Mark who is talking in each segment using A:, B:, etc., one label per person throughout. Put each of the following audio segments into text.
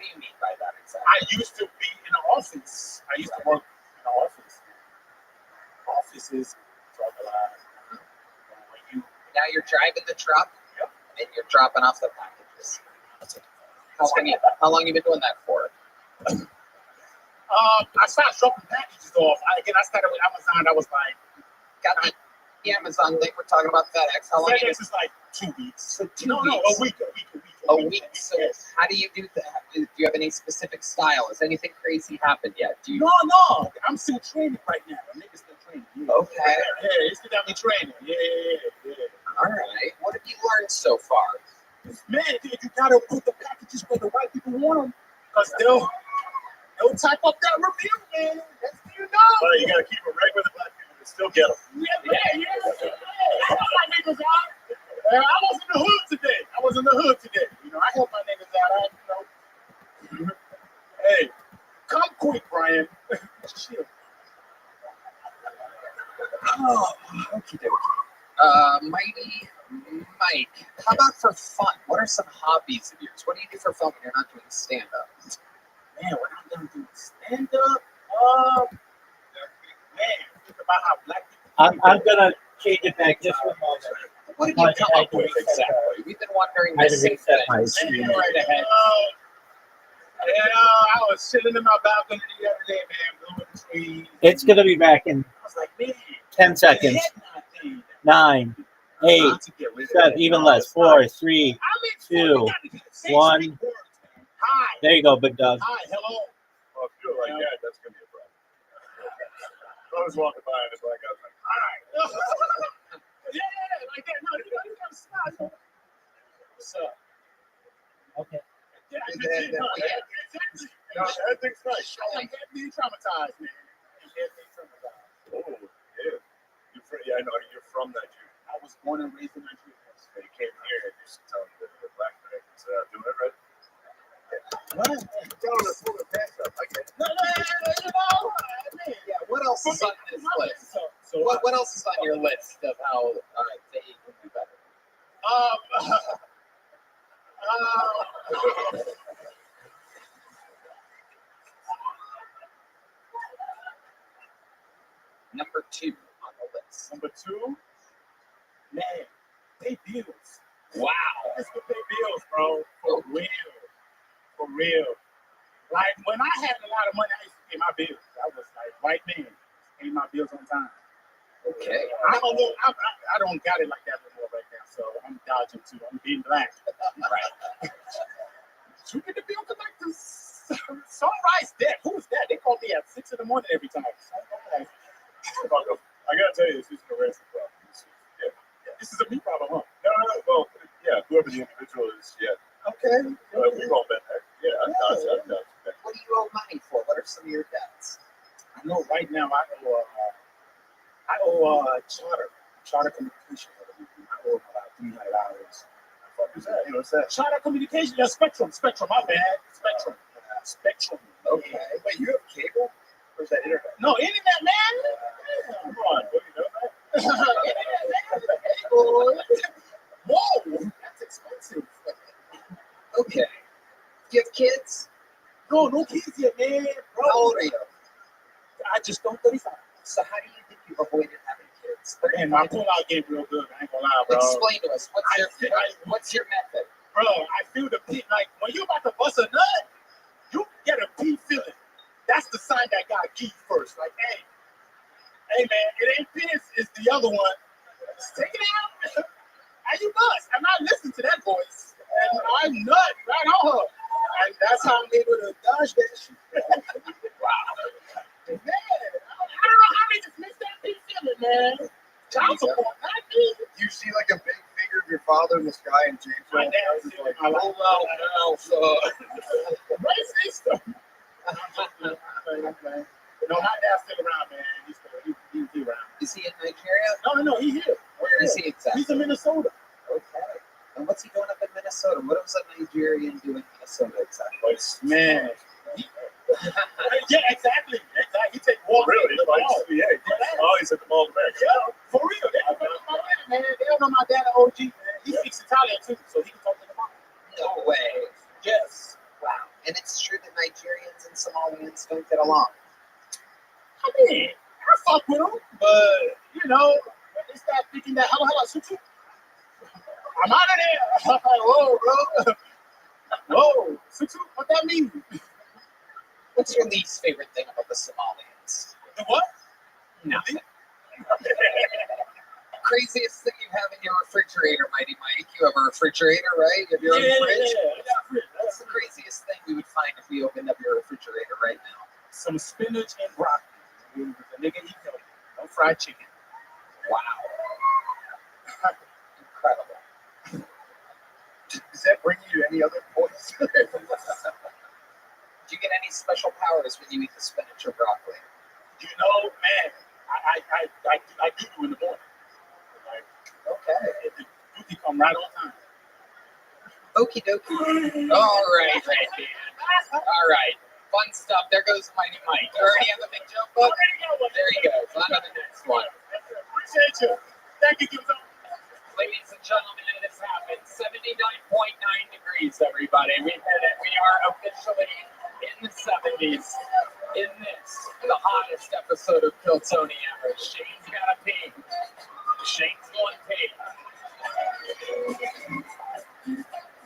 A: do you mean by that exactly?
B: I used to be in an office. I used to work in an office. Offices talk a lot.
A: Now you're driving the truck,
B: Yep.
A: and you're dropping off the packages. How long you been doing that for?
B: I started dropping packages off. I started with Amazon. I was like,
A: Got the Amazon thing. We're talking about FedEx. How long?
B: FedEx is like 2 weeks.
A: So two
B: No,
A: weeks.
B: a week.
A: A week. So
B: Yes.
A: how do you do that? Do you have any specific style? Has anything crazy happened yet? Do you?
B: No. I'm still training right now. The nigga's still training. Yeah.
A: Okay.
B: Yeah, it's still got me training. Yeah.
A: All right. What have you learned so far?
B: Man, dude, you gotta put the packages where the white people want them, because they'll type up that review, man. That's you know. Well, you gotta keep it right where the black people can still get them. Yeah. That's my niggas out. I was in the hood today. You know, I help my niggas out. You know. Hey, come quick, Brian. Shit.
A: Oh, okie dokie. Mighty Mike, how about for fun? What are some hobbies of yours? What do you do for fun when you're not doing stand-up?
B: Man, when I'm done doing stand-up, think about how black people.
C: I'm gonna change it back just for a moment.
A: What did you come up with exactly? We've been wondering
C: I
A: this
C: had to
A: since
C: reset
A: then.
C: my
A: You
C: screen.
A: go right ahead.
B: I was sitting in my balcony the other day, man, blowing trees.
C: It's gonna be back in
B: I was like, man,
C: 10 seconds. 9, 8, 7, even less. 4, 3, 2, 1.
B: Hi.
C: There you go, big dog.
B: Hi, hello.
D: Well, if you do it like that, that's going to be a problem. I was walking by and the black guy was like, hi.
B: Yeah, like that. No, you gotta smile. What's up?
C: Okay.
B: Yeah,
A: Exactly.
B: No, that thing's nice. I'm definitely traumatized, man.
D: oh, yeah. I know you're from Nigeria.
B: I was born and raised in Nigeria.
D: So you came here and you should tell me that the black man is doing it right.
B: What?
D: Tell him to pull the pants up. I get it.
B: No, you know, man.
A: Yeah, what else is on this list?
B: So
A: What else is on your list of how they can do better? Number 2 on the list.
B: Number 2, man, pay bills.
A: Wow.
B: Let's go pay bills, bro. For real. Like, when I had a lot of money, I used to pay my bills. I was like, white man, pay my bills on time.
A: Okay.
B: I don't got it like that anymore right now, so I'm dodging too. I'm being black.
A: Right.
B: You get the bill collectors. Sunrise debt. Who's that? They call me at 6 in the morning every time. Sunrise.
D: I got to tell you, this is a racial problem.
B: This is a me problem, huh?
D: No. Well, yeah, whoever the individual is, yeah.
B: Okay.
D: We've all been there. Yeah, I've done.
A: What do you owe money for? What are some of your debts?
B: I know right now I owe charter communication. I owe about $300.
D: What is that? You know, what's that?
B: Charter communication, yeah, Spectrum, my bad. Spectrum.
A: Okay. Wait, you have cable? Or is that internet?
B: No, internet, man.
D: Come on, what do you know that?
B: Internet, man. Whoa, that's expensive.
A: Okay. Do you have kids?
B: No kids yet, man. Bro.
A: How old are you?
B: I just don't 35.
A: So how do you think you avoided having kids?
B: Man, my pullout game real good. I ain't gonna lie, bro.
A: Explain to us. What's your method?
B: Bro, I feel the pee. Like, when you about to bust a nut, you get a pee feeling. That's the sign that God gave first. Like, hey, man, it ain't piss, it's the other one. Just take it out. And you bust. I'm not listening to that voice. And I nut right on her. And that's how I'm able to dodge that shit. Wow. Man, I don't know how they just missed that pee feeling, man. Child support, not me.
D: You see like a big figure of your father in the sky and James.
B: My dad was like, oh, wow, racist. No, my dad's still around, man. He's around.
A: Is he in Nigeria?
B: No, he here.
A: Where is he exactly?
B: He's in Minnesota.
A: Okay. And what's he doing up in Minnesota? What was a Nigerian doing in Minnesota exactly?
B: Man. Yeah, exactly. He take walks.
D: Really?
B: Yeah.
D: Oh, he's at the mall today.
B: Yeah, for real. They don't know my dad, man. They don't know my dad at OG, man. He speaks Italian too, so he can talk to the mom.
A: No way.
B: Yes.
A: Wow. And it's true that Nigerians and Somalians don't get along.
B: I mean, I fuck with them, but you know, when they start thinking that, how about Sutu? I'm out of there. Whoa, bro. Whoa, Sutu, what that mean?
A: What's your least favorite thing about the Somalians?
B: The what?
A: Nothing. Craziest thing you have in your refrigerator, Mighty Mike. You have a refrigerator, right? You have your own fridge.
B: Yeah.
A: What's the craziest thing we would find if we opened up your refrigerator right now?
B: Some spinach and broccoli. With a nigga eat no fried chicken.
A: Wow. Incredible.
B: Does that bring you any other points?
A: Do you get any special powers when you eat the spinach or broccoli?
B: You know, man, I do in the morning. Like,
A: Okay.
B: the duty come right on time.
A: Okie dokie. All right, Randy. All right. Fun stuff. There goes Mighty Mike. You already have a big joke book? There he goes. On to the next one.
B: Appreciate you. Thank you, Gibson.
A: Ladies and gentlemen, it has happened. 79.9 degrees, everybody. We did it. We are officially in the 70s. In this, the hottest episode of Kill Tony ever. Shane's got a pee. Shane's going pee.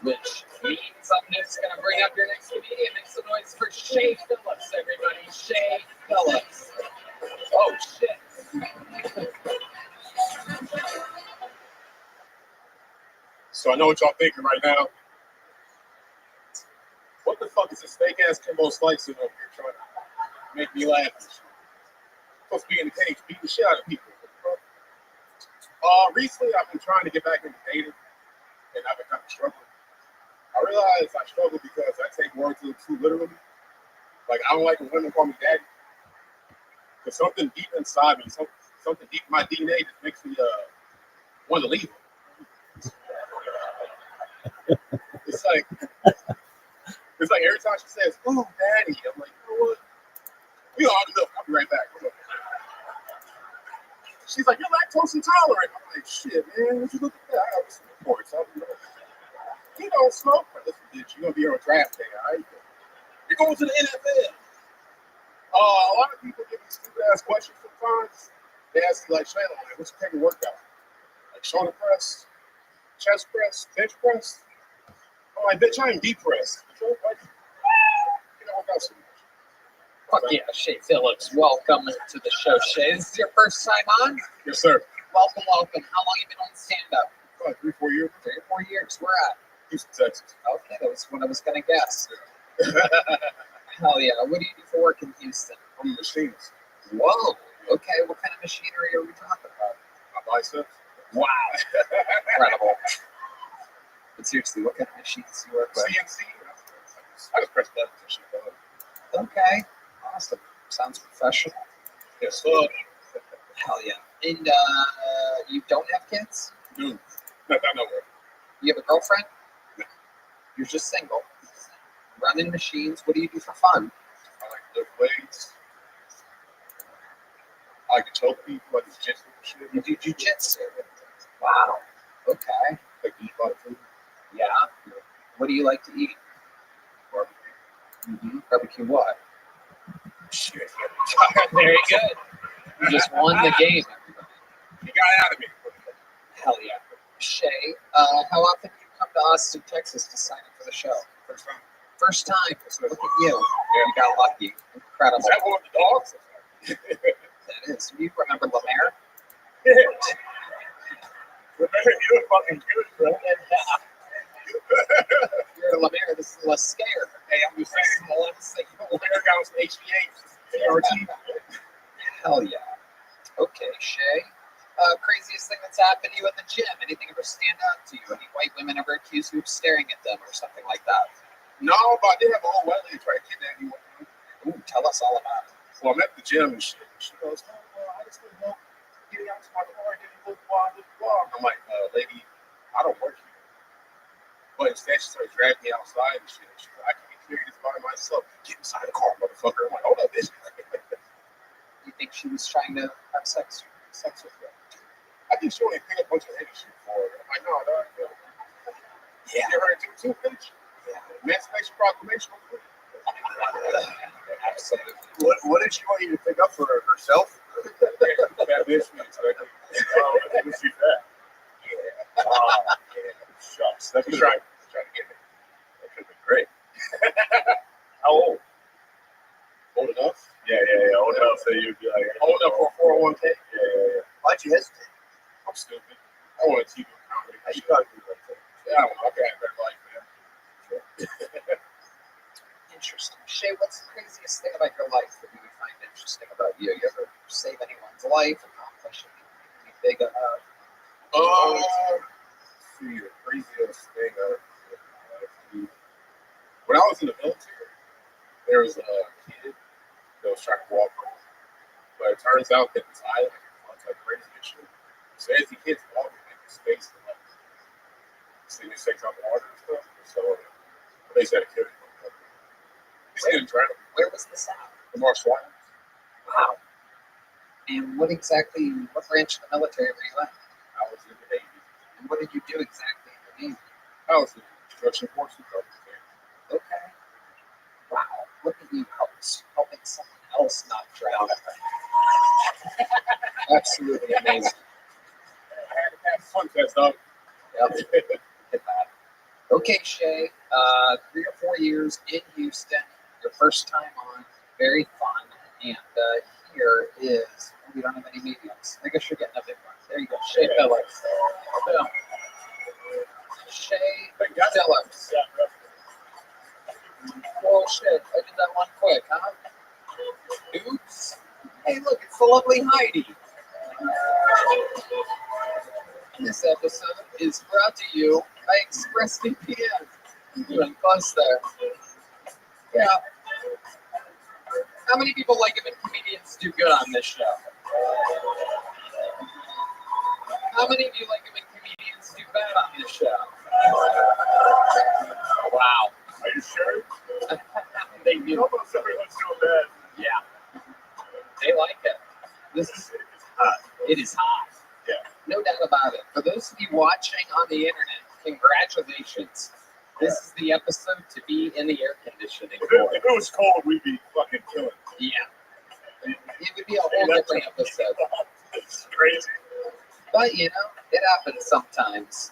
A: Which means I'm just going to bring up your next comedian. Make some noise for Shay Phillips, everybody. Shay Phillips. Oh, shit.
B: So I know what y'all thinking right now. What the fuck is this fake ass Kimbo Slice over here trying to make me laugh? Supposed to be in the cage beating the shit out of people. Recently I've been trying to get back into dating, and I've been kind of struggling. I realize I struggle because I take words too literally. Like, I don't like when women call me daddy. Because something deep inside me, something deep in my DNA just makes me want to leave them. It's like every time she says, "Oh, daddy," I'm like, you know what? We all look. I'll be right back. She's like, "You're lactose intolerant." I'm like, "Shit, man, what you look at that? I have some reports. You don't smoke." Listen, bitch, you're gonna be on a draft day, all right? You're going to the NFL. A lot of people give me stupid ass questions sometimes. They ask me like, "Shane, like, what's your favorite workout? Like shoulder press, chest press, bench press?" I'm like, "Bitch, I ain't depressed. You know, work out so much."
A: Fuck yeah, Shay Phillips. Welcome to the show, Shay. This is your first time on?
B: Yes, sir.
A: Welcome. How long you been on stand-up?
B: About 3 or 4 years.
A: 3 or 4 years. Where at?
B: Houston, Texas.
A: Okay, that was what I was going to guess. Hell yeah. What do you do for work in Houston?
B: I'm a machinist.
A: Whoa. Okay, what kind of machinery are we talking about?
B: My biceps.
A: Wow. Incredible. But seriously, what kind of machines do you work with?
B: CNC. I just press buttons and shit.
A: Okay. Awesome. Sounds professional.
B: Yes, sir.
A: Hell yeah. And you don't have kids?
B: Dude, not nowhere.
A: You have a girlfriend?
B: No.
A: You're just single. Running machines. What do you do for fun?
B: I like to lift weights. I like to choke people. I do jiu-jitsu and shit.
A: You do jiu-jitsu? Wow. Okay.
B: Like to eat a lot of food.
A: Yeah. What do you like to eat?
B: Barbecue.
A: Mm-hmm. Barbecue what?
B: Shit.
A: Very good. You just won the game.
B: You got out of me.
A: Hell yeah. Shay, how often do you come to Austin, Texas to sign up for the show?
B: First time.
A: First time. Look at you. You got lucky. Incredible.
B: Is that one of the dogs?
A: That is. Do you remember Lemaire?
B: You're fucking good, bro.
A: You're Lemaire. This is less scared.
B: Hey, I'm just saying. Lemaire got us HVH.
A: Hell yeah. Okay, Shay. Craziest thing that's happened to you in the gym? Anything ever stand out to you? Any white women ever accuse you of staring at them or something like that?
B: No, but I did have an old white lady try to kidnap me.
A: Ooh, tell us all about it.
B: So I'm at the gym and shit. She goes, "Oh, well, I just didn't know. Getting out to my car, getting blah, blah, blah." I'm like, "Lady, I don't work here." But instead, she started dragging me outside and shit. She's like, "I can't carry this by myself. Get inside the car, motherfucker." I'm like, "Hold up, bitch."
A: You think she was trying to have sex with you?
B: I think she only picked a bunch of heavy shit for her. I'm like, "No, dog. Yeah. You heard too, bitch?"
A: Yeah.
D: Emancipation Proclamation.
A: Absolutely.
D: What did she want you to pick up for herself? Let's see that. Shucks. That could have been, trying to get me. That could have been great. How old?
B: Old enough?
D: Yeah. Old enough so you'd be like,
B: Old enough for a 401k?
D: Yeah.
B: Why'd you hesitate?
D: I'm stupid. I want to keep it comedy. You gotta do that thing.
B: Yeah, I got a better life, man.
A: Interesting. Shay, what's the craziest thing about your life that you would find interesting about you? You ever save anyone's life, accomplish anything big?
D: See, the craziest thing when I was in the military, there was a kid that was trying to walk home. But it turns out that this island runs like crazy and shit. So as the kids walking in the space, like, see these things on the water and stuff. So they said a kid. He's getting drowned.
A: Where was this at?
D: The Marshall Islands.
A: Wow. And what branch of the military were you in?
D: I was in the Navy.
A: And what did you do exactly in the Navy?
D: I was in the construction forces.
A: Okay. Wow. Look at you helping someone else not drown. Absolutely amazing.
D: Have fun, that's dog.
A: Yep. Look at that. Okay, Shay. 3 or 4 years in Houston. Your first time on. Very fun. And here is. We don't have any mediums. I guess you're getting a big one. There you go. Shay Phillips. Boom. Shay Phillips. Oh shit, I did that one quick, huh? Oops. Hey, look, it's the lovely Heidi. This episode is brought to you by ExpressVPN. Doing buzz there. Yeah. How many people like it when comedians do good on this show? How many of you like it when comedians do bad on this show? Wow.
D: Are you sure?
A: They do.
D: Almost everyone's doing bad.
A: Yeah. They like it. This is
D: hot.
A: It is hot.
D: Yeah.
A: No doubt about it. For those of you watching on the internet, congratulations. This is the episode to be in the air conditioning
D: If
A: for.
D: it was cold, we'd be fucking killing.
A: Yeah. It would be a whole different episode.
D: It's crazy.
A: But, you know, it happens sometimes.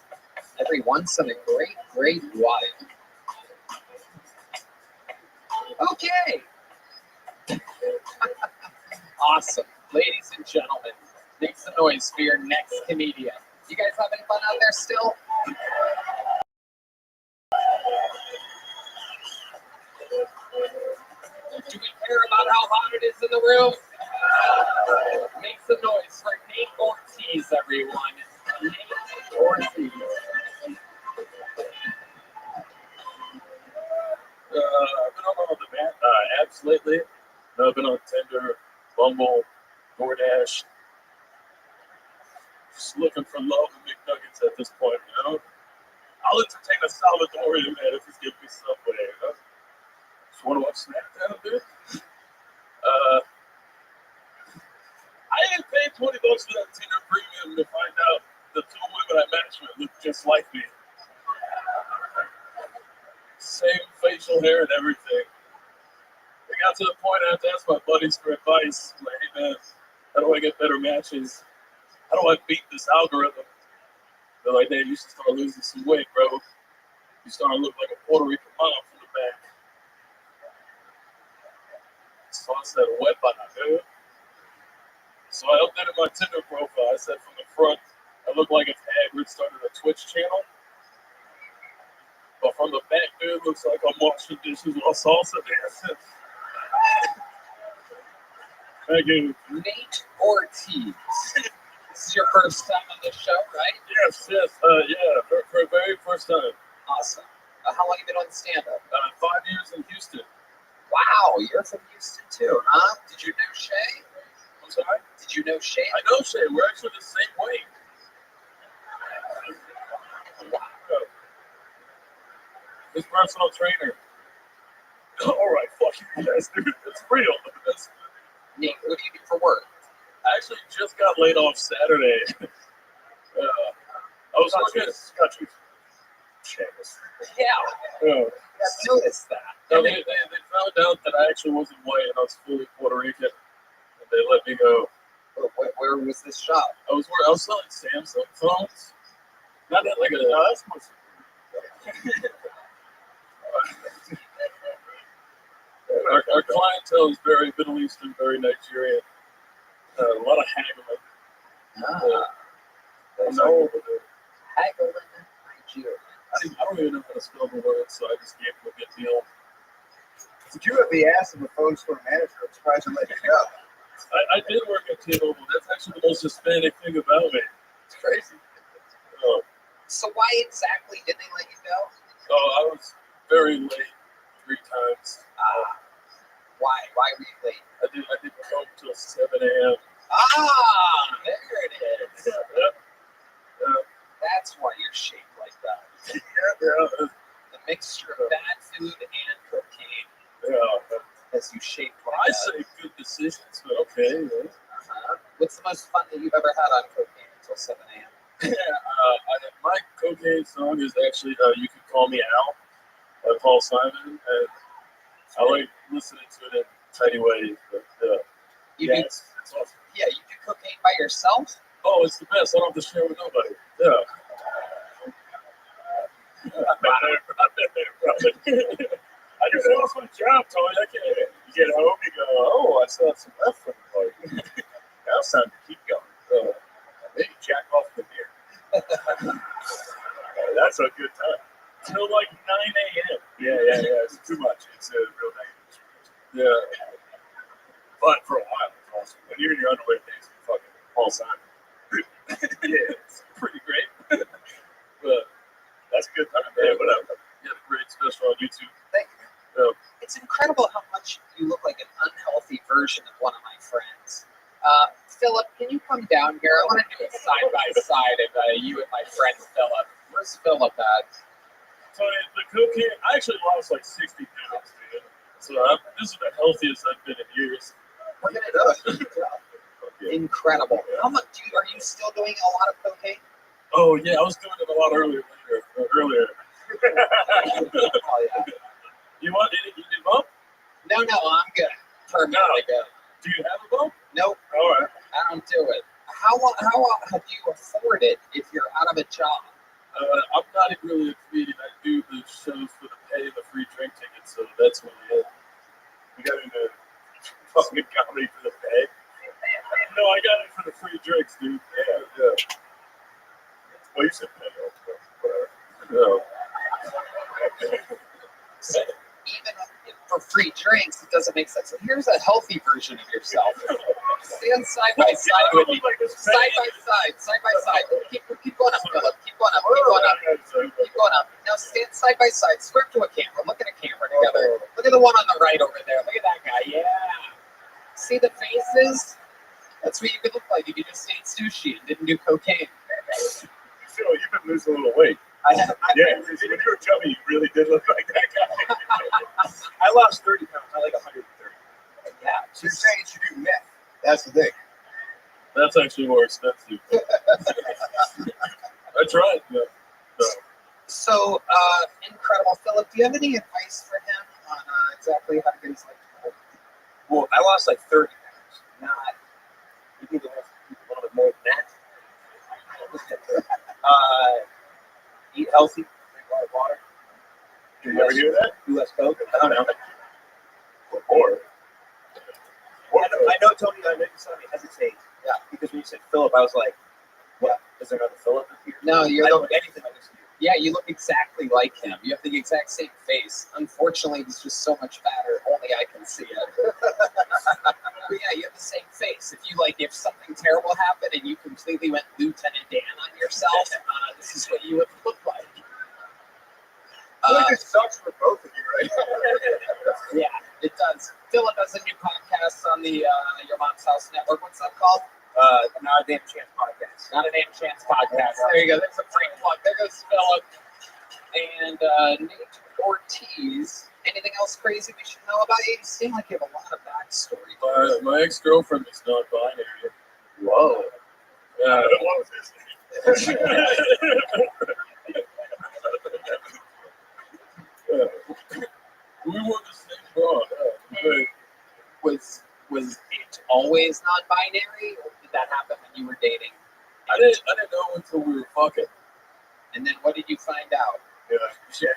A: Every once in a great while. Okay. Awesome. Ladies and gentlemen, make some noise for your next comedian. You guys having fun out there still? Do we care about how hot it is in the room? Make some noise for Nate Ortiz, everyone. Nate Ortiz.
D: I've been on the apps lately. I've been on Tinder, Bumble, DoorDash. Just looking for love and McNuggets at this point, you know? I'll entertain a Salvadorian man if he's giving me Subway, you know? Just want to watch Snapchat a bit. I ain't paid $20 for that Tinder premium to find out the 2 women I matched with look just like me. Same facial hair and everything. It got to the point I had to ask my buddies for advice. Like, hey man, how do I get better matches? How do I beat this algorithm? They're like, hey, you should start losing some weight, bro. You start to look like a Puerto Rican mom from the back. So I said, what by dude? So I updated my Tinder profile. I said from the front, I look like if Hagrid started a Twitch channel. But from the back, dude, looks like I'm washing dishes while salsa dancing. Thank you.
A: Nate Ortiz. This is your first time on this show, right?
D: Yes. Yeah, for the very first time.
A: Awesome. How long have you been on stand-up?
D: 5 years in Houston.
A: Wow, you're from Houston too, huh? Did you know Shay?
D: I'm sorry?
A: Did you know Shay?
D: I know Shay. We're actually the same weight.
A: Wow.
D: His personal trainer. All right, fuck you guys, dude. It's real.
A: Nate, what do you do for work?
D: I actually just got laid off Saturday. I was working at Scotchy's.
A: Yeah. I've noticed that.
D: No, they found out that I actually wasn't white and I was fully Puerto Rican, and they let me go.
A: Where was this shop?
D: I was selling Samsung phones. Not that like a. That's much. Our clientele is very Middle Eastern, very Nigerian. A lot of haggling.
A: So, haggling Nigeria.
D: I don't even know how to spell the word, so I just gave him a good deal.
B: Did you have the ass of a phone store manager? I'm surprised I let you go.
D: I did work at T-Mobile. That's actually the most Hispanic thing about me.
B: It's crazy.
A: So why exactly did they let you go?
D: I was very late 3 times.
A: Why? Why were you late?
D: I didn't come till 7 a.m.
A: There it is.
D: Yeah.
A: That's why you're shaped like that.
D: Yeah.
A: The mixture of bad food and cocaine
D: Yeah.
A: has you shaped like
D: I
A: that.
D: say good decisions, but okay. Yeah.
A: What's the most fun that you've ever had on cocaine until 7 a.m.?
D: My cocaine song is actually "You Can Call Me Al" by Paul Simon, and I like listening to it in tiny ways. But it's awesome.
A: Yeah, you do cocaine by yourself?
D: Oh, it's the best. I don't have to share with nobody. Yeah. I've been there, brother. I just lost my job, Tony. I can't. You get home, you go, oh, I still have some left from the party. Now it's time to keep going. Maybe jack off the beer. That's a good time. Till like 9 a.m. Yeah. It's too much. It's a real negative. Yeah. But for a while, it's awesome. When you're in your underwear days, you fucking Paul Simon. Yeah, it's pretty great. But that's a good time. Yeah, whatever. You have a great special on YouTube.
A: Thank you.
D: Yeah.
A: It's incredible how much you look like an unhealthy version of one of my friends. Philip, can you come down here? I want to do it side by side of you and my friend Philip. Where's Philip at?
D: So the cocaine, I actually lost like 60 pounds, dude. So this is the healthiest I've been in years.
A: Look at it. Incredible. How much are you still doing a lot of cocaine?
D: Oh yeah, I was doing it a lot earlier.
A: Oh yeah.
D: You want it? You need a bump?
A: No, I'm good. Permanently good.
D: Do you have a bump?
A: Nope.
D: All right.
A: I don't do it. How do you afford it if you're out of a job?
D: I'm not really a comedian. I do the shows for the pay and the free drink tickets, so that's what it is. You got into fucking comedy for the pay? No, I got it for the free drinks, dude. Yeah. Well, you said pay. Whatever. No.
A: Even for free drinks, it doesn't make sense. So here's a healthy version of yourself. Stand side by side with me. Side by side. Keep going up, Philip. Keep going up. Now stand side by side. Swear to a camera. Look at a camera together. Look at the one on the right over there. Look at that guy. Yeah. See the faces? That's what you could look like if you just ate sushi and didn't do cocaine.
D: Phil, you've been losing a little weight.
A: I have.
D: Yeah, when you were chubby, you really did look like that guy.
B: I lost 30 pounds. I like 130.
A: Yeah.
B: So you're saying you should do meth. That's the thing.
D: That's actually more expensive. I tried. Yeah.
A: So, incredible. Philip, do you have any advice for him on exactly how to get his life together?
B: Well, I lost like 30 pounds.
A: Not.
B: You need to lose a little bit more than that. Eat healthy, drink a lot of water.
D: Did you ever hear that?
B: Do less coke. I don't know.
D: Or
B: I know, Tony, I know you saw me hesitate. Yeah. Because when you said Philip, I was like, what? Is there another Philip in here?
A: No,
B: I don't look anything like this.
A: Yeah, you look exactly like him. You have the exact same face. Unfortunately, he's just so much fatter. Only I can see it. But yeah, you have the same face. If something terrible happened and you completely went Lieutenant Dan on yourself, this is what you would look like.
B: I feel like this sucks for both of you, right?
A: Yeah, it does. Philip has a new podcast on the Your Mom's House Network. What's that called?
B: Not a damn chance podcast.
A: Not a damn chance podcast. There you go. There's a free plug. There goes Philip and Nate Ortiz. Anything else crazy we should know about you? You seem like you have a lot of backstory.
D: my ex-girlfriend is non-binary.
B: Whoa.
D: Yeah. What was his name? We were the same bra. Yeah.
A: Was it always non-binary, or did that happen when you were dating?
D: I didn't know until we were fucking.
A: And then what did you find out?
D: Yeah,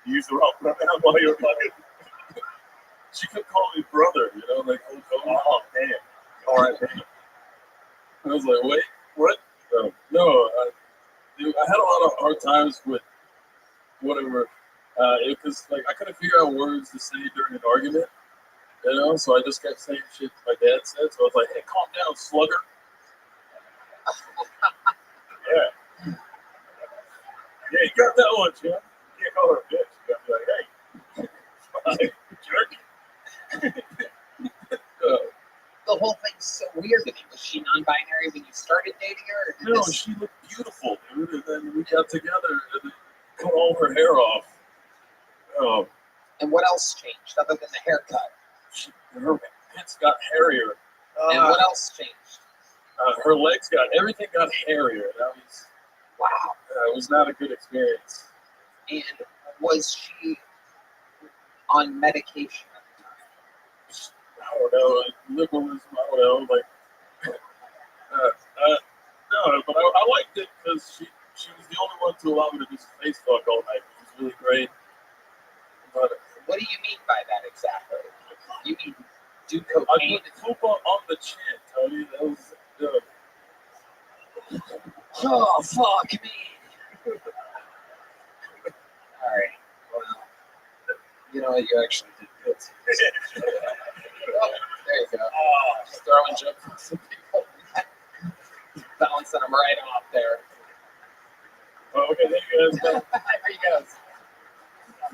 D: you used the wrong pronoun while you were fucking. She kept calling me brother, you know, like, oh damn. All right, damn. I was like, wait, what? No, dude, I had a lot of hard times with whatever, because like I couldn't figure out words to say during an argument, you know. So I just kept saying shit my dad said. So I was like, "Hey, calm down, slugger." Yeah, yeah, you got that one, Jim. You can't call her a bitch. You got to be like, "Hey, jerk."
A: The whole thing's so weird to me. Was she non-binary when you started dating her? Or did
D: No,
A: this-
D: she looked beautiful, dude. And then we got together and then cut all her hair off.
A: And what else changed other than the haircut?
D: Her pits got hairier.
A: And what else changed?
D: Her legs everything got hairier. That was
A: Wow.
D: it was not a good experience.
A: And was she on medication at the time?
D: I don't know, liberalism. I don't know, like no, but I liked it because she was the only one to allow me to do some face fuck all night, which was really great. But
A: What do you mean by that exactly? You mean do
D: I
A: cocaine?
D: put poop on the chin, Tony. That was
A: Oh, fuck me. All right. Well, you know what? You actually did good. Oh, there you go. Just throwing jokes at some people. Bouncing them right off there.
D: okay, there you go.
A: There he goes.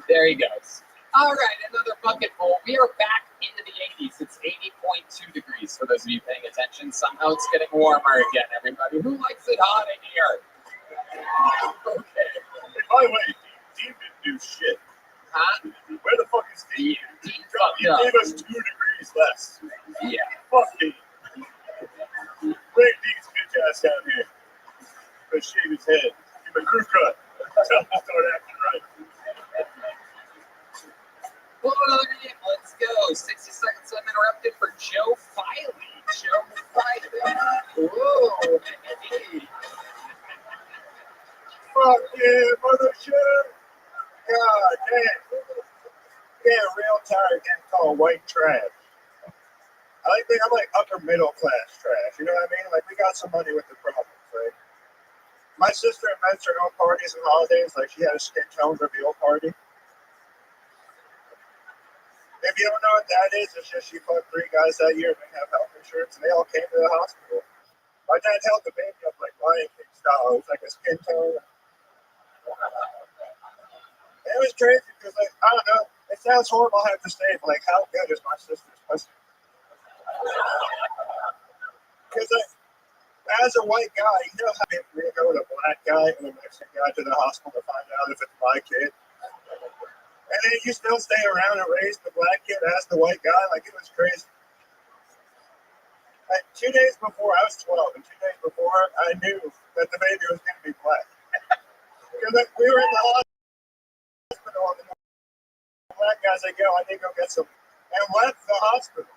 A: There he goes. All right, another bucket full. We are back into the 80s. It's 80.2 degrees for those of you paying attention. Somehow it's getting warmer again, everybody. Who likes it hot in here? Okay.
D: Hey, by the way, Dean didn't do shit.
A: Huh?
D: Where the fuck is Dean?
A: Dean
D: You
A: fucked up.
D: gave us 2 degrees less.
A: Yeah.
D: Fuck Dean. Bring Dean's bitch ass down here. Go shave his head. Give him a crew cut. Tell him to start acting right.
A: Pull another name. Let's go. 60 seconds uninterrupted for Joe Filey. Joe Filey. Whoa. Hey.
B: Fuck yeah, mother shit. God damn. Yeah, real tired getting called white trash. I think I'm like upper middle class trash. You know what I mean? Like we got some money with the problems, right? My sister invents her own parties and holidays. Like she had a skin tone reveal party. If you don't know what that is, it's just she fucked 3 guys that year and didn't have health insurance, and they all came to the hospital. My dad held the baby up like Lion King style. It was like a skin tone. It was crazy because, like, I don't know. It sounds horrible I have to say, but like, how good is my sister's pussy? Because, like, as a white guy, you know how you go with a black guy and a Mexican guy to the hospital to find out if it's my kid? And then you still stay around and raise the black kid as the white guy? Like, it was crazy. Like, 2 days before, I was 12, and 2 days before, I knew that the baby was going to be black. Because like, we were in the hospital, and the black guy's like, yo, I need to go get some, and left the hospital.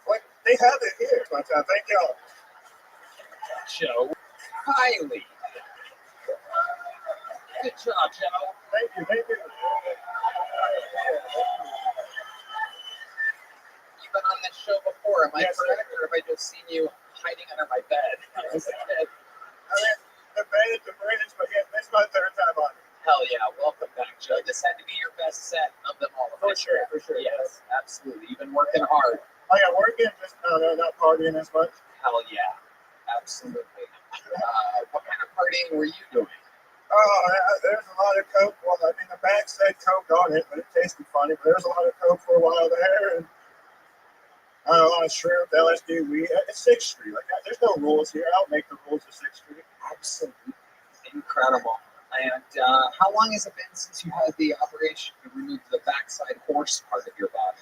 B: Like, they have it here, my time. Thank y'all.
A: Joe Filey. Good job, Joe.
B: Thank you, thank you.
A: You've been on this show before. Am I
B: Yes,
A: correct, or have I just seen you hiding under my bed as a kid?
B: I mean, the bed, the bridge, but yeah, this is my 3rd time on it.
A: Hell yeah, welcome back, Joe. This had to be your best set of them all.
B: For sure, for sure.
A: Yes, absolutely. You've been working hard.
B: I got working, just not partying as much.
A: Hell yeah, absolutely. What kind of partying were you doing?
B: There's a lot of Coke. Well, I mean, the bag said Coke on it, but it tasted funny. But there's a lot of Coke for a while there, and a lot of shrimp, LSD, weed. It's 6th Street. Like, there's no rules here. I don't make the rules of 6th Street.
A: Absolutely incredible. And how long has it been since you had the operation to remove the backside horse part of your body?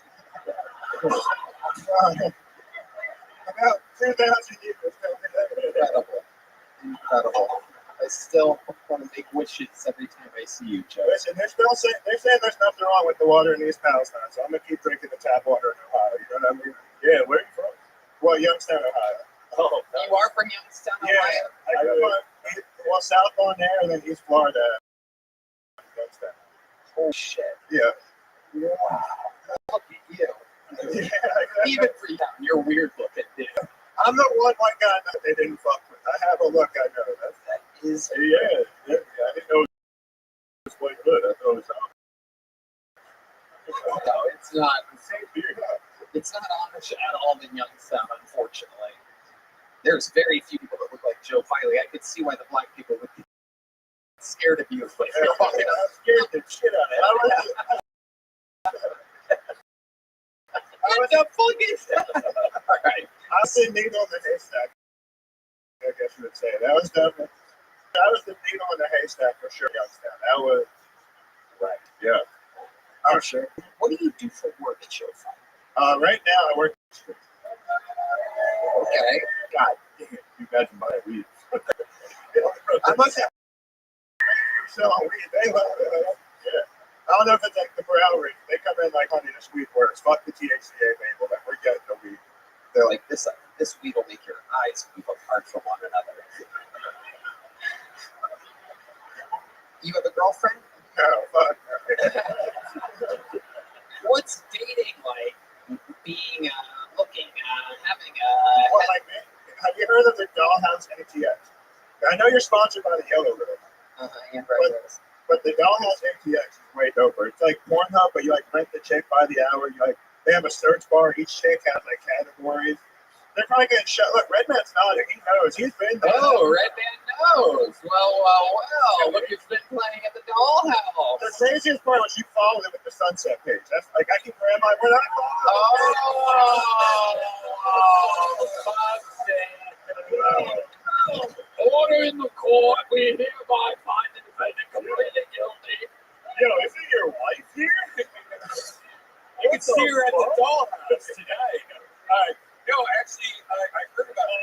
B: About 2,000 years.
A: Incredible. Incredible. I still want to make wishes every time I I see you, Joe.
B: Listen, they're saying there's nothing wrong with the water in East Palestine, so I'm gonna keep drinking the tap water in Ohio. You know what I mean? Yeah, where are you from? Well, Youngstown, Ohio.
A: Oh, you are from Youngstown,
B: Yeah,
A: Ohio?
B: I grew up south on there, and then East Florida. Youngstown.
A: Oh, shit.
B: Yeah.
A: Wow. Look at you.
B: Yeah,
A: Even for you, you're weird looking, dude.
B: I'm the one white guy that they didn't fuck with. I have a look, I know.
A: That is.
B: Yeah. I didn't know it was quite good. I thought it was
A: No, it's not.
B: same beer.
A: It's not Amish at all in Youngstown, unfortunately. There's very few people that look like Joe Filey. I could see why the black people would be scared of you. Like,
B: I'm scared the shit out of it.
A: What the fuck is that? All right.
B: I was the needle in the haystack. I guess you would say that was the needle in the haystack for sure. Youngstown. That was
A: Right.
B: yeah.
A: For sure. What do you do for work, Joe Filey?
B: Right now I work.
A: Okay.
B: God damn, you guys buy weed. I must have selling weed. They love it. Yeah. I don't know if it's like the brow ring. They come in like, honey, this weed works. Fuck the THCA label. Like, we're getting the weed.
A: They're like, this weed will make your eyes move apart from one another. You have a girlfriend?
B: No, fuck.
A: What's dating like? Being, looking, having
B: Well, like, man, have you heard of the Dollhouse ATX? I know you're sponsored by the Yellow Room,
A: and right.
B: but the Dollhouse ATX is way doper. It's like Pornhub, but you like rent the chick by the hour. You like they have a search bar. Each chick has like categories. They're probably getting shut. Look, Redman's nodding. He knows. He's been there.
A: Oh, Redman knows. Well. Look who's been playing at the Dollhouse.
B: The craziest part was you followed him with the Sunset page. That's like I can grab my when I follow.
A: Order in the court. We hereby find the defendant completely guilty.
B: Yo, isn't your wife here?
A: You can see her at the Dollhouse today.
B: All right.
A: No, actually, I heard about it.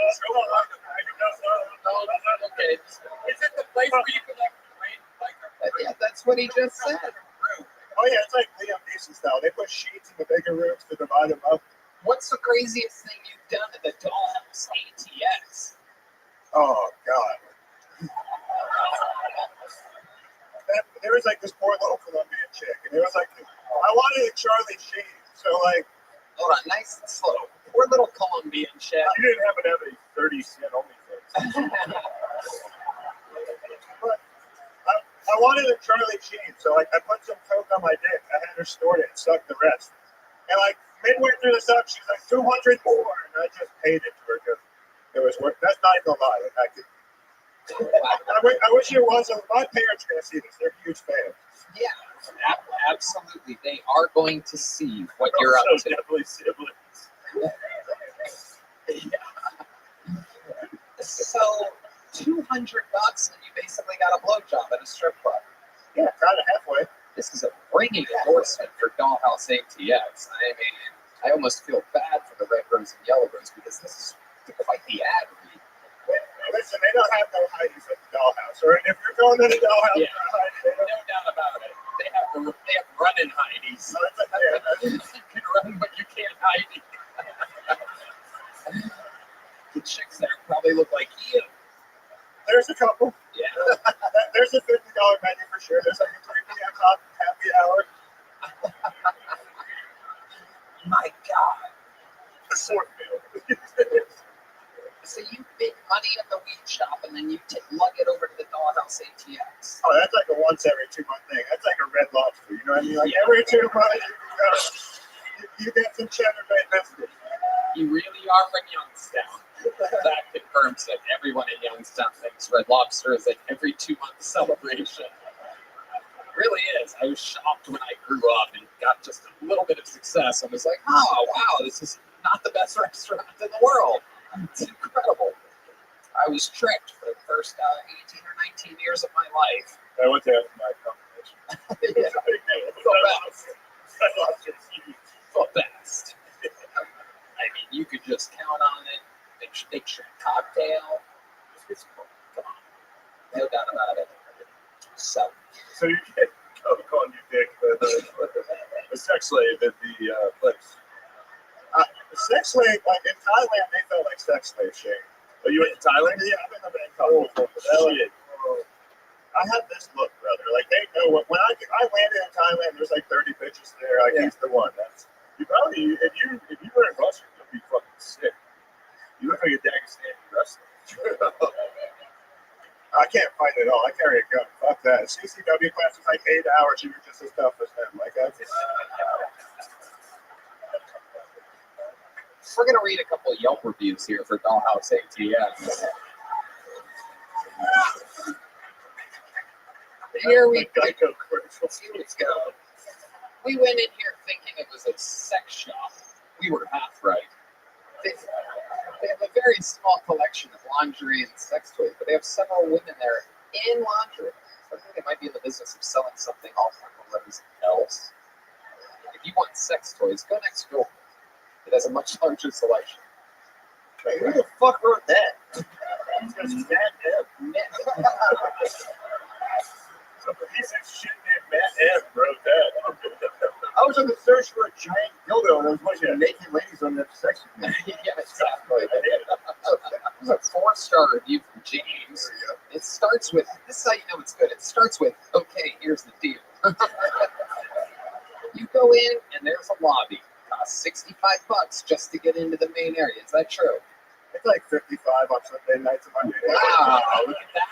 A: Okay. Is it the place where you can like rent like? Yeah, that's what he just said.
B: Oh yeah, it's like Liam Neeson style. They put sheets in the bigger rooms to divide them up.
A: What's the craziest thing you've done at the Dollhouse ATX?
B: Oh god. There was like this poor little Colombian chick, and it was like I wanted a Charlie Sheen, so like.
A: Hold on, nice and slow. Poor little Colombian chick.
B: You didn't happen to have any 30-cent only things. But I wanted a Charlie Sheen, so like I put some coke on my dick. I had her snort it and suck the rest. And like midway through the suck, she's like 200 more, and I just paid it to her because it was worth. That's not even a lie. Like, I wish it wasn't. My parents are gonna see this. They're huge fans.
A: Yeah, absolutely. They are going to see what you're up to.
B: Definitely siblings.
A: Yeah. So, $200 and you basically got a blowjob at a strip club.
B: Yeah, kind of halfway.
A: This is a ringing endorsement for Dollhouse ATX. I mean, I almost feel bad for the Red Rose and Yellow Rose because this is quite the ad read.
B: Listen, they don't have no Heidi's at the Dollhouse. Or if you're going to the Dollhouse,
A: Yeah. No doubt about it. They have running Heidi's. You can run, but you can't hide. The chicks there probably look like you.
B: There's a couple.
A: Yeah.
B: There's a $50 menu for sure. There's like a 3 p.m. happy hour.
A: My God.
B: The short meal.
A: So you make money at the weed shop and then you lug it over to the Dollhouse ATX.
B: Oh, that's like a once every 2 month thing. That's like a Red Lobster. You know what I mean? Like
A: Yeah.
B: every 2 months, you get some cheddar bay biscuits.
A: You really are from Youngstown. That confirms that everyone in Youngstown thinks Red Lobster is an every 2 month celebration. It really is. I was shocked when I grew up and got just a little bit of success. I was like, oh, wow, this is not the best restaurant in the world. It's incredible. I was tricked for the first 18 or 19 years of my life.
B: I went to my combination.
A: Yeah. The best.
B: Red Lobster's huge.
A: The best. I mean, you could just count on it. Big shrimp cocktail. Come on. No doubt about it. So,
B: So you get coke on your dick, the sex slave at the place. Sex slave, like in Thailand, they felt like sex slave shit. Are you in Thailand? Yeah, I've been to Bangkok before. Shit. I have this look, brother. Like they know when I landed in Thailand, there's like 30 bitches there. Like he's the one. That's you probably if you were in Russia, you'd be fucking sick. You look like a Dagestani wrestler. I can't fight at all. I carry a gun. Fuck that. CCW class was like 8 hours. You were just as tough as him. Like that's.
A: We're going to read a couple of Yelp reviews here for Dollhouse ATX. Here we go. Let's go. We went in here thinking it was a sex shop. We were half right. They have a very small collection of lingerie and sex toys, but they have several women there in lingerie. So I think they might be in the business of selling something else. If you want sex toys, go next door. It has a much larger selection.
B: Wait, who the fuck wrote that? Because Matt M. Some piece of shit named Matt M. wrote that. I was on the search for a giant dildo. There was a bunch of naked ladies on that section.
A: Yeah, exactly. It was a 4-star review from James. It starts with, this is how you know it's good. It starts with, okay, here's the deal. You go in and there's a lobby. Costs $65 just to get into the main area. Is that true?
B: It's like 55 on Sunday nights and Monday nights.
A: Wow, look at that.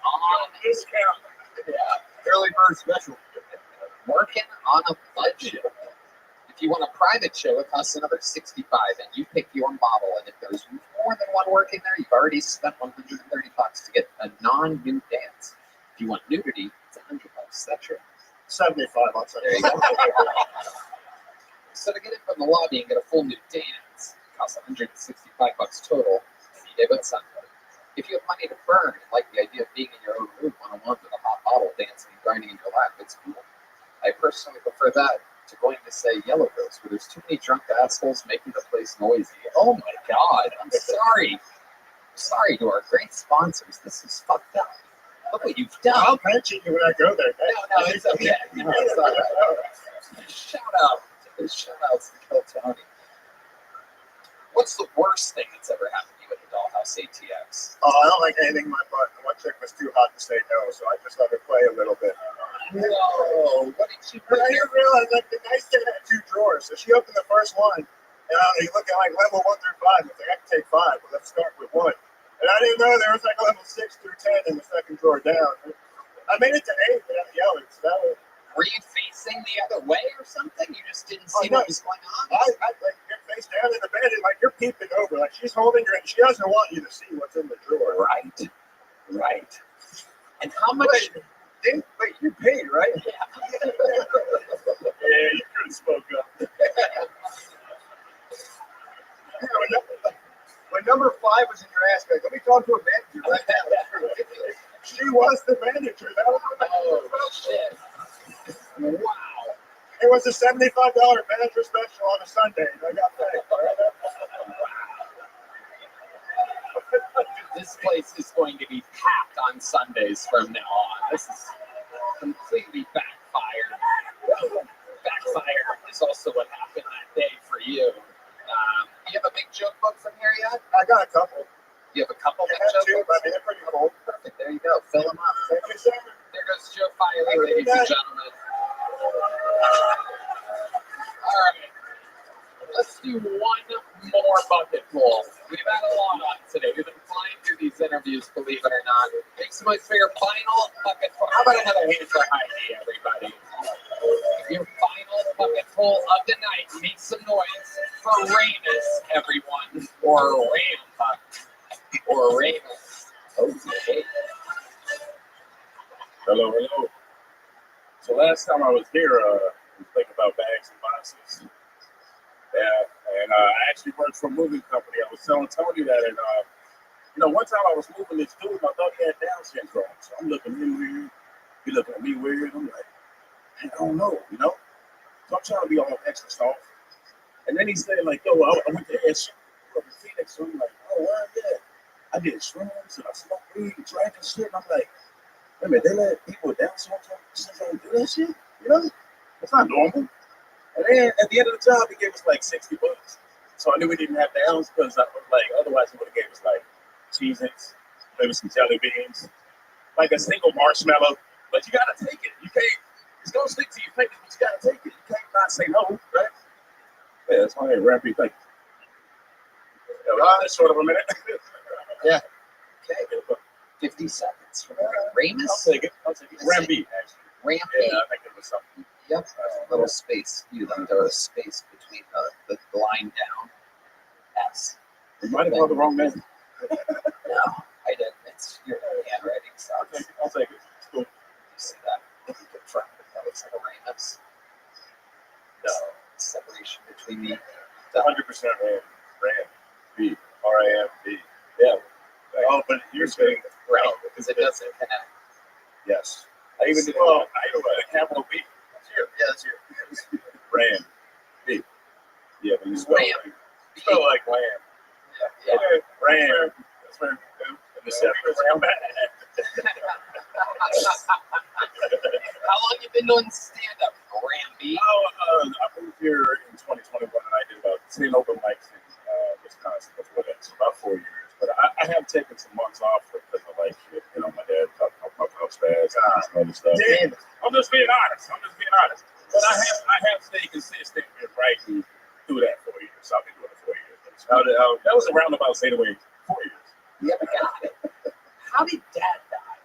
A: On
B: discount.
A: Yeah.
B: Early bird special.
A: Working on a budget. If you want a private show, it costs another $65, and you pick your model. And if there's more than one working there, you've already spent $130 to get a non-nude dance. If you want nudity, it's $100. Is that true?
B: 75 on Sunday.
A: There you go. So to get in from the lobby and get a full nude dance, it costs $165 total, any day but Sunday. If you have money to burn and like the idea of being in your own room one-on-one with a hot bottle dancing and grinding in your lap, it's cool. I personally prefer that to going to, say, Yellow Ghost, where there's too many drunk assholes making the place noisy. Oh my God, I'm sorry. I'm sorry to our great sponsors. This is fucked up. Look what you've done.
B: I'll mention you when I go there.
A: No, it's okay. No, it's all right. Shout out. Shout outs to Kill Tony. What's the worst thing that's ever happened to you at the Dollhouse ATX?
B: Oh, I don't like anything in my butt. One chick was too hot to say no, so I just let her play a little bit.
A: Whoa, what did she
B: But
A: put
B: I didn't realize like the nightstand had 2 drawers, so she opened the first one, and you look at like level 1 through 5. It's like I can take 5, but let's start with 1. And I didn't know there was like a level 6 through 10 in the second drawer down. I made it to 8 without yelling, so that was.
A: Were you facing the other way or something? You just didn't see
B: no.
A: what was going on?
B: I like you're face down in the bed and like you're peeping over, like she's holding her and she doesn't want you to see what's in the drawer.
A: Right. And how much?
B: Wait, you paid, right?
A: Yeah.
B: Yeah, you could have spoke up. When number 5 was in your ass, like, let me talk to a manager right now. She was the manager. That was the manager.
A: Oh, shit. Wow.
B: It was a $75 manager special on a Sunday. I got paid.
A: This place is going to be packed on Sundays from now on. This is completely backfired. Backfire is also what happened that day for you. You have a big joke book from here yet?
B: I got a couple.
A: You have a couple
B: I
A: big
B: have
A: joke
B: 2,
A: books?
B: but they're pretty cool.
A: Perfect. There you go. Fill them up.
B: Thank you, sir.
A: There goes Joe Filey, ladies and gentlemen. All right. Let's do one more bucket full. We've had a lot on today. We've been flying through these interviews, believe it or not. Make some noise for your final bucket full. How about another hand for Heidi, everybody? Your final bucket full of the night. Make some noise for Ramus, everyone. Or Ram. Or Ramus. Okay.
D: Hello. So last time I was here, we think about bags and boxes. Yeah, and I actually worked for a moving company. I was telling Tony that, and one time I was moving this dude, my dog had Down syndrome. So I'm looking at him weird. He looking at me weird. I'm like, I don't know, So I'm trying to be all extra soft. And then he said, like, yo, I went to SU in Phoenix. So I'm like, oh, well, yeah. I did shrooms and I smoked weed and drank and shit. And I'm like,
B: I mean, they let people with Down syndrome do that shit. You know, it's not normal. And then at the end of the job, he gave us like $60. So I knew we didn't have Downs because otherwise he would have gave us like Cheez-Its, maybe some jelly beans, like a single marshmallow. But you gotta take it. You can't. It's gonna stick to your fingers, but you gotta take it. You can't not say no, right? Yeah, that's why Rabbi, thank you. Yeah, that's short of a minute.
E: Yeah. Okay. 50 seconds. Ramus?
B: I'll take it. Rabbi, actually.
E: Rampy.
B: Yeah, I think it was something.
E: Yep. A little space. There was space between the line down. S.
B: You might have called the wrong name.
E: No, I didn't. It's your handwriting sucks.
B: I'll take it. It's cool.
E: You see that? That looks like a Ramus.
B: No.
E: Separation between the
B: 100% Ram. R-A-M-B. Yeah. Oh, but you're saying
E: right because it doesn't connect.
B: yes. I even did a capital B. That's here.
E: Yeah, that's your
B: Ram. B. Yeah, but you spell like lamb.
E: Yeah.
B: Ram. That's where the separate ram.
A: How long you been doing stand-up, Ramby?
B: I moved here in 2021 and I did about 10 open mics in Wisconsin before that, so about 4 years. But I have taken some months off because of like shit. You know, my dad talked about my house fast and some other stuff. Yeah. I'm just being honest. But I have stayed consistent with writing through that 4 years. So I've been doing it 4 years. That was a roundabout say the way 4 years.
E: Yeah, got it. How did Dad die?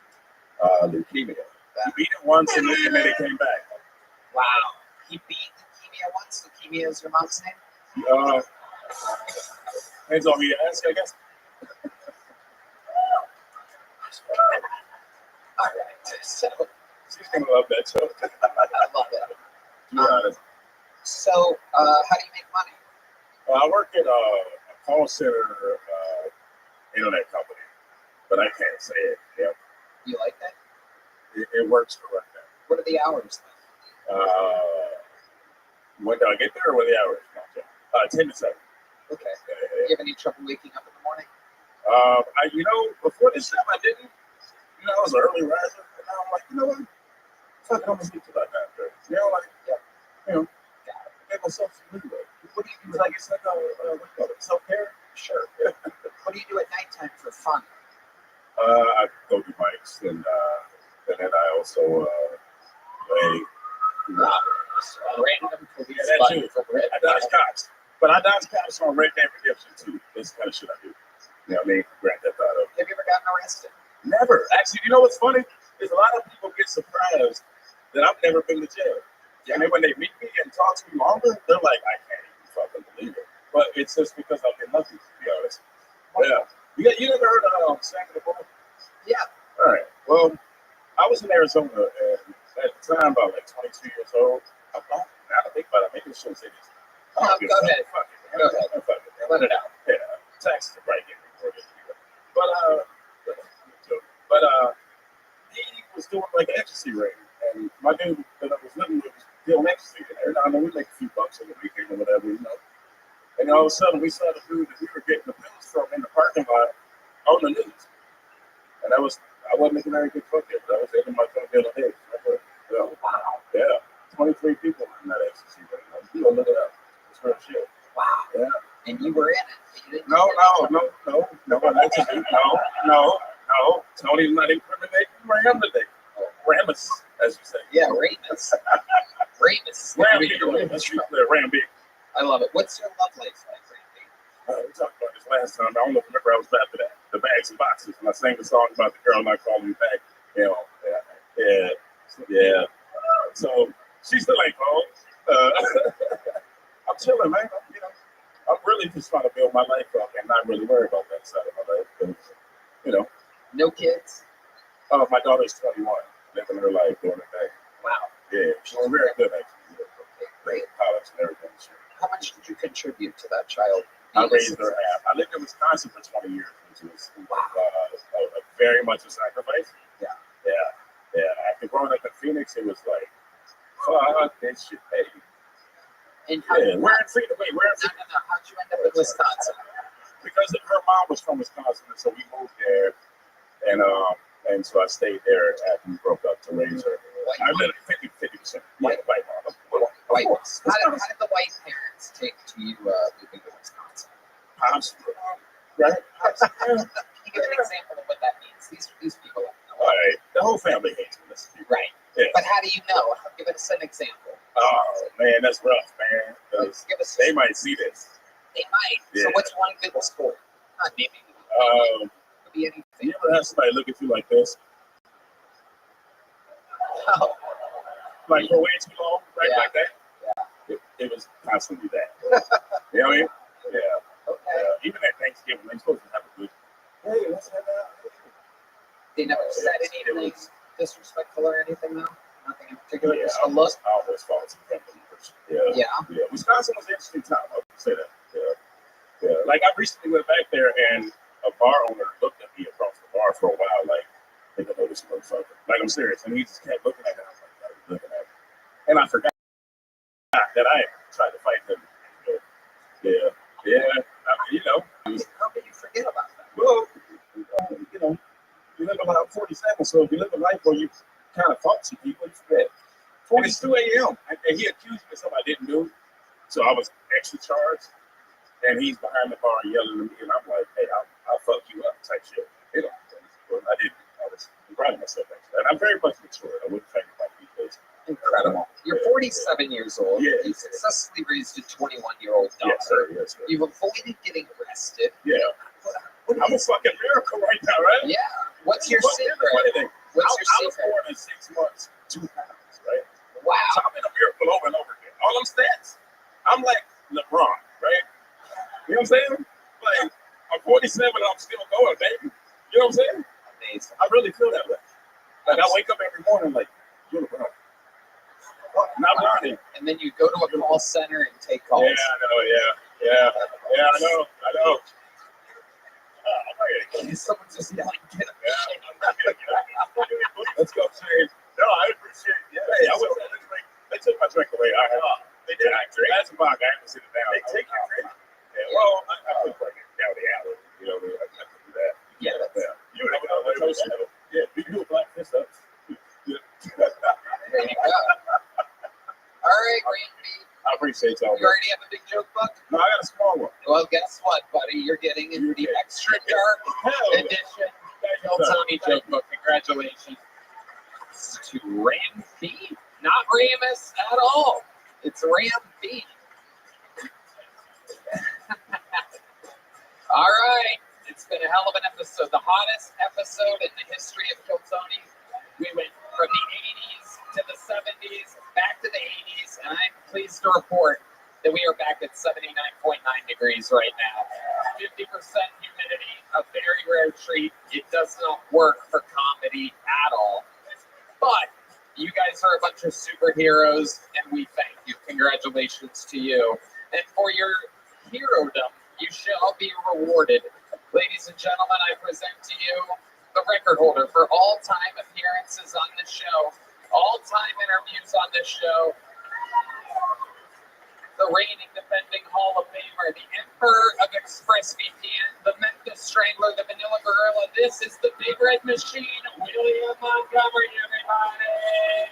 B: Leukemia. He beat it once and then it came back.
E: Wow. He beat leukemia once. Leukemia is your mom's name?
B: Depends on me to ask, I guess.
E: All right. So
B: She's gonna love that show.
E: I love it.
B: To be honest.
E: So how do you make money?
B: I work at a call center internet company, but I can't say it. Yeah.
E: You like that?
B: It works for right now.
E: What are the hours?
B: When do I get there or when the hours? 10 to 7.
E: Okay. Do you have any trouble waking up in the morning?
B: Before this time I didn't. I was an early riser, and now I'm like, you know what? Fuck it, I'm gonna sleep till about 9:30. Give myself some leeway.
E: What do you do?
B: Like it's like self-care.
E: Sure. What do you do at nighttime for fun?
B: I go do mics, and then I also play.
E: Random police
B: that too.
E: for
B: I dodge cops, but I dodge cops on Red Dead Redemption too. This kind of shit I do. You know what I mean? Grand Theft Auto.
E: Have you ever gotten arrested?
B: Never. Actually, you know what's funny? Is a lot of people get surprised that I've never been to jail. And then when they meet me and talk to me longer, they're like, I can't even fucking believe it. But it's just because I've been lucky, to be honest. Yeah. You never heard of Sam the Bull?
E: Yeah.
B: All right. Well, I was in Arizona, and at the time, about like 22 years old. Now I think about it, maybe I shouldn't say this.
E: Go ahead.
B: Fuck it.
E: Go ahead.
B: Fuck it.
E: Let it out.
B: Yeah. Taxes are probably getting recorded. But he was doing like an ecstasy ring, and my dude that I was living with was dealing ecstasy. And every now and then we make a few bucks on the weekend or whatever, And all of a sudden we saw the dude that we were getting the pills from in the parking lot on the news. And I wasn't making very good fuck it, but I was in my drug dealer days. Wow. Yeah. 23 people in that ecstasy ring. You go look it up. It's real shit.
E: Wow.
B: Yeah.
E: And you were in it. You didn't
B: No. Tony's not incriminating Ram today. Ramus, as you say.
E: Yeah, Ramus. Ramus.
B: Ramby.
E: I love it. What's your love life like, Randy?
B: We talked about this last time. I don't know if you remember I was back to that. The bags and boxes. And I sang the song about the girl not calling me back. Yeah. So she still ain't called. I'm chilling, man. I'm really just trying to build my life up and not really worry about that side of my life. But,
E: No kids?
B: My daughter's 21, living her life, doing her thing.
E: Wow.
B: Yeah, she's very good, actually.
E: Great.
B: College and everything.
E: How much did you contribute to that child?
B: I raised her half. I lived in Wisconsin for 20 years, which was very much a sacrifice.
E: Yeah.
B: After growing up in Phoenix, it was like, fuck this shit, baby.
E: And
B: We're in Phoenix. Wait, we're in Phoenix.
E: No. How'd you end up in Wisconsin?
B: Because her mom was from Wisconsin, and so we moved there. And
D: And so I stayed there after we broke up to raise her. I literally 50%. White mom.
E: White. How did the white parents take to you moving to Wisconsin?
D: Pops, right?
E: Can you give an example of what that means? These people.
D: All right. The whole family hates me.
E: Right.
D: Yeah.
E: But how do you know? Give us an example.
D: Oh man, that's rough, man.
E: Give us.
D: They might see this.
E: They might.
D: Yeah.
E: So what's one good school? Not maybe. Could be anything.
D: You ever have somebody look at you like this?
E: Oh.
D: Like for way too long, right?
E: Yeah.
D: Like that?
E: Yeah.
D: It was constantly that. You know what I mean? Yeah.
E: Okay.
D: Even at Thanksgiving, they're supposed to have a good, hey, let's have that.
E: They never said anything disrespectful or anything, though? Nothing in particular?
D: Yeah,
E: Just a look?
D: I always follow some family members.
E: Yeah.
D: Yeah. Wisconsin was an interesting time. I would say that. Yeah. Like I recently went back there and a bar owner looked at me across the bar for a while, like, I think I know this motherfucker. Like I'm serious. And he just kept looking at me. I was like, I was looking at him. And I forgot that I tried to fight him. Yeah. I mean, you know.
E: How can you forget about that?
D: Well, you know, you live about 47, so if you live a life where you kind of fought some people, you forget. And it's 2 a.m. And he accused me of something I didn't do. So I was extra charged. And he's behind the bar yelling at me. And I'm like, hey, I'll fuck you up type shit. You know, well, I didn't. I was proud of myself. Actually. And I'm very much mature. I wouldn't fight like because
E: Incredible. You're 47 years old.
D: Yeah.
E: You successfully raised a 21-year-old daughter.
D: Yes, sir. Yes, sir.
E: You've avoided getting arrested.
D: Yeah.
E: What
D: I'm a
E: is,
D: fucking miracle right now, right?
E: yeah. What's your
D: But here's the funny
E: secret?
D: thing.
E: What's
D: I
E: your
D: was
E: secret?
D: born in 6 months, 2 pounds, right? So
E: Wow.
D: I'm in a miracle over and over again. All them stats, I'm like LeBron, right? You know what I'm saying? Like, I'm 47 and I'm still going, baby. You know what I'm saying?
E: Amazing.
D: I really feel that way. Like, I wake up every morning like, you're LeBron. Not Ronnie.
E: And then you go to a call center and take calls.
D: Yeah, I know, yeah, I know. I'm not gonna get
E: Someone's just yelling, get him.
D: I'm not gonna get Let's go, Shane. No, I appreciate it. Yeah, hey, I was at the drink. They took my drink away. They did. That's a bug. I have to sit it down. They take your drink? Yeah, well, I put it down the alley. You know, I have to do that.
E: Yeah, that's
D: You never know. They toast you. Yeah, we can do a black fist up.
E: there you go. All right, Randy.
D: I appreciate y'all.
E: You already have a big joke book?
D: No, I got a small one.
E: Well, guess what, buddy? You're getting into the extra dark edition Bill Tony joke book. Congratulations to Ram B. Not Ramus at all. It's Ram B. All right. It's been a hell of an episode. The hottest episode in the history of Kill Tony. We went from the 80s to the 70s, back to the 80s, and I'm pleased to report that we are back at 79.9 degrees right now. 50% humidity, a very rare treat. It does not work for comedy at all. But you guys are a bunch of superheroes, and we thank you. Congratulations to you. And for your hero-dom, you shall be rewarded. Ladies and gentlemen, I present to you the record holder for all-time appearances on the show, all-time interviews on the show, the reigning defending Hall of Famer, the Emperor of ExpressVPN, the Memphis Strangler, the Vanilla Gorilla. This is the Big Red Machine, William Montgomery, everybody.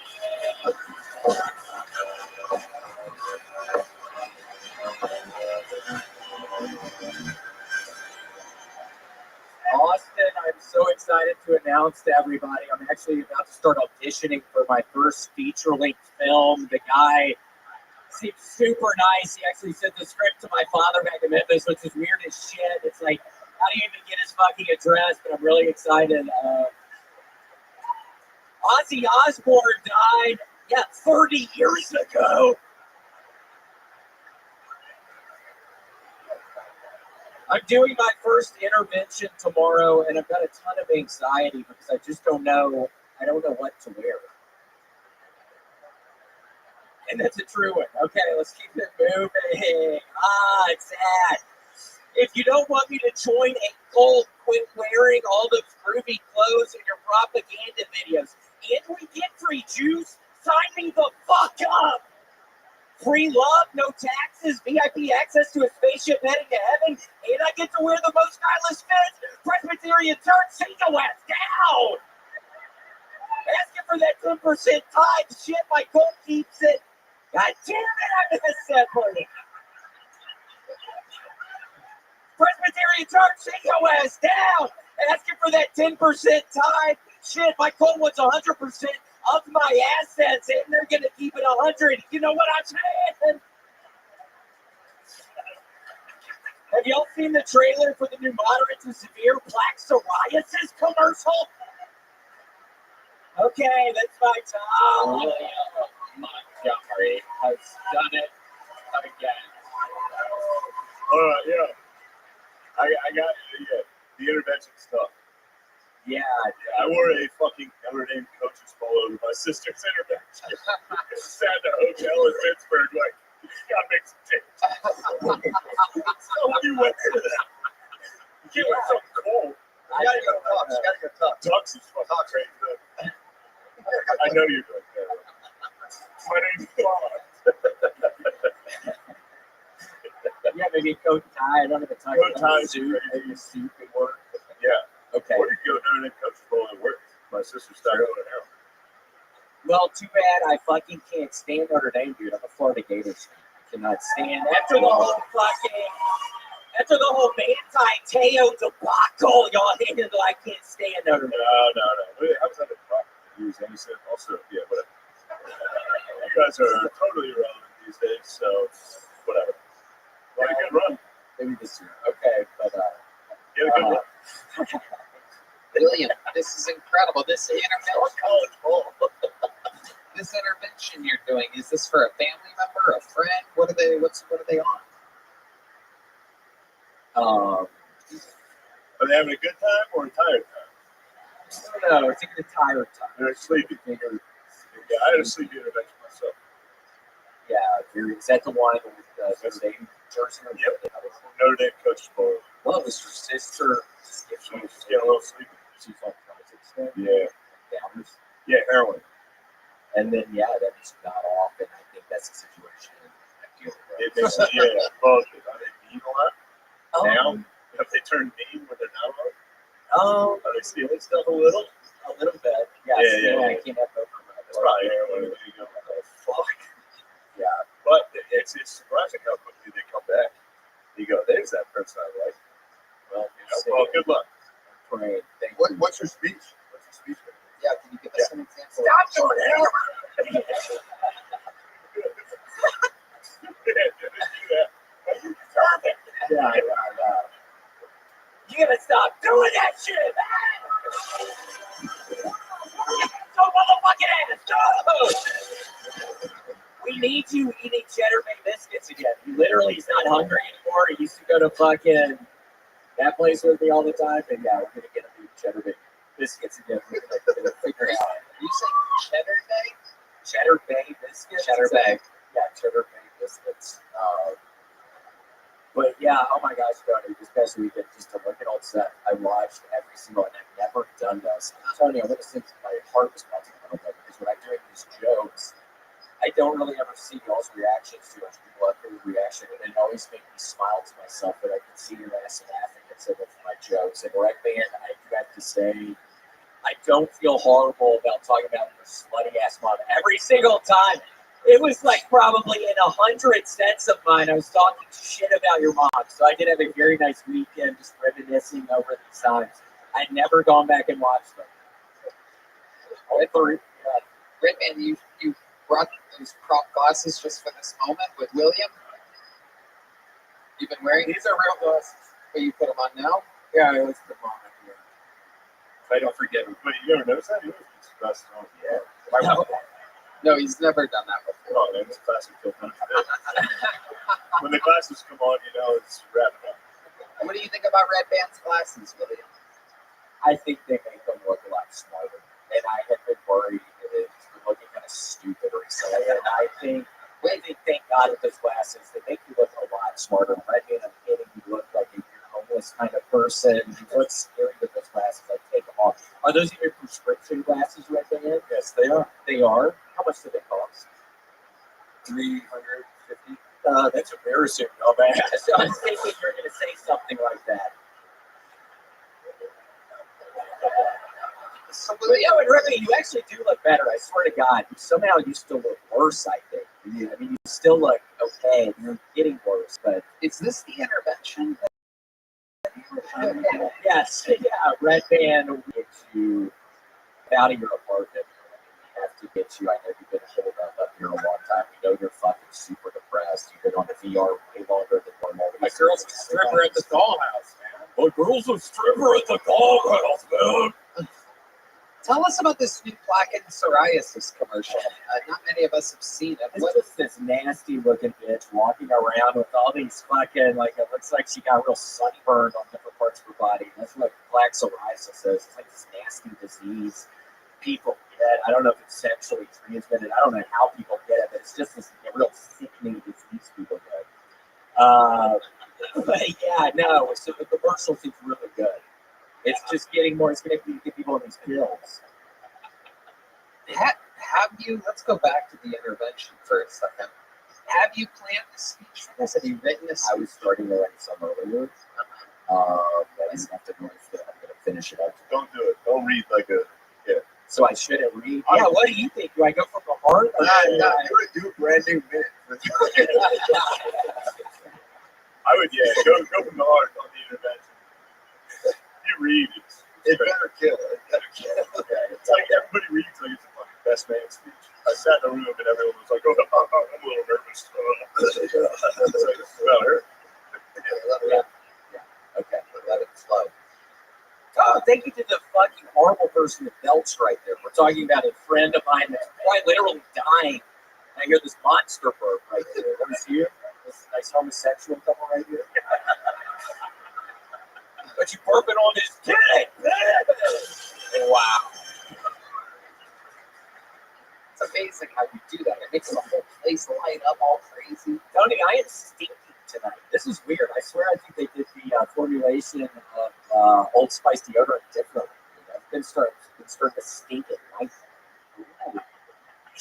F: Austin, I'm so excited to announce to everybody I'm actually about to start auditioning for my first feature-length film. The guy seems super nice. He actually sent the script to my father back in Memphis, which is weird as shit. It's like, how do you even get his fucking address? But I'm really excited. Ozzy Osbourne died, 30 years ago. I'm doing my first intervention tomorrow, and I've got a ton of anxiety because I just don't know. I don't know what to wear. And that's a true one. Okay, let's keep it moving. It's that. If you don't want me to join a cult, quit wearing all those groovy clothes in your propaganda videos. And we get free juice. Sign me the fuck up. Free love, no taxes, VIP access to a spaceship heading to heaven, and I get to wear the most stylish fits. Presbyterian Church, take the West down. Asking for that 10% tithe. Shit, my coat keeps it. God damn it, I missed that money. Presbyterian Church, take your ass down. Asking for that 10% tithe. Shit, my coat wants 100% of my assets, and they're going to keep it 100. You know what I'm saying? Have y'all seen the trailer for the new moderate to severe plaque psoriasis commercial? Okay, that's my time.
E: William Montgomery has done it again.
D: Yeah. I got the intervention stuff.
F: Yeah,
D: I wore a fucking Notre Dame coach's polo to my sister's intervention. Sat in a hotel in Pittsburgh, like, you gotta make some change. So what do you wear to that? You can't wear something cold.
B: You gotta go Tux. You gotta go Tux.
D: Tux is fucking crazy. I know you're doing that. My name's Bob.
F: yeah, maybe a coat and tie. I don't have a tie.
D: Coat and tie,
F: suit. Maybe a suit could work.
D: Yeah.
F: Okay.
D: Or you go down and coach polo and work. My sister's started going out.
F: Well, too bad I fucking can't stand Notre Dame, dude. I'm a Florida Gators fan. I cannot stand after the whole Manti Te'o debacle y'all handled. I can't stand Notre Dame.
D: No. Wait, how was that a problem? He was innocent. Also, yeah, whatever. You guys are totally irrelevant these days, so whatever. Had a good run.
F: Maybe this year. Okay, but
D: You had a good run.
E: William, this is incredible. This intervention,
D: College ball.
E: this intervention you're doing, is this for a family member, a friend? What are they on?
D: Are they having a good time or a tired time?
F: no, it's a tired time.
D: They're sleepy. Yeah, I had a sleepy intervention myself.
F: Yeah, is that the one with Notre Dame jersey?
D: Yep. Notre Dame coach ball.
F: Well, it was your sister.
D: She was just getting a little sleepy.
F: She's like,
D: Yeah.
F: downers.
D: Yeah, heroin.
F: And then, yeah, that just got off, and I think that's the situation I deal with.
D: It makes it, yeah. Well, are they mean a lot?
F: Um,
D: Now? Have they turned mean when they're not on?
F: Are
D: they stealing stuff a little?
F: a little bit. Yeah,
D: Yeah.
F: I can't have no
D: That's probably heroin. There you go. Oh, fuck.
F: Yeah.
D: But it's surprising how quickly they come back. You go, there's that person I like. Well, good luck.
F: Pray. Thank you.
B: What's your speech?
E: Yeah, can you give us an example?
F: Stop doing it! Yeah. You gotta stop doing that shit, man! So motherfucking ass, go! We need you eating cheddar bay biscuits again. He literally is not hungry anymore. He used to go to fucking that place with me all the time, and yeah, we're gonna get him eating cheddar bay biscuits again. We're gonna figure it out.
E: Are you saying cheddar day?
F: Cheddar bay biscuits?
E: Cheddar bay.
F: Yeah, cheddar bay biscuits. But yeah, oh my gosh, Tony, this past weekend, just to look at all set, I watched every single, and I've never done this. Tony, I'm going to say my heart was melting a little bit because when I'm doing these jokes, I don't really ever see y'all's reactions to it. People have their reaction, and it always makes me smile to myself that I can see your ass laughing at some of my jokes. And Red Band, I do have to say, I don't feel horrible about talking about your slutty ass mom every single time. It was like probably in 100 sets of mine. I was talking shit about your mom. So I did have a very nice weekend just reminiscing over these times. I'd never gone back and watched them.
E: Redman, you brought those prop glasses just for this moment with William? You've been wearing these? Are real glasses. But you put them on now?
F: Yeah, I always put them on here.
D: I don't forget. But you never noticed that? He was best on. Yeah.
E: No, he's never done that before.
D: Oh, man, it's classic. When the glasses come on, you know it's wrapping up.
E: What do you think about Red Band's glasses, William?
F: I think they make them look a lot smarter. And I have been worried that it's been looking kind of stupid recently. And I think, thank God with those glasses, they make you look a lot smarter. Red Band, I'm kidding, you look like a homeless kind of person. You look scary with those glasses. I take them off. Are those even prescription glasses, Red Band? Yes, they are. They are? How much do they cost? $350. That's embarrassing, dumbass. So I was thinking you're going to say something like that. But no, and Rabbi, you actually do look better. I swear to God, somehow you still look worse. I think. I mean, you still look okay. You're getting worse, but
E: Is this the intervention?
F: yes, yeah. Red band will get you out of your apartment. We have to get you. I know you've been holed up here a long time. We know you're fucking super depressed. You've been on the VR way longer than normal.
D: My girl's a stripper at the dollhouse, man. My girl's a stripper at the dollhouse, man.
E: Tell us about this new plaque and psoriasis commercial. Not many of us have seen it.
F: It's just this nasty looking bitch walking around with all these fucking, like, it looks like she got real sunburned on different parts of her body. That's what plaque psoriasis is. It's like this nasty disease people get. I don't know if it's sexually transmitted. I don't know how people get it, but it's just this real sickening disease people get. But yeah, no, so the commercial seems really good. It's just getting more, it's going to get people on these pills.
E: Have you, let's go back to the intervention for a second. Have you planned a speech for this? Have you written a
F: I
E: speech?
F: was starting to write some earlier. But I have to know if I'm going to finish it up.
D: Don't do it. Don't read like a.
F: So I shouldn't read. Yeah, what do you think? Do I go from the heart? Or
D: Do a brand new bit. I would, go from the heart on the intervention. You read it. It better kill. It better kill. Okay. It's like everybody reads like it's a fucking best man speech. I sat in a room and everyone was like, "Oh, I'm a little nervous." It's like, well, her.
F: Yeah. Okay. Let it flow. Oh, thank you to the fucking horrible person that belched right there. We're talking about a friend of mine that's quite literally dying. And I hear this monster burp right there. Let me see you. This nice homosexual couple right here. But you burping on his kid.
E: Wow. It's amazing how you do that. It makes the whole place light up all crazy.
F: Tony, I am stinky tonight. This is weird. I swear I think they did the formulation of Old Spice deodorant differently. I've been starting to stink at night.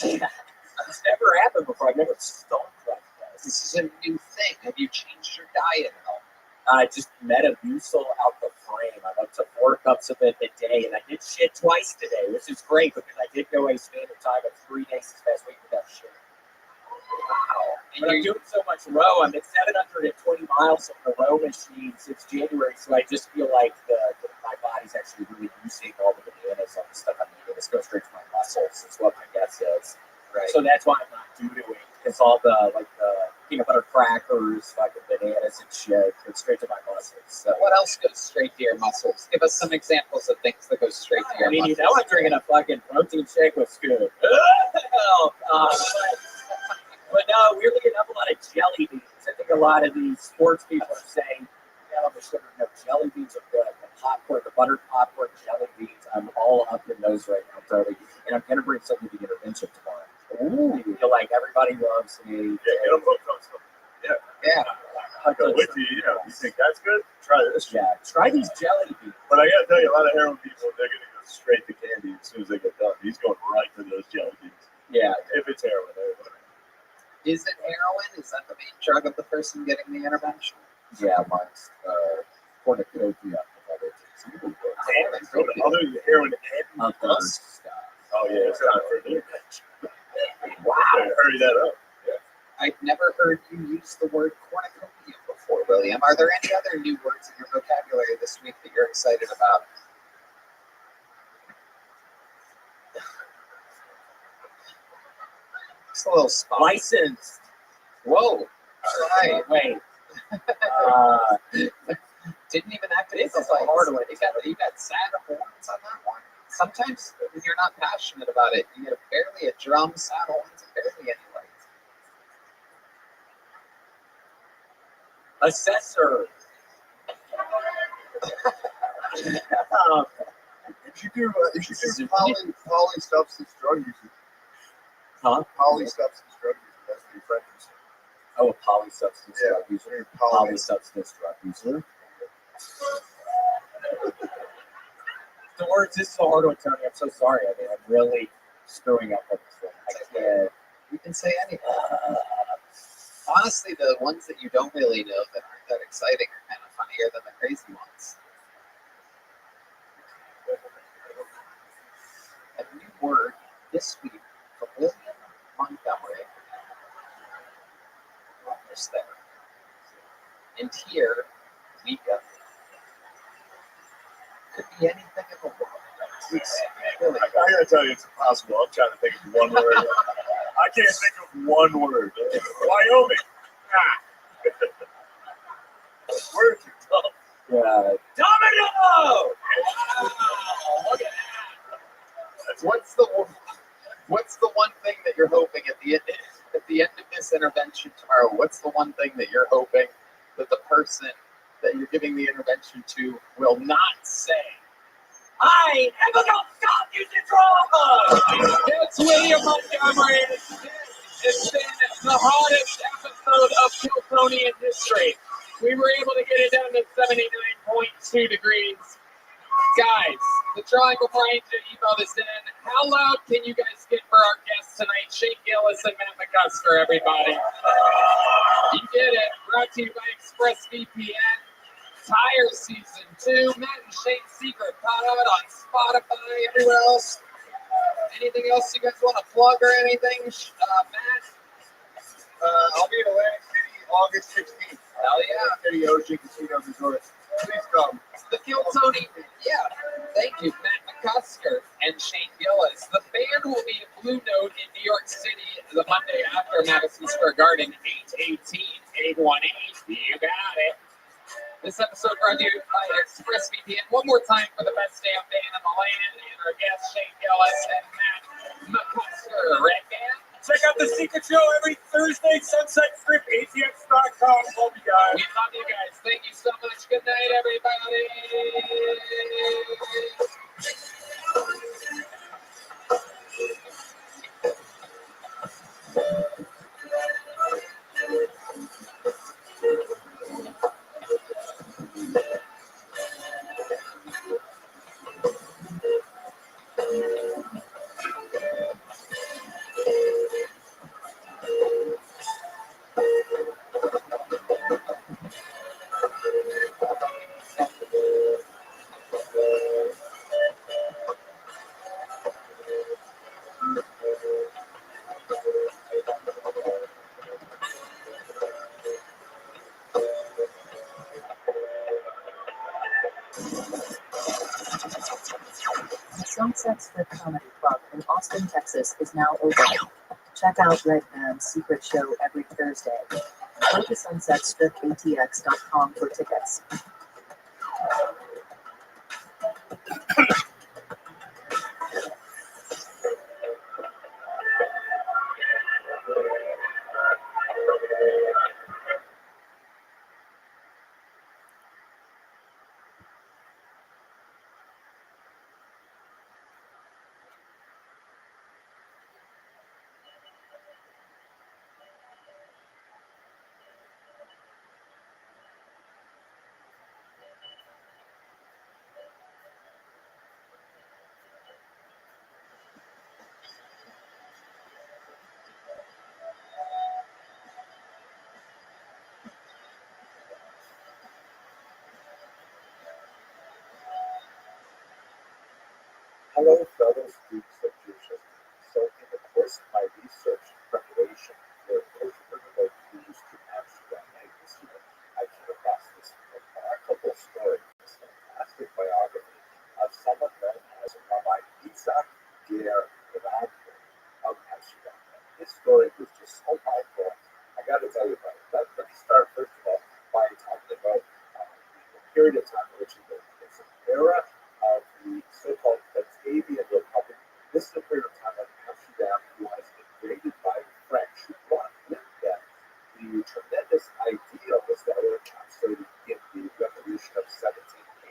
F: It's never happened before. I've never stunk like this.
E: This is a new thing. Have you changed your diet at all?
F: I just Metamucil out the frame. I'm up to 4 cups of it a day, and I did shit twice today, which is great because I did go a standard time of 3 days this past week without shit.
E: Wow.
F: But I'm doing so much row. I'm at 720 miles on the row machine since January, so I just feel like my body's actually really using all the bananas on the stuff I'm eating. It's going straight to my muscles. Is what my guess is.
E: Right.
F: So that's why I'm not doing it. It's all the peanut butter crackers, fucking bananas and shit. It's straight to my muscles. So.
E: What else goes straight to your muscles? Give us some examples of things that go straight to your muscles.
F: You know I'm drinking a fucking protein shake with Scoop. But no, we're looking up a lot of jelly beans. I think a lot of these sports people are saying, yeah, the sugar, no, jelly beans are good. The popcorn, the buttered popcorn, jelly beans, I'm all up in those right now, totally. And I'm going to bring something to the intervention tomorrow. Ooh, you feel like everybody loves me.
D: Yeah. I go with you. You think that's good? Try this.
F: Yeah, try these jelly beans.
D: But I gotta tell you, a lot of heroin people, they're gonna go straight to candy as soon as they get done. He's going right to those jelly beans.
F: Yeah.
D: If it's heroin,
E: Is it heroin? Is that the main drug of the person getting the intervention?
F: Yeah, mine's cornucopia.
D: Other than heroin and
F: Other stuff.
D: Oh yeah, it's not for me.
F: Wow.
D: Hurry that up.
E: I've never heard you use the word cornucopia before, William. Are there any other new words in your vocabulary this week that you're excited about? Just a little spot.
F: Licensed.
E: Whoa. All right.
F: Wait.
E: Didn't even have to.
F: This is a hard one.
E: You got sad horns on that one. Sometimes when you're not passionate about it, you get barely a drum, sad horns, and barely any lights.
F: Assessor.
D: If you do polysubstance drug usage.
F: Huh?
D: Polysubstance drug usage. That's what your friend was saying.
F: Oh, a polysubstance drug user.
D: Poly.
F: Polysubstance drug user. The words, this is a hard one, Tony. I'm so sorry. I mean, I'm really screwing up with this one. I can't.
E: You can say anything. Honestly, the ones that you don't really know that aren't that exciting are kind of funnier than the crazy ones. word this week from William Montgomery. Almost there. And here we go. Could be anything in the world. Really.
B: I gotta tell you, it's impossible. I'm trying to think of one word. I can't think of one word. Wyoming. Words are tough.
E: Yeah.
F: Domino!
E: Look at that. What's the one thing that you're hoping at the end of this intervention tomorrow? What's the one thing that you're hoping that the person that you're giving the intervention to will not say?
F: I am gonna stop you the drama!
E: That's William Montgomery. It's been the hottest episode of Kiltonian history. We were able to get it down to 79.2 degrees. Guys, the drawing before I email this in. How loud can you guys get for our guests tonight? Shane Gillis and Matt McCusker, everybody. You get it. Brought to you by ExpressVPN. Tire Season 2. Matt and Shane's Secret caught out on Spotify, everywhere else. Anything else you guys want to plug or anything? Matt?
B: I'll be in Atlantic City August 16th.
E: Hell yeah.
B: City Ocean Casino Resort. Please come.
E: The Kiltony, yeah. Thank you, Matt McCusker and Shane Gillis. The band will be at Blue Note in New York City the Monday after Madison Square Garden, 818-818. You got it. This episode brought to you by ExpressVPN. One more time for the best damn band in the land and our guests, Shane Gillis and Matt McCusker. Right, man?
B: Check out The Secret Show every Thursday, Sunset Strip, ATX.com. Love you guys.
E: We love you guys. Thank you so much. Good night, everybody.
G: Sunset Strip Comedy Club in Austin, Texas is now open. Check out Red Band's Secret Show every Thursday. Go to sunsetstripatx.com for tickets.
H: Hello, fellow students of Jewish history. So, in the course of my research preparation for postgraduate views to Amsterdam this year, I came across this remarkable story, this fantastic biography of someone known as Rabbi Isaac Ger of Amsterdam. And his story was just so mind-blowing. I got to tell you about it. Let me start first of all by talking about the period of time in which he lived. It's an era of the so-called Batavian Republic. This is a period of time when Amsterdam was invaded by the French, who brought with them the tremendous ideals that were encapsulated in the Revolution of 1789.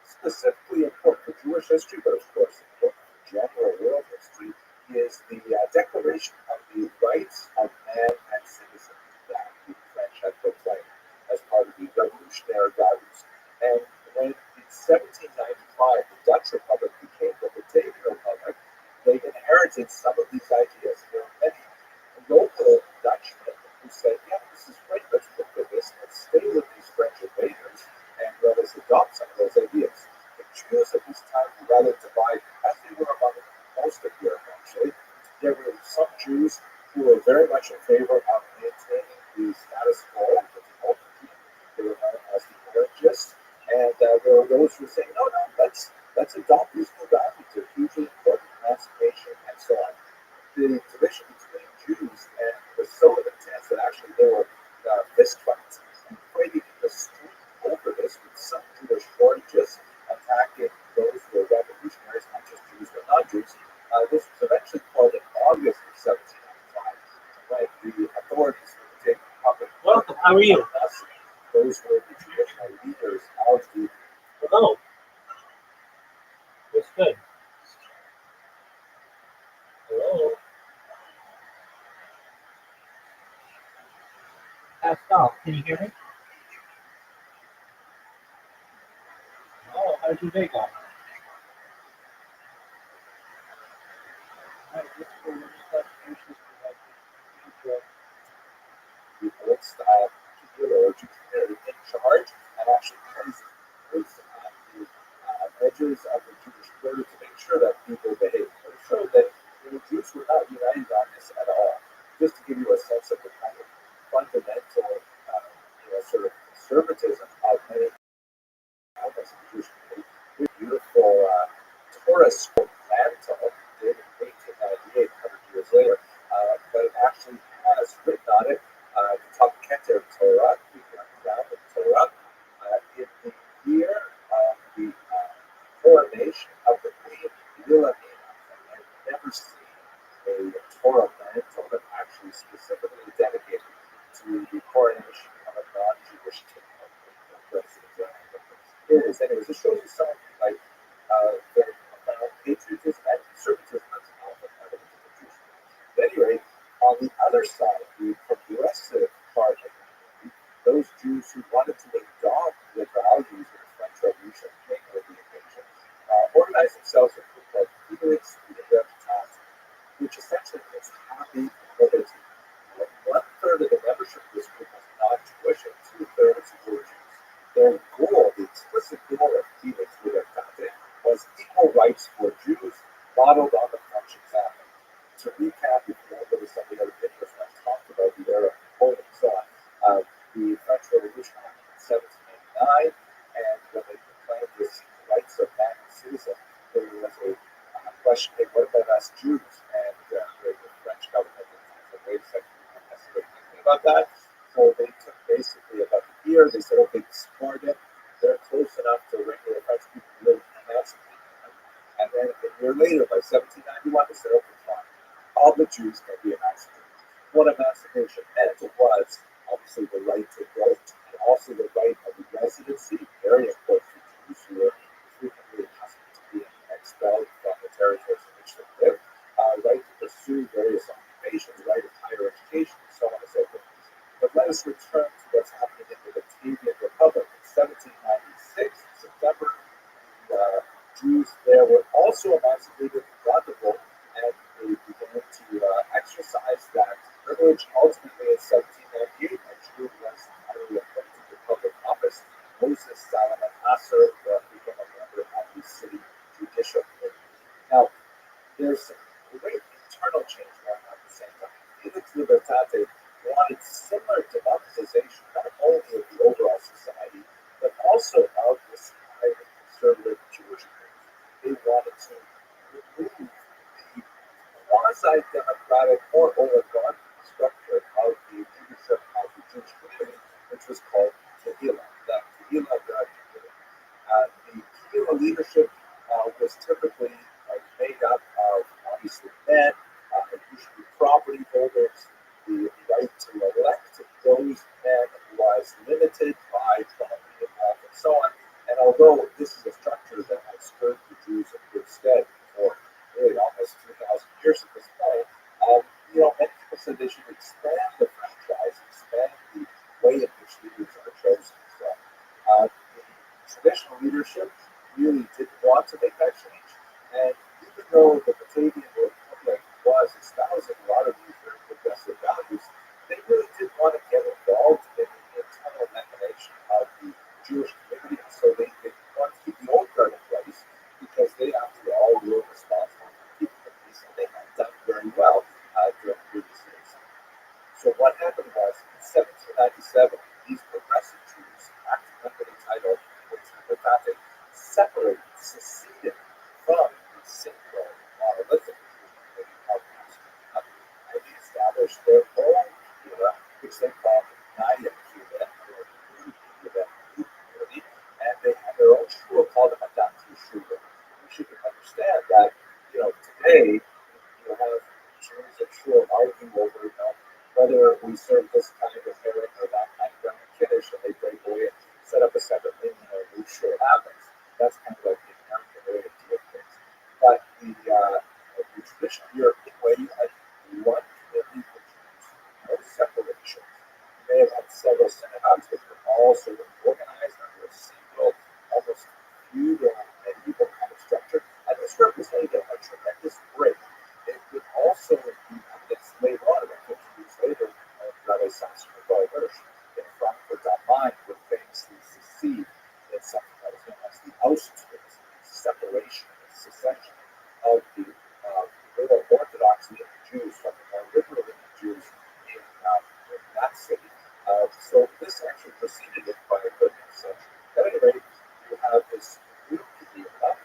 H: Specifically important for Jewish history, but of course important for general world history, is the Declaration of the Rights of Man and Citizen that the French had proclaimed as part of the revolutionary values. And when in 1795 the Dutch Republic became the Batavian Republic, they inherited some of these ideas. There were many local Dutchmen who said, yeah, this is great, let's look at this, let's stay with these French invaders, and let us adopt some of those ideas. The Jews at this time were rather divided, as they were among most of Jews were saying, no, let's adopt these new values. They're hugely important, emancipation, and so on. The division between Jews and was so intense that actually there were fist fights and fighting in the street over this, with some Jewish shortages attacking those who were revolutionaries, not just Jews but non-Jews. This was eventually called in August of 1795, when the authorities were taking public.
C: Welcome. How are you?
H: Those were the traditional leaders of the.
C: Hello. What's good? Hello. Pascal, can you hear me? Oh, how's your day going?
H: The old style particular Jewish in charge and actually placed those the edges of the Jewish border to make sure that people behaved. But it showed that Jews were not united on this at all. Just to give you a sense of the kind of fundamental, sort of conservatism of many elements of the Jewish community. With beautiful Torah scroll mantle dated 1898, 100 years later, but it actually has written on it the Keter Torah, the Torah, in the year of the coronation of the Queen Wilhelmina. I've never seen a Torah mantle that actually specifically dedicated to the coronation of a non-Jewish king. Anyways, it shows you something like the patriotism and conservatism that's often evident in the Jewish community. At any rate, on the other side, the progressive part of the community, those Jews who wanted to adopt the values of the French Revolution came with the occasion, organized themselves in a group called Felix Libertas, which essentially means happy liberty. One third of the membership of this group was non-Jewish and 2/3 were Jews. Their goal, the explicit goal of Felix Libertas, was equal rights for Jews, modeled on the French example. To recap, if you want to go to some of the other videos when I talked about the era of Poland and so on, the French Revolution happened in 1789, and when they proclaimed this rights of man and citizen, there was a question, hey, what about us Jews? And the French government said, wait a second, we're not necessarily thinking about that. So they took basically about a year, they said, okay, support them. They're close enough to regular French people who live in emancipate them. And then a year later, by 1791, they said, okay, fine. All the Jews can be emancipated. What emancipation meant was obviously the right to vote and also the right of residency, very important for Jews who were frequently accustomed to being expelled from the territories in which they lived, right to pursue various occupations, right of higher education, and so on and so forth. But let us return to what's happening in the Batavian Republic. In 1796, in September, the Jews there were also emancipated and got the vote, and they began to exercise that privilege. Ultimately, in 1798, a Jew was finally appointed to public office. Moses Salomon Nasser became a member of the city judicial committee. Now, there's a great internal change going on at the same time. Felix Libertate wanted similar democratization, not only of the overall society, but also of this highly conservative Jewish community. They wanted to remove the quasi-democratic or oligarchic structure of the leadership of the Jewish community, which was called Kehillah, the Kehillah community. The Kehillah leadership was typically made up of obviously men, usually property holders. The right to elect those men was limited by property and wealth and so on. And although this is a structure that has served the Jews in good stead for really almost 2,000 years at this point, many people said they should expand the franchise, expand the way in which leaders are chosen. So the traditional leadership really didn't want to make that change. And even though the Batavian Republic was espousing a lot of these very progressive values, they really didn't want to get involved in the internal mechanization of the Jewish community. So they wanted to keep the old guard in place because they, after all, were responsible for keeping the peace, and they had done very well during previous years. So what happened was, in 1797, these progressive Jews, acting under the title of Libertate, separated, seceded from the single monolithic outcasts. And they established their own Kehillah, which they called Naya Kehillah, or New Kehillah, New Community, and they had their own shul called the Hadati Shul. You should understand that, today you have Jews and shul arguing over, whether we serve this kind of herring or that kind of kiddush, and they break away and set up a separate thing, new shul happens. That's kind of like the American way of doing things. But the traditional European way, you had one community for Jews, no separation. You may have had several synagogues that were all sort of organized under a single, almost feudal medieval kind of structure, and this represented a tremendous break. It would also be evidence later on, about 50 years later, of Rabbi in Frankfurt am Main would famously secede in something that was known as the Austrians, separation and secession of the liberal Orthodox Jews from the more liberal Jews in that city. So this actually proceeded it by a good century. At any rate, you have this new Kehillah,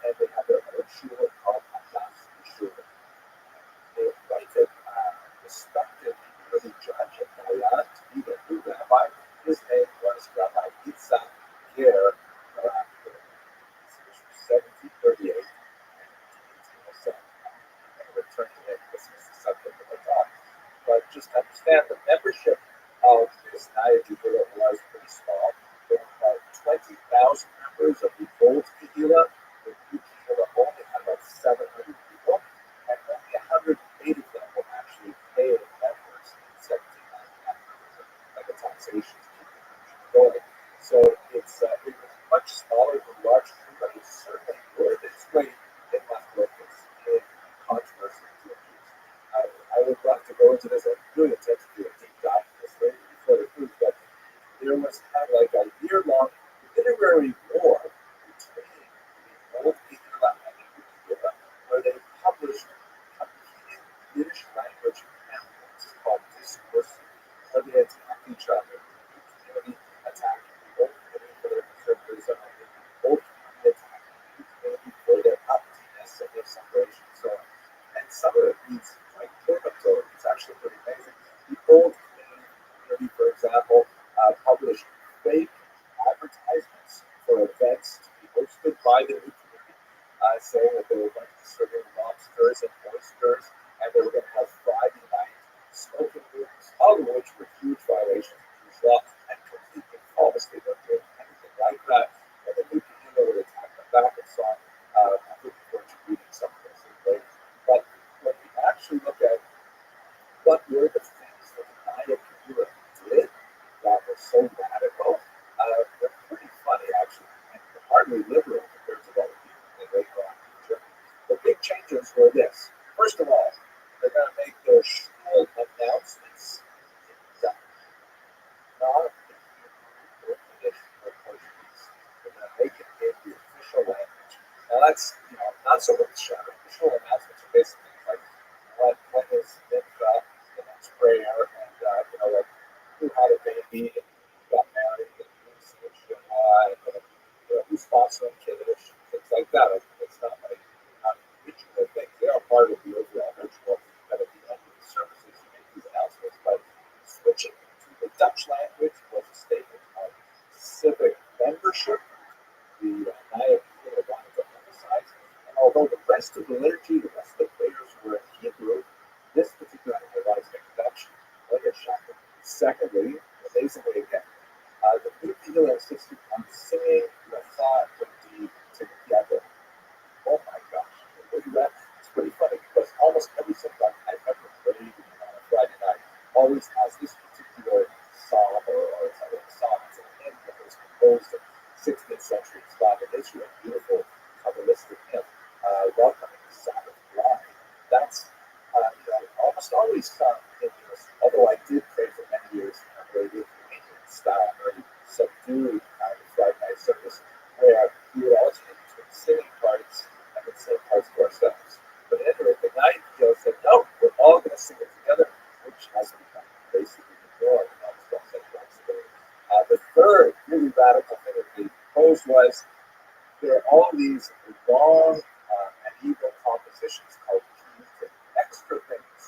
H: and they have their own shul called Hadati Shul. They invited respected community judge and Dayan to be the new rabbi. His name was Rabbi Yitzhak Ger, 1738 and 1807. I'm going to return to that because it's the subject of my talk. But just understand the membership of this Naya Kehillah was pretty small. There were about 20,000 members of the old Kehillah. The new Kehillah only had about 700 people, and only 180 of them were actually paid members in 1799, like a taxation to keep the country going. So it was much smaller than large group, but it certainly worth its weight in mathematics in controversy to Jews. I would love to go into this. I really intend to do a deep dive in this later before the proof, but there was kind of like a year-long literary war between the old Kehillah and the new Kehillah, where they published competing Yiddish language pamphlets called discourses, where they attacked each other. The new community attacked the old community for their conservatism, and the old community attacked the new community for their uptiness and their separation and so on. And some of it reads quite pivotal. It's actually pretty amazing. The old community, for example, published fake advertisements for events to be hosted by the new community, saying that they were going to be serving lobsters and oysters, and they were going to have Friday night smoking rooms, all of which were huge violations of Jewish law, and completely false. They weren't doing anything like that. And the new Kehillah would attack them back and so on. I'm looking forward to reading some of those things later. But when we actually look at what were the things that the Naya Kehillah did that were so radical, they're pretty funny actually, and hardly liberal compared to what we did later on in Germany. The big changes were this. First of all, they're going to make their shul announcements in Dutch, not in English or Portuguese. They're going to make it in the official language. Now that's not so much shadow. Official announcements are basically like when is mikvah, the next prayer, and like who had a baby, and who got married, and who's who's sponsoring kiddush, things like that. It's not like ritual things. They are part of the overall ritual. That at the end of the services, you make these announcements. But switching to the Dutch language was a statement of civic membership. The Naya Kehillah wanted to emphasize. And although the rest of the liturgy, the rest of the prayers were in Hebrew, this particular one was in Dutch. Like a shocker. Secondly, amazingly again, the new Kehillah insisted on singing the thought of the together. Oh my gosh. It's pretty funny because almost every synagogue I've ever played on a Friday night always has this particular psalm, or it's like a psalm. It's a hymn that was composed in 16th century Islam in Israel. Beautiful Kabbalistic hymn, welcoming the Sabbath bride. That's almost always sung in this, although I did pray for many years in a very Lithuanian style, very subdued kind of Friday night service, where we would alternate between singing parts and then singing parts to ourselves. But anyway, the night said, no, we're all going to sing it together, which has become basically the norm in almost all synagogues today. The third really radical thing that they proposed was there are all these long medieval compositions called keys and extra things,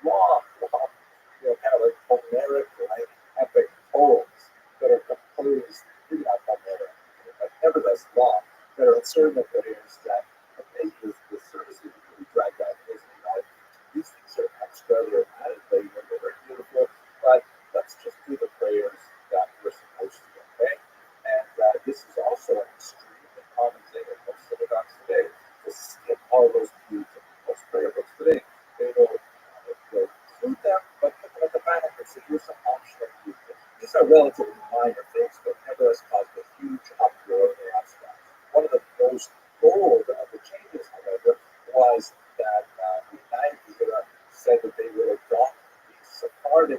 H: long, kind of like Homeric, like epic poems that are composed, maybe not Homeric, but nevertheless long, that are inserted in prayers that make the service really dragged out. These things are extra, they're added later, they're very beautiful, but let's just do the prayers that we're supposed to, okay? And this is also an extremely common thing in most synagogues today, to skip all those pews and most prayer books today. They will include them, but put them at the back and say, here's some optional pews. These are relatively minor things, but nevertheless caused a huge uproar in the last time. One of the most bold of the changes, however, was that the Niagara said that they would adopt the Sephardic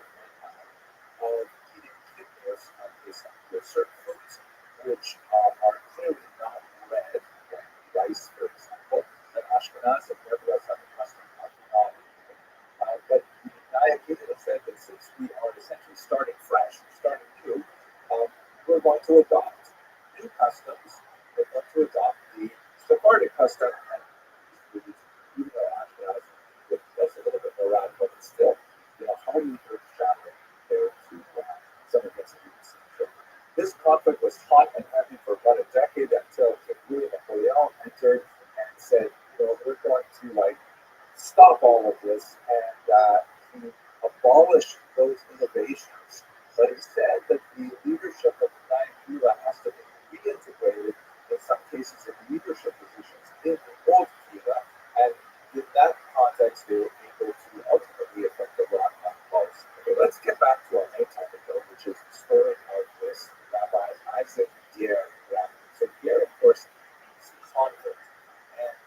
H: of eating kidneys with certain foods, which are clearly not red, like rice, for example. And Ashkenaz have nevertheless had the custom of not eating. But the Niagara said that since we are essentially starting fresh, starting new, we're going to adopt new customs. We're going to adopt the Sephardic custom, and even though Ashkenaz that's a little bit more radical, but still, hardly earth-shattering compared to some of its roots. This conflict was hot and heavy for about a decade until Louis Napoleon entered and said, we're going to stop all of this, and he abolished those innovations. But he said that the leadership of the Niagara has to be reintegrated, in some cases, in leadership positions in the old Kiva, and in that context, they were able to ultimately affect the Rothschild policy. Okay, let's get back to our main topic, though, which is the story of this Rabbi Isaac Ger Rabbi. So Ger, of course, means convert. And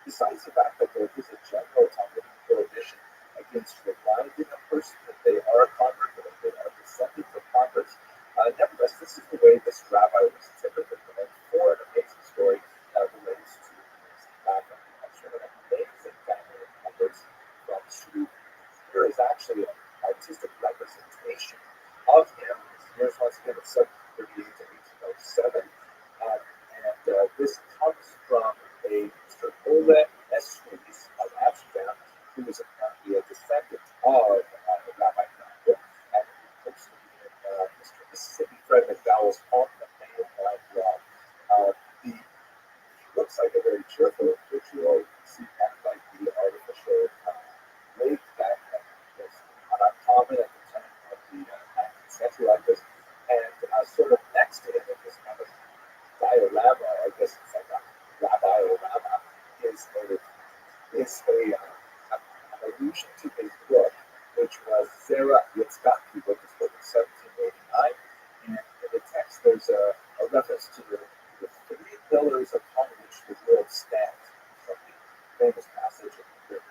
H: besides the fact that there is a general Talmudic prohibition against reminding a person that they are a convert, or that they are descendants of converts, nevertheless, this is the way this rabbi was typically known for an amazing story that relates to his background. Sort of an amazing family of converts from Sweden. Here is actually an artistic representation of him. Here's once again at 1738 to 1807. And this comes from a Mr. Ole Esquis of Amsterdam, who was apparently a descendant of Rabbi Nadia, and who posted in Mr. Mississippi Fred McDowell's home that may have he looks like a very cheerful individual. You can see kind of like the artificial lake that was not uncommon at the time of the 19th century like this. And sort of next to him in this kind of diorama, I guess it's like a rabbi-orama, is an allusion to his book, which was Zera Yitzchaki, book is written in 1789. And in the text, there's a reference to the three pillars upon which the world stands, from the famous passage of the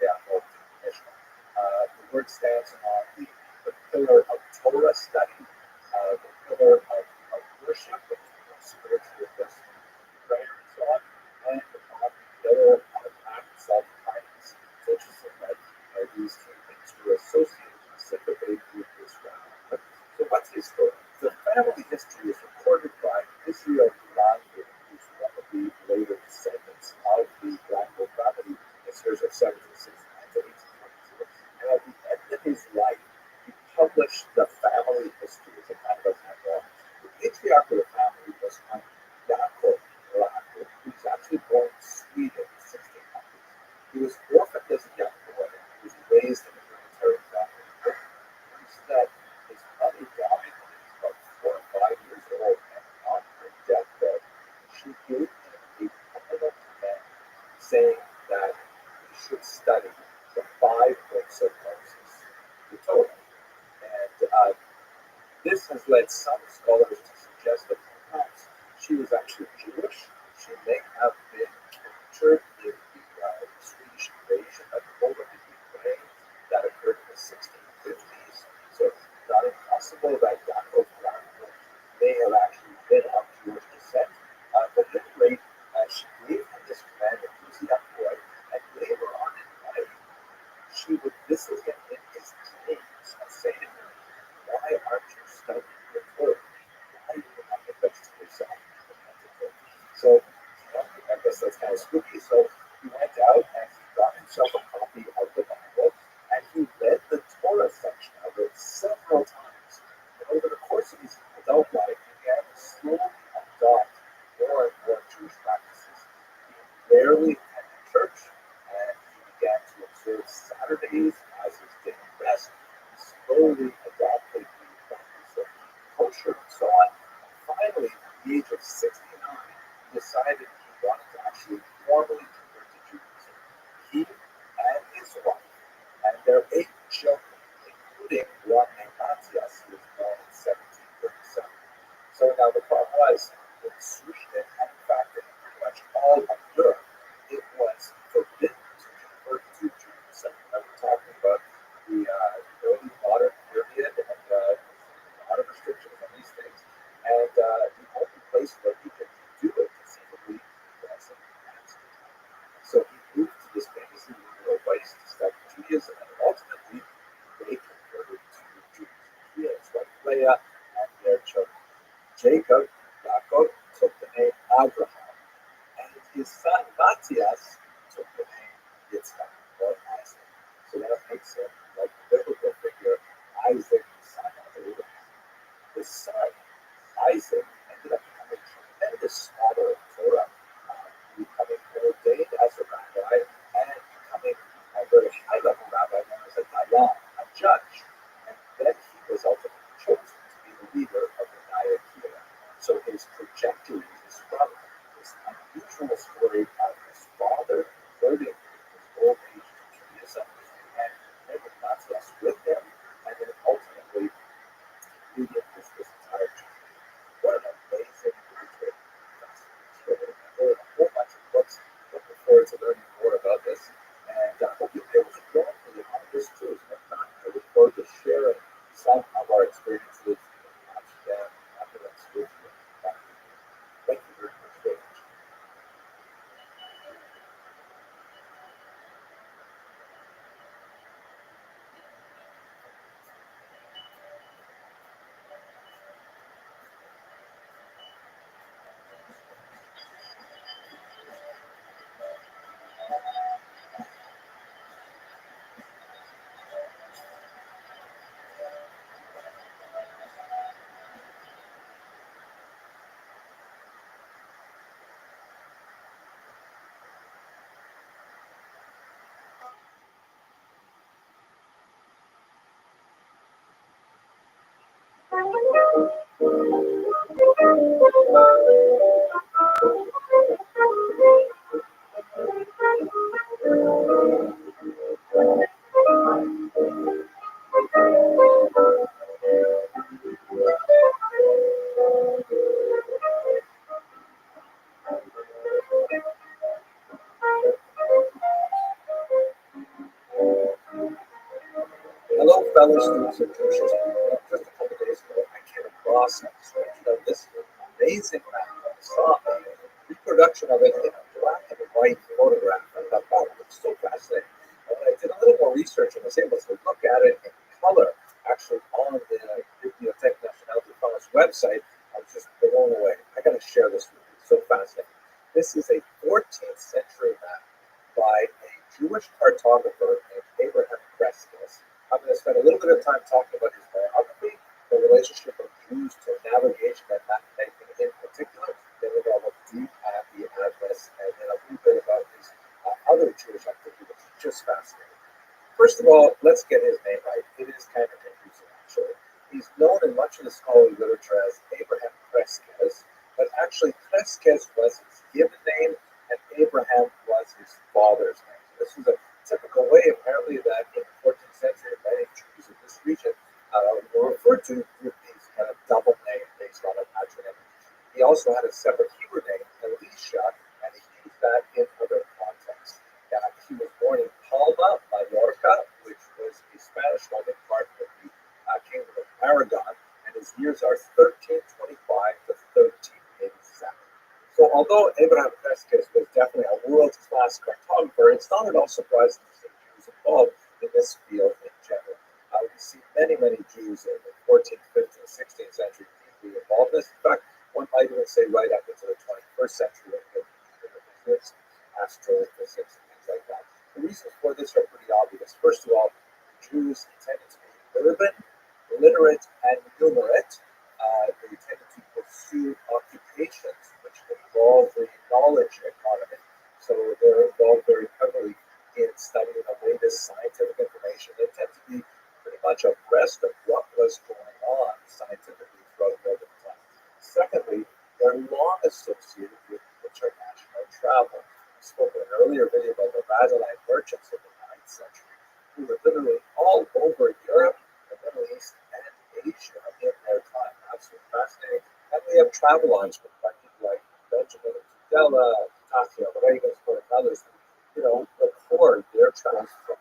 H: Mishnah. The word stands on the pillar of Torah study, the pillar of worship, spiritual blessing, prayer, and so on, and on the pillar of act self-kindness. It's interesting that these two things were associated specifically with this rabbi. So what's his story? The family history is recorded by Israel Rabbi, who's one of the later descendants of the Blackwood family in the years of 1769 to 1822. And at the end of his life, he published the family history as a kind of a memoir. The patriarch of the family was one Jacob Rabbi, who was actually born in Sweden in the 1600s. He was orphaned as a young boy. He was raised in a military family. That his mother died when he was about 4 or 5 years old, and on her deathbed, she gave him a permanent command saying that he should study the 5 books of Moses, the Torah. And this has led some scholars to suggest that perhaps she was actually Jewish. She may have been captured in the Swedish invasion of Poland and Ukraine that occurred in the 1650s. So not impossible that Yaakov Rabbi may have actually been of Jewish descent. But at any rate, she gave him this command that he was a young boy, and later on in life, she would visit him in his dreams and say to him, why aren't you studying your Torah? Why do you not invest in yourself? So, kind of spooky. So he went out and he got himself a copy of the Bible and he read the Torah section of it several times. And over the course of his adult life, he began to slowly adopt more and more Jewish practices. He rarely attended church and he began to observe Saturdays as his daily rest. He slowly adopted the practice of kosher and so on. And finally, at the age of 69, he decided he wanted to actually formally convert to Judaism. He and his wife and their 8 children, including one named Matthias, who was born in 1737. So now the problem was, in Sweden, and in fact in pretty much all of Europe, it was forbidden to convert to Judaism. And we're talking about the early modern period and a lot of restrictions on these things. And the only place where he could do it conceivably was in Amsterdam. So he moved to this crazy little place to study Judaism, and ultimately they converted to Judaism. He and his wife Leah and their children. Jacob, Yaakov, took the name Abraham, and his son Matthias took the name Yitzchak, or Isaac. So that makes him like the biblical figure Isaac, son of Abraham. His son Isaac ended up becoming a tremendous scholar of Torah, becoming ordained as a rabbi and becoming a very high-level rabbi known as a dayan, a judge. And then he was ultimately chosen to be the leader of the Diakonia. So his trajectory is from this unusual story of his father converting in his old age to Judaism and bringing Matthias with him, and then ultimately leading this entire journey. What an amazing, great, fascinating story. I've read a whole bunch of books. Looking forward to learning more about this. And I hope you'll be able to join me on this too. If not, I look forward to sharing some of our experiences in Amsterdam after that school trip. Thank you very much for watching. Hello, fellow students of Jewish history. Just a couple days ago, I came across and screenshot this amazing map. I saw a reproduction of it in a black and white photograph. I thought, wow, it looks so fascinating. And when I did a little more research and was able to look at it in color, actually on the Bibliothèque Nationale de France website, I was just blown away. I got to share this with you. It's so fascinating. This is a 14th century map by a Jewish cartographer named Abraham Kreskes. I'm going to spend a little bit of time talking about his biography, the relationship of Jews to navigation and map-making in particular. Then we're going to look deep at the atlas and then a little bit about his other Jewish activity, which is just fascinating. First of all, let's get his name right. It is kind of confusing, actually. He's known in much of the scholarly literature as Abraham Kreskes, but actually Kreskes was his given name and Abraham was his father's name. This was a typical way, apparently, that in the 14th century, many Jews in this region were referred to with these kind of double names based on a patronymic. He also had a separate Hebrew name, Elisha, and he used that in other contexts. He was born in Palma, Mallorca, which was a Spanish-speaking part of the Kingdom of Aragon, and his years are 1325 to 1387. So although Abraham Kreskes was definitely a world-class cartographer, it's not at all surprising to see Jews involved in this field in general. We see many, many Jews in the 14th, 15th, 16th century deeply involved in this. In fact, one might even say right up into the 21st century. astrophysics and things like that. The reasons for this are pretty obvious. First of all, Jews tended to be urban, literate, and numerate. They tended to pursue occupations which involve the knowledge economy. So they're involved very heavily in studying the latest scientific information. They tend to be pretty much abreast of what was going on scientifically throughout the time. Secondly, they're long associated with international travel. I spoke in an earlier video about the Radhaline merchants of the 9th century who were literally all over Europe, the Middle East, and Asia in their time. Absolutely fascinating. And we have travel lines from people like Benjamin Tudela, Tatya, Regensburg, and others who, record their travels from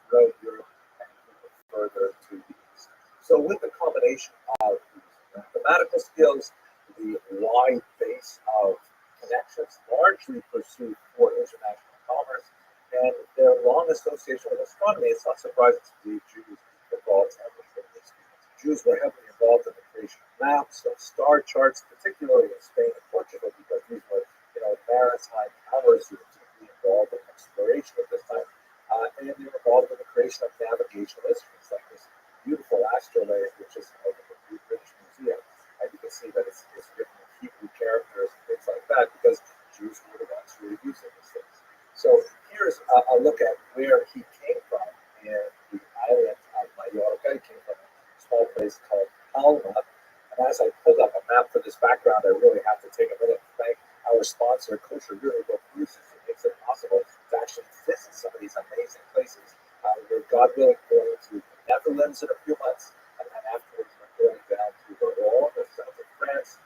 H: throughout Europe and even further to the east. So with the combination of these mathematical skills, the wide base of connections largely pursued for international commerce, and their long association with astronomy, it's not surprising to see Jews involved heavily in this. Jews were heavily involved in the creation of maps, of star charts, particularly in Spain and Portugal, because these were, maritime powers who were deeply involved in exploration at this time, and they were involved in the creation of navigational instruments like this beautiful astrolabe, which is held in the British Museum. And you can see that it's written in Hebrew characters and things like that because Jews were the ones who were using these things. So here's a look at where he came from in the island of Mallorca. He came from a small place called Palma. And as I pulled up a map for this background, I really have to take a minute to thank our sponsor, Kosher Really Go Cruises. It makes it possible to actually visit some of these amazing places. We're, God willing, going to the Netherlands in a few months, and then afterwards we're going down to the Rhone, the south of France.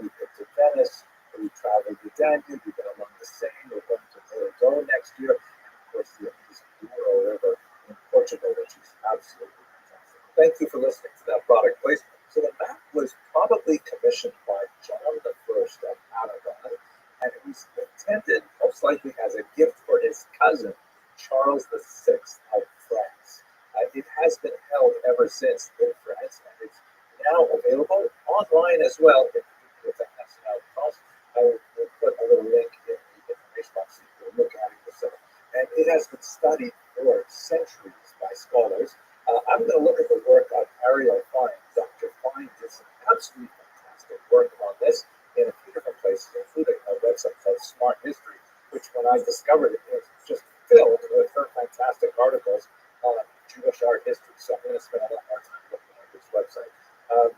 H: We've been to Venice, we traveled to Danube, we've been along the Seine, we're going to Bordeaux next year, and of course the amazing Douro River in Portugal, which is absolutely fantastic. Thank you for listening to that product placement. So the map was probably commissioned by John I of Aragon, and it was intended most likely as a gift for his cousin, Charles VI of France. It has been held ever since in France, and it's now available online as well. If you can I will put a little link in the information box so you can look at it yourself. And it has been studied for centuries by scholars. I'm going to look at the work of Ariel Fine. Dr. Fine did some absolutely fantastic work on this in a few different places, including a website called Smart History, which when I discovered it was just filled with her fantastic articles on Jewish art history. So I'm going to spend a lot more time looking at this website.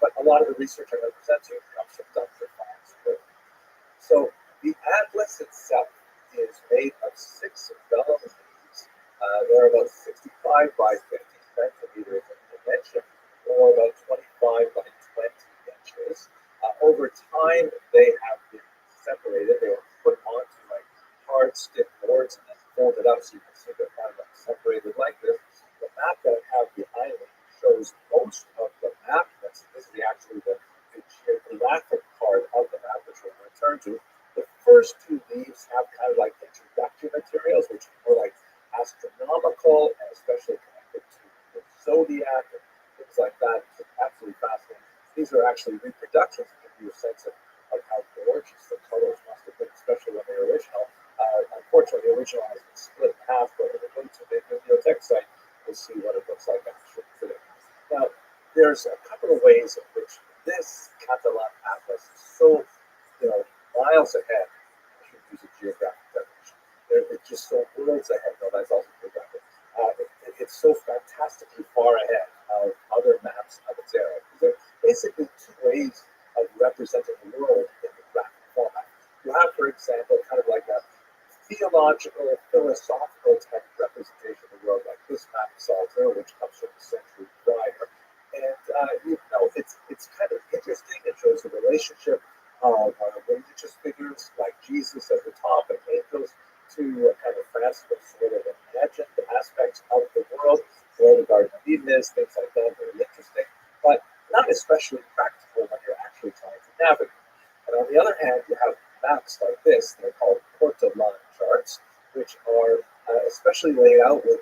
H: But a lot of the research I'm going to present to you comes from Dr. Fine's work. So the atlas itself is made of 6 vellum leaves. They're about 65 by 50 centimeters in dimension, or about 25 by 20 inches. Over time, they have been separated. They were put onto hard, stiff boards and then folded up so you can see they're kind of separated like this. The map that I have behind me shows most of the map. This is actually the geographic part of the map, which we'll return to. The first 2 leaves have kind of like introductory materials, which are more like astronomical and especially connected to the zodiac and things like that. It's absolutely fascinating. These are actually reproductions to give you a sense of how gorgeous the colors must have been, especially when they were original. Unfortunately, the original has been split in half, but when we go to the bibliothek site, we'll see what it looks like actually today. Now, there's a couple of ways in which this Catalan atlas is so, miles ahead. I should use a geographic definition. It's just so worlds ahead. No, that's also geographic. It's so fantastically far ahead of other maps of its era. There are basically 2 ways of representing the world in the graphic format. You have, for example, kind of like a theological, philosophical type representation of the world, like this map of Salter, which comes from the century prior. And it's kind of interesting. It shows the relationship of religious figures like Jesus at the top and angels to kind of fanciful sort of imagined aspects of the world, where the Garden of Eden is, things like that. Very interesting, but not especially practical when you're actually trying to navigate. And on the other hand, you have maps like this. They're called Portolan charts, which are especially laid out with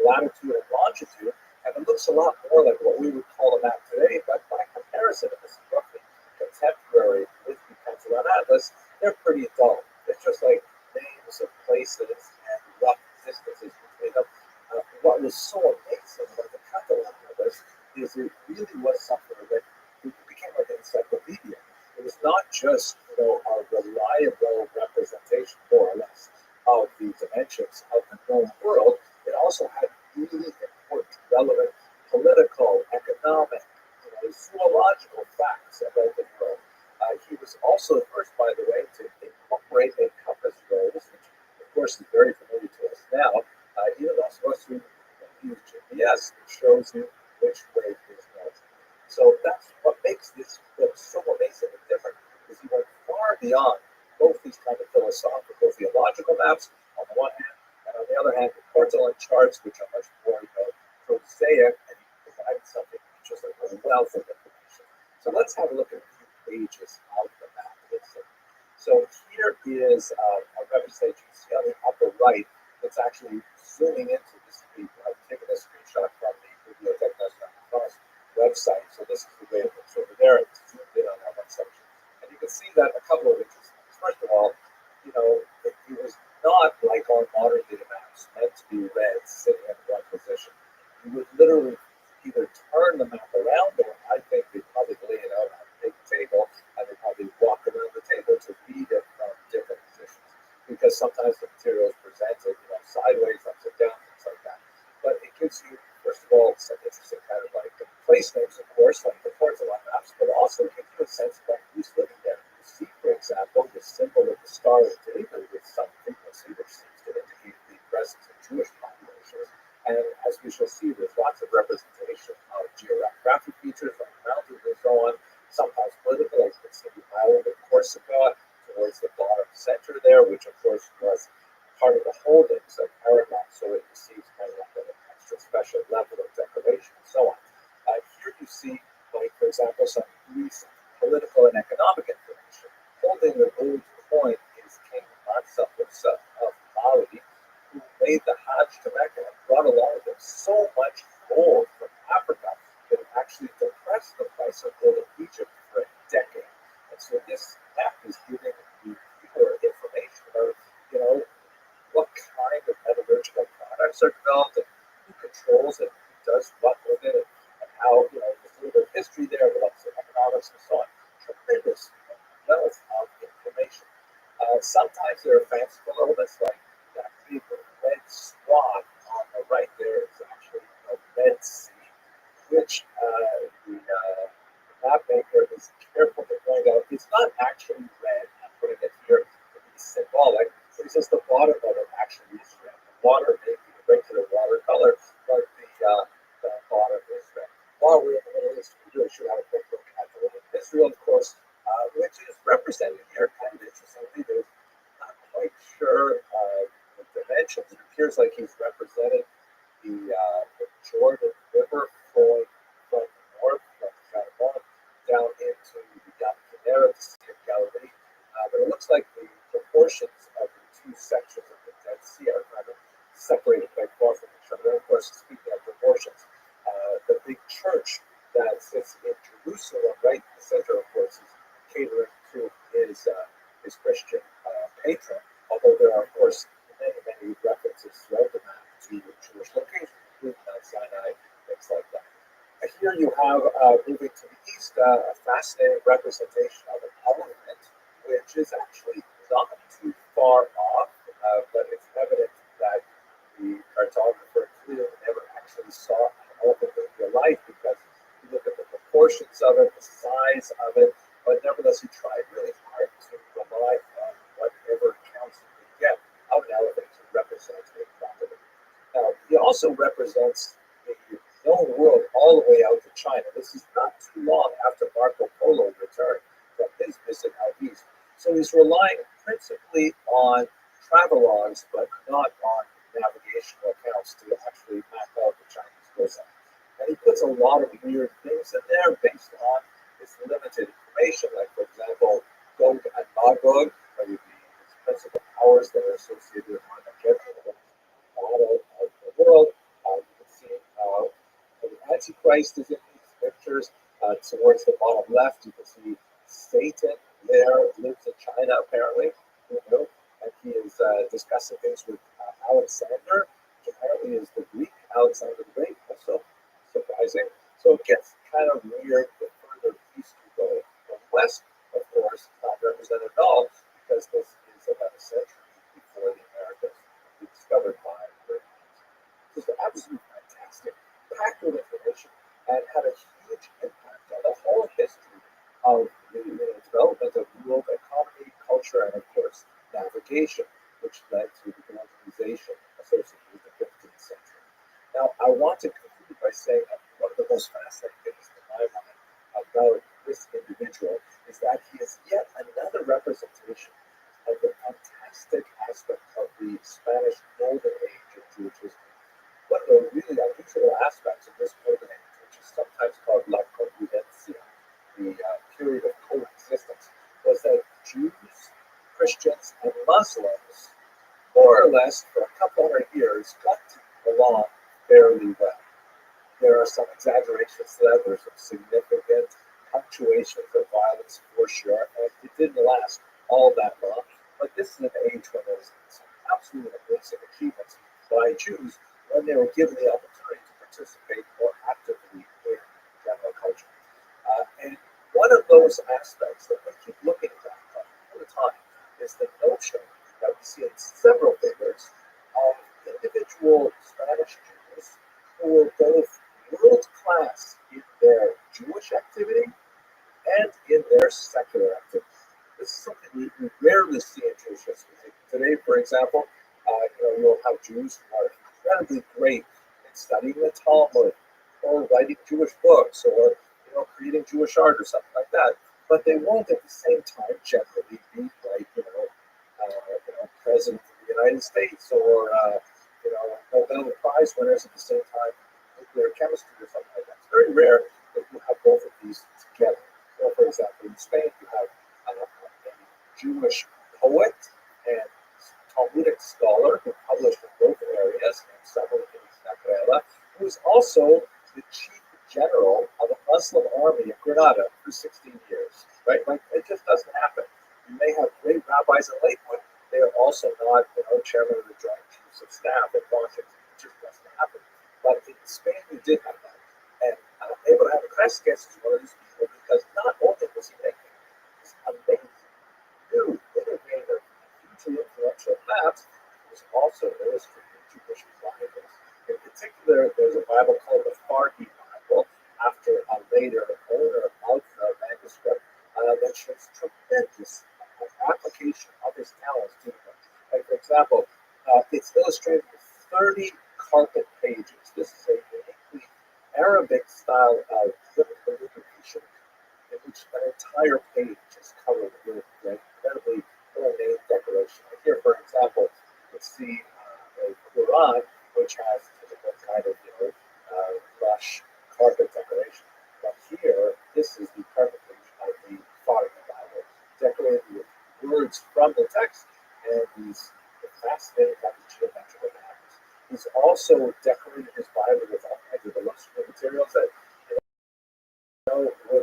H: latitude and longitude, and it looks a lot more like what we would call a map today, but by comparison, this is roughly contemporary with the Catalan Atlas. They're pretty dull. It's just like names of places and rough distances between them. What was so amazing about the Catalan of this is it really was something that it became like an encyclopedia. It was not just a reliable representation, more or less, of the dimensions of the known world. It also had really important, relevant political, economic, zoological facts about the world. He was also the first, by the way, to incorporate a compass rose, which of course is very familiar to us now. He was also supposed to use GPS, which shows you which way is north. So that's what makes this book so amazing and different, is he went far beyond both these kind of philosophical, theological maps on the one hand, and on the other hand, the porcelain charts, which are much more prosaic, and he provided something just like a wealth of information. So let's have a look at a few pages of the map. So here is a representation you see on the upper right. It's actually zooming into this. I've taken a screenshot from the Bibliothèque Nationale de France website. So this is the way it looks over there. It's zoomed in on that one section. And you can see that a couple of interesting things. First of all, it was not like our modern day maps meant to be read sitting in one position. You would literally either turn the map around, or I think they'd probably lay it out on a big table, and they'd probably walk around the table to read it from different positions. Because sometimes the material is presented, sideways, upside down, things like that. But it gives you, first of all, some interesting kind of like place names, of course, like the porcelain maps, but also gives you a sense of who's living there. You see, for example, the symbol of the Star of David with some frequency, which seems to indicate the presence of Jewish populations. And as we shall see, there's lots of representation of geographic features like mountains and so on, sometimes political, as you can see the island of Corsica towards the bottom center there, which of course was part of the holdings of Aragon, so it receives kind of like an extra special level of decoration and so on. Here you see, like for example, some recent political and economic information. Holding the gold coin is King Mansa of Mali, who made the Hajj to Mecca and brought along with him so much gold from Africa that it actually depressed the price of gold in Egypt for a decade. And so this map is giving the viewer information about, what kind of metallurgical products are developed and who controls it, who does what with it, and how, there's a little bit of history there, lots of economics and so on. Tremendous wealth of information. Sometimes there are fanciful elements like that big red squad on the right there is actually a Red Sea, which the map maker is careful to point out it's not actually red. I'm putting it here to be symbolic. It's just the bottom of it actually is red. The water may be the regular watercolor, but the bottom is red. While we're in the Middle East, we really should have a quick look at the one in Israel, of course, which is represented here kind of interestingly. There's not quite sure the dimensions. It appears like he's represented the Jordan River flowing from the north, from Sharon, down into the Yam Kinneret, the Sea of Galilee. But it looks like the proportions of the two sections of the Dead Sea are kind of separated quite far from each other. And of course, speaking of proportions, the big church that sits in Jerusalem, right in the center, of course, is catering to his Christian patron. Although there are, of course, many references throughout the map to Jewish locations, including Mount Sinai, things like that. Here you have, moving to the east, a fascinating representation of an elephant, which is actually not too far off, but it's evident that the cartographer clearly never actually saw an elephant in real life, because you look at the proportions of it, the size of it, but nevertheless he tried really hard to rely on whatever accounts he could get of an elephant to represent it properly. Now, he also represents the known world all the way out to China. This is not too long after Marco Polo returned from his visit out east. So he's relying principally on travelogues, but not on navigational accounts to actually map out the Chinese coastline. And he puts a lot of weird things in there based on his limited information, like, for example, Gog and Magog, are the principal powers that are associated with Armageddon, the battle of the world. You can see the Antichrist is in these pictures. Towards the bottom left, you can see Satan there, lives in China apparently. and he is discussing things with Alexander, which apparently is the Greek Alexander the Great, also surprising. So it gets kind of weird the further east you go. The west, of course, not represented at all, because this is about a century before the Americas were discovered by Europeans. This is absolutely fantastic, packed with information, and had a huge impact on the whole history of the development of world economy, culture, and of course navigation, which led to the globalization associated with the 15th century. Now, I want to conclude by saying that one of the most fascinating things in my mind about this individual is that he is yet another representation of the fantastic aspect of the Spanish Golden Age of Jewish history. One of the really unusual aspects of this golden age, which is sometimes called La Convivencia, the period of coexistence, was that Jews, Christians, and Muslims, more or less for a couple hundred years, got along fairly well. There are some exaggerations to that. There's some significant punctuations of violence for sure, and it didn't last all that long. But this is an age when there was some absolutely amazing achievements by Jews when they were given the opportunity to participate more actively in general culture. And one of those aspects that we keep looking back on all the time is the notion that we see in several figures of individual Spanish Jews who were both world class in their Jewish activity and in their secular activity. This is something we rarely see in Jewish history. Today, for example, you'll have Jews who are incredibly great in studying the Talmud or writing Jewish books or creating Jewish art or something like that. But they won't at the same time generally be like president of the United States or Nobel Prize winners at the same time nuclear chemistry or something like that. It's very rare that you have both of these together. So, for example, in Spain, you have a Jewish poet and Talmudic scholar who published in both areas, named Samuel Navarrete, who is also the chief general of a Muslim army in Granada for 16 years. Right? Like, it just doesn't happen. You may have great rabbis in Lakewood. They are also not, chairman of the Joint Chiefs of Staff in Washington. It just doesn't happen. But in Spain, we did have that. And Abraham Cresques is one of these people because not only was he making this amazing, new, innovative, hugely influential maps, he was also illustrating Jewish Bibles. In particular, there's a Bible called the Farhi Bible, after a later owner of the manuscript, that shows tremendous application of his talents to them. Like, for example, it's illustrated with 30 carpet pages. This is a uniquely Arabic style of illustration in which an entire page is covered with an incredibly ornate decoration. Here, for example, you can see a Quran which has typical kind of lush carpet decoration. But here, this is the carpet page of the Farhi Bible, decorated with words from the text and these fascinating kind of geometrical patterns. He's also decorated his Bible with all kinds of illustrative materials that would be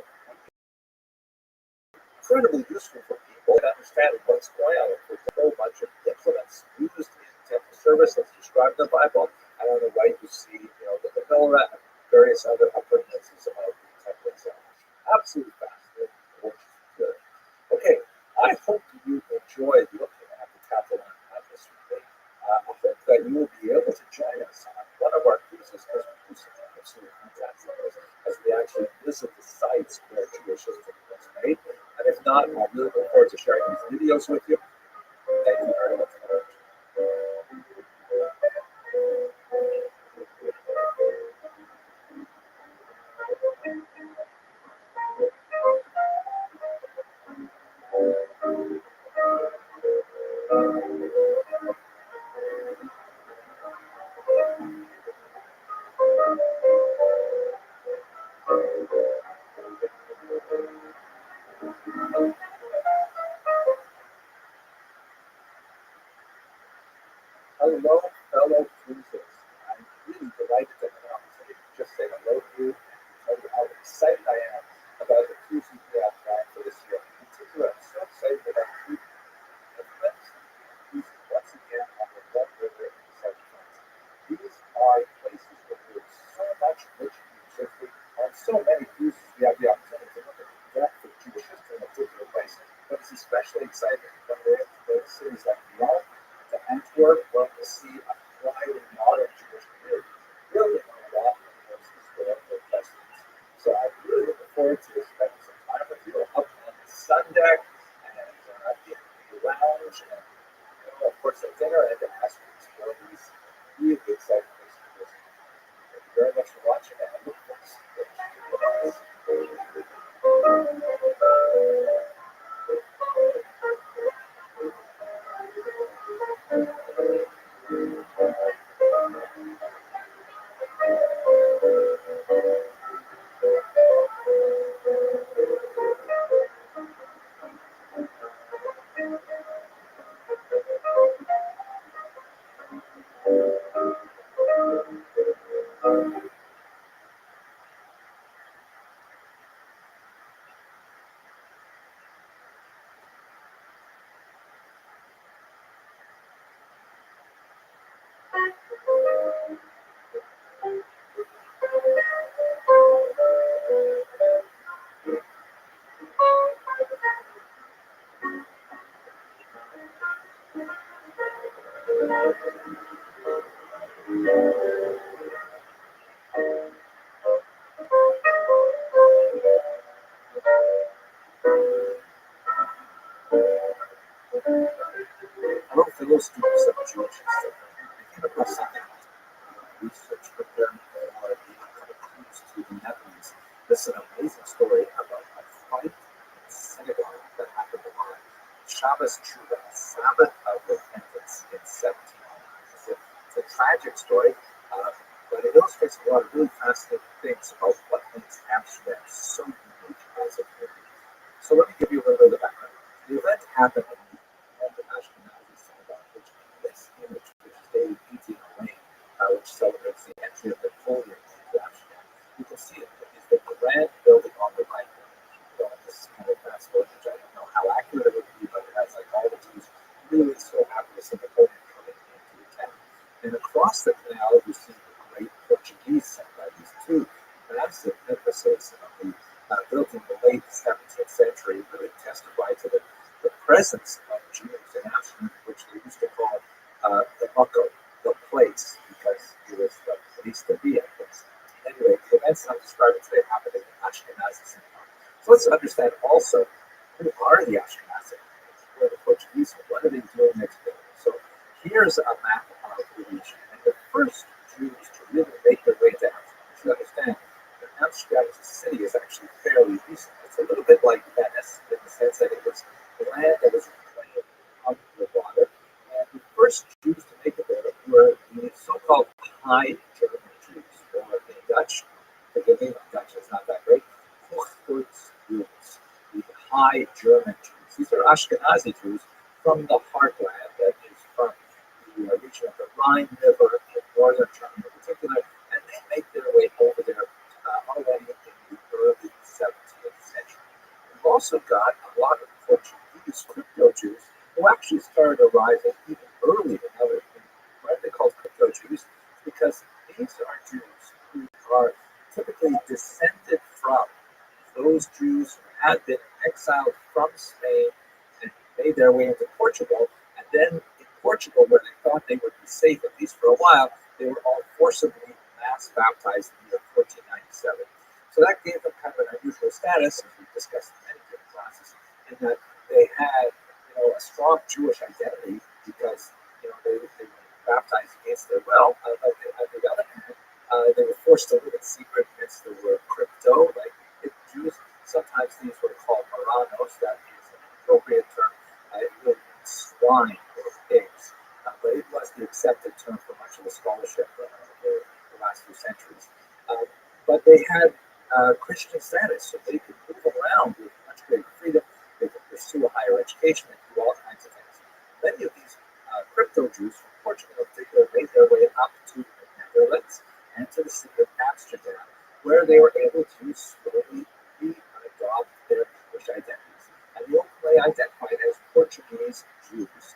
H: incredibly useful for people to understand what's going on. There's a whole bunch of implements used in temple service that's described in the Bible. And on the right, you see the menorah and various other appurtenances about the temple itself. Absolutely fascinating, gorgeous, good. Okay, I hope you enjoyed looking at the Catalan this week. I hope that you will be able to join us on one of our cruises because we do some absolutely fantastic as we actually visit the sites where Jewish history was made. And if not, I really look forward to sharing these videos with you. Thank you very much for watching. Hello, fellow cruisers. I'm really delighted to have an opportunity to just say hello to you and tell you how excited I am about the cruises we have planned for this year. In particular, I'm so excited about two events especially excited when we're in the cities like Rome, to Antwerp, where we'll see a thriving modern Jewish community, building on a lot of those historical lessons. So I'm really looking forward to spending some time with you up on the sun deck and in the lounge, and of course at dinner, and to ask you some of these really exciting things to visit. Thank you very much for watching, and I look forward to seeing you. Hello, fellow students of Jewish history. I came across something research preparing for the upcoming cruise to the Netherlands. This is an amazing story about a fight in synagogue that happened on Shabbos Tshuva, Sabbath of Repentance in 1709. It's a tragic story, but it illustrates a lot of really fascinating things about what makes Amsterdam so unique as a community. So let me give you a little bit of the background. The event happened in the Ashkenazi synagogue, which in this image, which is dated 1808, which celebrates the entry of Napoleon into Amsterdam. You can see it is the grand building on the right. This kind of fast image. I don't know how accurate it would be, but it has like all the Jews really so happy to see Napoleon coming into the town. And across the canal, you see the great Portuguese synagogue. These two massive edifices built in the late 17th century really testify to the presence of Jews in Amsterdam, which they used to call the Bucko, the place, because it was the place to be, I guess. Anyway, the events I'm describing today happened in the Ashkenazi synagogue. So let's understand also who are the Ashkenazi, who are the Portuguese, what are they doing next to them? So here's a map of the region, and the first Jews to really make their way to Amsterdam. You should understand that Amsterdam as a city is actually fairly recent. It's a little bit like Venice in the sense that it was land that was reclaimed under the water. And the first Jews to make it there were the so-called High German Jews, or in Dutch, forgive me, my Dutch is not that great, Jews, the High German Jews. These are Ashkenazi Jews from the heartland, that is from the region of the Rhine River in northern Germany in particular, and they make their way over there already in the early 17th century. We've also got a lot of Portuguese crypto Jews who actually started arriving even earlier. Now, why are they called crypto Jews? Because these are Jews who are typically descended from those Jews who had been exiled from Spain and made their way into Portugal. And then in Portugal, where they thought they would be safe, at least for a while, they were all forcibly mass baptized in the year 1497. So that gave them kind of an unusual status, as we've discussed in many different classes, in that they had, a strong Jewish identity because, they were baptized against their will. But on the other hand, they were forced to live in secret against the word crypto, like hidden Jews. Sometimes these were called Moranos, that is an appropriate term. It really means swine or pigs, but it was the accepted term for much of the scholarship of the last few centuries. But they had Christian status, so they could move around with much greater freedom. They could pursue a higher education and do all kinds of things. Many of these crypto Jews from Portugal in particular made their way up to the Netherlands and to the city of Amsterdam, where they were able to slowly adopt their Jewish identities. And they openly identified as Portuguese Jews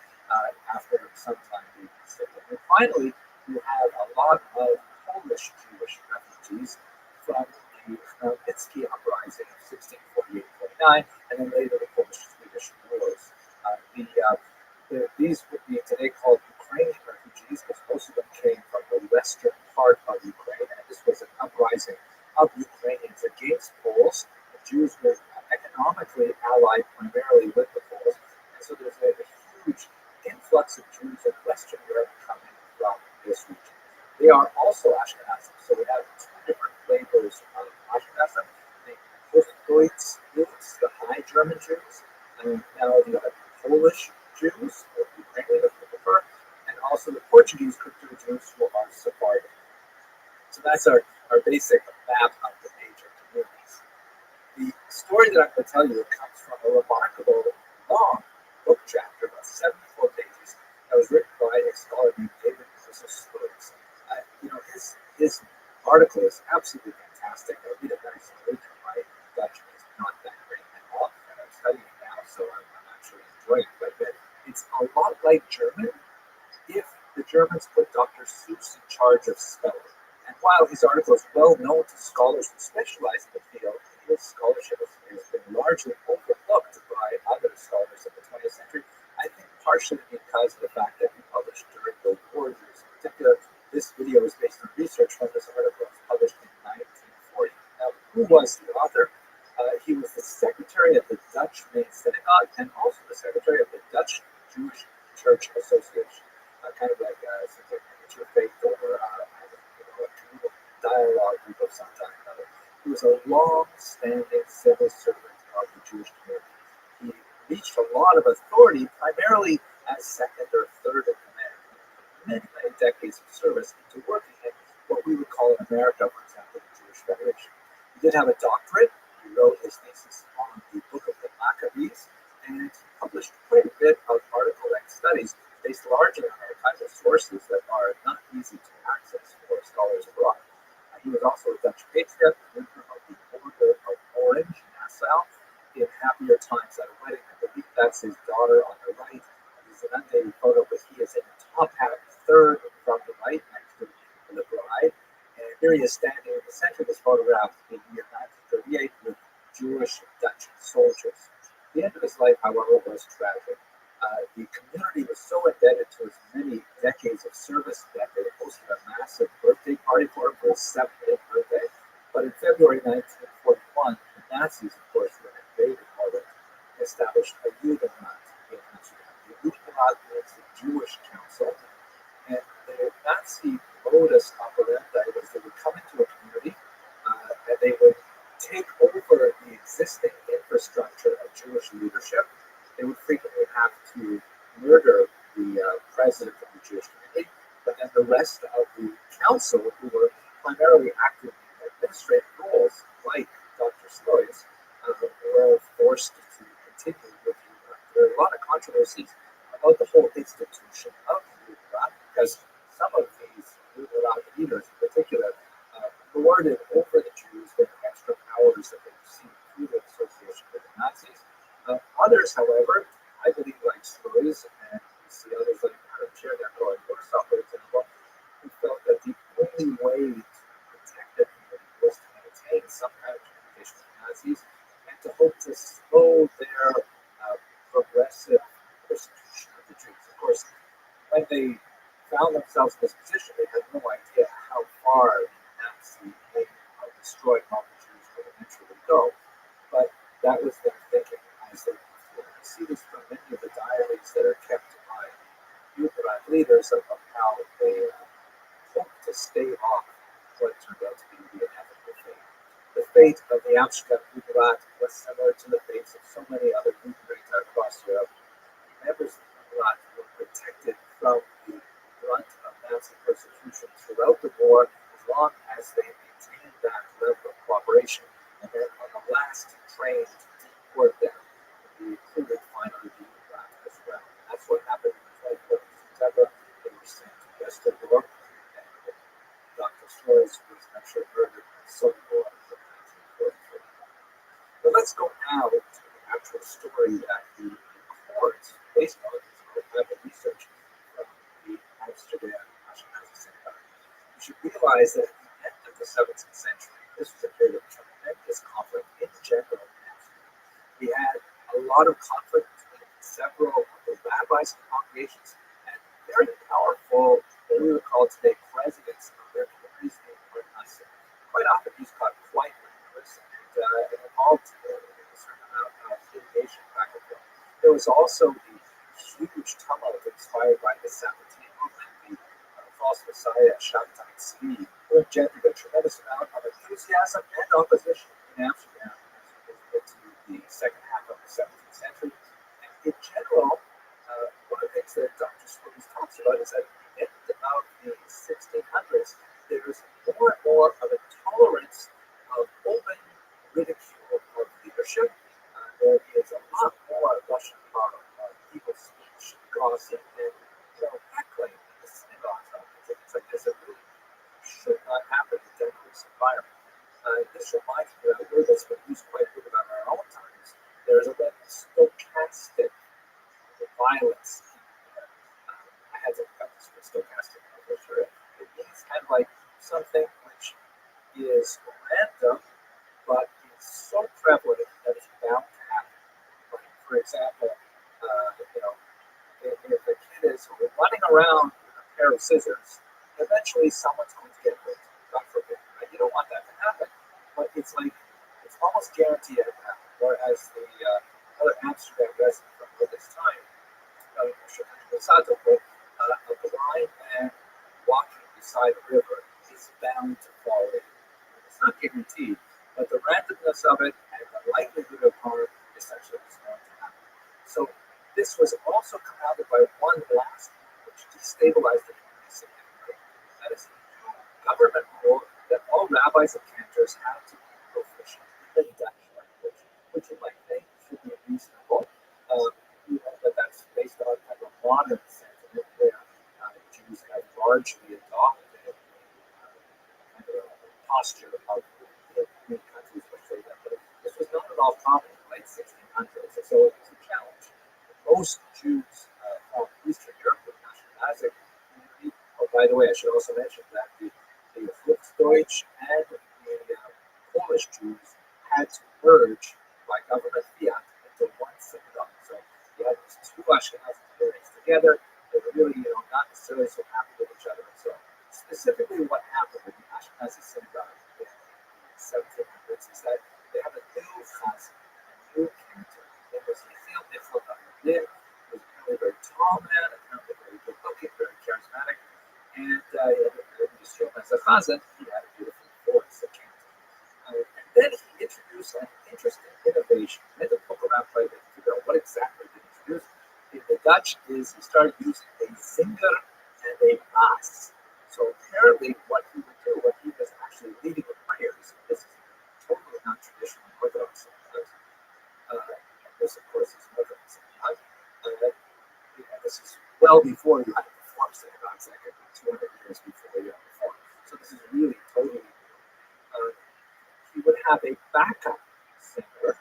H: after some time being in the city. And finally, you have a lot of Polish Jewish refugees from the Chmielnicki uprising of 1648-49, and then later the Polish-Swedish Wars. being today called Ukrainian refugees, because most of them came from the western part of Ukraine, and this was an uprising of Ukrainians against Poles. The Jews were economically allied primarily with the Poles, and so there's a huge influx of Jews in Western Europe coming from this region. They are also Ashkenazim, so we have two different flavors of Ashkenazim. The Postdeutsche Jews, the High German Jews, and now the Polish Jews, or Ukrainian if you prefer, and also the Portuguese crypto Jews who are Sephardic. So that's our basic map of the major communities. The story that I'm going to tell you comes from a remarkable long book chapter, about 74 pages, that was written by a scholar named David Sloyes. His article is absolutely fantastic. I'll read it very slowly because my Dutch is not that great at all, and I'm studying it now, so I'm actually enjoying it quite a bit. It's a lot like German if the Germans put Dr. Seuss in charge of spelling. And while his article is well known to scholars who specialize in the field, his scholarship has been largely overlooked by other scholars of the 20th century, I think partially because of the fact that he published during the war years. In particular, this video is based on research from this article published in 1940. Now, who was the author? He was the secretary of the Dutch Main Synagogue and also the secretary of the Dutch Jewish Church Association, kind of like something like interfaith or a communal dialogue group of some kind or other. He was a long-standing civil servant of the Jewish community. He reached a lot of authority, primarily as second or third in command, many decades of service into working in what we would call in America, for example, the Jewish Federation. He did have a doctorate. He wrote his thesis on the Book of the Maccabees, and he published quite a bit of article-length studies based largely on archival sources that are not easy to access for scholars abroad. He was also a Dutch patriot, member of the Order of Orange, Nassau, in happier times at a wedding. I believe that's his daughter on the right. This is an undated photo, but he is in the top half, third from the right, next to the bride. And here he is standing in the center of this photograph in the year 1938 with Jewish Dutch soldiers. The end of his life, however, was tragic. The community was so indebted to his many decades of service that they hosted a massive birthday party for him for his 70th birthday. But in February 1941, the Nazis, of course, who had invaded Poland, established a Judenrat in Amsterdam. The Judenrat means the Jewish Council, and the Nazi modus operandi was they would come into a community and they would take over the existing infrastructure of Jewish leadership. They would frequently have to murder the president of the Jewish community, but then the rest of the council, who were primarily active in administrative roles, like Dr. Sloyes, were forced to continue with the Judenrat. There are a lot of controversies about the whole institution of the Judenrat, because some of these Judenrat leaders in particular lorded over the Jews with extra powers that they received through the association with the Nazis. Others, however, I believe like Sloyes, and we see others like Adam Chernyakov and Warsaw, for example, who felt that the only way to protect their community was to maintain some kind of communication with the Nazis and to hope to slow their progressive persecution of the Jews. Of course, when they found themselves in this position, they had no idea how far the Nazi aim of destroying all the Jews would eventually go, but that was their thinking. I see this from many of the diaries that are kept by Judenrat leaders of how they hope to stave off what turned out to be the inevitable fate. The fate of the Amsterdam Judenrat was similar to the fates of so many other Judenrats across Europe. Members of the Judenrat were protected from the brunt of Nazi persecution throughout the war as long as they maintained that level of cooperation, and then on the last train to deport them, we included finally the Judenrat as well. And that's what happened in the 24th of September. They were sent to Westerbork, and Dr. Sloyes was actually murdered in Sobibor in 1943. But let's go now to the actual story that he records based on his archival research from the Amsterdam Ashkenazi Synagogue. You should realize that at the end of the 17th century, this was a period of tremendous conflict in general in Amsterdam. We had a lot of conflict between several of the rabbis and congregations, and people, what we would call today presidents of their communities in Parnassus, quite often these got quite numerous and involved a certain amount of litigation back and forth. There was also the huge tumult inspired by the Sabbatean movement, the false messiah Shabtai Tzvi, who engendered a tremendous amount of enthusiasm and opposition in Amsterdam as we get to the second half of the 17th century. And in general, one of the things that Dr. Swiggins talks about is that at the end of the 1600s, there's more and more of a tolerance of open ridicule of leadership. There is a lot more Russian power of people's speech, gossip, and heckling in the synagogues. It's like this that really should not happen in a democratic environment. This reminds me of a word that's been used quite a bit about our own times. There's a bit of stochastic violence. I had to cut this with stochastic for sure. It means kind of like something which is random, but it's so prevalent that it's bound to happen. Like, for example, if a kid is running around with a pair of scissors, eventually someone's going to get hurt. God forbid. Right? You don't want that to happen, but it's almost guaranteed to happen. Whereas the other Amsterdam resident from this time, a blind man walking beside a river is bound to fall in. It's not guaranteed, but the randomness of it and the likelihood of harm is such that it's going to happen. So this was also compounded by one last which destabilized the community significantly. That is a new government rule that all rabbis and cantors have to be proficient in the Dutch language, which you might think should be reasonable. But that's based on kind of a modern sentiment where Jews have largely adopted kind of a posture of many countries which say that. But this was not at all common in the late 1600s, and so it was a challenge. Most Jews from Eastern Europe were Ashkenazic community. Oh, by the way, I should also mention that the Volksdeutsch and the Polish Jews had to merge by government fiat into one synagogue. So you had these two Ashkenazi communities together. They were really, not necessarily so happy with each other. And so specifically what happened with the Ashkenazi synagogue in the 1700s is that they have a new chazan, a new cantor. It was Yechiel Michal Rabbi. He was apparently a very tall man, apparently very good looking, very charismatic. And as a chazan, he had a beautiful voice, a cantor. And then he introduced an interesting innovation. I had to poke around quite a bit to figure out what exactly he introduced. In the Dutch is he started using a zinger and a bass. So apparently what he would do when he was actually leading the prayers, this is totally not traditional Orthodox. This, of course, is Orthodox. This is well before you had Reform synagogues, like 200 years before you had Reform. So this is really totally new. He would have a backup singer,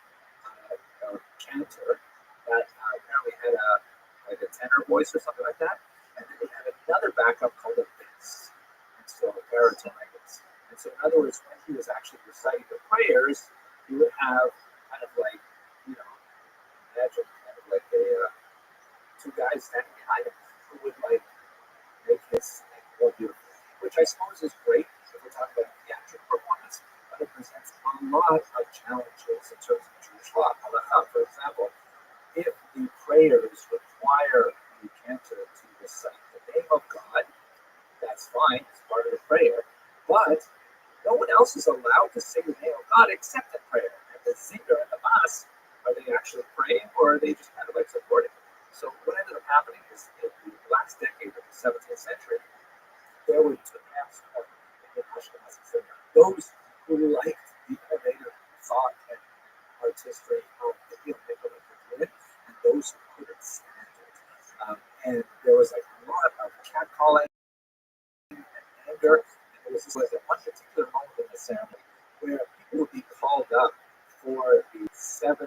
H: or cantor, that apparently had a tenor voice or something like that, and then he had another backup called a bass, and so a baritone, I guess. And so, in other words, when he was actually reciting the prayers, he would have kind of like, imagine kind of like two guys standing behind him who would like make his thing more beautiful, which I suppose is great if we're talking about theatrical performance, but it presents a lot of challenges in terms of Jewish law. For example, if the prayers require the cantor to recite the name of God, that's fine, it's part of the prayer, but no one else is allowed to sing the name of God except the prayer. And the singer and the bass, are they actually praying or are they just kind of like supporting? So what ended up happening is in the last decade of the 17th century, there were two camps of the Ashkenazi synagogue. Those who liked the innovative thought and artistry of the Nicola Berlin, and those who couldn't stand it. And there was like a lot of catcalling and anger. And there was at one particular moment in the ceremony where people would be called up for the 7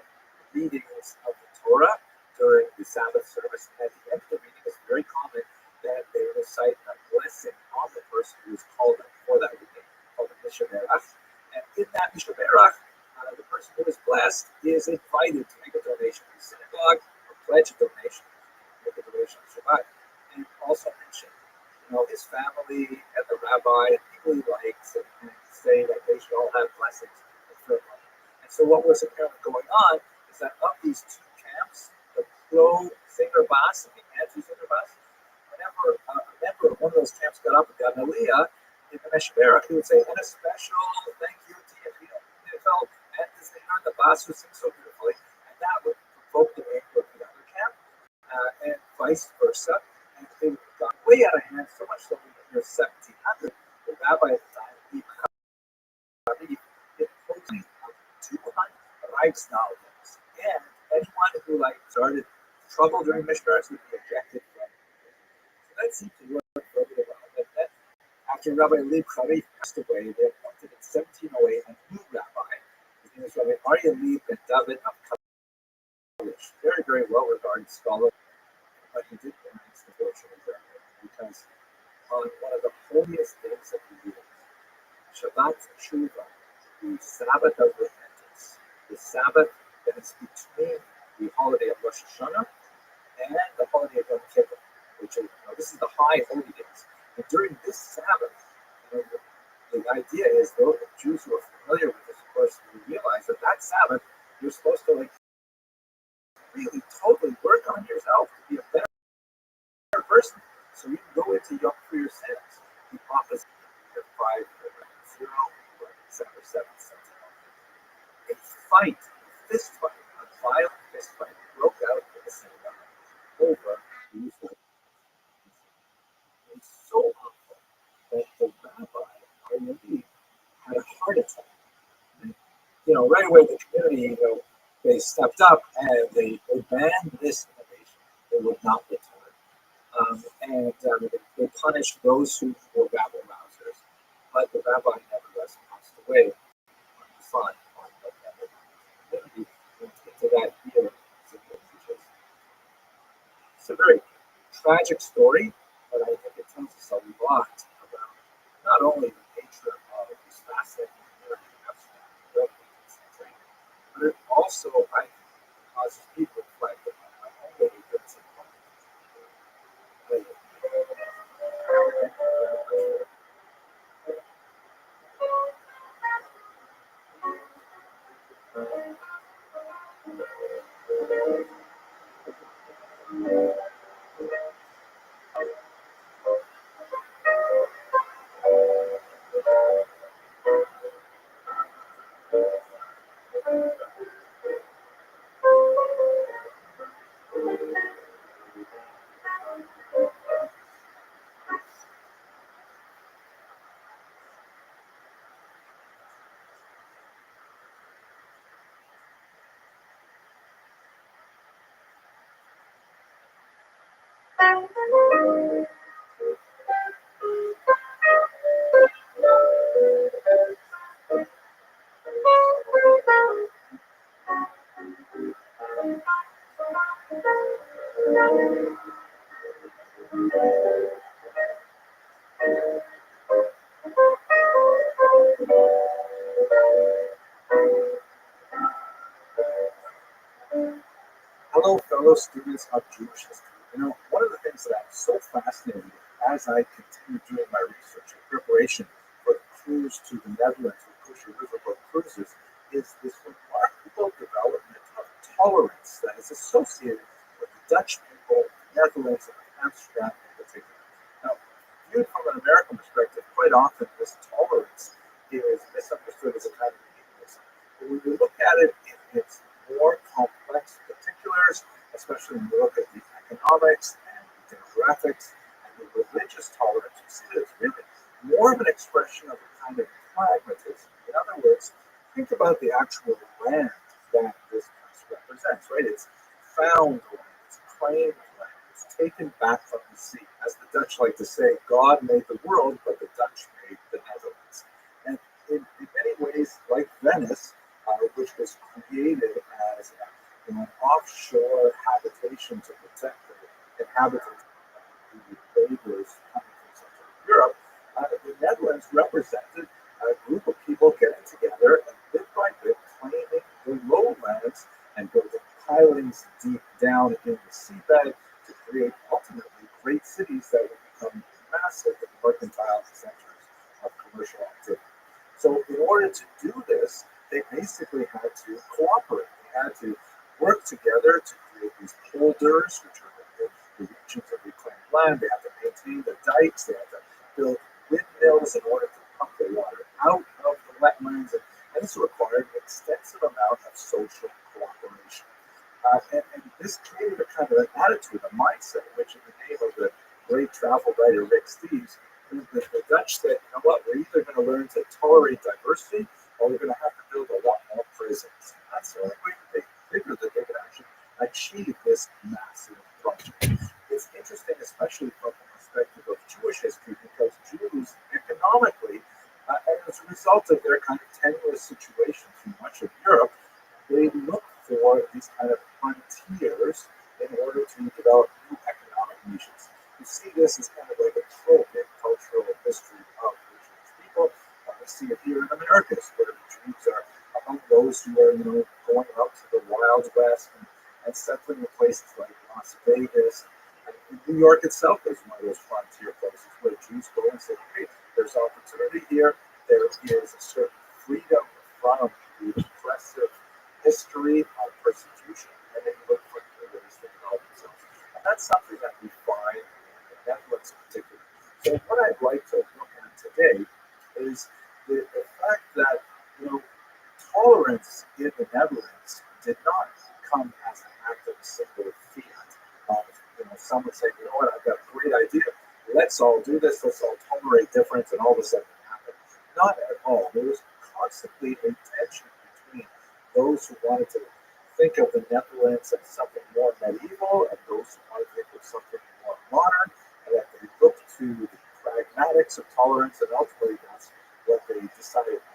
H: readings of the Torah during the Sabbath service. And at the end of the reading, it's very common that they recite a blessing on the person who is called up for that reading, called the Mishaberach. And in that Mishaberach, the person who is blessed is invited to make a donation to the synagogue, or pledge a donation, make a donation on Shabbat, and also mention his family and the rabbi and people he likes and say that they should all have blessings and privilege. And so what was apparently going on is that of these two camps, the pro-Zinger Bas and the anti-Zinger Bas, whenever a member of one of those camps got up and got an aliyah in the Meshberach, he would say, and a special thank you to Yechidel and the Zinger, the Bas who sings so beautifully, and that would provoke the anger of the other camp, and vice versa. And they got way out of hand, so much so in the year 1700, the rabbi at the time, Rabbi, imposing 200 Reichsnaugens. And anyone who started trouble during Mishparas would be ejected from it. So that seemed to work for a little while. But then, after Rabbi Leib Charif passed away, they appointed in 1708 a new rabbi. His name is Rabbi Aryeh Leib ben David of Kalish. Very, very well regarded scholar. But he did pronounce the unfortunately because on one of the holiest days of the year, Shabbat Tshuva, the Sabbath of repentance, the Sabbath that is between the holiday of Rosh Hashanah and the holiday of Yom Kippur, which is, this is the high holy days. And during this Sabbath, the idea is, those Jews who are familiar with this, of course, will realize that that Sabbath, you're supposed to really totally work on yourself to be a better person. So you can go into Yom for your sins. The opposite of 5, 0, December 7th, 17. A fight, a fist fight, a violent fist fight broke out in the synagogue over these words. It was so awful that the rabbi, Aryeh, had a heart attack. And, right away the community, they stepped up and they banned this innovation. They would not return. And they punished those who were rabble rousers. But the rabbi nevertheless passed away on the fun on the community into that era. It's a very tragic story, but I think it tells us a lot about not only the nature of this fascinating community of but it also, I think, causes people to reflect on how only ignorance and Hello, fellow students of Jewish history. One of the things that I'm so fascinated with as I continue doing my research in preparation for the cruise to the Netherlands with Kosher Riverboat Cruises is this remarkable development of tolerance that is associated with the Dutch people, the Netherlands, and Amsterdam in particular. Now, viewed from an American perspective, quite often this tolerance is misunderstood as a kind of weakness. But when you look at it in its more complex particulars, especially when you look at the economics and the demographics and the religious tolerance, you see that it's really more of an expression of a kind of pragmatism. In other words, think about the actual land that this place represents, right? It's found land, it's claimed land, it's taken back from the sea. As the Dutch like to say, God made the world, but the Dutch made the Netherlands. And in many ways, like Venice, which was created as an offshore habitation to protect the inhabitants of the laborers coming from Central Europe, the Netherlands represented a group of people getting together and bit by bit claiming the lowlands and building pilings deep down in the seabed to create ultimately great cities that would become massive basically had to cooperate. They had to work together to create these polders, which are the regions of reclaimed land. They had to maintain the dikes. They had to build windmills in order to pump the water out of the wetlands. And this required an extensive amount of social cooperation. And this created a kind of an attitude, a mindset, which in the name of the great travel writer Rick Steves, the Dutch said, you know what, we're either going to learn to tolerate diversity or we're going to have to build a lot more prisons. That's the only way that they figured that they could actually achieve this massive project. It's interesting, especially from the perspective of Jewish history, because Jews economically, and as a result of their kind of tenuous situation through much of Europe, they look for these kind of frontiers in order to develop new economic niches. You see this as kind of like a trope in cultural history of the Jewish people. We see it here in Americas, where the Jews are among those who are, going out to the Wild West and settling in places like Las Vegas. And New York itself is one of those frontier places where Jews go and say, hey, there's opportunity here. There is a certain freedom from the oppressive history of persecution, and they look for new ways to develop themselves. And that's something that we find in the Netherlands in particular. So what I'd like to look at today is the fact that, tolerance in the Netherlands did not come as an act of a single fiat of, someone saying, you know what, I've got a great idea. Let's all do this. Let's all tolerate difference, and all of a sudden it happened. Not at all. There was constantly a tension between those who wanted to think of the Netherlands as something more medieval and those who wanted to think of something more modern, and that they looked to the pragmatics of tolerance, and ultimately that's what they decided on.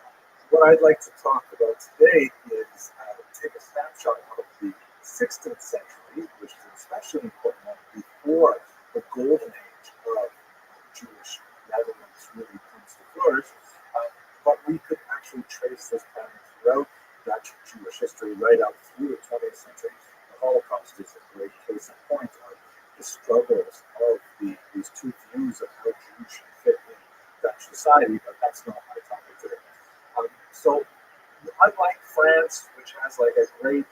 H: What I'd like to talk about today is take a snapshot of the 16th century, which is an especially important one before the golden age of Jewish Netherlands really comes to flourish. But we could actually trace this pattern throughout Dutch Jewish history right out through the 20th century. The Holocaust is a great case in point of the struggles of these two views of how Jews should fit in Dutch society, but that's not my topic today. So unlike France, which has like a great,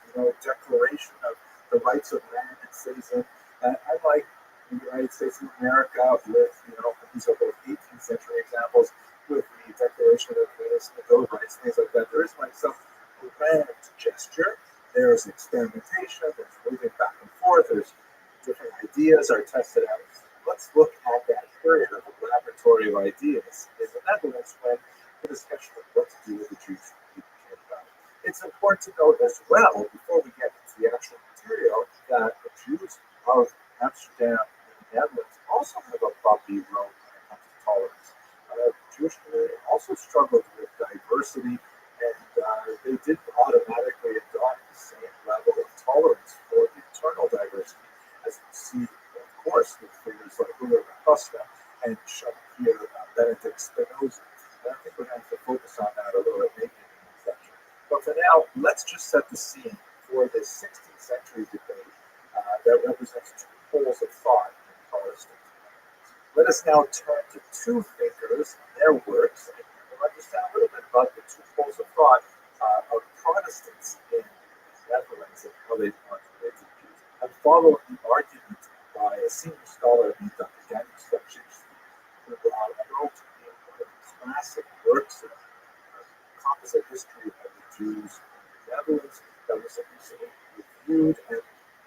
H: declaration of the rights of man and citizen, unlike the United States of America with, these are both 18th century examples, with the Declaration of Independence, the Bill of Rights, things like that, there is like some grand gesture. There's experimentation, there's moving back and forth, there's different ideas are tested out. Let's look at that period of a laboratory of ideas in the Netherlands when the discussion of what to do with the Jews came about. It's important to note as well, before we get into the actual material, that the Jews of Amsterdam and the Netherlands also have a bumpy road when it comes to tolerance. The Jewish community also struggled with diversity, and they didn't automatically adopt the same level of tolerance for the internal diversity as we see, of course, with figures like Ulrich Costa and Shakir Benedict Spinoza. And I think we're going to have to focus on that a little bit maybe in the next section. But for now, let's just set the scene for the 16th century debate that represents two poles of thought in Protestant. Let us now turn to two thinkers and their works, and we'll understand a little bit about the two poles of thought of Protestants in the Netherlands and how they formulated Jews. And follow the argument by a senior scholar named Dr. Daniel Slepczynski, who wrote one of the classic works of composite history of the Jews in the Netherlands that was recently reviewed and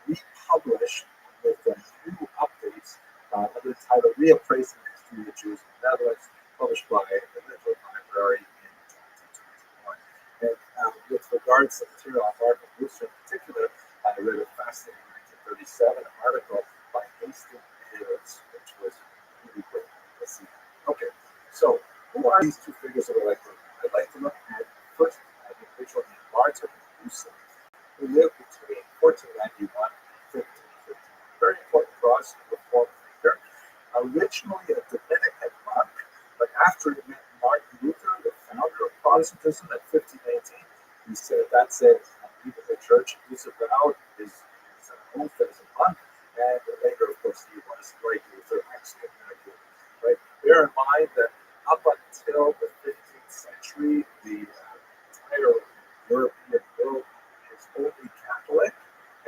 H: republished with new updates under the title Reappraising the History of the Jews in the Netherlands, published by the Midland Library in 2021. And with regards to the material on Martin Luther in particular, I read a fascinating 1937 article by Hastings Harris, which was really great. Let's see. Okay, so who are these two figures that I'd like to look at? I'd like to look at first an individual named Martin Luther, who lived between 1491 and 1515. Very important Protestant Reformed thinker. Originally a Dominican monk, but after he met Martin Luther, the founder of Protestantism, in 1518, he said, that's it, I'm leaving the church. He disavowed his oath as a monk, and later, of course, he was, like Luther, excommunicated. Right? Bear in mind that up until the 15th century, the entire Europe Catholic,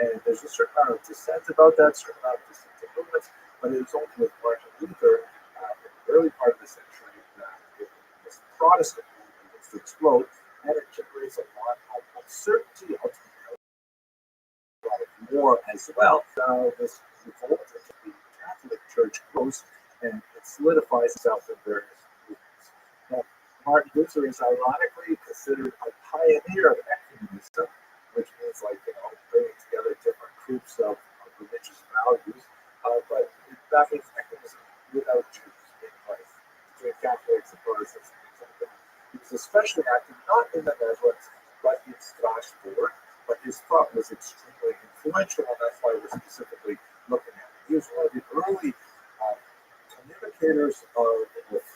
H: and there's a certain amount of dissent about that, certain amount of dissenting movements, but it was only with Martin Luther in the early part of the century that this Protestant movement begins to explode, and it generates a lot of uncertainty, ultimately a lot of war as well. This revolt into the Catholic Church grows, and it solidifies itself in various movements. Now, Martin Luther is ironically considered a pioneer of ecumenism, which means bringing together different groups of religious values. But that means ecumenism without Jews in place, between Catholics and Protestants and things like that. He was especially active not in the Netherlands, but in Strasbourg. But his thought was extremely influential, and that's why we're specifically looking at it. He was one of the early communicators or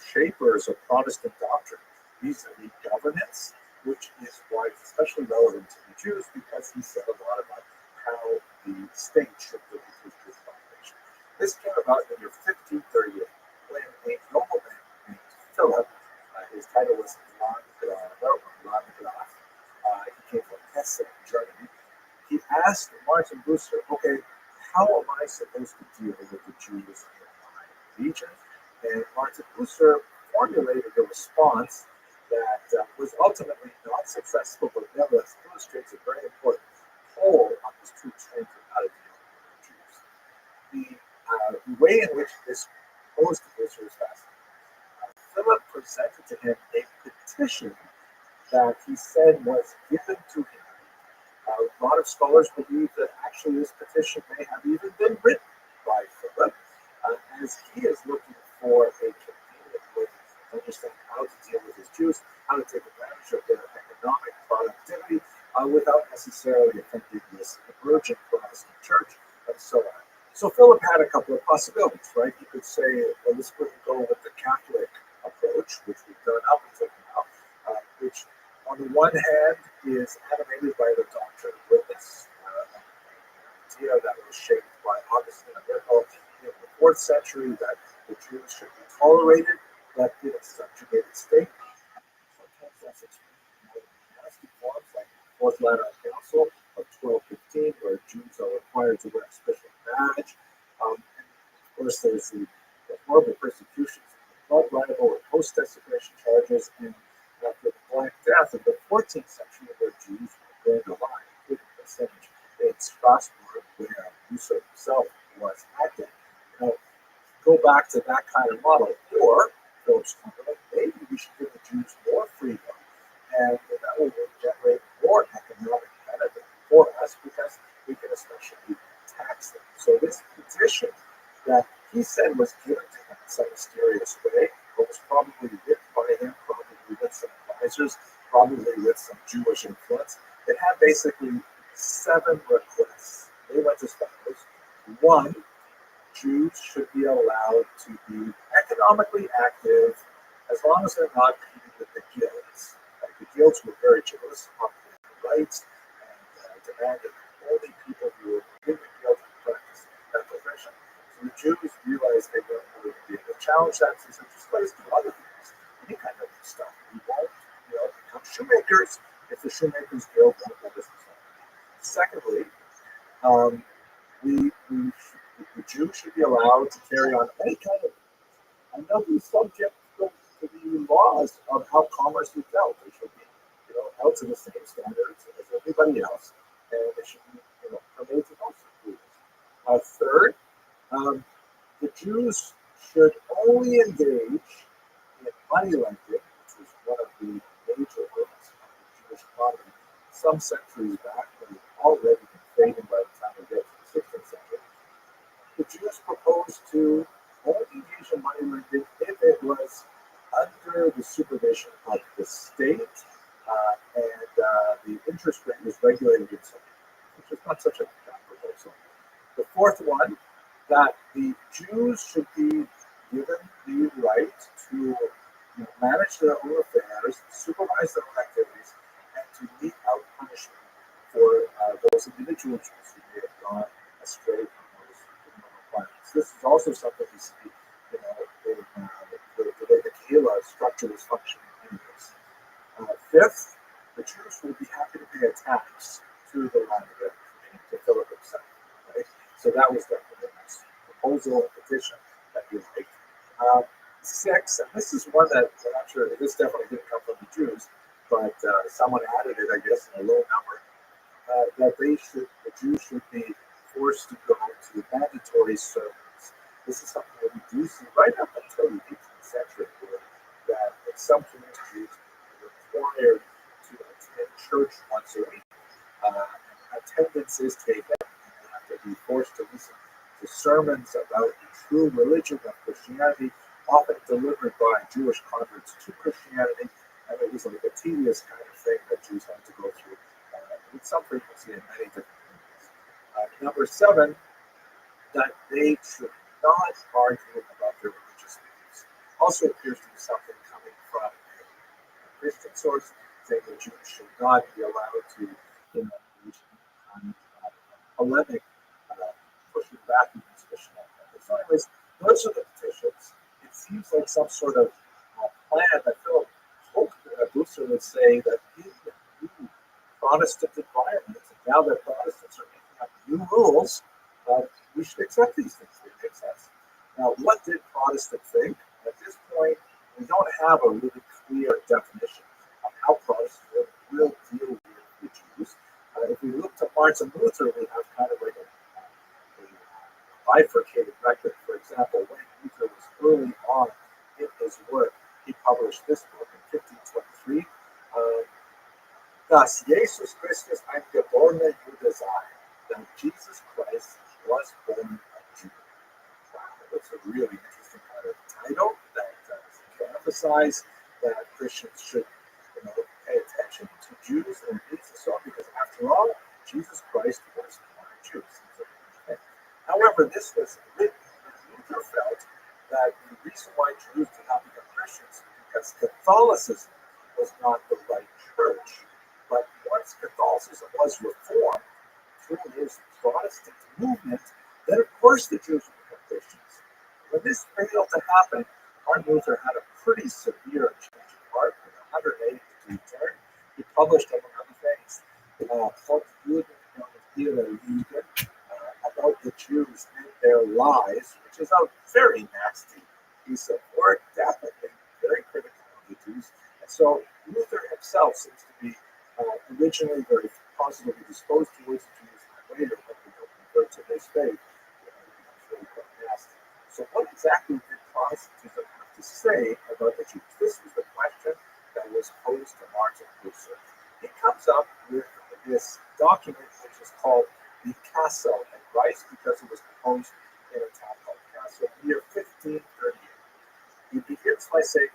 H: shapers of Protestant doctrine vis-a-vis governance, which is why it's especially relevant to the Jews, because he said a lot about how the state should live with his Jewish population. This came about in the year 1538 when a nobleman named Philip, his title was Landgraf, he came from Hesse, Germany. He asked Martin Luther, okay, how am I supposed to deal with the Jews in my region? And Martin Luther formulated a response that was ultimately not successful, but nevertheless illustrates a very important pull on his true strength of how to deal with the Jews. The way in which this posed to Luther is fascinating. Philip presented to him a petition that he said was given to him. A lot of scholars believe that actually this petition may have even been written by Philip, as he is looking for a convenient way to understand how to deal with his Jews, how to take advantage of their economic productivity without necessarily offending this emerging Protestant church, and so on. So Philip had a couple of possibilities, right? He could say, well, let's go with the Catholic approach, which we've done up until now, which on the one hand is animated by the doctrine of witness, an idea that was shaped by Augustine of Hippo in the 4th century, that the Jews should be tolerated, but in a subjugated state. Sometimes that's explained in monastic forms, like the Fourth Lateran Council of 1215, where Jews are required to wear a special badge. And of course, there's the horrible persecutions of the blood libel and post-desecration charges, and after the Black Death of the 14th century, where Jews were burned alive, including a percentage in Strasbourg, where Luther himself was active. Go back to that kind of model, or Philip's company, maybe we should give the Jews more freedom, and that will generate more economic benefit for us because we can especially tax them. So this petition that he said was given to him in some mysterious way, but was probably written by him, probably with some advisors, probably with some Jewish influence. It had basically 7 requests. They went as follows. 1, Jews should be allowed to be economically active as long as they're not competing with the guilds. The guilds were very jealous of their rights and demanded that only people who were in the guild could practice that profession. So the Jews realized they weren't going to be able to challenge that, so they just let us do other things, any kind of stuff. We won't, become shoemakers if the shoemakers guild won't let us do something. Secondly, the Jews should be allowed to carry on any kind of, and they'll be subject to the laws of how commerce is dealt. They should be, held to the same standards as everybody else, and they should be, permitted to also do this. Third, the Jews should only engage in money lending, which was one of the major elements of the Jewish economy some centuries back, but it had already been fading by the time we get to the 16th century. The Jews proposed to only engage in money lending if it was under the supervision of the state, and the interest rate was regulated in some way, which is not such a bad proposal. The fourth one, that the Jews should be given the right to manage their own affairs, supervise their own activities, and to mete out punishment for those individual Jews who may have gone astray from those requirements. This is also something we see, in the way the Kehillah structure is functioning anyways. Fifth, the Jews will be happy to pay a tax through the line of everything to Philip himself. Right? So that was definitely a nice proposal and petition that he liked. 6, and this is one that I'm not sure, this definitely didn't come from the Jews, but someone added it, I guess, in a low number, that the Jews should be forced to go to mandatory sermons. This is something that we do see right up until the 18th century, where that in some communities you're required to attend church once a week. Attendance is taken, and you have to be forced to listen to sermons about the true religion of Christianity, often delivered by Jewish converts to Christianity, and it was like a tedious kind of thing that Jews had to go through with some frequency in many different communities. Number 7, that they should not argue about their religious beliefs. Also appears to be something coming from a Christian source, saying that Jews should not be allowed to engage in kind of polemic, pushing back against Christianity. So anyways, those are the petitions. It seems like some sort of plan that Philip hoped Luther would say that in the new Protestant environment, now that Protestants are making up new rules, we should accept these things. They make sense. Now, what did Protestants think? At this point, we don't have a really clear definition of how Protestants will deal with the Jews. If we look to Martin Luther, we have kind of like a bifurcated record. For example, when Luther was early on in his work, he published this book in 1523. Das Jesus Christus ein geborener Jude sei, that Jesus Christ was born a Jew. That's a really interesting kind of title that can emphasize that Christians should pay attention to Jews and Jesus, so because after all, Jesus Christ was born a Jew. However, this was written, and Luther felt that the reason why Jews did not become Christians is because Catholicism was not the right church. But once Catholicism was reformed through his Protestant movement, then of course the Jews would become Christians. When this failed to happen, Martin Luther had a pretty severe change of heart, with a 180-degree turn. He published, among other things, about the Jews and their lies, which is a very nasty piece of work, definitely very critical of the Jews. And so Luther himself seems to be originally very positively disposed towards the Jews, and later, when they convert to this faith, becomes really quite nasty. So what exactly did Protestantism have to say about the Jews? This was the question that was posed to Martin Luther. He comes up with this document which is called the Cassel Advice, because it was composed in a town called Cassel in the year 1538. He begins by saying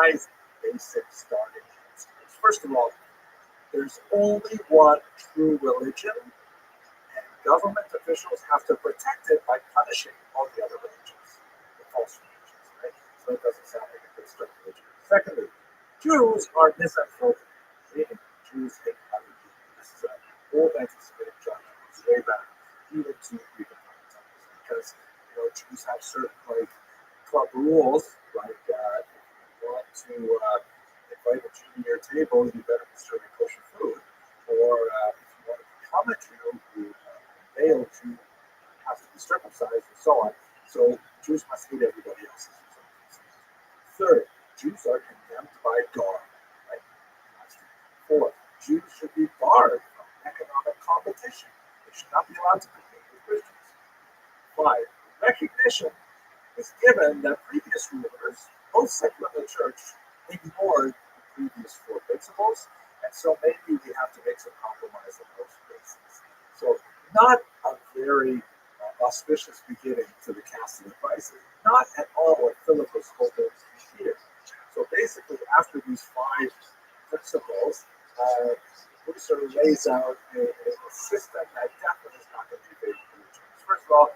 H: 5 basic starting principles. First of all, there's only one true religion, and government officials have to protect it by punishing all the other religions, the false religions, right? So it doesn't sound like a good start religion. Secondly, Jews are misanthropic, meaning Jews hate other people. This is an old anti-Semitic judgment way back, even to Greek times, because Jews have certain club rules, like if you want to invite a Jew to your table, you better be serving kosher food, or if you want to become a Jew, male Jew has to be circumcised, and so on. So Jews must hate everybody else. Third, Jews are condemned by God. Right? Fourth, Jews should be barred from economic competition. They should not be allowed to compete with Christians. 5, recognition is given that previous rulers, both secular and the church, ignored the previous 4 principles, and so maybe we have to make some compromise on those bases. So not a very auspicious beginning to the Catholic advice, not at all what Philip was hoping to hear. So basically, after these 5 principles, Luther lays out a system that definitely is not going to be favorable to the Jews. First of all,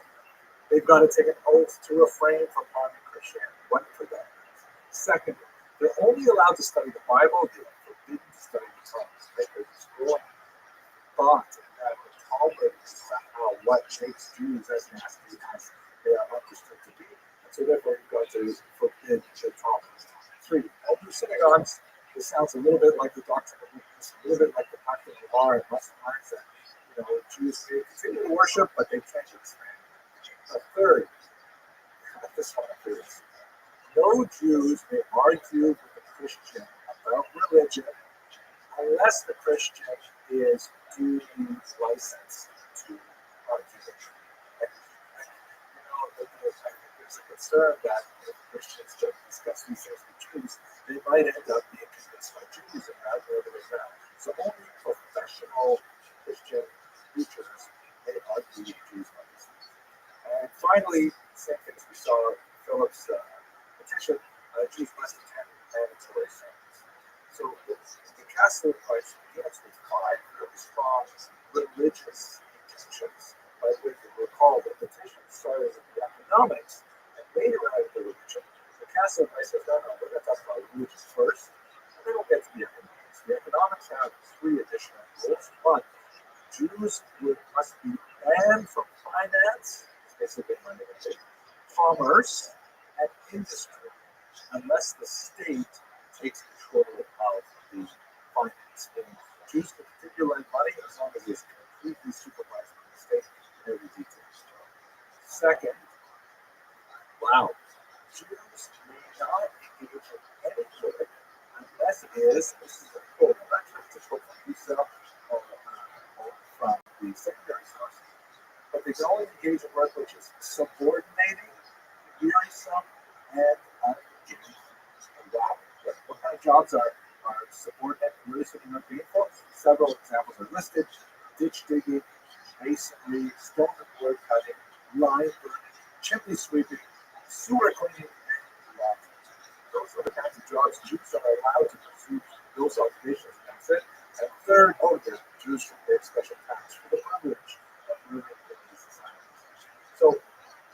H: they've got to take an oath to refrain from harming Christianity, whatever that means. Secondly, they're only allowed to study the Bible. They're forbidden to study the Psalms. There's this growing thought that the Talmud is somehow what makes Jews as nasty as they are understood to be. And so therefore, you've got to forbid the Talmud. 3, open synagogues. This sounds a little bit like the doctrine of weakness, a little bit like the doctrine of law and Muslim mindset. Jews may continue to worship, but they can't expand. A third, this one appears. No Jews may argue with a Christian about religion unless the Christian is duly licensed to argue. There's a concern that if Christians don't discuss these things with Jews, they might end up being convinced by Jews and not the other way around. So only professional Christian preachers may argue with Jews on these things. And finally, same things we saw in Philip's petition, Jews must attend mandatory sermons. So the Catholic Christ begins with 5 really strong religious intentions. By the way, you recall the petition started with the economics and later added the religion. The Catholic Christ says, no, we're going to talk about religion first, and then we'll get to the economics. The economics have 3 additional rules. 1, Jews must be banned from finance, basically money, commerce, and industry, unless the state takes control of the finance. And Jews can continue to lend money as long as it's completely supervised by the state in every detail. Second, Jews may not engage in any work unless it is, this is a quote, I'm not sure if it's a quote from Rothschild or from the secondary sources, but they can only engage in work which is subordinating, wearisome, and unengaging. What kind of jobs are subordinate, wearisome, and unpainful? Several examples are listed: ditch digging, masonry, stone and wood cutting, line burning, chimney sweeping, sewer cleaning, and walking. Those are the kinds of jobs Jews are allowed to pursue those occupations. That's it. And third, the Jews should pay special tax for the privilege of living in these societies. So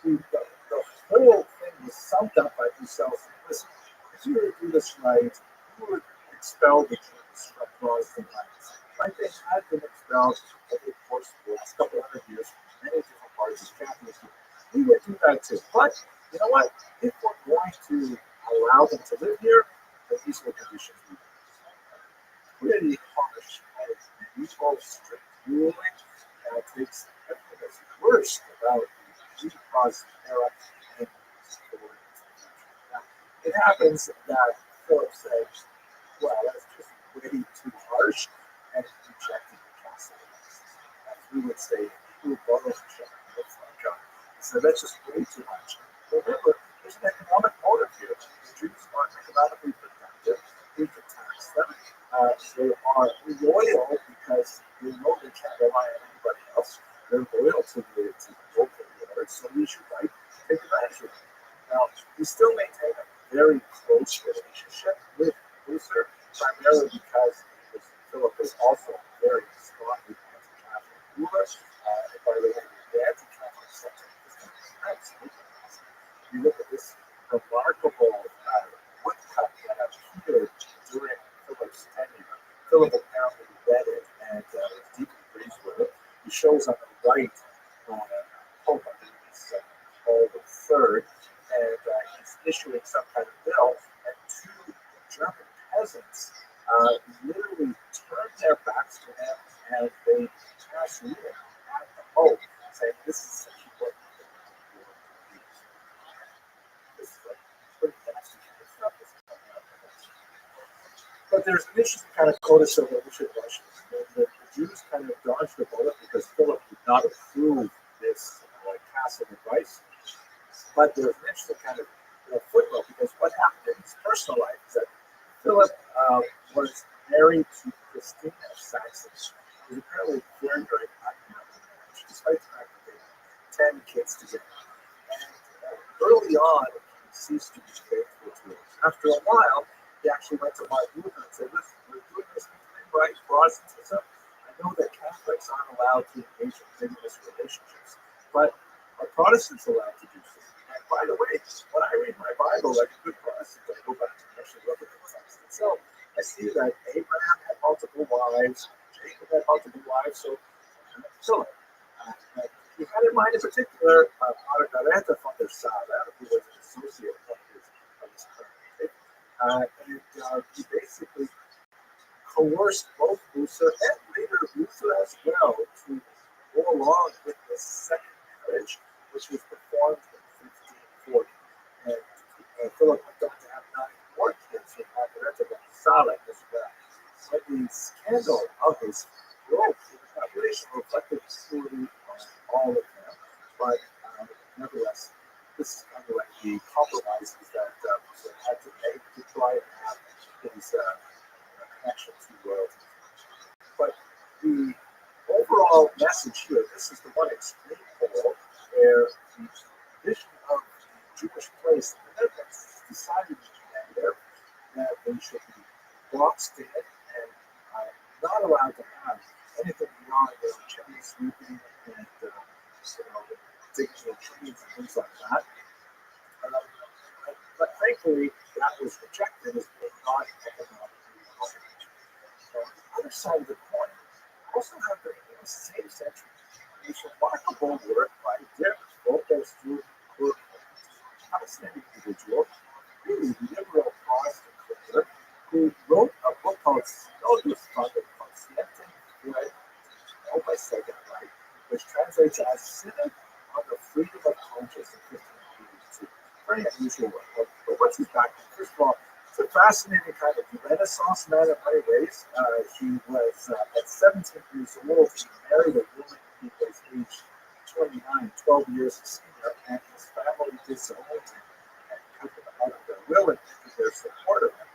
H: the whole thing was summed up by Rothschild. Listen, if you were to do this right, you would expel the Jews from Protestant lands. Right? They had been expelled over the course of the last couple of 100 years from many different parts of Catholicism. We would do that too. But you know what? If we're going to allow them to live here, then these are the conditions we need. Pretty harsh and evil, strict ruling that takes everything that's worst about the Protestant era and forward into the future. Now, it happens that Philip said, well, that's just way too harsh, and rejected the Catholics. As we would say, who borrows the shepherd looks like God. So that's just way too much. Remember, there's an economic motive here. The Jews are economically productive. We can tax them. They are loyal because they know they can't rely on anybody else. They're loyal to the local lords, so we should take advantage of them. Now, we still maintain a very close relationship with Luther, primarily because Philip is also very strongly anti-Catholic ruler. And by the way, the anti-Catholic sentiment is absolutely awesome. You look at this remarkable woodcut that appeared during Philip's tenure. Philip apparently read it and deeply agrees with it. He shows on the right Pope, I believe it's Paul III, and he's issuing some kind of bill, and 2 German peasants literally turn their backs to him and they pass reading at the Pope, saying this is such important thing. This is like pretty nasty kind of stuff that's coming out of this. But there's an interesting kind of coda civil we should watch. The Jews kind of dodged the bullet because Philip did not approve this Catholic advice. But there's an interesting kind of footnote because what happened in his personal life is that Philip was married to Christina of Saxony. He was apparently very, very unhappy marriage, despite the fact that they had 10 kids together. And early on, he ceased to be faithful to it. After a while, he actually went to Martin Luther and said, listen, we're doing this thing right, Protestantism. I know that Catholics aren't allowed to engage in rigorous relationships, but are Protestants allowed to do so? And by the way, when I read my Bible like a good Protestant, I go back and actually look at the text itself. I see that Abraham had multiple wives, Jacob had multiple wives, so Philip. He had in mind in particular Margareta von der Sala, who was an associate of his current faith. And he basically coerced both Luther and later Luther as well to go along with the second marriage, which was performed in 1540. And Philip went on to have 9 more kids with Margareta Gonzalez as well. But the scandal of his growth in the population reflected truly on all of them. But nevertheless, this is kind of like the compromises that they had to make to try and have his connection to royalty. But the overall message here, this is the one extreme poll where the vision of the Jewish place in the Netherlands is decidedly negative, that they should be boxed in and not allowed to have anything beyond their chimney sweeping and digging in trees and things like that. But thankfully, that was rejected as being not economically viable. On the other side of the coin, we also have the same century this remarkable work by Dirk Volkers through a fascinating individual, really liberal Protestant thinker, who wrote a book called Synodus Consciente, I hope I said that right, which translates as Synod on the Freedom of Conscience in 1582. Very unusual work. But what's his background? First of all, it's a fascinating kind of Renaissance man in many ways. He was, at 17 years old, he married a woman who was age 29, 12 years his senior, and his family disowned him and cut him out of their will and into their support of him.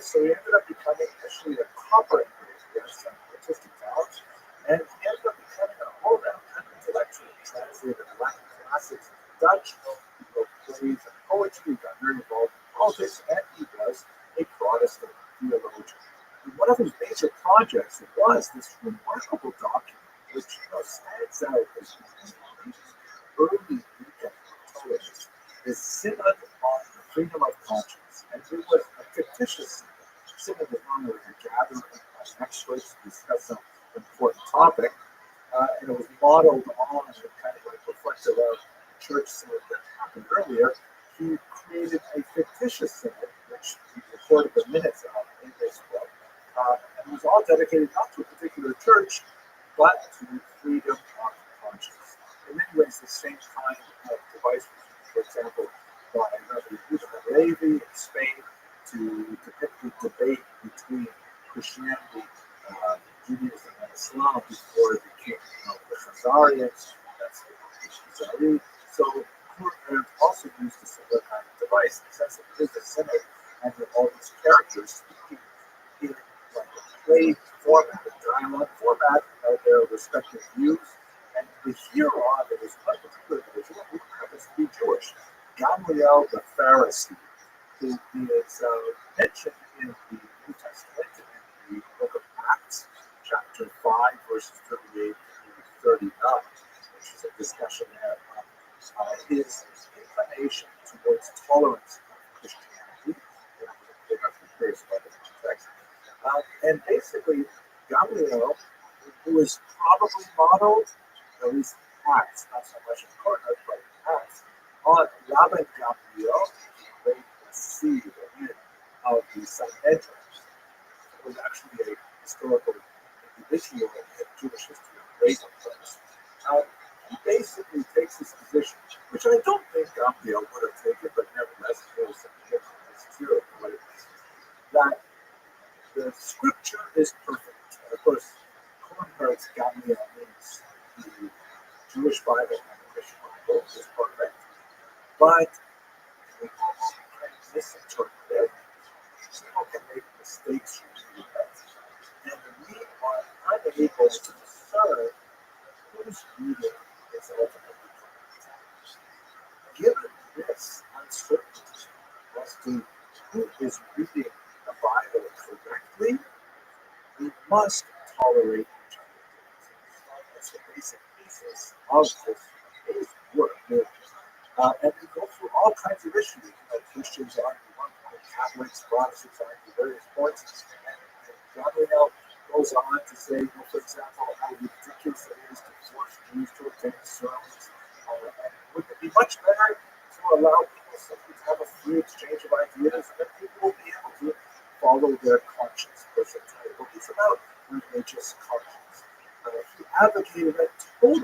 H: So he ended up becoming actually a copper engraver. He had some artistic talents, and he ended up becoming an all-round kind of intellectual. He translated Latin classics, Dutch, he wrote plays and poetry, he got very involved in politics, and he was a Protestant theologian. And one of his major projects was this remarkable document, which stands out as one of the early weekend tolerance, is Synod on the Freedom of Conscience. And it was a fictitious synod is normally a gathering of experts to discuss some important topic. And it was modeled on and kind of like reflective of the church synod that happened earlier. He created a fictitious synod, which he recorded the minutes of in this book. And it was all dedicated not to a particular church, but to freedom of conscience. In many ways, the same kind of device was used, for example, by Rabbi in Spain to depict the debate between Christianity, Judaism, and Islam before it became the Khazarians. That's the Khazari. So Kurd also used a similar kind of device in the sense that it is a synod and with all these characters speaking in like a play format, a dialogue format of their respective views. And the hero of it is one particular individual who happens to be Jewish, Gamaliel the Pharisee, who is mentioned in the New Testament in the book of Acts, chapter 5, verses 38 to 39, which is a discussion there of his inclination towards tolerance of Christianity. They have to be curious about the context. And basically, Gamaliel, who is probably modeled, at least Acts, not so much in Corinth, but in Acts, on Rabbi Gamaliel, the great seed of the Sanhedrin. It was actually a historical individual in Jewish history of great importance. He basically takes this position, which I don't think Gamaliel would have taken, but nevertheless, there was something different. It's true of what it is. That the scripture is perfect. And of course, Kornberg's Gamaliel means the Jewish Bible and the Christian Bible is perfect. But we can misinterpret it. People can make mistakes reading it. And we are unable to discern whose reading is ultimately correct. Given this uncertainty as to who is reading the Bible correctly, we must tolerate each other. That's the basic basis of this work. And we go through all kinds of issues. Christians argue one point, Catholics, Protestants argue various points. And Gabriel goes on to say, for example, how ridiculous it is to force Jews to attend sermons. And wouldn't it be much better to allow people simply to have a free exchange of ideas, and then people will be able to follow their conscience? It's about religious conscience. He advocated a total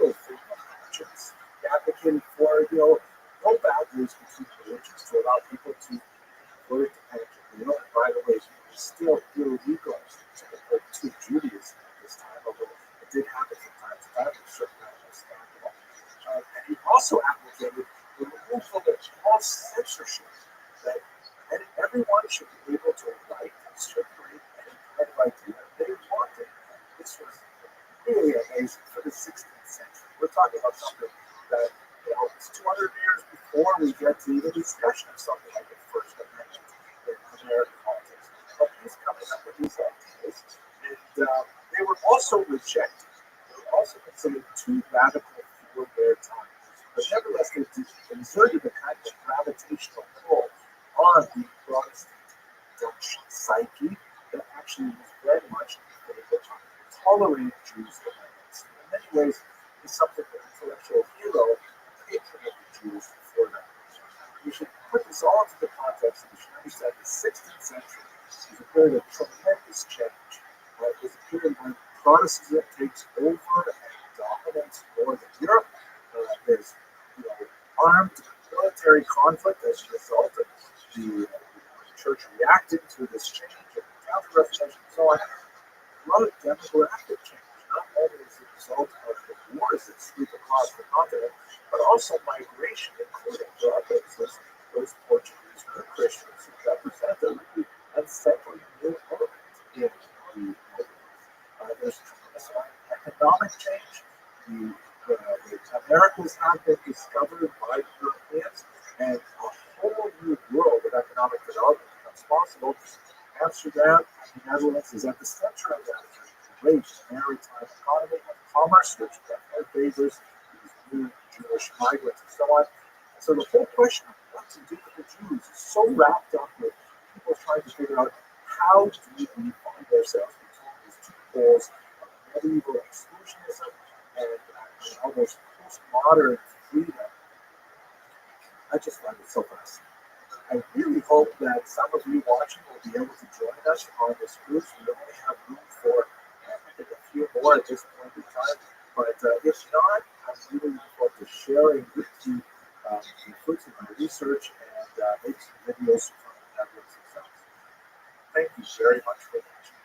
H: also advocated the removal of all censorship, that everyone should be able to write and circulate any kind of idea they wanted. This was really amazing for the 16th century. We're talking about something that, it's 200 years before we get to even discussion of something like the First Amendment in American politics. But he's coming up with these ideas, and they were also rejected. They were also considered too radical for their time. But nevertheless, they exerted a kind of gravitational pull on the Protestant Dutch psyche that actually was very much in favor of tolerating Jews and Americans. In many ways, he's something of an intellectual hero, patron of the Jews for that. We should put this all into the context, and we should understand the 16th century is a period of tremendous change. It was a period when Protestantism takes over and dominates Northern Europe. There's armed military conflict as a result of the church reacting to this change and counter-reformation and so on. A lot of demographic change, not only as a result of the wars that sweep across the continent, but also migration, including those Portuguese who are Christians who represent a really unsettling new element in the there's tremendous economic change. The Americas have been discovered by Europeans, and a whole new world of economic development becomes possible. Amsterdam, the Netherlands, is at the center of that great maritime economy and commerce, which favors these new Jewish migrants and so on. And so the whole question of what to do with the Jews is so wrapped up with people trying to figure out how do we find ourselves between these two poles of medieval exclusionism and almost postmodern freedom. I just find it so fascinating. I really hope that some of you watching will be able to join us on this cruise. We only have room for, I think, a few more at this point in time. But if not, I'm really looking forward to sharing with you the fruits of my research and make some videos from the Netherlands themselves. Thank you very much for watching.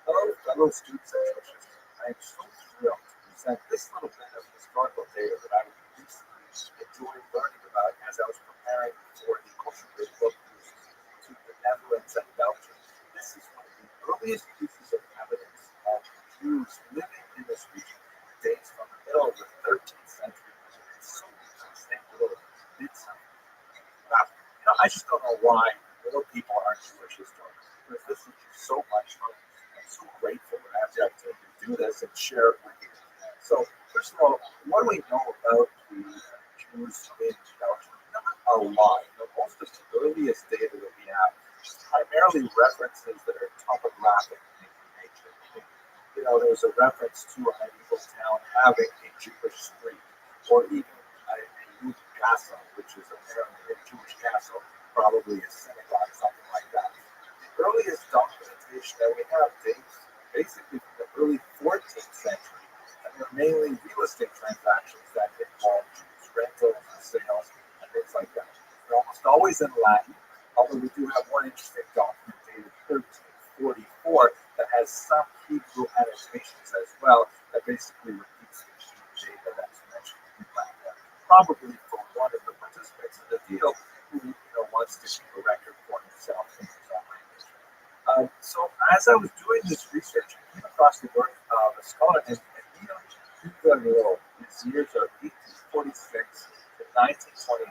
H: Hello, fellow students and teachers. I am so thrilled to present this little bit of historical data that I recently enjoyed learning about as I was preparing for the Culture Grid book to the Netherlands and Belgium. This is one of the earliest pieces of evidence of Jews living in this region. It dates from the middle of the 13th century. It's so fascinating little bits of I just don't know why more people aren't Jewish historians. Because this is just so much fun. I'm so grateful that I have the opportunity to do this and share it with you. So, first of all, what do we know about the Jews in Belgium? Not a lot. Most of the earliest data that we have is primarily references that are topographic in nature. There's a reference to a medieval town having a Jewish street, or even a Jewish castle, which is apparently a Jewish castle, probably a synagogue, something like that. The earliest documentation that we have dates basically from the early 14th century, and they're mainly real estate transactions that involve Jews, rentals and sales and things like that. They're almost always in Latin, although we do have one interesting document dated 1344 that has some Hebrew annotations as well that basically repeats the key data that's mentioned in Latin. Probably for one of the participants in the deal who wants to keep a record for himself in his own language. So as I was doing this research, I came across the work of a scholar named Emilio Figueroa. His years are 1846 to 1929.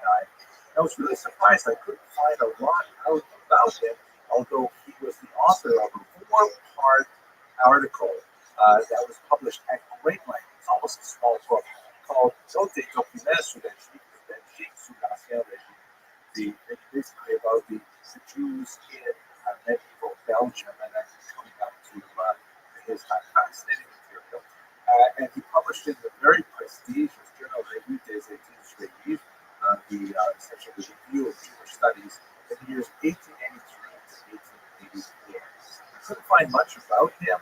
H: I was really surprised I couldn't find a lot out about him, although he was the author of a four-part article that was published at great length. It's almost a small book called Dote Documents sur Belgique sous l'Ancien Régime. Basically about the Jews in medieval Belgium and then coming up to his time. Fascinating material. And he published in the very prestigious journal Revue des Études Juives, essentially the review of Jewish studies in the years 1883 to 1884. I couldn't find much about him.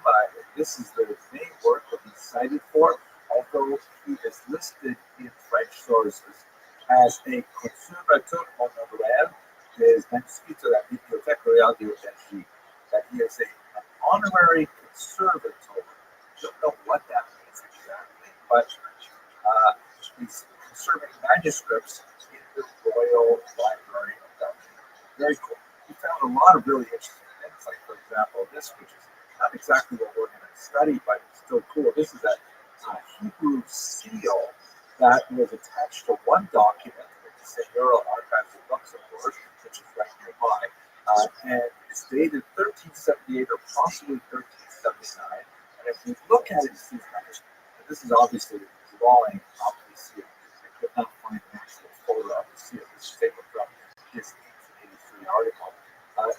H: This is the main work that he's cited for, although he is listed in French sources as a conservateur honoraire des manuscrits de la Bibliothèque Royale de Belgique, that he is an honorary conservator. I don't know what that means exactly, but he's conserving manuscripts in the Royal Library of Belgium. Very cool. He found a lot of really interesting things, like, for example, this, which is not exactly what we're going to study, but it's still cool. This is a Hebrew seal that was attached to one document at the Seigneurial Archives of Luxembourg, which is right nearby, and it's dated 1378 or possibly 1379. And if you look at it, see, and this is obviously a drawing of the seal. I could not find an actual photo of the seal. This is taken from his 1883 article.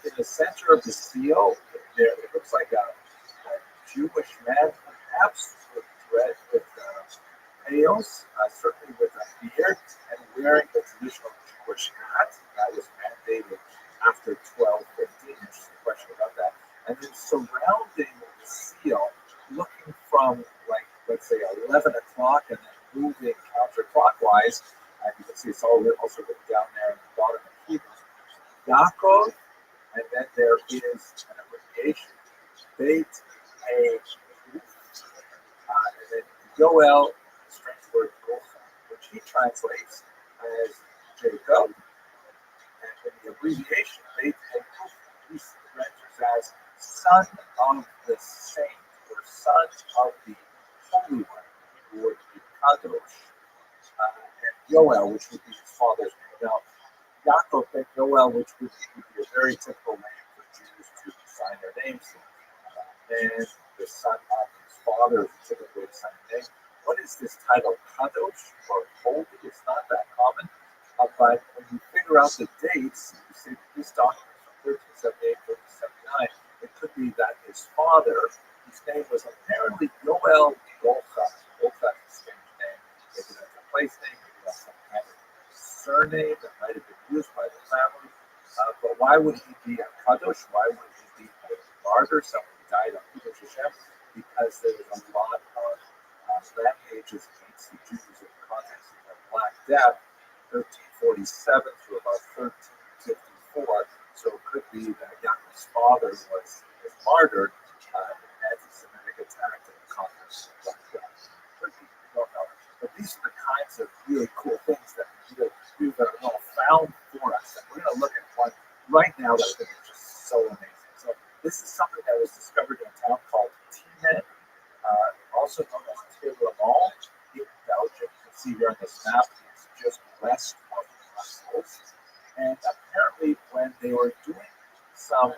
H: In the center of the seal, there it looks like a Jewish man, perhaps with nails, certainly with a beard, and wearing the traditional Jewish hat that was mandated after 1215. Interesting question about that. And then surrounding the seal, looking from, like, let's say 11 o'clock and then moving counterclockwise, and you can see it's all also written down there in the bottom of Hebrew. Yaakov, and then there is an abbreviation, Beit A, and then Yoel, strange word, which he translates as Jacob, and in the abbreviation, Beit A, he renders as son of the saint, or son of the Holy One, who would be Kadosh, and Yoel, which would be his father's name. Now, Yaakov and Yoel, which would be a very typical name for Jews to sign their names to. And the son of his father is typically the same name. What is this title? Kadosh or holy? It's not that common. But when you figure out the dates, you see that this document from 1378 to 1379, it could be that his father, whose name was apparently Yoel Golcha. Golcha is a strange name. Maybe that's a place name, maybe that's some kind of surname that might have been used by the family. But why would he be a Kadosh? Why would he be a martyr? Someone who died on Kiddush Hashem? Because there was a lot of rampages against the Jews in the context of the Black Death, 1347 through about 1354. So it could be that Yaakov's father was martyred in an anti-Semitic attack in the context of Black Death. Could be, we don't know. But these are the kinds of really cool things that we that are well found for us. And we're going to look at one right now that I think is just so amazing. So this is something that was discovered in a town called Tienen, also known as Tirlemont in Belgium. You can see here on this map, it's just west of Brussels. And apparently when they were doing some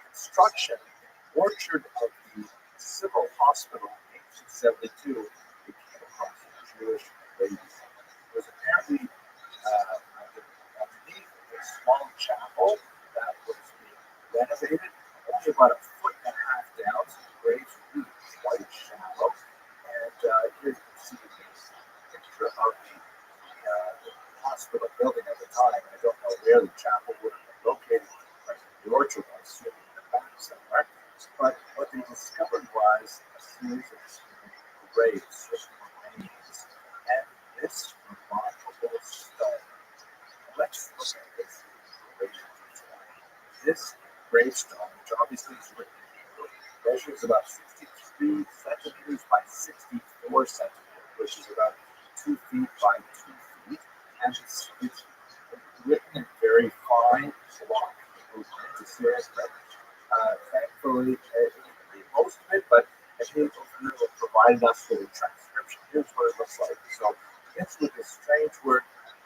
H: construction in the orchard of the civil hospital in 1872, they came across a Jewish lady. It was apparently underneath a small chapel that was being renovated, only about a foot and a half down, so the graves were really quite shallow. And here you can see the picture of the hospital building at the time. I don't know where the chapel would have been located, like in the orchard, I assume in the back somewhere. But what they discovered was a series of graves, certain remains, and this remarkable stone. Let's look at this This gravestone, which obviously is written in Hebrew, measures about 63 centimeters by 64 centimeters, which is about 2 feet by 2 feet, and it's written in very fine block Hebrew print. It's very carefully read most of it, but I think it provided us with a transcription. Here's what it looks like. So it's with this strange word,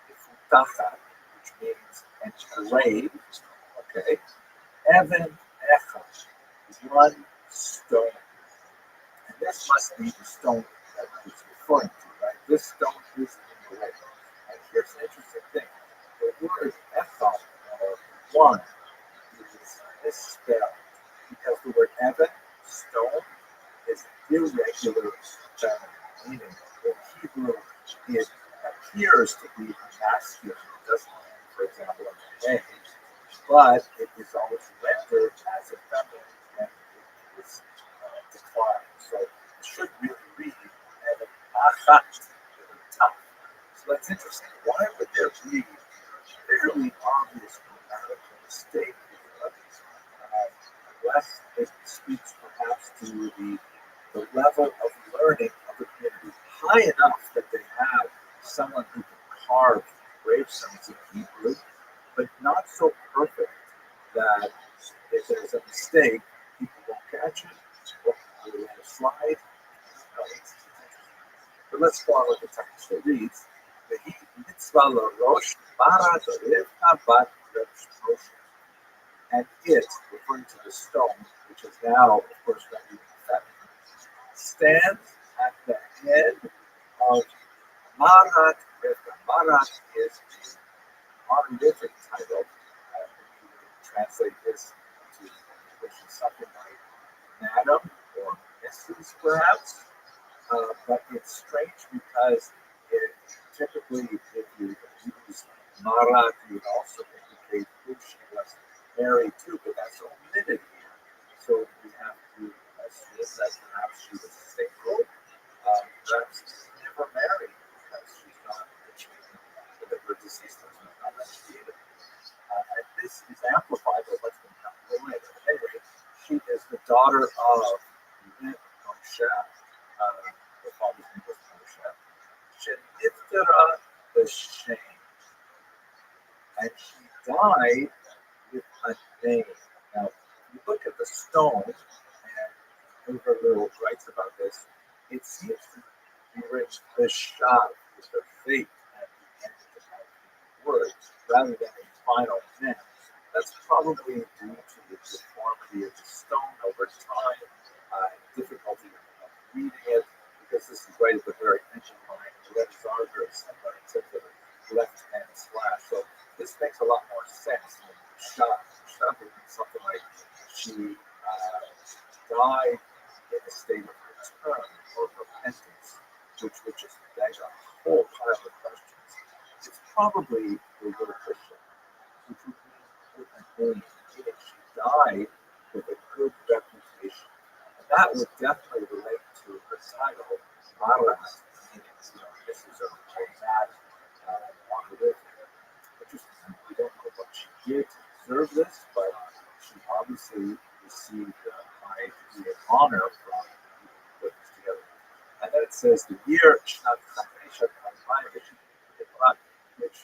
H: ifutacha, which means engraved. Okay. Evan echad, one stone. And this must be the stone that he's referring to, right? This stone is engraved. And here's an interesting thing. The word echad, or one, is misspelled because the word Evan, stone, is irregular feminine, meaning in Hebrew it appears to be masculine. It doesn't mean, for example, a name, but it is always rendered as a feminine and it is declined. So it should really read Evan Achat, tough. So that's interesting. Why would there be a fairly obvious grammatical mistake? Unless it speaks perhaps to the level of learning of the community high enough that they have someone who can carve gravestones in Hebrew, but not so perfect that if there's a mistake, people won't catch it, or will let it slide. No, but let's follow the text. It reads, "Vehi mitzvah l'rosh bara dorivna bat Rosh." And it, referring to the stone, which is now, of course, rendered feminine, stands at the head of Marat Rivka. Marat is the honorific title. We would translate this to English as something like Madam or Mrs. perhaps. But it's strange because it typically, if you use Marat, you would also indicate who she was married to, but that's omitted here. So we have to assume that perhaps she was single, perhaps never married because she's not that her deceased husband not educated. And this is amplified by what's been happening later. Anyway, she is the daughter of Moshe. The father's name was Moshe. Sheniftera the shame. And she died with a name. Now, you look at the stone, and Uber Little writes about this, it seems to be written the shot with the fate at the end of the word, rather than a final name. That's probably due to the deformity of the stone over time, difficulty of reading it, because this is right at the very engine line. The letters are very similar except for the left-hand slash. So this makes a lot more sense than shot. Shot would be something like she died in a state of return or repentance, which would just beg a whole pile of questions. It's probably the word Christian, which would mean with a name, meaning she died with a good reputation. And that would definitely relate to her title, Maras, meaning, Mrs. or Mad on the list. Interesting. We don't know what she did to deserve this, but she obviously received a high degree of honor from people who put this together. And then it says the year Shnat Chamesh which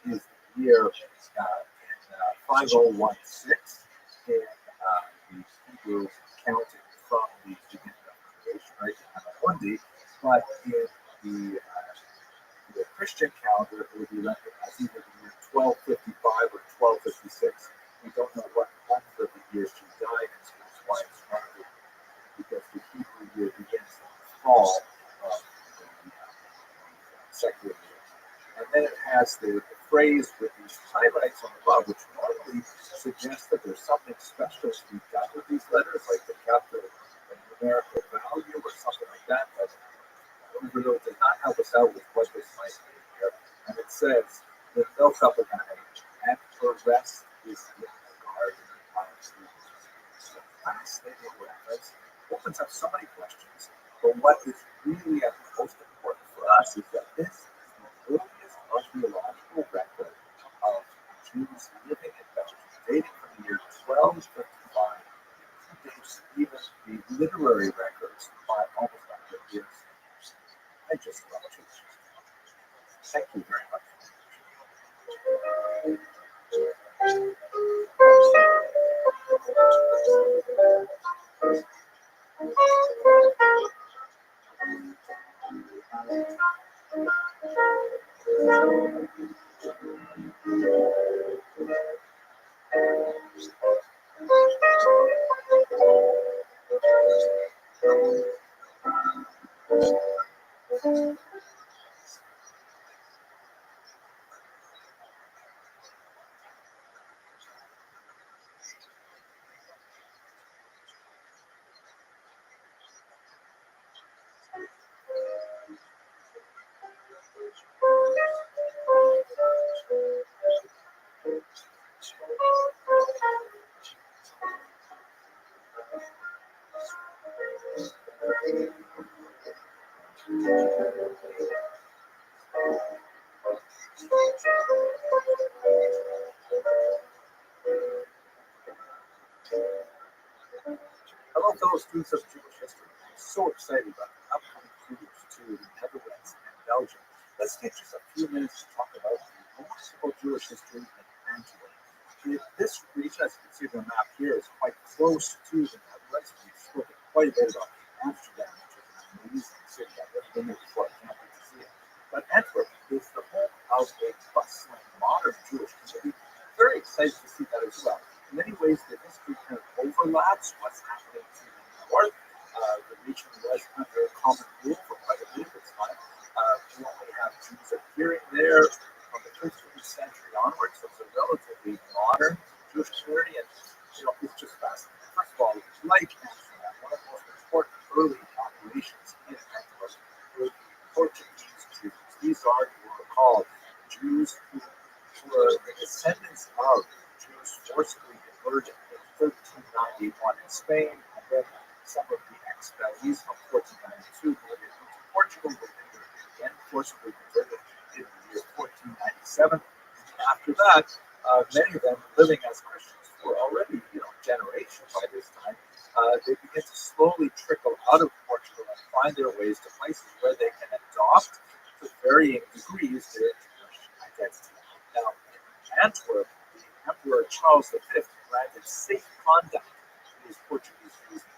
H: is the year in 5016 in the Hebrew counting from the beginning of creation, right? Mundi, but in the Christian calendar, it would be rendered as either the year 1255 or 1256. We don't know what month of the year she died in, so that's why it's rendered, because the Hebrew year begins in the fall of the secular year. And then it has the phrase with these highlights on the bottom, which normally suggests that there's something special to be done with these letters, like they capture a numerical value or something like that. But Overload does not help us out with what this might be here. And it says, the milk up of and her rest is in the garden of Eden. So fascinating reference. Opens up so many questions. But what is really most important for us is that this is the earliest archaeological record of Jews living in Belgium, dating from the year 1255. It dates even the literary records by almost 100 years. I just love it. Thank you very much. Hello, fellow students of Jewish history. I'm so excited about the upcoming cruise to the Netherlands and Belgium. Let's take just a few minutes to talk about the remarkable Jewish history in Antwerp. This region, as you can see on the map here, is quite close to the Netherlands. We've spoken quite a bit about Amsterdam, which is an amazing city. I've never been there before. I can't wait to see it. But Antwerp is the home of a bustling modern Jewish community. I'm very excited to see that as well. In many ways, the history kind of overlaps what's happening to the north. The region was under common rule for quite a bit of its time. We only have Jews appearing there from the 15th century onwards, so it's a relatively modern Jewish community, and it's just fascinating. First of all, like Amsterdam, one of the most important early populations in Antwerp were the Portuguese Jews. These are, you will recall, Jews who were the descendants of Jews forcibly converted in 1391 in Spain, and then some of the expellees from 1492 moved into Portugal, where they were again forcibly converted in the year 1497. After that, many of them living as Christians were already, generations by this time. They begin to slowly trickle out of Portugal and find their ways to places where they can adopt, to varying degrees, their Jewish identity. Now, in Antwerp, the Emperor Charles V granted safe conduct to these Portuguese Jews in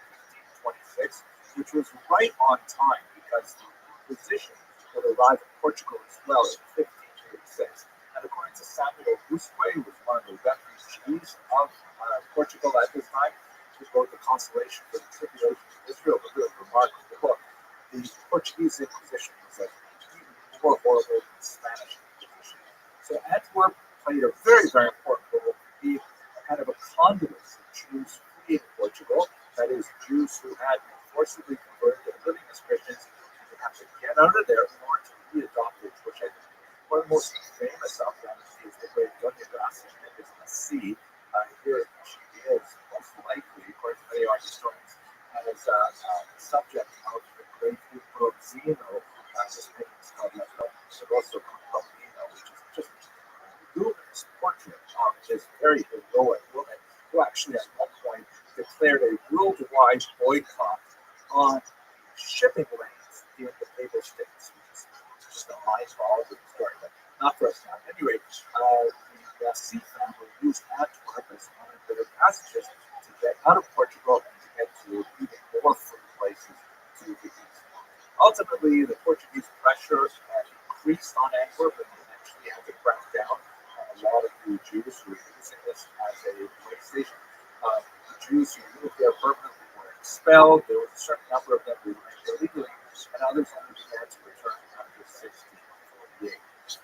H: 1526, which was right on time because the Inquisition would arrive in Portugal as well in 1536. And according to Samuel Busquet, who was one of the refugees of Portugal at this time, who wrote The Consolation for the Tribulation of Israel, a really remarkable book, the Portuguese Inquisition was even more horrible than the Spanish Inquisition. So Antwerp played a very, very important role to be a kind of a conduit for Jews fleeing Portugal, that is, Jews who had been forcibly converted and living as Christians, and they have to get out of there in order to re-adopt their Jewish identity. One of the most famous of them is the great Doña Gracia Sea. Here she is most likely, according to many art historians, as a subject of the great Rothschild. This painting is called La Rosso Campino, which is just a luminous portrait of this very heroic woman who actually at one point declared a worldwide boycott on shipping lanes in the Papal States, which is just a mind-boggling story, but not for us now. Anyway, the sea family used Antwerp as one of their passages to get out of Portugal and to get to even more free places to the east. Ultimately, the Portuguese pressure increased on Antwerp, and they eventually had to crack down on a lot of the Jews who were using this as a way station. The Jews who moved there permanently were expelled. There was a certain number of them who remained illegally, and others only began to return after 1648.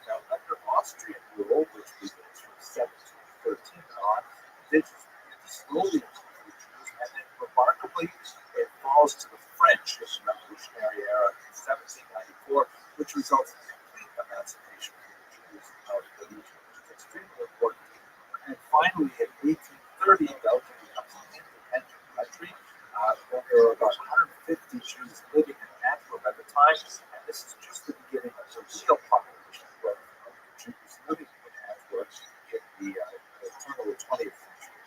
H: Now, under Austrian rule, which begins from 1713 on, indigenous begin to slowly include the Jews, and then remarkably, it falls to the French in the Revolutionary era in 1794, which results in complete emancipation of the Jews out of the region, which is extremely important. And finally, in 1830, Belgium becomes an independent country. There are about 150 Jews living in Antwerp at the time, and this is just the beginning of the real population growth of Jews living in Antwerp in the turn of the 20th century.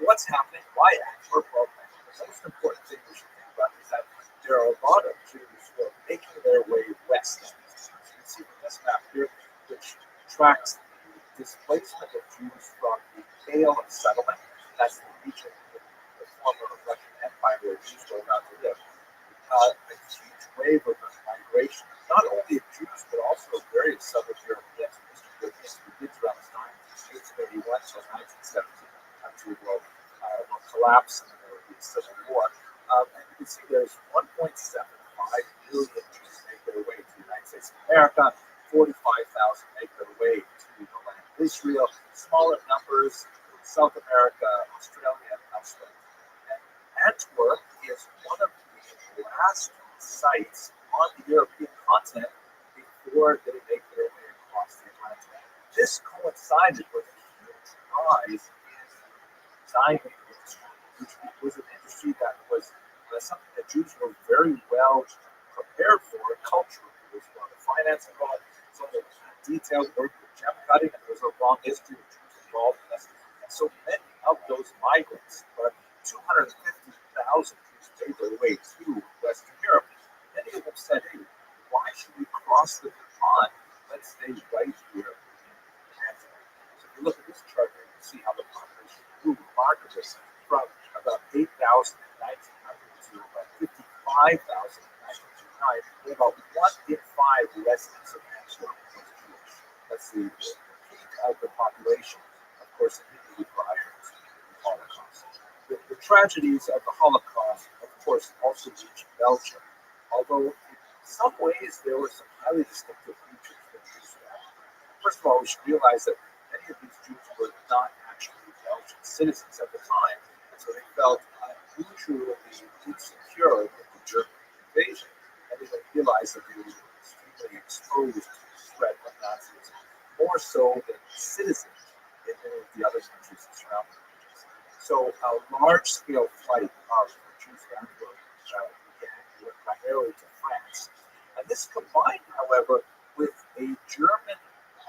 H: What's happening? Why Antwerp? Well, the most important thing we should think about is that there are a lot of Jews who are making their way west. As you can see from this map here, which tracks the displacement of Jews from the Pale of Settlement, that's the region in the former Russian Empire where Jews were allowed to live, a huge wave of migration, not only of Jews, but also of various Southern Europeans and Eastern Europeans who lived around this time, 1881 till 1917, after the world collapse and there would be a civil war. And you can see there's 1.75 million Jews make their way to the United States of America, 45,000 make their way to the land of Israel, smaller numbers in South America, Australia, and elsewhere. And Antwerp is one of the last sites on the European continent before they make their way across the Atlantic. This coincided with a huge rise in diamond industry, which was an industry that was something that Jews were very well prepared for culturally. There was a lot of finance involved, so the detailed work with gem cutting, and there was a long history of Jews involved in this. And so many of those migrants, but 250,000 Jews made their way to Western Europe. Many of them said, hey, why should we cross the pond? Let's stay right here in Canada. So if you look at this chart, you can see how the population grew remarkably from about 8,000 in 1900 to about 55,000 in 1909, with about 1 in 5 residents of Antwerp was Jewish. That's the peak of the population, of course, immediately prior to the Holocaust. The tragedies of the Holocaust, of course, also reached Belgium, although in some ways there were some highly distinctive features that Jews had. First of all, we should realize that many of these Jews were not actually Belgian citizens at the time, and so they felt unusually insecure with the German invasion, and they didn't realize that they were extremely exposed to the threat of Nazism, more so than citizens in many of the other countries that surround them. So a large-scale flight of Jews to Antwerp began primarily to France. And this combined, however, with a German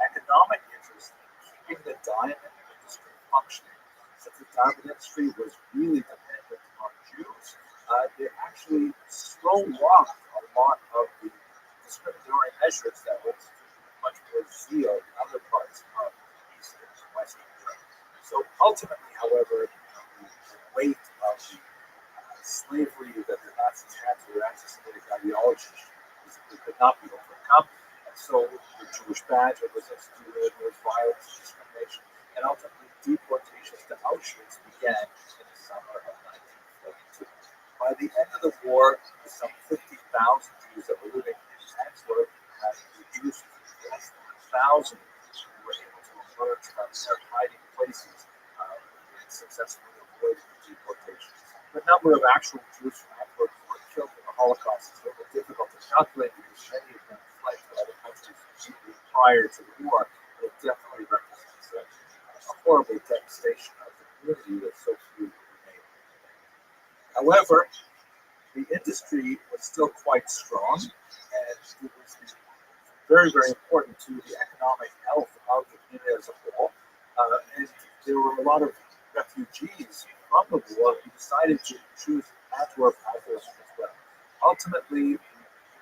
H: economic interest in keeping the diamond industry functioning. Since the diamond industry was really dependent on Jews, they actually slowed off a lot of the discriminatory measures that was much more zeal in other parts of Eastern and Western Europe. So ultimately, however, the weight of the slavery that the Nazis had to their anti-Semitic ideology could not be overcome. And so the Jewish badge was instituted, there was violence, discrimination, and ultimately deportations to Auschwitz began in the summer of 1942. By the end of the war, some 50,000 Jews that were living in Antwerp had reduced to less than 1,000 who were able to emerge from their hiding places and successfully avoid deportation. The number of actual Jews from Antwerp who were killed in the Holocaust is a little difficult to calculate because many of them fled to other countries immediately prior to the war. It definitely represents a horrible devastation of the community that so few remain. However, the industry was still quite strong, and it was very, very important to the economic health of the community as a whole. And there were a lot of refugees from the war who decided to choose Antwerp as their home as well. Ultimately, the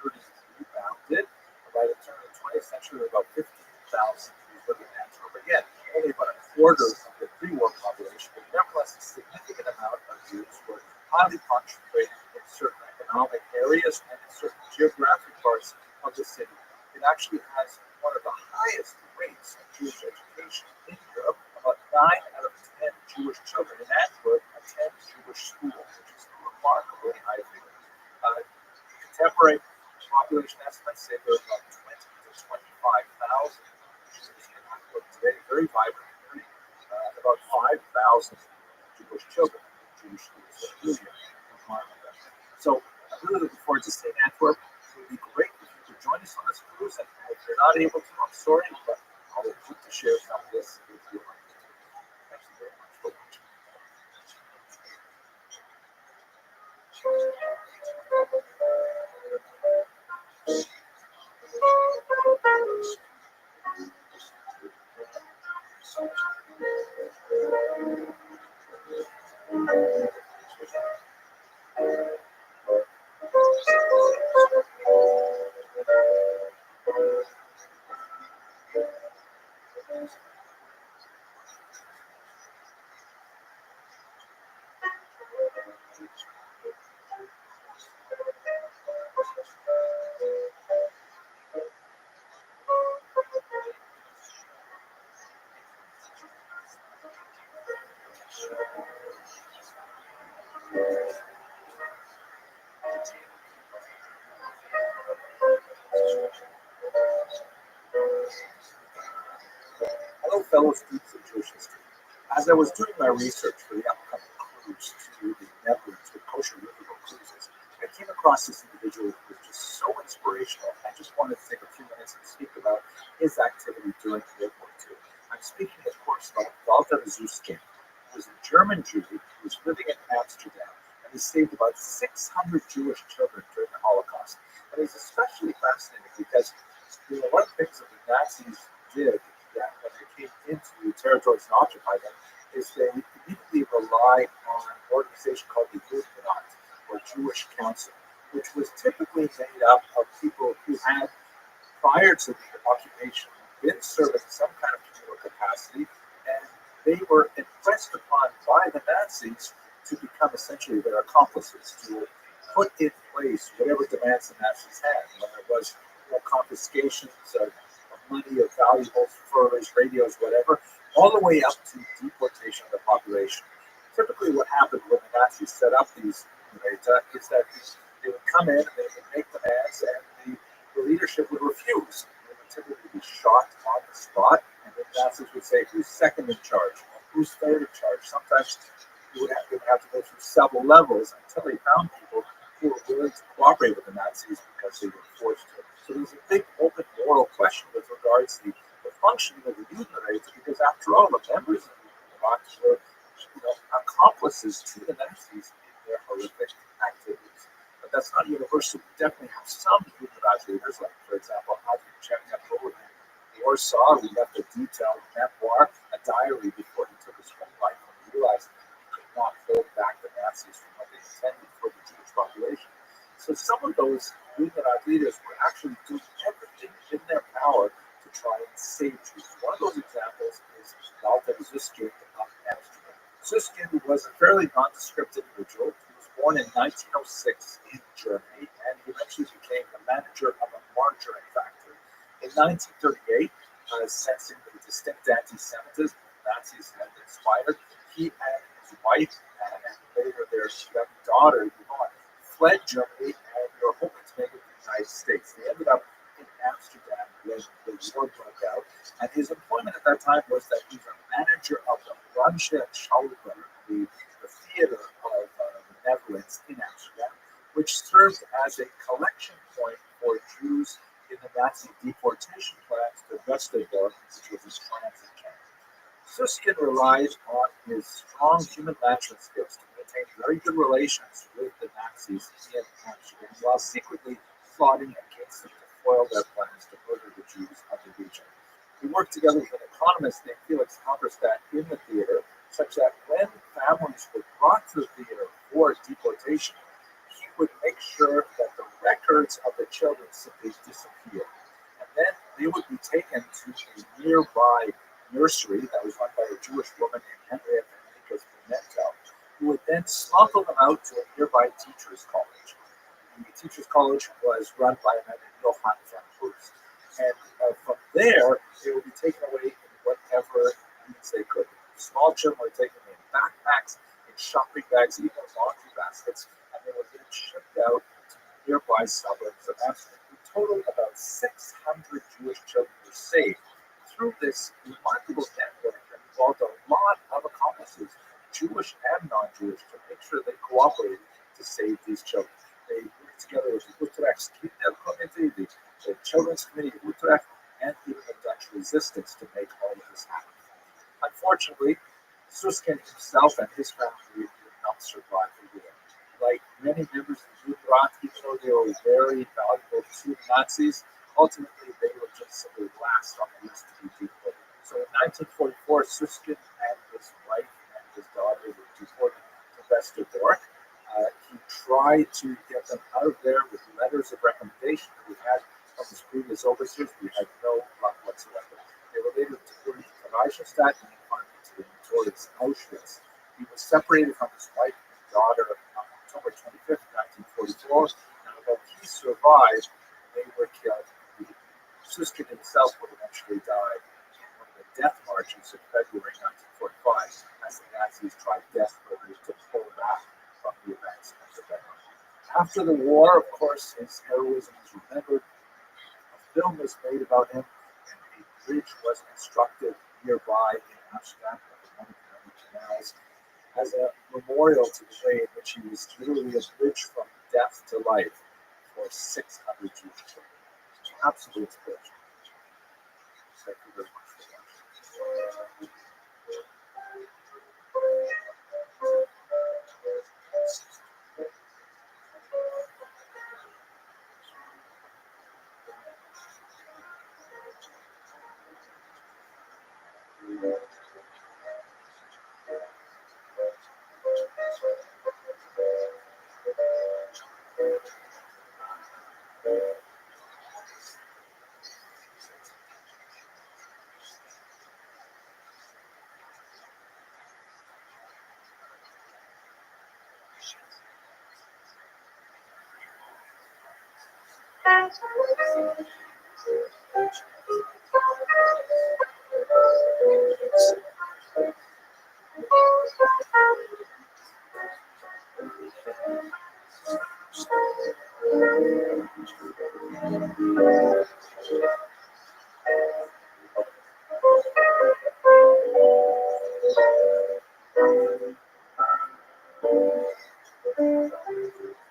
H: community rebounded. By the turn of the 20th century, there were about 15,000 Jews living in Antwerp. Again, only about a quarter of the pre-war population, but nevertheless, a significant amount of Jews were highly concentrated in certain economic areas and in certain geographic parts of the city. It actually has one of the highest rates of Jewish education in Europe. About 9 out of 10 Jewish children in Antwerp attend Jewish schools, which is a remarkably high figure. Contemporary population estimates say there are about 20 to 25,000 Jews in Antwerp today, very vibrant community, about 5,000 Jewish children in Jewish schools. So really remarkable. So I'm really looking forward to seeing Antwerp. It would be great if you could join us on this cruise, and if you're not able to, I'm sorry, but I'll be able to share some of this with you. Thank you very much for watching. Hello, fellow students of Jewish history. As I was doing my research for the upcoming cruise to the Netherlands with Kosher Riverboat Cruises, I came across this individual who was just so inspirational. I just wanted to take a few minutes and speak about his activity during World War II. I'm speaking, of course, about Walter Zuskin, who was a German Jew who was living in Amsterdam, and he saved about 600 Jewish children during the Holocaust. And he's especially fascinating because one of the things that the Nazis did when they came into the territories and occupied them is they immediately relied on an organization called the Judenrat, or Jewish Council, which was typically made up of people who had, prior to the occupation, been serving some kind of communal capacity, and they were impressed upon by the Nazis to become essentially their accomplices, to put in place whatever demands the Nazis had, whether it was confiscations of money, of valuables, furs, radios, whatever, all the way up to deportation of the population. Typically what happened when the Nazis set up these is that they would come in and they would make demands, and the leadership would refuse. They would typically be shot on the spot, and the Nazis would say, who's second in charge? Who's third in charge? Sometimes they would have to go through several levels until they found people who were willing to cooperate with the Nazis because they were forced to. So there's a big open moral question with regards to the functioning of the Judenrat, because after all, the members of the Judenrat were accomplices to the Nazis in their horrific activities. But that's not universal. We definitely have some Judenrat leaders, like, for example, Adolf Hitler in Warsaw, who left a detailed memoir, a diary, before he took his own life when he realized he could not hold back the Nazis from what they intended for the Jewish population. So some of those Judenrat leaders were actually doing everything in their power to try and save Jews. One of those examples is Walter Zuskin of Amsterdam. Zuskin was a fairly nondescript individual. He was born in 1906 in Germany, and he eventually became the manager of a margarine factory. In 1938, sensing the distinct anti-Semitism Nazis had inspired, he and his wife and later their young daughter, Yvonne, fled Germany and they were hoping to make it to the United States. They ended up in Amsterdam when the war broke out, and his employment at that time was that he was a manager of the Rothschild, the theater of the Netherlands in Amsterdam, which served as a collection point for Jews in the Nazi deportation plans to Westerbork, which was his transit camp. Zuskin relied on his strong human management skills to maintain very good relations with the Nazis in Amsterdam, while secretly plotting against them to foil their plans to murder the Jews of the region. He worked together with an economist named Felix Halberstadt in the theater, such that when families were brought to the theater for deportation, he would make sure that the records of the children simply disappeared. And then they would be taken to a nearby nursery that was run by a Jewish woman named Henrietta Pimentel, who would then smuggle them out to a nearby teachers' college. The teachers' college was run by a man named Johann van Hoos. And from there, they would be taken away in whatever means they could. Small children were taken in backpacks, in shopping bags, even laundry baskets, and they were then shipped out to nearby suburbs of Amsterdam. In total, about 600 Jewish children were saved through this remarkable network that involved a lot of accomplices, Jewish and non-Jewish, to make sure they cooperated to save these children. They worked together with the Utrecht Committee, the Children's Committee of Utrecht, and even the Dutch resistance to make all of this happen. Unfortunately, Zuskin himself and his family did not survive the war. Like many members of the Judenrat, even though they were very valuable to the Nazis, ultimately they were just simply last on the list to be deported. So in 1944, Zuskin and his wife and his daughter were deported to Westerbork. He tried to get them out of there with letters of recommendation that we had from his previous overseers. We had no luck whatsoever. They were later deported to Reichenstadt and finally to the notorious Auschwitz. He was separated from his wife and daughter on October 25th, 1944, and although he survived, they were killed. Zuskin himself would eventually die in one of the death marches in February 1945 as the Nazis tried desperately to pull back from the After the war, of course, his heroism is remembered. A film was made about him, and a bridge was constructed nearby in Amsterdam, one of the many canals, as a memorial to the way in which he was literally a bridge from death to life for 600 Jewish children. Absolute inspiration. Thank you very much for watching.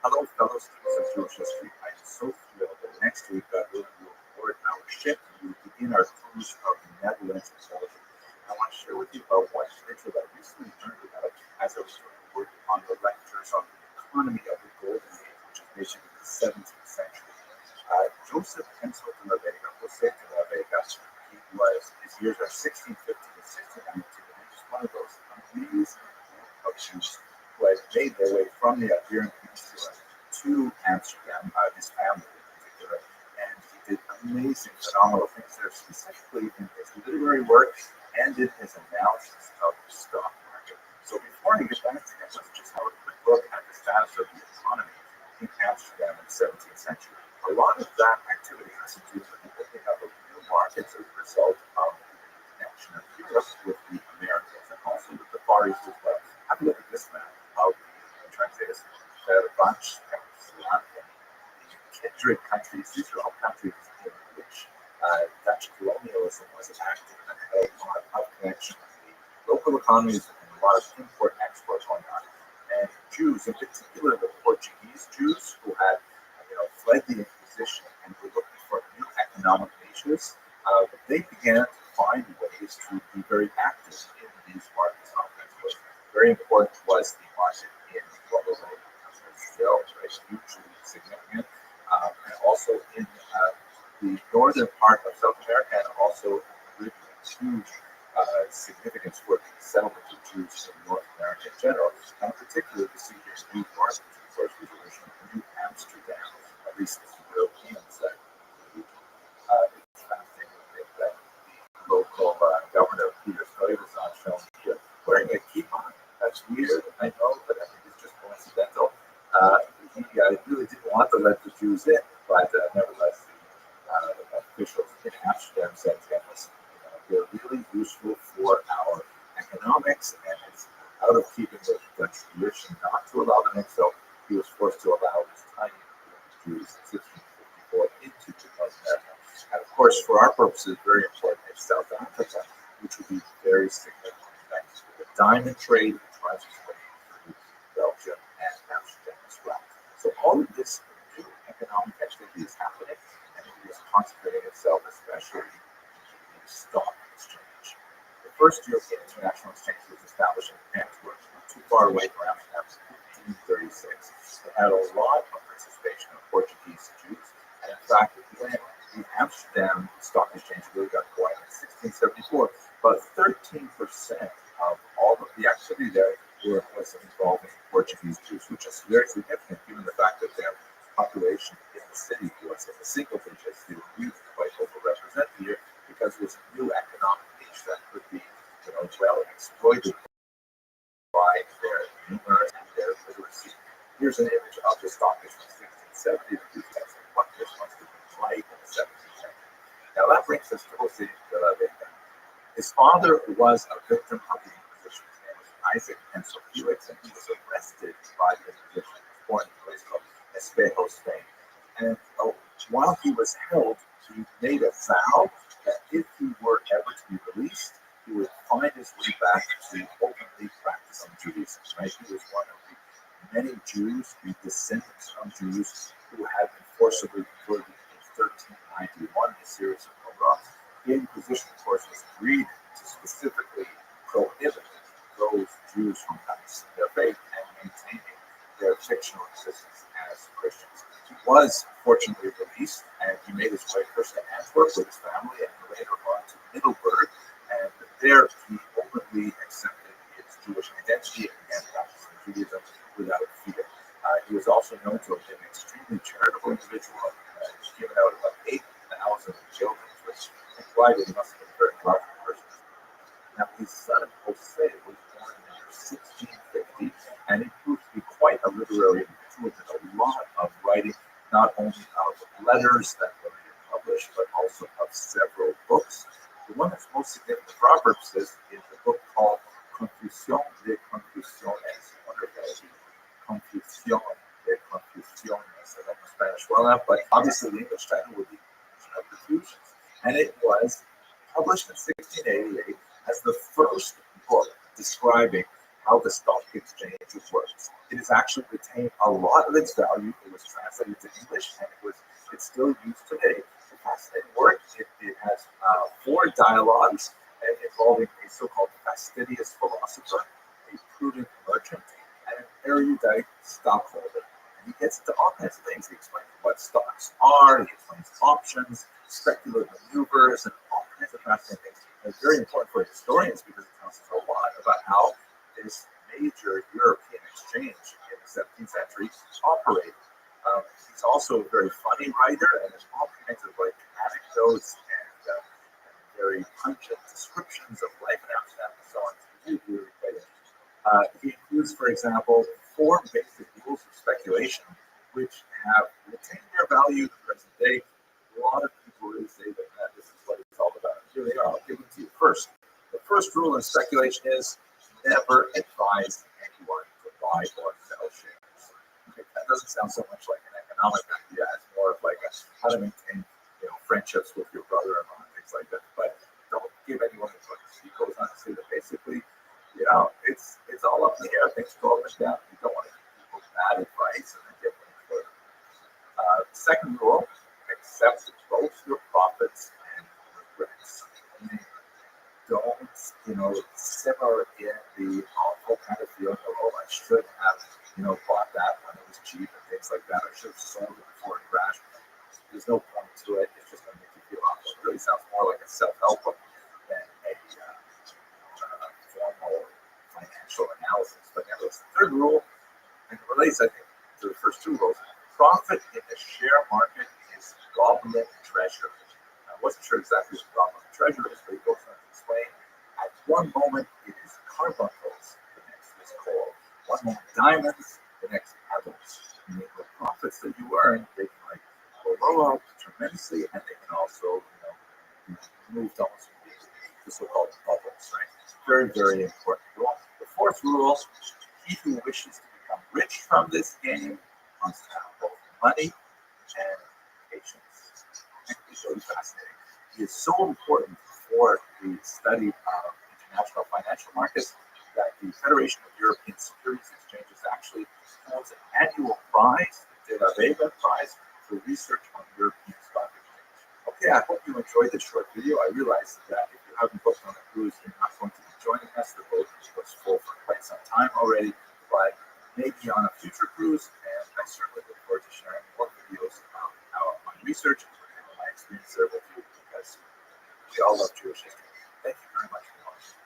H: Hello, fellow students of Jewish history. I am so thrilled that next week we will board our ship and we will begin our cruise of the Netherlands and Belgium. I want to share with you about one individual that I recently learned about as I was working on the lectures on the economy of the Golden Age, which is basically the 17th century. Joseph Pencil de la Vega, Jose de la Vega, his years are 1650 to 1692, and he's one of those amazing Jews who had made their way from the Iberian Peninsula to Amsterdam, his family in particular, and he did amazing, phenomenal things there, specifically in his literary work and in his analysis of the stock market. So before I get back to him, let's just have a quick look at the status of the economy in Amsterdam in the 17th century. A lot of that activity has to do with that they have a real market as a result of the connection of Europe with the Americas and also with the Far East as well. Have a look at this map of the translates bunch of kindred countries. These are all countries in which Dutch colonialism was active and had a lot of connection with the local economies and a lot of import export going on. And Jews, in particular the Portuguese Jews who had fled the Inquisition and were looking for new economic niches, they began to find ways to be very active in these markets. Very important was the market in what was Brazil, hugely significant, and also in the northern part of South America and also in the Caribbean, huge significance for the settlement of Jews in North America in general, and particularly to see here New Market, of course, was originally New Amsterdam, at least the Europeans that it's fascinating to think that the local governor, Peter Stoy, was not shown here wearing a kippah. That's weird, I know, but I think it's just coincidental. He really didn't want to let the Jews in, but nevertheless, the officials in Amsterdam said to us, they're really useful for our economics, and it's out of keeping with Dutch tradition not to allow them in, so he was forced to allow these tiny Jews in 1654 into North America. And of course, for our purposes, very important is South Africa, which would be very significant. The diamond trade drives its way through Belgium and Amsterdam as well. So all of this new economic activity is happening, and it is concentrating itself especially in the stock exchange. The first European international exchange was established in Antwerp, not too far away from Amsterdam, in 1836. It had a lot of participation of Portuguese Jews, and in fact, when the Amsterdam Stock Exchange really got going in 1674, about 13% of all of the activity there was involving Portuguese Jews, which is very significant given the fact that their population in the city was in the single digits. They were really quite overrepresented here because it was a new economic niche that could be well exploited by their numerous and their literacy. Here's an image of the stock exchange from 1670 to what this must have been like in the 17th century. Now that brings us to Jose de la Vega. His father was a victim of the Inquisition. His name was Isaac Pencil Felix, and he was arrested by the Inquisition. He was born in a place called while he was held, he made a vow that if he were ever to be released, he would find his way back to openly practicing Judaism. Right? He was one of the many Jews, the descendants of Jews who had been forcibly converted in 1391 in a series of pogroms. The Inquisition, of course, was agreed to specifically prohibit those Jews from practicing their faith and maintaining their fictional existence as Christians. He was fortunately released, and he made his way first to Antwerp with his family, and later on to Middelburg. And there, he openly accepted his Jewish identity and began practicing Judaism without fear. He was also known to have been an extremely charitable individual. He's given out about 8,000 children, which implied that he must have been a very wealthy person. Now, his son, Jose, was born in the year 1650, and he proved to be quite a literary individual with a lot of writing, not only of letters that were published, but also of several books. The one that's most significant for our purposes is a book called Confusión de Confusiones. I wonder if that would be Confusión de Confusiones. I don't know Spanish well enough, but obviously the English title would be Confusion of Confusions. And it was published in 1688 as the first book describing how the stock exchange works. It has actually retained a lot of its value. It was translated to English, and it's still used today. It's a fascinating work. It has 4 dialogues involving a so-called fastidious philosopher, a prudent merchant, and an erudite stockholder. And he gets into all kinds of things. He explains what stocks are. He explains options, speculative maneuvers, and all kinds of fascinating things. And it's very important for historians because it tells us a lot about how this major European exchange in the 17th century operated. He's also a very funny writer, and there's all kinds of anecdotes and very pungent descriptions of life in Amsterdam and so on. It's really quite interesting. He includes, for example, 4 basic rules of speculation, which have retained their value in the present day. A lot of people really say that this is what it's all about. Here they are. I'll give them to you. First, the first rule in speculation is never advise anyone to buy or sell shares. Okay, that doesn't sound so much like an economic idea. It's more of like how to maintain, friendships with your brother-in-law and things like that. But don't give anyone advice. He goes on to say that basically, it's all up in the air. Things go up and down. You don't want to give people bad advice and then get them further. Second rule: accept both your profits and regrets. Don't, simmer in the awful kind of feeling of, oh, I should have, bought that when it was cheap and things like that. I should have sold it before it crashed. There's no point to it. It's just going to make you feel awful. It really sounds more like a self-help book than a formal financial analysis. But nevertheless, the third rule, and it relates, I think, to the first 2 rules. Profit in the share market is goblin treasure. I wasn't sure exactly what goblin treasure is, but he goes on to explain. At one moment, it is carbuncles, the next is coal. One moment, diamonds, the next pebbles. And the profits that you earn, they can blow up tremendously, and they can also, be moved almost the so-called bubbles, right? It's very, very important rule. The 4th rule: he who wishes to become rich from this game must have both money and patience. It's really fascinating. It is so important for the study of international financial markets that the Federation of European Securities Exchanges actually holds an annual prize, the De La Vega Prize, for research on European stock exchange. Okay, I hope you enjoyed this short video. I realize that if you haven't booked on a cruise, you're not going to be joining us. The boat was full for quite some time already, but maybe on a future cruise, and I certainly look forward to sharing more videos about how my research and my experience there with you, because we all love Jewish history. Thank you very much for watching.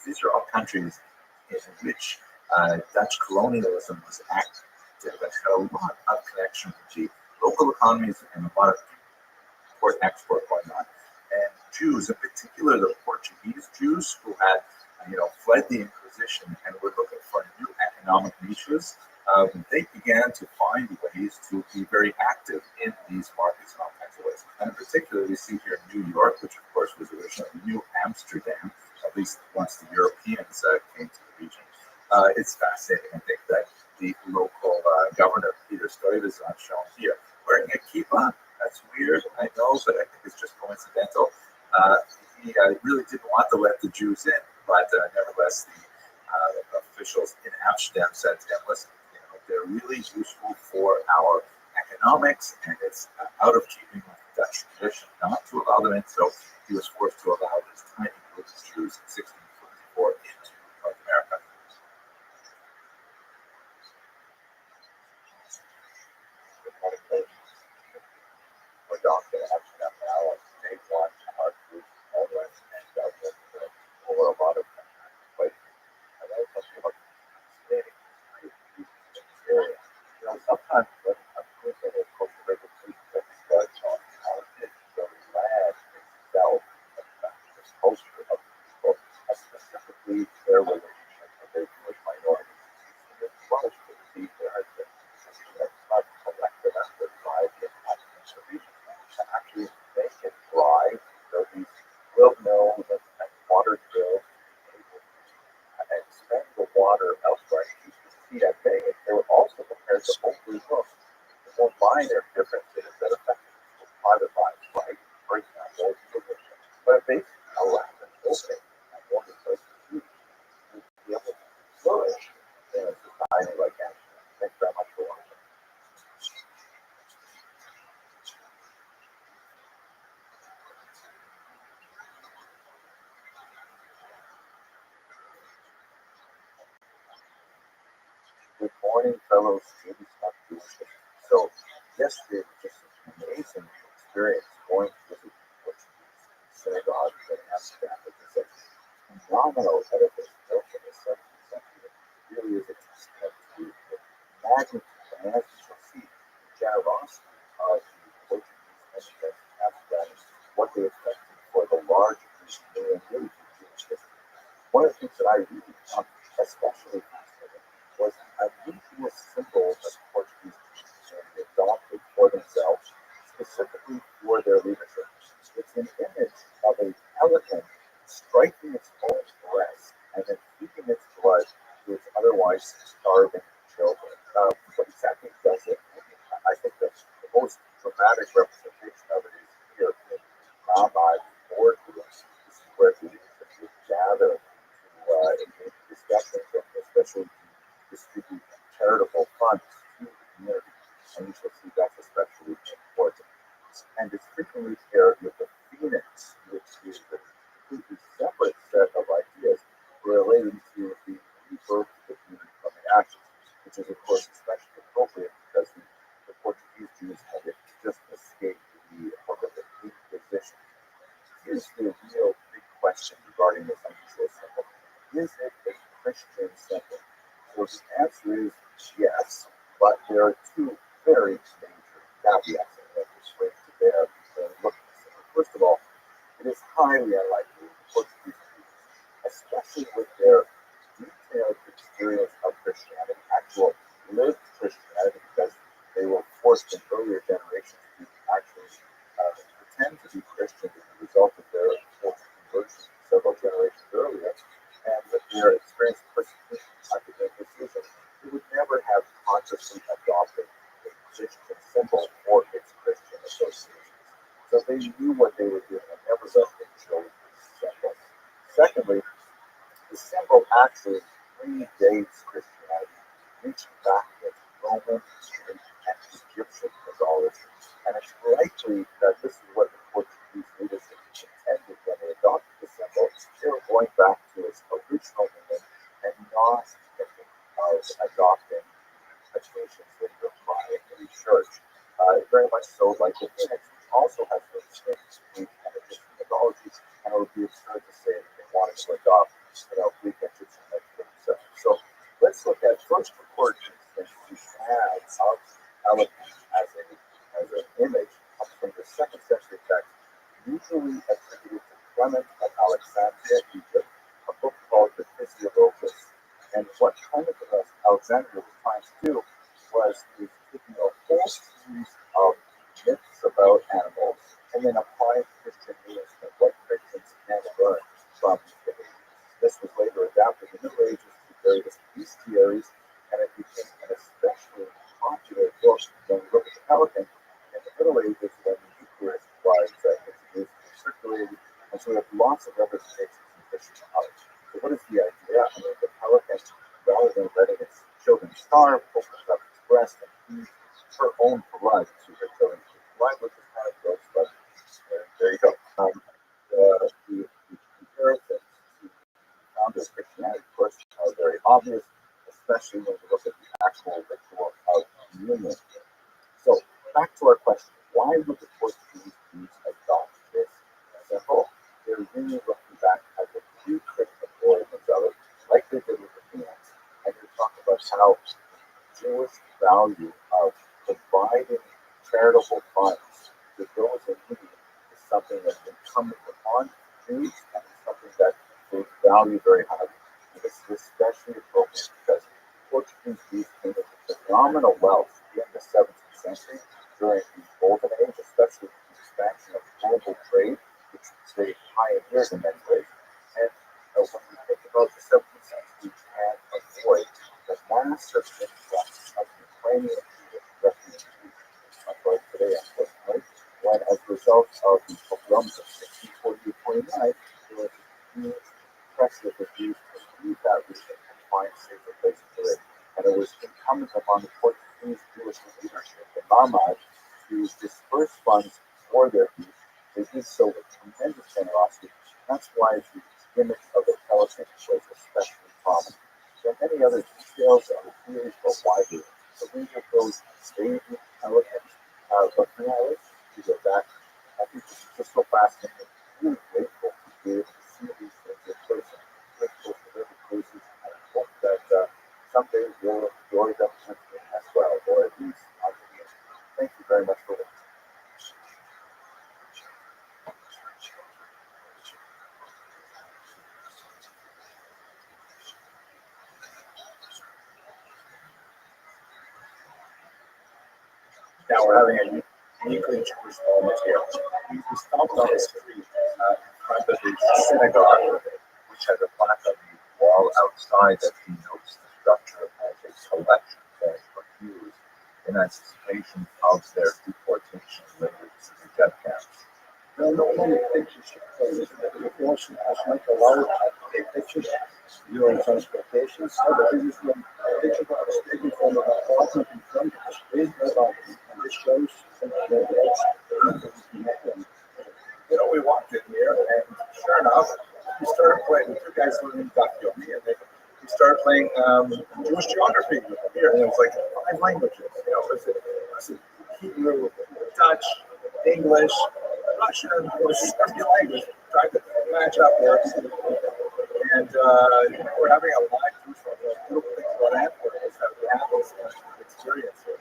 H: These are all countries in which Dutch colonialism was active. that's got a lot of connection with the local economies and a lot of import and export going on. And Jews, in particular the Portuguese Jews who had, fled the Inquisition and were looking for new economic niches, they began to find ways to be very active in these markets in all kinds of ways. And in particular, we see here in New York, which of course was originally New Amsterdam, at least once the Europeans came to the region. It's fascinating. I think that the local governor, Peter Stoiv, is not shown here, wearing a kippah. That's weird, I know, but I think it's just coincidental. He really didn't want to let the Jews in, but nevertheless, the officials in Amsterdam said to him, listen, they're really useful for our economics, and it's out of keeping with the Dutch tradition not to allow them in. So he was forced to allow this tiny group of Jews in 1644 into North America. We're talking Amsterdam now, and they want our groups always end up with over a lot of places. And that's something about fascinating area. Sometimes when I'm thinking of Costa Rica, that starts on how it is the land itself affects the culture of the people, and specifically their relationship with their Jewish minorities. And as well as the deep there has been a collective effort by the inhabitants of the region to actually make it dry. So these windmills and water drills and expend the water elsewhere to keep the sea at bay. They were also prepared to overlook the more minor differences that affected private lives, like, for example, religion. But basically allowed them to open and one place to be able to flourish in a society like Amsterdam. Thanks very much for watching. Good morning, fellow students of Jewish history. So, yesterday was just an amazing experience going to visit the Portuguese synagogue in Amsterdam. It's a phenomenal edifice built in the 17th century. It really is a testament to the magnitude and, as you shall see, the generosity of the Portuguese immigrants in Amsterdam and what they expected for the large Christian Jewish history. One of the things that I really found especially fascinating was a unusual symbol that the Portuguese community adopted for themselves, specifically for their leadership. It's an image of a pelican striking its own breast and then feeding its blood to its otherwise starving children. What exactly does it mean? I think that the most dramatic representation of it is here in Rabbi boardrooms. This is where the leadership would gather to engage in discussions and especially distribute charitable funds to the community. And you shall see that's especially important. And it's frequently paired with the phoenix, which is a completely separate set of ideas relating to the rebirth of the community from the ashes, which is, of course, especially appropriate because the Portuguese Jews had just escaped the horrific Inquisition. Here's the real big question regarding this unusual symbol. Is it a Christian symbol? So the answer is yes, but there are two very major caveats that this brings to bear when looking at it. First of all, it is highly unlikely that the Portuguese Jews, especially with their detailed experience of Christianity, actual lived Christianity, because they were forced in earlier generations to actually pretend to be Christians as a result of their forced conversion several generations earlier, and with their experience of persecution under the Inquisition, they would never have consciously adopted a Christian symbol for its Christian associations. So they knew what they were doing, and nevertheless they chose this symbol. Secondly, the symbol actually predates Christianity, reaching back into Roman and Egyptian mythology. And it's likely that this is what the Portuguese leadership intended when they adopted the symbol. They were going back to its original meaning and not thinking of adopting traditions later by the church. Very much so like the Phoenix, which also has those distinct Greek and Egyptian mythologies, and it would be absurd to say that they wanted to adopt, Greek and Egyptian mythology themselves. So let's look at first recorded instance we have of eloquence as an image comes from the 2nd century text, usually attributed to Clement of Alexandria, Egypt, a book called the Physiologus. And what Clement of Alexandria was trying to do was he was taking a whole series of myths about animals and then applying Christian meanings to what Christians can learn from these behaviors. This was later adapted in the Middle Ages to various bestiaries, and it became an especially popular book when we look at the pelican. In the Middle Ages, when the Eucharist was introduced and circulated, and so we have lots of representations in Christian knowledge. So what is the idea? I mean, the pelican, rather than letting its children starve, opens up its breast and feeds her own blood to her children. Blood, which is kind of gross, but there you go. The comparisons to founders of Christianity, of course, are very obvious, especially when we look at the actual ritual of communion. So, back to our question, why would the Portuguese use adopt this symbol? They're really looking back at the pre-Christian origins of it, like they did with the Phoenix, and they talk about how Jewish value of providing charitable funds to those in need is something that's incumbent upon Jews, and it's something that they value very highly. And this is especially appropriate because Portuguese Jews came into phenomenal wealth in the 17th century during the Golden Age, especially with the expansion of global trade, which they pioneered in many ways. And when we think about the 17th century, we can't avoid the massive influx of Ukrainian refugees, much like today, unfortunately, when as a result of the pogroms of 1648-49, there was a huge pressure for Jews to leave that region and find safer places to live. And it was incumbent upon the Portuguese Jewish leadership, the Mamad, to disperse funds for their youth. They did so with tremendous generosity. That's why the image of the pelican was especially prominent. There are many other details and the theories go widely. So we get those baby pelicans. But for now, let's go back. I think this is just so fascinating. I'm really grateful to be able to see these things in person. Grateful for their cruises. And I hope that someday you'll enjoy them with me as well, or at least on the end. Thank you very much for listening.
B: Now we're having a uniquely Jewish moment here. We stopped on the street in front of the synagogue, which has a plaque on the wall outside that denotes the structure as a collection point for Jews in anticipation of their deportation later to the death camps.
H: There are no many pictures of also as not allowed to take pictures during transportation. So this is one picture that was taken from an apartment in front of the street. And this shows
B: We walked in here, and sure enough, we started playing. Two guys learning Dafyomi, and we started playing Jewish geography here. And it was like 5 languages. Was it Hebrew, Dutch, English, Russian, it was every language. Tried to match up there. And we're having a live Jewish one. Little things about Antwerp is that we have this experience here.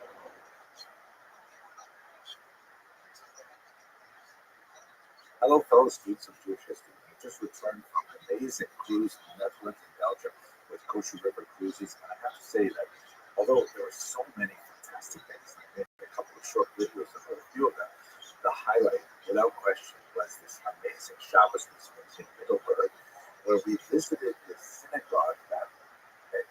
H: Hello, fellow students of Jewish history. We just returned from an amazing cruise in the Netherlands and Belgium with Kosher River Cruises, and I have to say that although there were so many fantastic things, I made a couple of short videos about a few of them. The highlight, without question, was this amazing Shabbos Christmas in Middelburg, where we visited this synagogue that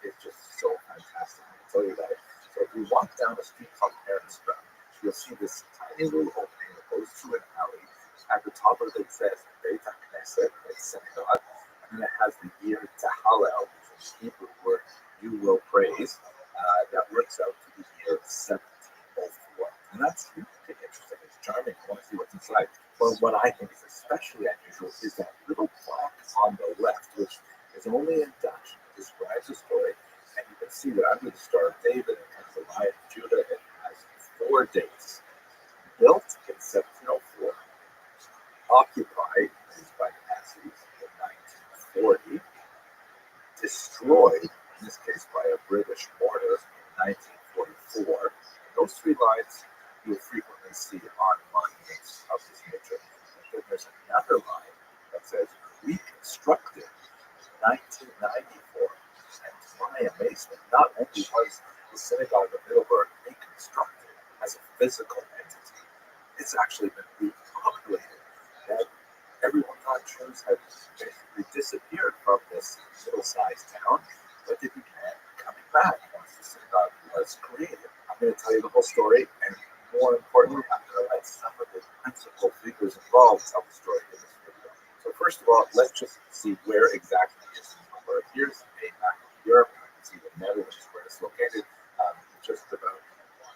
H: is just so fantastic. I can tell you that. So if you walk down a street called Ehrenstraße, you'll see this tiny little opening that goes through an alley. At the top of it says Beit HaKnesset, it's synagogue, and then it has the year Tahallel, which is Hebrew word you will praise. That works out to the year 1704. And that's really interesting. It's charming. I want to see what's inside. But what I think is especially unusual is that little plaque on the left, which is only in Dutch. It describes the story. And you can see that under the Star of David and the Lion of Judah, it has 4 dates. Built in 1704. Occupied by the Nazis in 1940, destroyed, in this case by a British mortar in 1944, my amazement, not only was the synagogue of Middleburg reconstructed as a physical entity, it's actually been repopulated. That everyone thought Jews had basically disappeared from this middle-sized town, but they began coming back once the synagogue was created. I'm going to tell you the whole story, and more importantly, I'm going to let some of the principal figures involved tell the story in this video. So first of all, let's just see where exactly it is. Here's a map of Europe. You can see the Netherlands where it's located, just about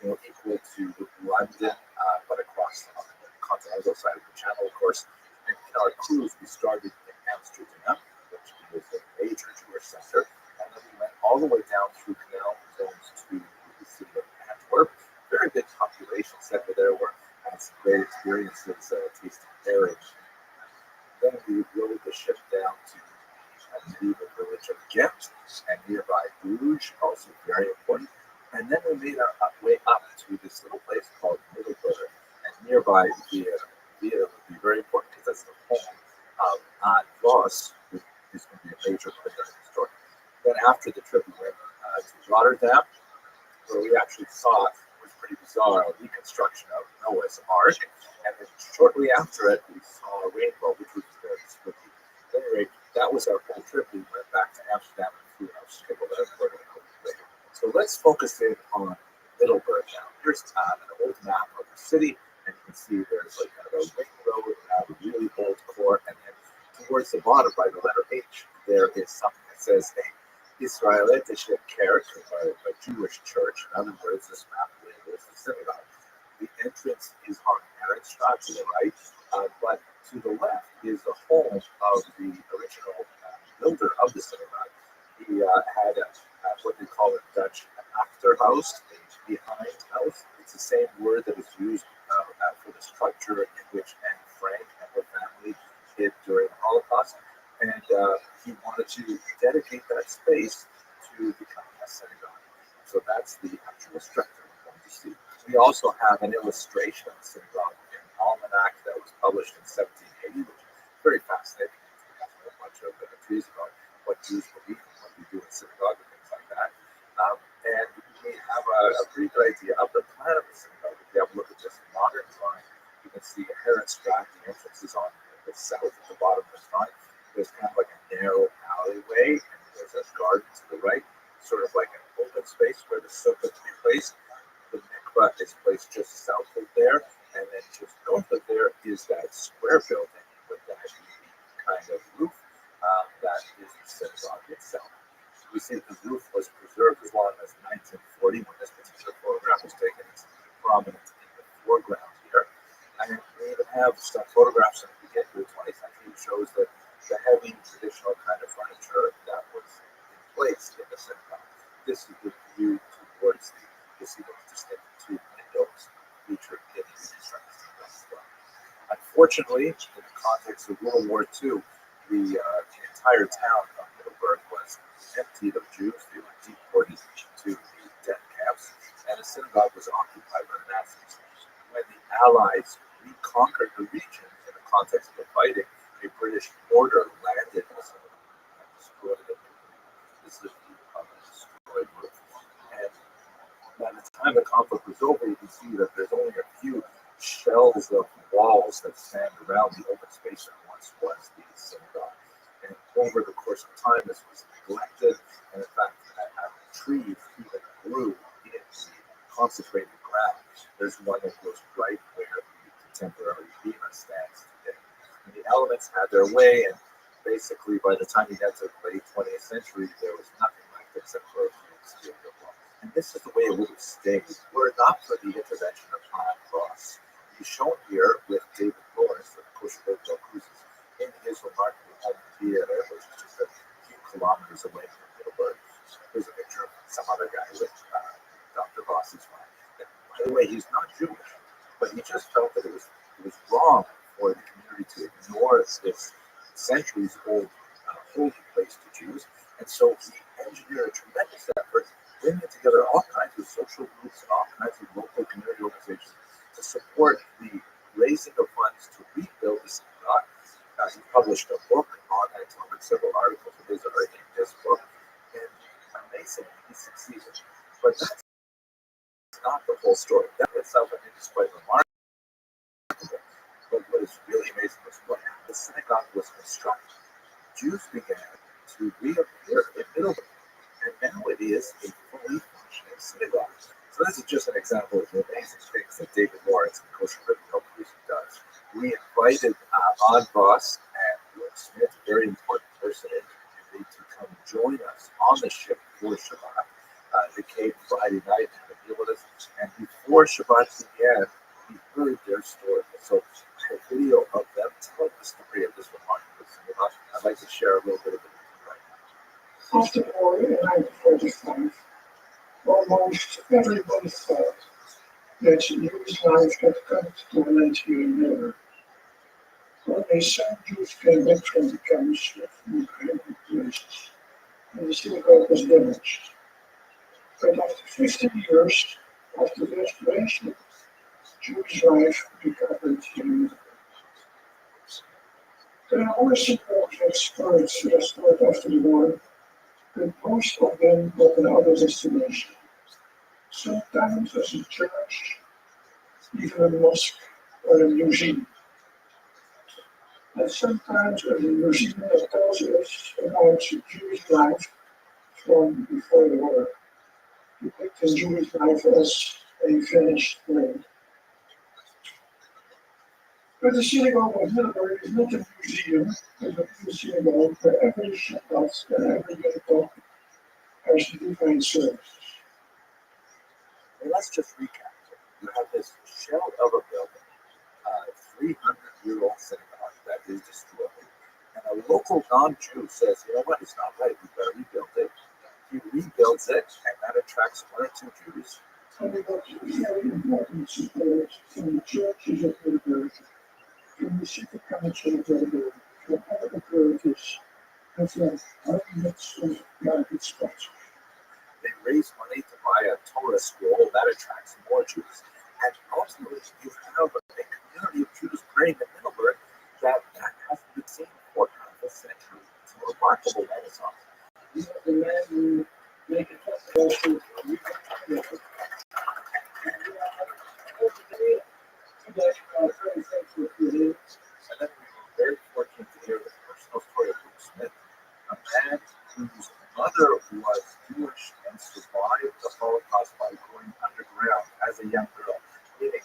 H: equal to London, but across the continental side of the channel, of course. And in our cruise, we started in Amsterdam, which is a major Jewish center, and then we went all the way down through canal zones to the city of Antwerp. Very big population center there, where I had some great experiences tasting berries. Then we rode the ship down to the medieval village of Ghent and nearby Bruges, also very important. And then we made our way up to this little place called Middelburg, and nearby Viera. Viera would be very important because that's the home of Anne Vos, who is going to be a major player in the story. Then after the trip, we went to Rotterdam, where we actually saw, it was pretty bizarre, a reconstruction of Noah's Ark. And then shortly after it, we saw a rainbow, which was very spooky. At any rate, that was our whole trip. We went back to Amsterdam and flew out to Middelburg later. So let's focus in on Middelburg now. Here's an old map of the city, and you can see there's like kind of a ring road, a really old core, and then towards the bottom by the letter H, there is something that says a Israelitische Kerk, a Jewish church. In other words, this map labels the synagogue. The entrance is on Ehrenstraat to the right, but to the left is the home of the original builder of the synagogue. He had what they call in Dutch an achterhouse, a behind house. It's the same word that is used for the structure in which Anne Frank and her family hid during the Holocaust. And he wanted to dedicate that space to becoming a synagogue. So that's the actual structure we're going to see. We also have an illustration of the synagogue in an almanac that was published in 1780, which is very fascinating. It has a bunch of trees about what Jews believe and what we do in synagogue and things like that. And we have a pretty good idea of the plan of the synagogue. If you have a look at this modern drawing, you can see Ehrenstraat, the entrance is on the south at the bottom of the drawing. There's kind of like a narrow alleyway, and there's a garden to the right, sort of like an open space where the sukkah can be placed. The mikvah is placed just south of there, and then just north of there is that square building with that unique kind of roof that is the synagogue itself. We see that the roof was preserved as long as 1940 when this particular photograph was taken. It's prominent in the foreground here. And we even have some photographs that we get to the 20th century shows that the heavy traditional kind of furniture that was in place in the synagogue. This is the view towards the distinct two windows featured in the reconstructed synagogue as well. Unfortunately, in the context of World War II, the entire town of Middelburg was emptied of Jews. They were deported to the death camps, and the synagogue was occupied by the Nazis. When the Allies reconquered the region in the context of the fighting, a British mortar landed in the synagogue and destroyed it. This is the view of the destroyed roof. And by the time the conflict was over, you can see that there's only a few shells of walls that stand around the open space that once was the synagogue. And over the course of time, this was neglected, and in fact, trees even grew in the consecrated ground. There's one that goes right where the contemporary bema stands today. And the elements had their way, and basically, by the time you get to the late 20th century, there was nothing left except for a few exterior walls. And this is the way it would have stayed were it not for the intervention of Anne Vos. He's shown here with David Lawrence of Costa Cruises in his remarkable home theater, which is just a few kilometers away from Middelburg. Here's a picture of some other guy with Dr. Vos's wife. By the way, he's not Jewish, but he just felt that it was wrong for the community to ignore this centuries-old holy place to Jews, and so he engineered a tremendous effort, bringing together all kinds of social groups and all kinds of local community organizations to support the raising of funds to rebuild the synagogue. He published a book on it, several articles of his are in this book, and and he succeeded. But that's not the whole story. That itself, I think, is quite remarkable. But what is really amazing was when the synagogue was constructed, Jews began to reappear in Italy, and now it is a fully functioning synagogue. So this is just an example of the amazing things that David Lawrence and Kosher Biblical Policing does. We invited Odd Voss and York Smith, a very important person in the community, to come join us on the ship for Shabbat. They came Friday night and had a meal with us, and before Shabbat began, we heard their story. So I have a video of them telling the story of this remarkable synagogue. I'd like to share a little bit of it right now.
I: After the war in 1945, almost everybody thought that Jewish life had come to an end here in Europe. Only some Jews came back from the camps from Ukrainian places, and the synagogue was damaged. But after 15 years, after the restoration, Jewish life recovered here in Europe. There are other synagogues restored after the war, but most of them got another destination. Sometimes as a church, even a mosque or a museum. And sometimes as a museum that tells us about Jewish life from before the war. Depicting Jewish life as a vanished land. But the synagogue of Middelburg is not a museum, but a synagogue where every Shabbat and every Yom has divine services.
H: Well, let's just recap. You have this shell of a building, 300-year-old synagogue that is destroyed. And a local non-Jew says, you know what, it's not right, we better rebuild it. He rebuilds it, and that attracts one or two Jews.
I: And we got very important support from the churches of Middelburg, from the city council of Middelburg, from other authorities, and from hundreds of private sponsors.
H: They raise money to buy a Torah scroll that attracts more Jews. And ultimately, you have a community of Jews praying in Middelburg that hasn't been seen for half a century. It's a remarkable renaissance.
I: You know, the man who make a festival to
H: And then we were very fortunate to hear the personal story of Luke Smith, a man whose mother was Jewish and survived the Holocaust by going underground as a young girl, meaning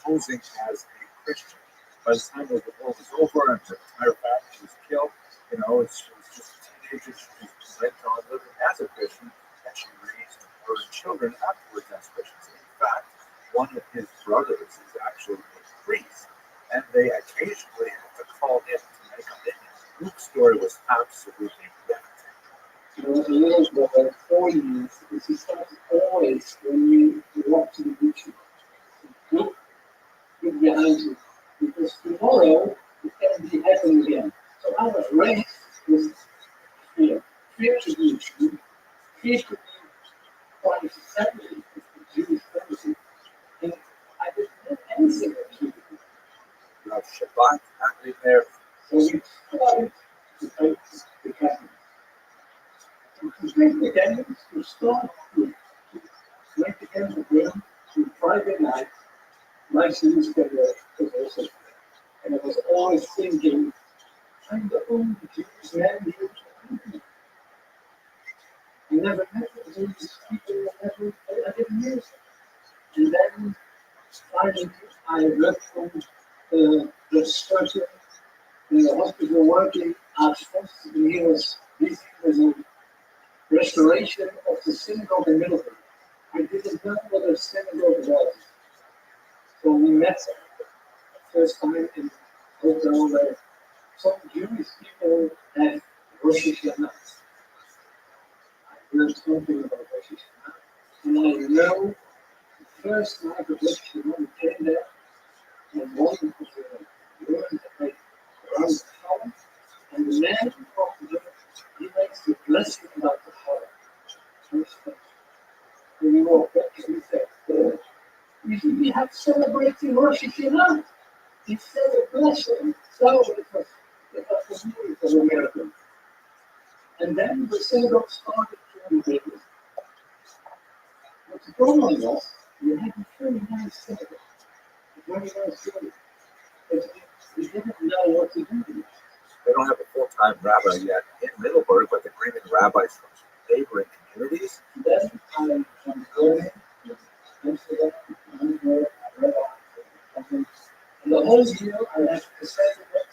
H: posing as a Christian. By the time the war was over and her entire family was killed, she was just a teenager. She just went on living as a Christian, and she raised her children afterwards as Christians. In fact, one of his brothers is actually a priest, and they occasionally have to call him to make a living. Luke's story was absolutely devastating.
I: There was a little boy, 4 years, because he started always when we walked to the beach. Look behind you, because tomorrow it can be heaven again. So I was raised with fear. Fear to be a Jew, fear to be part of the family, of the Jewish family. And I didn't know anything about Jew.
H: You have Shabbat happening there.
I: So we started to take the Catholic. To make the Catholics, to start to make the Catholic room to Friday night, my students was also there. And I was always thinking, I'm the only Jewish man here. I never met Jewish people, I didn't use it. And then finally I read from the surgeon in the hospital working as first, and he was busy with a restoration of the synagogue in Middelburg. I didn't know what a synagogue was. So we met first time in a hotel where some Jewish people have Rosh Hashanah. I heard something about Rosh Hashanah. And I know the first night of Rosh Hashanah we came there, and one of the women that made around the column, and the man who talked to them, he makes the blessing about the heart. When we walked back, he said, we have celebrating Rosh Hashanah. He said a blessing, so it was for me, it was a miracle. And then the synagogue started to be problem was, you had a very nice service, a very nice service, but we didn't know what to do with it.
H: They don't have a full-time rabbi yet in Middleburg, but they're bringing rabbis from neighboring communities.
I: Then I am going to Amsterdam, Hamburg, and the whole year I have to say that,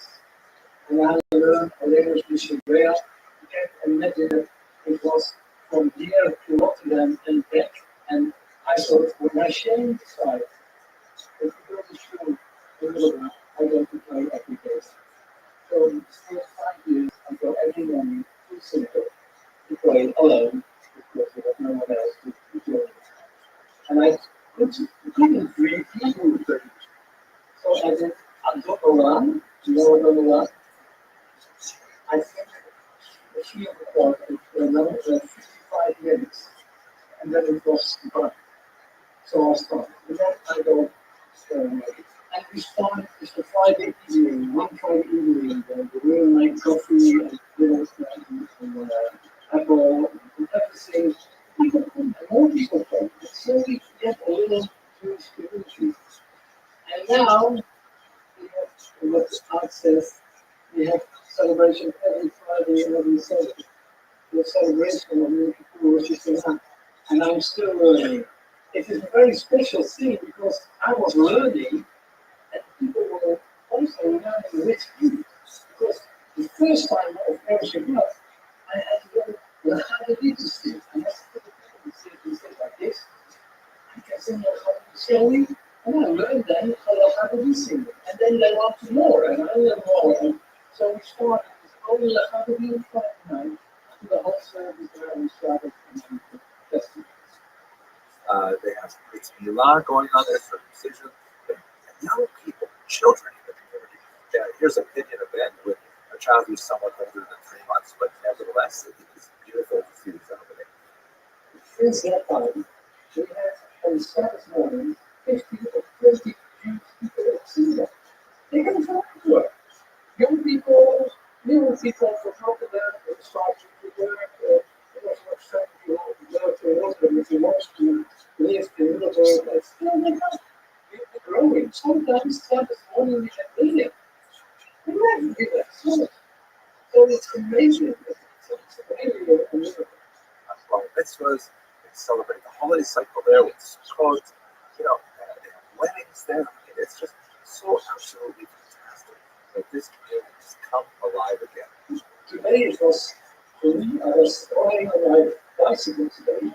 I: and I learned a language which is rare. You can imagine that it was from here to Rotterdam and back, and I thought, when I change the site, if you go to school in Middleburg, I go to play every day. So the first 5 years, I go every morning to Singapore to play alone, because there was no one else to join me. And I couldn't read Hebrew very much. So I did Adokoran, you know Adokoran? I think the field report is another 55 minutes, and then it was done. So I started. And then I go, and we started, it's the Friday evening, one Friday evening, the real night coffee and dinner and apple and everything. People come, and more people come. And slowly get a little Jewish community. And now, we have what Art says, we have celebration every Friday and every Sunday. We have celebration of new people worshiping God. And I'm still learning. It is a very special thing because I was learning and people were also learning with me. Because the first time of worshiping God, I had to learn how to do this thing. I had to put the thing like this. I can sing how to slowly, and I learned then how to do singing. And then they want to more, and I learned more. And so we started with only how to do it Friday night to the whole service where we started and festival.
H: They have Brit Milah going on there, circumcision, and young people, children in the community. Yeah, here's a opinion event with a child who's somewhat older than 3 months, but nevertheless, it is beautiful to see this happening.
I: Since that time, we have on Sabbath morning 50 or 20 Jewish people at Syria. They can talk to us. Young people, little people from Rotterdam, start to work. There was much time to go to Rotterdam if you want to live in Middleburg. And still they come. We're growing. Sometimes Sabbath morning we have million. We never give that so it's amazing. It's really amazing.
H: Well, mitzvahs, they celebrate the holiday cycle there with Sukkot, they have weddings there. I mean, it's just so absolutely fantastic that this community has come alive again.
I: Today it was, for me, I was riding on my bicycle today.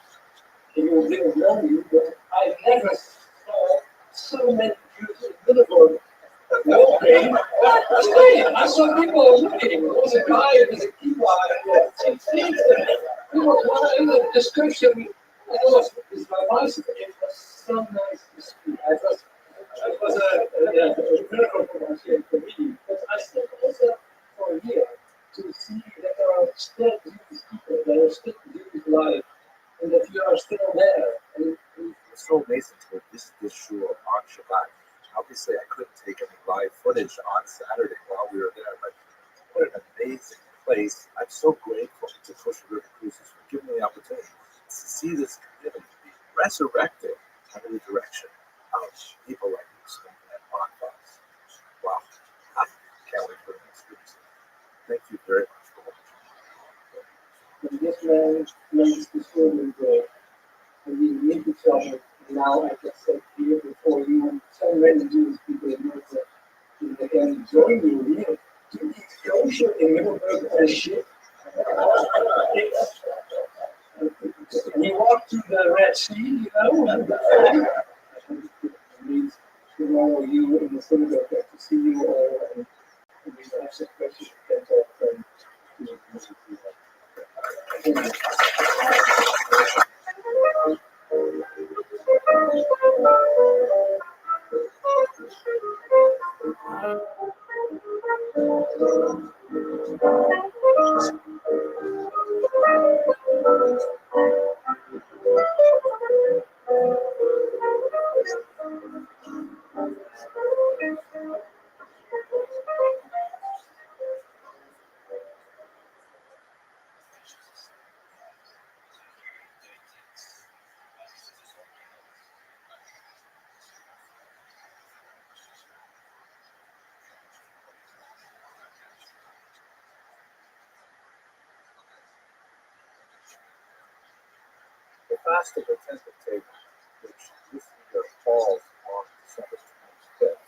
I: You didn't know me, but I never saw so many Jews in Middleburg walking. I saw people looking. There was a guy with a keyboard. There was one in the description. It was my bicycle. It was so nice to see. It was a miracle for me. But I stayed also for a year to see that there are still Jewish people, there are still Jewish life, and that you are still there. And
H: It's so amazing to visit this shul on Shabbat. Obviously, I couldn't take any live footage on Saturday while we were there, but what an amazing place. I'm so grateful to Kosher River Cruises for giving me the opportunity to see this community be resurrected under the direction of people like Muslim and Bonfires. Wow. I can't wait for the next cruise. Thank you very much for watching.
I: this man makes the children there. And we meet each other. Now I can say here before you, so many Jewish people in Middleburg, they can join you here to eat kosher in Middleburg on a ship. We walk through the Red Sea, and means tomorrow you in the synagogue get to see you all, and we have some questions you can talk and
H: fast of the tentative, which this year falls on December 25th,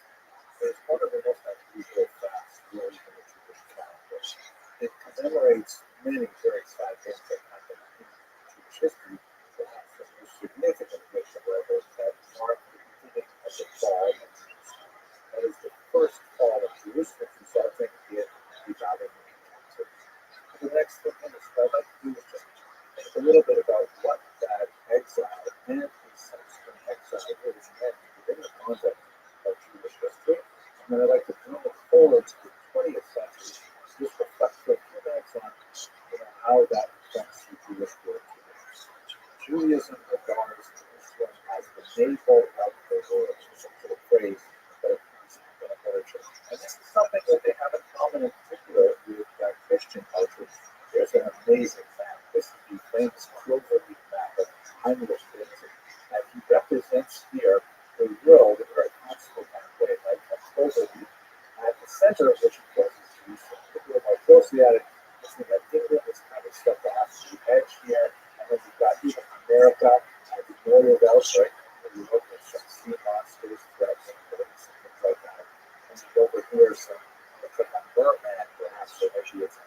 H: is one of the most unusual fasts really in the Jewish calendar. It commemorates many very sad things that happened in Jewish history, perhaps the most significant which, however, that marked the beginning of the fall of Jerusalem. That is the first fall of Jerusalem, resulting in the Babylonian captivity. For the next 10 minutes, what I'd like to do is just think a little bit about what that exile and the subsequent exile really meant within the context of Jewish history. And then I'd like to bring it forward to the 20th century, just reflect for a few minutes on how that affects the Jewish world today. Judaism regards Jerusalem as the navel of the world, which is a phrase that appears in the literature. And this is something that they have in common in particular with Christian cultures. There's an amazing map. This is the famous cloverleaf map of Heinrich Windsor. And he represents here the world in a very classical kind of way, like a cloverleaf, at the center of which, of course, is Jerusalem. If you look more closely at it, you see that England is kind of stuck off the edge here, and then you've got even America, and the Northern Belt, right? Where you look at some sea monsters, threats, and things like that. And you go over here, some looks like a merman, perhaps, or maybe it's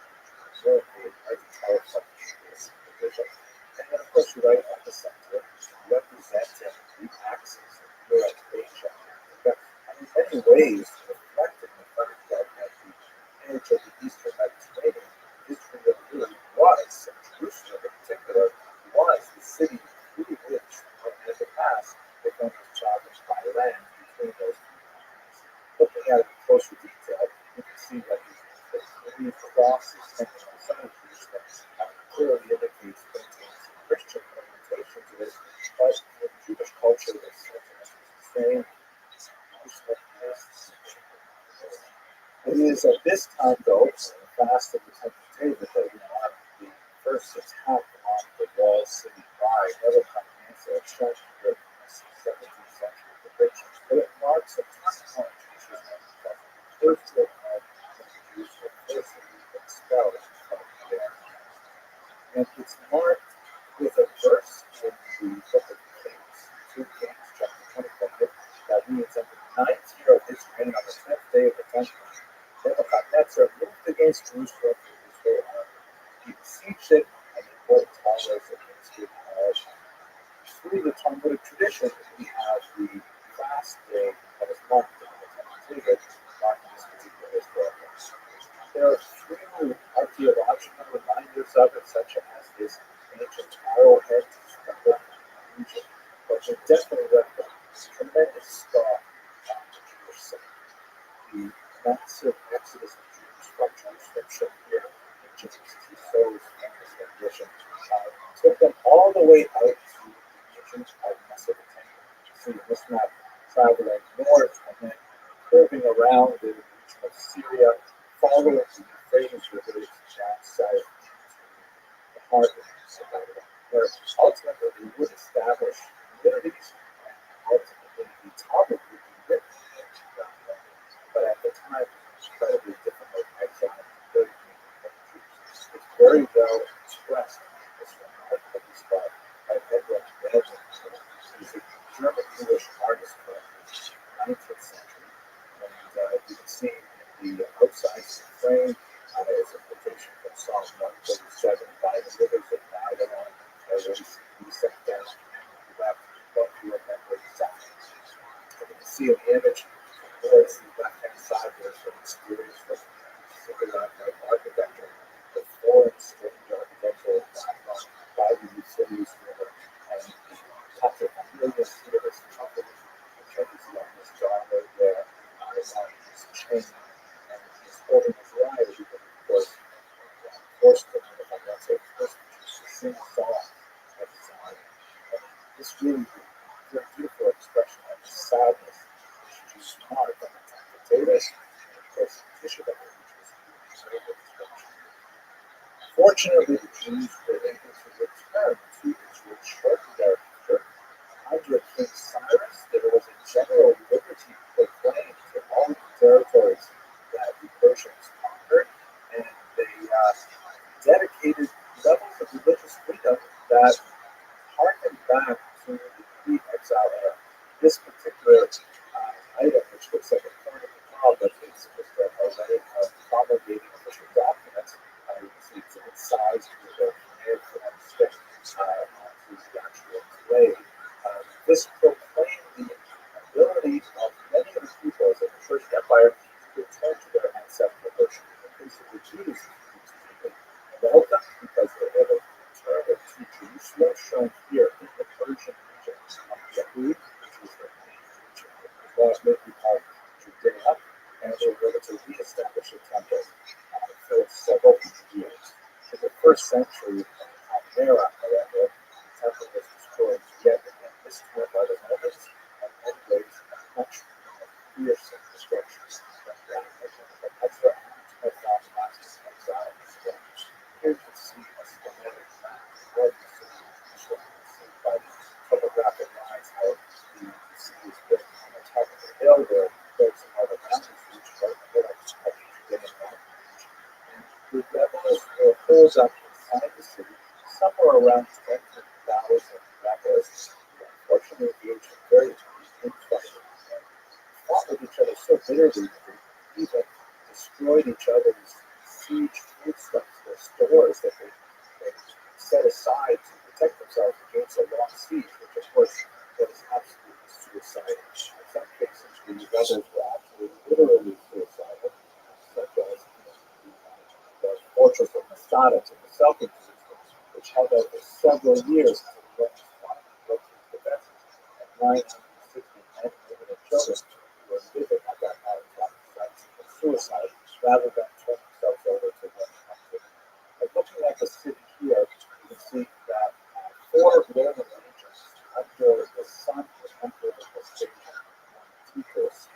H: mermaid, I can tell it's like this position. And then, of course, right at the center, representing the axis of Europe, Asia, Africa, and in many ways, reflecting the fact that at the edge of the Eastern Mediterranean, Israel really was, and Jerusalem in particular, was the city through which, in the past, the country was traveling by land between those two continents. Looking at it in closer detail, you can see that the three crosses hanging on the side of Jerusalem clearly indicates contains Christian orientation to this, but in Jewish culture, this sentiment is the same. Jerusalem is it is at this time, though, the fast of the Tentative, that we mark the first attack on the walled city by Nebuchadnezzar, shown here in the 17th century depictions. But it marks a turning point, which is the first of the Jews were forcibly expelled from there. And it's marked with a verse in the book of Kings, 2 Kings, chapter 25, that reads, "In the 9th year of his reign, on the 10th day of the 10th month, Nebuchadnezzar moved against Jerusalem with his whole army. He besieged it, and he built towers against it all." Through the Talmudic tradition, we have the fast day that is marked on the Tentative, marking this particular historical. There are few archaeological reminders of it, such as this ancient arrowhead from Egypt, but they definitely left a tremendous scar on the Jewish city. The massive exodus of Jews from Jerusalem shown here in Genesis 2 shows famous rendition took them all the way out to the region of Mesopotamia. You see in this map traveling north and then curving around the region of Syria, following the Euphrates River down south to the heart of Babylon, where ultimately they would establish communities and ultimately the Talmud would be written into Babylon. But at the time, it was incredibly difficult exile, very difficult for the Jews. It's very well expressed in this remarkable piece by Edward Belgian. He's a German Jewish artist from the 19th century. And you can see in the outside frame is a quotation from Psalm 137, "By the rivers of Babylon, where we sat down and left, but we remember exactly." And you can see in the image, towards the left-hand side, there's some mysterious civilized architecture, the foreign strange architectural background by the Euphrates River, and the Patrick Cornelius here is trumpet, which you can see on this drawing right there, is on his chain, and he's holding his lyre because, of course, forced to sing a song at the time. And this really very beautiful expression of the sadness which is marked on the potatoes, and of course the tissue that which was beautiful expression. Fortunately, the Jews were able to return to Israel shortly thereafter. Under King Cyrus, there was a general liberty proclaimed to all the territories that the Persians conquered, and they dedicated levels of religious freedom that harkened back to the pre-exile era. This particular item, which looks like a coin of the cloud, but it's just a way of promulgating official documents. You can see it's in size with the head and stick onto the actual blade. This proclaimed the ability of many of the peoples of the Church Empire to return to their ancestral worship. In the case of the Jews, welcome because they have returned to Jerusalem, shown here in the Persian region of Yahud, which is the main region of what we call Judea, and they were able to reestablish a temple for several hundred years. In the first century of the era, however, the temple was destroyed yet again, this time by the Romans, and many ways much more fearsome destructions than that of Ezra and found last exile in Spanish. Here you can see a schematic map of the city seen by the topographic lines how the city is built on the top of the hill where there's some other mountains reach right in the middle of the mountain range. And the rebels were holed up inside the city, somewhere around 20,000 rebels who unfortunately engaged in very infighting and fought with each other so bitterly that they even destroyed each other's siege foodstuffs, their stores that they set aside to protect themselves against a long siege, which of course was absolutely suicidal. In some cases, the rebels were actually literally suicidal, such as the fortress of Masada to the south of Jerusalem, which held out for several years until the Romans finally broke through the defenses, and 960 men, women, and children were living at that mountaintop site of suicide rather than turn themselves over to Roman activity. But looking at the city here, you can see that 4 Roman legions under the son of Emperor Vespasian, Titus,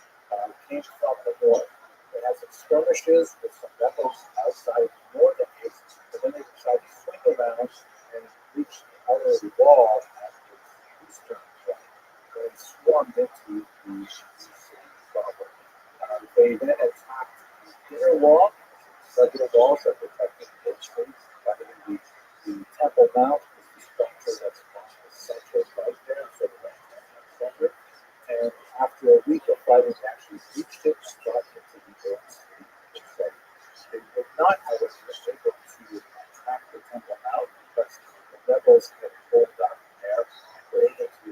H: came from the north. They had some skirmishes with some rebels outside the northern gates, but then they decided to swing around and reach the outer wall at its eastern point. They swarmed into the city proper. They then attacked the inner wall. Regular walls are protected mostly by the Temple Mount, is the structure that's on the central right there, so the center. And after a week of fighting, they actually reached it and got into the old city itself. They were not, however, able to attack the Temple Mount because the rebels had pulled up there and were able to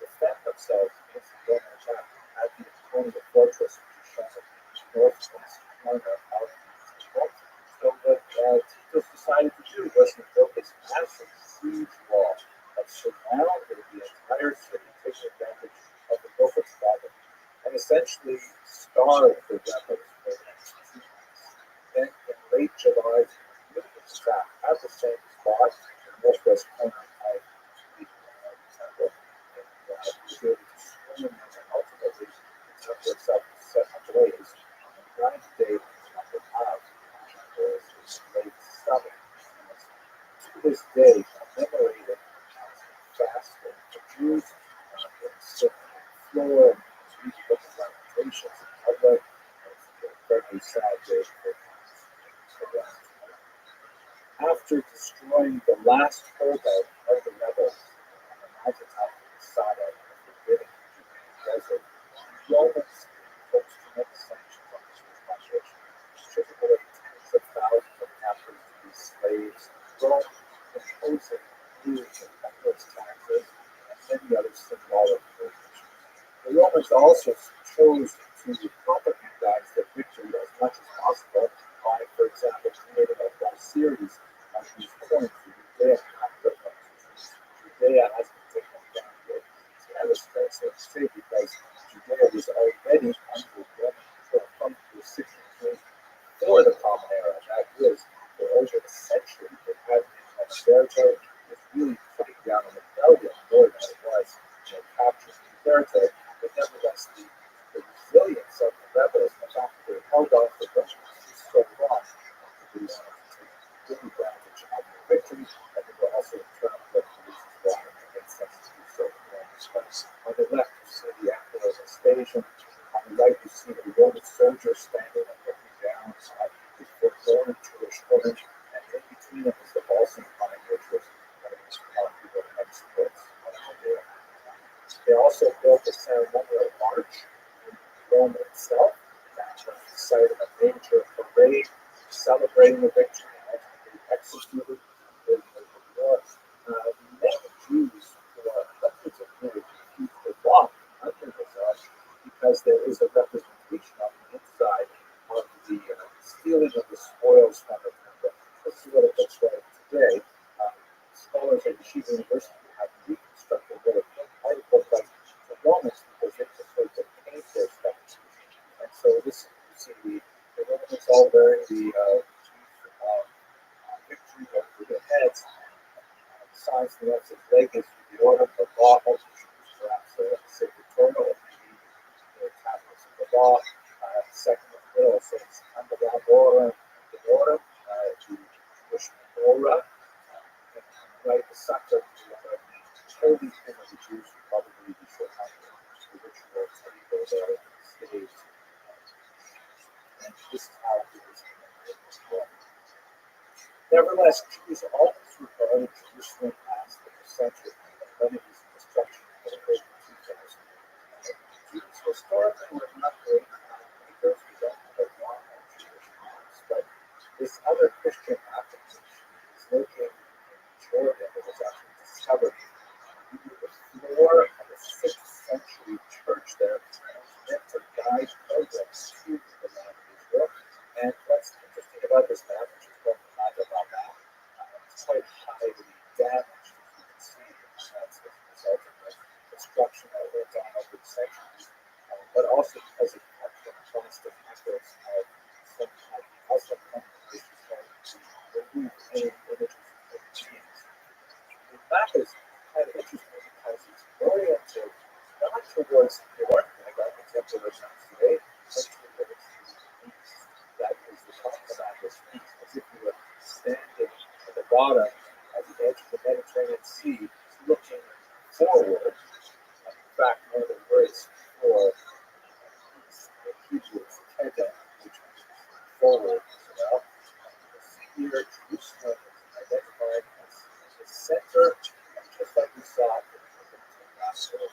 H: defend themselves against the Roman attack at the Antonia Fortress, which is shown at the northwest corner of the temple. So what Titus decided to do was to build this massive siege wall that surrounded the entire city, taking advantage of the local problem, and essentially starved the rebels for the next 2 months. Then in late July, millions attacked at the same spot, the northwest corner of the temple, and was able to swing in and ultimately the temple itself was set ablaze on the 9th day of the month of Av, which was late summer. To this day, commemorated as fasting for Jews, they sit on the floor and read books of lamentations in public. It's a very sad day for the last. After destroying the last holdout of the rebels on the mountaintop of Masada in the forbidden Judean desert, the Romans imposed tremendous sanctions on the Jewish population, stripping away tens of thousands of captives to be slaves, Rome imposing huge and endless taxes, and many other symbolic prohibitions. The Romans also chose to propagandize their victory as much as possible by, for example, creating a whole series of these coins, the Judea coins. Judea has been taken down here. So that was so to say because Judea was already under Roman control from the 63 before the Common Era. That is, for over a century, they had been territory was really putting down a rebellion more than it was capturing the territory. But nevertheless, the resilience of the rebels, the fact that they held off the Russians so long, they wanted to take good advantage of the victory, and they were also in turn the reasons why it made sense to do so. On the left, you see the Emperor Vespasian. On the right, you see the Roman soldiers standing and looking down with forlorn Jewish women, and in between them is the Balsam Pine, which was one of the most popular exports also built a ceremonial arch in Rome itself. That was the site of a major parade celebrating the victory and ultimately executed in the war. Many Jews for hundreds of years refused to walk under this arch because there is a representation on the inside of the stealing of the spoils from the temple. This is what it looks like today. Scholars at Yeshiva University have reconstructed what it might have looked like to Romans because they preferred to paint their stuff. And so this, you see the Romans all wearing the victory over their heads. The signs the left his leg is the order of the law, perhaps the sacred Torah, or maybe the tablets of the law. Second of the says, Andalabora, the order, the Jewish Torah. Right, the Sacred holy thing of the Jews would probably be so hungry. The ritual table there on the stage. And this is how it was in the Nevertheless, Jews always regarded Jerusalem as the center of remedies and destruction of the earth in 2000. Jews historically were not great thinkers. We don't have a lot of Jewish monks, but this other Christian application is located Jordan that was actually discovered under the floor of a 6th century church there, meant to guide pilgrims to the land of Israel. And what's interesting about this map, which is called the map of Rabbi, it's quite highly damaged, as you can see. That's as a result of the destruction that went on over the centuries, but also because it had the constant efforts of some Muslim congregations trying to remove any images of Jesus. The map is kind of interesting because it's oriented not towards the north, like our contemporary maps today, but towards the east. That is the top of the map is east, as if you were standing at the bottom at the edge of the Mediterranean Sea, looking forward. In fact, one of the words for east in Hebrew is Teda, which means forward as well. Here, Jerusalem is identified as the center, just like we saw in the last one.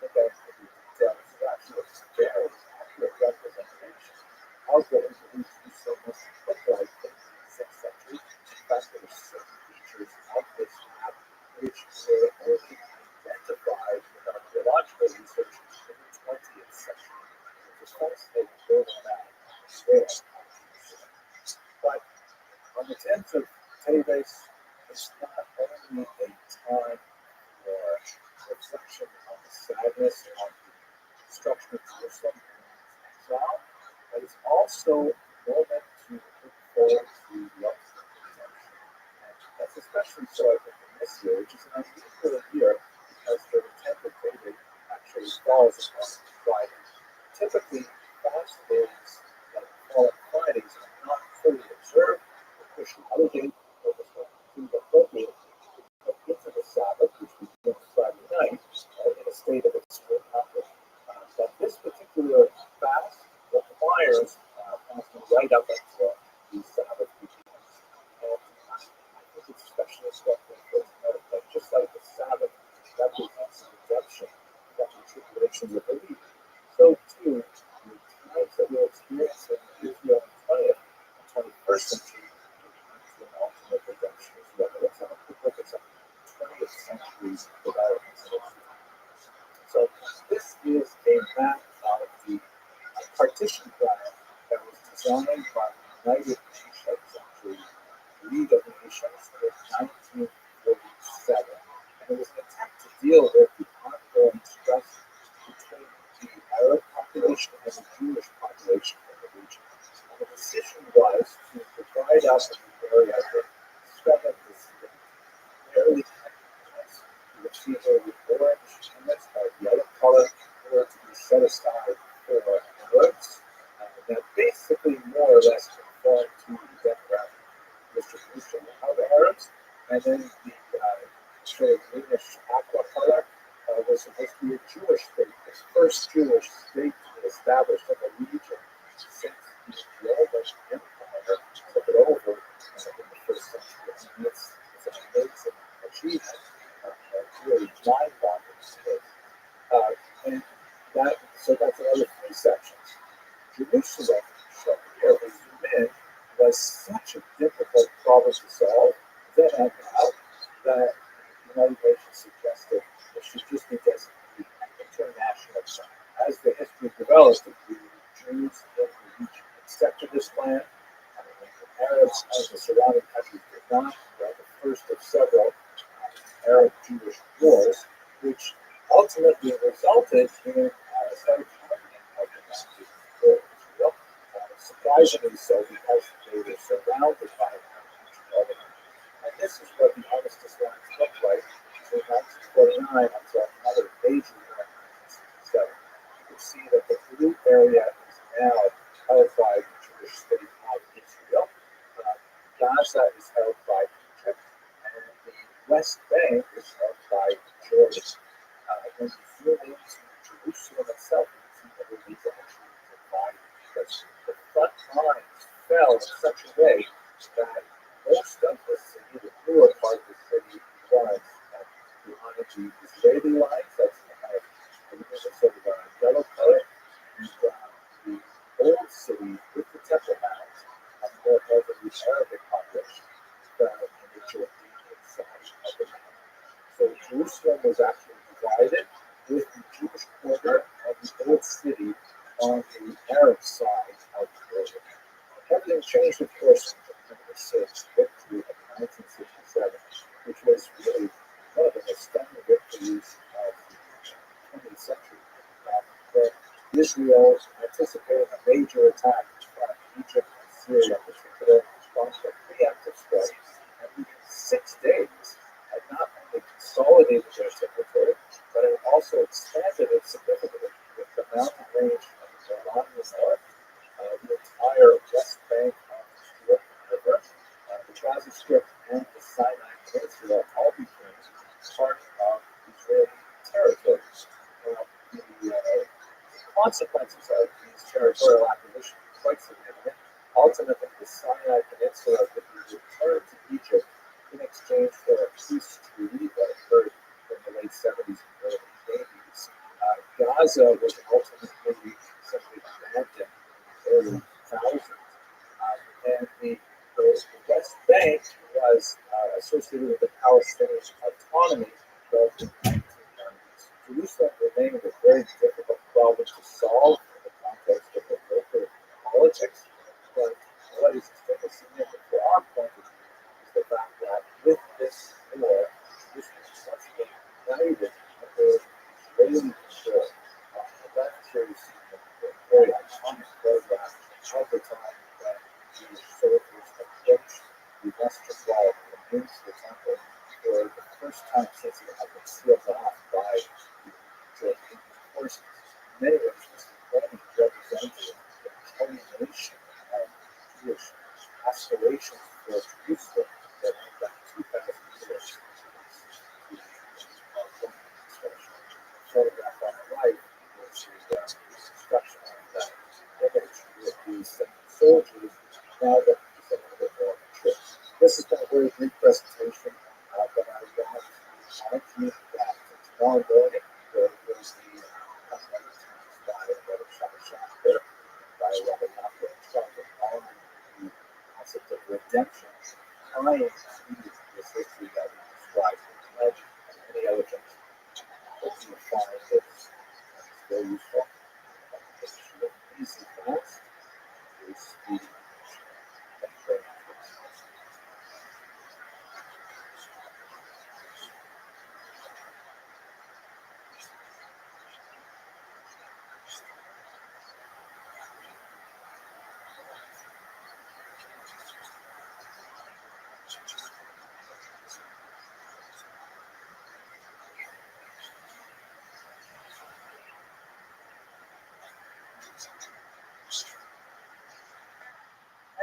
H: Look at the details. It's actually a very accurate representation of what we believe Jerusalem must look like in the 6th century. In fact, there are certain features of this map which were only identified with archaeological research in the 20th century. It's fascinating building that there. But on the 10th of Teves, it's not only a time for reflection on the sadness of the destruction of Jerusalem and exile, but it's also a moment to look forward to the ultimate redemption. And that's especially so, I think, in this year, which is an unusual year because the 10th of Teves actually falls on Friday. Typically, fast days like fall on Fridays are not fully observed. Christian holiday focus on the appropriate into the Sabbath, which begins Friday night, in a state of extreme effort. But this particular fast requires fasting right up until the Sabbath begins. And I think it's especially instructive for us to note that just like the Sabbath represents the redemption from the tribulations of the week, so too the times that we'll experience in Israel in the 20th and 21st century an ultimate redemption as well. Let's have a quick look at some 20th century developments. So this is a map of the partition plan that was designed by the United Nations, actually League of Nations, in 1947. And it was an attempt to deal with the ongoing stress between the Arab population and the Jewish population in the region. And the decision was to divide up the area with 7 distinct, fairly connected. You will see here the orange units by yellow color were to be set aside for Arabs that basically more or less conform to the demographic distribution of the Arabs. And then the sort of greenish aqua color was supposed to be a Jewish state, the first Jewish state established in the region since the Roman Empire took it over in the first century. And it's an amazing achievement, really mind-boggling. And so that's another three sections. Jerusalem, shown here, we zoom in, was such a difficult problem to solve then and now that the United Nations suggested it should just be designated an international site. As the history developed, the Jews in the region accepted this plan, and the Arabs and the surrounding countries did not. The first of several Arab-Jewish wars, which ultimately resulted in a settlement of the Muslims in Israel. Surprisingly so, because they were surrounded by an Arab government. And this is what the armistice lines look like from 1949 until another major war in 1967. You can see that the blue area is now held by the Jewish state of Israel. Gaza is held by Egypt, and the West Bank is held by Jordan. When you zoom into Jerusalem itself, you can see that it is actually divided because the front lines fell in such a way that most of the city, the bluer part of the city, was behind the Israeli lines. That's kind of sort of a yellow color. And the old city with the Temple Mount and more heavily Arabic population fell in the Jordanian side of the mountain. So Jerusalem was actually divided with the Jewish quarter of the old city on the Arab side of the border. Everything changed, of course, in the Sixth victory of 1967, which was really one of the most stunning victories of the 20th century. When Israel anticipated a major attack from Egypt and Syria in particular, launched a preemptive strike, and within 6 days had not only consolidated their territory, but it also expanded it significantly with the mountain range of the Golan in the north, the entire West Bank of the River, the Gaza Strip, and the Sinai Peninsula all became part of Israeli territories. The consequences of these territorial acquisitions were quite significant. Ultimately, the Sinai Peninsula would be returned to Egypt in exchange for a peace treaty that occurred in the late 70s and early 80s. Gaza was ultimately simply abandoned in the early 2000s. And the West Bank was associated with the Palestinian autonomy of the 1990s. Jerusalem remained a very difficult problem to solve in the context of the local politics. But what is extremely significant for our point of view is the fact that with this war, Jerusalem is once again united under Israeli control. And that's where you see a very iconic photograph of the time when the soldiers approached the western wall and into the temple for the first time since it had been sealed off by the Jordanian forces. Many of these only represented the culmination of Jewish aspirations for Jerusalem that went back 2,000 years. Photograph on the right is the destruction of that image with these soldiers now that it's a little bit more mature. This has been a very brief presentation, but I want to remind you that tomorrow morning there is the Rothschild by Rabbi on the concept of redemption, tying this history that we described in legend and many other things. Hope you find this very useful. It's easy, fast, very speedy. Thank you very much.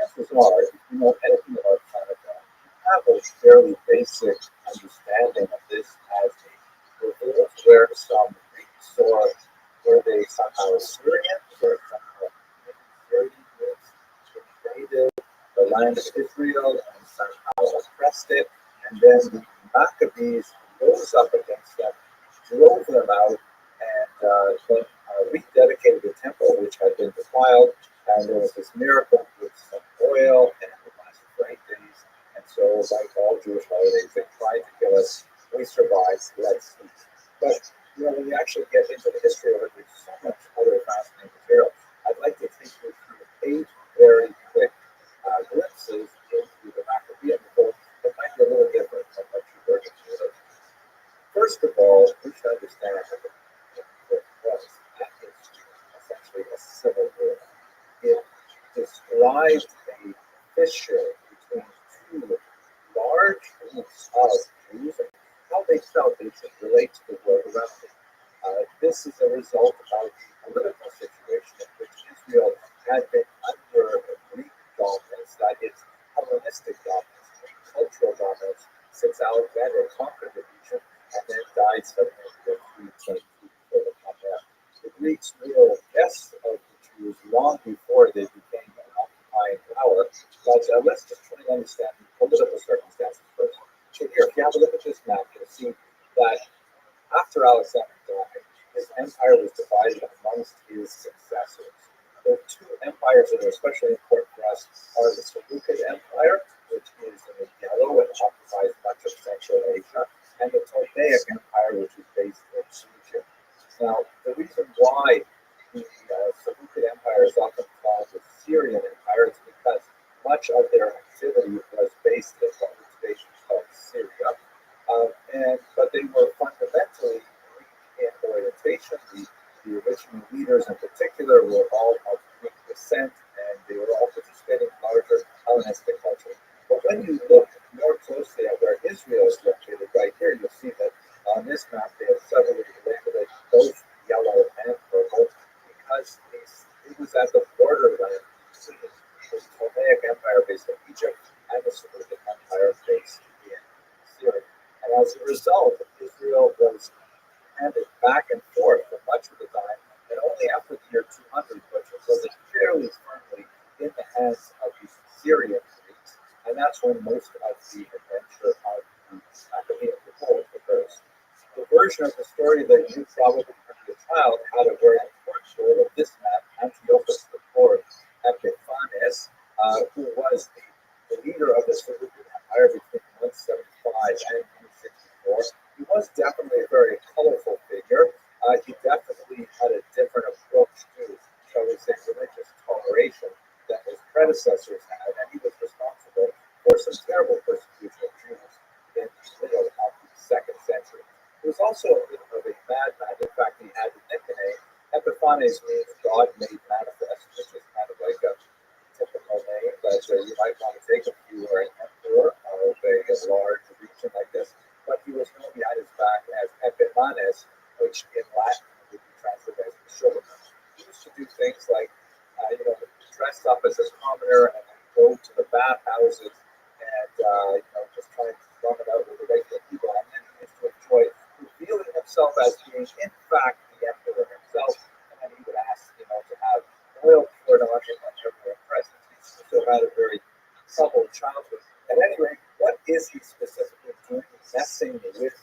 H: Chances are, if you know anything about Canada, you have a fairly basic understanding of this as a revolt where some Greeks or where they somehow Assyrians or somehow Assyrians invaded the land of Israel and somehow oppressed it, and then the Maccabees rose up against them, drove them out, and then rededicated the temple, which had been defiled, and there was this miracle with some oil, and it lasted for 8 days. And so, like all Jewish holidays, they tried to kill us. We survived. Let's eat. But when you actually get into the history of it, there's so much other fascinating material. I'd like to take you through 8 very quick glimpses into the Maccabean book that might be a little different from what you were going to do. First of all, we should understand that it was essentially a civil war. It described a fissure between two large groups of Jews and how they felt they should relate to the world around them. This is a result of the political situation in which Israel had been under Greek dominance, that is, Hellenistic dominance, cultural dominance, since Alexander conquered the region and then died 723 before the comeback. The Greeks were guests of the Jews long before they became an occupying power, but let's just try to understand the political circumstances first. So here, if you have a look at this map, you'll see that after Alexander died, his empire was divided amongst his successors. The 2 empires that are especially important for us are the Seleucid Empire, which is in the yellow and occupies much of Central Asia, and the Ptolemaic Empire, which is based in Egypt. Now, the reason why the Seleucid Empire is often called the Syrian Empire is because much of their activity was based in what was based called Syria, but they were fundamentally Greek in orientation. The original leaders in particular were all of Greek descent, and they were all participating in larger Hellenistic culture. But when you look more closely at where Israel is located, right here, you'll see that on this map they have separately labeled it both yellow and purple because it was at the borderland between the Ptolemaic Empire based in Egypt and the Seleucid Empire based in Syria. And as a result, Israel was handed back and forth for much of the time, and only after the year 200 was it fairly firmly in the hands of the Syrian Greeks, and that's when most of the adventure of the Maccabean revolt occurs. The version of the story that you probably heard as a child had a very important role of this map, Antiochus IV Epiphanes, who was the leader of the Seleucid Empire between 175 and 164. He was definitely a very colorful figure. He definitely had a different approach to, shall we say, religious toleration than his predecessors had, and he was responsible for some terrible persecution of Jews in the middle of the 2nd century. He was also a bit of a madman. In fact, he had the nickname Epiphanes, means God made manifest, which is kind of like a typical name that you might want to take if you were an emperor of a large region like this. But he was known behind his back as Epimanes, which in Latin would be translated as the sugarman. He used to do things like, dress up as a commoner and go to the bathhouses and, just try to run it out with the regular people. And then he used to enjoy revealing himself as being, in fact, the emperor himself. And then he would ask, to have oil poured on him whenever present. He still had a very troubled childhood. At any rate, what is he specifically doing, messing with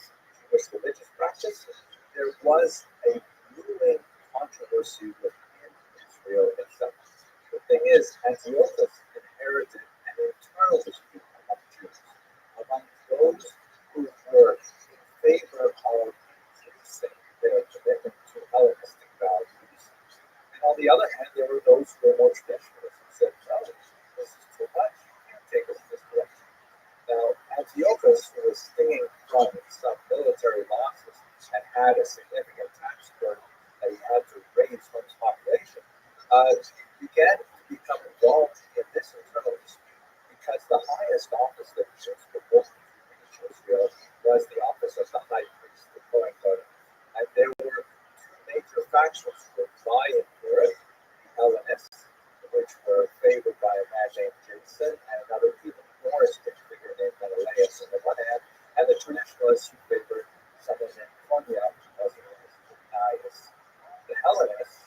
H: Jewish religious practice? There was a ruling controversy within Israel itself. The thing is, Antiochus inherited an internal dispute among Jews, among those who were in favor of increasing their commitment to Hellenistic values. And on the other hand, there were those who were more traditionalists who said, no, this is too much, you can't take us this direction. Now, Antiochus was stinging from some military losses and had a significant tax burden that he had to raise from his population. Began to become involved in this internal dispute because the highest office that Jews could hold in Israel was the office of the high priest, the Kohen Gadol. And there were 2 major factions who would vie for it: the Hellenists, which were favored by a man named Jason, and another even more strict figure named Menelaus on the one hand, and the traditionalists who favored someone named Konya, also known as Onias. The Hellenists,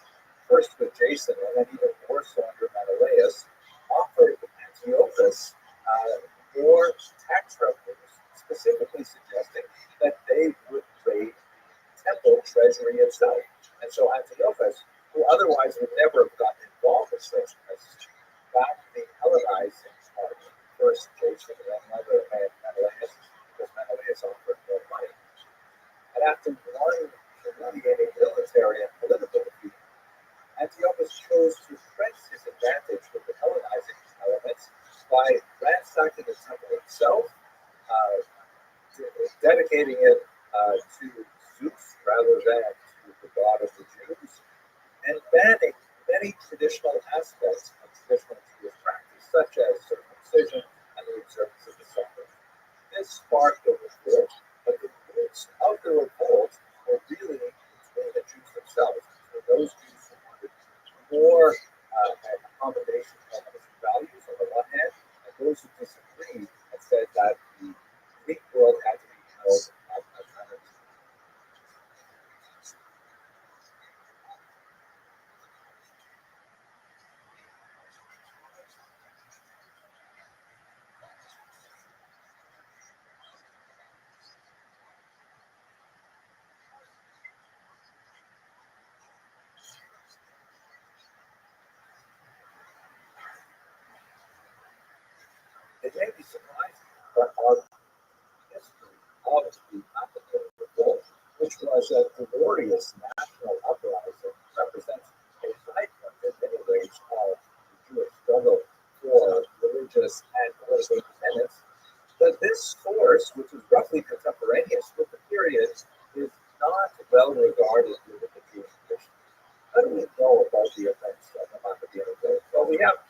H: first with Jason and then even more so under Menelaus, offered Antiochus more tax revenues, specifically suggesting that they would raid the temple treasury itself. And so Antiochus, who otherwise would never have gotten involved with slavery, backed the Hellenizing part, first Jason and then another Menelaus, because Menelaus offered more money. And after one humiliating military and political defeat, Antiochus chose to press his advantage with the Hellenizing elements by ransacking the temple itself, dedicating it to Zeus rather than to the god of the Jews, and banning many traditional aspects of traditional Jewish practice, such as circumcision and the observance of the Sabbath. This sparked a revolt, but the roots of the revolt were really between the Jews themselves, between those Jews who wanted more accommodation of Christian values on the one hand, and those who disagreed and said that the Greek world had to be held as alternative. It may be surprising, but our history of the African Revolt, which was a glorious national uprising, represents a high point in many ways of the Jewish struggle for religious and political independence. But this source, which is roughly contemporaneous with the period, is not well regarded within the Jewish tradition. How do we know about the events of the Maccabean Revolt? Well, we have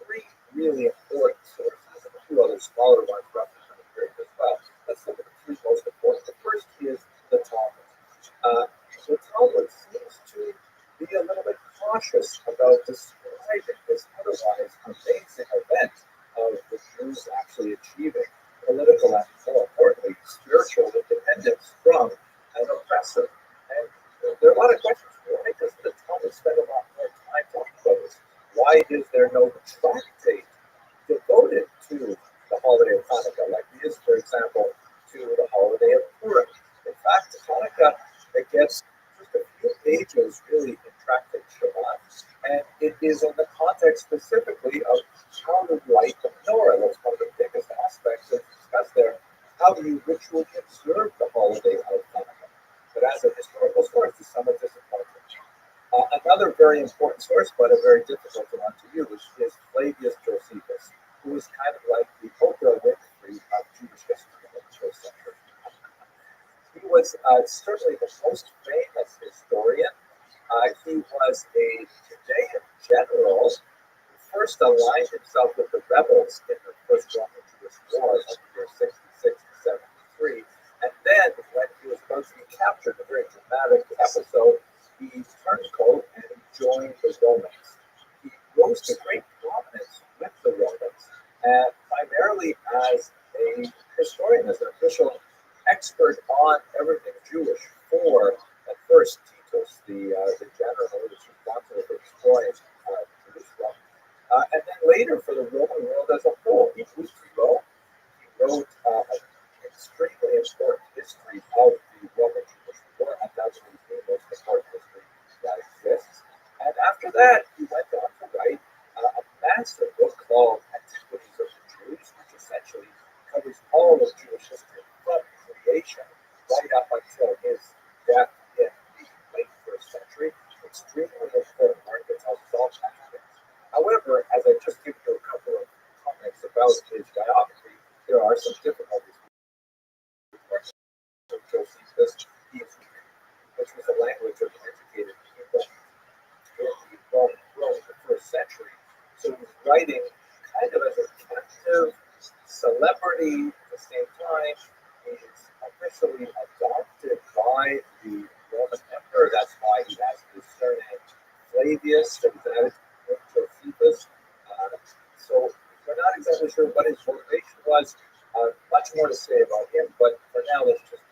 H: three really important sources, and a few other smaller ones roughly from the period as well. Let's look at the three most important. The first is the Talmud. The Talmud seems to be a little bit cautious about describing this otherwise amazing event of the Jews actually achieving political and, more importantly, spiritual independence from an oppressor. And there are a lot of questions. Why does the Talmud spend a lot more time talking about this? Why is there no tractate devoted to the holiday of Hanukkah, like there is, for example, to the holiday of Purim? In fact, Hanukkah, it gets just a few pages really in Tractate Shabbat, and it is in the context specifically of how to light the menorah. That's one of the biggest aspects that's discussed there. How do you ritually observe the holiday of Hanukkah? But as a historical source, it's somewhat disappointing. Another very important source, but a very difficult one to use, is Flavius Josephus, who is kind of like the Oprah Winfrey of Jewish history in the first century. He was certainly the most famous historian. He was a Judean general who first aligned himself with the rebels in the First Roman Jewish War of the year 66 to 73. And then, when he was about to be captured, a very dramatic episode, he turned coat and he joined the Romans. He rose to great prominence with the Romans, primarily as a historian, as an official expert on everything Jewish for, at first, Titus, the general who was responsible for destroying Jerusalem, and then later for the Roman world as a whole. He moved to Rome. He wrote an extremely important history of the Roman Jewish War, undoubtedly the most important history that exists. And after that, he went on to write a massive book called Antiquities of the Jews, which essentially covers all of Jewish history from creation right up until his death in the late first century. Extremely important work that tells us all kinds of things. However, as I just given you a couple of comments about his biography, there are some difficulties. Josephus, which was a language of educated people in the Roman world in the first century. So he was writing kind of as a captive celebrity at the same time. He's officially adopted by the Roman emperor. That's why he has his surname Flavius, that was added to Josephus. So we're not exactly sure what his motivation was. Much more to say about him, but for now, let's just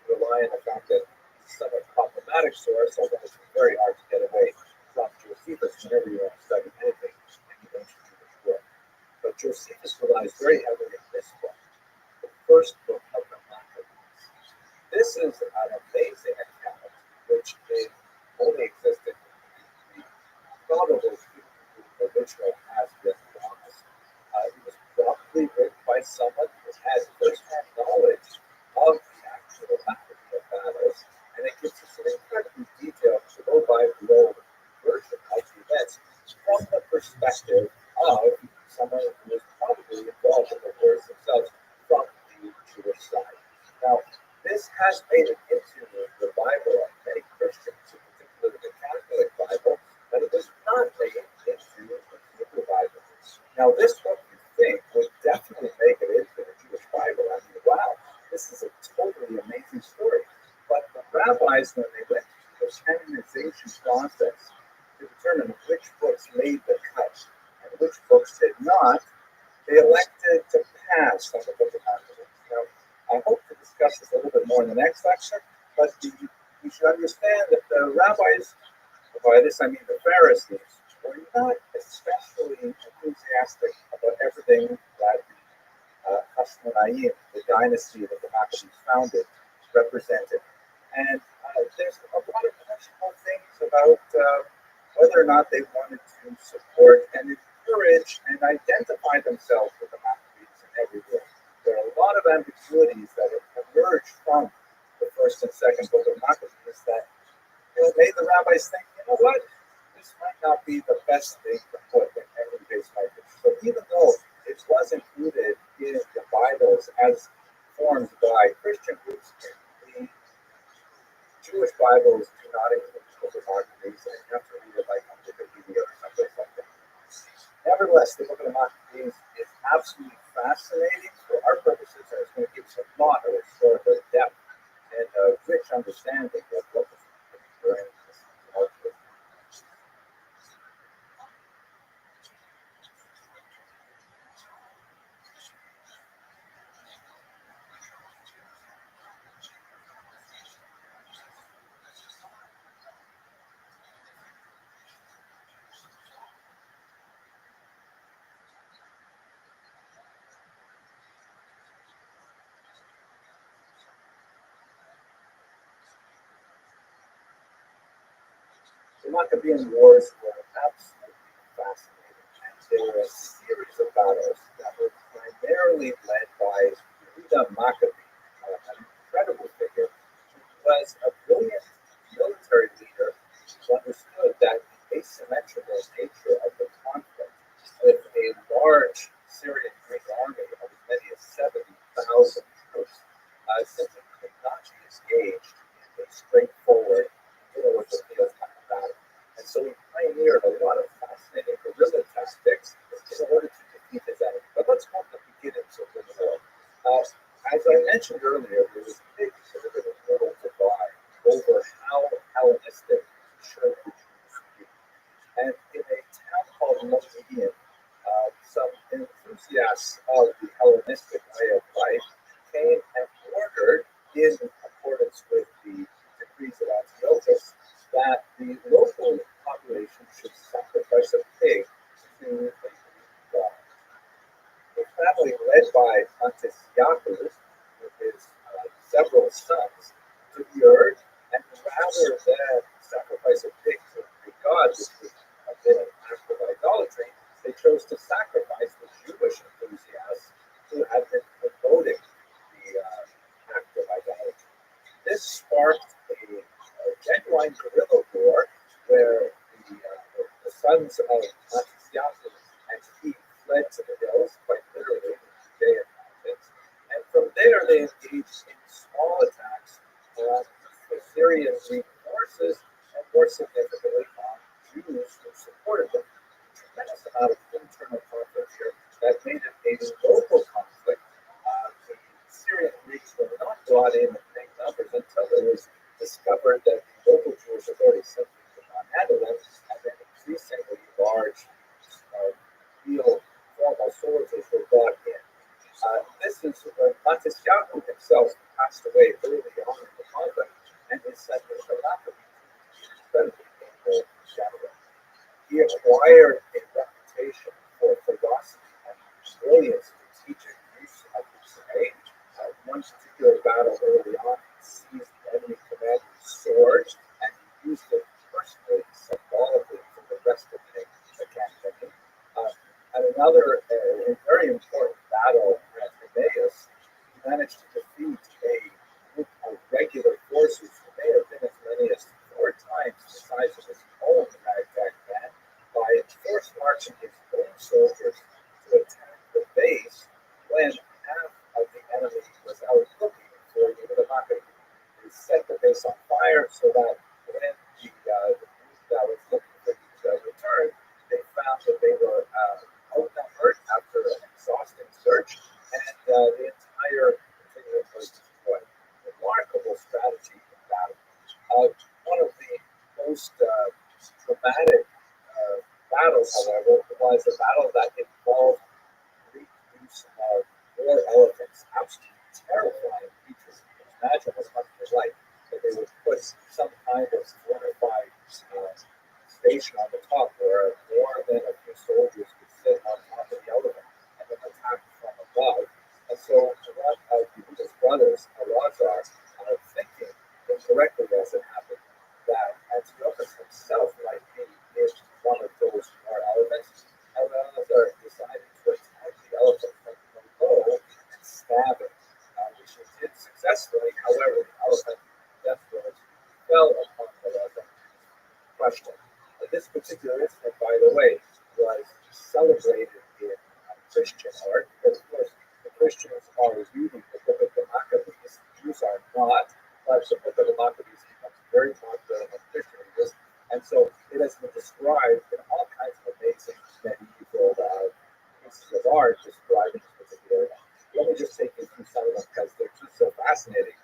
H: rely on the fact that it's a somewhat problematic source, although it's very hard to get away from Josephus whenever you want to study anything in the ancient Jewish world. But Josephus relies very heavily on this book, the first book of the Maccabees. This is an amazing account, which in only Now, this what you think would definitely make it into the Jewish Bible. I mean, wow, this is a totally amazing story. But the rabbis, when they went through the canonization process to determine which books made the cut and which books did not, they elected to pass on the Book of Maccabees. Now, I hope to discuss this a little bit more in the next lecture, but you should understand that the rabbis, by this I mean the Pharisees, were not especially enthusiastic about everything that Hashmonaim, the dynasty that the Maccabees founded, represented. And there's a lot of questionable things about whether or not they wanted to support and encourage and identify themselves with the Maccabees in every way. There are a lot of ambiguities that have emerged from the first and second book of Maccabees that made the rabbis think, you know what, this might not be the best thing to put in everyday's Bible. So even though it was included in the Bibles as formed by Christian groups, the Jewish Bibles do not include the Book of Maccabees, and you have to read it like on Wikipedia or something like that. Nevertheless, the Book of the Maccabees is absolutely fascinating for our purposes, and it's going to give us a lot of historical depth and a rich understanding of what was during this culture. The Maccabean Wars were absolutely fascinating, and they were a series of battles that were primarily led by Yehuda Maccabee, an incredible figure who was a brilliant military leader who understood that the asymmetrical nature of the conflict with a large Syrian Greek army of as many as 70,000 troops simply could not be engaged in a straightforward middle-of-the-field kind of battle. And so he pioneered a lot of fascinating guerrilla tactics in order to defeat his enemy. But let's go to the beginnings of the war. As I mentioned earlier, there was a big political divide over how Hellenistic should the Jews be. And in a town called Modi'in, some enthusiasts of the Hellenistic way of life came and ordered, in accordance with the decrees of Antiochus, that the local population should sacrifice a pig to the god. A family led by Antiochus with his several sons took the urge, and rather than sacrifice a pig to the god, which would have been an act of idolatry, they chose to sacrifice the Jewish enthusiasts who had been promoting the act of idolatry. This sparked a genuine guerrilla war where the sons of Antiochus and he fled to the hills, quite literally, in the Judean mountains, and from there they engaged in small attacks on the Syrian Greek forces and more significantly on Jews who supported them. A tremendous amount of internal conflict here that made it a local conflict. The Syrian Greeks were not brought in big numbers until it was discovered that the local Jewish authorities simply could not handle them, and then increasingly large real formal soldiers were brought in. This is when Antiochus himself passed away early on in the conflict, and his son was incredibly painful general. He acquired a reputation for ferocity and brilliant strategic use of his terrain. One particular battle early on, he seized the enemy commander's sword and he used it personally, symbolically, for the rest of the campaign. At another very important battle at Emmaus, he managed to defeat a group of regular forces who may have been as many as 4 times the size of his own Magdag band by force marching his own soldiers to attack the base when half of the enemy was out looking for the Maccabees. They set the base on fire so that when the group that was looking for the return, they found that they were outnumbered One of the most dramatic battles, however, was a battle that involved the use of more elephants, absolutely terrifying creatures. Imagine what it must be like that they would put some kind of fortified station on the top where more than a few soldiers could sit on top of the elephant and then attack from above. And so one of Yehuda's brothers, Rothschild, thinking incorrectly as it happened, that Antiochus himself might be in one of those more elements, and Eleazar decided to attack the elephant from below and stab it, which he did successfully. However, the elephant deathwards fell upon Eleazar and crushed him. This particular incident, by the way, was celebrated in Christian art, because of course the Christians are reading the book of the Maccabees, Jews are not, but the book of the Maccabees becomes very popular among Christian readers, and so it has been described in all kinds of amazing medieval pieces of art describing this particular event. Let me just take you through some of them because they're just so fascinating.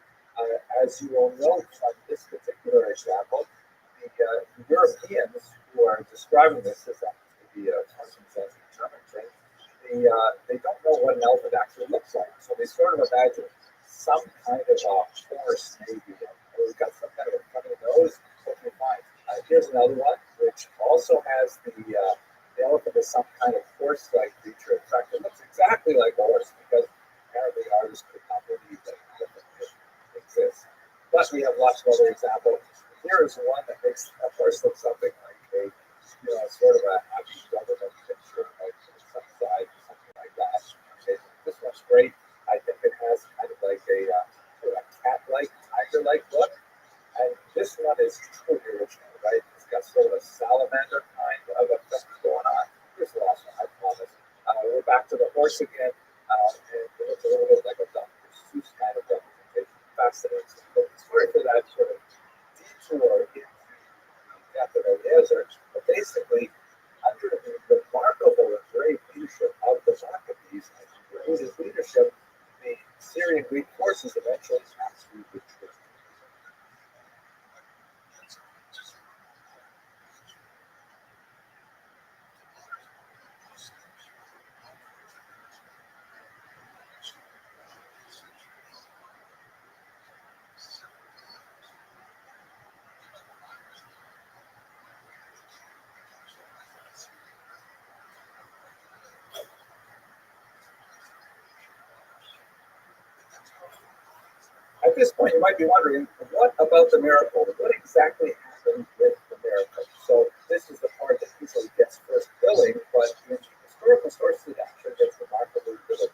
H: As you will note from this particular example, the Europeans who are describing this as the German thing, they don't know what an elephant actually looks like. So they sort of imagine some kind of a horse, maybe, or it's got some kind of a funny nose. Okay, fine. Here's another one, which also has the elephant as some kind of horse-like creature. In fact, it looks exactly like a horse because apparently artists could not believe that an elephant could exist. Plus, we have lots of other examples. Here is one that makes a horse look something like a, sort of a happy government picture, like some side, something like that. Okay, this one's great. I think it has kind of like a sort of a cat-like, tiger-like look. And this one is truly original, right? It's got sort of a salamander kind of effect going on. Here's the last one, I promise. We're back to the horse again. And it looks a little bit like a Dr. Seuss kind of representation. Fascinating. But sorry for that sort of detour into the death of Eliezer. But basically, under the remarkable and brave leadership of the Maccabees and Yehuda's leadership, the Syrian Greek forces eventually captured the troops. At this point, you might be wondering, what about the miracle? What exactly happened with the miracle? So this is the part that usually gets first billing, but in historical sources, it actually gets remarkably little.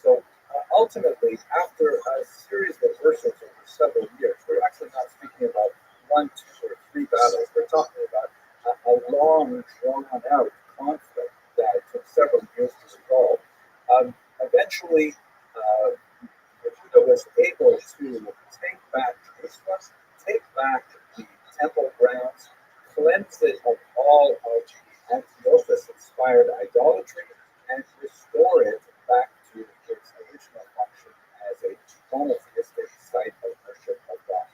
H: So ultimately, after a series of reversals over several years, we're actually not speaking about 1, 2, or 3 battles. We're talking about a long, drawn-out conflict that took several years to resolve. Eventually, Yehuda was able to take back Jerusalem, take back the temple grounds, cleanse it of all of the Antiochus-inspired idolatry, and restore it back to its original function as a monotheistic site of worship of God.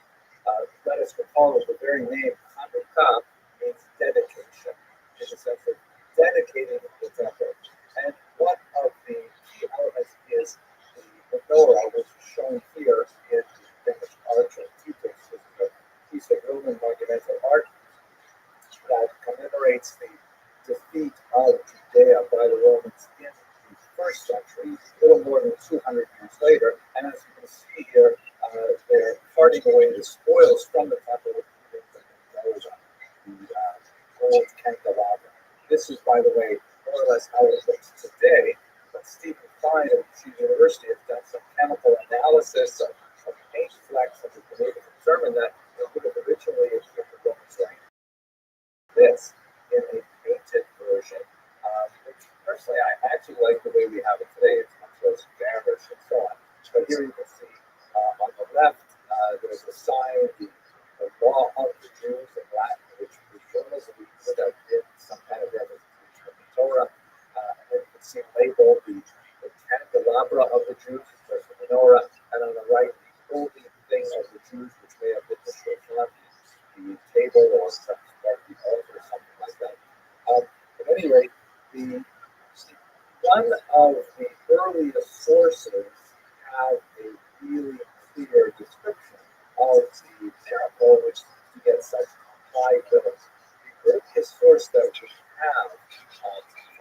H: Let us recall that the very name Hanukkah means dedication, in the sense of dedicating the temple. And one of the key elements is the menorah, which is shown here in the Danish arch of Titus. This is a piece of Roman monumental art that commemorates the defeat of Judea by the Romans in the first century, a little more than 200 years later. And as you can see here, they're carting away the spoils from the temple, including the menorah, the old candelabra. This is, by the way, more or less how it looks today. But Stephen Klein at the University has done some chemical analysis of paint flecks and has been able to determine that it would have originally appeared the Romans like this in a painted version, which personally I actually like the way we have it today. It's much less garish and so on. But here you can see on the left there's a sign, the law of the Jews in Latin, which presumably would have been some kind of representation of the Torah. And you can see labeled the candelabra of the Jews, of course, the menorah, and on the right, the holy thing of the Jews, which may have been the Shofar. photo or Sparky altar or something like that. At any rate, one of the earliest sources have a really clear description of the miracle, which to get such high bills. The earliest source that we have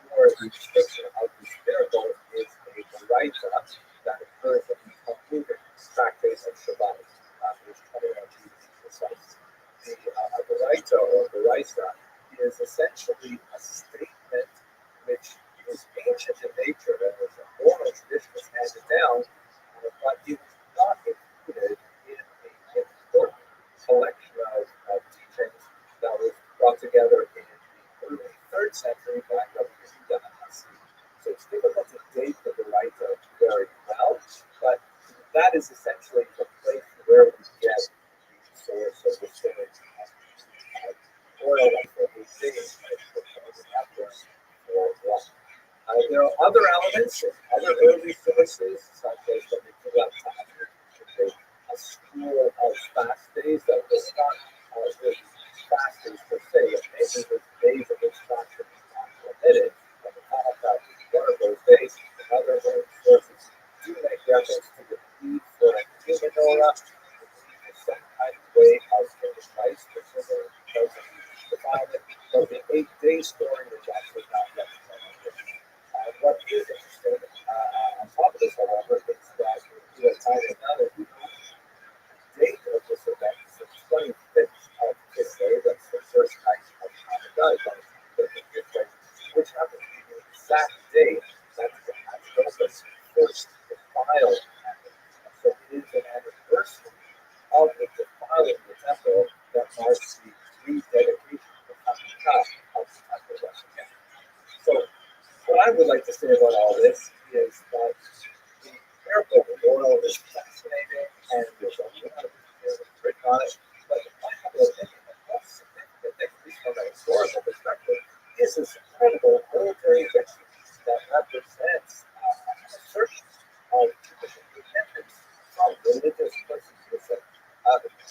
H: for the description of this miracle is a Baraita that occurs in the Talmudic tractate of Shabbat, which 21 to be precise. The Baraita or Baraita is essentially a statement which is ancient in nature and was an oral tradition was handed down, but it was not included in an important collection of teachings that was brought together in the early 3rd century by Rabbi. So it's difficult to date the Baraita very well, but that is essentially the place where we get the source of the story. Oil for 8 days, there are other elements, other early sources, such as what they call a school of fast days that was not really fast days per se. It maybe was days of which fasting was not permitted, but the Hanukkah was one of those days. Other early sources do make reference to the need for a human menorah, some kind of way of giving rice to children because of the defilement, but the 8-day story is actually not represented. What is interesting on top of this, however, is that we have time and another date of this event is the 25th of this day. That's the first night of Hanukkah, which happens to be the exact day that the Antipas first defiled. So it is an anniversary of the defiling of the temple that marks the rededication of Hanukkah of the temple once again. So what I would like to say about all this is that the miracle memorial is fascinating and there's a lot of material written on it, but my humble opinion, the most significant thing, at least from a historical perspective, is this incredible military victory that represents an assertion of Jewish independence from religious persecution.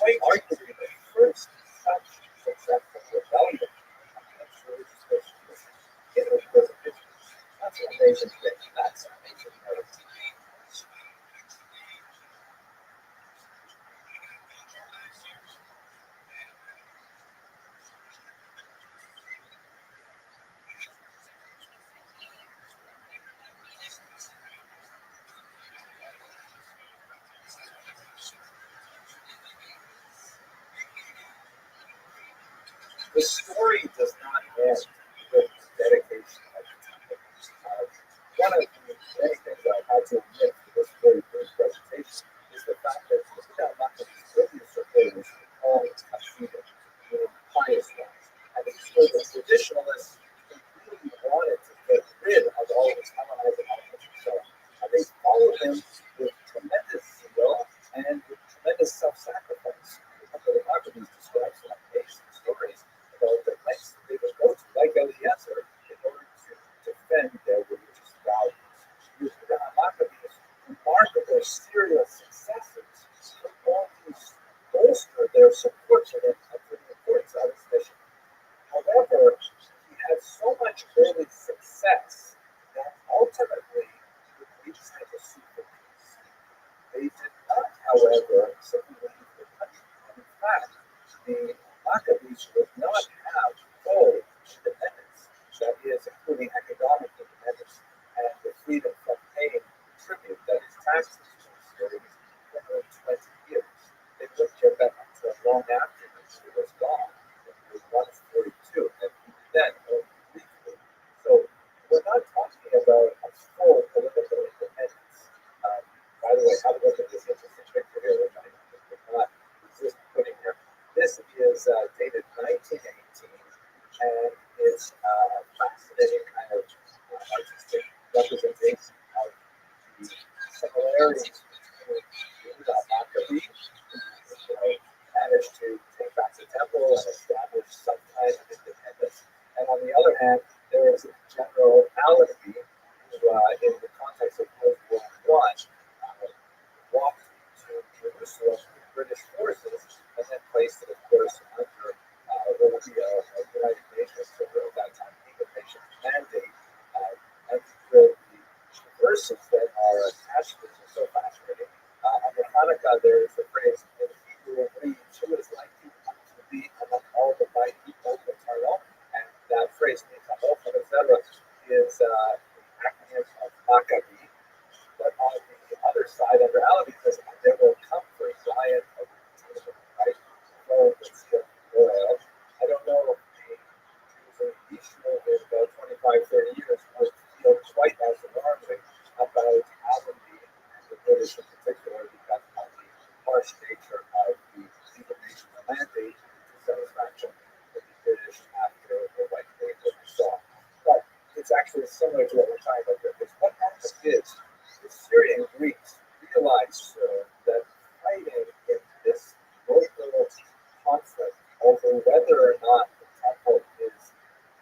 H: Quite arguably the first such successful rebellion against religious persecution in the present history. That's an amazing thing. That's an amazing narrative. The story does not end with the dedication of the temple. One of the many things I had to admit to this very brief presentation is the fact that Yehuda Maccabee earliest supporters all Hasidim, meaning pious ones, and it's where the traditionalists completely wanted to get rid of all this Hamanite elements and so on. And they followed him with tremendous zeal and with tremendous self-sacrifice. The Maccabees describes in amazing stories about the lengths they would go to, like Eliezer, in order to defend their religious values. The Maccabees' remarkable serial successes could only bolster their support for them and for the importance of his mission. However, he had so much early success that ultimately the Greeks had to sue for peace. They did not, however, simply leave the country. In fact, the Maccabees would not have full independence, that is, including economic independence and the freedom from paying tribute, that is, taxes to the Syrians, for over 20 years. They wouldn't get that until long after he was gone, when he was 142, and even then, only briefly. So, we're not talking about a full political independence. By the way, have a look at this interesting picture here, which I did not resist putting here. This is dated 1918, and it's a fascinating kind of artistic representation of the similarities between Yehuda Maccabee, who managed to take back the temple and establish some kind of independence. And on the other hand, there is General Allenby, who, in the context of World War I, walked to Jerusalem with British forces and then placed it, of course, under all the mighty, both eternal, and that phrase means etc. is the acronym of Maccabi. But on the other side, under Alavi, says there will come for Zion of Jerusalem, right? So it's I don't know if the Jews in about 25, 30 years would feel quite as alarming about Alavi and the British in particular because of the harsh nature of the Nation mandate to satisfaction of the British after the White Wave that we saw. But it's actually similar to what we're talking about here, because what happened is the Syrian Greeks realized that fighting in this local conflict over whether or not the temple is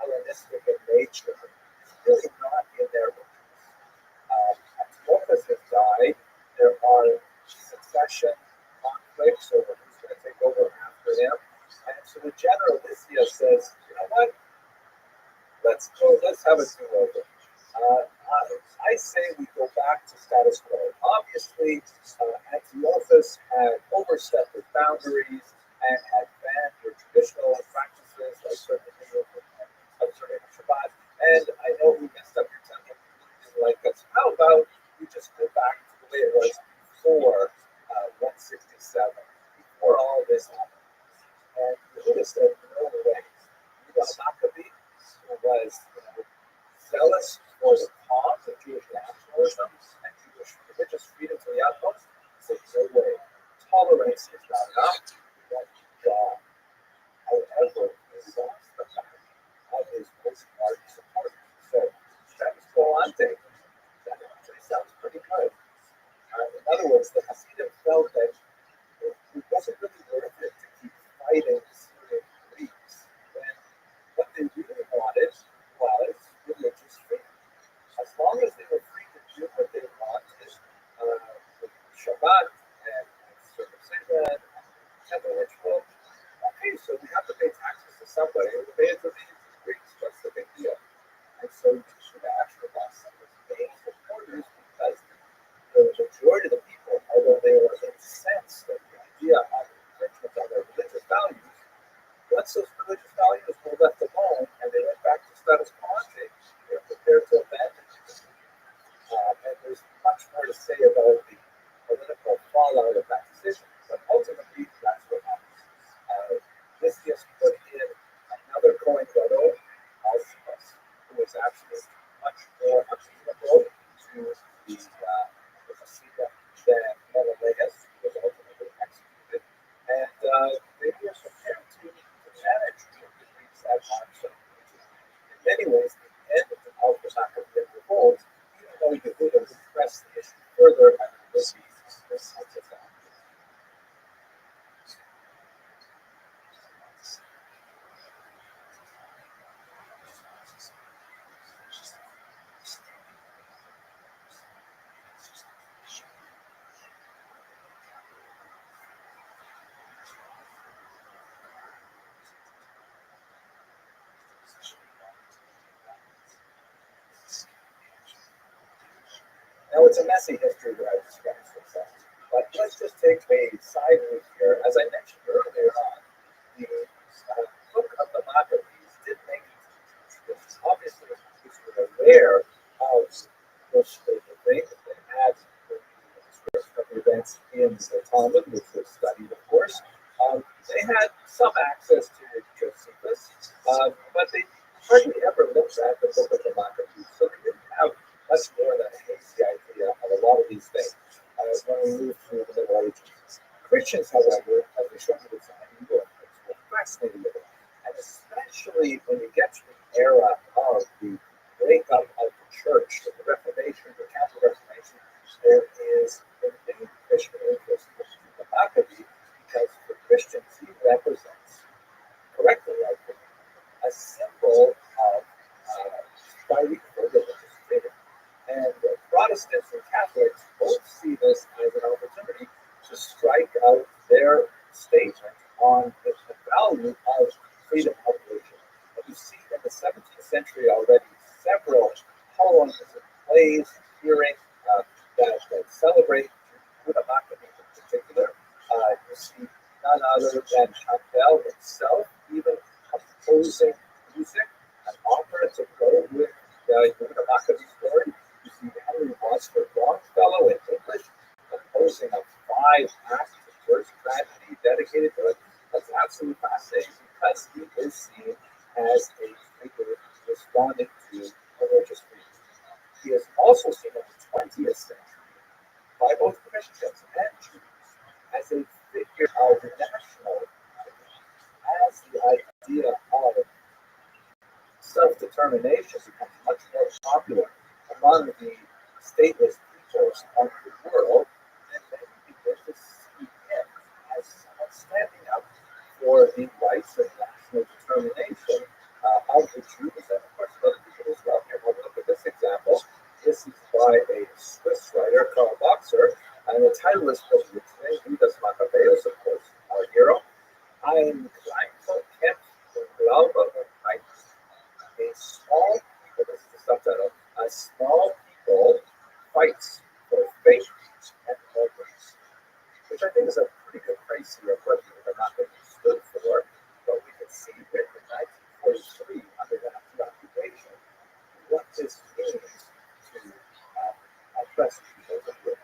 H: Hellenistic in nature is really not in their hands. Antiochus has died. There are succession conflicts over who's going to take over after him. And so the general Lysias says, you know what? Let's have a do-over. I say we go back to status quo. Obviously, Antiochus had overstepped his boundaries and had banned your traditional practices like certain observing Shabbat. And I know we messed up your temple. Like this. How about we just go back to the way it was before 167, before all this happened? And Yehuda said, no way. Yehuda Maccabi, who was zealous for the cause of Jewish nationalism and Jewish religious freedom to the utmost, said, no way. Tolerance is not enough. We want God. However, he lost the fact of his most ardent supporters. So, that was Volante. That actually sounds pretty good. In other words, the Hasidim felt that it wasn't really worth it to keep fighting the Syrian Greeks when what they really wanted was religious freedom. As long as they were free to do what they wanted, with Shabbat and circumcision and temple ritual, okay, so we have to pay taxes to somebody, and we pay it to the Greeks. What's the big deal? And so you should actually lost some of the main supporters because the majority of the people, although they were incensed at the idea of infringement on their religious values, once those religious values were left alone and they went back to status quo, they were prepared to abandon it. And there's much more to say about the political fallout of that decision, but ultimately that's what happens. Lysias put in another Kohen Gadol, Alcimus, who was actually much more amenable to the Hasidim than Menelaus, who was ultimately executed. And they were prepared to manage the Greeks at times. So, in many ways, the end of the Maccabean revolt, even though Yehuda would press the issue further, and this Now, it's a messy history that I described so far, but let's just take a side note here. As I mentioned earlier on, the book of the Maccabees did make it. Obviously, if you're aware of the thing that they had the description of the events in the Talmud, which was studied, of course, they had some access to Josephus, but they hardly ever looked at the book of the Maccabees, so they didn't have much more than a hazy idea of a lot of these things when we move through the Middle Ages. Christians, however, as we showed you, were fascinated with it, and especially when you get to the era of the breakup of the church, with the Reformation, the Counter-Reformation, there is a new Christian interest in the Maccabee because for Christians, he represents, correctly, I think, a symbol of fighting for religious freedom. And Protestants and Catholics both see this as an opportunity to strike out their statement on the value of freedom of religion. And you see in the 17th century already several poems and plays appearing that celebrate Yehuda Maccabi in particular. You see none other than Campbell himself even composing music, an opera to go with the Maccabi story. You see Henry Wadsworth Longfellow in English composing a 5-act first tragedy dedicated to it. That's absolutely fascinating because he is seen as a figure responding to religious fears. He is also seen in the 20th century by both Christians and Jews as a figure of national, as the idea of self-determination becomes much more popular among the stateless peoples of the world, and then we begin to see him as someone standing up for the rights of national determination of the Jews and, of course, other people as well. Here, we'll look at this example. This is by a Swiss writer, Karl Boxer, and the title is supposed to be today, Judas Maccabeus, of course, our hero. Ein kleiner Kampf und Glaube undHeit. A small people, this is the subtitle, a small people fights for faith and progress, which I think is a pretty good phrase here, of course, they're not what it stood for, but we can see that in 1943, under the Nazi occupation, what this means to oppressed people of Europe.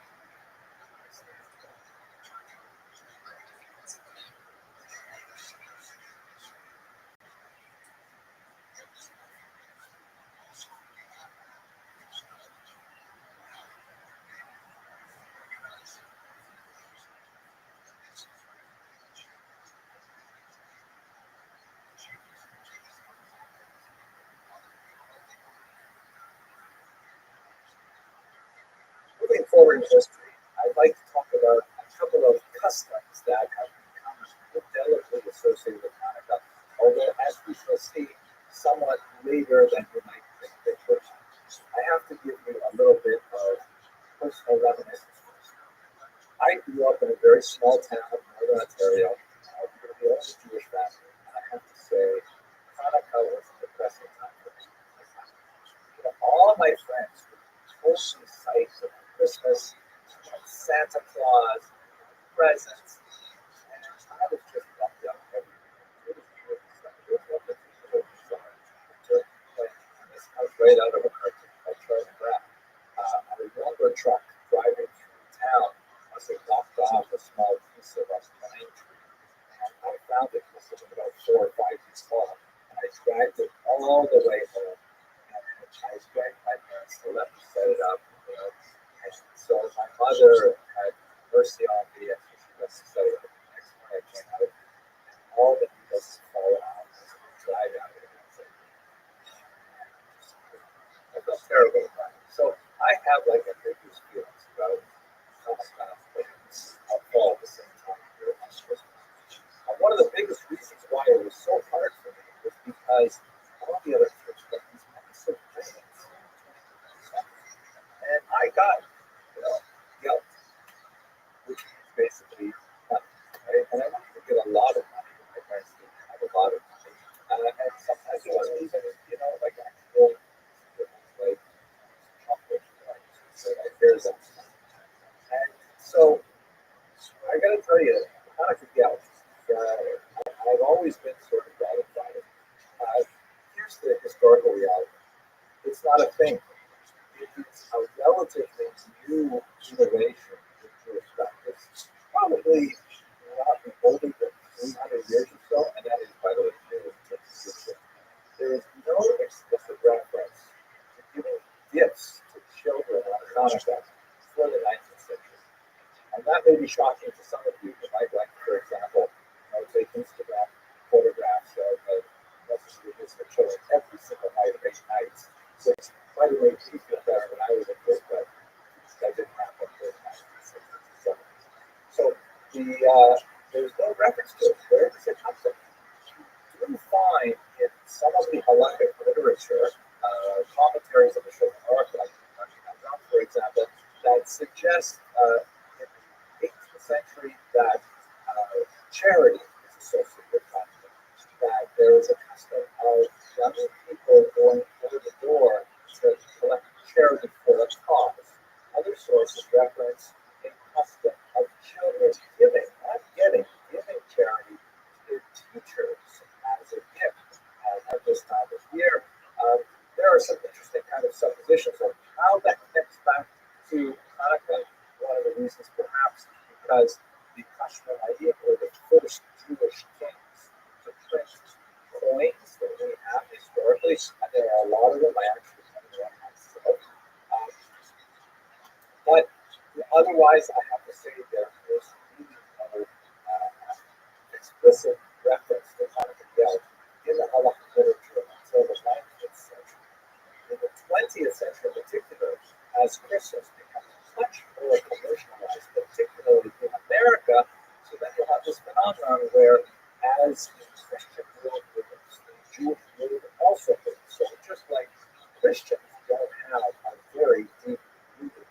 H: Moving forward in history, I'd like to talk about a couple of customs that have become indelibly associated with Hanukkah, although as we shall see, somewhat later than you might think they would. I have to give you a little bit of personal reminiscence first. I grew up in a very small town of northern Ontario. We were the only Jewish family, and I have to say, Hanukkah was a depressing time for me. All my friends were totally psyched about Christmas, Santa Claus, presents, and I was just lumped up everywhere. It was really something. It was this comes right out of a cartoon by Charlie Brown. On a younger truck driving through town, as they knocked off a small piece of a pine tree, and I found it was about 4 or 5 feet tall, and I dragged it all the way home. I begged my parents to let me set it up, and so my mother had mercy on me, and she let me set it up. The next morning I came out, and all the needles fall out as I dried out it. I felt terrible about it. So I have like ambiguous feelings about how my confidence fall at the same time here on Christmas. One of the biggest reasons why it was so hard for me was because all the other kids got these massive presents. And I got, yelled, which is basically nothing, right? And I wanted to get a lot of money, but my parents didn't have a lot of money. And sometimes it wasn't even, like actual, like chocolate, like here's that. And so I got to tell you, Hanukkah gals, I've always been sort of gratified. Here's the historical reality. It's not a thing. It's a relatively new innovation in Jewish practice. Probably not older than 300 years or so, and that is, by the way, new in tradition. There is no explicit reference to giving gifts to children on Hanukkah before the 19th century. And that may be shocking to some of you who might like, for example, take Instagram photographs of messages for children every single night of 8 nights, which, by the way, made me feel better when I was a kid, but that didn't happen in the 1960s and 70s. So there's no reference to it. Where does it come from? You do find in some of the halachic literature, commentaries of the Shulchan Aruch, like for example, that suggest in the 18th century that charity is associated with conflict, that there is a custom of young people going door to door to collect charity for a cause. Other sources reference a custom of children giving, not getting, giving charity to their teachers as a gift. actually, there are a lot of them. I actually have one myself. But otherwise, I have to say there is really no explicit reference to Hanukkah Gelt in the halachic literature until the 19th century. In the 20th century in particular, as Christmas becomes much more commercialized, particularly in America, so then you'll have this phenomenon where as the Christian world moves, the Jewish world also moves. So just like Christians don't have a very deep-rooted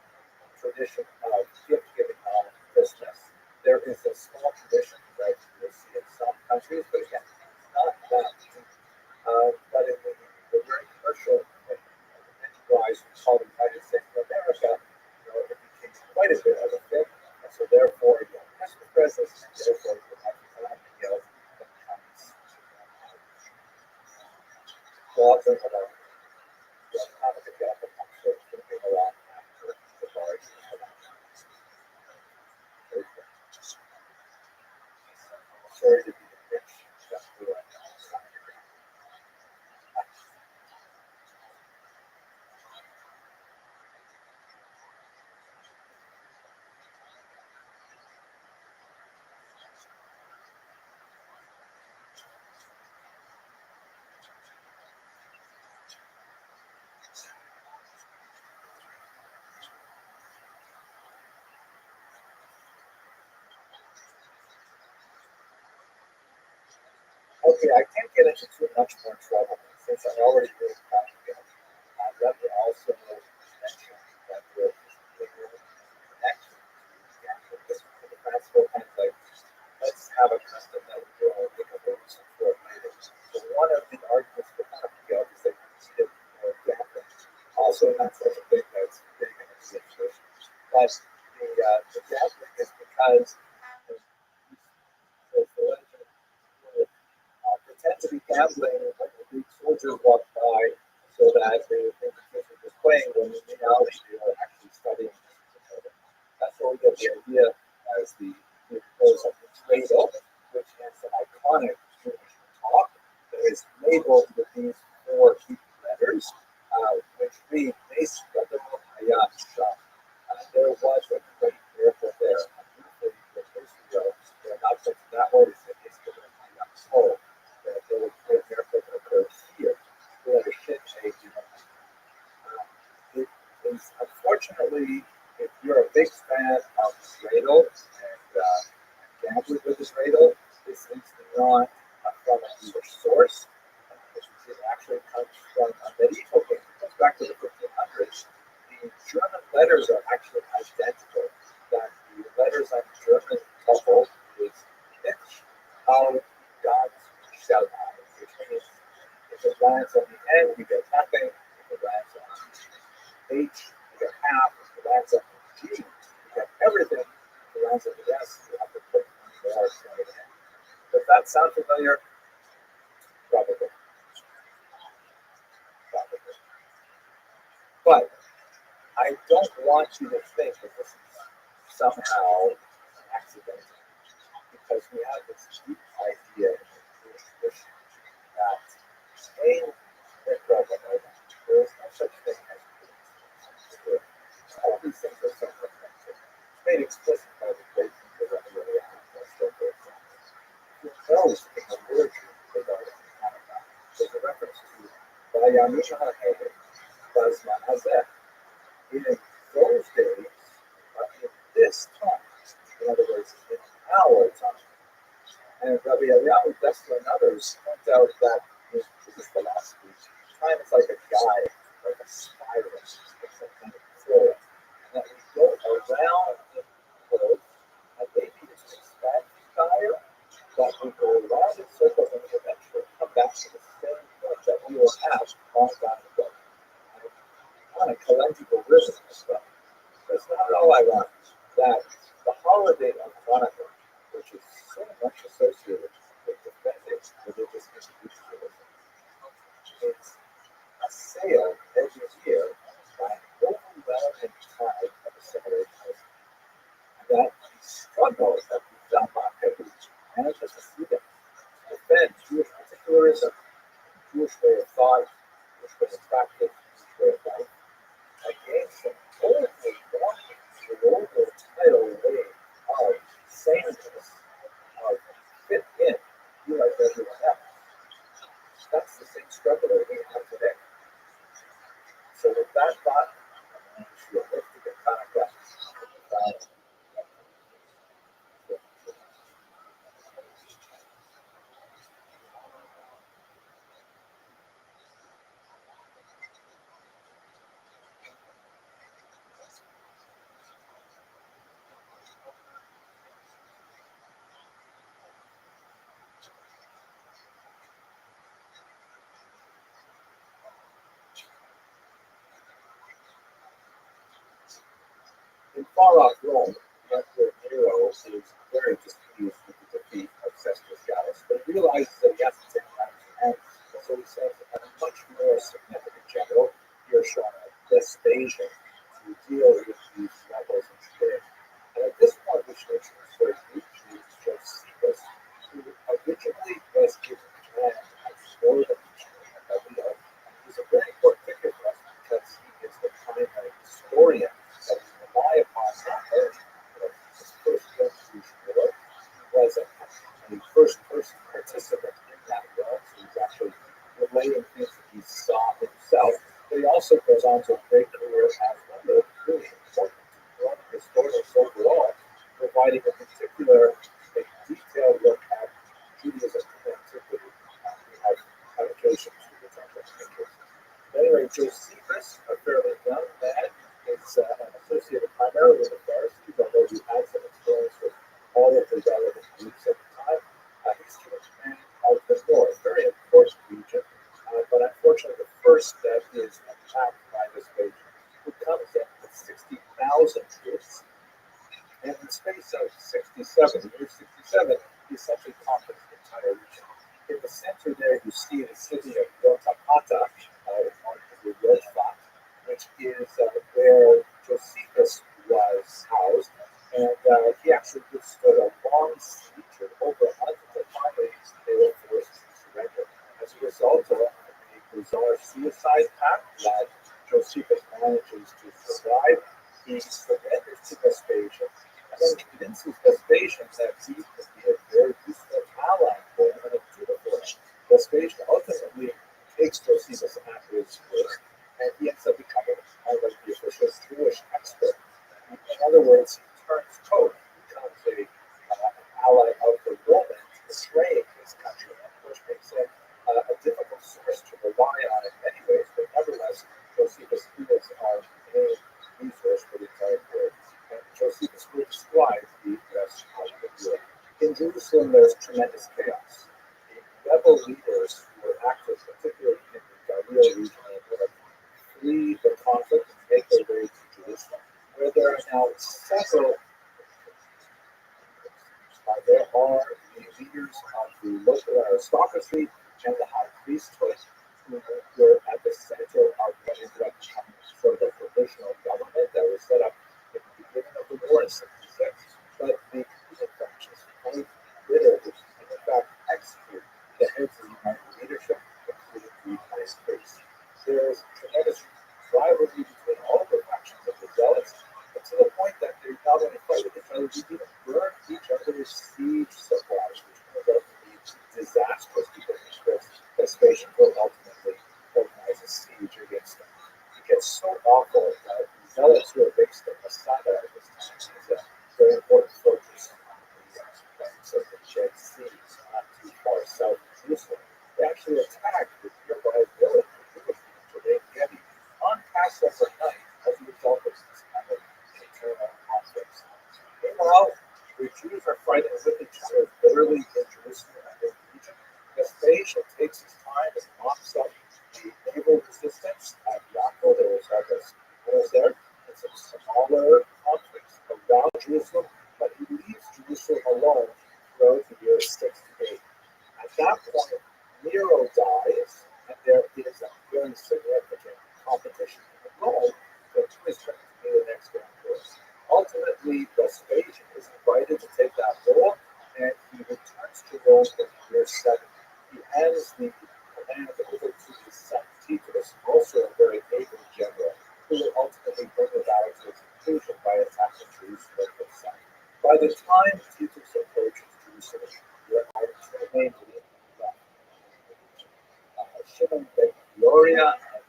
H: tradition of gift-giving on Christmas, there is a small tradition that you'll see in some countries, but again, not that deep. But in the very commercial enterprise called the United States of America, it became quite a bit of a thing. And so therefore, Christmas presents, and therefore, the Hanukkah becomes often about the Hanukkah becomes sort of moving along after the large. Sorry to be a bitch. That's what I know. Okay, I can't get into too much more trouble since I already did Rabbi also mentioned that with the connection to this principle kind of like, let's have a custom that we do make a reason for it later. So one of the arguments for Hanukkah is that you needed more gambling. Also not such a thing that's big in the situation. But the gambling is because the legend pretend to be gambling when the Greek soldiers walk by so that they would think the kids were just playing when in reality they were actually studying. That's where we get the idea as the goes of the dreidel, which is an iconic Jewish talk that is labeled with these four Hebrew letters, which read Nes Gadol Hayat Sham. There was a great miracle there. Beautifully, the first they're not such that word is Nes Gadol Hayat Sham. That there was a great miracle that occurred here. We had a shit shake, it is unfortunately, if you're a big fan of dreidel and gambling with dreidel, this is not from a Jewish source. It actually comes from a medieval case. It goes back to the 1500s. The German letters are actually identical. That the letters on the German couple is Mitch, how God's shall have, which means if it lands on the end, you get nothing. If it lands on H, you get half. If it lands on G, you get everything. If it lands on the S, you have to put more to it in. Does that sound familiar? Probably. But I don't want you to think that this is somehow accidental, because we have this deep idea in the Jewish tradition that there is no such thing as good. All these things are separate things. It's made explicit by the great things that are really who knows in the literature regarding Hanukkah, there's a reference to Vayami Shahayim Bazman Hazeh. In those days, in this time, in other words, in our time. And Rabbi Eliyahu Dessler and others point out that in Jewish philosophy, time is like a guide, like a spiral, it's a kind of flow. And that we go around the world, and maybe it's an expanding tire, but we go around in circles and we eventually come back to the same point that we will have long down the road. On a calendrical rhythm as well. That's not all I want. That the holiday of Hanukkah, which is so much associated with defending religious institutionalism, is assailed every year by an overwhelming tide of assimilationism. That struggle that we manages to see them defend Jewish particularism, Jewish way of thought, an attractive way of life. I gained some overwhelming tidal wave of sameness, of fit in, be like everyone else. That's the same struggle that we have today. So with that thought, I'm realistic and kind of got in far off Rome, the Emperor Nero is very displeased with the defeat of Cestius Gallus, but he realizes that he has to take matters in hand, and so he sends a much more significant general, here shown as Vespasian, to deal with these rebels in Spain. And at this point, which makes him very weak, is Josephus, who originally was given command as northern of Leo. He's a very important figure for us because he is the primary historian that we rely upon not only for his first contribution to it, he was a first person participant in that war, so he's actually relating things that he saw himself, but he also goes on to a great career as one of the really important Roman historians overall, providing a particular a detailed look at Judaism and antiquity. We have applications to the temple figures. Anyway, Josephus, a fairly young man, is associated primarily with the Pharisees, although he had some experience with all of the relevant groups at the time. He's given command of the north, very important region, but unfortunately the first step is attacked by this region, who comes in with 60,000 troops. And in the space of 67, year 67, he essentially conquers the entire region. In the center there, you see the city of Rotapata, which is where Josephus was housed, and he actually withstood a long siege of over a month until finally they were forced to surrender. As a result of a bizarre suicide pact that Josephus manages to survive, he surrenders to Vespasian, and then convinces Vespasian that he could be a very useful ally for him and a tutor for him. Vespasian ultimately takes Josephus at his word, and he ends up becoming like the official Jewish expert. In other words, he turns coat, becomes an ally of the Romans, betraying his country, which makes him a difficult source to rely on in many ways, but nevertheless, Josephus is our main resource for the entire period. And Josephus will describe the rest of the period. In Jerusalem, there's tremendous chaos. The rebel leaders who were active, particularly in the Galilee region and Europe, flee the conflict and make their way to Jerusalem, where there are now several. There are the leaders of the local aristocracy and the high priesthood, who were at the center of what ended up becoming sort of a provisional government that was set up at the beginning of the war in 66. But the competing factions fight bitterly and, in fact, execute the heads of the United leadership, including the high priest. There is tremendous rivalry between all the factions of the zealots, but to the point that they not only fight with each other, they even burn each other's siege supplies, which turns out to be disastrous because Vespasian will ultimately organize a siege against them. It gets so awful that the zealots who are based in Masada at this time is a very important fortress on the banks of the Dead Sea, not too far south of Jerusalem. They actually attacked the nearby village on Passover night as a result of this kind of internal conflicts. Meanwhile, the Jews are fighting with each other bitterly in Jerusalem and in the region. Vespasian takes his time and mops up the naval resistance at Yaakov. There was there, and some smaller conflicts around Jerusalem, but he leaves Jerusalem alone throughout the year 68. At that point, Nero dies, and there is a very significant competition in Rome for who is going to be the next emperor. Ultimately, Vespasian is invited to take that role, and he returns to Rome in the year 7. He hands the command over to his son Tito, was also a very able general who would ultimately bring the battle to its conclusion by attacking Jerusalem himself. By the time Titus approaches Jerusalem, there are two main leaders left, Shimon ben Gloria and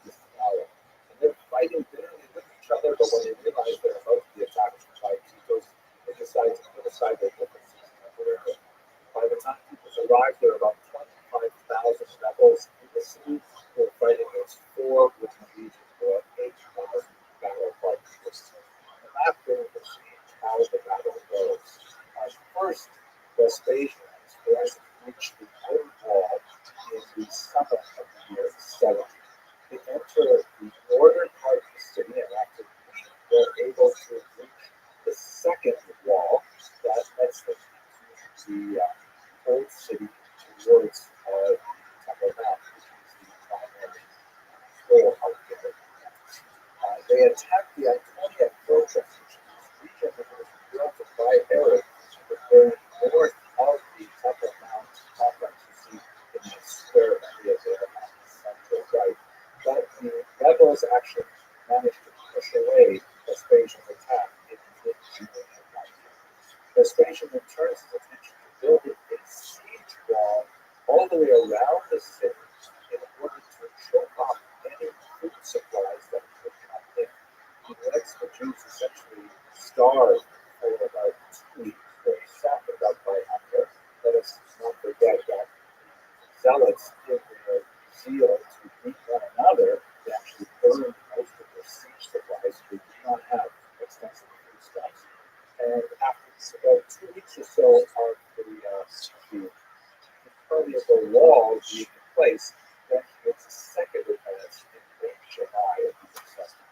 H: Giscala. And they're fighting bitterly with each other, but when they realize they're about to be attacked by Titus, they decide to put aside their differences temporarily. By the time Titus arrived, there were about 25,000 rebels in the city who were fighting against 4 wooden legions or 8,000 battle partners. The map going to see how the battle goes. First, Vespasian has forces reached the outer wall in the summer of the year 70. They enter the northern part of the city, and after they're able to reach the second wall that lets them into the old city towards Temple Mount, which is the primary goal of the city. They attack the Iconium fortress, which is this region that was built by Herod, but they're north of the Temple Mount complex you see in that square area there on the central right. But the rebels actually managed to push away Vespasian's attack in mid-June of that year. Vespasian then turns his attention to building a siege wall all the way around the city in order to choke off any food supplies that could come in. He lets the Jews essentially starve for about 2 weeks. They're softened up by hunger. Let us not forget that zealots, in their zeal to beat one another, they actually burned most of their siege supplies. They did not have extensive foodstuffs. And after about 2 weeks or so of the impermeable wall being in place, then he makes a second advance in late July of the year 70.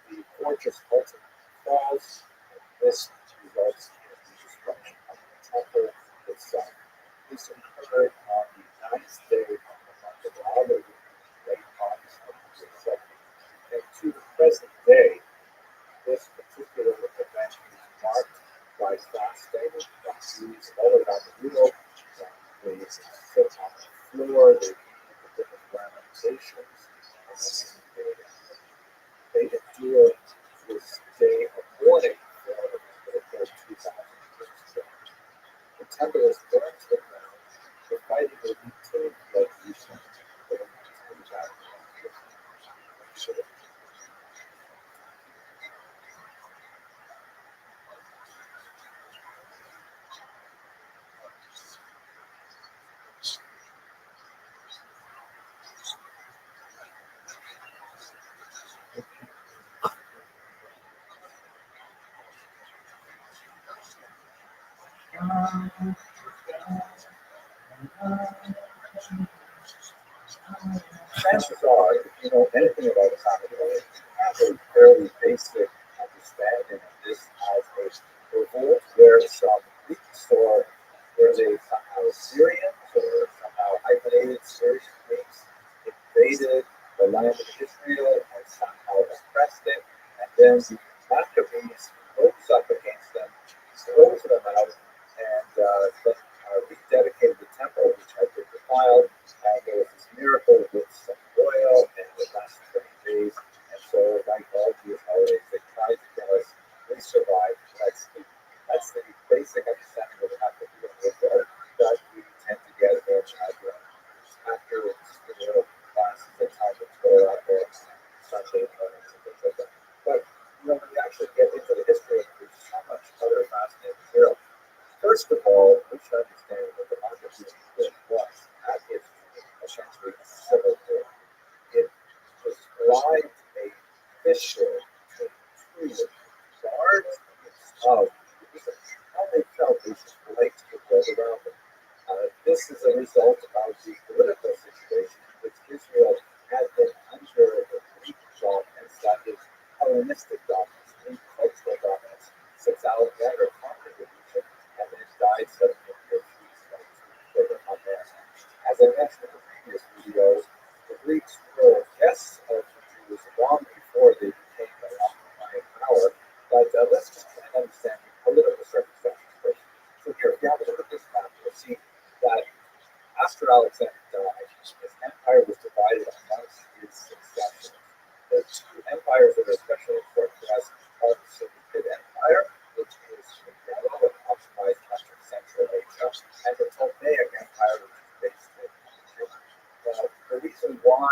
H: The fortress ultimately falls, and this results in the destruction of the temple itself. This occurred on the 9th day of the month of August, late August of the year 70. And to the present day, this particular event is marked by fasting, by Jews all around the world. They sit on the floor, they eat the different lamentations, and they endure this day of mourning for the first 2,000 years. The temple is burned to the ground. The fighting will continue like usual for the next 2,000 years. Chances are, if you know anything about the family, you have a fairly basic understanding of this as a revolt where some Greeks or where they somehow Syrians or somehow hyphenated Syrian Greeks invaded the land of Israel and somehow oppressed it, and then the Maccabees rose up against them, drove them out, and then rededicated the temple, which had been defiled. And there was this miracle with some oil, and it lasted 30 days. And so, like all Jewish holidays, they tried to kill us. We survived. That's the basic understanding of the Maccabean warfare that we tend to get after classes at time of Torah or Sunday mornings and things like that. But when you actually get into the history, there's so much other fascinating material. First of all, we should understand what the Maccabean was at its essentially a civil war. It described a fissure between two large groups of how they felt they should relate to the world around them. This is a result of the political situation in which Israel had been under the Greek dominance, that is, Hellenistic dominance, Greek cultural dominance, since Alexander conquered the region and then died 7 years later on there. As I mentioned in the previous videos, the Greeks were guests of the Jews long before they became an occupying power, but let's just try and understand the political circumstances first. So here, if you have a look at this map, you'll see that after Alexander died, his empire was divided amongst reason why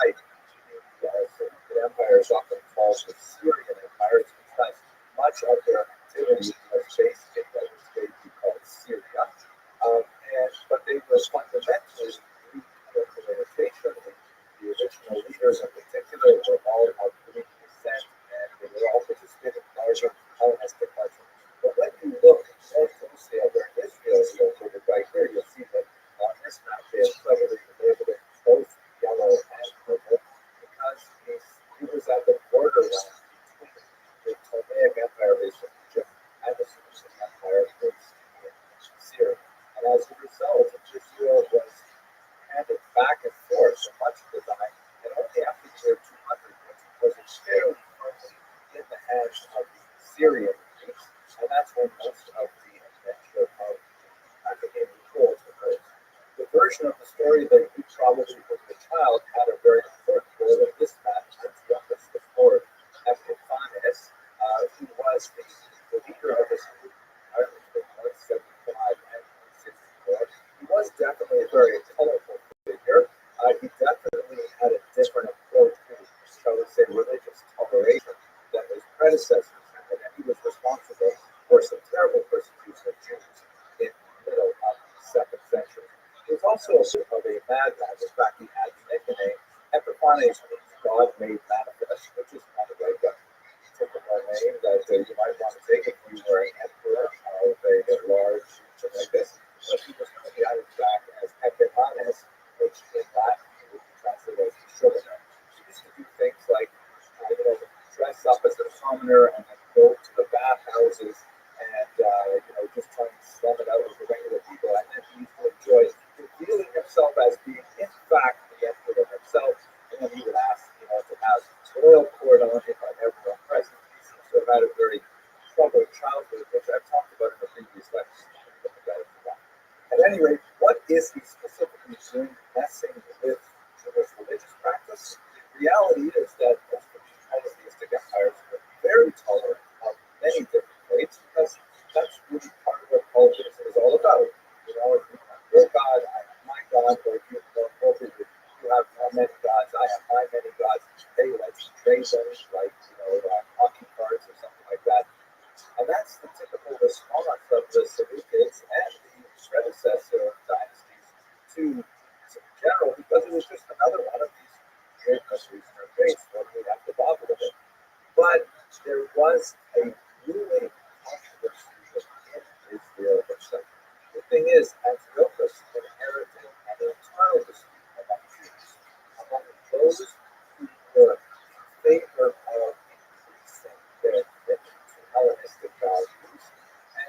H: the Seleucid Empire is often called the Syrian Empire is because much of their activity was based in what was today we call Syria. But they were fundamentally Greek implementation. The original leaders in particular were all of Greek descent, and they were all participating in larger Hellenistic culture. But when you look more closely at where Israel is located right here, you'll see that on this map they have cleverly labeled it both yellow and purple because it was at the borderline between the Ptolemaic Empire based in Egypt and the Seleucid Empire based in Syria. And as a result, Israel was handed back and forth so much of the time, and only after the year 200 was it fairly firmly in the hands of the Syrian Greeks, and that's when most of the adventure of academic rules occurs. The version of the story that you probably heard as a child had a very important role in this map, as youngest before Epiphanes, who was the leader of this group between 175 and 164. He was definitely a very colorful figure. He definitely had a different approach to, shall we say, religious toleration than his predecessors had, and he was responsible for some terrible persecution of Jews in the middle of the 2nd century. He was also a bit of a madman. In fact, he had the nickname Epiphanes, means God made manifest, which is kind of like a typical name that you might want to take if you were an emperor of a large region like this. But he was going to be added back as Epiphanes, which in Latin would be translated as sugar. He used to do things like, dress up as a commoner and then go to the bathhouses and, just try and slum it out with the regular people. And then he used to enjoy revealing himself as being, in fact, the emperor himself. And then he would ask, to have oil poured on him by everyone present. He seems to have had a very troubled childhood, which I've talked about in the previous lectures. At any rate, what is he specifically doing messing with Jewish religious practice? The reality is that most of these polytheistic empires were very tolerant of many different faiths because that's really part of what polytheism is all about. If you have your God, I have my God, or if you have many gods, I have my many gods. Hey, let's trade those like, hockey cards or something like that. And that's the typical response of the Seleucids and the predecessor dynasties to general, because it was just another one of these great countries in our face where we have to bother with it. But there was a ruling controversy within Israel itself. The thing is, Antiochus inherited an internal dispute among Jews, among those who were in favor of increasing their commitment to Hellenistic values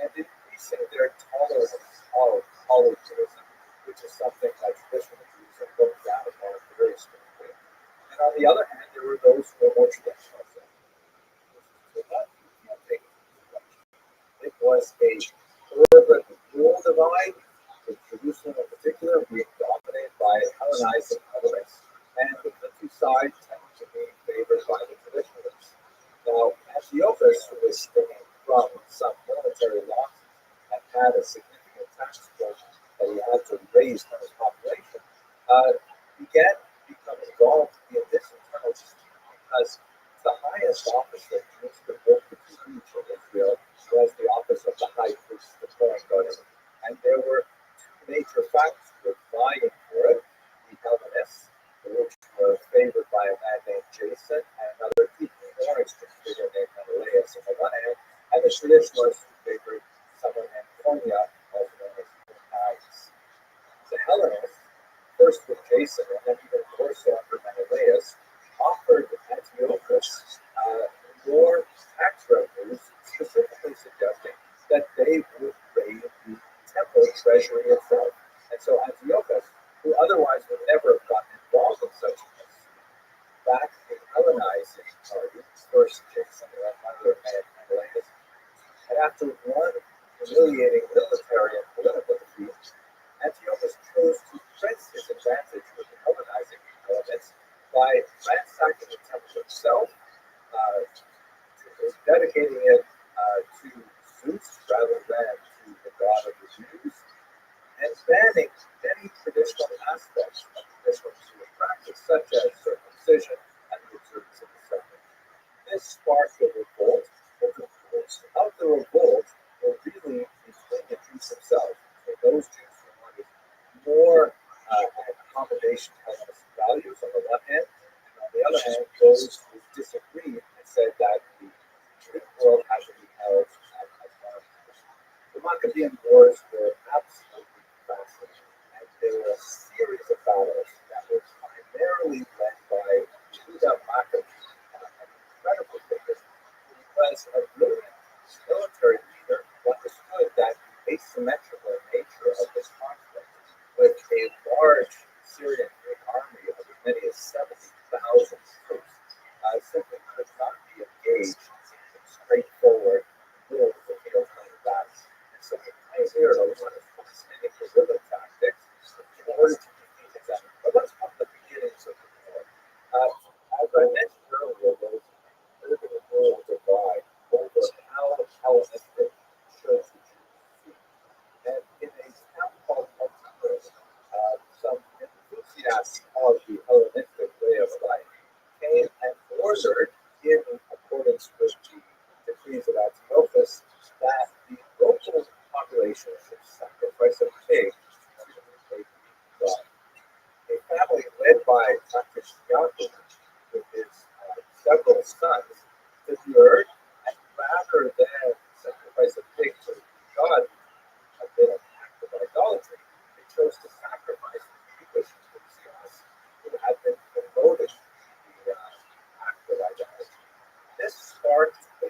H: and increasing their tolerance of polytheism, which is something that traditional Jews have looked down upon very strictly. And on the other hand, there were those who were more traditional. It was a urban rural divide, with Jerusalem in particular being dominated by Hellenizing elements, and the countryside tended to be favored by the traditionalists. Now, Antiochus, who was stemming from some military losses and had a significant tax bill that he had to raise on his population, began to become involved in this internal dispute because the highest office that Jews could hope to reach in Israel was the office of the high priest, the Kohen Gadol. And there were two major factors who were vying for it: the Hellenists, which were favored by a man named Jason, and another more extreme figure named Menelaus on the one hand, and the traditionalists who favored someone named Konya, also known as Menelaus. The Hellenists, first with Jason, and then even more so under Menelaus, offered Antiochus more tax revenues, specifically suggesting that they would raid the temple treasury itself. And so Antiochus, who otherwise would never have gotten involved in such a thing, backed the Hellenizing party, first Jason, and then under Menelaus. And after one humiliating military and political defeat, Antiochus chose to press his advantage with the Hellenizing elements by ransacking the temple itself, dedicating it to Zeus rather than to the god of the Jews, and banning many traditional aspects of traditional Jewish practice. such as circumcision and the observance of the Sabbath. This sparked a revolt of the Jews. Of the revolt were really between the Jews themselves, between those Jews who wanted more accommodation to Hellenistic values on the one hand, and on the other hand, those who disagreed and said that the Greek world had to be held as one. The Maccabean Wars were absolutely fascinating, and there were a series of battles that were primarily led by Judah Maccabee, an incredible figure who was a brilliant military leader who understood that the asymmetrical nature of this conflict with a large Syrian Greek army of as many as 70,000 troops simply could not be engaged in straightforward, middle of the field kind of battles. And so he pioneered a lot of fascinating guerrilla tactics in order to defeat his enemy. But let's come to the beginnings of the war. As I mentioned earlier, there was a bit of a moral divide over how Hellenistic should the Jews be. And in a town called Rothschild, some enthusiasts of the Hellenistic way of life came and ordered, in accordance with the decrees of Antiochus, that the local population should sacrifice a pig to a god. A family led by Rothschild with his several sons demurred, and rather than sacrifice a pig to God, a bit of act of idolatry, they chose to sacrifice the Jewish enthusiasts who had been promoted the act of idolatry. This sparked a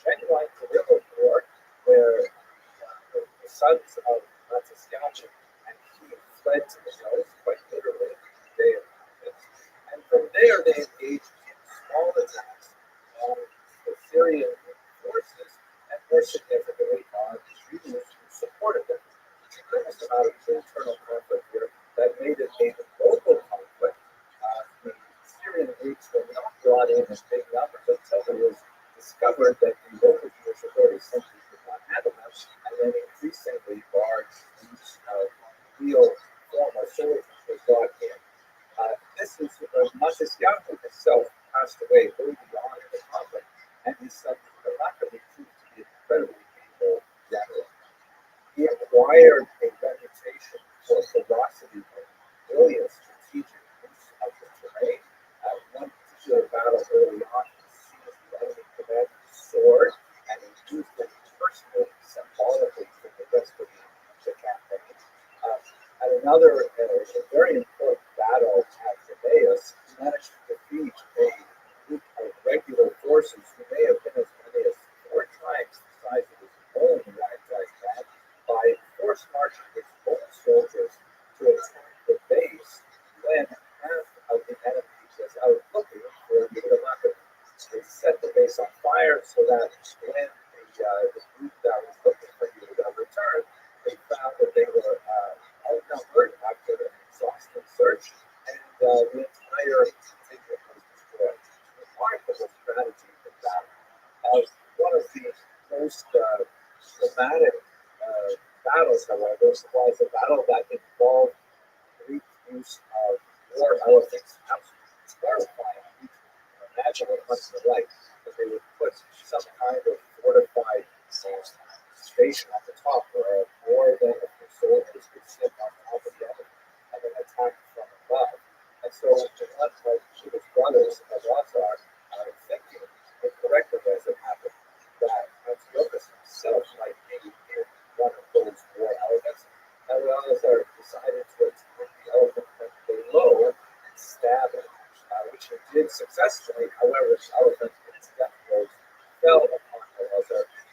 H: genuine guerrilla war where the sons of Rothschild and he fled to the hills, quite literally, the day of conflict. And from there, they engaged in small attacks on the Syrian forces and, more significantly, on the Jews who supported them. Tremendous amount of internal conflict here that made it a local conflict. The Syrian Greeks were not brought in as big numbers until it was discovered that the local Jewish authorities simply could not handle them, and then increasingly large groups of real former soldiers were brought in. This is Rothschild himself passed away early on in the conflict, and his son Rabbi proved to be an incredibly able general. He acquired a reputation for ferocity and brilliant strategic use of the terrain. One particular battle early on, he seized the enemy commander's sword and he used it personally, symbolically for the rest of the campaign. At another very important battle at Emmaus, he managed to defeat a group of regular forces who may have been as many as 4 times the size of his own ragtag band by force marching his own soldiers to attack the base when half of the enemy was out looking for Judah Maccabee. They set the base on fire so that when the group that was looking for Judah returned, they found that they were outnumbered after an exhaustive search, and the entire contingent was destroyed. Remarkable strategy in battle. One of the most dramatic battles, however, was a battle that involved Greek use of war elephants. Absolutely terrifying. Imagine what it must have been like if they would put some kind of fortified station on the top where more than a few soldiers could sit on top of the enemy and then attack from above. And so one of Judah's brothers, Rothschild, thinking incorrectly as it happened, that Antiochus himself might be in one of those war elephants. And Rothschild decided to attack the elephant from below and stab it, which he did successfully. However, the elephant in its death throes fell upon Rothschild and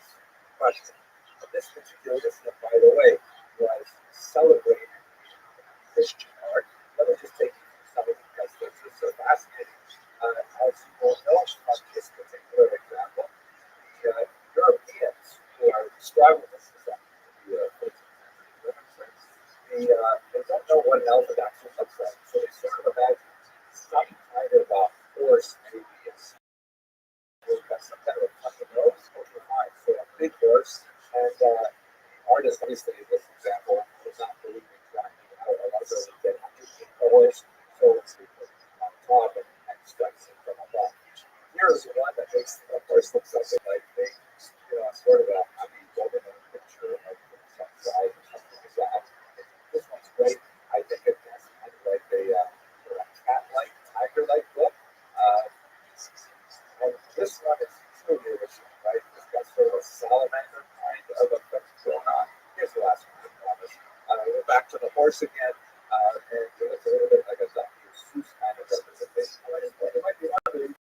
H: crushed him. But this particular incident, by the way, was celebrated in Christian art. Let me just take you through some of the because they're so fascinating. As you will know from this particular example, the Europeans who are describing this as the 15th century reference, they don't know what an elephant actually looks like. So they sort of imagine some kind of horse, maybe it's some kind of a fucking this one is truly original, right? It's got sort of a salamander kind of effect going on. Here's the last one, I promise. We're back to the horse again, and it looks a little bit like a Dr. Seuss kind of representation. It might be other.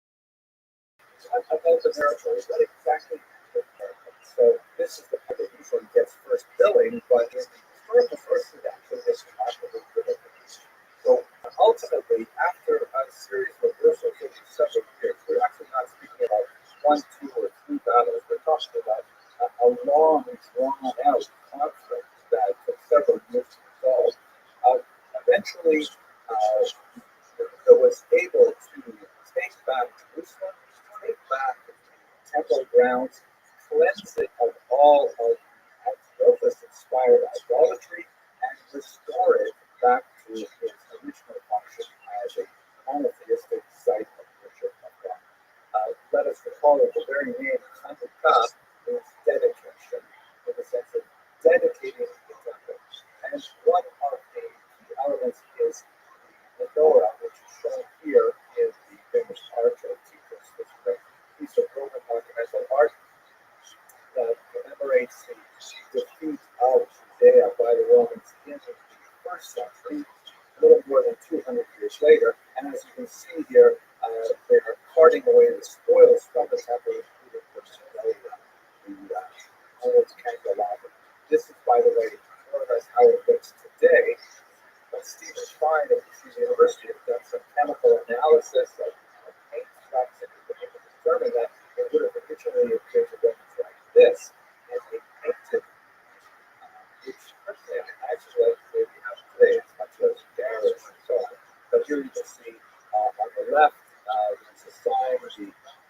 H: I know the miracle is not exactly the miracle. So this is the part that usually gets first billing, but in the historical sources, it actually gets remarkably good at it. So ultimately, after a series of reversals over several years, we're actually not speaking about 1, 2, or 3 battles. We're talking about a long, drawn-out conflict that took several years to resolve. Eventually, it was able to take back Jerusalem, take back the temple grounds, cleanse it of all of Antiochus-inspired idolatry, and restore it back to its original function as a monotheistic site of worship of God. Let us recall that the very name Hanukkah means dedication, in the sense of dedicating the temple. And one of the key elements is the menorah, which is shown here in the famous arch of Titus, which is a piece of Roman monumental art that commemorates the defeat of Judea by the Romans in the first century, a little more than 200 years later. And as you can see here, they are carting away the spoils from the temple, including the old candelabra. This is, by the way, more or less how it looks today. But Stephen Fine at the University has done some chemical analysis of paint stripes and has been able to determine that it would have originally appeared to look like this. And they painted, which personally I imagine that we have today, as much as garish and so on. But here you can see on the left, there's a sign,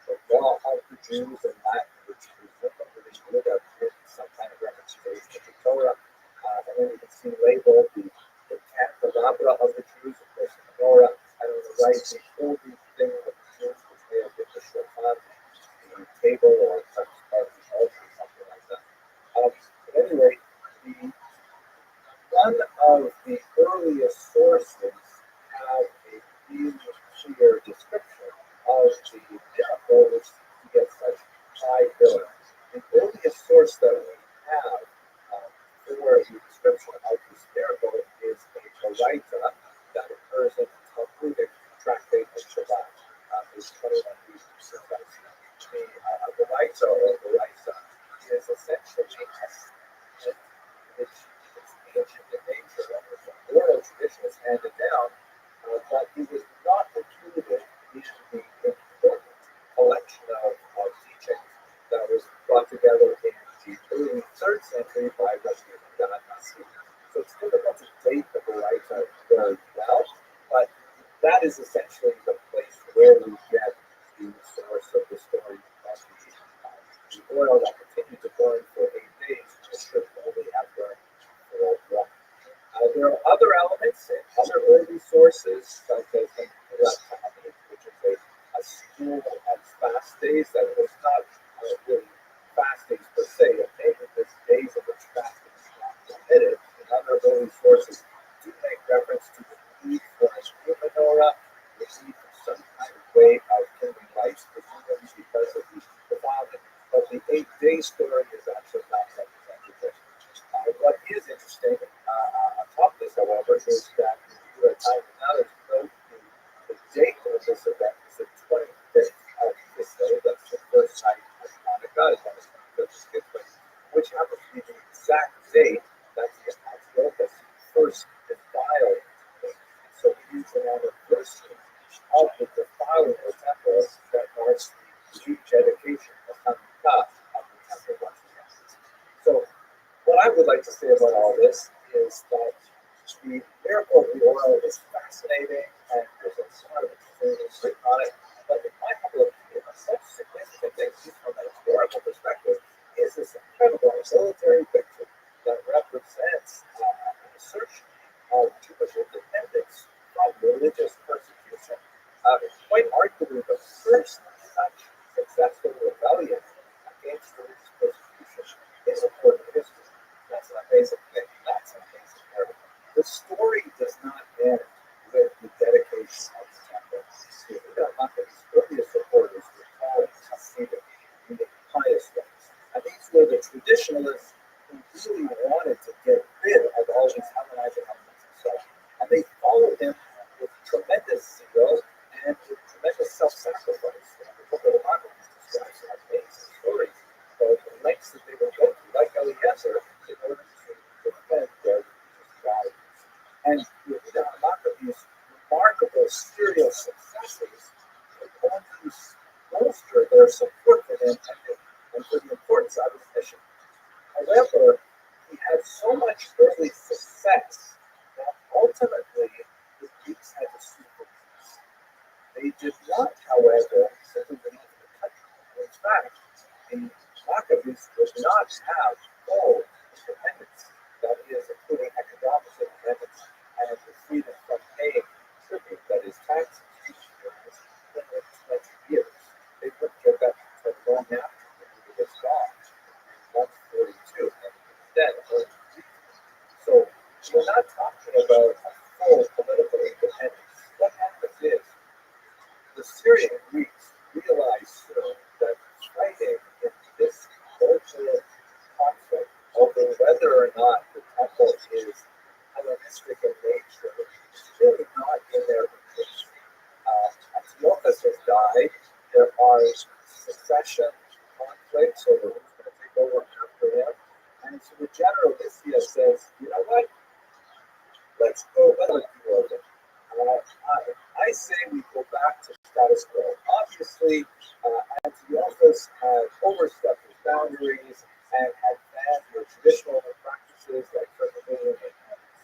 H: the law of the Jews in Latin, which presumably would have been some kind of representation of the Torah. And then you can see labeled the candelabra of the Jews, of course, the menorah, and on the right, the holy thing of the Jews, which may have been the shofar, the table, or part of the altar, or something like that. But anyway, one of the earliest sources have a really clear description of the miracle, which gets such high billing. The earliest source that we have for the description of this miracle is a Baraita that occurs in the Talmudic tractate of Shabbat, page 21b. The Baraita or Baraita is essentially it's ancient in nature, and it's an oral tradition that's handed down, but it was not included in the important collection of teachings that was brought together in the early 3rd century by Rabbi. So it's difficult to date the Baraita very well, but that is essentially the place where we get the source of the story of the oil that continued to burn for 8 days, which should only have burned for 1. There are other elements and other early sources, such as the which is a school of fast days that was not really fast days per se, but maybe this days of which fasting is not permitted. And other early sources do make reference to the need for a new menorah, the need for some kind of way of kindling lights, presumably because of the defilement. But the 8-day story is actually not representative. What is interesting atop this, however, is that you are time now to note the date of this event is the 25th of this day. That's the first night of Hanukkah, which happens to be the exact date that the Antiochus first defiled. So we use an anniversary of the defiling of the temple that marks the rededication of Hanukkah of the temple once again. So what I would like to say about all this is that the miracle of the oil is fascinating, and there's a lot of interesting written on it. But in my humble opinion, the most significant thing, just from a historical perspective, is this incredible military victory that represents an assertion of Jewish independence from religious persecution. Quite arguably, the first such successful rebellion against religious persecution in recorded history. That's an amazing thing. That's an amazing miracle. The story does not end with the dedication of the temple. The Maccabees' earliest supporters were called Hasidim. their serial successes would only bolster their support for him and for the importance of his mission. However, he had so much early success that ultimately the Greeks had to sue for peace. They did not, however, simply leave the country. In fact, the Maccabees did not have full independence, that is, including economic independence and the freedom from paying tribute, that is, taxes, in 20 years. They wouldn't get that until long after the was gone in 142, and instead earned peace. So we're not talking about a full political independence. What happens is the Syrian Greeks realized soon that fighting in this cultural conflict over whether or not the temple is Hellenistic in nature is really not in their interest. Antiochus has died. There are succession conflicts over who's going to take over after him. And so the general Lysias says, you know what? Let's do it. I say we go back to status quo. Obviously, Antiochus had overstepped his boundaries and had banned the traditional practices like circumcision and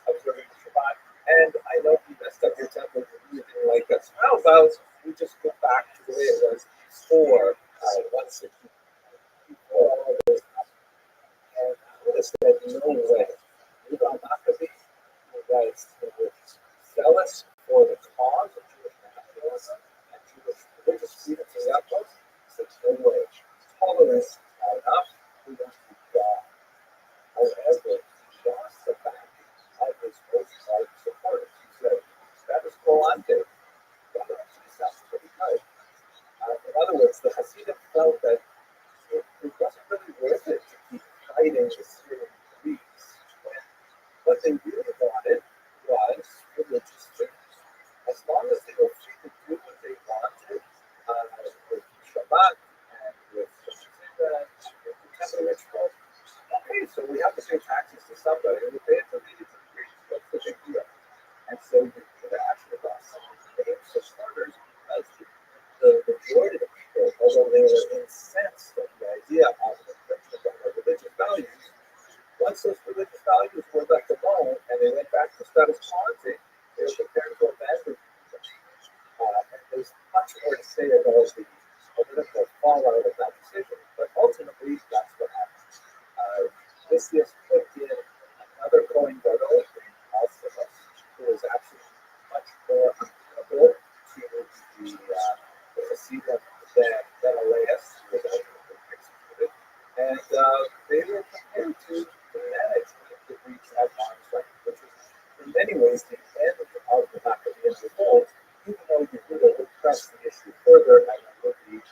H: observing the Shabbat. And I know he messed up your temple and you didn't like us. How about we just go back to the way it was before 160? Before all of this happened. And I would have said, no way. You're not going to be zealous for the cause of Jewish nationalism and Jewish religious freedom to the utmost. So no way. Tolerance not enough. We want to be God. However, he lost the backing of his most ardent supporters. He said, status quo ante. That actually sounds pretty good. In other words, the Hasidim felt that it wasn't really worth it to keep fighting the Syrian Greeks when what they really wanted was religious freedom. As long as they were free to do what they wanted with Shabbat and with the temple rituals, okay, so we have to pay taxes to somebody, and we pay it to the Greeks. What's the big deal? And so it actually lost some of the supporters because the majority of the people, although they were incensed at the idea of the infringement of their religious values, once those religious values were left alone and they went back to status quo, they were prepared to abandon them. And there's much more to say about the political fallout of that decision, but ultimately that's what happened. Lysias put in another Kohen Gadol, Alcimus, who was actually much more amenable to the Hasidim than Menelaus, who was ultimately executed. And they were prepared to manage the Greeks at arm's length, which is in many ways the end of the Maccabean revolt, even though Yehuda would press the issue further and it would be have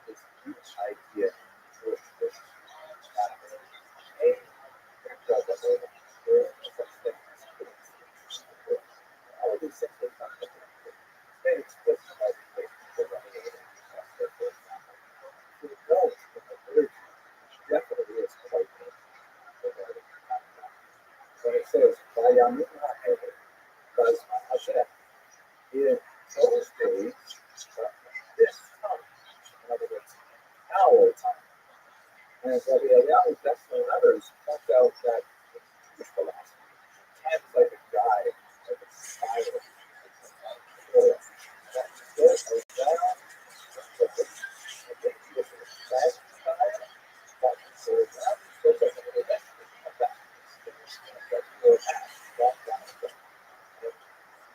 H: this huge idea in Jewish tradition that all these things are not very explicit about the way people running so no, in the liturgy definitely is quite painful. When it says, Vayamin ha'ever, because Hashem, in those days, this time, in other words, our time. And Rabbi Eliyahu Dessler and others point out that in Jewish philosophy, time is like a guide, like a spiral. That goes around the base. And then you look at the side, that goes around, goes up and eventually come back. That will have that down. And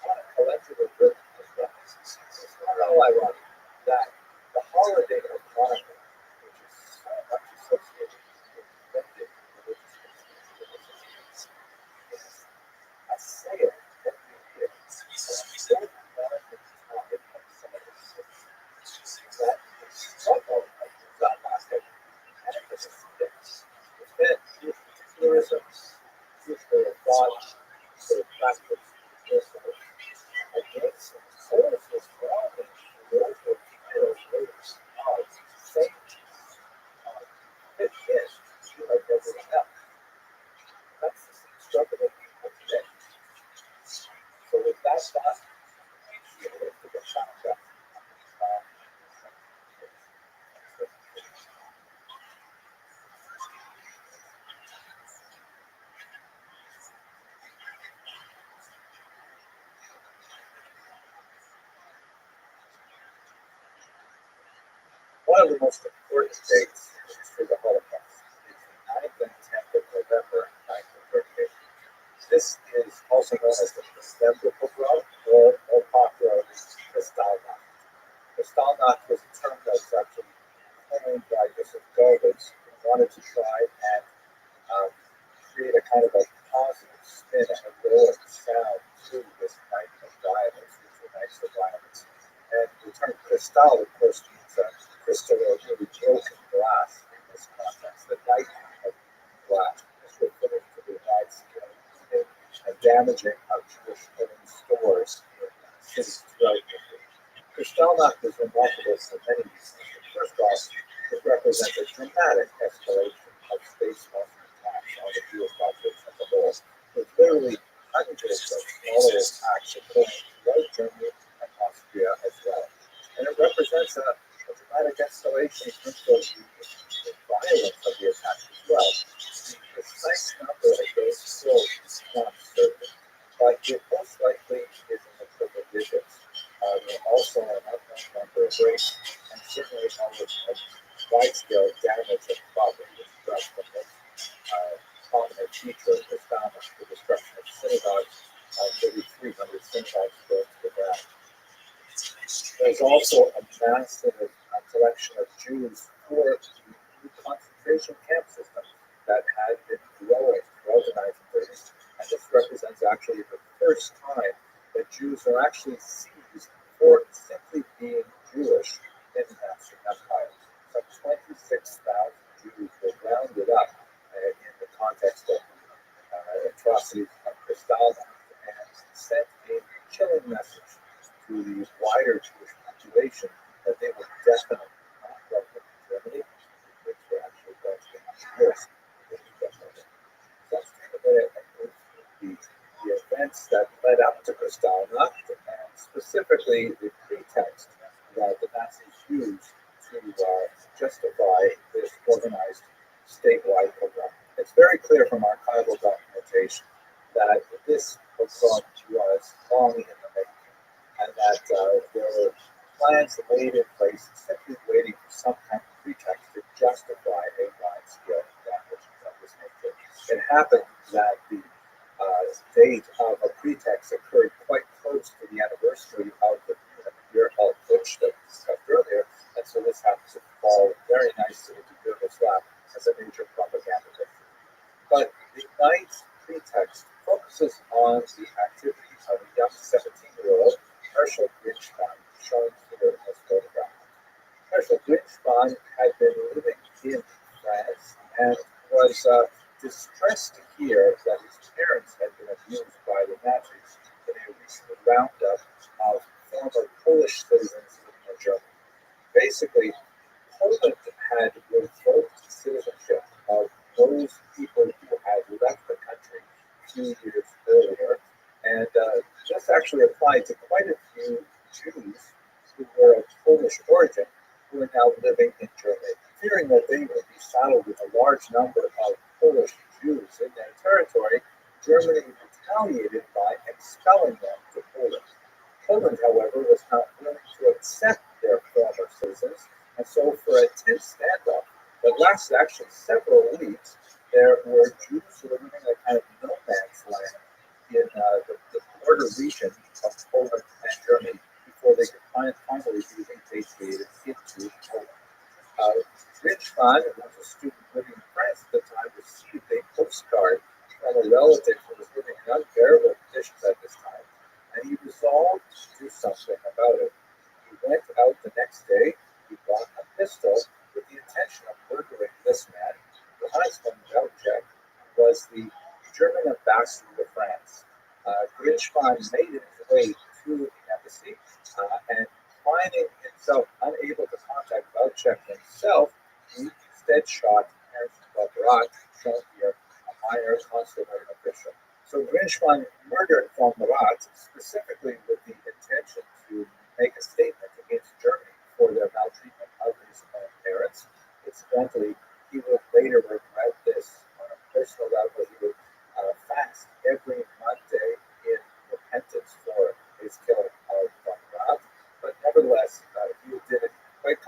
H: on a collective rhythm as well. It's not all ironic that the holiday of Hanukkah, which is so much associated with Vedic religious history, thought she lived to get found out. One of the most important dates in the history of the Holocaust is the 9th and 10th of November, 1938. This is also known as the November pogrom, or more popularly, Kristallnacht. Kristallnacht was a term that was actually coined by Joseph Goebbels, who wanted to try and create a kind of a positive spin, a heroic sound to this night of violence, which were nights of violence. And the term Kristall, of course, means crystal or really broken glass in this context, the night of glass. This refers to the wide-scale and damaging of Jewish living stores in cities throughout Italy. Kristallnacht is remarkable for many reasons. First off, it represents a dramatic escalation of space marine attacks on the Jewish population as a whole, with literally hundreds of smaller attacks occurring throughout Germany and Austria as well. And it represents a dramatic escalation in terms of the violence of the attacks as well. The precise number of those killed is not certain, but it most likely is in the triple digits. There are also an unknown number of rapes, and certainly a number of wide-scale damage of property was addressed. The most prominent feature was found in the destruction of synagogues, 3,300 synagogues burned to the ground. There's also a massive collection of Jews for the new concentration camp system that had been growing throughout the 1930s. And this represents actually the first time that Jews are actually seized for simply being Jewish in the Nazi Empire. So 26,000 Jews were rounded up in the context of atrocities of Kristallnacht and sent a chilling message to the wider Jewish population that they were definitely not welcome in Germany, which were actually going to be worse than Germany. That's kind of the events that led up to Kristallnacht, and specifically the pretext that the Nazis used to justify this organized statewide program. It's very clear from archival documentation that this pogrom was long in the making, and that there were plans laid in place simply waiting for some kind of pretext to justify a wide-scale damage of this nature. It happened that the date of a pretext occurred quite close to the anniversary of the year called Putsch that we discussed earlier, and so this happens to fall very nicely into Goebbels' lap as a major propaganda victory. But the night's pretext focuses on the activities of a young 17-year-old, Herschel Grinchmann, shown here as photographed. Herschel Grinchmann had been living in France and was distressed to hear that his parents had been abused by the Nazis in a recent roundup of former Polish citizens living in Germany. Basically, Poland had revoked citizenship of those people who had left the country a few years earlier, and this actually applied to quite a few Jews who were of Polish origin who are now living in Germany. Fearing that they would be saddled with a large number of Polish Jews in their territory, Germany retaliated by expelling them to Poland. Poland, however, was not willing to accept their former citizens, and so for a tense standoff that lasted actually several weeks, there were Jews who were living in a kind of no man's land in the border region of Poland and Germany before they could finally be repatriated into Poland. Grinchmann, who was a student living in France at the time, received a postcard from a relative who was living in unbearable conditions at this time, and he resolved to do something about it. He went out the next day, he bought a pistol with the intention of murdering this man. Johannes von Bauchek was the German ambassador to France. Grinchmann made his way to the embassy, and finding himself unable to contact Bauchek himself, he instead shot Ernst von Barat, shown here, a minor consular official. So Grinchmann murdered von Barat specifically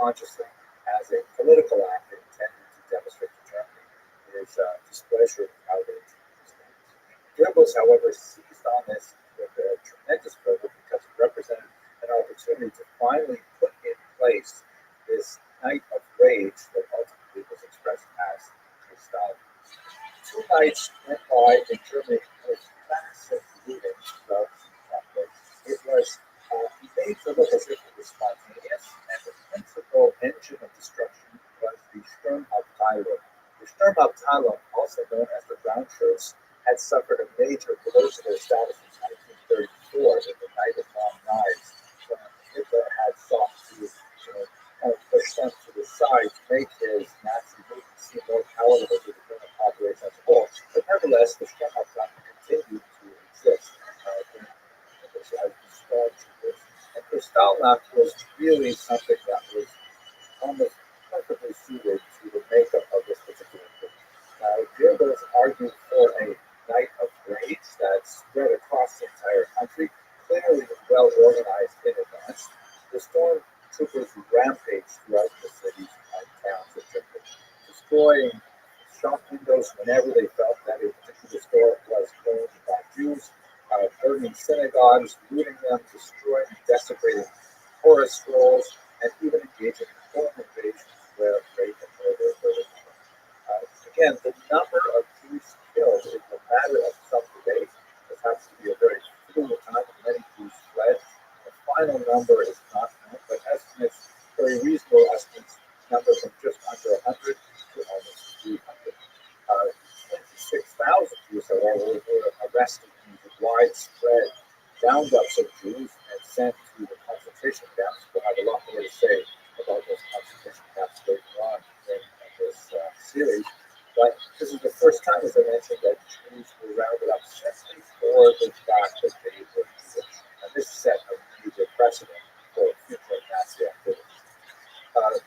H: consciously as a political act intended to demonstrate to Germany his displeasure with outrage. Goebbels, however, seized on this with a tremendous fervor because it represented an opportunity to finally put in place this night of rage that ultimately was expressed as Kristall. 2 nights went by in Germany with massive looting throughout the conflict. It was made to look as if it was spontaneous, and the principal engine of destruction was the Sturmabteilung. The Sturmabteilung, also known as the Brown Shirts, had suffered a major blow to their status in 1934 in the Night of Long Knives, when Hitler had sought to kind of push them to the side to make his Nazi movement seem more palatable to the German population as a whole. But nevertheless, the Sturmabteilung continued to exist during Hitler's life and stormtroopers. And Kristallnacht was really something that was almost perfectly suited to the makeup of this particular group. Goebbels argued for a night of rage that spread across the entire country, clearly well organized in advance. The stormtroopers rampaged throughout the cities and towns of Germany, destroying shop windows whenever they felt that a particular store was owned by Jews, burning synagogues, looting them, destroying and desecrating Torah scrolls, and even engaging in home invasions where rape and murder were the norm. Again, the number of Jews killed is a matter of some debate. This happens to be a very fluid time, and many Jews fled. The final number is not known, but estimates, very reasonable estimates, number from just under 100 to almost 300. 26,000 Jews, however, were arrested in the widespread roundups of Jews and sent to the concentration camps. We'll have a lot more to say about those concentration camps later on in this series. But this is the first time, as I mentioned, that Jews were rounded up simply for the fact that they were Jewish. And this set a major precedent for future Nazi activities.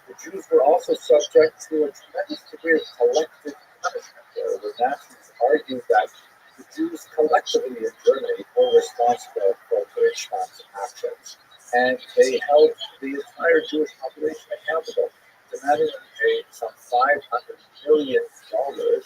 H: The Jews were also subject to a tremendous degree of collective punishment. The Nazis argued that the Jews collectively in Germany were responsible for Deutschland's actions, and they held the entire Jewish population accountable, demanding them pay some $500 million in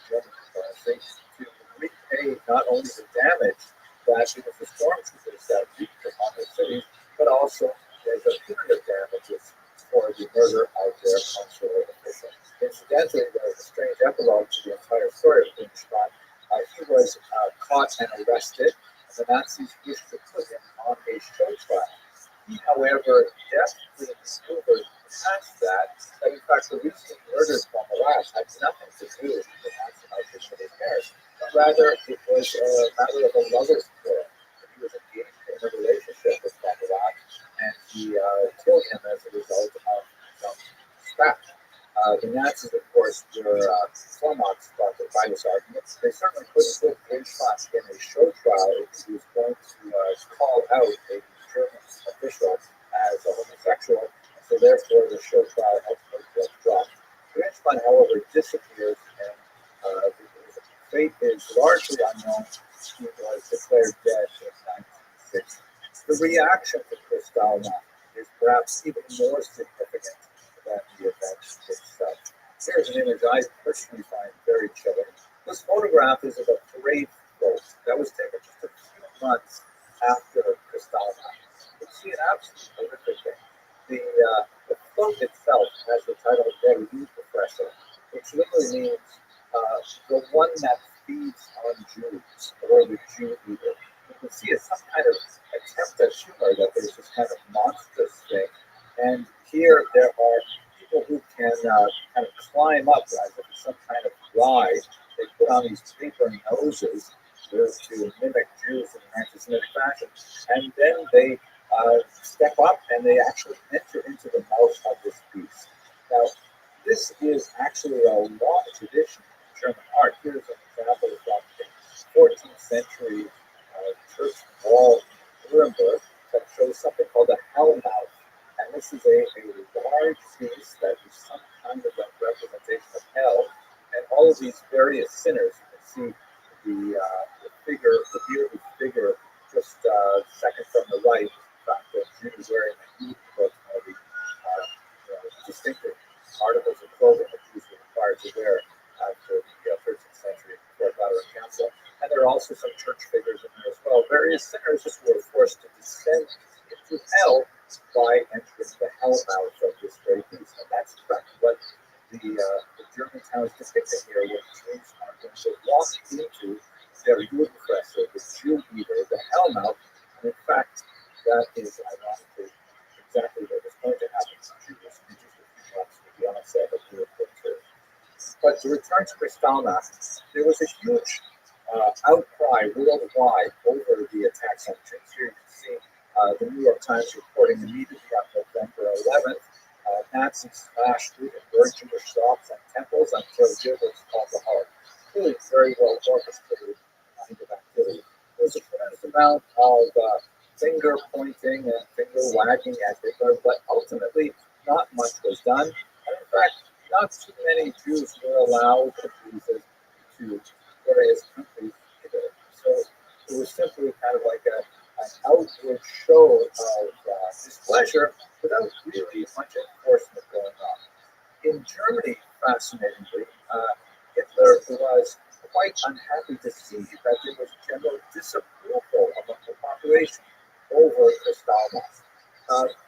H: German currency to repay not only the damage that it was the stormtroopers that wreaked upon their cities, but also the punitive damages for the murder of their consular official. Incidentally, there was a strange epilogue to the entire story of Deutschland. He was caught and arrested, and the Nazis wished to put him on a show trial. He, however, desperately discovered past that in fact the reason he murdered von Barras had nothing to do with the Nazi of his marriage, but rather it was a matter of a lover's quarrel. He was engaged in a relationship with von Barras, and he killed him as a result of some spat. The Nazis, of course, were flummoxed by this argument. They certainly couldn't put Deutschland in a show trial if he was going to call out a German official as a homosexual, so therefore the show trial ultimately was dropped. Deutschland, however, disappears, and his fate is largely unknown. He was declared dead in 1960. The reaction to Kristallnacht is perhaps even more significant than the event itself. Here's an image I personally find very chilling. This photograph is of a parade float that was taken just a few months after Kristallnacht. You see an absolutely horrific thing. The float itself has the title Der Professor, which literally means the one that feeds on Jews, or the Jew eater. You can see it's some kind of attempt at humor that there's this kind of monstrous thing. And here there are people who can kind of climb up as if it's some kind of ride. They put on these paper noses to mimic Jews in an anti-Semitic fashion, and then they step up and they actually enter into the mouth of this beast. Now, this is actually a long tradition in German art. Here's an example from the 14th century church wall in Nuremberg that shows something called a hell mouth. And this is a large piece that is some kind of a representation of hell. And all of these various sinners, you can see the figure, the bearded figure, just second from the right, in fact, the Jew wearing a huge book, the sinners were forced to descend into hell by entering the hell mouth of this great beast. And that's exactly what the German town is depicted here, where Jews are going to walk into their Judenfresse, the Jew eater, the hell mouth. And in fact, that is ironically exactly what was going to happen to Jews in just a few months with the onset of European church. But to return to Kristallnacht, there was a huge outcry worldwide over the attacks on Jews. Here you can see the New York Times reporting immediately on November 11th, Nazis smashed through and burned Jewish shops and temples until Jews called the heart. Really very well orchestrated kind of activity. There was a tremendous amount of finger pointing and finger wagging at Hitler, but ultimately not much was done. And in fact, not too many Jews were allowed to visit to various countries either. So it was simply kind of like an outward show of displeasure without really much enforcement going on. In Germany, fascinatingly, Hitler was quite unhappy to see that there was general disapproval among the population over Kristallnacht.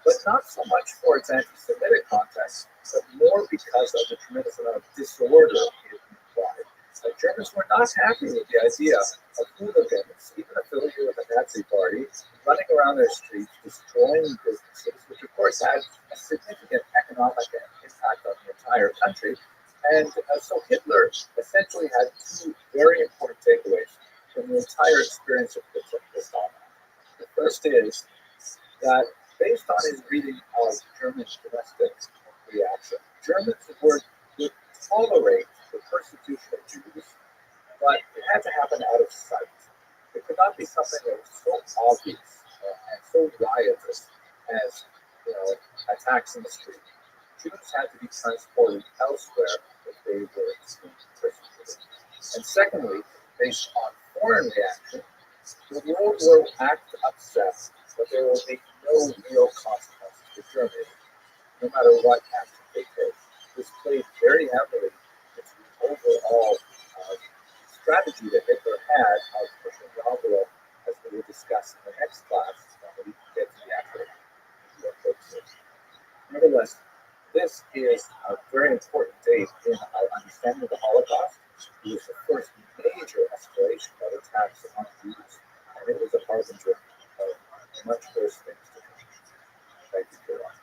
H: But not so much for its anti-Semitic context, but more because of the tremendous amount of disorder it implied. Germans were not happy with the idea of hooligans, even affiliated with the Nazi Party, running around their streets, destroying businesses, which of course had a significant economic impact on the entire country. And so Hitler essentially had two very important takeaways from the entire experience of Kristallnacht. The first is that based on his reading of German domestic reaction, Germans would tolerate the persecution of Jews, but it had to happen out of sight. It could not be something that was so obvious and so riotous as, attacks in the street. Jews had to be transported elsewhere if they were persecuted. And secondly, based on foreign reaction, the world will act upset, but there will be no real consequences for Germany, no matter what action they take. This played very heavily into the overall strategy that Hitler had of pushing the envelope, as we will discuss in the next class when we get to the actual purposes. Nevertheless, this is a very important date in our understanding of the Holocaust. It was the first major escalation of attacks on Jews, and it was a harbinger of much worse things to come. Thank you for watching.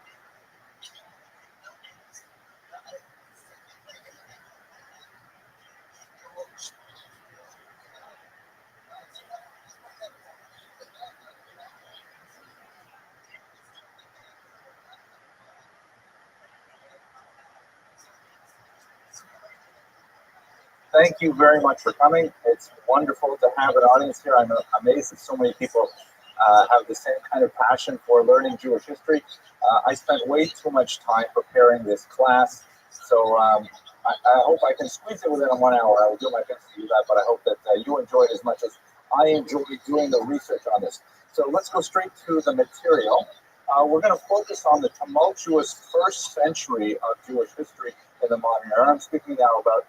J: Thank you very much for coming. It's wonderful to have an audience here. I'm amazed that so many people have the same kind of passion for learning Jewish history. I spent way too much time preparing this class, so I hope I can squeeze it within 1 hour. I will do my best to do that, but I hope that you enjoy it as much as I enjoy doing the research on this. So let's go straight to the material. We're going to focus on the tumultuous first century of Jewish history in the modern era. I'm speaking now about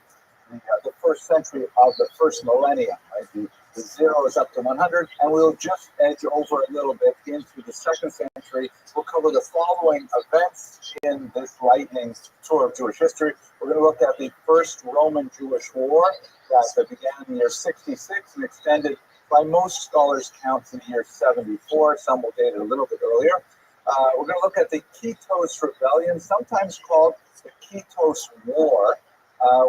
J: the first century of the first millennium, right? The zeros up to 100, and we'll just edge over a little bit into the second century. We'll cover the following events in this lightning tour of Jewish history. We're going to look at the first Roman-Jewish war that began in the year 66 and extended by most scholars' count to the year 74. Some will date it a little bit earlier. We're going to look at the Kitos Rebellion, sometimes called the Kitos War,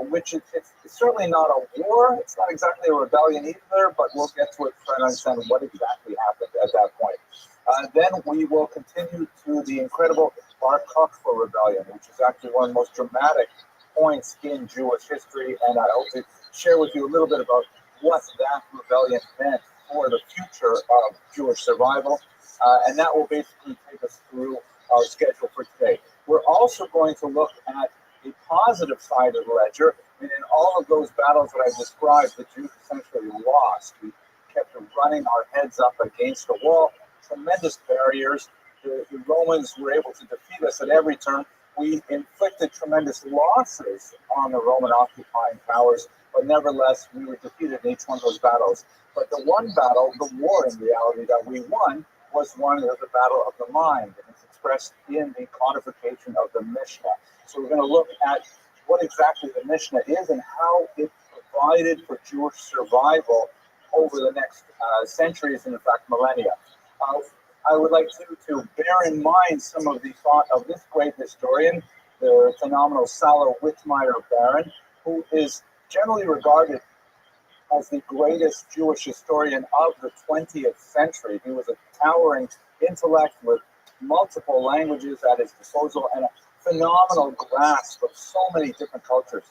J: which it's certainly not a war. It's not exactly a rebellion either, but we'll get to it to try to understand what exactly happened at that point. Then we will continue to the incredible Bar Kokhba rebellion, which is actually one of the most dramatic points in Jewish history, and I hope to share with you a little bit about what that rebellion meant for the future of Jewish survival, and that will basically take us through our schedule for today. We're also going to look at a positive side of the ledger. I mean, in all of those battles that I described, the Jews essentially lost. We kept running our heads up against the wall, tremendous barriers. The Romans were able to defeat us at every turn. we inflicted tremendous losses on the Roman occupying powers, but nevertheless, we were defeated in each one of those battles. But the one battle, the war in reality that we won, was one of the battle of the mind, and it's expressed in the codification of the Mishnah. So we're going to look at what exactly the Mishnah is and how it provided for Jewish survival over the next centuries and in fact millennia. I would like to bear in mind some of the thought of this great historian, the phenomenal Salo Whitmire Baron, who is generally regarded as the greatest Jewish historian of the 20th century. He was a towering intellect with multiple languages at his disposal and a phenomenal grasp of so many different cultures.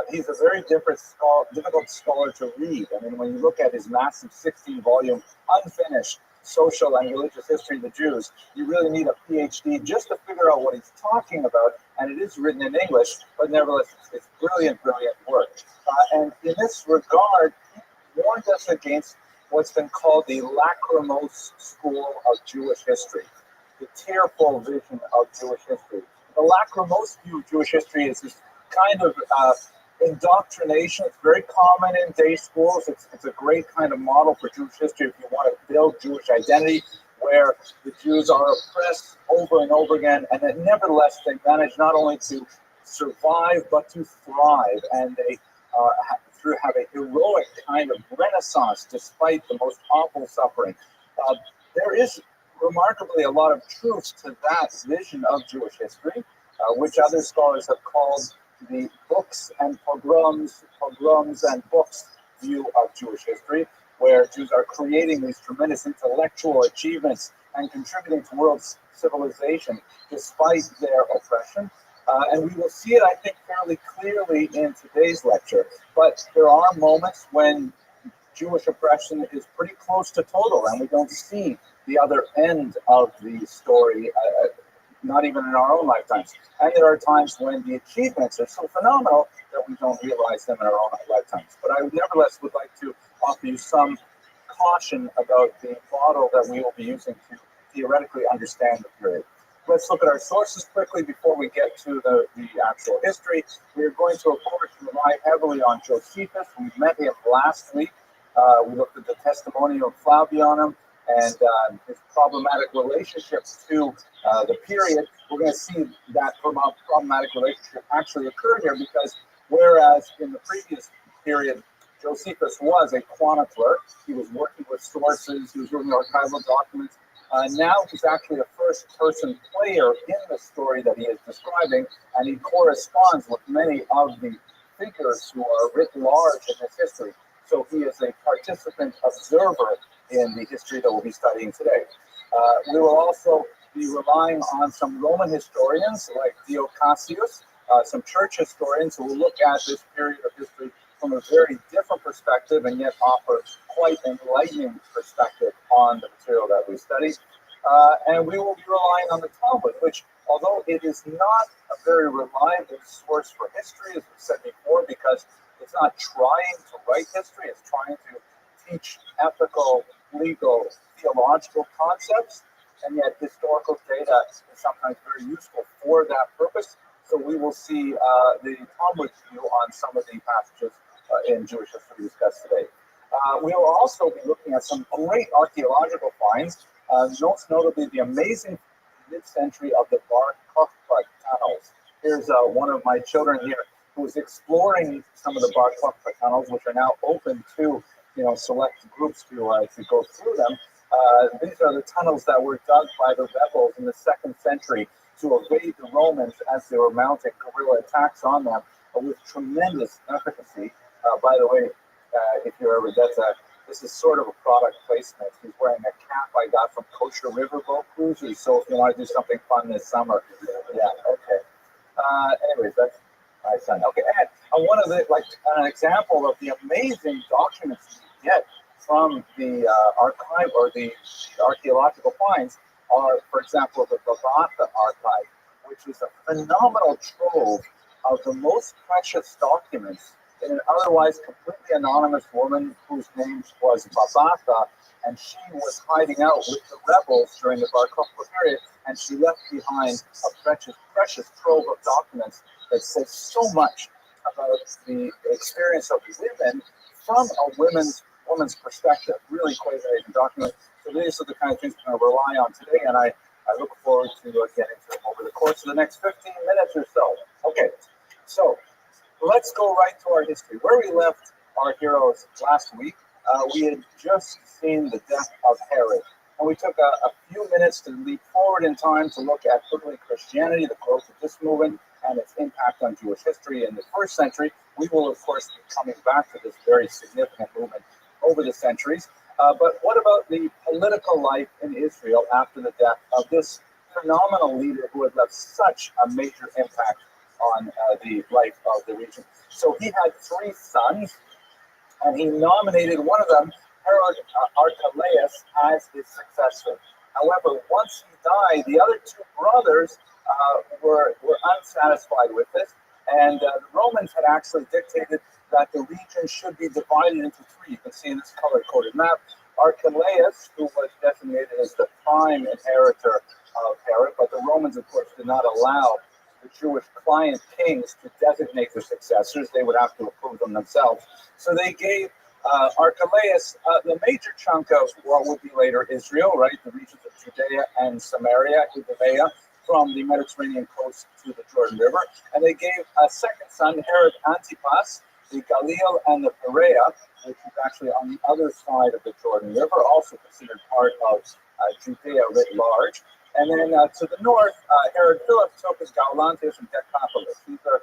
J: He's a very difficult scholar to read. I mean, when you look at his massive 16-volume, unfinished social and religious history of the Jews, you really need a PhD just to figure out what he's talking about. And it is written in English, but nevertheless, it's brilliant, brilliant work. And in this regard, he warned us against what's been called the lachrymose school of Jewish history, the tearful vision of Jewish history. The lachrymose view of Jewish history is this kind of indoctrination. It's very common in day schools. It's a great kind of model for Jewish history if you want to build Jewish identity, where the Jews are oppressed over and over again, and then nevertheless they manage not only to survive but to thrive, and they have a heroic kind of renaissance despite the most awful suffering. There is remarkably a lot of truth to that vision of Jewish history, which other scholars have called the books and pogroms and books view of Jewish history, where Jews are creating these tremendous intellectual achievements and contributing to world civilization despite their oppression. And we will see it, I think, fairly clearly in today's lecture. But there are moments when Jewish oppression is pretty close to total, and we don't see the other end of the story, not even in our own lifetimes. And there are times when the achievements are so phenomenal that we don't realize them in our own lifetimes. But I nevertheless would like to offer you some caution about the model that we will be using to theoretically understand the period. Let's look at our sources quickly before we get to the actual history. We're going to, of course, rely heavily on Josephus. We met him last week. We looked at the testimonial of Flavianum and his problematic relationship to the period. We're going to see that problematic relationship actually occur here, because whereas in the previous period, Josephus was a chronicler, he was working with sources, he was working with archival documents. Now he's actually a first-person player in the story that he is describing, and he corresponds with many of the figures who are writ large in this history. So he is a participant observer in the history that we'll be studying today. We will also be relying on some Roman historians like Dio Cassius, some church historians who will look at this period of history from a very different perspective and yet offer quite enlightening perspective on the material that we study. And we will be relying on the Talmud, which, although it is not a very reliable source for history, as we said before, because it's not trying to write history, it's trying to teach ethical, legal, theological concepts, and yet historical data is sometimes very useful for that purpose. So we will see the Talmud view on some of the passages in Jewish history discussed today. We will also be looking at some great archaeological finds, most notably the amazing mid-century of the Bar Kokhba tunnels. Here's one of my children here who is exploring some of the Bar Kokhba tunnels, which are now open to select groups to go through them. These are the tunnels that were dug by the rebels in the 2nd century to evade the Romans as they were mounting guerrilla attacks on them with tremendous efficacy. By the way, if you're ever, this is sort of a product placement. He's wearing a cap I got from Kosher Riverboat Cruises. So if you want to do something fun this summer, yeah, okay. Anyways, that's my son. Okay, and one of the an example of the amazing documents you get from the archive or the archaeological finds are, for example, the Babatha archive, which is a phenomenal trove of the most precious documents in an otherwise completely anonymous woman whose name was Babata, and she was hiding out with the rebels during the Bar Kokhba period, and she left behind a precious trove of documents that says so much about the experience of women from a woman's perspective. Really quite a document. So these are the kind of things we're going to rely on today, and I look forward to getting to them over the course of the next 15 minutes or so. Okay, so let's go right to our history. Where we left our heroes last week, we had just seen the death of Herod, and we took a few minutes to leap forward in time to look at early Christianity, the growth of this movement, and its impact on Jewish history in the first century. We will, of course, be coming back to this very significant movement over the centuries. But what about the political life in Israel after the death of this phenomenal leader who had left such a major impact on the life of the region? So he had 3 sons, and he nominated one of them, Herod Archelaus, as his successor. However, once he died, the other 2 brothers were unsatisfied with this, and the Romans had actually dictated that the region should be divided into 3. You can see in this color-coded map, Archelaus, who was designated as the prime inheritor of Herod, but the Romans, of course, did not allow the Jewish client kings to designate their successors. They would have to approve them themselves. So they gave Archelaus the major chunk of what would be later Israel, right? The regions of Judea and Samaria, Idumea, from the Mediterranean coast to the Jordan River. And they gave a second son, Herod Antipas, the Galil and the Perea, which is actually on the other side of the Jordan River, also considered part of Judea writ large. And then to the north, Herod Philip took his Gaulantes and Decapolis. These are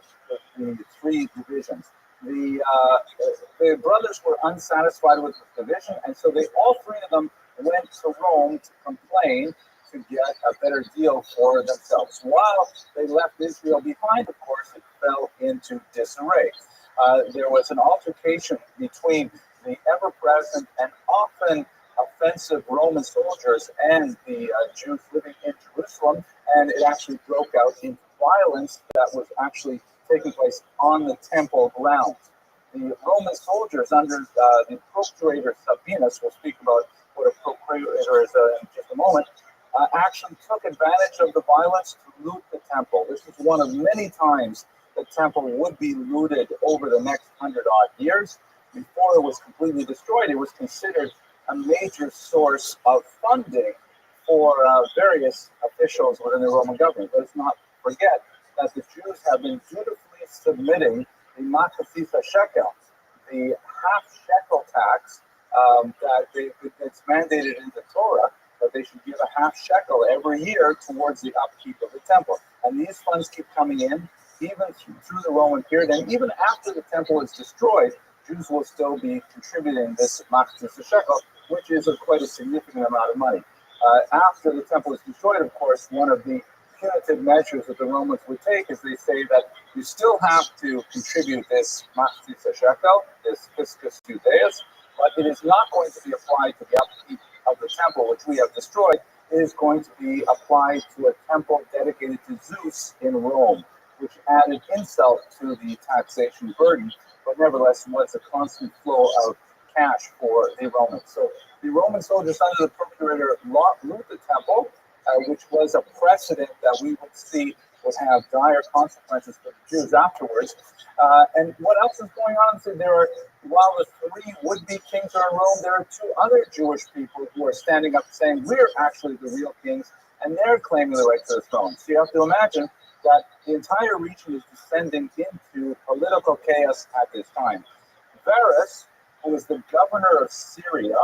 J: the 3 divisions. The brothers were unsatisfied with the division, and so all 3 of them went to Rome to complain to get a better deal for themselves. While they left Israel behind, of course, it fell into disarray. There was an altercation between the ever-present and often offensive Roman soldiers and the Jews living in Jerusalem, and it actually broke out into violence that was actually taking place on the temple grounds. The Roman soldiers under the procurator Sabinus, we'll speak about what a procurator is in just a moment, actually took advantage of the violence to loot the temple. This is one of many times the temple would be looted over the next 100-odd years. Before it was completely destroyed, it was considered a major source of funding for various officials within the Roman government. Let's not forget that the Jews have been dutifully submitting the Makasisa shekel, the half-shekel tax it's mandated in the Torah, that they should give a half shekel every year towards the upkeep of the temple. And these funds keep coming in, even through the Roman period, and even after the temple is destroyed, Jews will still be contributing this Makasisa shekel, which is quite a significant amount of money. After the temple is destroyed, of course, one of the punitive measures that the Romans would take is they say that you still have to contribute this Makasisa shekel, this fiscus Judaeus, but it is not going to be applied to the upkeep of the temple, which we have destroyed. It is going to be applied to a temple dedicated to Zeus in Rome, which added insult to the taxation burden, but nevertheless was a constant flow of cash for the Romans. So the Roman soldiers under the procurator loot the temple, which was a precedent that we would see would have dire consequences for the Jews afterwards. And what else is going on? So while the 3 would-be kings are in Rome, there are 2 other Jewish people who are standing up saying, we're actually the real kings, and they're claiming the right to the throne. So you have to imagine that the entire region is descending into political chaos at this time. Varus, who is the governor of Syria,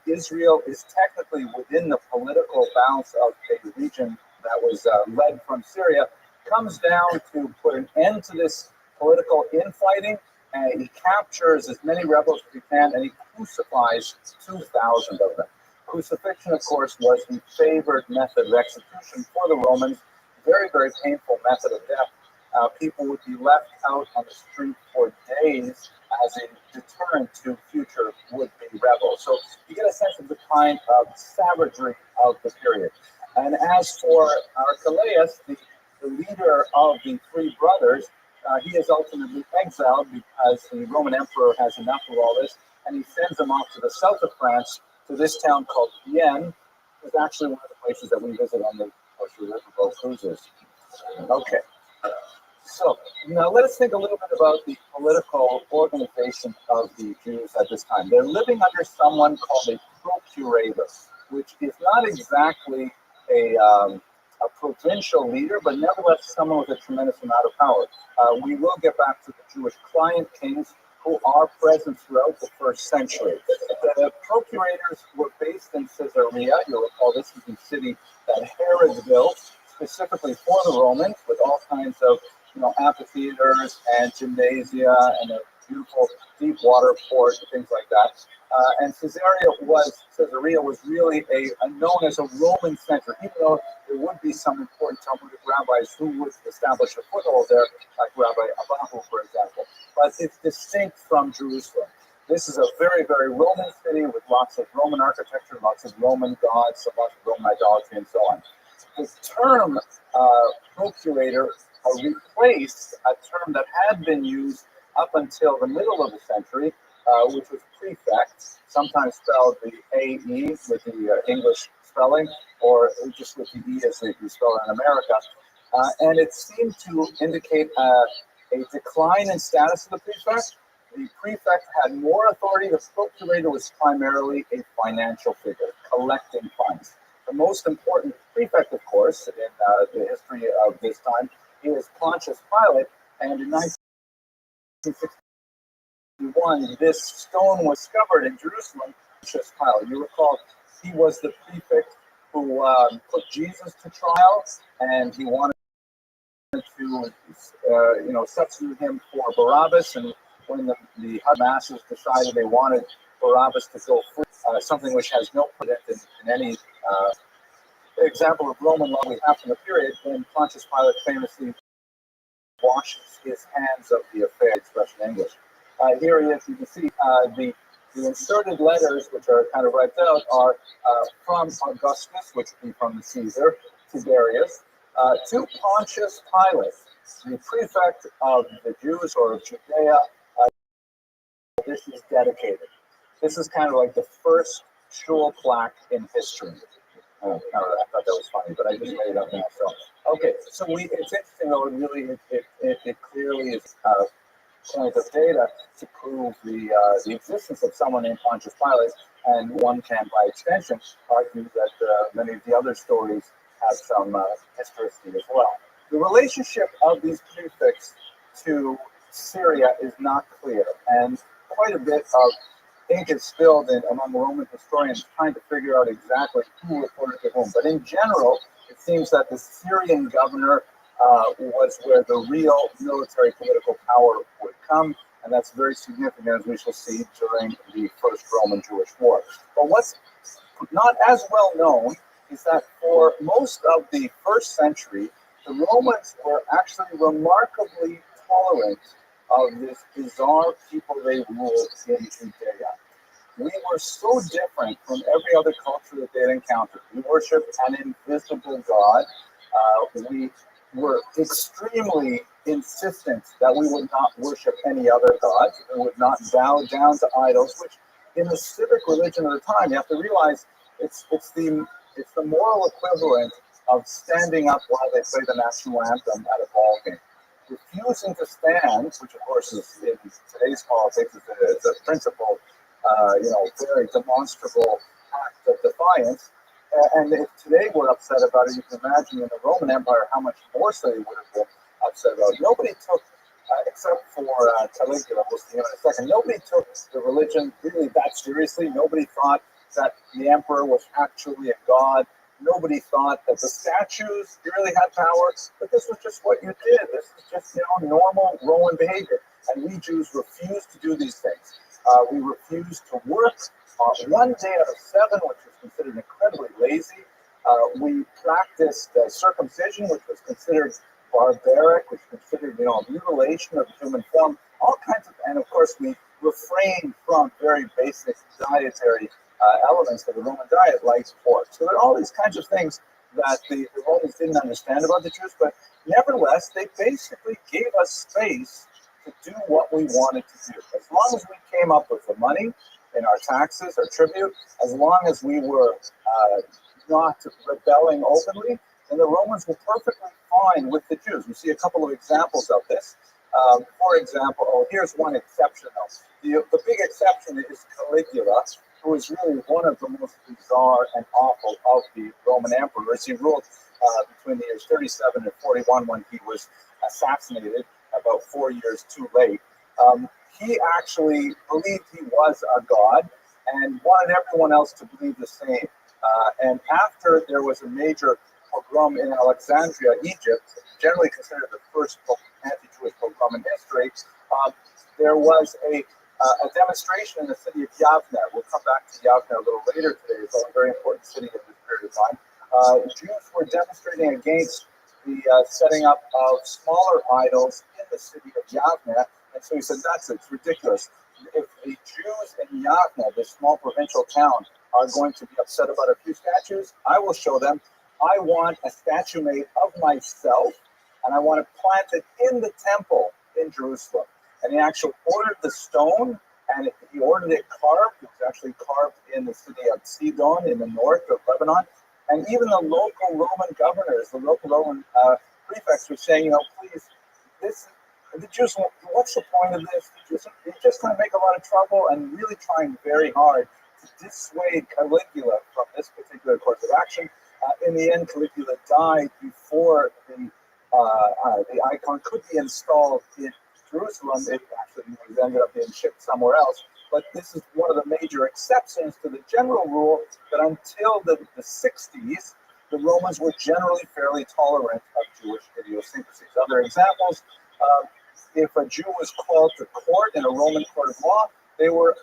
J: Israel is technically within the political bounds of a region that was led from Syria, comes down to put an end to this political infighting, and he captures as many rebels as he can, and he crucifies 2,000 of them. Crucifixion, of course, was the favored method of execution for the Romans. Very, very painful method of death. People would be left out on the street for days as a deterrent to future would-be rebels. So you get a sense of the kind of savagery of the period. And as for Archelaus, the leader of the 3 brothers, He is ultimately exiled because the Roman emperor has enough of all this, and he sends him off to the south of France, to this town called Vienne. It's actually one of the places that we visit on the riverboat cruises. Okay, so now let us think a little bit about the political organization of the Jews at this time. They're living under someone called a procurator, which is not exactly a provincial leader, but nevertheless someone with a tremendous amount of power. We will get back to the Jewish client kings who are present throughout the first century. The procurators were based in Caesarea. You'll recall this is the city that Herod built specifically for the Romans, with all kinds of amphitheaters and gymnasia and a beautiful deep water port and things like that. And Caesarea was really known as a Roman center, even though there would be some important Talmudic rabbis who would establish a foothold there, like Rabbi Abahu, for example. But it's distinct from Jerusalem. This is a very, very Roman city with lots of Roman architecture, lots of Roman gods, lots of Roman idolatry, and so on. The term procurator replaced a term that had been used up until the middle of the century, which was prefect, sometimes spelled the A-E with the English spelling, or just with the E as we spell it in America. And it seemed to indicate a decline in status of the prefect. The prefect had more authority. The procurator was primarily a financial figure, collecting funds. The most important prefect, of course, in the history of this time is Pontius Pilate, and in 1961, this stone was discovered in Jerusalem. Pontius Pilate, you recall, he was the prefect who put Jesus to trial, and he wanted to, substitute him for Barabbas. And when the masses decided they wanted Barabbas to go free, something which has no precedent in any example of Roman law we have from the period, when Pontius Pilate famously washes his hands of the affair, expression in English. Here he is. You can see the inserted letters, which are kind of wiped out, are from Augustus, which would be from the Caesar, Tiberius, to Pontius Pilate, the prefect of the Jews or of Judea. This is dedicated. This is kind of like the first shul plaque in history. I thought that was funny, but I just made it up now. So, okay, so it's interesting though. It clearly is a point of data to prove the existence of someone named Pontius Pilate, and one can, by extension, argue that many of the other stories have some historicity as well. The relationship of these prefects to Syria is not clear, and quite a bit of ink is spilled among Roman historians trying to figure out exactly who reported to whom. But in general, it seems that the Syrian governor was where the real military political power would come, and that's very significant, as we shall see, during the First Roman-Jewish War. But what's not as well known is that for most of the first century, the Romans were actually remarkably tolerant of this bizarre people they ruled in Judea. We were so different from every other culture that they had encountered. We worshipped an invisible God. We were extremely insistent that we would not worship any other gods. We would not bow down to idols, which in the civic religion of the time, you have to realize it's the moral equivalent of standing up while they play the national anthem at a ball game. Refusing to stand, which of course is in today's politics is a principle, very demonstrable act of defiance. And if today we're upset about it, you can imagine in the Roman Empire how much more so they would have been upset about it. Nobody took, except for Caligula, we'll see him in a second, nobody took the religion really that seriously. Nobody thought that the emperor was actually a god. Nobody thought that the statues really had power, but this was just what you did. This is just, normal Roman behavior. And we Jews refused to do these things. We refused to work one day out of 7, which was considered incredibly lazy. We practiced circumcision, which was considered barbaric, which was considered, mutilation of the human form. All kinds of, and of course, we refrained from very basic dietary elements of the Roman diet, like pork. So there are all these kinds of things that the Roman Romans didn't understand about the Jews, but nevertheless, they basically gave us space to do what we wanted to do. As long as we came up with the money in our taxes, our tribute, as long as we were not rebelling openly, then the Romans were perfectly fine with the Jews. We see a couple of examples of this. For example, here's one exception though. The big exception is Caligula, who is really one of the most bizarre and awful of the Roman emperors. He ruled between the years 37 and 41 when he was assassinated about 4 years too late. He actually believed he was a god and wanted everyone else to believe the same. And after there was a major pogrom in Alexandria, Egypt, generally considered the first anti-Jewish pogrom in history, there was a demonstration in the city of Yavne. We'll come back to Yavne a little later today. It's a very important city in this period of time. Jews were demonstrating against the setting up of smaller idols in the city of Yavne. And so he said, it's ridiculous. If the Jews in Yavne, this small provincial town, are going to be upset about a few statues, I will show them. I want a statue made of myself, and I want it planted in the temple in Jerusalem. And he actually ordered the stone, and he ordered it carved. It was actually carved in the city of Sidon in the north of Lebanon. And even the local Roman governors, the local Roman prefects were saying, please, the Jews, what's the point of this? You're just going to make a lot of trouble, and really trying very hard to dissuade Caligula from this particular course of action. In the end, Caligula died before the icon could be installed in Jerusalem. It actually ended up being shipped somewhere else. But this is one of the major exceptions to the general rule that until the 60s, the Romans were generally fairly tolerant of Jewish idiosyncrasies. Other examples, if a Jew was called to court in a Roman court of law, they were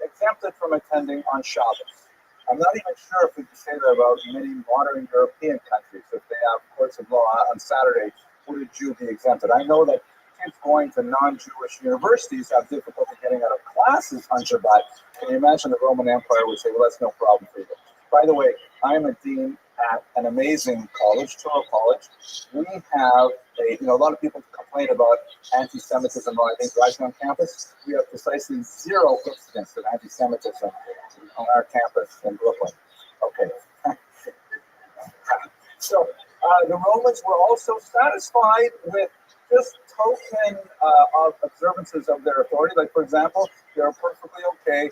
J: exempted from attending on Shabbos. I'm not even sure if we can say that about many modern European countries. If they have courts of law on Saturday, would a Jew be exempted? I know that kids going to non-Jewish universities have difficulty getting out of classes on Shabbat. Can you imagine the Roman Empire would say, well, that's no problem for you. By the way, I'm a dean at an amazing college, Touro College. We have a lot of people complain about anti-Semitism rising on campus. We have precisely 0 incidents of anti-Semitism on our campus in Brooklyn. Okay. So the Romans were also satisfied with just token of observances of their authority. Like, for example, they were perfectly okay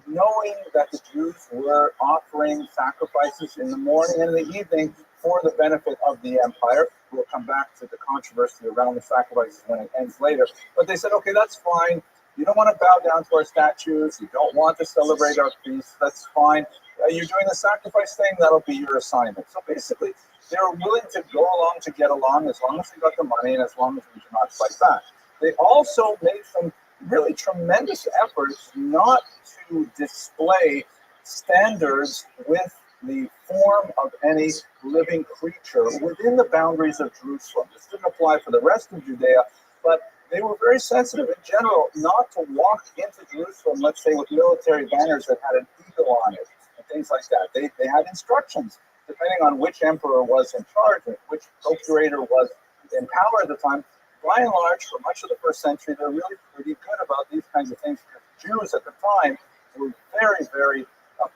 J: knowing that the Jews were offering sacrifices in the morning and in the evening for the benefit of the empire. We'll come back to the controversy around the sacrifices when it ends later. But they said, okay, that's fine. You don't want to bow down to our statues. You don't want to celebrate our feasts. That's fine. You're doing the sacrifice thing. That'll be your assignment. So basically, they were willing to go along to get along as long as we got the money and as long as we did not fight back. They also made some really tremendous efforts not to display standards with the form of any living creature within the boundaries of Jerusalem. This didn't apply for the rest of Judea, but they were very sensitive in general not to walk into Jerusalem, let's say, with military banners that had an eagle on it and things like that. They had instructions, depending on which emperor was in charge and which procurator was in power at the time. By and large, for much of the first century, they're really pretty good about these kinds of things, because Jews at the time were very, very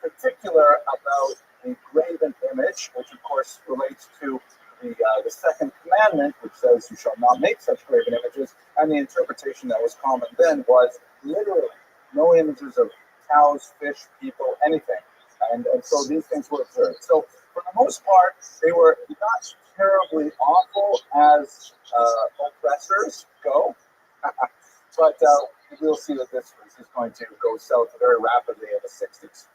J: particular about the graven image, which of course relates to the second commandment, which says you shall not make such graven images, and the interpretation that was common then was literally no images of cows, fish, people, anything. And so these things were observed. So for the most part, they were not terribly awful as oppressors go, but we'll see that this is going to go south very rapidly in the 60s.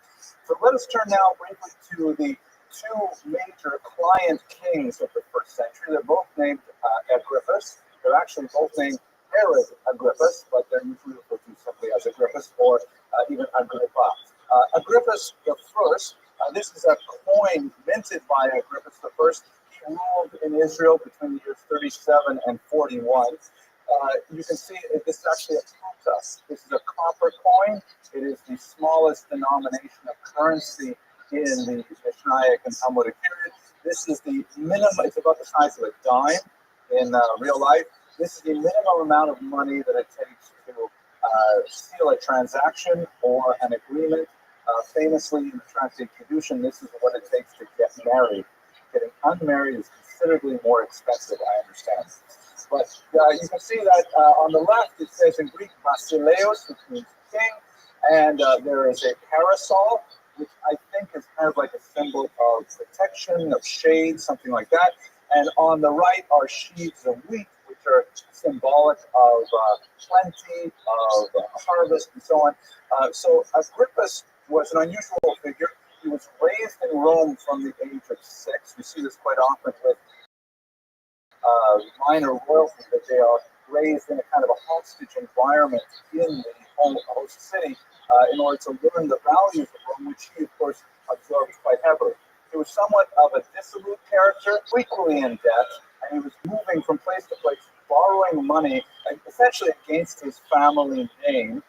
J: So let us turn now briefly to the 2 major client kings of the first century. They're both named Agrippus. They're actually both named Herod Agrippus, but they're usually referred to simply as Agrippus or even Agrippa. Agrippus the First, this is a coin minted by Agrippus the First. He ruled in Israel between the years 37 and 41. You can see this is actually a pruta. This is a copper coin. It is the smallest denomination of currency in the Mishnaic and Talmudic period. This is the minimum, it's about the size of a dime in real life. This is the minimum amount of money that it takes to seal a transaction or an agreement. Famously, in the Tractate Kedushin, this is what it takes to get married. Getting unmarried is considerably more expensive, I understand. But you can see that on the left, it says in Greek, basileos, which means king, and there is a parasol, which I think is kind of like a symbol of protection, of shade, something like that. And on the right are sheaves of wheat, which are symbolic of plenty, of harvest, and so on. So Agrippus was an unusual figure. He was raised in Rome from the age of 6. We see this quite often with minor royalty, that they are raised in a kind of a hostage environment in the host city in order to learn the values of Rome, which he, of course, absorbed quite heavily. He was somewhat of a dissolute character, frequently in debt, and he was moving from place to place, borrowing money, essentially against his family name.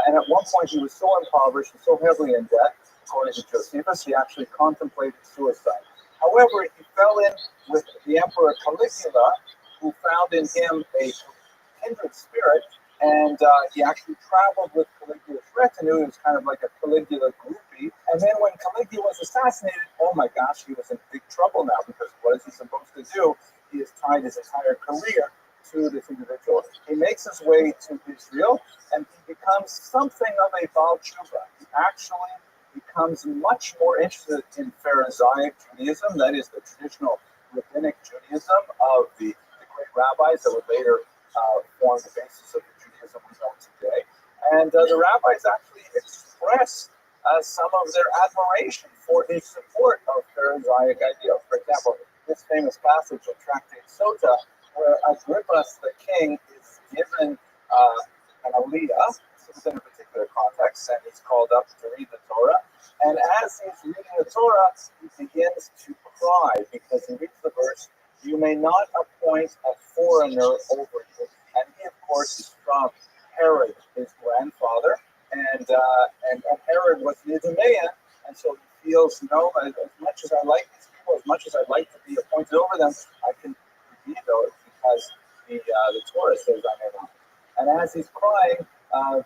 J: And at one point, he was so impoverished and so heavily in debt, according to Josephus, he actually contemplated suicide. However, he fell in with the Emperor Caligula, who found in him a kindred spirit, and he actually traveled with Caligula's retinue. He was kind of like a Caligula groupie. And then when Caligula was assassinated, oh my gosh, he was in big trouble now, because what is he supposed to do? He has tied his entire career to this individual. He makes his way to Israel, and he becomes something of a Baal Tshuva. He actually becomes much more interested in Pharisaic Judaism, that is the traditional rabbinic Judaism of the great rabbis that would later form the basis of the Judaism we know today. And the rabbis actually express some of their admiration for his support of Pharisaic ideals. For example, this famous passage of Tractate Sota, where Agrippus the king is given an aliyah, within a particular context, and he's called up to read the Torah. And as he's reading the Torah, he begins to cry because he reads the verse, "You may not appoint a foreigner over you." And he, of course, is from Herod, his grandfather, and Herod was the Idumean, and so he feels, no, as much as I like these people, as much as I'd like to be appointed over them, I can be those because the Torah says I may not. And as he's crying,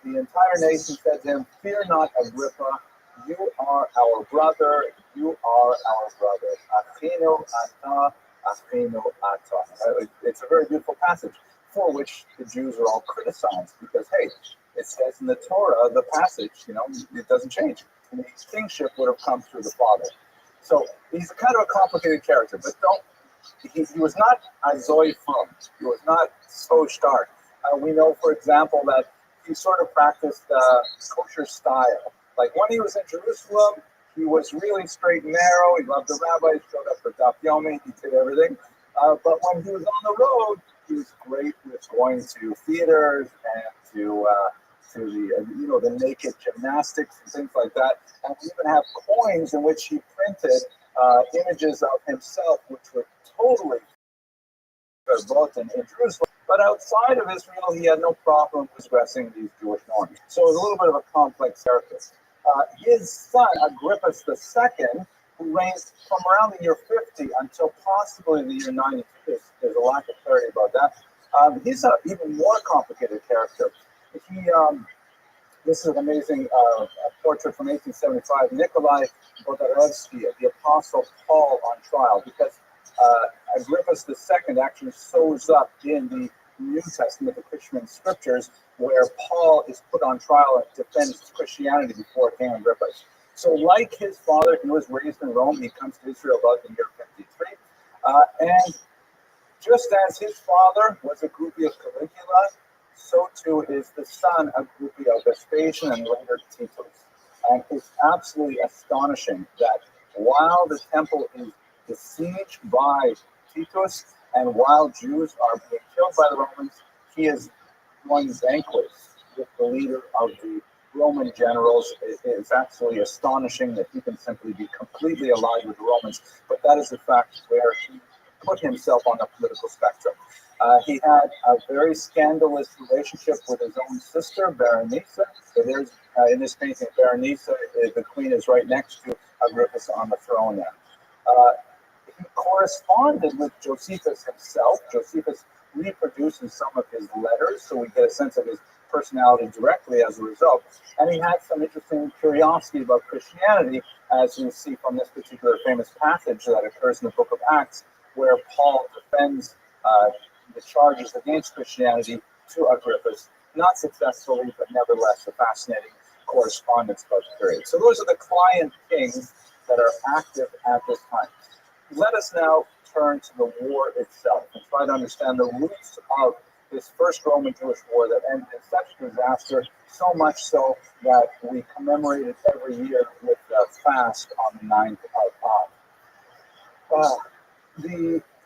J: the entire nation said to him, "Fear not, Agrippa, you are our brother, you are our brother. Achinu ata, achinu ata." It's a very beautiful passage for which the Jews are all criticized because, hey, it says in the Torah, the passage, it doesn't change. And his kingship would have come through the Father. So he's a kind of a complicated character, but he was not a Zoe Fum. He was not so stark. We know, for example, that he sort of practiced kosher style. Like when he was in Jerusalem, he was really straight and narrow. He loved the rabbis, showed up for Daf Yomi, he did everything. But when he was on the road, he was great with going to theaters and to the naked gymnastics and things like that. And we even have coins in which he printed images of himself, which were totally verboten in Jerusalem. But outside of Israel, he had no problem transgressing these Jewish norms. So it was a little bit of a complex character. His son, Agrippus II, who reigned from around the year 50 until possibly the year 92, there's a lack of clarity about that. He's an even more complicated character. This is an amazing portrait from 1875, Nikolai Bodarevsky, the Apostle Paul on trial, because Agrippus II actually shows up in the New Testament, the Christian scriptures, where Paul is put on trial and defends Christianity before King Agrippus. So like his father, he was raised in Rome. He comes to Israel about the year 53. And just as his father was a groupie of Caligula, so too is the son a groupie of Vespasian and later Titus. And it's absolutely astonishing that while the temple is besieged by Titus, and while Jews are being killed by the Romans, he is doing banquets with the leader of the Roman generals. It's absolutely astonishing that he can simply be completely allied with the Romans, but that is the fact where he put himself on the political spectrum. He had a very scandalous relationship with his own sister, Berenice. So there's, in this painting, Berenice, the queen is right next to Agrippus on the throne there. He corresponded with Josephus himself. Josephus reproduces some of his letters, so we get a sense of his personality directly as a result. And he had some interesting curiosity about Christianity, as we see from this particular famous passage that occurs in the book of Acts, where Paul defends the charges against Christianity to Agrippus, not successfully, but nevertheless a fascinating correspondence about the period. So those are the client kings that are active at this time. Let us now turn to the war itself and try to understand the roots of this first Roman-Jewish war that ended in such disaster, so much so that we commemorate it every year with a fast on the 9th of Av.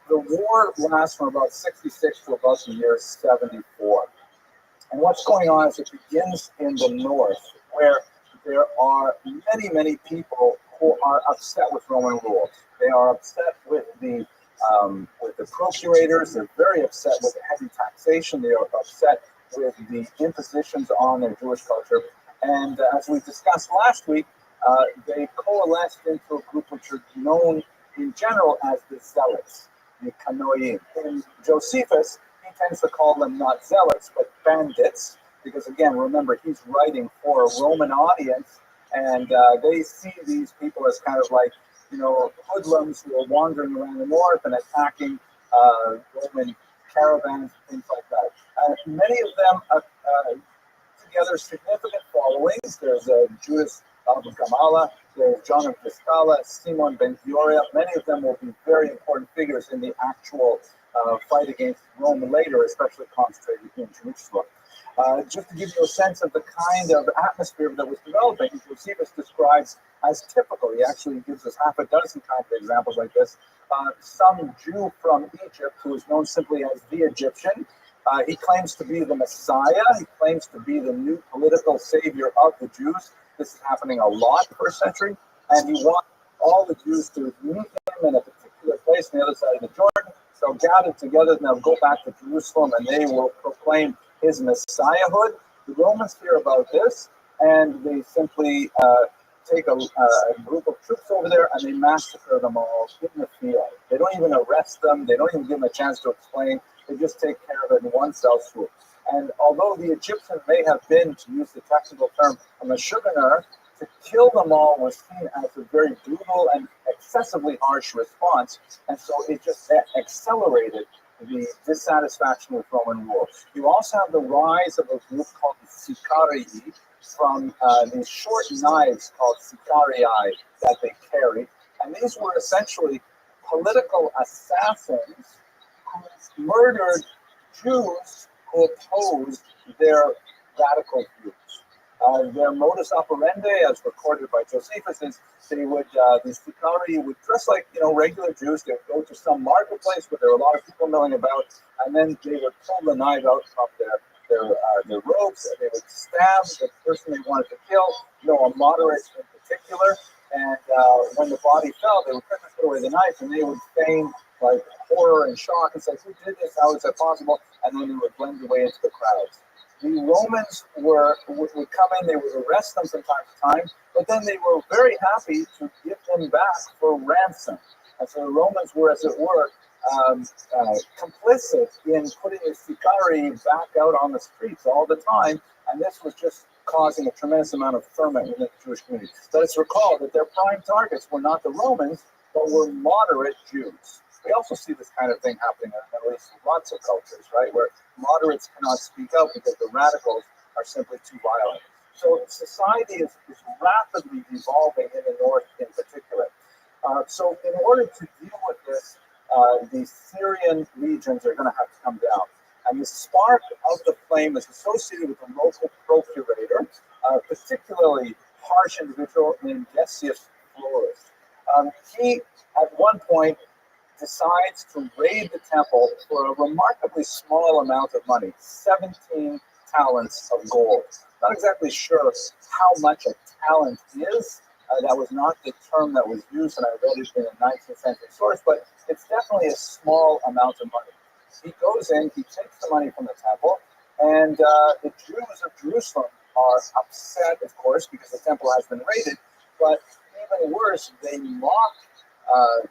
J: The war lasts from about 66 to about the year 74. And what's going on is it begins in the north, where there are many, many people who are upset with Roman rules. They are upset with the procurators. They're very upset with the heavy taxation. They are upset with the impositions on their Jewish culture. And as we discussed last week, they coalesced into a group which are known in general as the Zealots, the Kanoim. In Josephus, he tends to call them not zealots, but bandits, because again, remember, he's writing for a Roman audience, and they see these people as kind of like, hoodlums who are wandering around the north and attacking Roman caravans, things like that. Many of them together significant followings. There's Judas of Gamala, there's John of Giscala, Simon ben Gioria. Many of them will be very important figures in the actual fight against Rome later, especially concentrated in Jerusalem. Just to give you a sense of the kind of atmosphere that was developing, Josephus describes as typical. He actually gives us half a dozen kind of examples like this. Some Jew from Egypt who is known simply as the Egyptian. He claims to be the Messiah. He claims to be the new political savior of the Jews. This is happening a lot first century. And he wants all the Jews to meet him in a particular place on the other side of the Jordan. So gather together and they'll go back to Jerusalem and they will proclaim his messiahhood. The Romans hear about this and they simply take a group of troops over there and they massacre them all in the field. They don't even arrest them. They don't even give them a chance to explain. They just take care of it in one fell swoop. And although the Egyptians may have been, to use the technical term, a meshuggah, to kill them all was seen as a very brutal and excessively harsh response. And so it just accelerated the dissatisfaction with Roman rule. You also have the rise of a group called the Sicarii from these short knives called Sicarii that they carried. And these were essentially political assassins who murdered Jews who opposed their radical views. Their modus operandi, as recorded by Josephus, is they would, these Sicarii would dress like, regular Jews. They would go to some marketplace where there were a lot of people milling about, and then they would pull the knife out from their robes, and they would stab the person they wanted to kill, a moderate in particular. And when the body fell, they would quickly put away the knife, and they would feign like horror and shock and say, "Who did this? How is that possible?" And then they would blend their way into the crowds. The Romans would come in, they would arrest them from time to time, but then they were very happy to give them back for ransom. And so the Romans were, as it were, complicit in putting the Sicarii back out on the streets all the time, and this was just causing a tremendous amount of ferment within the Jewish community. Let us recall that their prime targets were not the Romans, but were moderate Jews. We also see this kind of thing happening in the Middle East in lots of cultures, right, where moderates cannot speak out because the radicals are simply too violent. So society is rapidly evolving in the North in particular. So in order to deal with this, the Syrian legions are going to have to come down. And the spark of the flame is associated with a local procurator, particularly harsh individual named Decius Florus. He, at one point, decides to raid the temple for a remarkably small amount of money, 17 talents of gold. Not exactly sure how much a talent is. That was not the term that was used, and I read it in a 19th century source, but it's definitely a small amount of money. He goes in, he takes the money from the temple, and the Jews of Jerusalem are upset, of course, because the temple has been raided, but even worse, they mock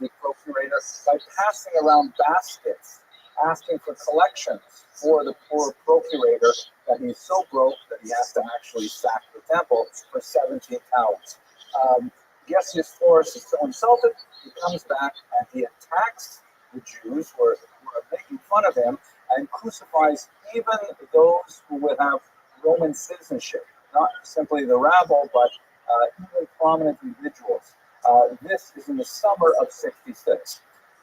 J: the procurator by passing around baskets, asking for collections for the poor procurator, that he's so broke that he has to actually sack the temple for 17 talents. Gessius Florus is so insulted, he comes back and he attacks the Jews who are making fun of him, and crucifies even those who would have Roman citizenship, not simply the rabble, but even prominent individuals. This is in the summer of 66.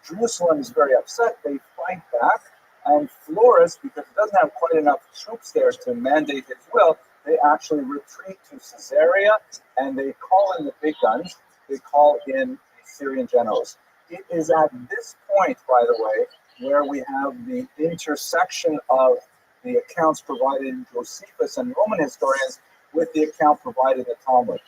J: Jerusalem is very upset. They fight back, and Florus, because he doesn't have quite enough troops there to mandate his will, they actually retreat to Caesarea, and they call in the big guns. They call in the Syrian generals. It is at this point, by the way, where we have the intersection of the accounts provided in Josephus and Roman historians with the account provided in the Talmud.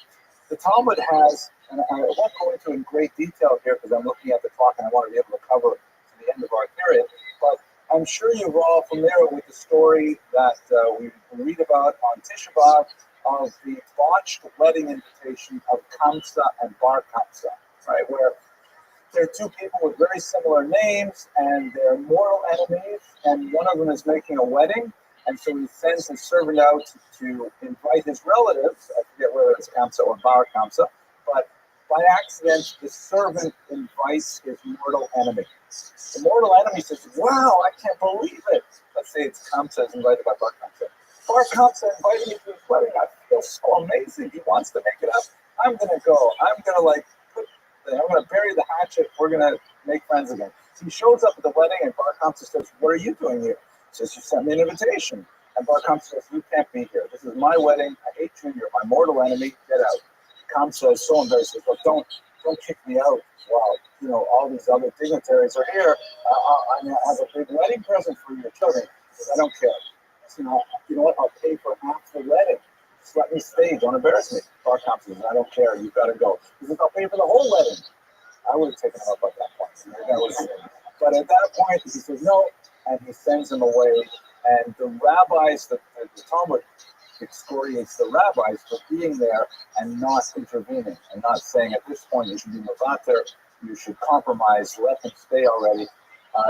J: The Talmud has, and I won't go into in great detail here because I'm looking at the clock and I want to be able to cover to the end of our period, but I'm sure you're all familiar with the story that we read about on Tisha B'Av of the botched wedding invitation of Kamsa and Bar Kamsa, right, where they're two people with very similar names, and they're mortal enemies, and one of them is making a wedding, and so he sends his servant out to invite his relatives. I forget whether it's Kamsa or Bar Kamsa, but by accident, the servant invites his mortal enemy. The mortal enemy says, "Wow, I can't believe it." Let's say it's Kamsa is invited by Bar Kamsa. Bar Kamsa invited me to his wedding. I feel so amazing. He wants to make it up. I'm going to go. I'm going to bury the hatchet. We're going to make friends again. So he shows up at the wedding, and Bar Kamsa says, "What are you doing here?" He says, "You sent me an invitation." And Bar Kamsa says, "You can't be here. This is my wedding. I hate you. You're my mortal enemy. Get out." Kamsa is so embarrassed. He says, "Look, don't kick me out while all these other dignitaries are here. I have a big wedding present for your children." He says, "I don't care. You know what? I'll pay for half the wedding. Just let me stay. Don't embarrass me." Bar Kamsa says, "I don't care. You've got to go." He says, "I'll pay for the whole wedding." I would have taken him up at that point. But at that point, he says no, and he sends him away. And the rabbis, the Talmud excoriates the rabbis for being there and not intervening, and not saying at this point you should be mavater, you should compromise, let them stay already.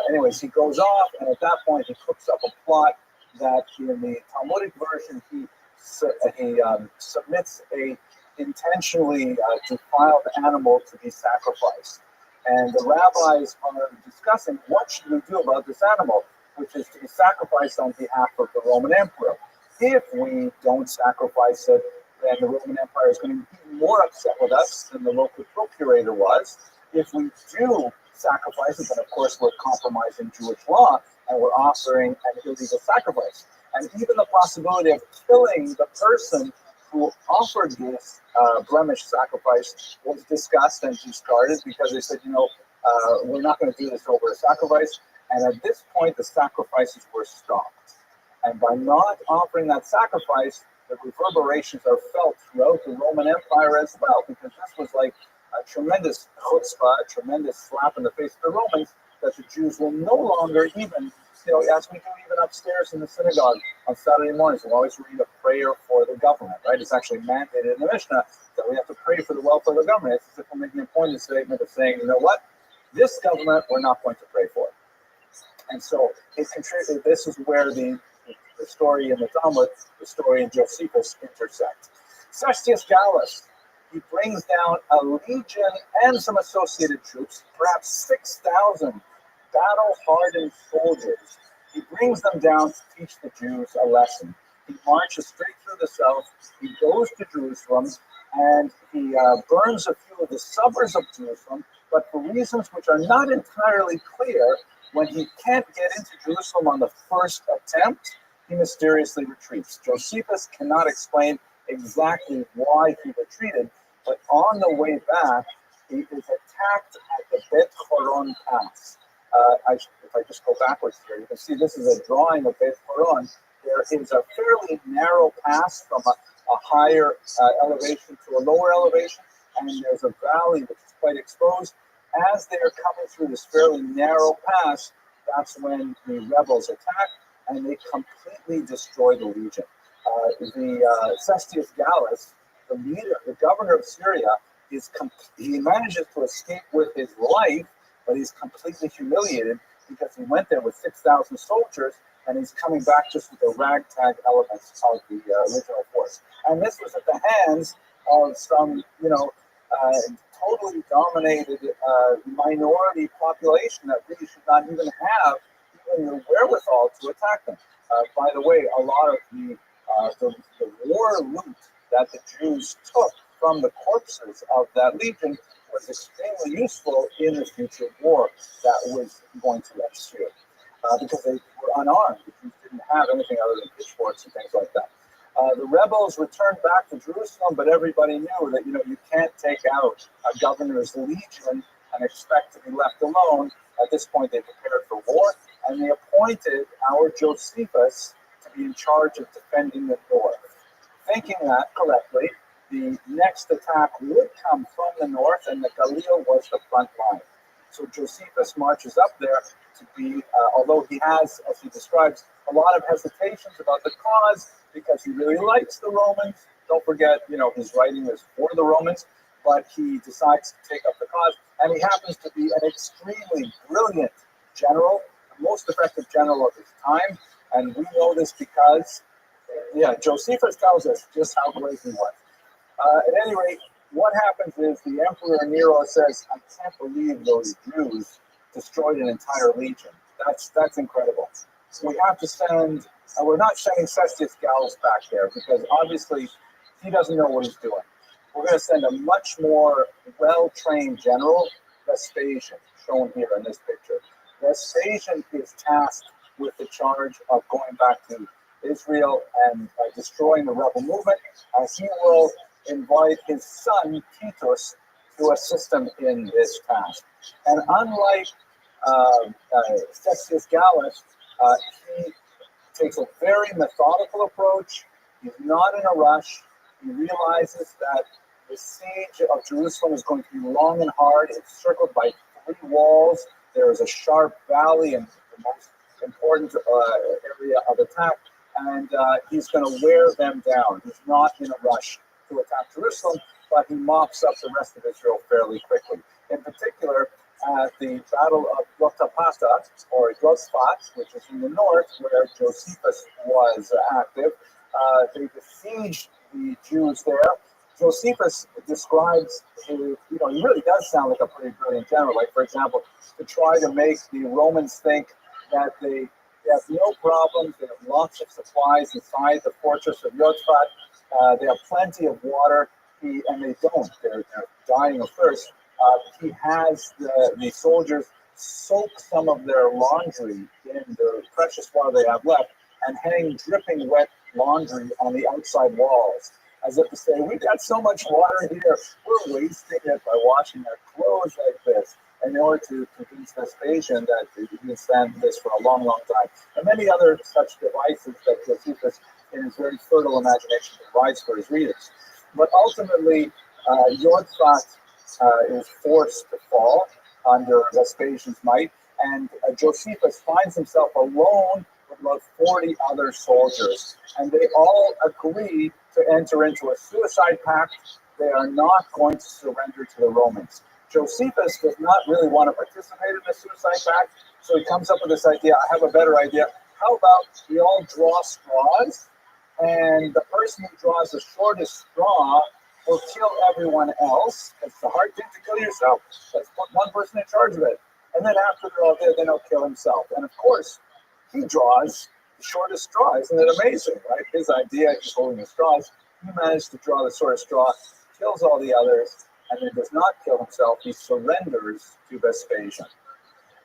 J: Anyways, he goes off, and at that point he cooks up a plot that in the Talmudic version he submits a intentionally defiled animal to be sacrificed. And the rabbis are discussing what should we do about this animal, which is to be sacrificed on behalf of the Roman Emperor. If we don't sacrifice it, then the Roman Empire is going to be more upset with us than the local procurator was. If we do sacrifice it, then of course we're compromising Jewish law and we're offering an illegal sacrifice. And even the possibility of killing the person who offered this blemish sacrifice was discussed and discarded because they said, we're not going to do this over a sacrifice. And at this point, the sacrifices were stopped. And by not offering that sacrifice, the reverberations are felt throughout the Roman Empire as well, because this was like a tremendous chutzpah, a tremendous slap in the face of the Romans, that the Jews will no longer even, as we do even upstairs in the synagogue on Saturday mornings, we'll always read a prayer for the government, right? It's actually mandated in the Mishnah that we have to pray for the welfare of the government. It's as if we're making a pointed statement of saying, you know what, this government we're not going to pray for. And so it contributed. This is where the story in the Talmud, the story in Josephus intersect. Cestius Gallus, he brings down a legion and some associated troops, perhaps 6,000 battle-hardened soldiers. He brings them down to teach the Jews a lesson. He marches straight through the south. He goes to Jerusalem, and he burns a few of the suburbs of Jerusalem, but for reasons which are not entirely clear, when he can't get into Jerusalem on the first attempt, he mysteriously retreats. Josephus cannot explain exactly why he retreated, but on the way back, he is attacked at the Bet Horon Pass. If I just go backwards here, you can see this is a drawing of Bet Horon. There is a fairly narrow pass from a higher elevation to a lower elevation, and there's a valley which is quite exposed. As they're coming through this fairly narrow pass, that's when the rebels attack, and they completely destroy the legion. Cestius Gallus, the leader, the governor of Syria, he manages to escape with his life, but he's completely humiliated because he went there with 6,000 soldiers, and he's coming back just with the ragtag elements of the original force. And this was at the hands of some, totally dominated minority population that really should not even have even the wherewithal to attack them. By the way, a lot of the war loot that the Jews took from the corpses of that legion was extremely useful in the future war that was going to ensue, because they were unarmed. The Jews didn't have anything other than pitchforks and things like that. The rebels returned back to Jerusalem, but everybody knew that you can't take out a governor's legion and expect to be left alone. At this point, they prepared for war, and they appointed our Josephus to be in charge of defending the north. Thinking that correctly, the next attack would come from the north, and the Galil was the front line. So Josephus marches up there to be, although he has, as he describes, a lot of hesitations about the cause because he really likes the Romans. Don't forget, his writing is for the Romans, but he decides to take up the cause, and he happens to be an extremely brilliant general, the most effective general of his time, and we know this because, Josephus tells us just how great he was. At any rate, what happens is the Emperor Nero says, I can't believe those Jews destroyed an entire legion. That's incredible. So we have to send, we're not sending Cestius Gallus back there because obviously he doesn't know what he's doing. We're going to send a much more well-trained general, Vespasian, shown here in this picture. Vespasian is tasked with the charge of going back to Israel and destroying the rebel movement. He will invite his son, Titus, to assist him in this task. And unlike Cestius Gallus, he takes a very methodical approach. He's not in a rush. He realizes that the siege of Jerusalem is going to be long and hard. It's circled by 3 walls. There is a sharp valley and the most important area of attack, and he's going to wear them down. He's not in a rush to attack Jerusalem, but he mops up the rest of Israel fairly quickly. In particular, at the Battle of Jotapata, or Yotzphat, which is in the north, where Josephus was active, they besieged the Jews there. Josephus describes his, he really does sound like a pretty brilliant general. Like, for example, to try to make the Romans think that they have no problems, they have lots of supplies inside the fortress of Yotzphat, they have plenty of water, and they don't. They're dying of thirst. He has the soldiers soak some of their laundry in the precious water they have left and hang dripping wet laundry on the outside walls, as if to say, we've got so much water here, we're wasting it by washing our clothes like this, in order to convince Vespasian that he can stand this for a long, long time. And many other such devices that Josephus, in his very fertile imagination, provides for his readers. But ultimately, Yotzphat is forced to fall under Vespasian's might, and Josephus finds himself alone with about 40 other soldiers, and they all agree to enter into a suicide pact. They are not going to surrender to the Romans. Josephus does not really want to participate in the suicide pact, so he comes up with this idea. I have a better idea. How about we all draw straws, and the person who draws the shortest straw will kill everyone else. It's a hard thing to kill yourself. Let's put one person in charge of it. And then after they're all dead, then he'll kill himself. And of course, he draws the shortest straw. Isn't it amazing, right? His idea, he's holding the straws. He managed to draw the shortest straw, kills all the others, and then does not kill himself. He surrenders to Vespasian.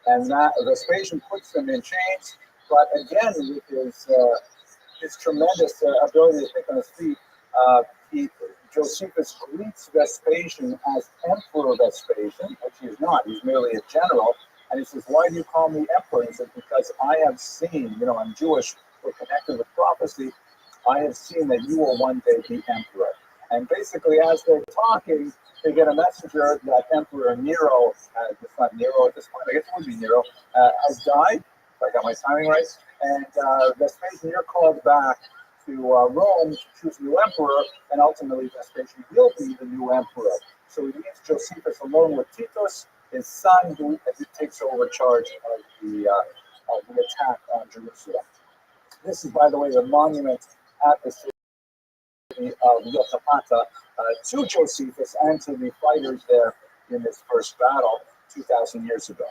J: And that Vespasian puts him in chains, but again, with his tremendous ability to think on his feet, Josephus greets Vespasian as Emperor Vespasian, which he is not. He's merely a general. And he says, why do you call me emperor? He says, because I have seen, I'm Jewish, we're connected with prophecy. I have seen that you will one day be emperor. And basically, as they're talking, they get a messenger that Emperor Nero, it's not Nero at this point, I guess it would be Nero, has died. If I got my timing right. And Vespasian, you're called back to Rome to choose a new emperor, and ultimately Vespasian will be the new emperor. So he leaves Josephus alone with Titus, his son, who takes over charge of the attack on Jerusalem. This is, by the way, the monument at the city of Yotapata to Josephus and to the fighters there in this first battle 2,000 years ago.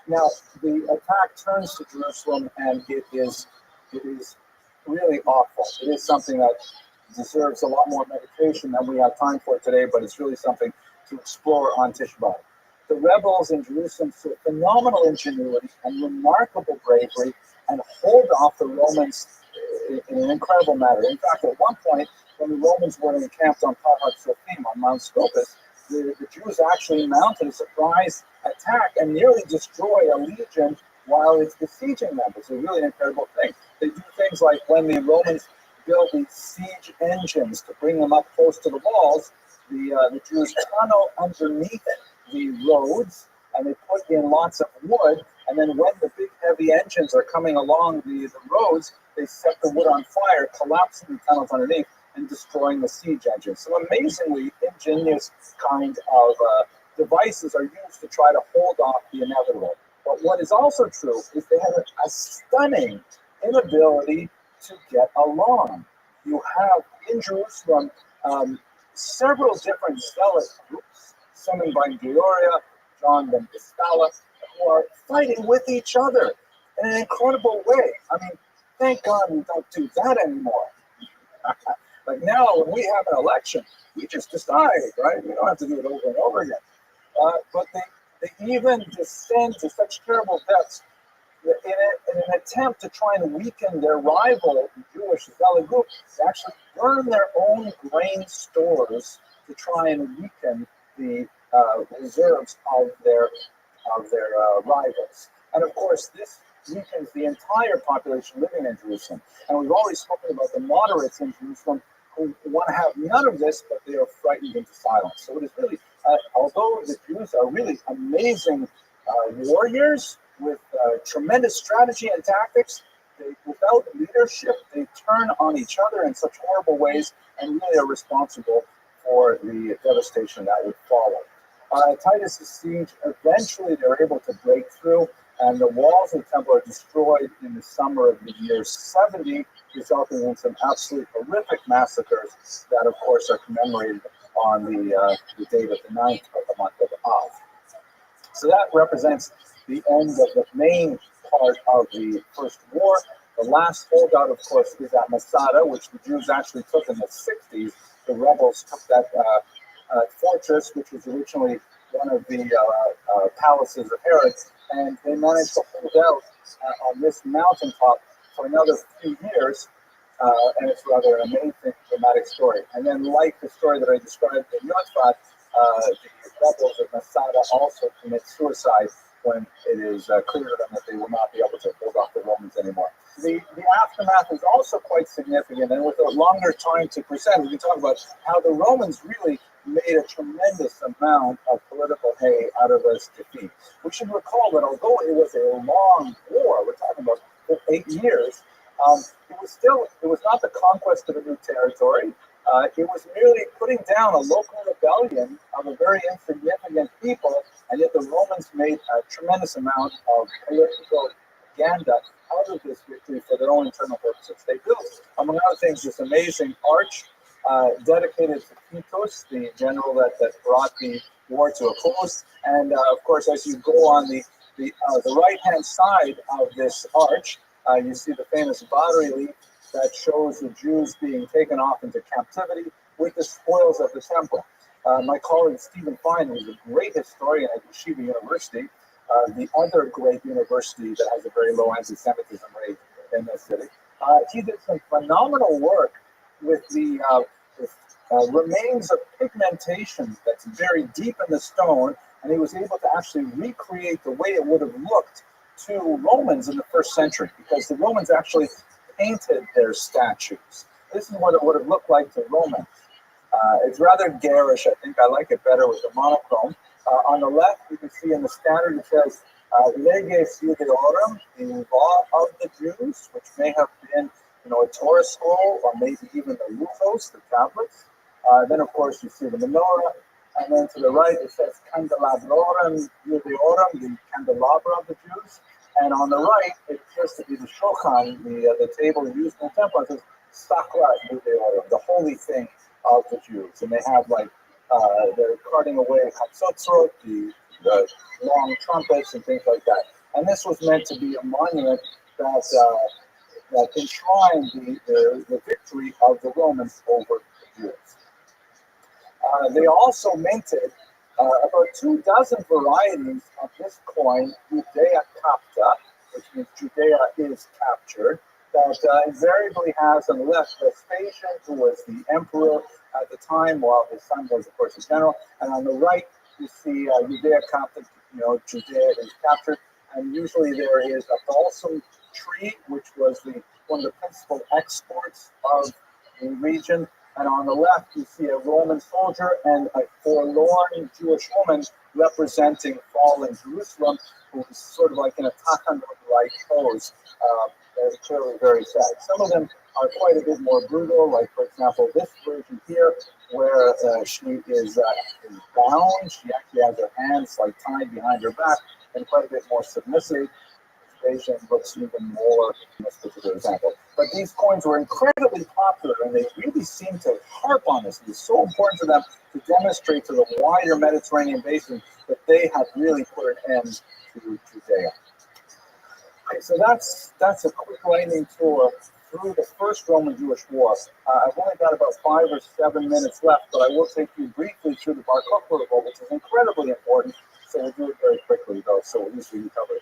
J: Now, the attack turns to Jerusalem, and it is really awful. It is something that deserves a lot more meditation than we have time for today, but it's really something to explore on Tisha B'Av. The rebels in Jerusalem showed phenomenal ingenuity and remarkable bravery and hold off the Romans in an incredible manner. In fact, at one point, when the Romans were encamped on Pahat Sophim on Mount Scopus, the Jews actually mounted a surprise attack and nearly destroy a legion while it's besieging them. It's a really incredible thing. They do things like when the Romans build these siege engines to bring them up close to the walls, the Jews tunnel underneath the roads, and they put in lots of wood, and then when the big heavy engines are coming along the roads, they set the wood on fire, collapsing the tunnels underneath and destroying the siege engines. So amazingly ingenious kind of devices are used to try to hold off the inevitable. But what is also true is they have a stunning inability to get along. You have in Jerusalem several different zealot groups, summoned by Gloria, John ben Vistala, who are fighting with each other in an incredible way. I mean, thank God we don't do that anymore. Like now, when we have an election, we just decide, right? We don't have to do it over and over again. But they even descend to such terrible depths in an attempt to try and weaken their rival Jewish zealot group. They actually burn their own grain stores to try and weaken the reserves of their rivals. And of course, this weakens the entire population living in Jerusalem. And we've already spoken about the moderates in Jerusalem who want to have none of this, but they are frightened into silence. So it is really, although the Jews are really amazing warriors with tremendous strategy and tactics, without leadership, they turn on each other in such horrible ways and really are responsible for the devastation that would follow. Titus's siege, eventually they were able to break through, and the walls of the temple are destroyed in the summer of the year 70, resulting in some absolutely horrific massacres that, of course, are commemorated on the date of the 9th of the month of Av. So that represents the end of the main part of the First War. The last holdout, of course, is at Masada, which the Jews actually took in the 60s. The rebels took that fortress, which was originally one of the palaces of Herod, and they managed to hold out on this mountaintop for another few years, and it's rather an amazing, dramatic story. And then, like the story that I described in Yotfat, the rebels of Masada also commit suicide when it is clear to them that they will not be able to hold off the Romans anymore. The aftermath is also quite significant, and with a longer time to present, we can talk about how the Romans really made a tremendous amount of political hay out of this defeat. We should recall that although it was a long war, we're talking about 8 years, it was not the conquest of a new territory. It was merely putting down a local rebellion of a very insignificant people, and yet the Romans made a tremendous amount of political propaganda out of this victory for their own internal purposes. They built, among other things, this amazing arch dedicated to Titus, the general that brought the war to a close. And of course, as you go on the right-hand side of this arch, you see the famous bas-relief that shows the Jews being taken off into captivity with the spoils of the temple. My colleague Stephen Fine, who's a great historian at Yeshiva University, the other great university that has a very low anti-Semitism rate in the city, he did some phenomenal work with the remains of pigmentation that's very deep in the stone, and he was able to actually recreate the way it would have looked to Romans in the first century, because the Romans actually painted their statues. This is what it would have looked like to Romans. It's rather garish. I think I like it better with the monochrome. On the left, you can see in the standard it says Leges Judaeorum, the law of the Jews, which may have been, a Torah scroll, or maybe even the Luchos, the tablets. Then, of course, you see the menorah, And then to the right, it says Candelabrorum Judeorum, the candelabra of the Jews. And on the right, it appears to be the Shulchan, the table used in the temple. It says Sacra Judeorum, the holy thing of the Jews. And they have they're carting away Hatzotzrot, the long trumpets and things like that. And this was meant to be a monument that enshrined the victory of the Romans over the Jews. They also minted about 24 varieties of this coin, Judea Capta, which means Judea is captured, that invariably has on the left Vespasian, who was the emperor at the time, while his son was, of course, the general. And on the right, you see Judea Capta, Judea is captured. And usually there is a balsam tree, which was one of the principal exports of the region. And on the left, you see a Roman soldier and a forlorn Jewish woman representing fallen Jerusalem, who is sort of like in a Tachanun-like pose. That is clearly very sad. Some of them are quite a bit more brutal, like, for example, this version here, where she is bound. She actually has her hands tied behind her back, and quite a bit more submissive. Asian looks even more in this particular example. But these coins were incredibly popular, and they really seem to harp on this. It's so important to them to demonstrate to the wider Mediterranean basin that they have really put an end to Judea. Okay, so that's a quick lightning tour through the first Roman-Jewish war. I've only got about 5 or 7 minutes left, but I will take you briefly through the Bar Kokhba revolt, which is incredibly important. So we'll do it very quickly, though, so at least we can cover it.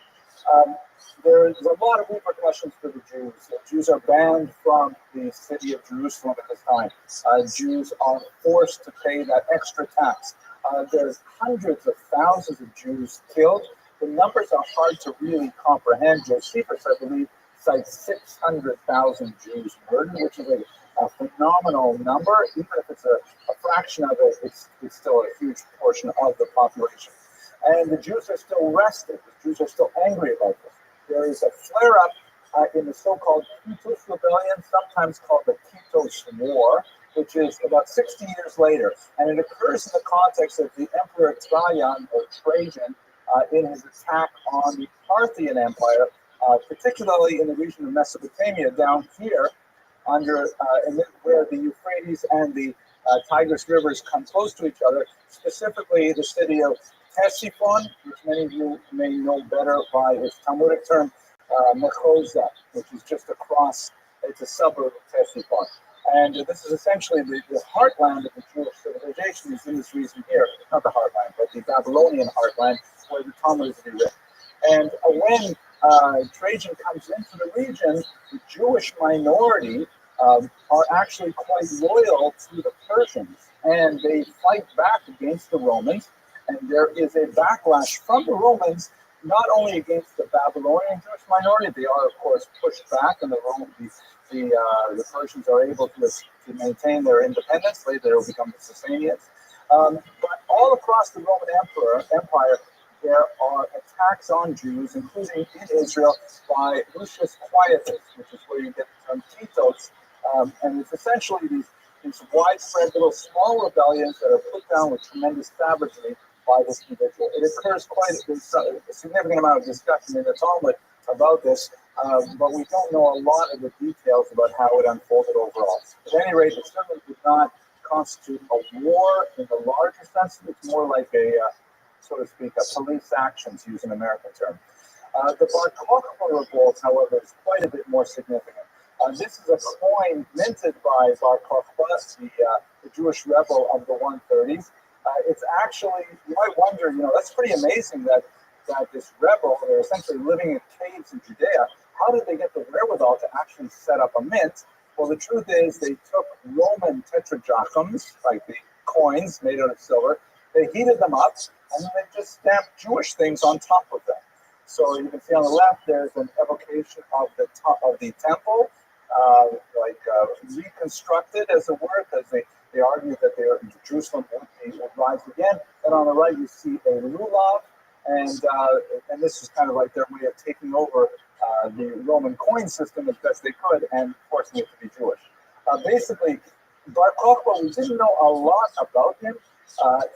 J: There's a lot of repercussions for the Jews. The Jews are banned from the city of Jerusalem at this time. Jews are forced to pay that extra tax. There's hundreds of thousands of Jews killed. The numbers are hard to really comprehend. Josephus, I believe, cites 600,000 Jews murdered, which is a phenomenal number. Even if it's a fraction of it, it's still a huge portion of the population. And the Jews are still restive. The Jews are still angry about this. There is a flare-up in the so-called Titus Rebellion, sometimes called the Titus War, which is about 60 years later. And it occurs in the context of the Emperor Trajan, or Trajan, in his attack on the Parthian Empire, particularly in the region of Mesopotamia, down here, where the Euphrates and the Tigris rivers come close to each other, specifically the city of Ctesiphon, which many of you may know better by its Talmudic term, Mechoza, which is just across, it's a suburb of Ctesiphon. And this is essentially the heartland of the Jewish civilization is in this region here. Not the heartland, but the Babylonian heartland, where the Talmud is to be written. And when Trajan comes into the region, the Jewish minority are actually quite loyal to the Persians, and they fight back against the Romans. And there is a backlash from the Romans, not only against the Babylonian Jewish minority, they are, of course, pushed back, and the Persians are able to maintain their independence. Later, they will become the Sasanians. But all across the Roman Empire, there are attacks on Jews, including in Israel, by Lucius Quietus, which is where you get the term Titos. And it's essentially these widespread little small rebellions that are put down with tremendous savagery by this individual. It occurs there's a significant amount of discussion in the Talmud about this, but we don't know a lot of the details about how it unfolded overall. At any rate, it certainly did not constitute a war in the larger sense. It's more like so to speak, a police action, to use an American term. The Bar Kokhba revolt, however, is quite a bit more significant. This is a coin minted by Bar Kokhba, the Jewish rebel of the 130s. It's actually, you might wonder, that's pretty amazing that this rebel, they're essentially living in caves in Judea. How did they get the wherewithal to actually set up a mint? Well, the truth is they took Roman tetradrachms, like the coins made out of silver, they heated them up, and then they just stamped Jewish things on top of them. So you can see on the left, there's an evocation of the temple, reconstructed, as it were, because they argued that Jerusalem would rise again. And on the right, you see a lulav, and this is kind of like their way of taking over the Roman coin system as best they could and forcing it to be Jewish. Basically, Bar Kokhba, we didn't know a lot about him.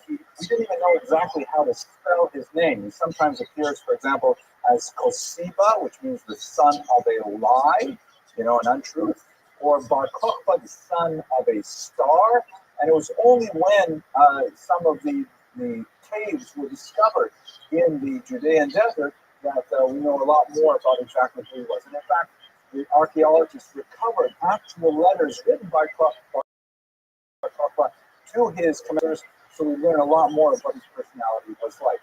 J: We didn't even know exactly how to spell his name. He sometimes appears, for example, as Kosiba, which means the son of a lie, an untruth, or Bar Kokhba, the son of a star. And it was only when some of the caves were discovered in the Judean desert that we know a lot more about exactly who he was. And in fact, the archaeologists recovered actual letters written by Kokhba to his commanders, so we learn a lot more of what his personality was like.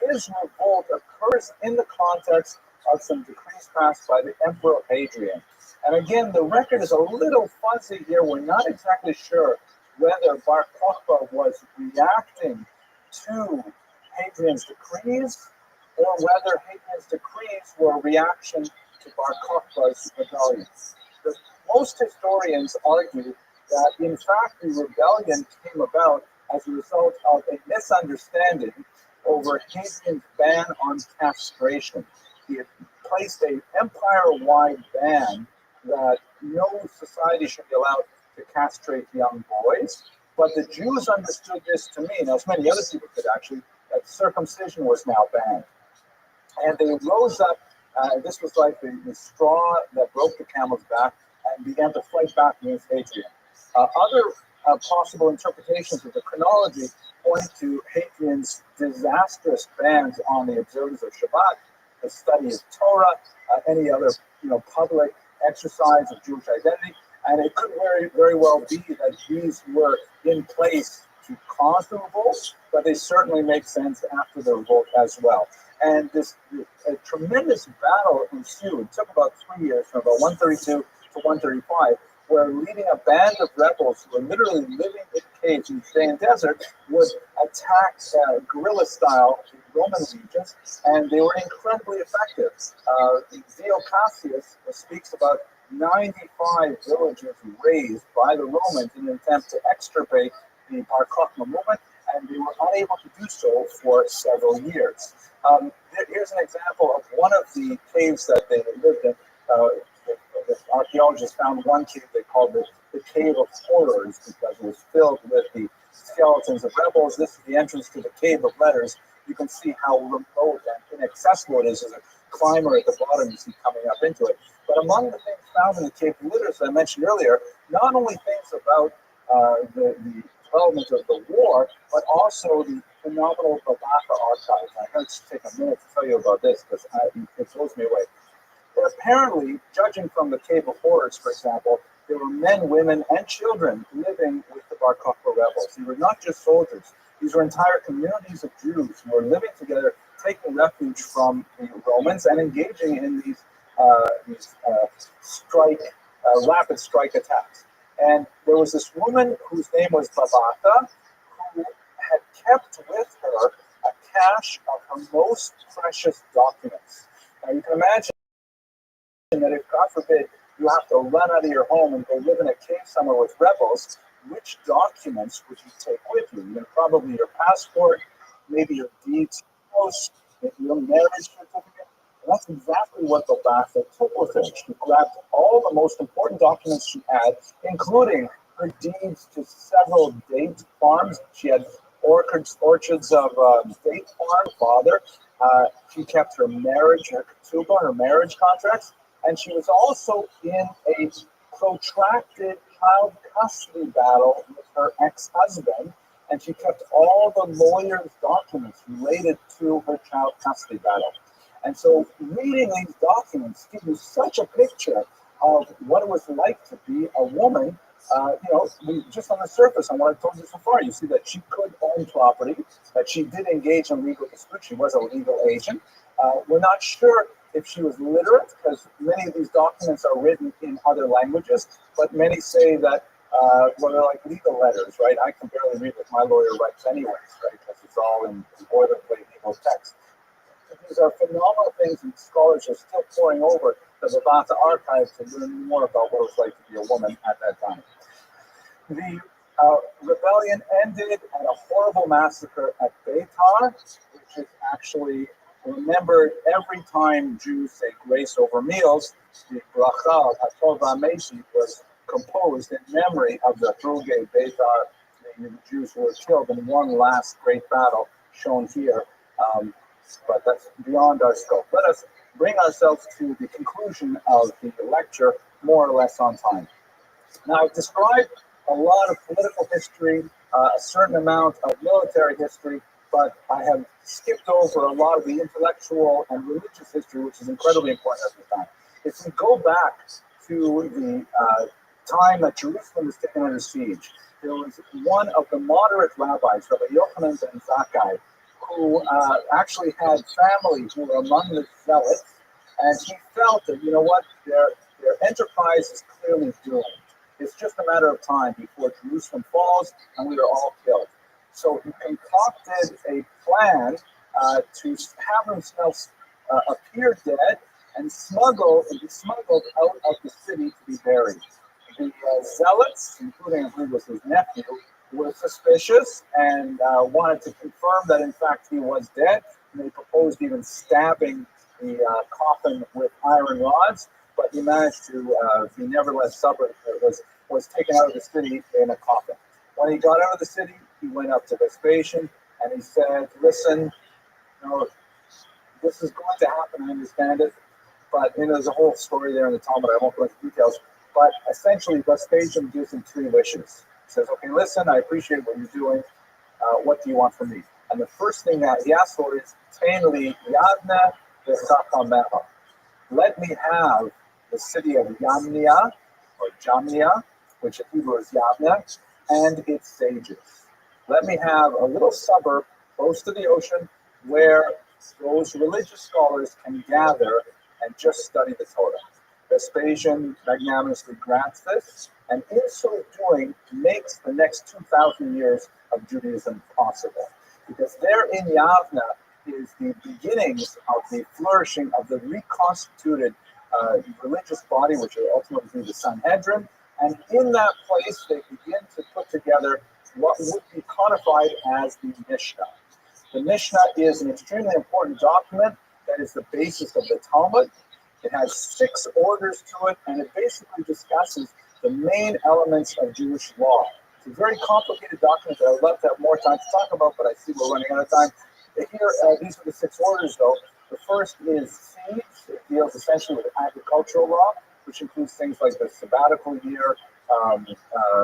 J: His revolt occurs in the context of some decrees passed by the Emperor Hadrian. And again, the record is a little fuzzy here. We're not exactly sure whether Bar Kokhba was reacting to Hadrian's decrees or whether Hadrian's decrees were a reaction to Bar Kokhba's rebellion. Most historians argue that, in fact, the rebellion came about as a result of a misunderstanding over Hadrian's ban on castration. He had placed an empire-wide ban that no society should be allowed to castrate young boys, but the Jews understood this to mean, as many other people did actually, that circumcision was now banned. And they rose up, this was like the straw that broke the camel's back, and began to fight back against Hadrian. Other possible interpretations of the chronology point to Hadrian's disastrous bans on the observance of Shabbat, the study of Torah, any other public exercise of Jewish identity, and it could very, very well be that these were in place to cause the revolt, but they certainly make sense after the revolt as well. And a tremendous battle ensued. It took about 3 years, from about 132 to 135, where leading a band of rebels who were literally living in caves in the Judean desert would attack guerrilla style in Roman legions, and they were incredibly effective. Dio Cassius speaks about 95 villages razed by the Romans in an attempt to extirpate the Bar Kokhba movement, and they were unable to do so for several years. Here's an example of one of the caves that they lived in. The archaeologists found one cave they called the Cave of Horrors because it was filled with the skeletons of rebels. This is the entrance to the Cave of Letters. You can see how remote and inaccessible it is as a climber at the bottom you see coming up into it. But among the things found in the Cave of Letters that I mentioned earlier, not only things about the development of the war, but also the phenomenal Babaka archives. I had to take a minute to tell you about this because it blows me away. But apparently, judging from the Cave of Horrors, for example, there were men, women, and children living with the Bar Kokhba rebels. They were not just soldiers. These were entire communities of Jews who were living together, taking refuge from the Romans and engaging in these rapid strike attacks. And there was this woman whose name was Babaka, who had kept with her a cache of her most precious documents. Now you can imagine that if, God forbid, you have to run out of your home and go live in a cave somewhere with rebels, which documents would you take with you? Probably your passport, maybe your deeds, maybe your marriage certificate. And that's exactly what the Babaka took with her. She grabbed all the most important documents she had, including her deeds to several date farms. She had orchards of date farm father. She kept her marriage, her ketubah, her marriage contracts. And she was also in a protracted child custody battle with her ex-husband, and she kept all the lawyer's documents related to her child custody battle. And so reading these documents gives you such a picture of what it was like to be a woman. Just on the surface, on what I told you so far, you see that she could own property, that she did engage in legal disputes. She was a legal agent. We're not sure if she was literate, because many of these documents are written in other languages, but many say that, they're like legal letters, right? I can barely read what my lawyer writes anyways, right? Because it's all in boilerplate legal text. These are phenomenal things, and scholars are still poring over the Babaka archives to learn more about what it was like to be a woman at that time. The rebellion ended at a horrible massacre at Beitar, which is actually remembered every time Jews say grace over meals. The bracha of Hatov HaMeshi was composed in memory of the Hruge Beitar, the Jews who were killed in one last great battle shown here. But that's beyond our scope. Let us bring ourselves to the conclusion of the lecture more or less on time. Now, I've described a lot of political history, a certain amount of military history, but I have skipped over a lot of the intellectual and religious history, which is incredibly important at the time. If we go back to the time that Jerusalem was taken under siege, there was one of the moderate rabbis, Rabbi Yochanan ben Zakkai, who actually had family who were among the zealots, and he felt that, you know what, their enterprise is clearly doomed. It's just a matter of time before Jerusalem falls and we are all killed. So he concocted a plan to have themselves appear dead and be smuggled out of the city to be buried. The zealots, including I believe was his nephew, were suspicious and wanted to confirm that in fact he was dead. And they proposed even stabbing the coffin with iron rods, but he managed to be nevertheless was taken out of the city in a coffin. When he got out of the city, he went up to Vespasian and he said, listen, you know, this is going to happen, I understand it, but there's a whole story there in the Talmud, I won't go into details, but essentially Vespasian gives him three wishes. He says, okay, listen, I appreciate what you're doing, what do you want from me? And the first thing that he asks for is, Tain li Yavna v'Chachameha. Let me have the city of Yamnia, or Jamnia, which in Hebrew is Yavna, and its sages. Let me have a little suburb close to the ocean where those religious scholars can gather and just study the Torah. Vespasian magnanimously grants this, and in so doing makes the next 2,000 years of Judaism possible. Because there in Yavna is the beginnings of the flourishing of the reconstituted religious body, which will ultimately be the Sanhedrin. And in that place, they begin to put together what would be codified as the Mishnah. The Mishnah is an extremely important document that is the basis of the Talmud. It has 6 orders to it, and it basically discusses the main elements of Jewish law. It's a very complicated document that I would love to have more time to talk about, but I see we're running out of time. Here, these are the 6 orders, though. The first is seeds. It deals essentially with agricultural law, which includes things like the sabbatical year,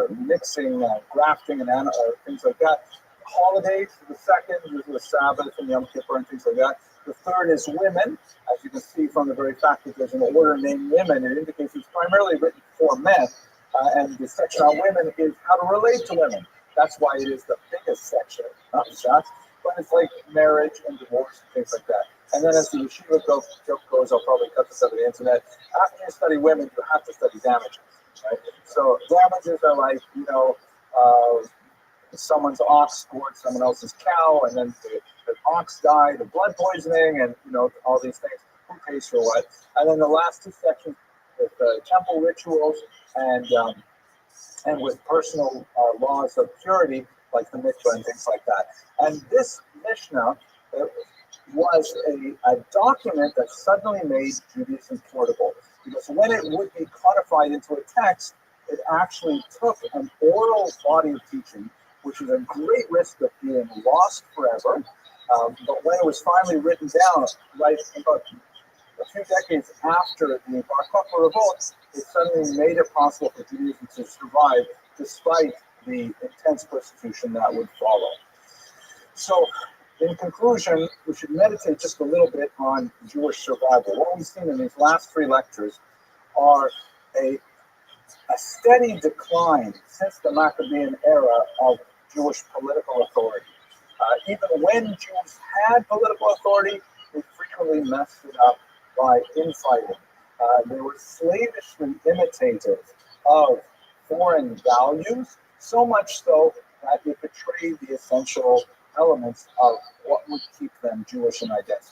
J: mixing, grafting, and things like that. Holidays, the second is the Sabbath and Yom Kippur and things like that. The third is women. As you can see from the very fact that there's an order named women, it indicates it's primarily written for men. And the section on women is how to relate to women. That's why it is the biggest section of Shas. But it's like marriage and divorce and things like that. And then as the yeshiva joke goes, I'll probably cut this out of the internet. After you study women, you have to study damages. Right? So damages are like, someone's ox scored someone else's cow, and then the ox died of blood poisoning, and all these things. Who pays for what? And then the last 2 sections with temple rituals and with personal laws of purity, like the mikvah and things like that. And this Mishnah was a document that suddenly made Judaism portable, because when it would be codified into a text, it actually took an oral body of teaching, which was a great risk of being lost forever. But when it was finally written down, right about a few decades after the Bar Kokhba revolt, it suddenly made it possible for Judaism to survive despite the intense persecution that would follow. So, in conclusion, we should meditate just a little bit on Jewish survival. What we've seen in these last 3 lectures are a steady decline since the Maccabean era of Jewish political authority. Even when Jews had political authority, they frequently messed it up by infighting. They were slavishly imitative of foreign values, so much so that it betrayed the essential elements of what would keep them Jewish in identity.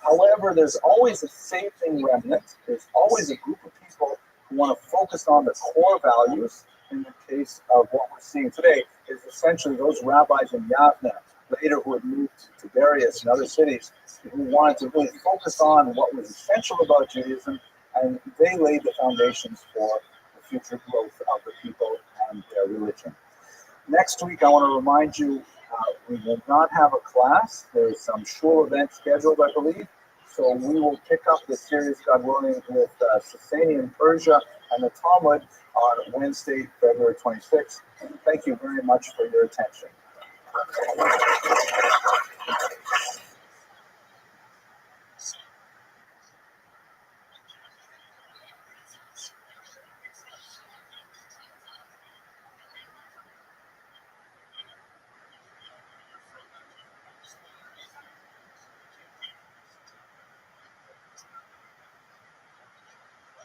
J: However, there's always a saving remnant. There's always a group of people who want to focus on the core values. In the case of what we're seeing today, is essentially those rabbis in Yavna, later who had moved to Tiberias and other cities, who wanted to really focus on what was essential about Judaism, and they laid the foundations for the future growth of the people and their religion. Next week, I want to remind you, we will not have a class. There's some shul event scheduled, I believe. So we will pick up the series, God willing, with Sasanian Persia and the Talmud on Wednesday, February 26th. Thank you very much for your attention.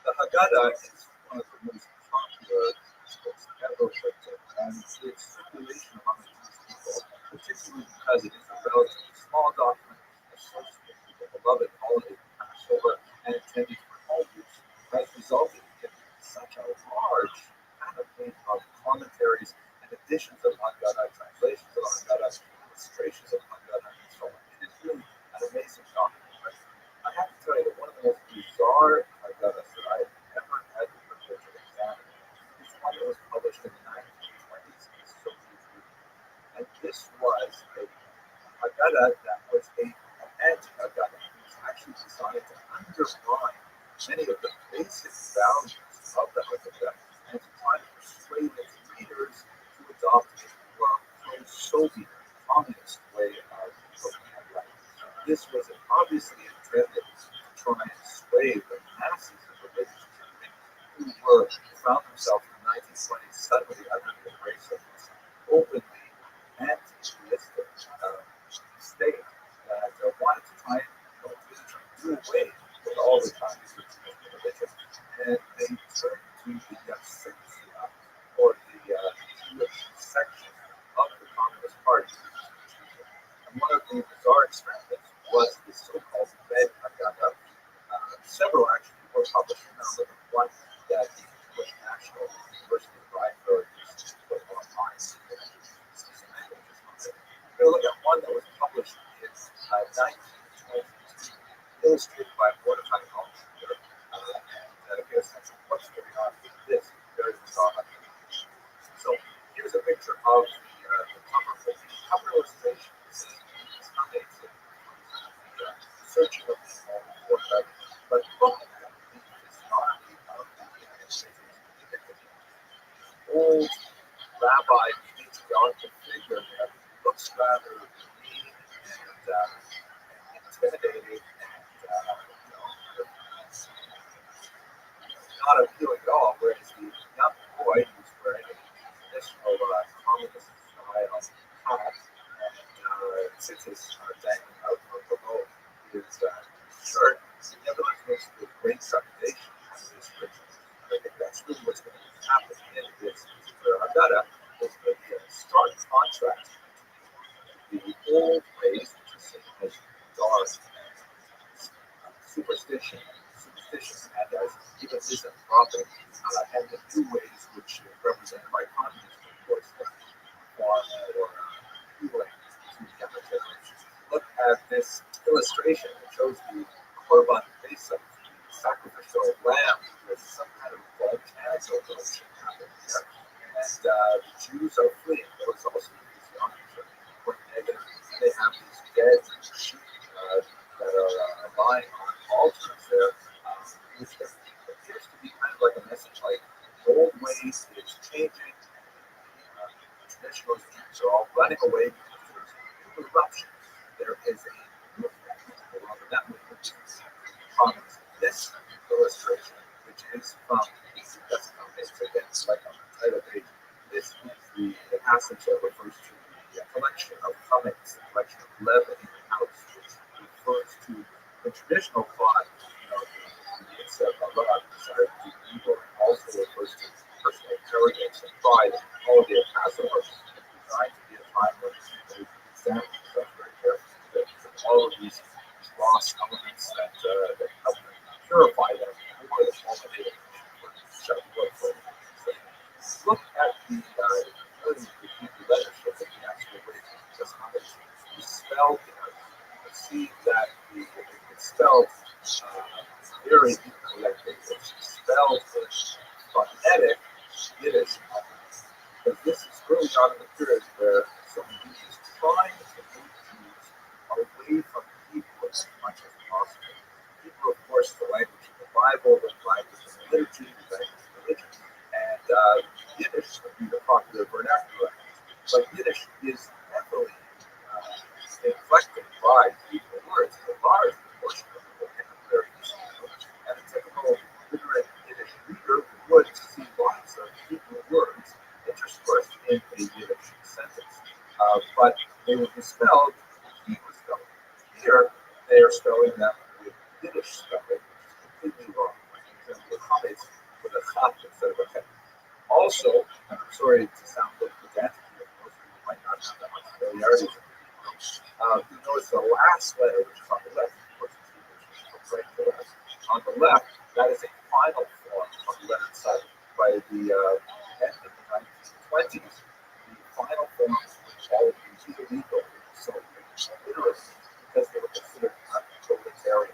J: The Haggadah is one of the most popular books ever written, and its circulation among the Jewish people, particularly because it is a relatively small document associated with the beloved holiday of Passover and intended for all use, has resulted in such a large panoply of commentaries and editions of Haggadah, translations of Haggadah, illustrations of Haggadah, and so on. It is really an amazing document. Right? I have to tell you that one of the most bizarre Haggadahs that I have ever had the privilege of examining is one that was published in the 1920s in the Soviet Union. And this was a Haggadah that was an anti-Haggadah. It was actually designed to undermine many of the basic values of the Haggadah and to try to persuade its readers to adopt a more pro-Soviet, communist way of looking at life. This was obviously intended to try and sway the masses of religious people who found themselves in the 1920s suddenly under the embrace of this openly anti-theistic state that wanted to try and really try to do away with all the ties of religion. And they turned to the Section or the Jewish section of the Communist Party. And one of the bizarre experiments was the so-called Red Haggadah. Several actually were published now, but the one that the English National University of Rothschild used to put online. We're going to look at one that was published in 1922, illustrated by Mordecai Altshuler, and get a sense of what's going on with this very bizarre. So here's a picture of the cover illustration. This is how they searching of this Mordecai, but look at the dishonesty of the United States. Old rabbi patriarchal figure that looks rather mean and intimidating and not appealing at all, whereas the young boy who's wearing a traditional communist style hat and sits his dangling out from below his shirt, nevertheless makes with great trepidation at this ritual. I think that's really what's going to happen in this particular Haggadah. It's going to be a stark contrast between the old ways, which are seen as dark superstition and as even misanthropic, and the new ways which are represented by communism, of course, far more appealing to younger generations. Look at this illustration that shows the Korban Pesach, the sacrificial lamb, with some kind of volcanic eruption happening here. And the Jews are fleeing. Those also use the picture quite negative. And they have these dead sheep that are lying on altars there, which appears to be kind of like a message like the old ways is changing, the traditional Jews are all running away because there's corruption. There is a movement, and that movement is communism. This illustration, which is from it's against like on the title page, this is the passage that refers to the collection of chametz, the collection of leaven in the house, which refers to the traditional thought, it's a lot desire to be evil, and also refers to personal arrogance and pride. And the holiday of Passover is designed to be a time when people examine themselves very carefully, that all of these lost elements that help them purify them for the holiday of look at the Hebrew letters so that the actual way just how it's spelled there. You see that it's spelled very incorrectly. It's spelled with phonetic Yiddish.
H: because this is early on in the period where someone is trying to move Jews away from Hebrew as much as possible. Hebrew, of course, the language of the Bible, the language of the liturgy, the language of religion, and Yiddish would be the popular vernacular. But Yiddish is heavily inflected by Hebrew words. A large proportion of the vocabulary is Hebrew, and a typical literate Yiddish reader would see lots of Hebrew words interspersed in a Yiddish sentence. But they would be spelled with Hebrew spelling. Here, they are spelling them with Yiddish spelling, which is completely wrong. For example, chametz with a chat instead of a chet. Also, and I'm sorry to sound a little pedantic here, most people might not have that much familiarity with it. You notice the last letter, which is on the left, of course, it's English, from right to left. On the left, that is a final form of the letter side. By the end of the 1920s, the final forms were all illegal, so literally, because they were considered untotalitarian.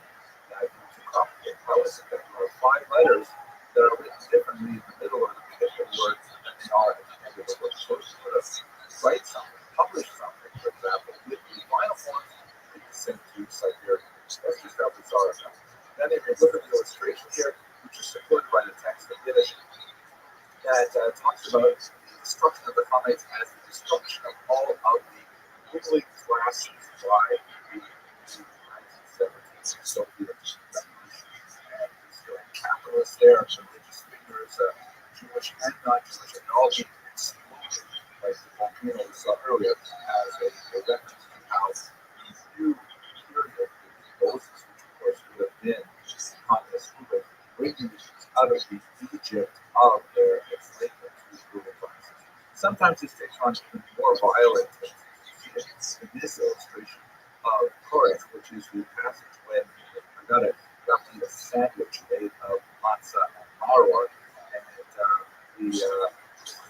H: That to complicate how is it that there are 5 letters that are written differently in the middle or the beginning of the word than they are at the end of the word. So if you were to write something, publish something, for example, with the final forms, it is sent to Siberia. That's just how bizarre it is. Then if you look at the illustration here, which is supported by the text of Yiddish, that talks about the destruction of the Chametz as the destruction of all of the ruling classes by the 1917 Soviet Revolution. And the capitalists there, religious figures, Jewish and non-Jewish, and all being excluded, like the volcano we saw earlier, as a reference to how the new period Moses, which of course would have been communist movement, bringing out of the Egypt of their enslavement to ruling classes. Sometimes this takes on even more violent things. In this illustration of Korach, which is the passage when Rabbi got to eat a sandwich made of matzah and maror, and the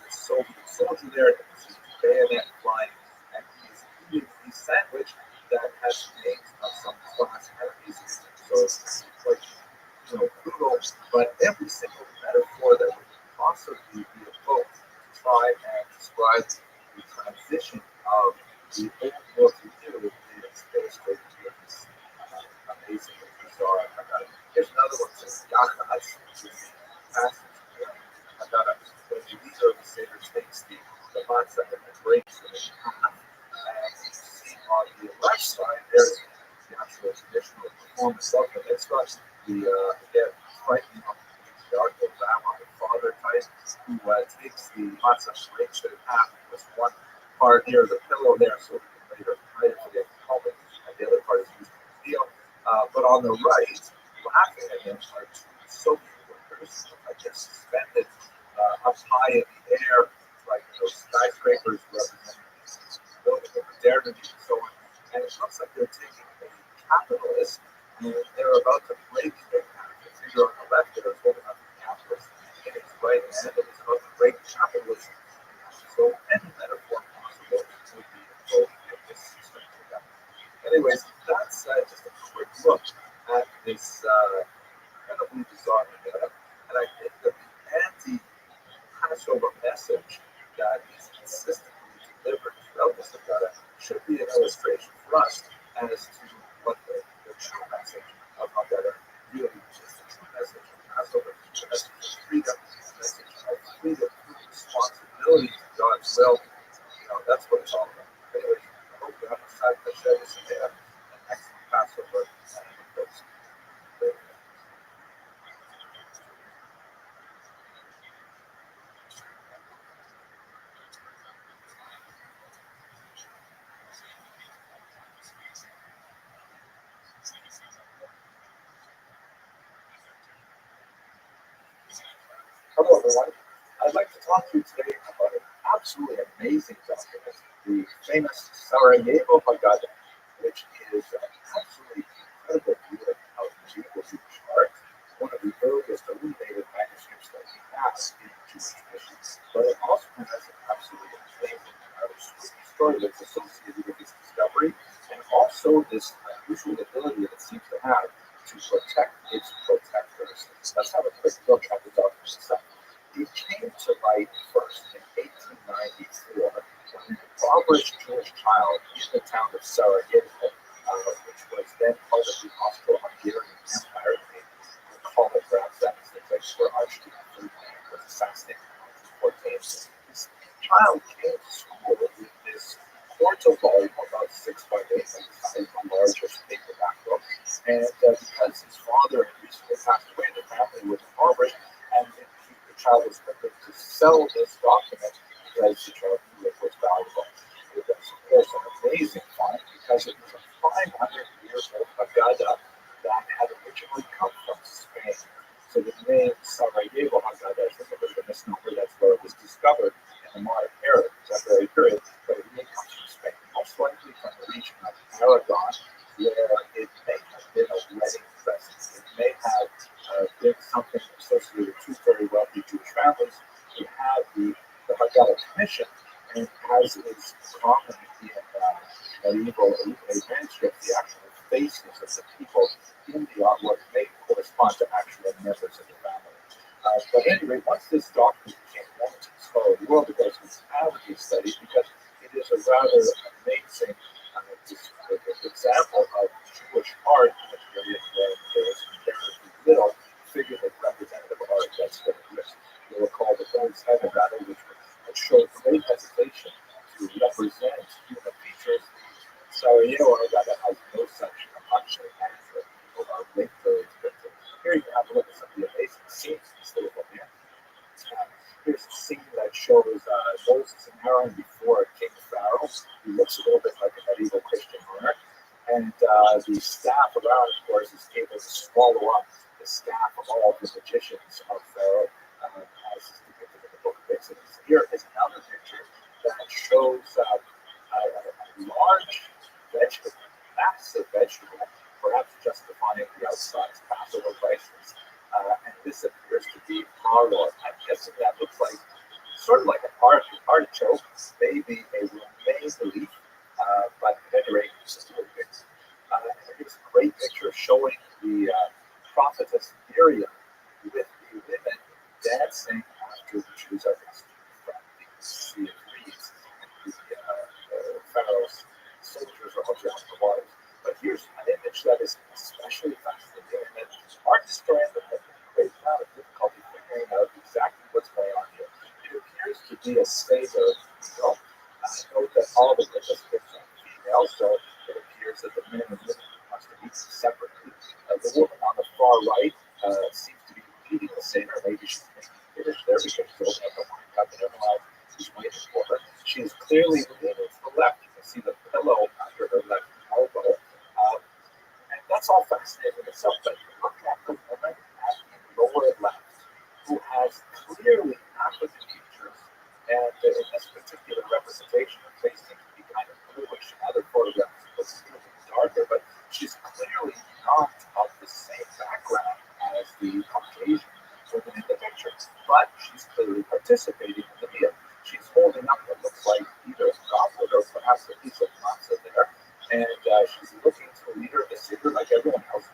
H: Soviet soldier there has his bayonet flying, and he's eating a sandwich that has names of some class enemies. So it's like, brutal, but every single metaphor that would possibly be evoked to try and describe the transition of the old world to new is illustrated here in this amazing and bizarre Haggadah. Here's another one that says Yachas, which is the passage here. Haggadah, when the leader of the Seder takes the matzah and the breaks it in half. And you see on the left side, there's the actual traditional performance of the mitzvah. Again, frightening of the patriarchal rabbi, father type, who takes the matzah, breaks it in half. There's one part near the pillow there, so we can later hide it for the helmet, and the other part is used to steal. But on the right, laughing at him are 2 Soviet workers, I guess, suspended up high in the air, like those skyscrapers representing these buildings of modernity and so on. And it looks like they're taking a capitalist and they're about to break their hand. The finger on the left there is holding up the capitalist in its right hand, and it's about to break the capitalist. So any metaphor possible would be invoked in this system. Anyways, that's just a quick look at this incredibly bizarre Haggadah. And I think that the anti-Passover message that is consistently delivered throughout this Haggadah should be an illustration for us as to what the true message of Haggadah really is. The true message of Passover, the message of freedom, the message of freedom through responsibility to God's will. That's what it's all about. Anyway, I hope you have time to share this again. An excellent Passover and the books. Hello, everyone. I'd like to talk to you today about an absolutely amazing document, the famous Sarajevo Haggadah, which is an absolutely incredible view of medieval Jewish art, one of the earliest illuminated manuscripts that we have in Jewish traditions. But it also has an absolutely amazing story that's associated with its discovery, and also this unusual ability that it seems to have to protect its protectors. Let's have a quick look at the document itself. It came to light first in 1894 when an impoverished Jewish child in the town of Sarajevo, which was then part of the Austro-Hungarian Empire, they call it perhaps that was the place where Archduke Ferdinand was assassinated in 1914. This child came to school with this quarto volume, about 6 by 8, like the largest paperback book, and because his father had recently passed away, the family was impoverished, and the child was looking to sell this document because the child knew it was valuable. It was, of course, an amazing find because it was a 500-year-old Haggadah that had originally come from Spain. So the name Sarajevo Haggadah is a misnomer. That's where it was discovered in the modern era, contemporary period, but it may come from Spain, most likely from the region of Aragon, where it may have been a wedding present. It may have been something associated with two very wealthy Jewish families who had the Haggadah commission, and as is common in medieval manuscripts, the actual faces of the people in the artwork may correspond to actual members of the family. But anyway, once this document became known to the scholarly world, it was avidly studied because it is a rather amazing example of Jewish art in a period when there was comparatively little figurative representative art that still exists. You'll recall the Thorn's Heaven Battle, which showed great hesitation to represent human features. Sarajevo Haggadah has no such function as people are linked very descriptive. Here you can have a look at some of the amazing scenes in this little book here. Here's a scene that shows Moses and Aaron before King Pharaoh. He looks a little bit like a medieval Christian monarch. And the staff of Aaron, of course, is able to swallow up the staff of all the magicians of Pharaoh, as is depicted in the book of Exodus. Here is another picture that shows a large vegetable, massive vegetable, perhaps justifying the outsized Passover prices. And this appears to be marrow. I'm guessing that looks like sort of like an artichoke, maybe a romaine leaf, but at any rate, it's just a little bit. Here's a great picture showing the prophetess Miriam with the women dancing after the Jews are rescued from the Sea of Reeds. The Pharaoh's soldiers are hooked around the waters. But here's an image that is especially fascinating, and art historians have had a great amount of difficulty figuring out exactly what's going on here. It appears to be a Seder meal. Note that all the witness pictures are female, so it appears that the men and women must have eaten separately. The woman on the far right seems to be eating the Seder. Maybe she's making Kiddush there because she's holding up a wine cup and everyone else is waiting for her. She is clearly leaning to the left. You can see the pillow under her left elbow. And that's all fascinating in itself. But look at the woman at the lower left, who has clearly African features. And in this particular representation, her face seems to be kind of bluish. In other photographs, it looks a little bit darker, but she's clearly not of the same background as the Caucasian woman in the picture. But she's clearly participating in the meal. She's holding up what looks like either a goblet or perhaps a piece of matzah there. And she's looking to the leader of the Seder like everyone else.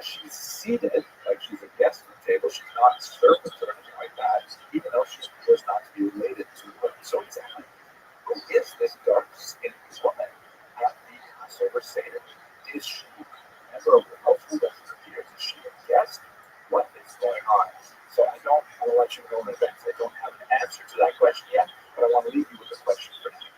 H: She's seated like she's a guest at the table. She's not a servant or anything like that, even though she appears not to be related to her. So exactly, who is this dark-skinned woman at the Passover Seder? Is she a member of the household as it appears? Is she a guest? What is going on? So I want to let you know in advance. I don't have an answer to that question yet, but I want to leave you with a question for you.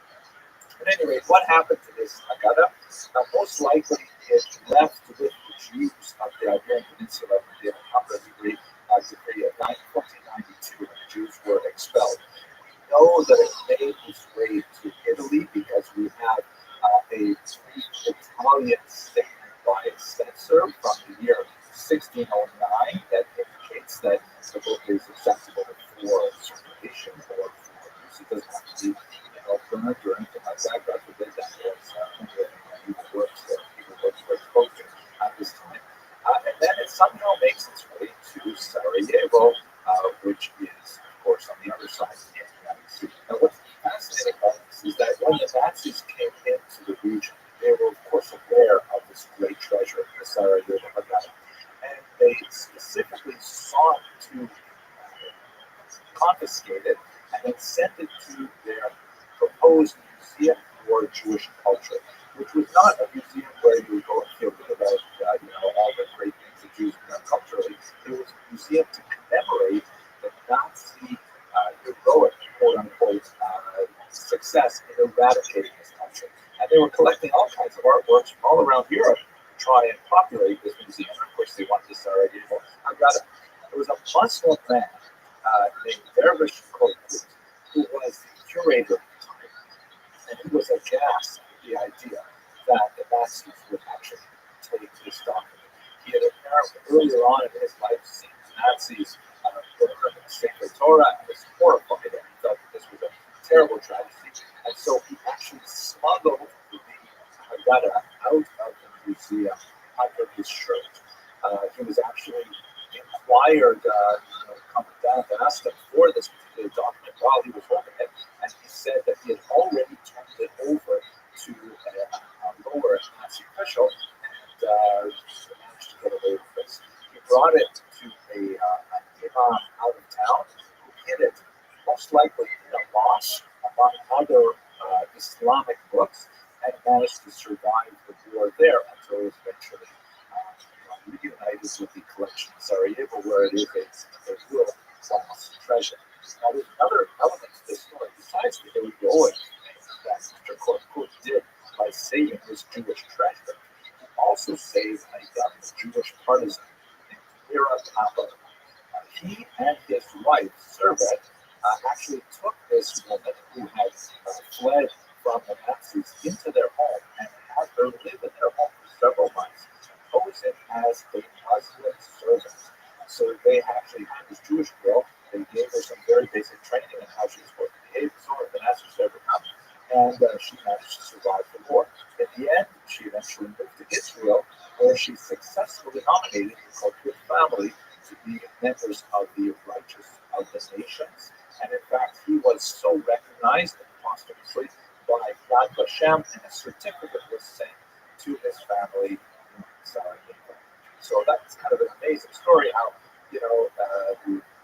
H: At any rate, what happened to this Haggadah? Now, most likely it left with the Jews of the Iberian Peninsula when the Alhambra decree of 1492, when the Jews were expelled. We know that it made its way to Italy because we have a Italian statement by a censor from the year 1609 that indicates that the book is acceptable for circulation or for use. It doesn't have to be burned or anything like that. God forbid that was evil works that people were exposed to at this time. And then it somehow makes its way to Sarajevo, which is, of course, on the other side of the Adriatic Sea. Now, what's fascinating about this is that when the Nazis came into the region, they were, of course, aware of this great treasure, the Sarajevo Haggadah, and they specifically sought to confiscated and then sent it to their proposed museum for Jewish culture, which was not a museum where you would go and feel good about all the great things the Jews have done culturally. It was a museum to commemorate the Nazi heroic, quote unquote, success in eradicating this country. And they were collecting all kinds of artworks from all around Europe to try and populate this museum. Of course, they wanted this already. I got it. There was a Muslim man named Dervish Korkut, who was the curator at the time, and he was aghast at the idea that the Nazis would actually take this document. He had apparently earlier on in his life seen the Nazis burn the sacred Torah and was horrified, and he felt that this was a terrible tragedy. And so he actually smuggled the Haggadah out of the museum under his shirt. He was actually inquired, commandant asked him for this particular document while he was holding it, and he said that he had already turned it over to a lower Nazi official and managed to get away with this. He brought it to an imam out of town who hid it most likely in a mosque among other Islamic books and managed to survive the war there until it was eventually reunited with the collection in Sarajevo, where it is a real class treasure. Now, there's another element to this story. Besides the heroic things that Mr. Korkut did by saving his Jewish treasure, he also saved a young Jewish partisan named Mira Papa. He and his wife, Servet, actually took this woman who had fled from the Nazis into their home and had her live in their home for several months, posing as a Muslim servant. So they actually had this Jewish girl. They gave her some very basic training in how she was supposed to behave, so the Nazis never come, and she managed to survive the war. In the end, she eventually moved to Israel, where she successfully nominated the Korkut family to be members of the Righteous of the Nations. And in fact, he was so recognized posthumously by Yad Vashem, and a certificate was sent to his family in Sarajevo. So that's kind of an amazing story how,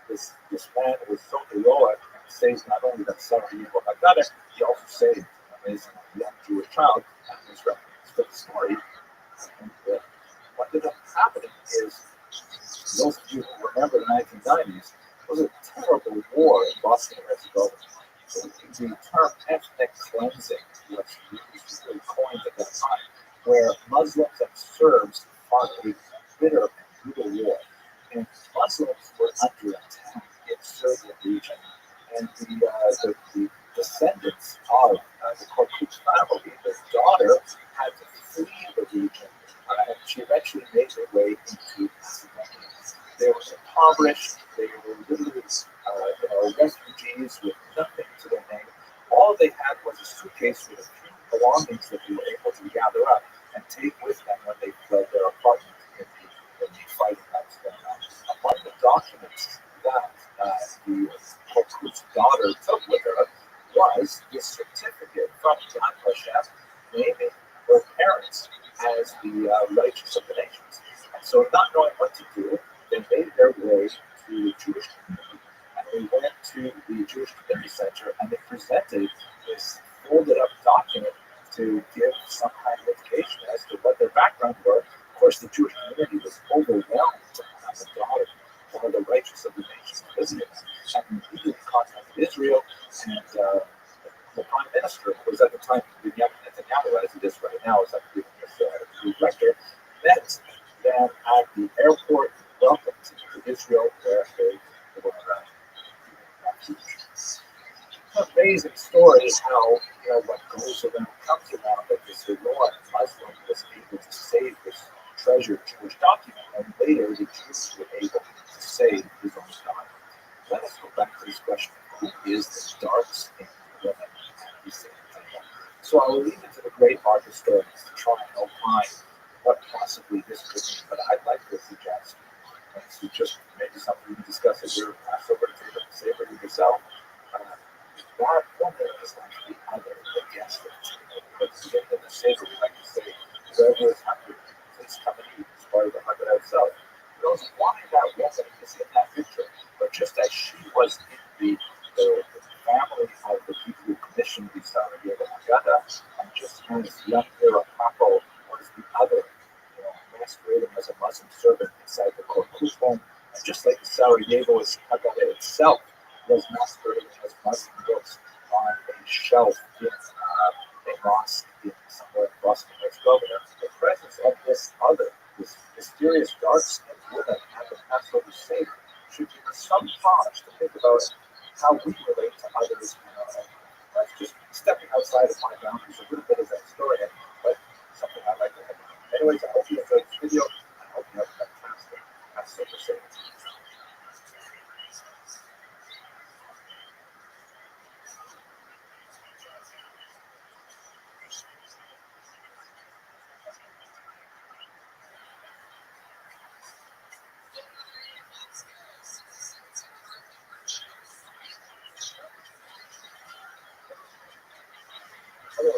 H: this man was so heroic and saved not only that Sarajevo Haggadah, he also saved an amazing young Jewish child and was recognized for the story. And what ended up happening is, those of you who remember the 1990s, it was a terrible war in Bosnia and Herzegovina. So the term ethnic cleansing was really coined at that time, where Muslims and Serbs fought a bitter and brutal war. And Muslims were under attack in Serbian region. And the descendants of the Korkut family, the daughter, had to flee the region. And she eventually made her way into Macedonia. They were impoverished. They were literally, refugees with nothing to their name. All they had was a suitcase with a few belongings that they were able to gather up and take with them when they fled their apartment in the fighting that was going on. Among the documents that the Korkut's daughter took with her was this certificate from Yad Vashem naming her parents as the righteous of the nations. And so, not knowing what to do, they made their way to the Jewish community. And they went to the Jewish Community Center and they presented this folded up document to give some kind of indication as to what their background were. Of course, the Jewish community was overwhelmed to have a daughter, one of the righteous of the nations, visiting them. And immediately contacted Israel, and the prime minister, who was at the time Netanyahu, as it is right now, is at the director, met them at the airport, welcomed to Israel, where they were refugees. It's an amazing story how what goes around comes around, that this heroic Muslim was able to save this treasured Jewish document, and later the Jews were able to save his own daughter. Let us go back to this question: who is this dark-skinned woman? So I will leave it to the great art historians to try and opine what possibly this could mean. But I'd like to suggest, and this is just maybe something you can discuss at your Passover table and savor it yourself. That woman is like the other, the guest of the table. But to get them to savor, we like to say, whoever is hungry, please come and eat. It's part of the Haggadah itself. Who knows why that woman is in that picture? But just as she was in the family of the people who commissioned the Sarajevo Agata and just as young era couple was the other, masquerading as a Muslim servant inside the Korkut home. And just like the Sarajevo's Agata itself was masquerading as Muslim books on a shelf in a mosque in somewhere in Boston, Herzegovina, the presence of this other, this mysterious dark-skinned woman at the Passover Seder should give us some pause to think about how we relate to others. That's just stepping outside of my boundaries a little bit as a historian, but something I like to think about. Anyways, I hope you enjoyed this video. I hope you have a fantastic Passover Seder. Hello.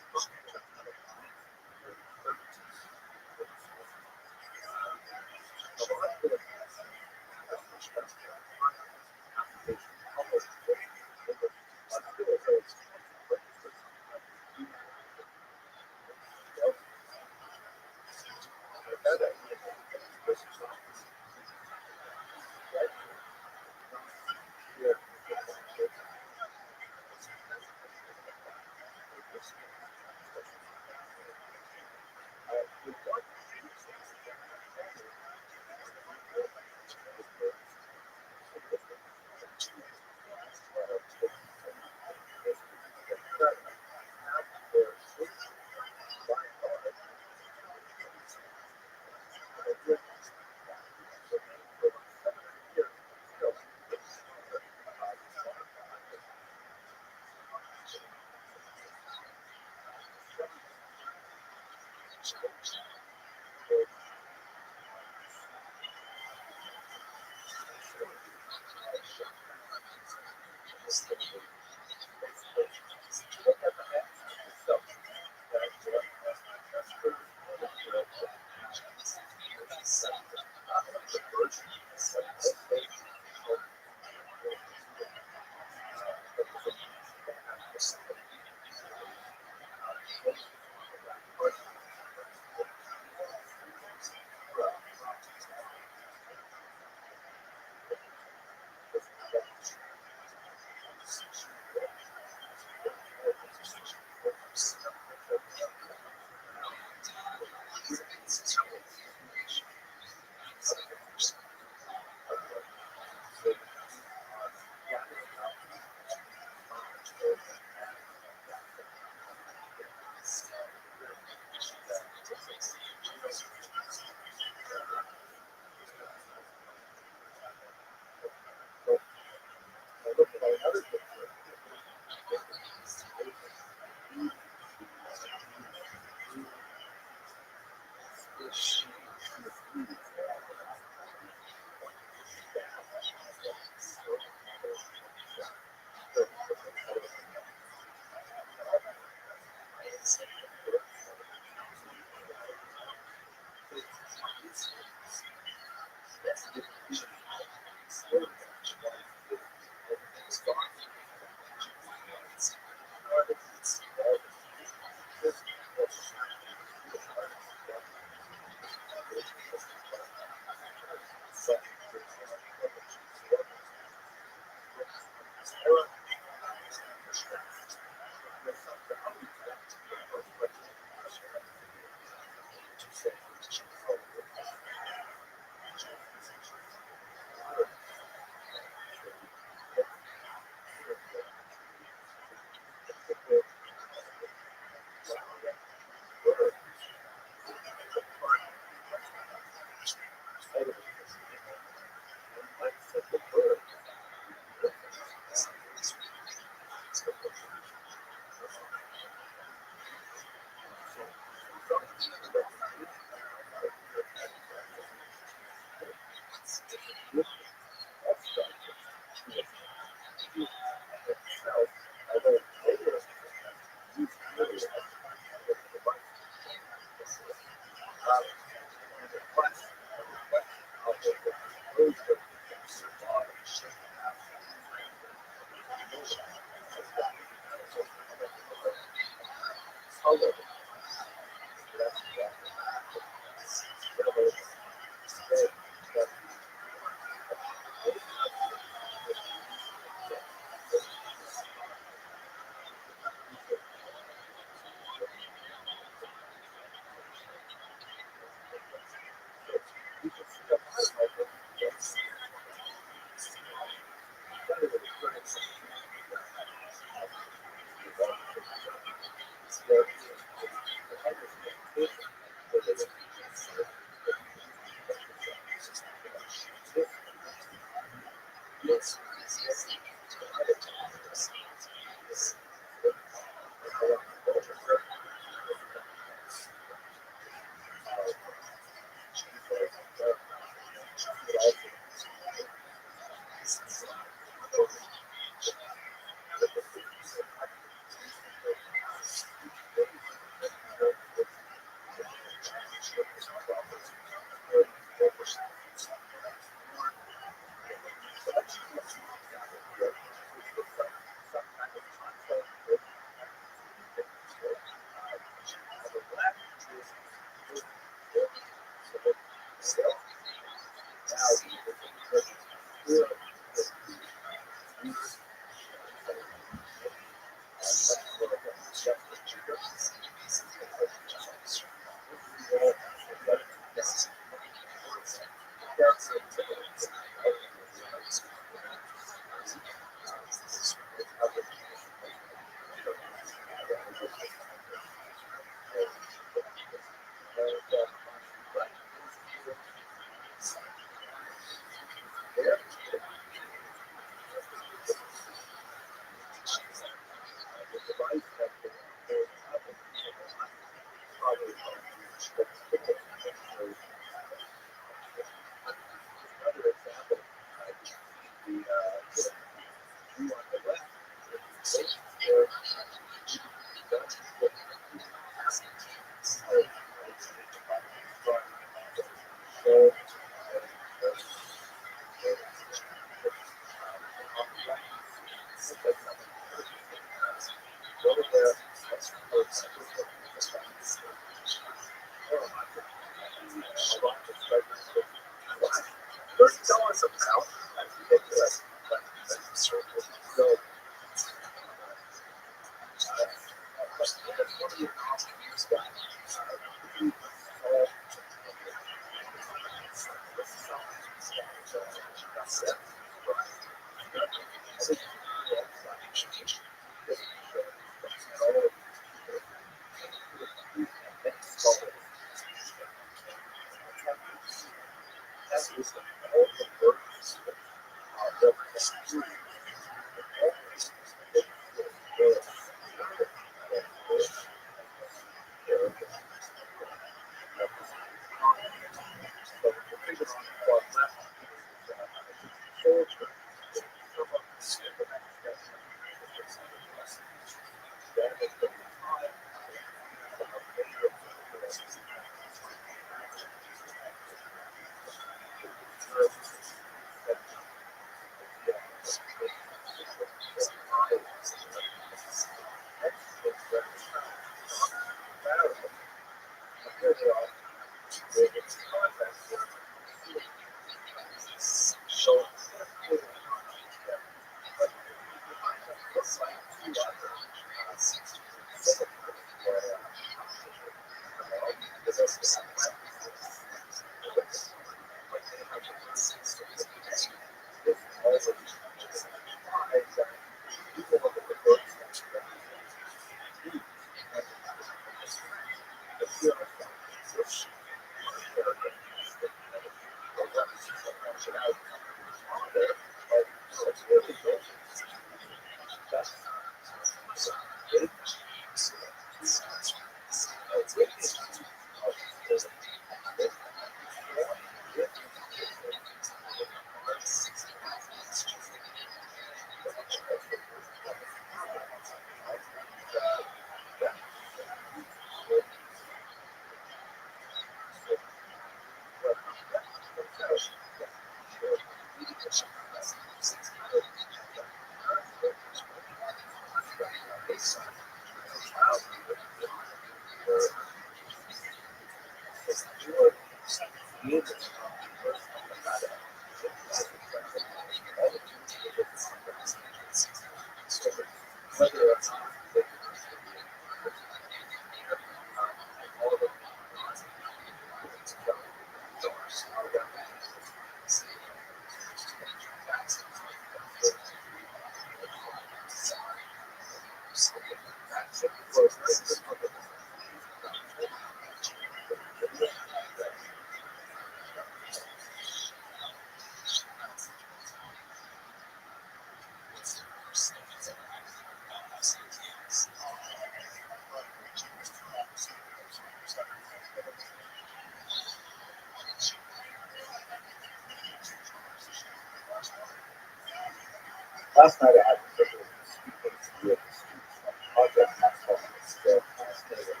H: Last night I had the privilege of speaking with the students from Project Maxwell. Their fascinating,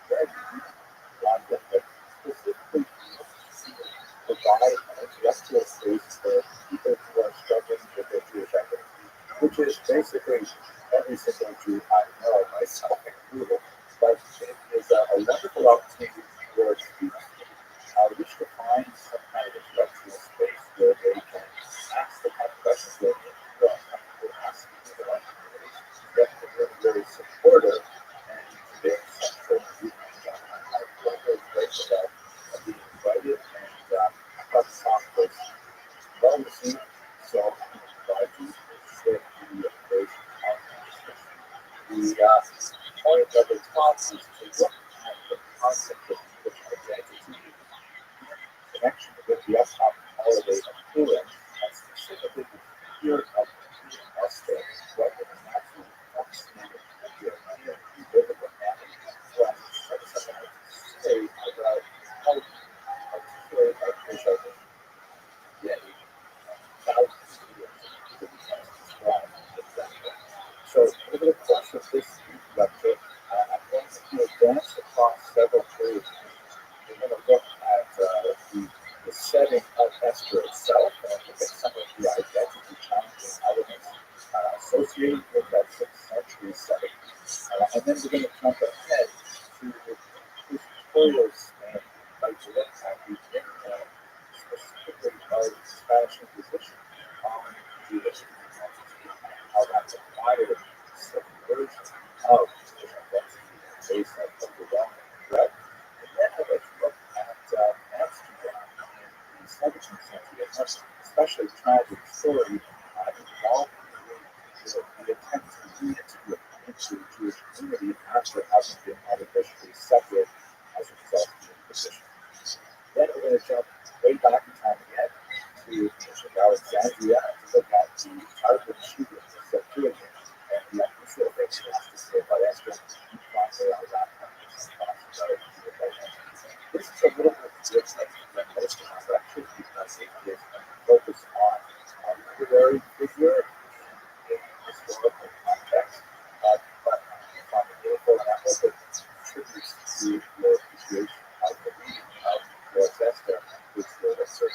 H: very unique project that specifically provide an intellectual space for people who are struggling with their Jewish identity, which is basically every single Jew I know, myself included. But it is a wonderful opportunity for students to wish to find some kind of intellectual space where they can ask the kind of questions that they are comfortable asking about communities, that are very supportive and very central to I feel very grateful about being invited, and I thought the talk was well received, so I'm going to provide you with the information on the point of the talk is to look at the concept of Jewish identity in connection with the upcoming holiday of Purim, and specifically the fear of Esther, whether or not you understand the idea of biblical canon. So I'm about to say about how to articulate our Jewish identity. Yeah, thousands of years to be described exactly. So over the course of this lecture, I'm going to advance across several periods. We're going to look at the setting of the impact specifically of Spanish Inquisition on Jewish identity and how that required subversion of Jewish identity based on overwhelming threat. And then I like to look at Amsterdam in the 17th century, a much especially tragic story involving the attempt to reintegrate into the Jewish community after having been artificially separated as a result of the Inquisition. Then we're going to jump way back in time again to ancient Alexandria to look at the Arabic Shubha, the Septuagint, and the unusual things it has to say about Esther. Finally, on that this is a little bit different than most of our lectures because it is focused on a literary figure in historical context, but on the beautiful and also contributes to your appreciation of the reading of Lord Esther, which will assert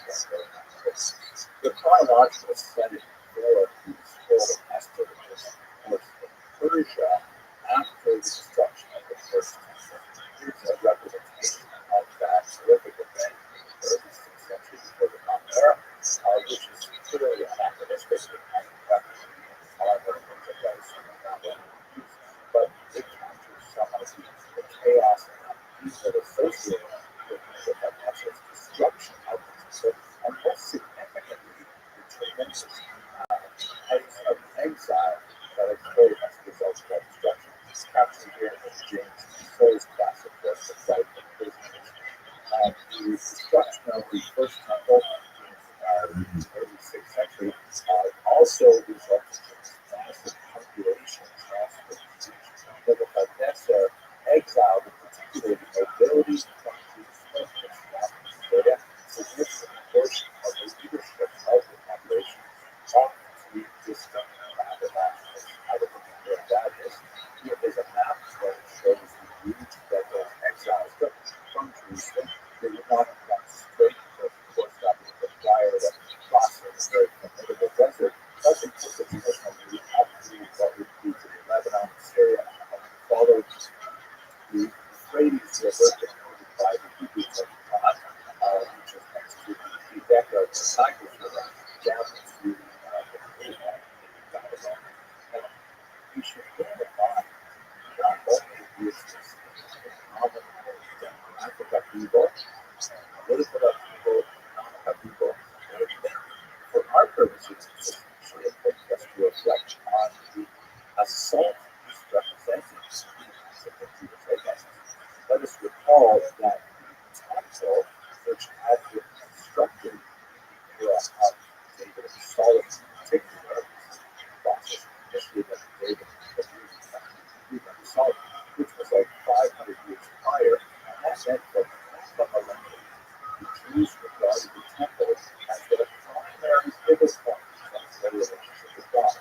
H: the chronological setting for the scroll of Esther is, of course, in Persia after the destruction of the first temple. Here's a representation of that terrific event in the early 6th century before the Common Era, which is clearly anachronistic and but it captures some of the chaos and upheaval associated with Nebuchadnezzar's destruction of the temple, and most significantly, the tremendous heights of exile that occurred as a result of that destruction. It's captured here in James Souls' classic work, The Flight of Prisoners. The destruction of the first temple in the early 6th century also resulted in massive population transfer. Nebuchadnezzar exiled in particular the nobility from Jerusalem and surrounding Judea. A significant portion of the leadership of the population off to distant Babylon. I don't know where that is. Here is a map that shows the route that those exiles took from Jerusalem. They would not have gone straight, because of course that would require them crossing a very formidable desert. But they took the traditional route up through what would be to the Lebanon, Syria, and followed the Euphrates River, denoted by the Hebrews of God, which is next to the Decca, the Cyprus River, down to the Canaan in Babylon. And you should bear in mind not only is this phenomenal demographic upheaval and political upheaval, economic upheaval, but for our purposes, it's actually important for us to reflect on the assault this represents let us recall that the temple, which had been constructed in the era of David and Solomon in particular, process initially that David and Solomon, which was like 500 years prior, and that meant that for a millennium, the Jews regarded the temple as their primary pivot point of their relationship with God.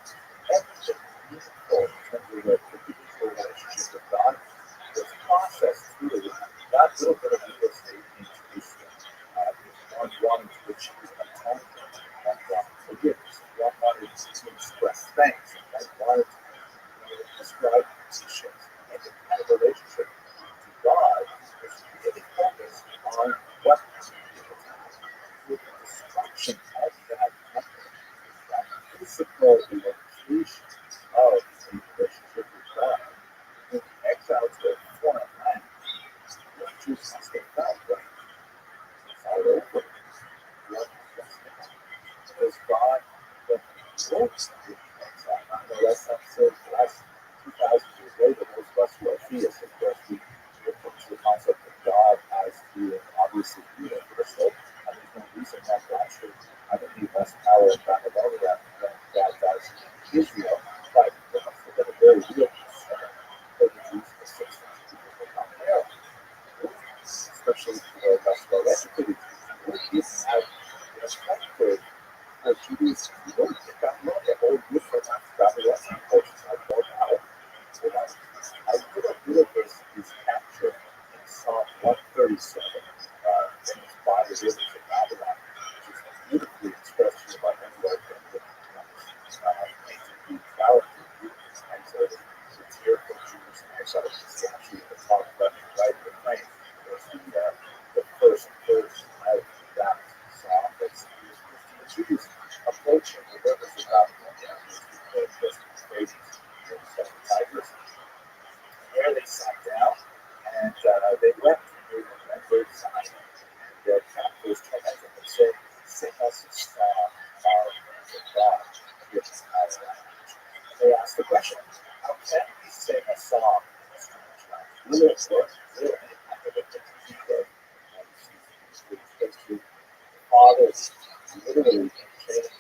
H: Everything meaningful in terms of their individual relationship with God was processed through that little bit of real estate in Jerusalem. One wanted to achieve atonement, one wanted forgiveness, one wanted to express thanks, and one wanted to describe positions and the kind of relationship to God was really focused on what with the destruction of that temple, that physical location of a relationship with God. In exile to a foreign land, what Jews must have felt like it's all over. What does God that works in exile? I know that's not so the last 2,000 years later, those of us who are theists, of course, we refer to the concept of God as being obviously universal, and there's no reason that God should have any less power in Babylonia than God does in Israel, but for the very real concern for the Jews in the 6th century before the Common Era, especially for less well-educated Jews, who didn't have respect for Judaism. You don't get Babylonia, or different after Babylonian portions have more power. So that's a little bit of this is captured in Psalm 137, famous by the rivers of Babylon, which is beautifully expressed here by Edward and the painted the character and so the tearful Jews and exile. You see actually the top left and right of the frame. There's the first verse, I father literally in chains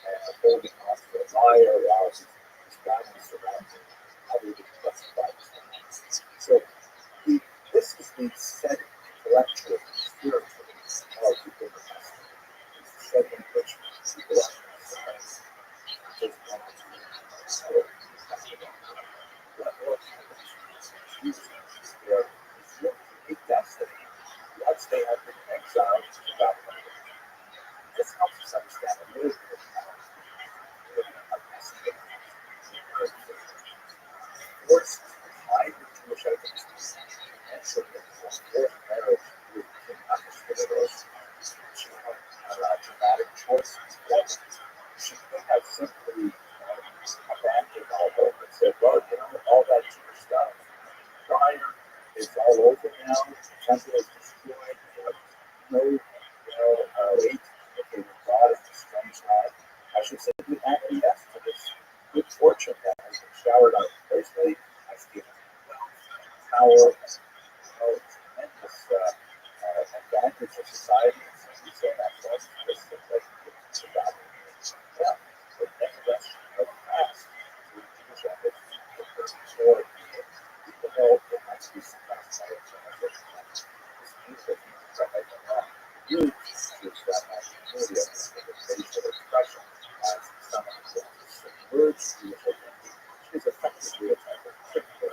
H: and holding on to a lyre while his family surrounds him, utterly justified. So this is the setting, intellectually, spiritually, of the Book of Esther. It's the setting in which people understand his story. What Jesus is their unique destiny once they have been exiled to Babylon. This helps us understand a little bit of how forced behind the Jewish identity and so forced marriage with King Ahasuerus. She had a dramatic choice. She could have simply abandoned all hope and said, well, all that Jewish stuff prior is all over now. The temple is destroyed. No, wait, okay, God is a strange land. I should simply acquiesce to this good fortune that has been showered on me personally. I see power, tremendous advantage of society. You say that's what this is like to God. Yeah, but nevertheless, of past to Jewish ethics, the story, even though it might be some kind of this means that really gives that opportunity of facial expression as someone who submerged Jewish identity. She is effectively a type of critical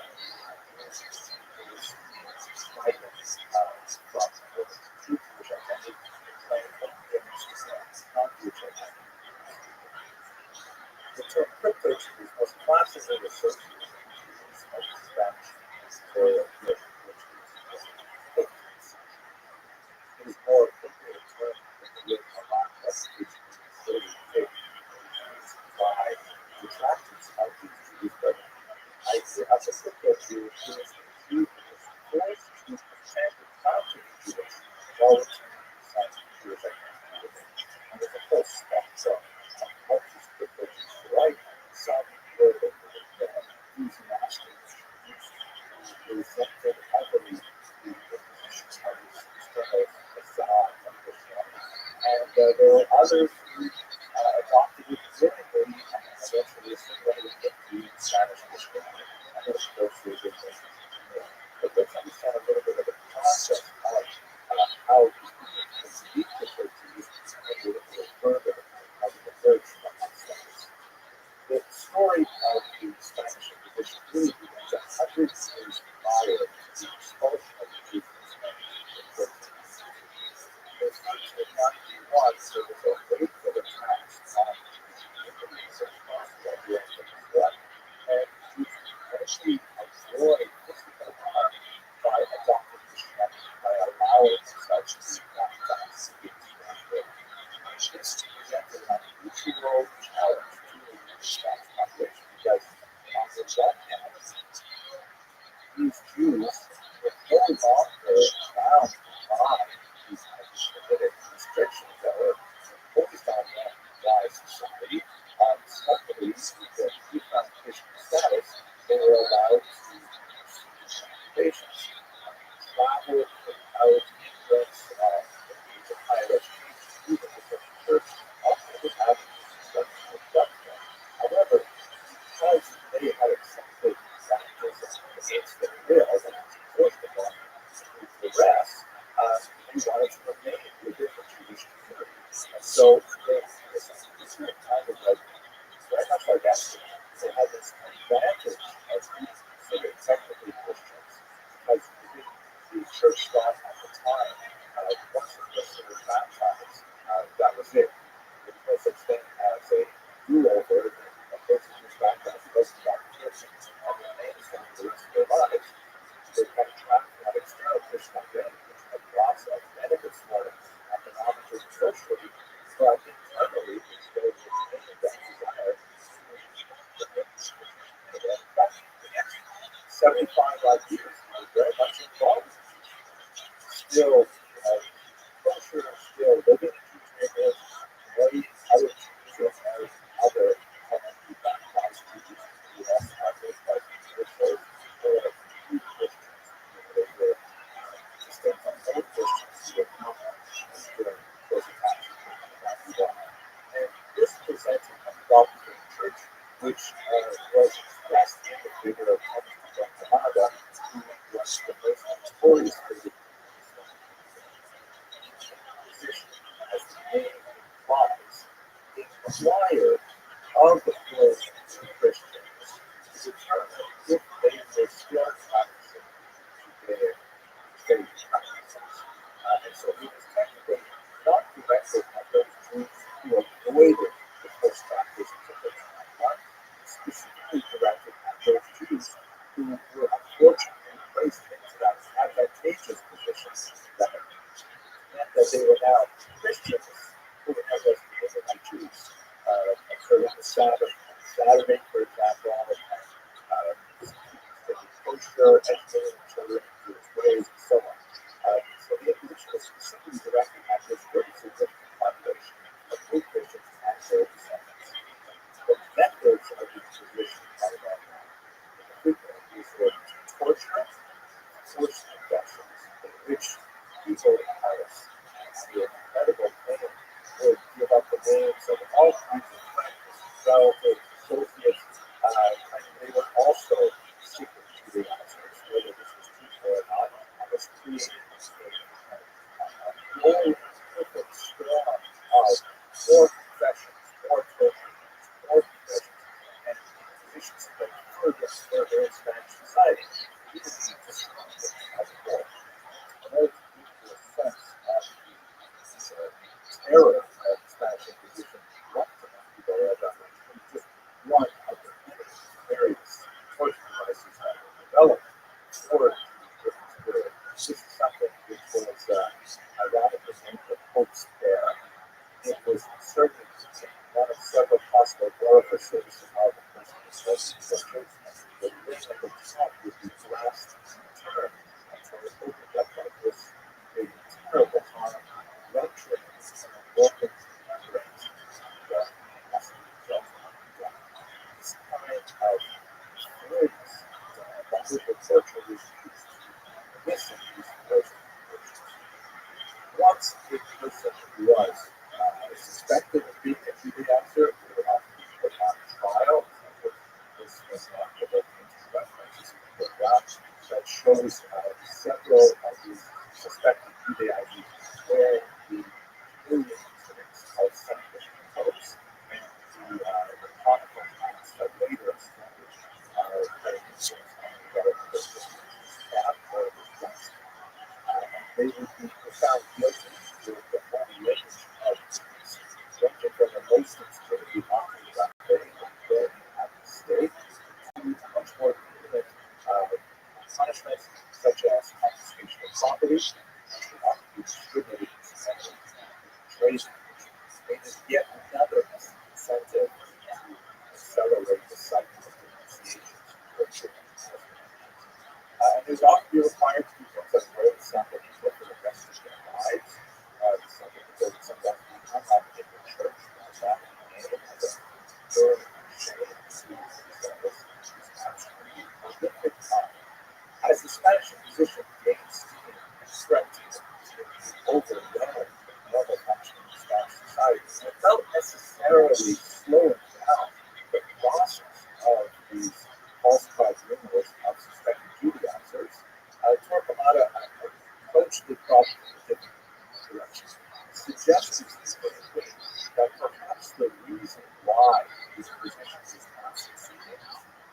H: the term cryptos is most classically associated with the use of the Spanish pictorial glyph, which is it is more appropriate term than the glyph Amak, which is considered used by detractors of these Jews, but I say as a crypto Jew, who is a Jew who is forced to pretend not to be Jewish while retaining some Jewish identity. And there's a whole spectrum of what these crypto Jews like. Some were these masters who resented heavily the imposition of this external facade of Christianity. And there were others who adopted it politically and eventually assimilated into Spanish Christianity. And of course, there's a but let's understand a little bit of the process of how these people can speak with their Jews and a little further as it emerged from that status. The story of the Spanish Inquisition really begins 100 years prior to the expulsion of the Jews from Spain. In 1391, there was a wave of attacks on communities across the Atlantic, and Jews eventually avoid physical harm by adopting Christianity, by allowing such to be baptized into that faith. This presented an unusual challenge to the Spanish population because on the one hand, these Jews were no longer bound by these anti-Semitic restrictions that were imposed on them by society. Secondly, with the newfound Christian status, they were allowed to patients travel without hindrance, engage in higher education, even the church often would have such instruction. However, because they had accepted baptism against their will and forced upon the rest, they wanted to remain within the Jewish community. And so this kind of like very much like Esther, they had this advantage of being considered technically Christians because the church thought at the time, once a person was baptized, that was it. There was no such thing as a do-over. A person who was baptized wasn't baptized and remains for the rest of their lives. They kind of trapped that external Christian identity, which had process benefits for them economically and socially, but internally, they were making that desire. 75 odd years, very much involved. Still culture, still living in neighborhoods, way other Jews as other heavenly baptized Jews in the U.S. are those like Christians or Jewish Christians. They were distinct from old Christians who were not during those attacks. which was expressed in the figure of Rothschild, who was the most notorious figure position as the name implies, inquired of the first Christians to determine if they were still practicing their faith practices. And so he was technically not directed at those Jews who avoided the first practices of the time, but specifically directed at those Jews who were unfortunately placed into that advantageous position that meant that they were now Christians who were not just like Jews. So in the Sabbath, Saturday, for example, kosher, educating children in Jewish ways, and so on. So the imposition was specifically directed at this very significant population of true Christians and their descendants. The methods of the imposition are about frequently used for torture, forced confessions, in which people the incredible pain would give up the names of all kinds of friends, relatives, associates, and they were also secret Judaizers, whether this was true or not, and was created a whole perfect storm of more confessions, more torture, more confessions, and positions that further in Spanish society. Even Jesus as a whole. In order to give you a sense of the terror of Spanish Inquisition, what people are about just one of the many various torture devices that were developed for the period. This is something which was ironically named the Pope's Bear. It was inserted in one of several possible orifices of the person's torture. The ring at the top would be grasped and turned until it opened up like this, creating terrible harm, rupturing and broken membranes. This kind of furious wonderful torture was used to listen to these person. Once a person was suspected of being a Judaizer, they would often be put on trial. This was not the references that shows several of these suspected Judaizers where the early incidents of Sanctish popes and the chronicle accounts that later established their influence on the government of that or the West. They would be profound guilty with the whole range of things, ranging from the most extremely often that they would burn at the stake to much more intimate punishments such as confiscation of property, which would often be distributed and treason, which is yet another incentive to accelerate the cycle of denunciations for children. And there's often be required to do things like wear the sample for the rest of their lives. The sample could sometimes be unlocked in the church, that and the burn shame to themselves is absolutely horrific. As the Spanish Inquisition gained steam and threatened to overwhelm normal functioning in Spanish society, without necessarily slowing down the process of these falsified rumors of suspected Judaizers, Torquemada approached the problem from a different direction, suggesting that perhaps the reason why these positions is not succeeding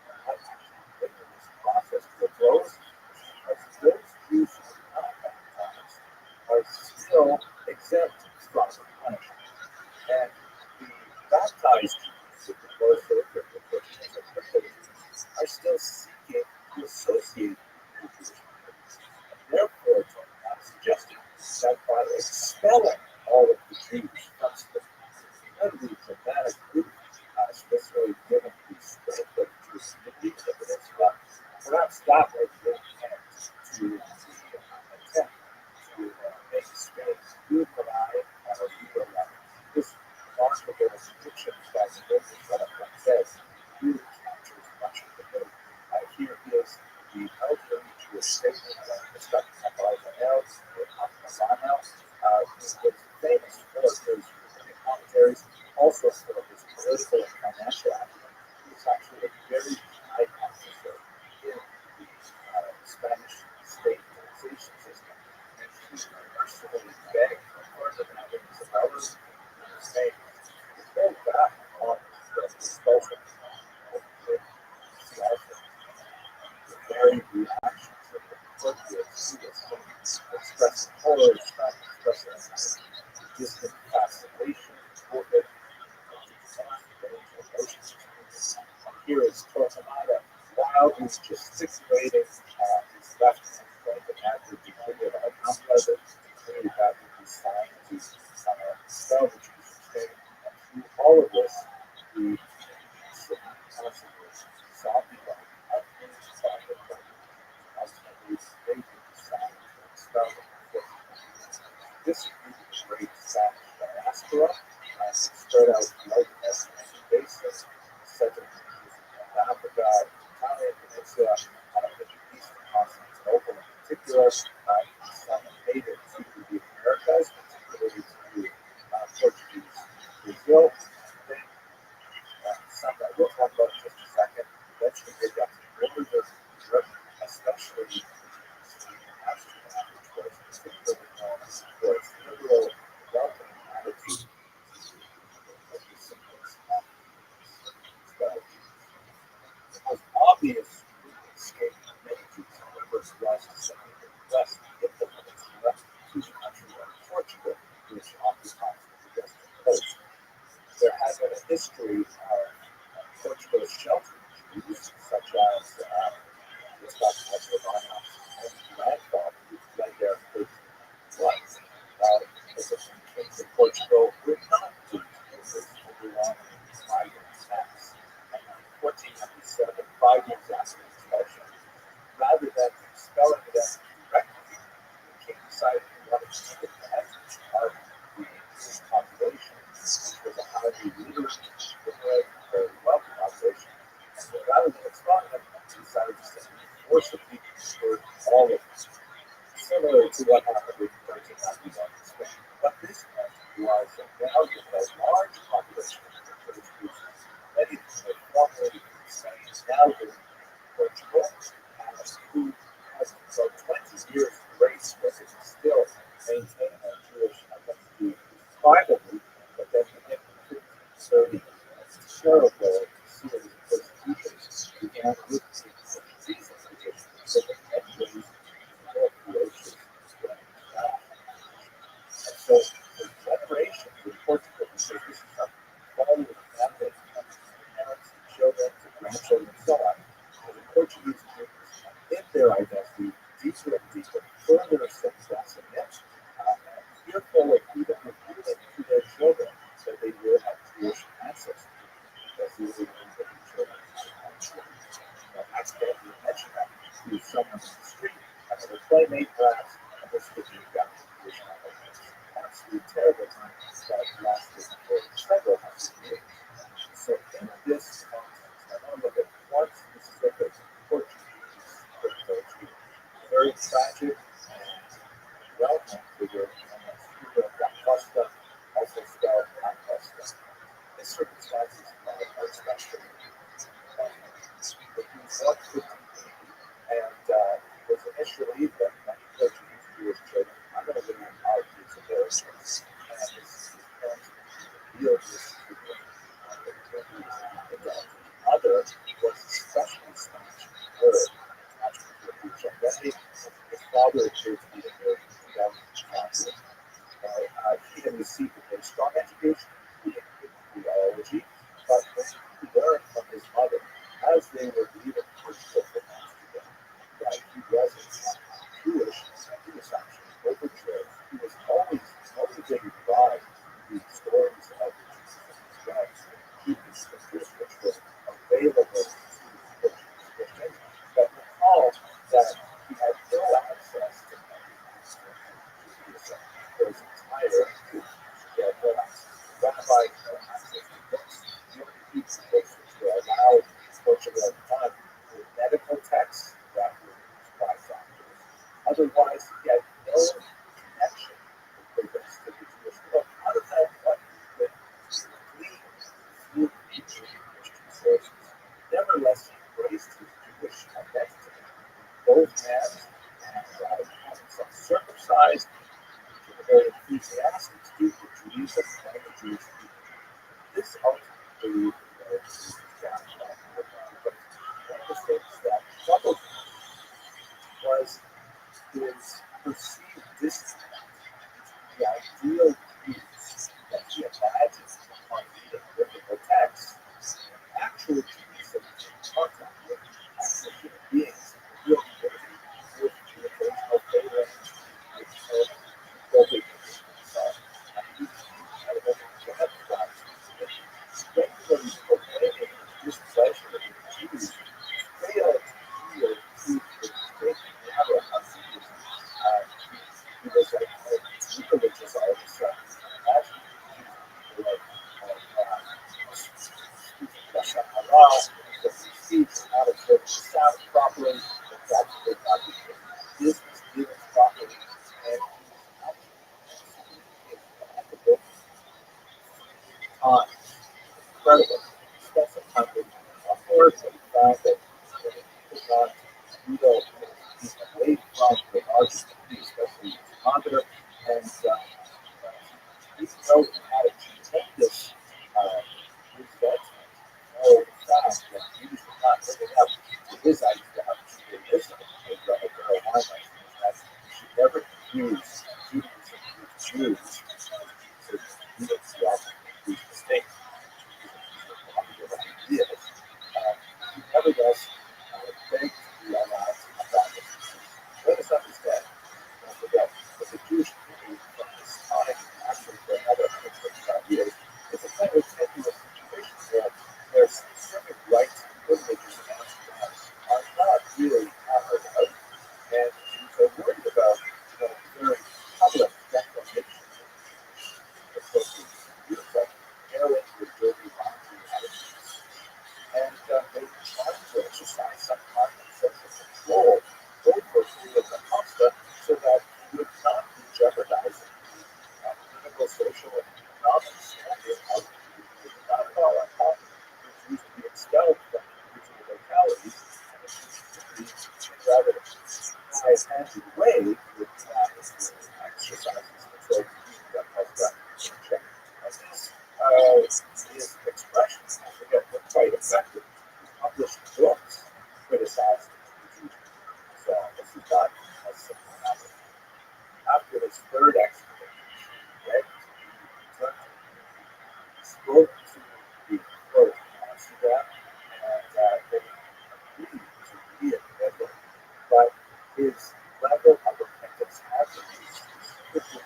H: not actually bringing this process to a close is because those Jews who are not baptized are still exempt from punishment. And the baptized Jews, with the most are still seeking to associate with Jewish communities. And therefore, Torquemada suggested that by expelling all of the Jews from the incredibly dramatic group, especially given the strength of the Jewish community in the peninsula, perhaps that was the intent to attempt to make Spain unified at a legal level. This remarkable depiction by the Rothschild that says really captures much of the mood. Here is the elderly Jewish statement of Mr. Nathanael, who was famous for his commentaries, also for his political and financial acumen. He was was actually a very high officer in the Spanish state taxation system. And she personally begged for the Isabella saying, go back on the expulsion of the Seattle. The very reactions of the Portuguese expressing horror, expressing distant fascination for it. Here is Torquemada wildly gesticulating his left hand pointing at the decree of Alhambra, the decree that would be signed to spell the Jewish state. And through all of this, the passengers saw the light of his father, ultimately they could decide to expel them. This is the great Spanish diaspora, spread out like as basis, such as Africa, Italian Peninsula, the Eastern Constantinople in particular, some native to the Americas, particularly to Portuguese Brazil, then some that we'll talk about in just a second, eventually they got to Northern Europe, especially which was particularly known for its liberal, welcoming attitude. The most obvious escape many Jews, however, was West implemented left to the country of Portugal, which occupies the western coast. There has been a history of Portugal sheltering Jews, such as this guy and landfall who fled there for life. The kings of Portugal would not do this overwhelming migrant tax. And in 1497, 5 years after the expulsion, rather than expelling them directly, the king decided he wanted to take advantage of the population, which was a highly literate, very wealthy population. And so rather than expelling them, he decided to send forcibly for all of them, similar to what happened in 1391 in Spain. What this meant was that now you had a large population of British Jews, many of them were formerly in Spain, now in Portugal, who has about 20 years grace where they can still maintain a Jewish identity privately, but then in 1530, a terrible series of persecutions began with the Portuguese invasion, so the enemies more ferocious than that. And so for generations in Portugal, because this is a quality of family, parents, children, to grandchildren, and so on, and the Portuguese Jews in their identity deeper and deeper, further suppressing it, fearful of even revealing to their children that they will have Jewish ancestry, because they will be the children accidentally mention that to someone in the street, another playmate perhaps, and this would be got Jewish identity. Absolutely terrible times that lasted for several hundred years. So in this context, I want to look at one specific Portuguese approach, very tragic and well-known figure, and that's Pedro da Costa, also spelled Acosta. His circumstances are especially but he was 15, and he was initially, but many Portuguese Jewish children, I'm going to live in our kids of their choice, and his parents revealed this to him. The other was especially Spanish word, attachment to a Jewish identity. His father appeared to be a very devout Catholic. He had received a very strong education in theology, but when he learned from his mother, as they were leaving Portugal for Amsterdam, that he wasn't Jewish, he was actually overjoyed. He was always motivated by the stories of the Jesus and his lives, keeping scriptures which were available to the Portuguese Christians, but recall that he had no access to Judaism for his entire youth. He had no access to rabbis, no access to books. The only pieces of books which were allowed in Portugal at the time were medical texts that were used by doctors. Otherwise, he had no connection with the rest of the Jewish world. Out of that, what he could glean through ancient Christian sources. time. Incredible. Spent some time with course and found that he could not he's away from the largest city, especially his monitor, and even though he had a tremendous result, no fact that he was not living up to his idea of Judaism with Carolina, that she never confused Judaism with Jews, so he was the these mistakes, ideas. Nevertheless, begged to be allowed to come back. Let us understand, don't forget, that the Jewish community from this time, actually for another 125 years, is a kind of tenuous situation where there's certain rights and privileges in Amsterdam are not really hammered out. And so worried about very public declarations of social views like airing your dirty laundry attitudes. And they tried to exercise some kind of social control over Julio da Costa so that he would not be jeopardizing the political, social, and economic standing of the Jews. Not at all. I thought the Jews would be expelled from individual localities and the Jewish community rather high-handed way would exercise this control to keep da Costa in check. And his expressions, I forget, were quite effective. He published books criticizing the Jews. So this is not a simple matter. After his third expedition, Red returned to he spoke to the clerk in Amsterdam, and they agreed to readmit him. But his level of repentance attributes quickly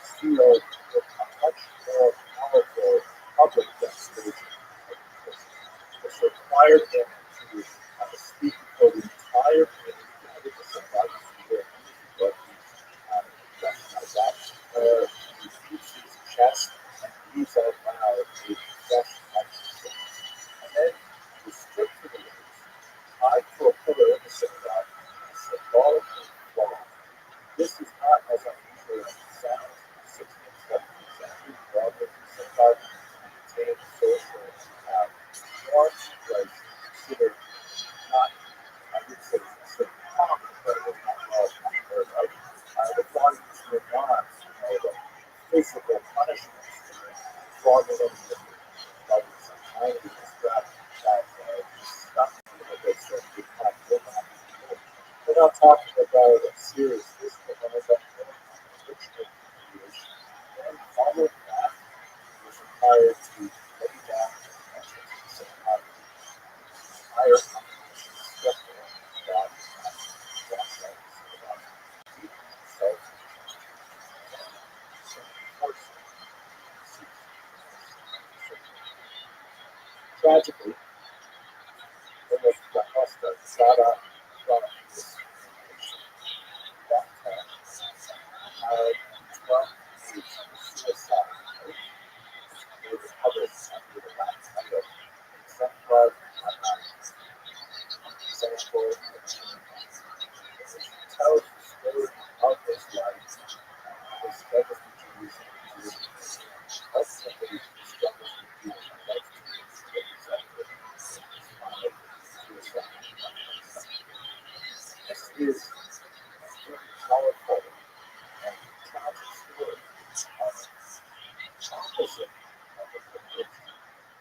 H: sealed with a much more powerful public demonstration of his. This required him to speak before the entire community, gathered the survivors of their book, recognize that, he beats his chest and breathes out loud a confession of sin. And then he stripped to the words, tied to a pillar in the synagogue, and symbolically flogged. This is not as unusual as it sounds. In the 16th, 17th century, flogging in the synagogue contained social norms, was considered not, I would say, considered common, but it was not well heard of. The floggings were not, the physical punishments. Flogging them like some kind of strap that stuck a little bit so it would not go back. We're not talking about a serious physical punishment, but a ritual humiliation. And following that, he was required to lay down the entrance of the synagogue. Higher congregation stepped in that walked out of the synagogue. So, tragically, when the Costa got up from this humiliation, that time, Trump is suicide note. It was published under the Latin title, Exemplar example, which tells the story of his life, his struggles with Jews and Jews, ultimately his struggles with Jews and life to get exactly his final suicide. This is a very powerful and tragic story of opposite of the privilege.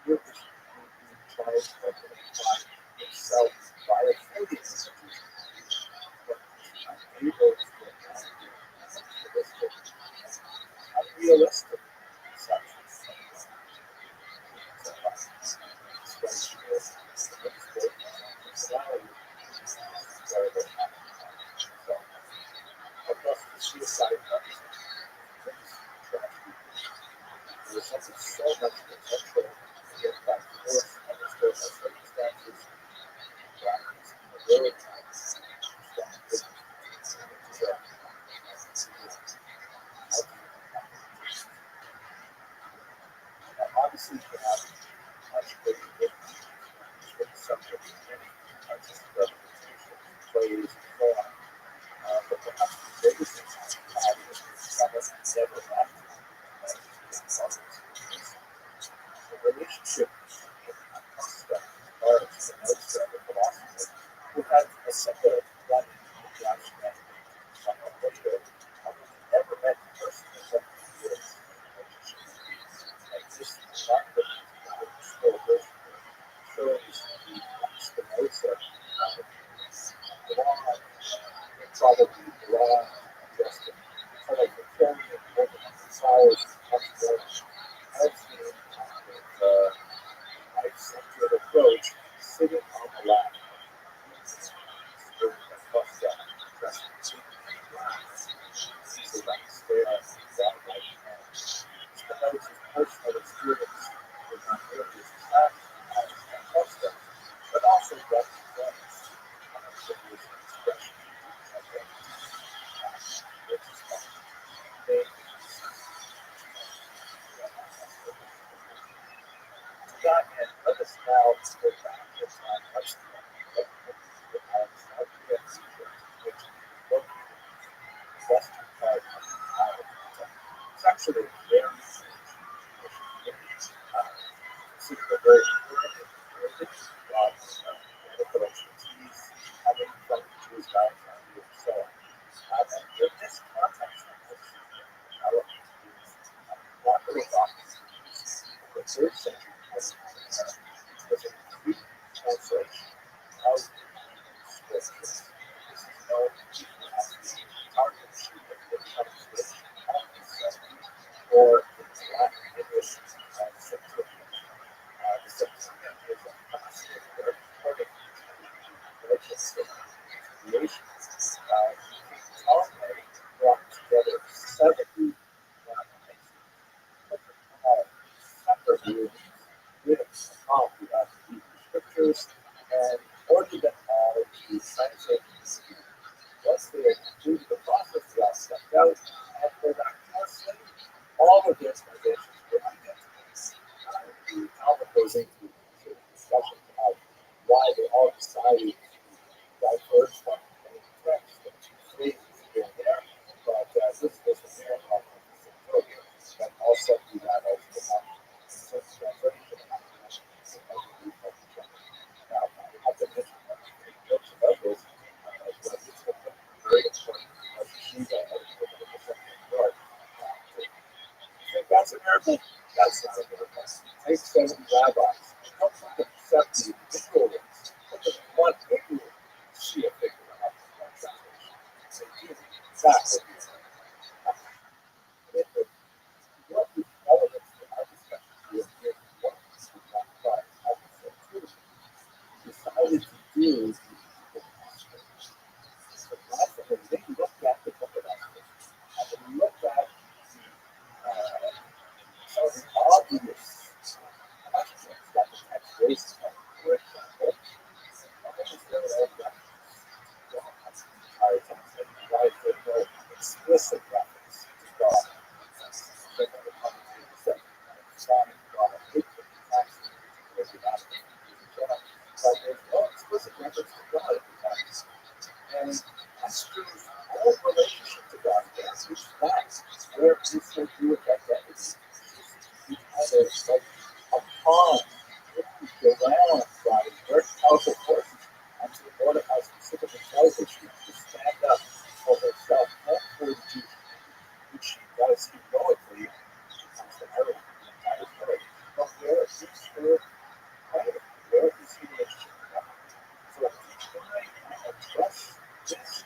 H: Here is being tried to identify himself by a failure, but unable to imagine realistic, unrealistic conceptions of life. So, across the suicide numbers, there was something so much potential to get by force under certain circumstances, practice, ability, obviously, you can have much bigger difference with the subject of many artistic representations, plays, and so on. But perhaps the biggest impact it had was that it never left. Now, go back to time, much more. Western part of the island. It's actually very super very medical expertise, having from the Jewish background here. So, and in this context, not really the third century was a Greek translation of scriptures. This is known as the target sheet of the translation of the Septuagint, or the Latin English Septuagint. The Septuagint is a fascinating work according to religious creation. Ptolemy brought together 70 separately with a copy of the scriptures and ordered them all to translate once they had completed the process, they got sent out and were back translated. All of the explanations were identical. The Talmud goes into discussion of why they all decided to diverge from any text and two phrases here and there, but this was a miracle of the Septuagint that also do that over the translation. Now, I have to mention books about this. Very important as Shiva that's a miracle. That's not a miracle. Take 70 rabbis. Don't look at 70 individual ones. Look at one figure. Shia figure out the translation. Say, exactly. What the elements of our discussion is what we talk about decided to do when they looked at the book of Exodus, and when you look at some of the obvious questions that the text raises, for example, why is there no explicit reference to God? But there's no explicit reference to God in the text. And Esther's whole relationship to God is that's where it's going to do with identity. It's like a pawn around by very powerful forces until Mordecai specifically tells her she has to stand up for herself and for the Jews, which she does heroically. She comes to everyone, the entire story. But where is her prayer? Where is her relationship with God? So if you try and address this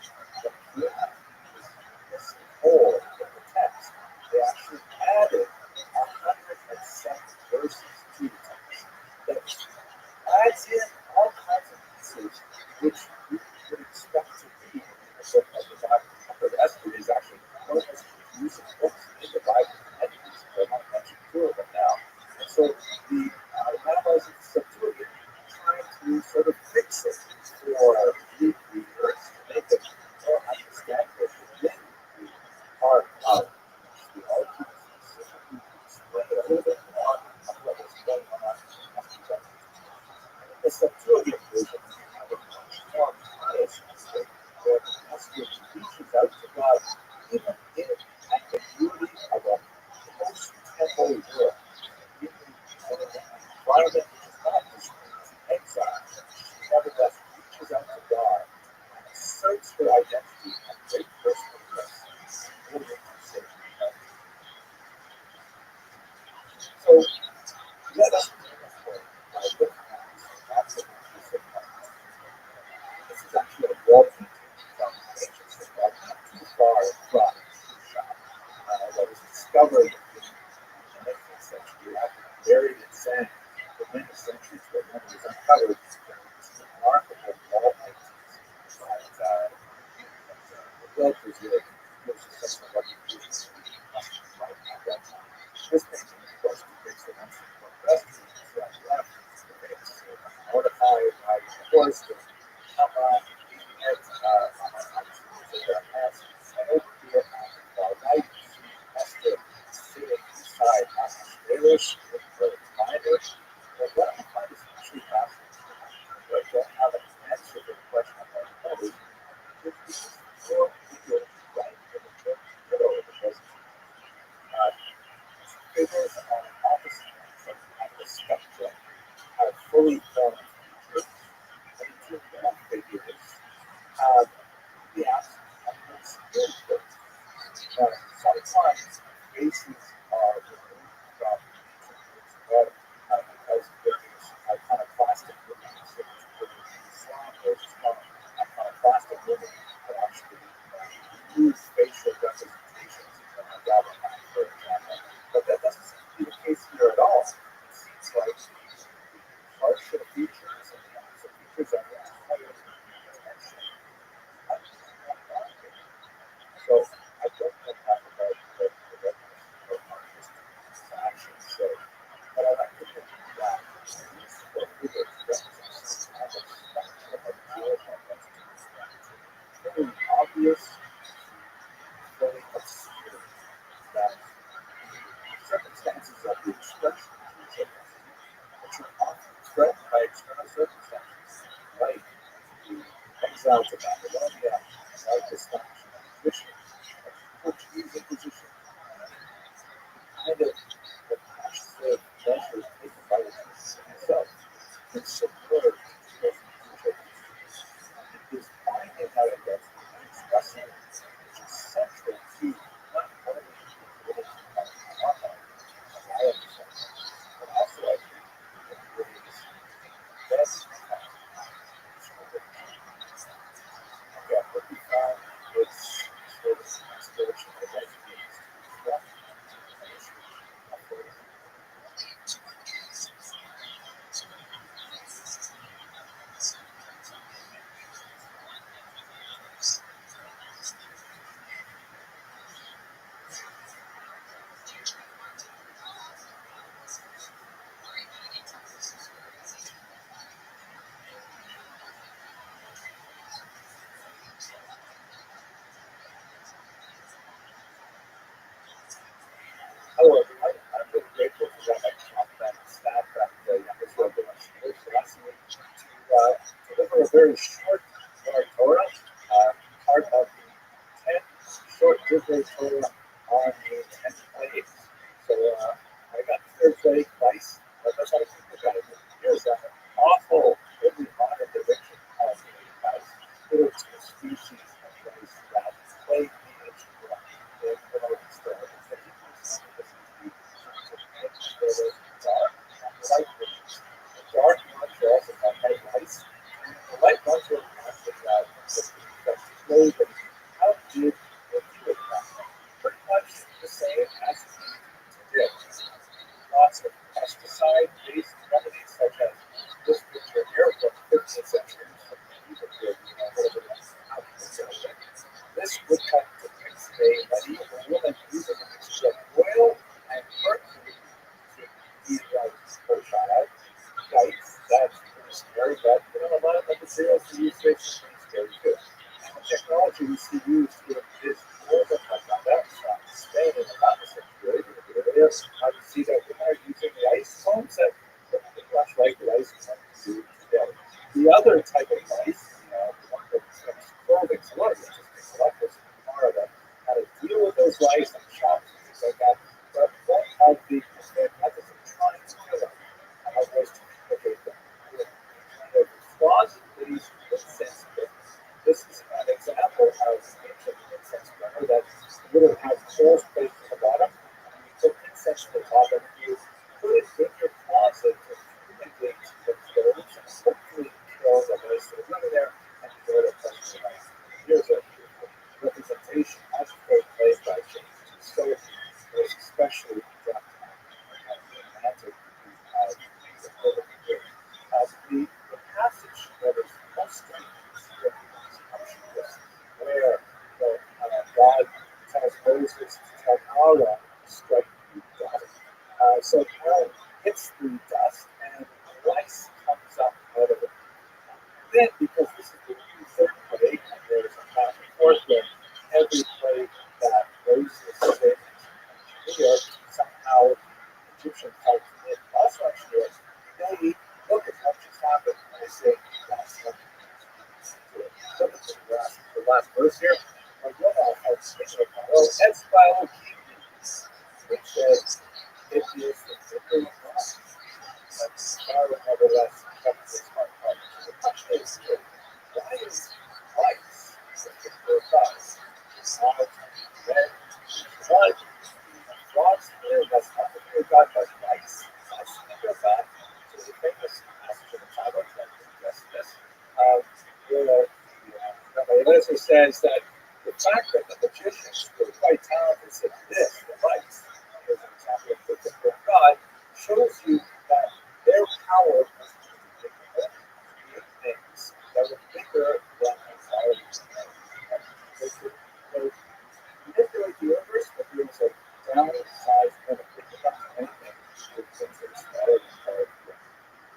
H: whole of the text, they actually added 107 verses to the text that adds in all kinds of pieces which we would expect to be in the book of the Bible. The book of Esther is actually one of the most confusing books in the Bible, and I want to mention two of them now. And so the rabbis of the Septuagint trying to sort of fix it for Greek readers to make it more understandable within the part of the argument, specifically to explain a little bit more of what was going on in Esther. The Septuagint version of a much more pious state where Esther reaches out to God even in the beauty of a post-temple world, in an environment which is not just exile. She nevertheless reaches out to God and asserts her identity and great personal presence. So let us by looking at this this is actually a wall painting from ancient Israel, not too far from that was discovered in the 19th century after buried in sand for many centuries, but when it was uncovered, there were these remarkable wall paintings. And the builders really gives a sense of what you do right at that time. This painting, of course, depicts the ancient West on the left, the famous Mordecai riding the horse, the Haman leading it on their hands, and over here on the far right, you see Esther sitting beside Ahasuerus with the miners. But what I find is absolutely fascinating. But I don't have an answer to the question I'm going to pose. Or figure right in the middle of the present. Figures on opposite ends of the spectrum have fully formed features. Painted figures have the absence of the spirit. Sometimes faces are removed from but because there's iconoclastic movements, Islam or Islam, iconoclastic movements that actually use facial representations in the Java, for example. But that doesn't seem to be the case here at all. It seems like partial features and the opposite features are not higher attention. So I don't know enough about the recognition of artists' actions. So, but I like to think that these four figures represent some kind of spectrum of knowledge identities. Very obvious, very obscure, that the circumstances of the expression of these identities, which are often threatened by external circumstances, like the exile to Babylonia, like the establishment of Inquisition, Portuguese Inquisition, kind of the passive measures taken by the church itself in support of the church. It is finding that identity and expressing it, which is central to not only the political part as I understand it, but also I think it is best yeah, what we found is sort of inspiration of identity. Hello, everyone. I'm really grateful for Rabbi and staff at the Youngest Rabbi Rothschild for asking me to deliver a very short Torah, part of the 10 short Divrei Torah on the 10 plagues. So I got the third plague twice, but that's how I think about it. Here's an awful, really modern depiction of the little species of place that plague the ancient world. In the Middle East, the dark ones are also called head lice. The light ones are the clothing. How did they do it? Pretty much the same as today. Lots of pesticide-based remedies, such as this picture here from the 15th century. This woodcut depicts a medieval woman using a mixture of oil and mercury to utilize her child. Yikes, that's very bad. A lot of the materials we use today is very good. And the technology we see used here is more than that. Spain in the opposite period. Yes, I can see that we are using the ice cones that much like the ice cones do today. The other type of ice, the one that becomes clothing, so a lot of interesting collectors tomorrow that how to deal with those lice and shops and things like that. But one of the methods of trying to kill them was to complicate them with kind of plausibly insensitive. This is an example of ancient incense burner that would have holes placed in the bottom. And you put incense in the top, and you put it in your closet to fumigate the clothes and hopefully kill the lice that are running there and kill the person. Here's a representation as portrayed by James. So it was especially romantic. The passage that is most striking is where God tells Moses to tell Aaron to strike the dust. So Aaron hits the dust and lice comes up out of it. Then, because this is the third plague, and there's a back and forth with every plague that Moses did here, somehow Egyptian types did also actually they look as much as things happen. I say the last verse here. Like, what else? I was thinking about, well, Ed's Bible it says, it is the finger of God. And sorrow nevertheless comes his heart. So the question is here, why is Christ the finger of God? Now, red, blood, God's finger, that's not the finger of God, but Christ. That's the finger of God. So the famous passage in the Bible that addresses this. Where Rabbi Eliezer says that the fact that the magicians were quite talented at this device, as an example of the finger of God, shows you that their power was to create things that were bigger than ourselves. They could manipulate the universe, but there was a downsized limit. They could not do anything with things that are smaller than power.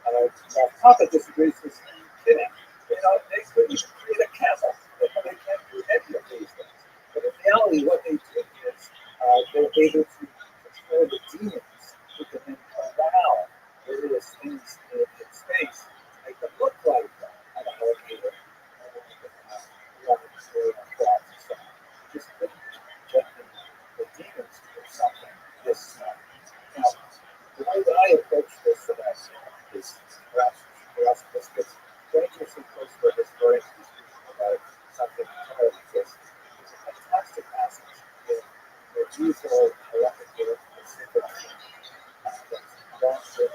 H: Now, Papa disagrees with kidding. They couldn't even create a camel. They can't do any of these things. But in reality, what they did is they're able to control the demons who can then come down various things in space to make them look like an alligator. Just couldn't get the demons to do something this small. Now, the way that I approach this is perhaps this gets dangerously close to a historian who's speaking about something entirely like this. It's a fantastic passage in the usual electrical synchronism that's gone through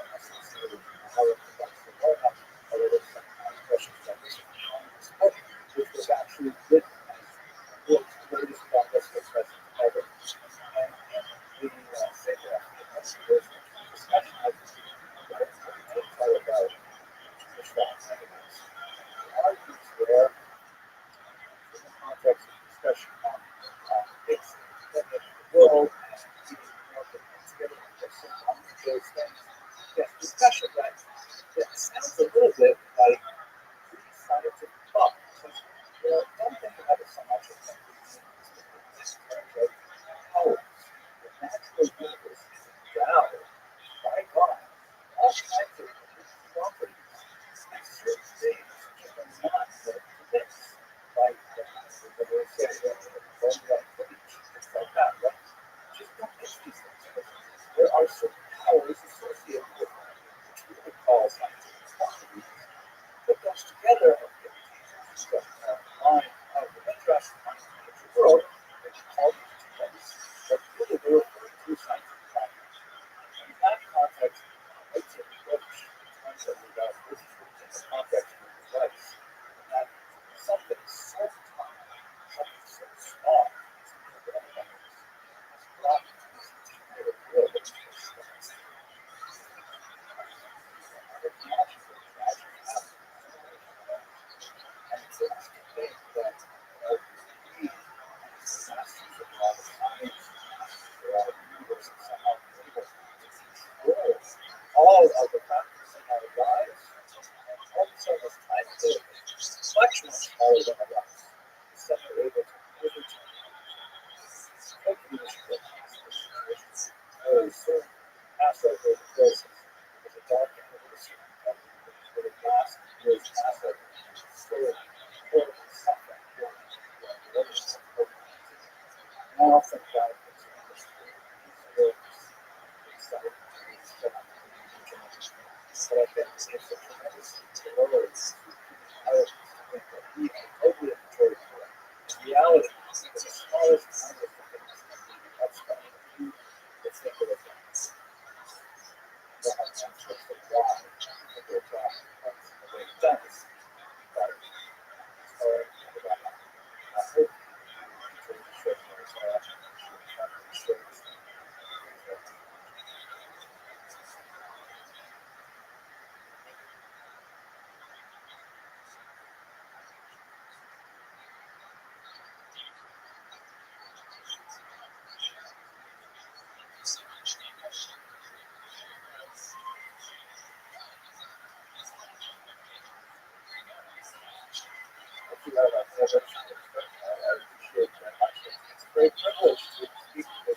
H: how it conducts the program, but it is some questions about this book, which was actually written as the world's greatest blockbuster present ever. And in the synchronism, there's a discussion of about arguments there in the context of discussion on its limit of the world and keeping the Thanksgiving and those things. Yes, discussion that sounds a little bit like pre-scientific thought. Don't think about it so much as powers. The natural universe is endowed by God. All kinds of properties and certain things just are not meant to mix. Like when we say things like that, right? Just don't mix these things. There are certain powers associated with them, which we would call scientific properties. Put those together and get a line of interest in the natural world, which call them things. But really, they refer to scientific properties. In that context, it's an approach in terms of this in the context of the device. That something so tiny, something so small, has brought this entire world into existence. It's magical, and it's interesting to think that we, as masters of all the science, of all the universe, are somehow able to control all of the factors in our lives, and also this time period is much smaller than our lives. Instead, we're able to overturn very soon. Passover is closest. There's a dark anniversary. The last year's Passover is still horrible suffering. Now, thank God, it's but I think it's a tremendous words. I was thinking that we can totally enjoy it. In reality, the smallest kind of things that's going to do the thing of the things. I don't have answers for why the job works the way it does. But so I hope you can show me show It's a great privilege to speak to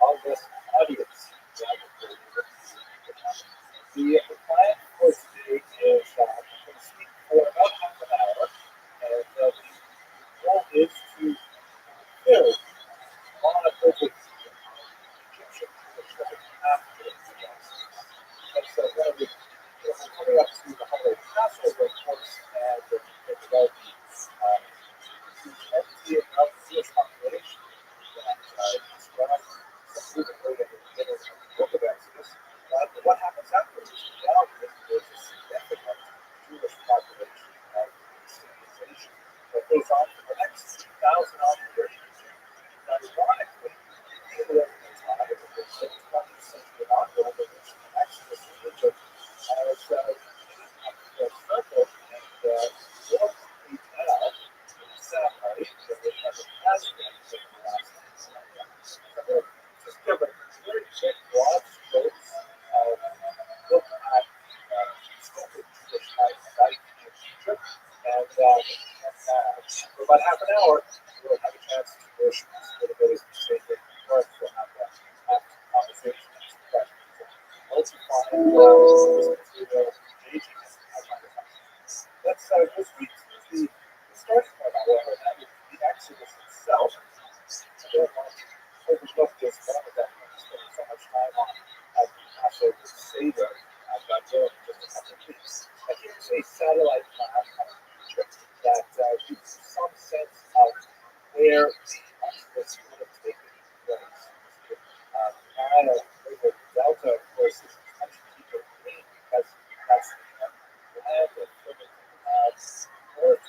H: all this audience. The plan for today is what happens afterwards? Well, there's a significant Jewish population of civilization that goes on for the next 2,000 odd years. And ironically, even at the time of the 20th century onward, the Exodus in Egypt has circled and built a canal in the Sinai that they has been for the last just give a very quick broad strokes of look at standard Jewish life in Egypt. And for about half an hour, we'll have a chance to worship this little bit as we say here in New York. We'll have a conversation and some questions. And once you find this material engaging, let's just read the starting point, however, and that is the Exodus itself. I don't want to overlook this moment that we're spending so much time on as the Passover Seder. But just a couple of weeks. And here's a satellite map of Egypt that gives you some sense of where the Exodus would have taken place. The Nile River Delta, of course, is much deeper green because that's the land that north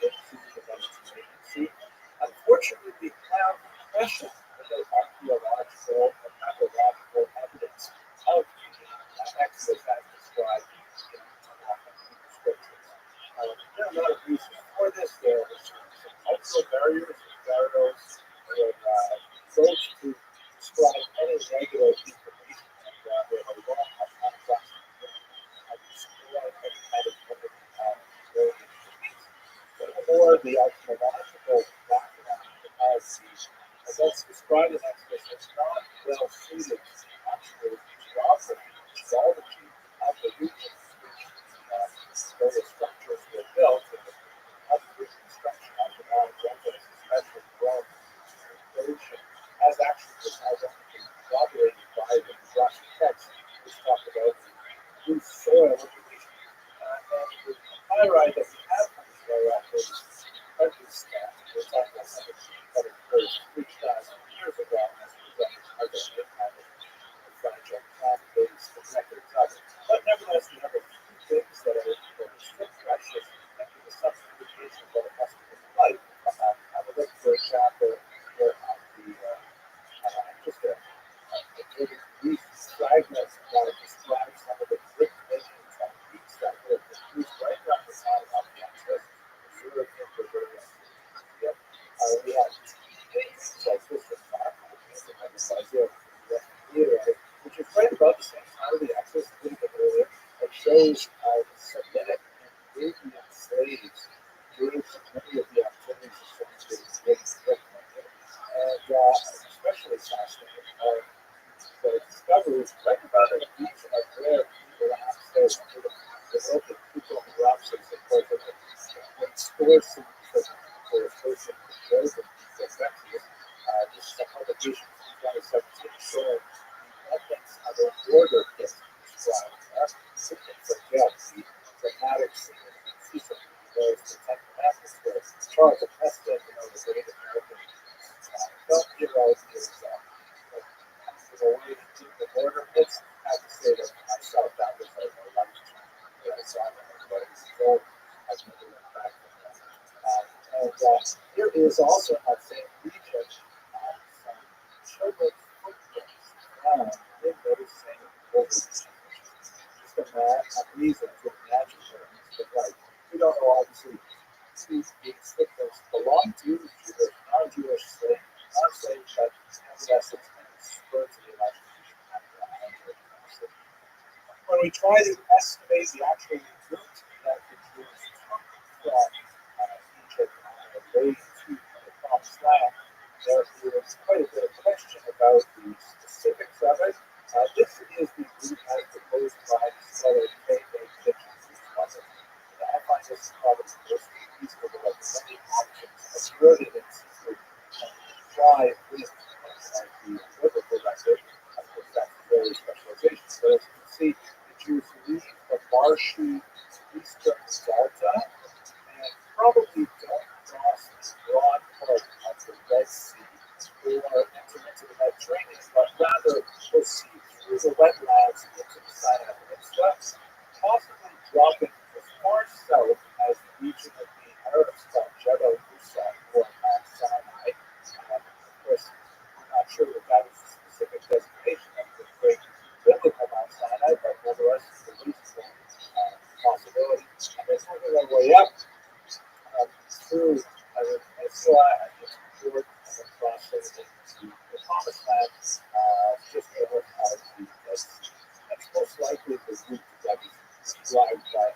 H: into the Mediterranean Sea. Unfortunately, we have question whether archaeological and pathological evidence of the Exodus as described in the scriptures. There are a lot of reasons for this. There are some cultural barriers and barriers that those to describe any negative information, and they have a long complex destroy any kind of or the archaeological background as that's described in Exodus is not well suited to the actual geography of the region in which various structures were built, and the construction of the Nile Delta, especially Rome Ocean, has actually been corroborated by the Russian text, which talk about the loose soil of the region. And the pyrite that we have from the Iraq is incredibly scant. We're talking about something that occurred 3,000 years ago as a result of other fragile plant-based records of it. But nevertheless, we have a few things that are still precious and give us some indication of what it must have been like. Have a look, for example, here at the just a brief fragment that describes some of the brick making techniques that would have been used right around the time of the Exodus. European Brazilian. Yep. We have things like this which is right about the same time of the Exodus, a little bit earlier, that shows the Semitic and Arabian slaves doing many of the activities associated with brickmaking. And especially fascinating the discoveries right about a region of where people have said the local people in the rocks, of course, when stores for associated with those of the Exodus, this is a publication from 2017 showing the evidence of an order kit described. You can forget the dramatic significance of the Ten Commandments where Charles Preston, the great American film hero, is the way to keep the order kits. I have to say that myself, that was like a lunch that I saw them, but it's still, I never went back to that. And here is also in that same region some children's footprints found in those same borders. Just a reason to imagine what it must look like. We don't know, obviously, these footprints belong to Jewish, non-Jewish slaves, not slaves, but nevertheless, it's kind of spurred to the imagination. When we try to estimate the actual route that the Jews took from Egypt on their way to the Promised Land, there is quite a bit of question about the specifics of it. This is the route as proposed by the scholar K.A. Kitchens. I find this probably the most reasonable of the many options asserted in history and try with the biblical record. Of course, that's very specialization. So as you can see, the Jews leave the marshy eastern Delta and probably don't cross this broad part of the Red Sea or enter into the Mediterranean, but rather proceed through the wetlands into the dropping as far south as the region of the Arabs called Jebel Musa or Mount Sinai. Of course, I'm not sure that that is the specific designation of the great biblical Mount Sinai, but nevertheless, it's a reasonable possibility. And then moving our way up through the peninsula and just north and then crossing into the Promised Land just north of the Dead Sea. That's most likely the route that is described by.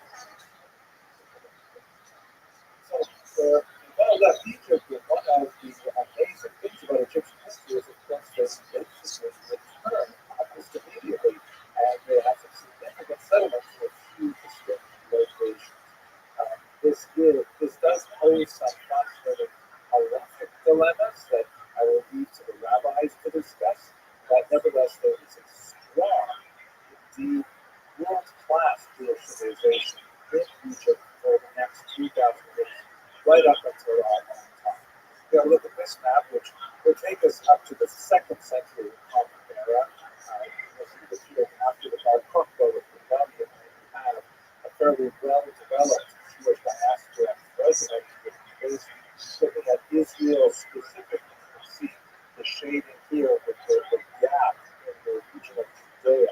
H: So the Well Left Egypt is one of the amazing things about Egyptian history is, of course, they basically return almost immediately, and they have some significant settlements with few distinct locations. This does pose some fascinating halachic dilemmas that I will leave to the rabbis to discuss, but nevertheless, there is a strong, indeed, world-class Jewish civilization in Egypt for the next 2,000 years, right up until our own time. We're going to look at this map, which will take us up to the 2nd century Common Era. This is the period after the Bar Kokhba with the Rebellion, and you have a fairly well-developed Jewish diaspora president with this looking at Israel specifically. You can see the shading here with the gap in the region of Judea,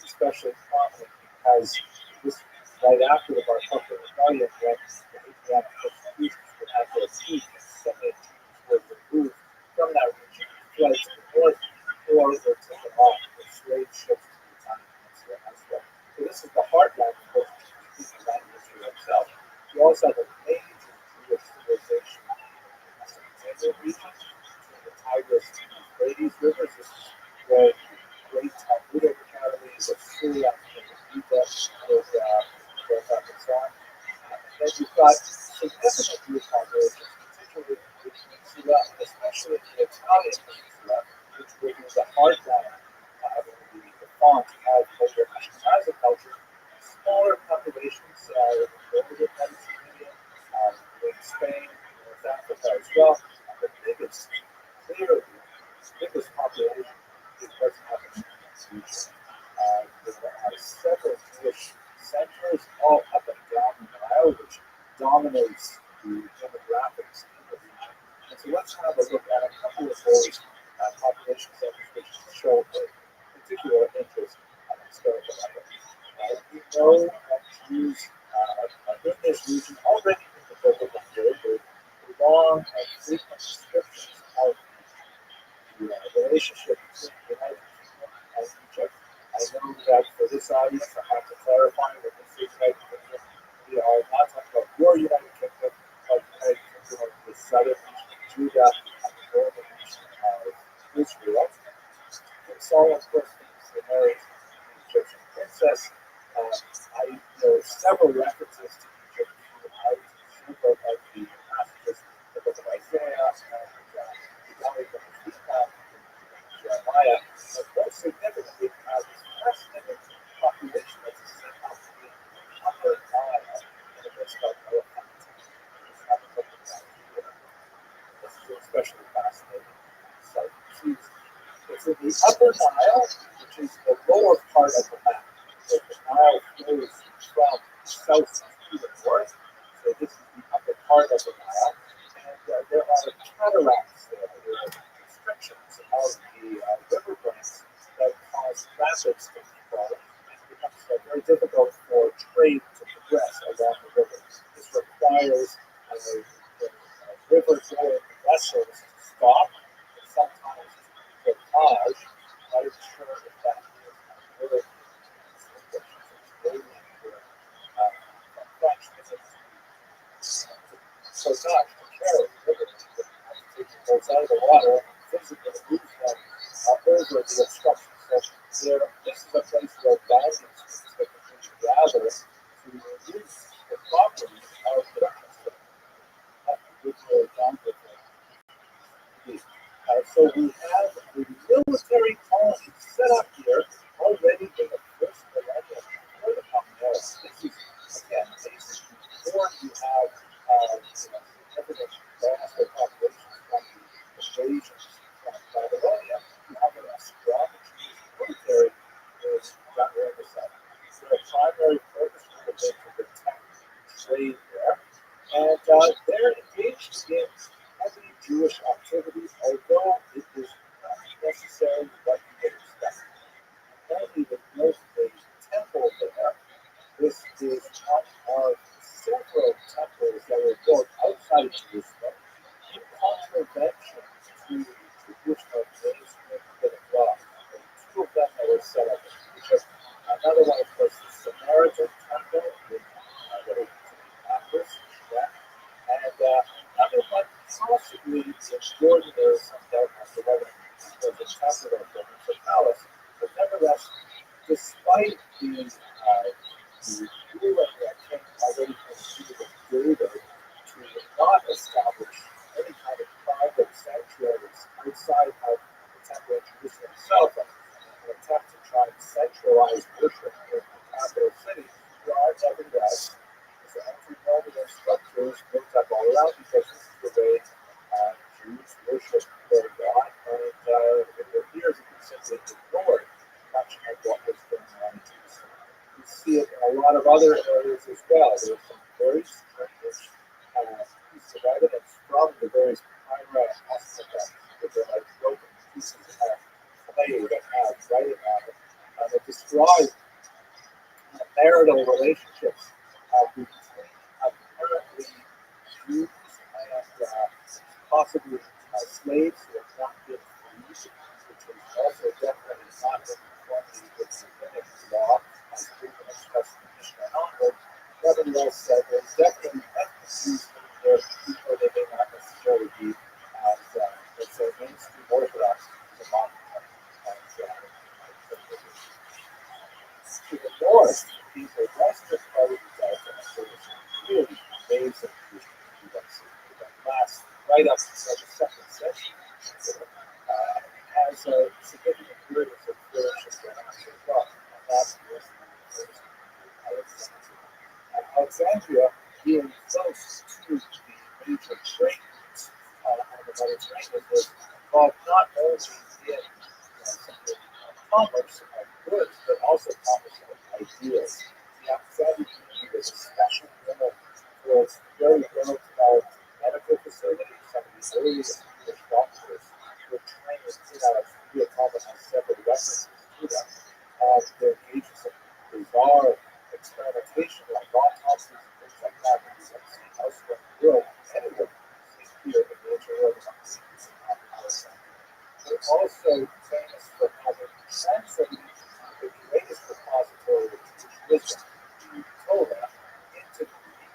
H: especially prominent because this right after the Bar Kokhba rebellion, when the Asiatic persecutions were at their peak, and so many Jews were removed from that region, fled to the north, or were taken off with slave ships to the Italian peninsula elsewhere. So this is the heartland of both the land history itself. You also have a major Jewish civilization in the Mesopotamia region, between the Tigris and Euphrates rivers. This is where great Talmudic academies of Syria and Egypt was built up and so on. And then you've got significant Jewish populations, particularly in the peninsula, and especially in the Italian peninsula, which would be the heartland, the font of later Ashkenazi culture. Smaller populations in the northern Mediterranean, in Spain, North Africa as well. The biggest, clearly, biggest population is what's happening in this region. There are several Jewish centers all up and down the Nile, which dominates the demographics in the region. And so let's have a look at a couple of those population centers which show a particular interest in historical evidence. We know that Jews are in this region already in the biblical period with long and frequent descriptions of the relationship between the United Kingdom and Egypt. I know that for this audience, I have to clarify that this is United Kingdom. We are not talking about your United Kingdom, but the United Kingdom of the southern region of Judah and the northern region of Israel. And Saul, of course, famously married the Egyptian princess. I know several references to Egypt throughout several of the passages in the book of Isaiah and the Valley of Jeremiah. But most significantly, this fascinating population that's seen up in the upper Nile in the midst of Elephantine. Just have a look at that here. This is especially fascinating. So it's in the upper Nile, which is the lower part of the map. So the Nile flows from south to the north. So this is the upper part of the Nile. And there are cataracts there. There are restrictions of the river banks that cause rapids to fall. And it becomes very difficult for trade to progress along the river. This requires the river-going vessels to stop and sometimes to portage. I'm not sure if that is a word French, so not to carry river, taking those out of the water and physically move them over the obstruction. So this is a place where wagons typically gather to reduce the properties of the so we have the military colony set up here already in the first millennium before the Common Era. This is, again, basically before you have significant diaspora populations from the invasions from Babylonia. You have a strong Jewish military that were in the site. Their primary purpose would have been to Another one, of course, the Samaritan Temple in Minneapolis, and another one possibly in Jordan. There is some doubt as to whether it was a temple or a palace, but nevertheless, despite the ruling that came already from the kingdom of David to not establish any kind of private sanctuaries outside of the temple in Jerusalem itself, an attempt to try and centralize worship in the capital city, there are nevertheless anti-Roman structures built up all around because this is the way Jews worship their God, and it appears to be simply ignored much of what was going on in Jerusalem. You see it in a lot of other areas as well. There are some very strange pieces of evidence from the various primary aspects that are like broken pieces of clay that have writing on it that describe marital relationships between apparently Jews and possibly slaves who have not been freed, which is also definitely not in conformity with the rabbinic law as proven expressed in Mishnah onward. Nevertheless, there's definitely ethnic Jews living there, even though they may not necessarily be as, let's say, mainstream Orthodox as a modern to the north, the western part of the Delta is really amazing that lasts right up until the second century. Has a significant periods of flourishing going on as well. And that's Alexandria being close to the major trade routes on the Mediterranean was involved not only in commerce of goods, but also commerce of ideas. The Alexandria community was especially known for its very well developed medical facilities. Some of the earliest English doctors were trained in Alexandria. Talmud has several references to them. There engages in bizarre experimentation like autopsies and things like that that you don't see elsewhere in the world, anywhere here in the ancient world. They're also famous for having translated the greatest repository of Jewish wisdom, the Torah, into Greek,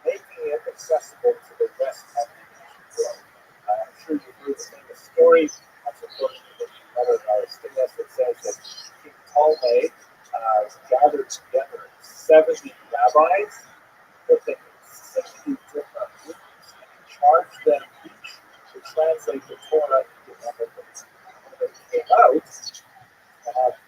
H: making it accessible to the rest of the ancient world. I'm sure you've heard the famous story. That's a portion of the letter of Aristeas that says that King Ptolemy gathered together 70 rabbis, put them in 60 different rooms, and charged them each to translate the Torah into another language. When they came out,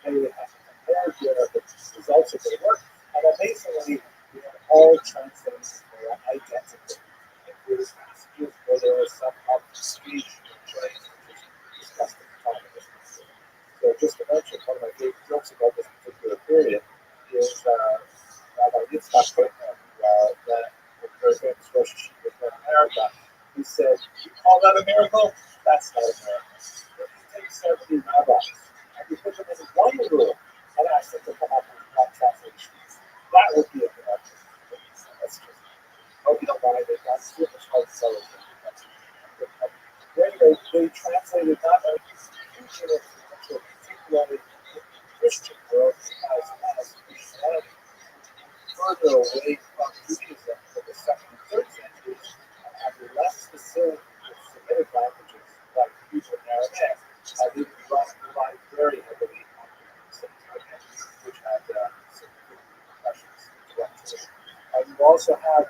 H: they compared the results of their work, and amazingly, they were all translated Torah identically, including passages where there was some obfuscation or change, which is discussed at the time of this movie. So just to mention, one of my favorite jokes about this particular period is Rabbi Yitzchak Whitman, the very famous Rosh Hashiva in America. He said, "You call that a miracle? That's not a miracle. If you take 70 rabbis and you put them in one room and ask them to come up with one translation, that would be a miracle." That's just, hope you don't mind it. That's super hard to celebrate. Anyway, they translated not only future literature, particularly in the Christian world, as Christianity further away from Judaism for the second and third centuries and have less facility with Semitic languages like Hebrew and Aramaic. They relied very heavily on the Septuagint, which had significant repercussions. You also have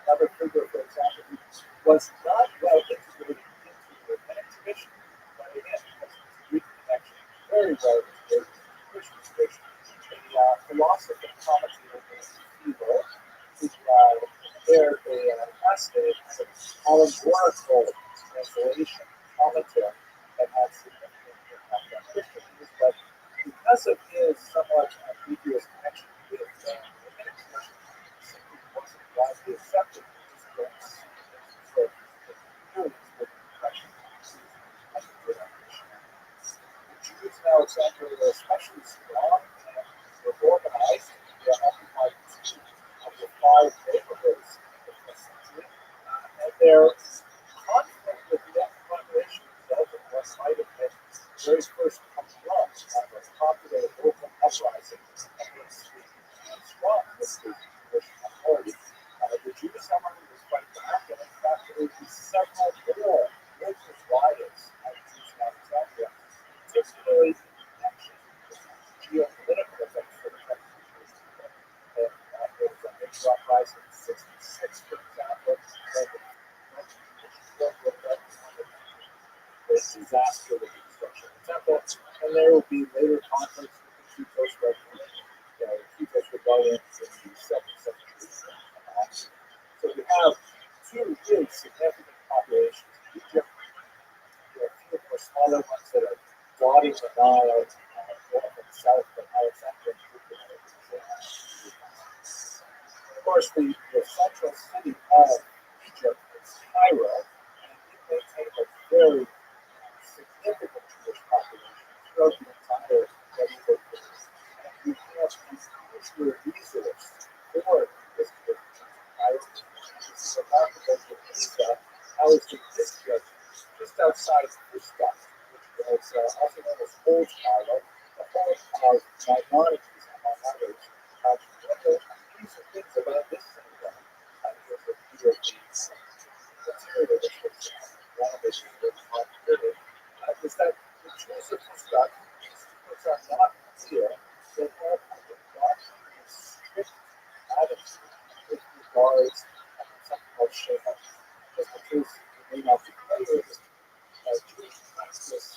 H: another figure, for example, who was not well integrated into the Rabbinic tradition, but again, because of his Greek connection, very well integrated into the Christian tradition. A philosopher and commentator named Philo, who prepared a fascinating kind of allegorical translation commentary that had significant impact on Christian views, but because of his somewhat ambiguous connection with the Rabbinic tradition, simply wasn't widely accepted. Jews in Alexandria were especially strong and were organized. They occupied 2 of the 5 neighborhoods in the century, and their conflict with the young population resulted in what might have been the very first pogrom, a popular local uprising against the Jewish minority. The Jewish minority was fighting back, and in fact, there would be several more religious riots at Jewish Alexandria, particularly in connection with geopolitical events that affected the Jewish people. And there was a big uprising in '66, for example, when the disaster with the destruction of the temple, and there will be later conflicts with the Kitos rebellion in the 2nd century. So we have two really significant populations in Egypt. There are a few more smaller ones that are dotting the Nile north and south, but Alexandria and of course, the central city of Egypt is Cairo, and it maintains a very significant Jewish population throughout the entire medieval period. And we have these nuclear resource for this period. This is remarkable that Giza housed a district just outside Fustat, which was also known as Old Cairo, the home of Maimonides, among others. One of the amazing things about this synagogue is that the material that was one of the things is that the Jews of Fustat, which are not clear, they have a strict attitude with regards to something called Shema. Just because you may not be familiar with Jewish practice,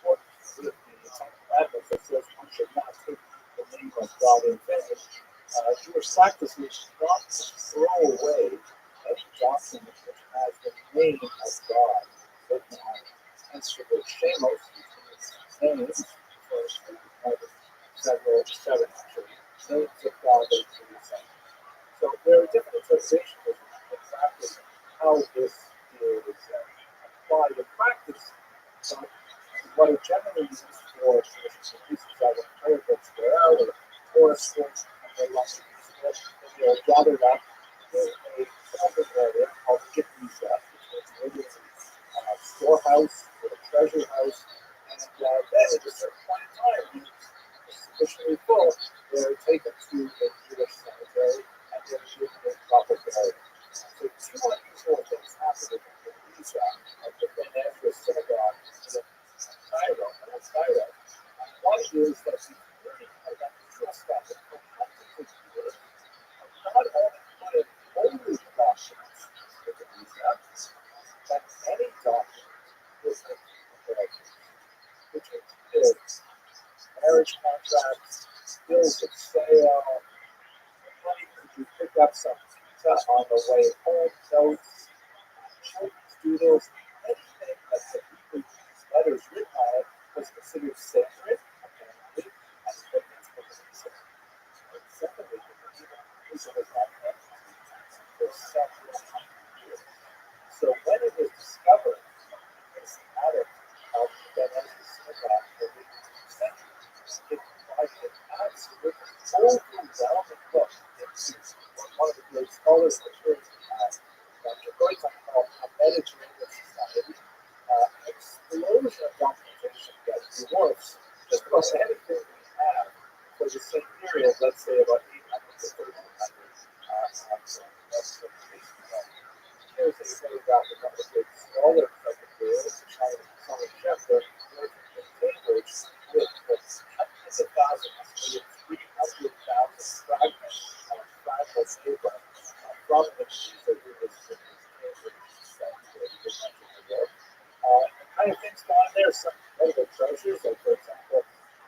H: with the Ten Commandments that says one should not take the name of God in vain. Jewish practice is not to throw away any document which has the name of God written on it. Hence the word Shemos, names, seven actually, names of God that are used. So there are different interpretations of exactly how this is applied in practice. But what it generally uses for is that when prayer books go out or Torah schools and they want to use it, they are gathered up in a common area called Gittiza, which is literally storehouse or a treasure house. And then at a certain point in time, when it's sufficiently full, they're taken to a Jewish cemetery and they're given a proper burial. So two unusual things happen in Giza of the Ben Ezra synagogue in Cairo. One is that the community of unusual stuff is collectively here, not only put in holy documents with the Giza, but any document with the which includes marriage contracts, bills of sale, money that you pick up some pizza on the way home, notes, children's doodles, anything that the Hebrew letters written on it was considered sacred, apparently, and witness for the reason. And secondly, the reason was not empty for several hundred years. So when it was discovered, this attic of the Ben Ezra synagogue in the 18th century, it provided an absolutely overwhelming look into what one of the great scholars of the period had, Dr. Rothschild, called a Mediterranean society, an explosion of documentation that dwarfs just about anything we have for the same period, let's say about 800 to 1300. Here's a photograph of one of the great scholars of the period, Simon Scheffler, working in Cambridge with hundreds of thousands, maybe 300,000 fragments of fragile paper from the Giza who was in Cambridge that he did mention the work. And kind of things down there, some notable treasures, like for example,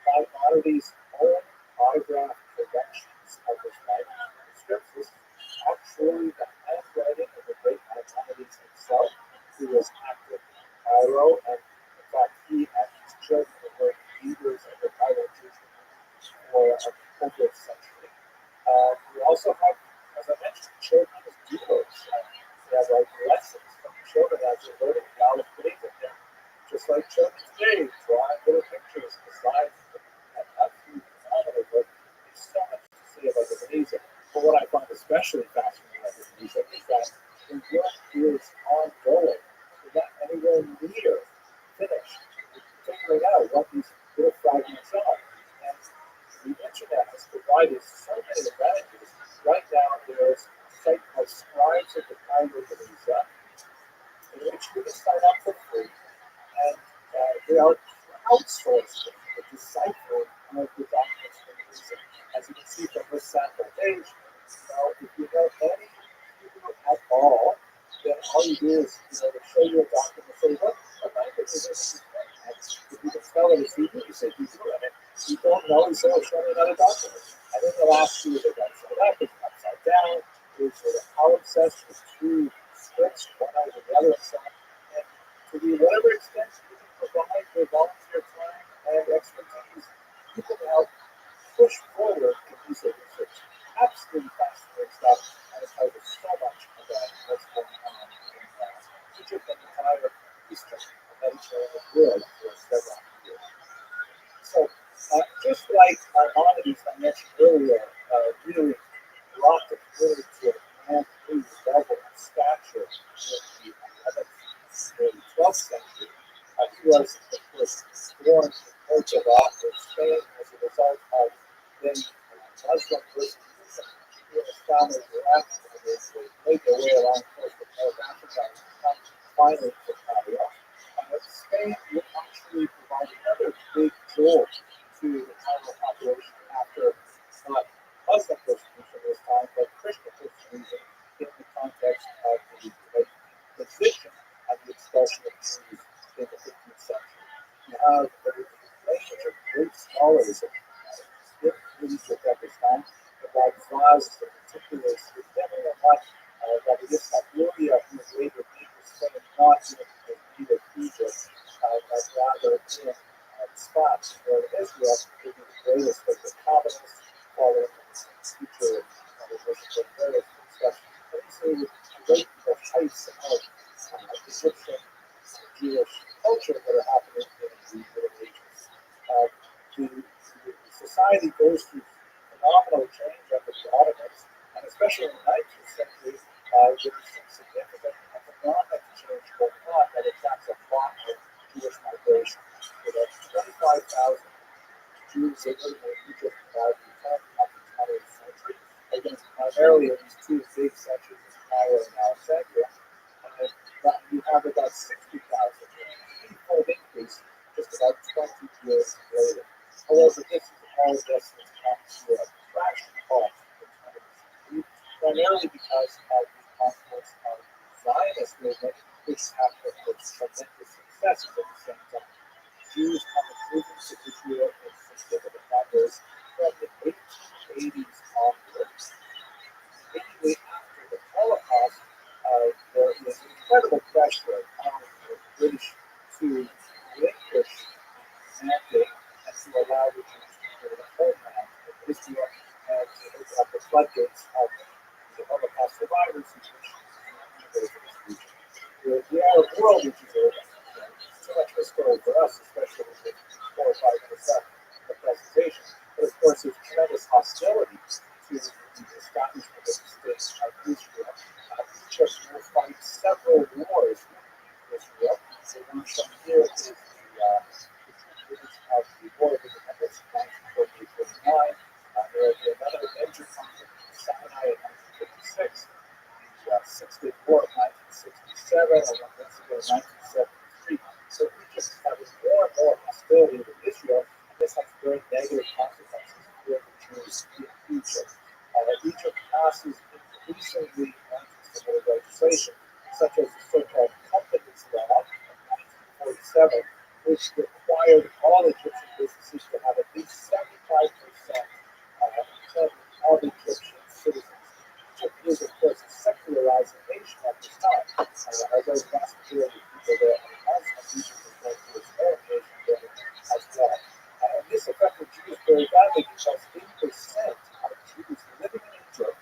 H: Maimonides' own autograph collections of his writing manuscripts. This is actually the handwriting of the great Maimonides himself, who was active in Cairo, and in fact, he and his children were leaders of the Cairo Jewish movement for over a century. We also have, as I mentioned, children's doodles. We have like lessons from children as they're learning the alphabet, and just like children today, drawing little pictures of the slides. And absolutely phenomenal, but there's so much to say about the Giza. But what I find especially fascinating about the Giza is that the work is ongoing. We're not anywhere near finished figuring out what these little fragments are. And the internet has provided so many advantages right now there's a site called Scribes of the Cairo Geniza, in which you can sign up for free, and they are outsourced the deciphering of the documents from the Geniza. As you can see from this sample page, if you know any Hebrew at all, then all you do is, they show you a document and say, what language is this? And if you can spell it as Hebrew, you say Hebrew, and if you don't know, you say, oh, show me another document. And then they'll ask you if it's upside up, is it upside down, is it a palimpsest with two splits, one out of the other, and so on. And to the whatever extent you can provide your volunteer time and expertise, you can help push forward the piece of research. Absolutely fascinating stuff, and it tells us so much about what's going on in Egypt and the entire Eastern Mediterranean world for several years. So, just like Maimonides, I mentioned earlier, really brought the community to a brand new level of stature in the 11th, early 12th century. He was, of course, born in Córdoba, in Spain, as a result of then Muslim persecution. He and his family left, and they made their way along the coast of North Africa and come finally to Cairo. Spain would actually provide another big jolt to the Cairo population after not Muslim persecution this time, but Christian persecution in the context of the Inquisition and the expulsion of Jews in the 15th century. You have a range of great scholars in Egypt at this time. The Rothschilds in particular is significant enough that it is Luria who later made the Spain not in the native Egypt, but rather in spots where Israel would be the greatest of the Calvinists, following future conversations of various discussions. But he said great the heights of Egyptian Jewish culture that are happening in the Middle Ages. The society goes through phenomenal change under the Ottomans, and especially in the 19th century, there's some significant economic change going on that attracts a lot of Jewish migration. With 25,000 Jews living in Egypt by the time of the 20th century, again, primarily in these two big sections of Cairo and Alexandria. But you have about 60,000, a threefold increase just about 20 years later. However, this is all just to a fraction of the 20th century, primarily because of the confluence of the Zionist movement, which have with tremendous successes at the same time. Jews come moving to Israel in significant numbers from the 1880s onwards. Immediately after the Holocaust, there is incredible pressure on the British to relinquish mandate and to allow the Jews to create a homeland in Israel and to open up the floodgates of the Holocaust survivors who wish to go to this region. The Arab world, which is so much of a story for us, especially with the 4 or 5 minutes left of the presentation, but of course there's tremendous hostility to the establishment of the state of Israel. Egypt will fight several wars with Israel. The one shown here is the War of Independence in 1948-49. There will be another major conflict in Sinai in 1956, the Six-Day War of 1967, and then once again 1973. So Egypt is having more and more hostility with Israel, and this has very negative consequences for the Jews in Egypt. Egypt passes increasingly anti-Semitic legislation, such as the so-called Companies Law of 1947, which required all Egyptian businesses to have at least 75% of Egyptian citizens. Egypt is, of course, a secularized nation at this time, although the vast majority of people there are Muslim. Egypt is going through its own nation building as well. And this affected Jews very badly because 80% of Jews living in Egypt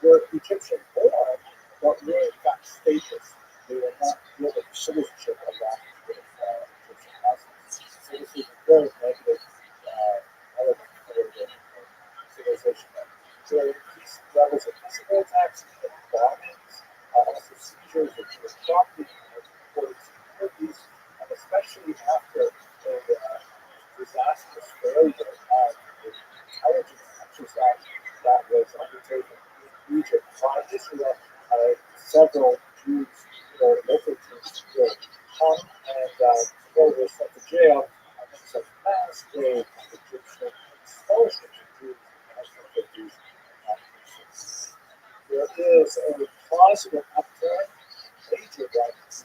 H: were Egyptian born, but were in fact stateless. They were not given citizenship along with Egyptian Muslims. So this is a very negative element for the civilization. There are increased levels of physical attacks and bombings, also seizures of Jewish property and reported securities, and especially after a disastrous failure of the intelligence exercise that was undertaken in is a positive upturn, major right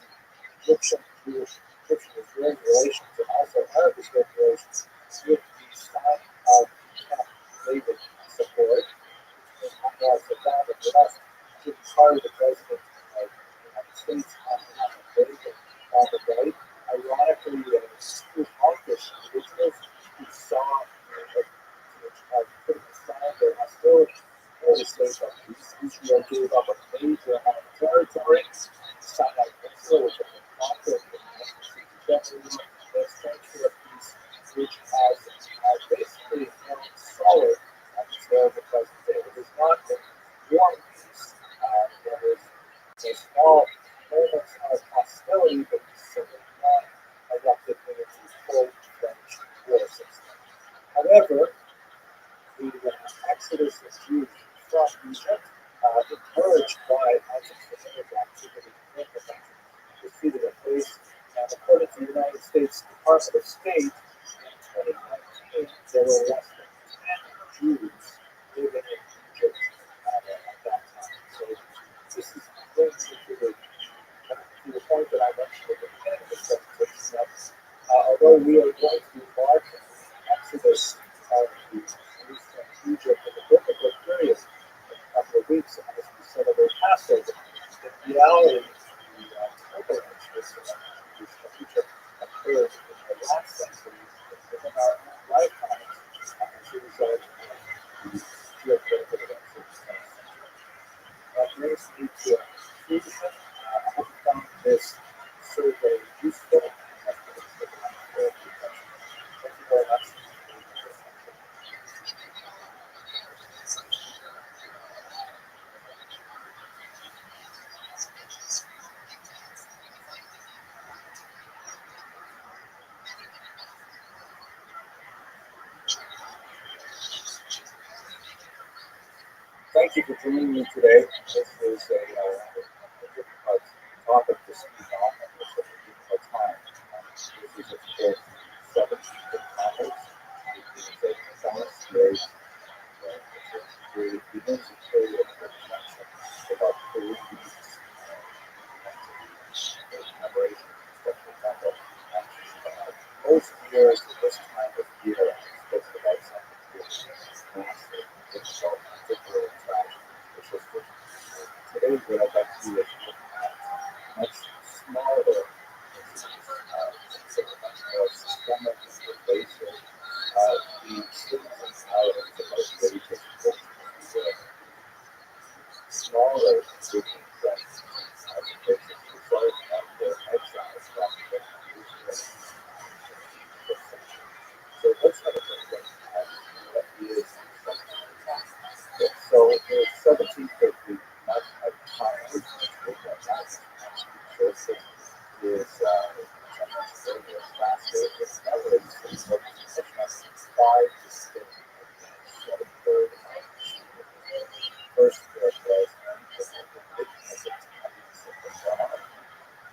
H: Egyptian Israeli relations and also Arab Israeli relations with the sign of Camp David support. And Saddam and Iraq to carry the president of the United States on behalf of Reagan on the day. Ironically, two hawkish individuals who saw putting aside their hostility for the state of Israel gave up a major amount of territory. Sinai Peninsula, which had been conquered in 1967, was transferred a piece which has basically held solid at its there the present day. It is not a war peace. There is a small moments of hostility, but it's certainly not erupted into full-fledged war system. However, the exodus of Jews from Egypt, encouraged by anti-Semitic activity in the country, defeated a place. And according to the United States Department of State, in 2019, there were less than 10 Jews living in Egypt at that time. So this is going to the point that I mentioned at the beginning of the presentation that although we are going to be marking the exodus of the Jews from Egypt in the biblical period in a couple of weeks as we celebrate Passover, in reality, the turbulence Jews from Egypt occurred in the last century within our lifetimes as a result of the geopolitical events of the 20th century. That brings me to conclusion. I hope you found this survey useful. Thank you very much. Thank you for joining me today. This is a difficult topic to speak on and it's a difficult time. This is, of course, 17th of Congress. It is a balanced period. It begins a period of reflection about 3 weeks commemoration of September. Most years at this time of year, I'm supposed to write something massive, difficult, particularly tragic, which is today what I'd like to do is look at much smaller much more systemic and pervasive the citizens out of the most basic smaller citizens that as a basic result of their exile from the so let's have a look at what is so the 17th of the month of time, which is the last is last day is evidence of 5 distinct third first was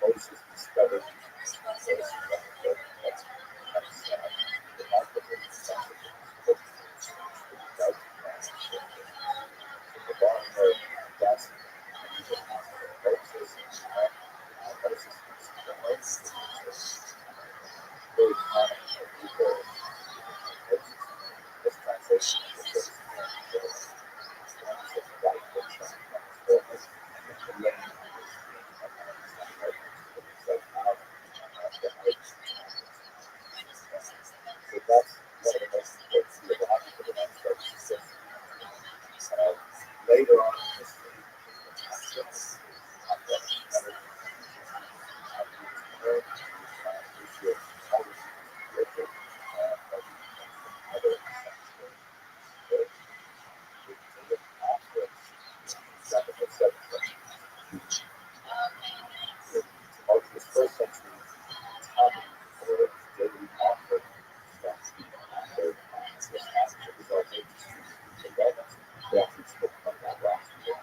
H: Moses discovered this translation so that's one of the most important theological events that exists. Later on in history, Moses' first century Talmud or daily offering we actually spoke about that last year.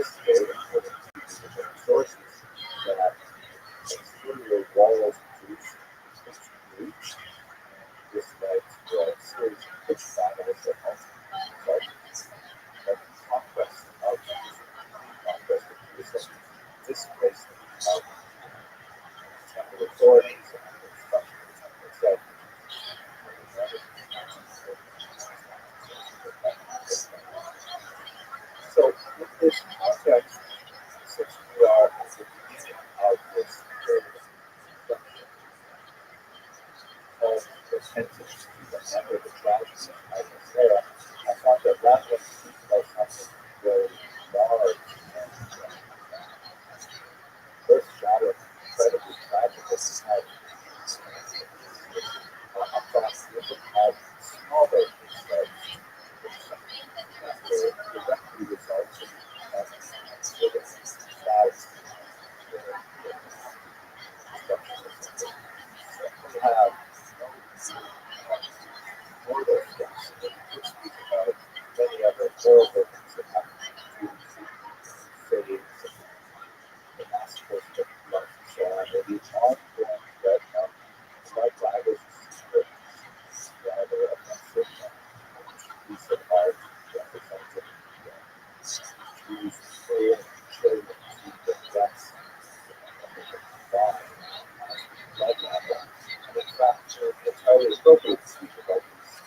H: this data, according to different sources, that exterior walls reduce bleach. This led to a series of pitch battles that ultimately resulted in the conquest of Jerusalem, displacement of temple authorities and construction of the temple itself. So, in this context, since we are at the beginning of this period of construction, of repentance to remember the tragedy of Sarah, I thought that rather than speak about something very large and earth-shattering, incredibly tragic as we have, I thought we would have smaller insights that will directly result in lives we have mortal steps that we could speak about many other horrible things that happened to cities and the massacres that left Sarah, and the ongoing threat of blood libels and rather offensive piece of art representing Jews freeing children to the deaths by blood libel. And in fact, it's highly appropriate to speak about these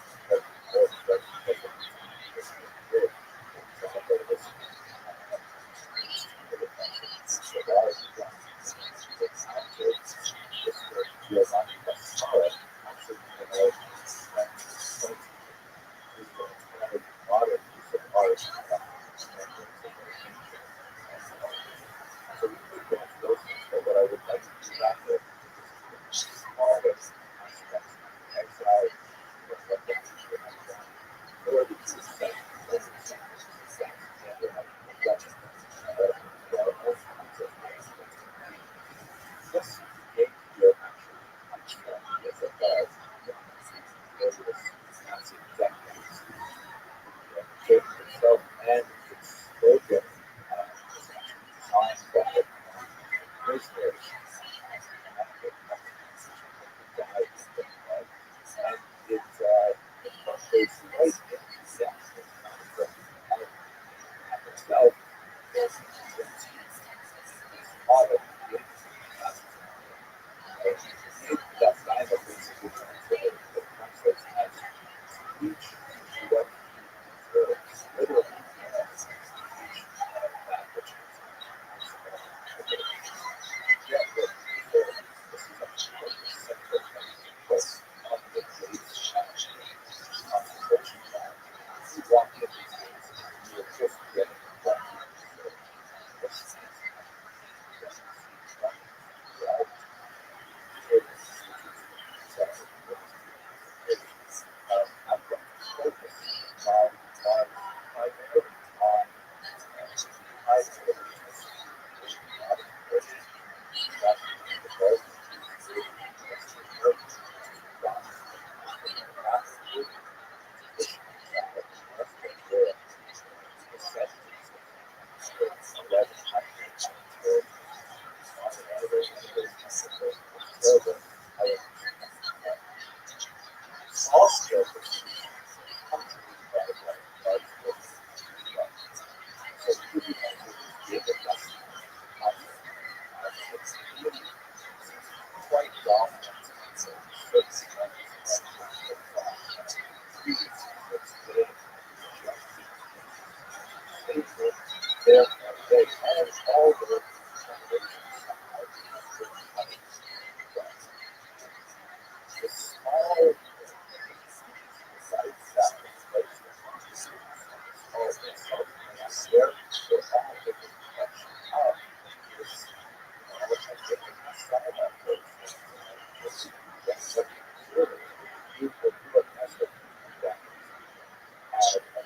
H: modern piece of art. So we could go into those things, but what I would like to do after is small aspects of exile, what the future has done, or the truth that this game here actually comes from is about various Nazi techniques. The game itself and its slogan is actually designed by prisoners and it goes right into depth. Itself is modern that kind of basically translates as each what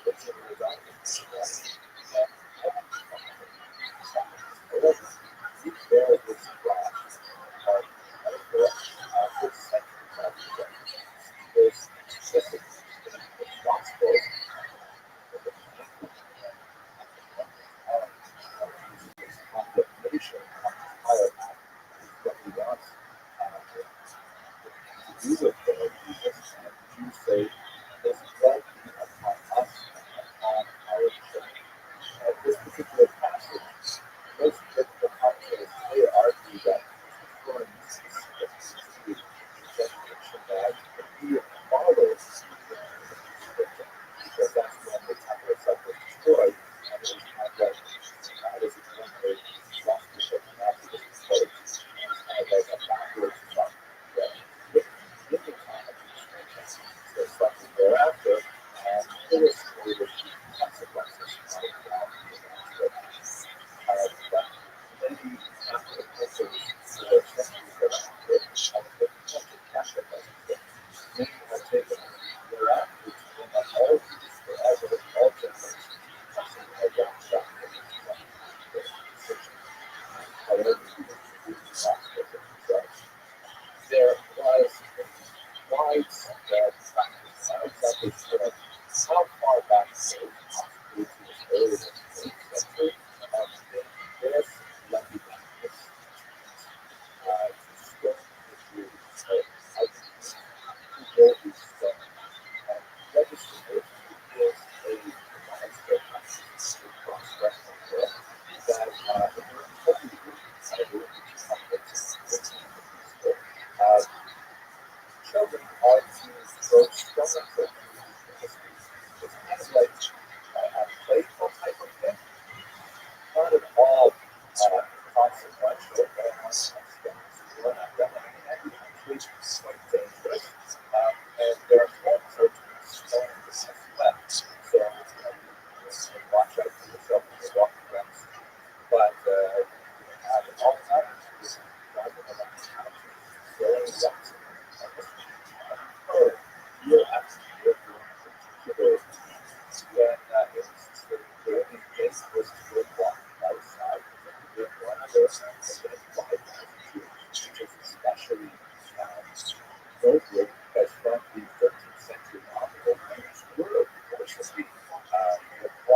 H: literally that which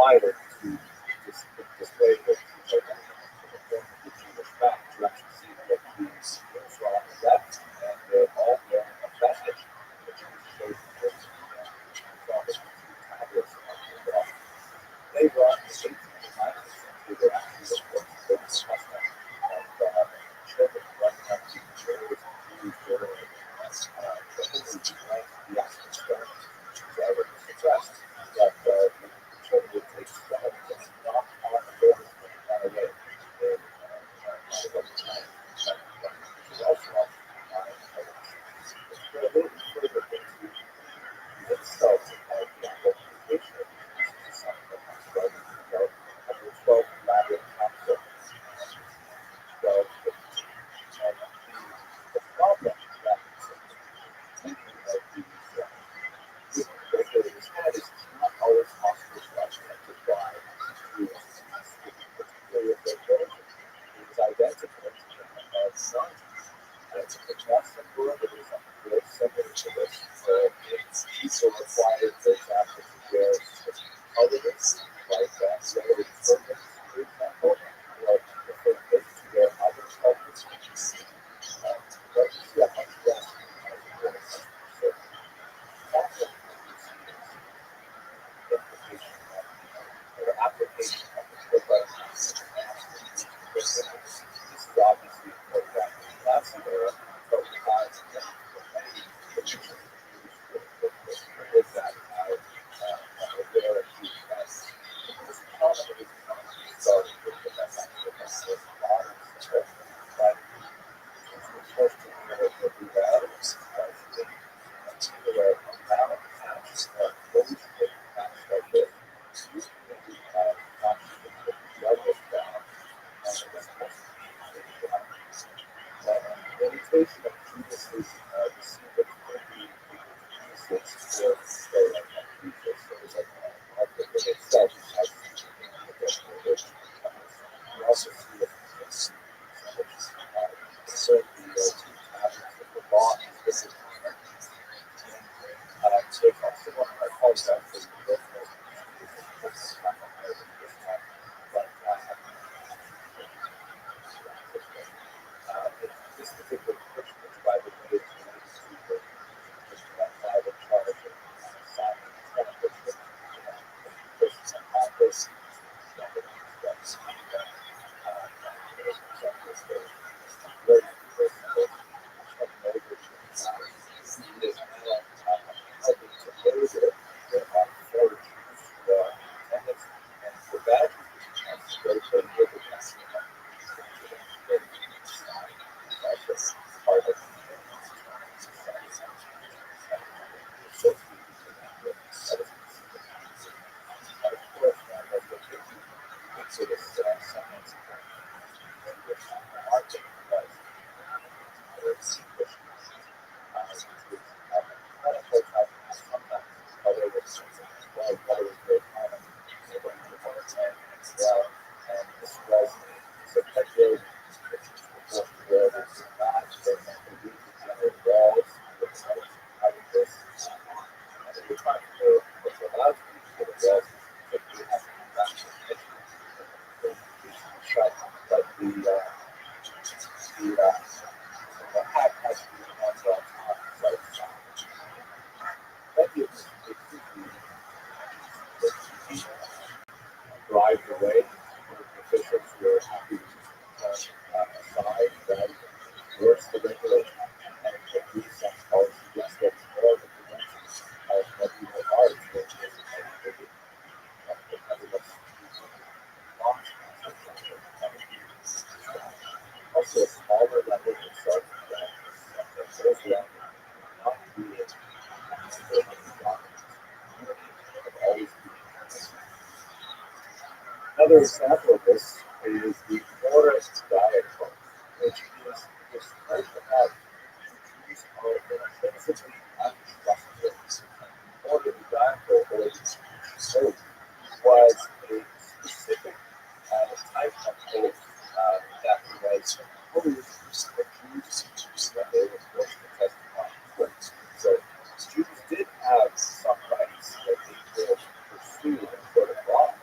H: applied it to display the Jewish fact to actually see what these things are on the left, and they're all wearing a vest. The Jewish faith tablets on the wall. They were on the 18th and 19th century. They actually looked for the custom of children running up to churches and Jews during the actual experiment. So I would suggest that the children would take stones and knock on the doors and run away. They also a little bit further into the insults of the application of these something like 12 elaborate concepts. 12 and the problem that thinking of these regulators had is not always possible to actually identify particularly if their version is identical of science. And it's a Jackson word that is very similar to this. So it's also required, for example, to wear colorless, like relative purpose, for example, or if they take to wear other colors, which is but you see a much less so that's a implication or application of the book. This is obviously for that classic era, but we have many pictures with that there and this problem is starting with the message modern but it's supposed to be able to do that particular amount of patches or those patches like this usually not the other down the imitation of Judas's deceit could be Jesus or stay like Jesus. So it's like the thing itself has you also see the insert the two tablets of the law and this is so if I'm still on my calls out for the this particular portion is by the way it's related to just that private charge of signing this office drive the way. The officials were happy to aside that works the regulation and the police and policy gets that more the prevention of what people are experiencing also a smaller level of self-awareness not being always. Another example of this is the forest diet, which is described to have trees are intrinsically untrustworthy. Order the diet or so was a specific type of oath that was imposed for Jews when they were forced to testify. So Jews did have some rights that they could pursue in court of law.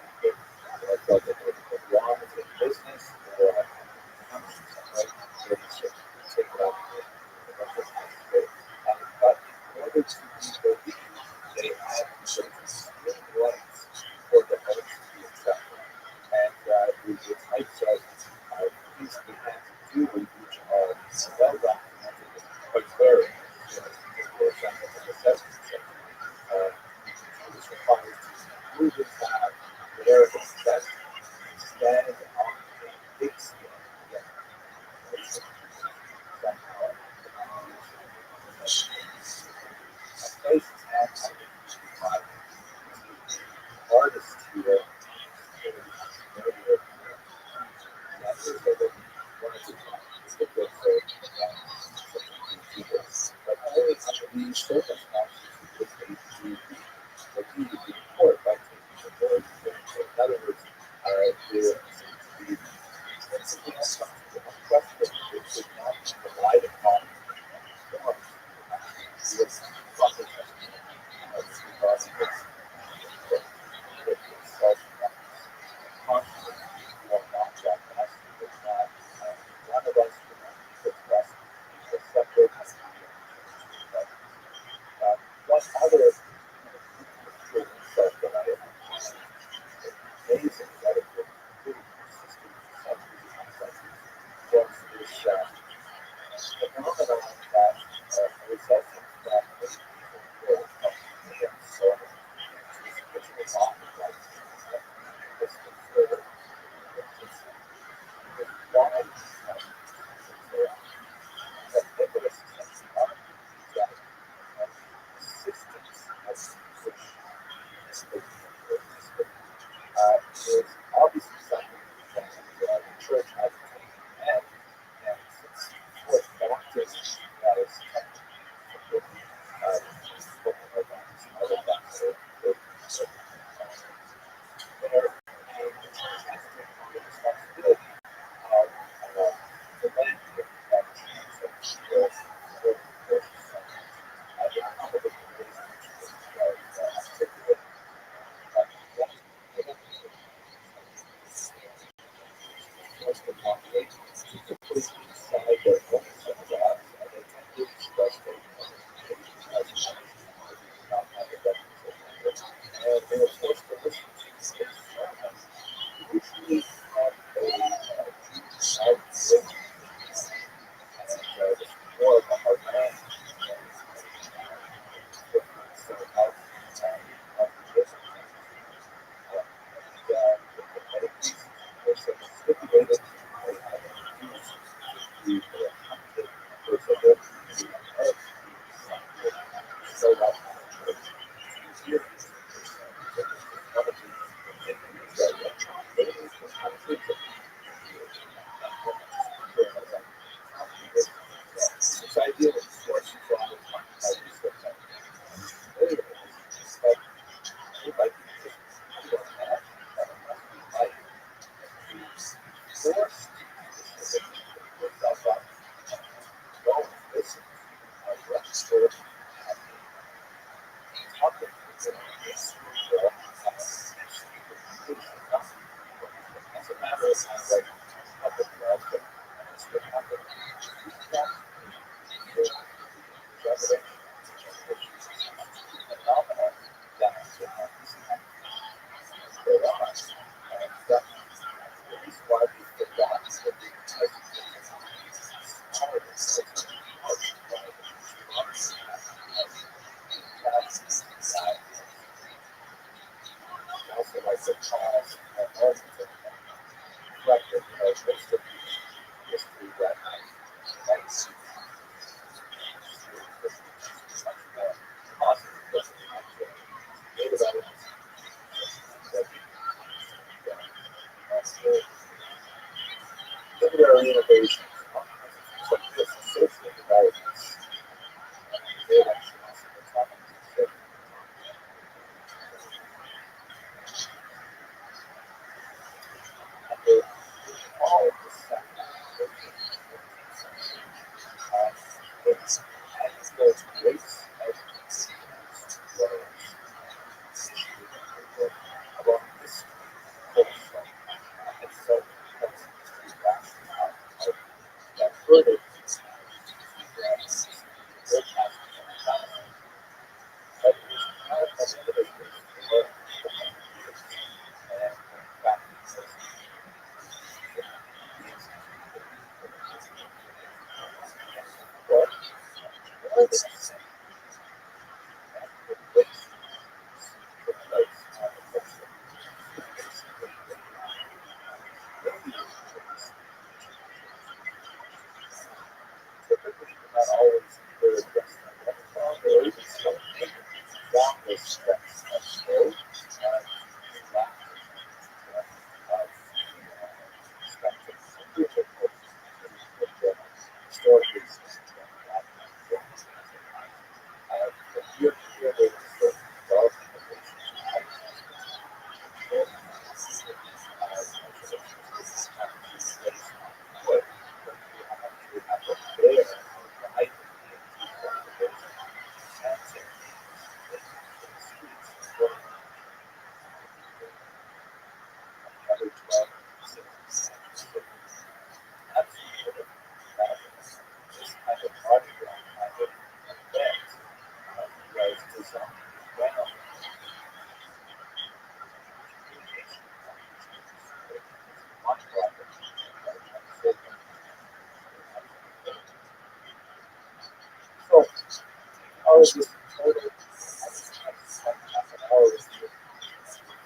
H: all of this in total, I just spent half an hour with you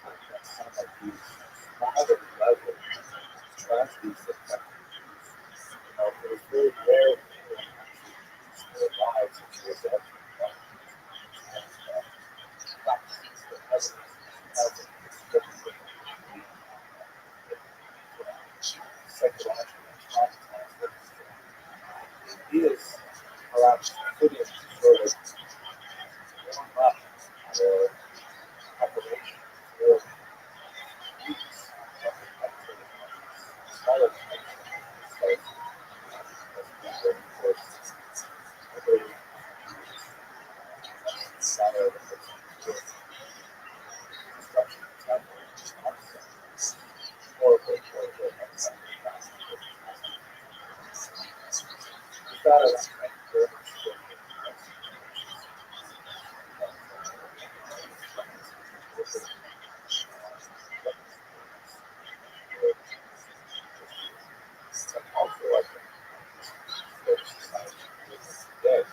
H: on some of these smaller level tragedies that happen. It was very rare when anyone actually used their lives as a result of that. Vaccines for evidence hasn't historically psychological traumatized. It is perhaps putting sort of warm up or preparation for weeks of smaller things like of course ability to follow the destruction of temple or with that is thank you very much for also like today.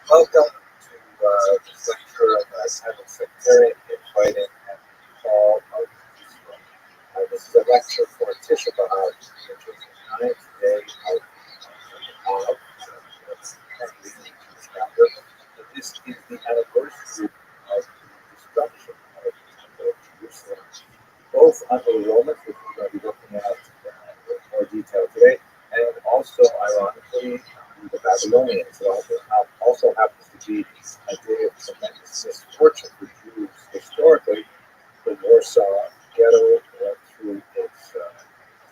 H: Welcome to this lecture of Simon Sectarian Infighting and Fall of Israel. This is a lecture for Tisha B'Av, which is the 9th day of Av, and this is the anniversary of the destruction of the Temple of Jerusalem, both under the Romans, which we're going to be looking at in more detail today, and also, ironically, the Babylonians. It also happens to be a day of tremendous misfortune for Jews historically. The Warsaw Ghetto went through its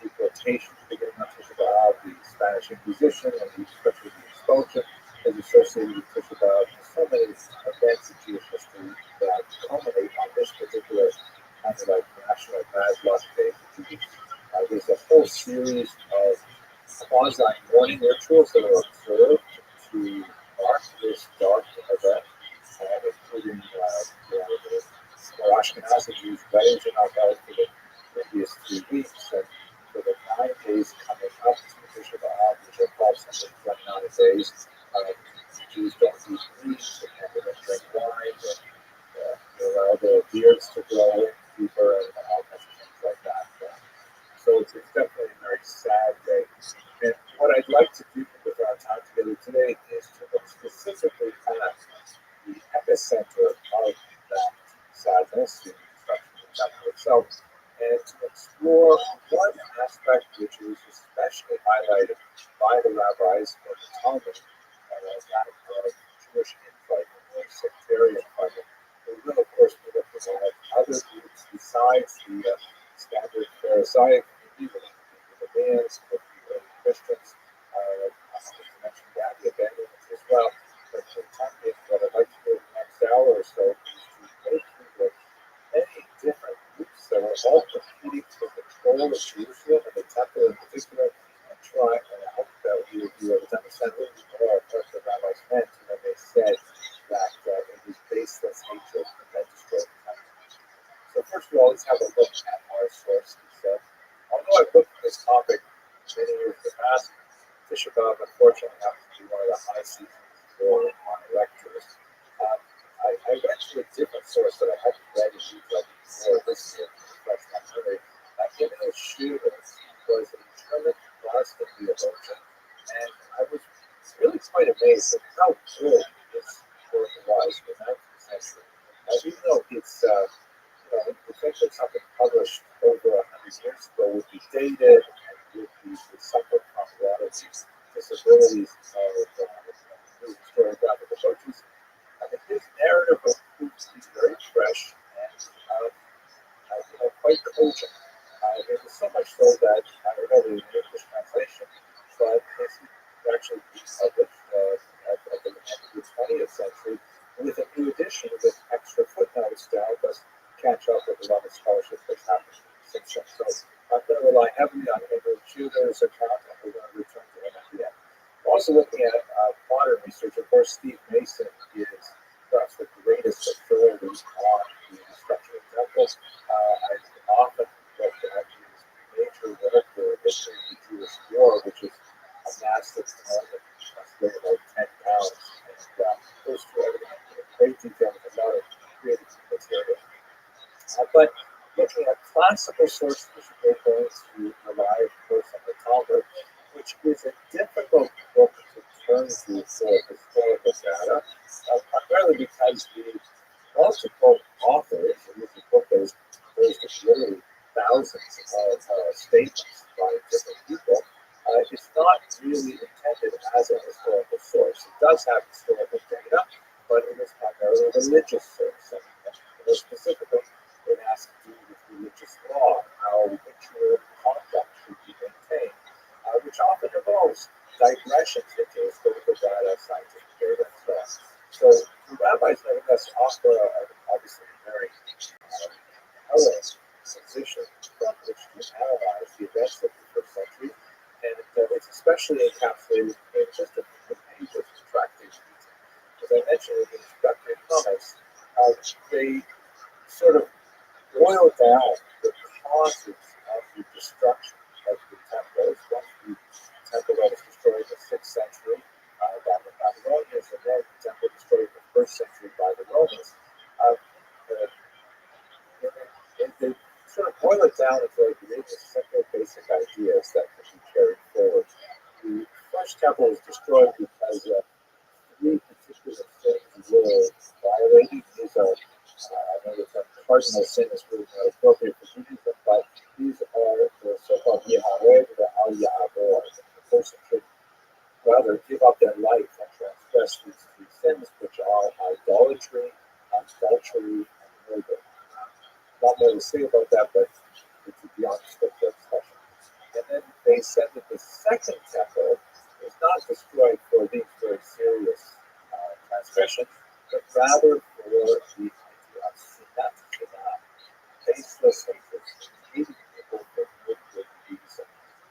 H: deportation beginning on Tisha B'Av. The Spanish Inquisition, and especially the expulsion, is associated with Tisha B'Av. So many events in Jewish history that culminate on this particular kind of like national bad luck day for Jews. There's a whole series of quasi-mourning rituals that are observed to mark this dark event, including the Ashkenazi Jews' weddings are not held for the previous 3 weeks, and for the 9 days coming up to Tisha B'Av, which are called something 29 days, Jews don't eat meat, and they don't drink wine, and they allow their beards to grow deeper, and all kinds of things like that. So it's definitely a very sad day. And what I'd like to do with our time together today is to look specifically at the epicenter of that sadness, the destruction of the temple itself, and to explore one aspect which is especially highlighted by the rabbis in the Talmud, that of Jewish infighting or sectarian fighting. We will, of course, be looking at other groups besides the standard Pharisaic community, the bands, the Christians, mentioned Rabbi as well. But for the time being, what I'd like to do in the next hour or so is to go through the many different groups that are all competing for control of Jerusalem and the temple in particular, and try, and I hope that we will be able to understand a little bit more of what the rabbis meant when they said that it was baseless hatred that destroyed the temple. So first of all, let's have a look at our sources. Although I've looked at this topic many years in the past, Tisha B'Av unfortunately happens to be one of the high seasons for my lectures. I went to a different source that I hadn't read in detail before this year, fresh memory. Ibn Shira was a German Protestant theologian, and I was really quite amazed that something published over 100 years ago would be dated and would be suffer from a lot of these disabilities of historiographic approaches. I mean, his narrative was very fresh and quite cogent. It was so much so that I don't know the English translation, but this actually being published at the end of the 20th century with a new edition with extra footnotes to help us catch up with a lot of scholarship that's happened since then. So I'm going to rely heavily on Henry Tudor's account, and we're going to return to him at the end. Also looking at modern research, of course, Steve Mason is perhaps the greatest authority on the structure of temples. I often look at his major work, The History of the Jewish War, which is a massive volume, must weigh about 10 pounds, and goes through everything in great detail with a lot of creative material. But looking at classical sources, we're going to rely, of course, on the Talmud, which is a difficult book to turn to for historical data, primarily because the multiple authors, and this is a book that is composed of literally thousands of statements by different people, it's not really intended as a historical source. It does have historical data, but it is primarily a religious source. And more specifically, it has to do with religious law, how ritual conduct should be maintained, which often involves digressions into historical data, scientific data, and so on. So the rabbis nevertheless offer obviously a very relevant position from which to analyze the events of the first century, and it's especially encapsulated in just a few pages of tractate detail. As I mentioned in the introductory comments, they sort of boil down the causes of the destruction of the temples. Once the temple that was destroyed in the 6th century by the Babylonians, and then the temple destroyed in the 1st century by the Romans. They sort of boil it down into like really simple basic ideas that can be carried forward. The first temple was destroyed because three particular things were violated. These are, I know the term cardinal sin is really not appropriate for Judaism, but these are the so-called Yahweh, the Al-Ya'avor. The person should rather give up their life and transgress these three sins, which are idolatry, adultery, and murder. Not more to say about that, but it's beyond scope of discussion. And then they said that the second temple was not destroyed for these very serious transgressions, but rather for the idea of sinat, baseless hatred, hating people for good reason.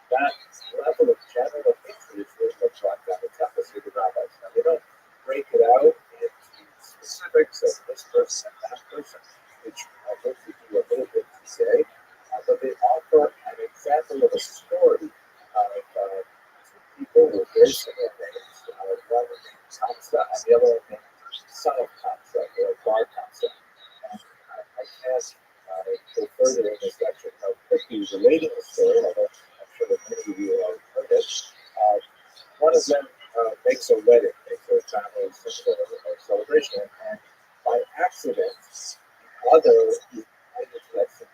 H: That level of general hatred is really what brought down the temple, say the rabbis. Now, they don't break it out into specifics of this person and that person, which I hope we do a little bit today, but they offer an example of a story of two people with very similar names. One named Kamsa and the other one named Son of Kamsa, or Bar Kamsa. And I can't go further in this lecture without quickly relating the story, although I'm sure that many of you have already heard it. One of them makes a wedding, makes a family celebration, and by accident, other is invited to that same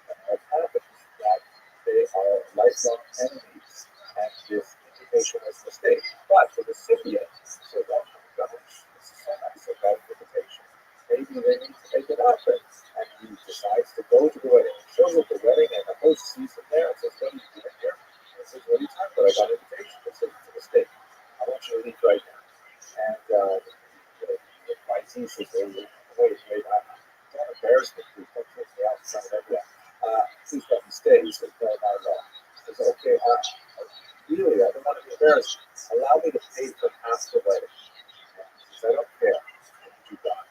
H: happens that they are lifelong enemies, and this invitation was a mistake. But the recipient says, "Oh my gosh, this is so nice, a bad invitation. Maybe they need to make it up." And he decides to go to the wedding. He shows up at the wedding, and the host sees him there and says, "What are you doing here?" And he says, "What are you talking about? I got an invitation." He says, "It's a mistake. I want you to leave right now." And the advisee says, "Wait, don't embarrass me, please. Don't kick me out in front of everyone. Please let me stay." He says, "No, not at all." He says, "Okay, really, I don't want to be embarrassed. Allow me to pay for half the wedding." And he says, "I don't care. What did you got?"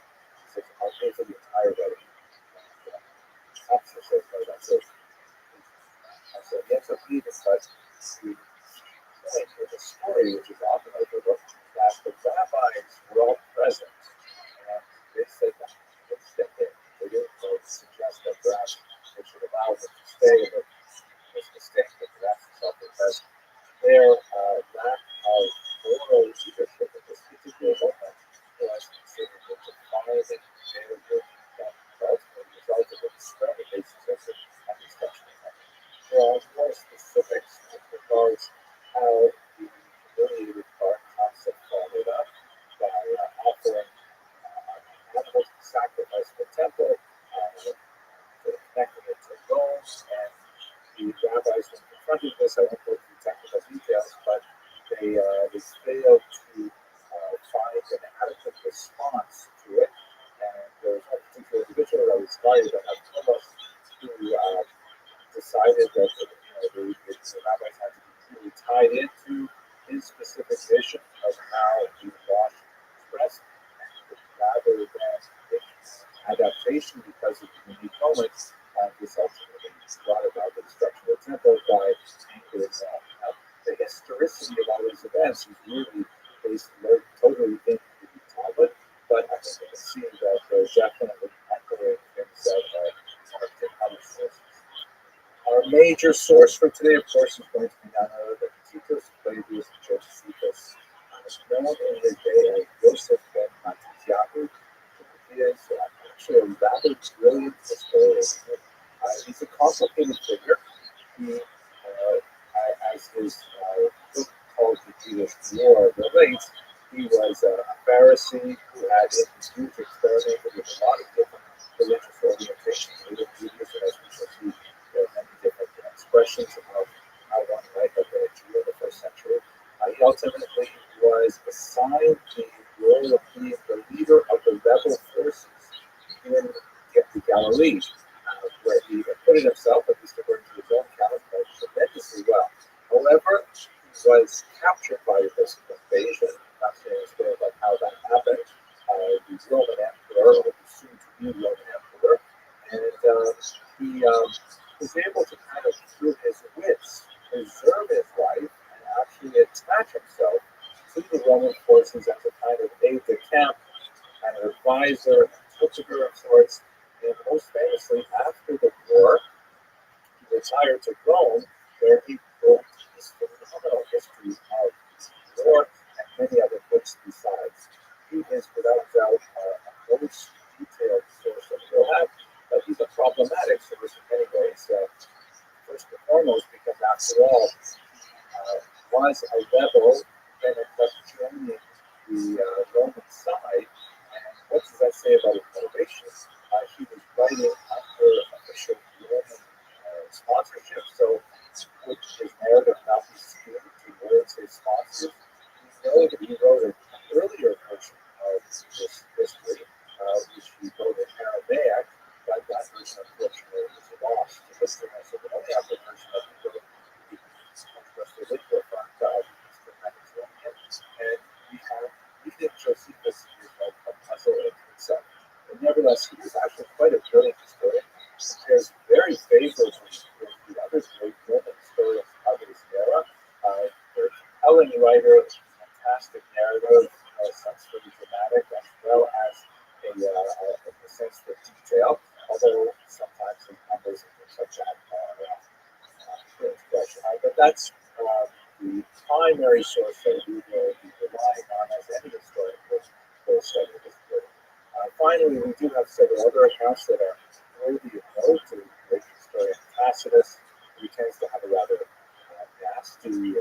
H: He says, "I'll pay for the entire wedding." Officer says, "No, that's it." I said, "Yes, I believe it, but the point in the story, which is often overlooked, that the rabbis were all present, and they said that they stepped in. They didn't suggest that perhaps they should allow them to stay in this mistake, but perhaps self-defense. Their lack of moral leadership at this particular moment was considered the defining failure that ultimately resulted in the discrimination of the confronted this. I won't go through technical details, but they failed to find an adequate response to it. And there's one particular individual that was invited that had told us who decided that the rabbis had to be really tied into his specific vision of how the law should be expressed, rather than adaptation because of the unique moment. This ultimately brought about the destruction of the temple by anchoring the historicity of all these events is really based totally in the Talmud, but I think we can see that there's definitely echoing things that are in other sources. Our major source for today, of course, is going to be none other than Titus Flavius Josephus, known in his day as Joseph ben Matityahu. He is actually a rather brilliant historian. He's a complicated figure. He, as his book called The Jewish War relates, he was a Pharisee who had huge experimented with a lot of different religious orientations within Judaism, as we shall see. There are many different expressions of how one might have been a Jew in the first century. He ultimately was assigned the role of being the leader of the rebel forces in the Galilee, where he acquitted himself, at least according to his own account, tremendously well. However, he was captured by this invasion. Not saying a story about how that happened. The Roman emperor, or the soon-to-be Roman emperor, and he was able to kind of, through his wits, preserve his life and actually attach himself to the Roman forces as a kind of aide-de-camp, kind of advisor, interpreter of sorts. And most famously, after the war, he retired to Rome, where he wrote this phenomenal history of war and many other books besides. He is, without doubt, a most detailed source that we'll have, but he's a problematic source in many ways. First and foremost, because after all, was a rebel and ended up joining the Roman side. And what does that say about his motivation? He was writing under official Roman sponsorship, so would his narrative not be skewed towards his sponsors? We know that he wrote an earlier version of this history, which he wrote in Aramaic, but that version unfortunately was lost. So the only other version of the book was the literal front of Eastern Mediterranean, and we think Josephus is a puzzle in himself. But nevertheless, he was actually quite a brilliant historian. He compares very favorably with the other great Roman historians of his era. Very compelling writer, fantastic narrative, sensory dramatic, as well as a sense of detail, although sometimes the numbers and things like that are but that's the primary source that we will be relying on as any historian for studying this period. Finally, we do have several other accounts that are worthy of note. The great historian Tacitus, who tends to have a rather nasty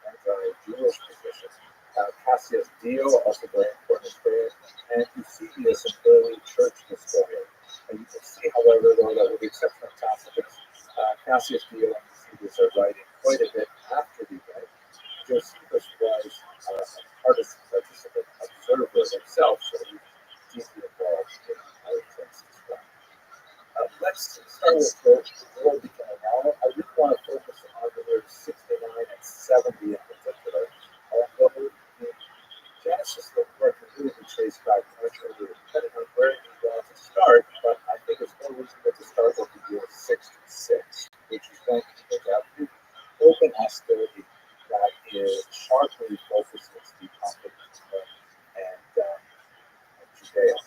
H: anti-Jewish position. Cassius Dio, also very important historian, and Eusebius, an early church historian. And you can see, however, though, that with the exception of Tacitus, Cassius Dio and Eusebius are writing quite a bit after the event. Josephus was a partisan participant observer himself, so he was deeply involved in how things described. Let's start with the war beginning. Now, I really want to focus on the years 69 and 70 in particular, although the genesis of the war can really be traced back much earlier, depending on where you want to start, but I think it's more reasonable to start with the year 66, which is going to be an open hostility that is sharply focuses the conflict and Judea.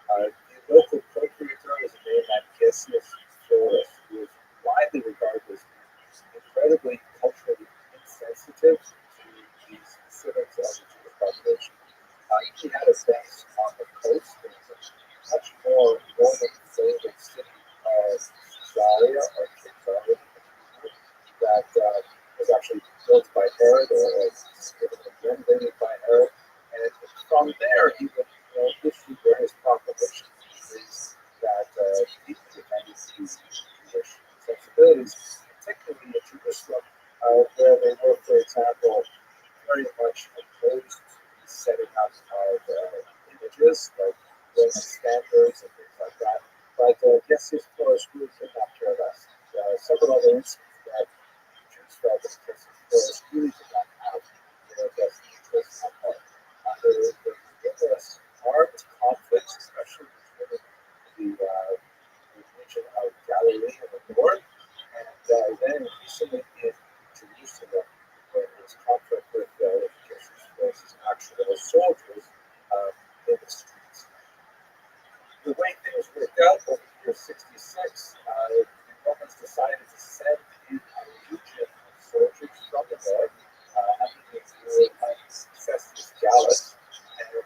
H: The local procurator is a man named Cassius Florus, who is widely regarded as incredibly culturally insensitive to the specifics of the Jewish population. He had a base on the coast in a much more Roman-flavored city of Caesarea, or Caesarea, that was actually built by Herod, or was given and renovated by Herod. And from there, he would issue various proclamations that deeply defended Jewish sensibilities, particularly in Jerusalem care less. Several other instances that Jews felt that Texas really did not have their best interests at heart. There were numerous armed conflicts, especially between the region of Galilee in the north, and then increasingly in Jerusalem, where there was conflict with Jewish forces, actual soldiers in the streets. The way things worked out over the year 66, the Romans decided to send in a legion of soldiers from the north under the rule of Cestius Gallus, and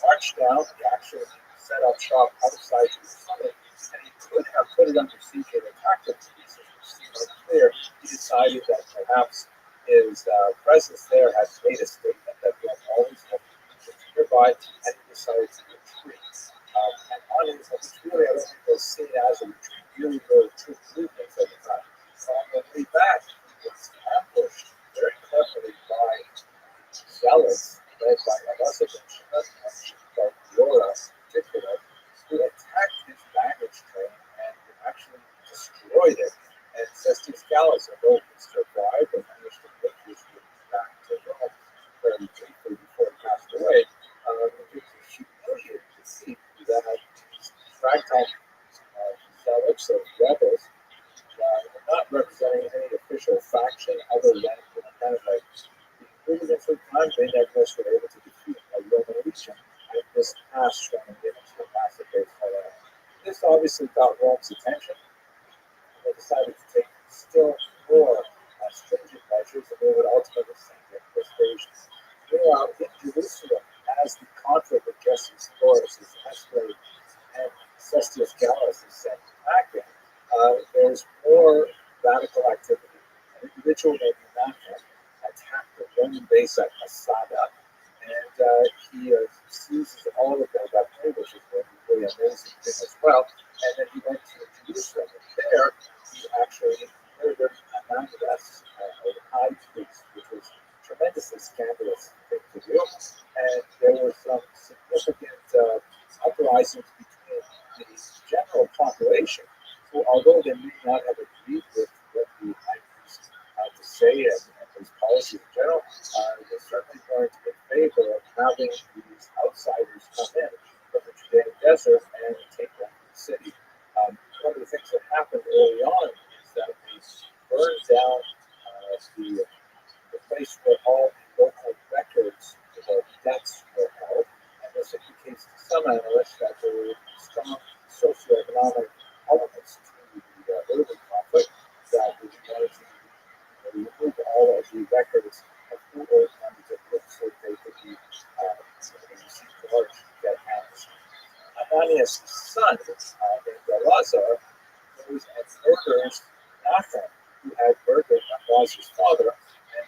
H: marched down. He actually set up shop outside Jerusalem, and he could have put it under siege and attacked it. Clear, he decided that perhaps his presence there had made a statement that he had always had nearby, and he decided to retreat. And on his, which really I don't think was seen as a retreat, really were troop movements at the time. So on the way back, he was ambushed very cleverly by zealots led by a resident called Laura in particular, who attacked his baggage train and actually destroyed it. And Cestius Gallus, although he survived and managed to make his way back to Rome very briefly before he passed away, it was humiliating to see that these ragtime zealots or rebels were not representing any official faction other than kind of like the influence of time they nevertheless were able to defeat a Roman legion at this past Roman into massacres. This obviously got Rome's attention. They decided to take still more stringent measures, and they would ultimately send in persuasion. Meanwhile, in Jerusalem, as the conflict with Justus Florus is escalating and Cestius Gallus is sent packing, there's more radical activity. An individual named Nathan attacked the Roman base at Masada, and he seizes all of their weaponry, which is a really amazing thing as well. And then he went to Jerusalem, and there he actually murdered Ananias, the high priest, which was a tremendously scandalous thing to do. And there were some significant uprisings between the general population, who, although they may not have agreed with what the high priest had to say and his policy in general, they certainly weren't in favor of having these outsiders come in from the Judean desert and take them to the city. One of the things that happened early on is that they burned down the place where all the local records of deaths were held, and this indicates to some analysts that there were strong socioeconomic elements to the early conflict that was wanted to remove all of the records of who owed money to whom so they could be received large debt amnesty. Ananias' son, named Elazar, goes and murders Nathan, who had murdered Elazar's father. And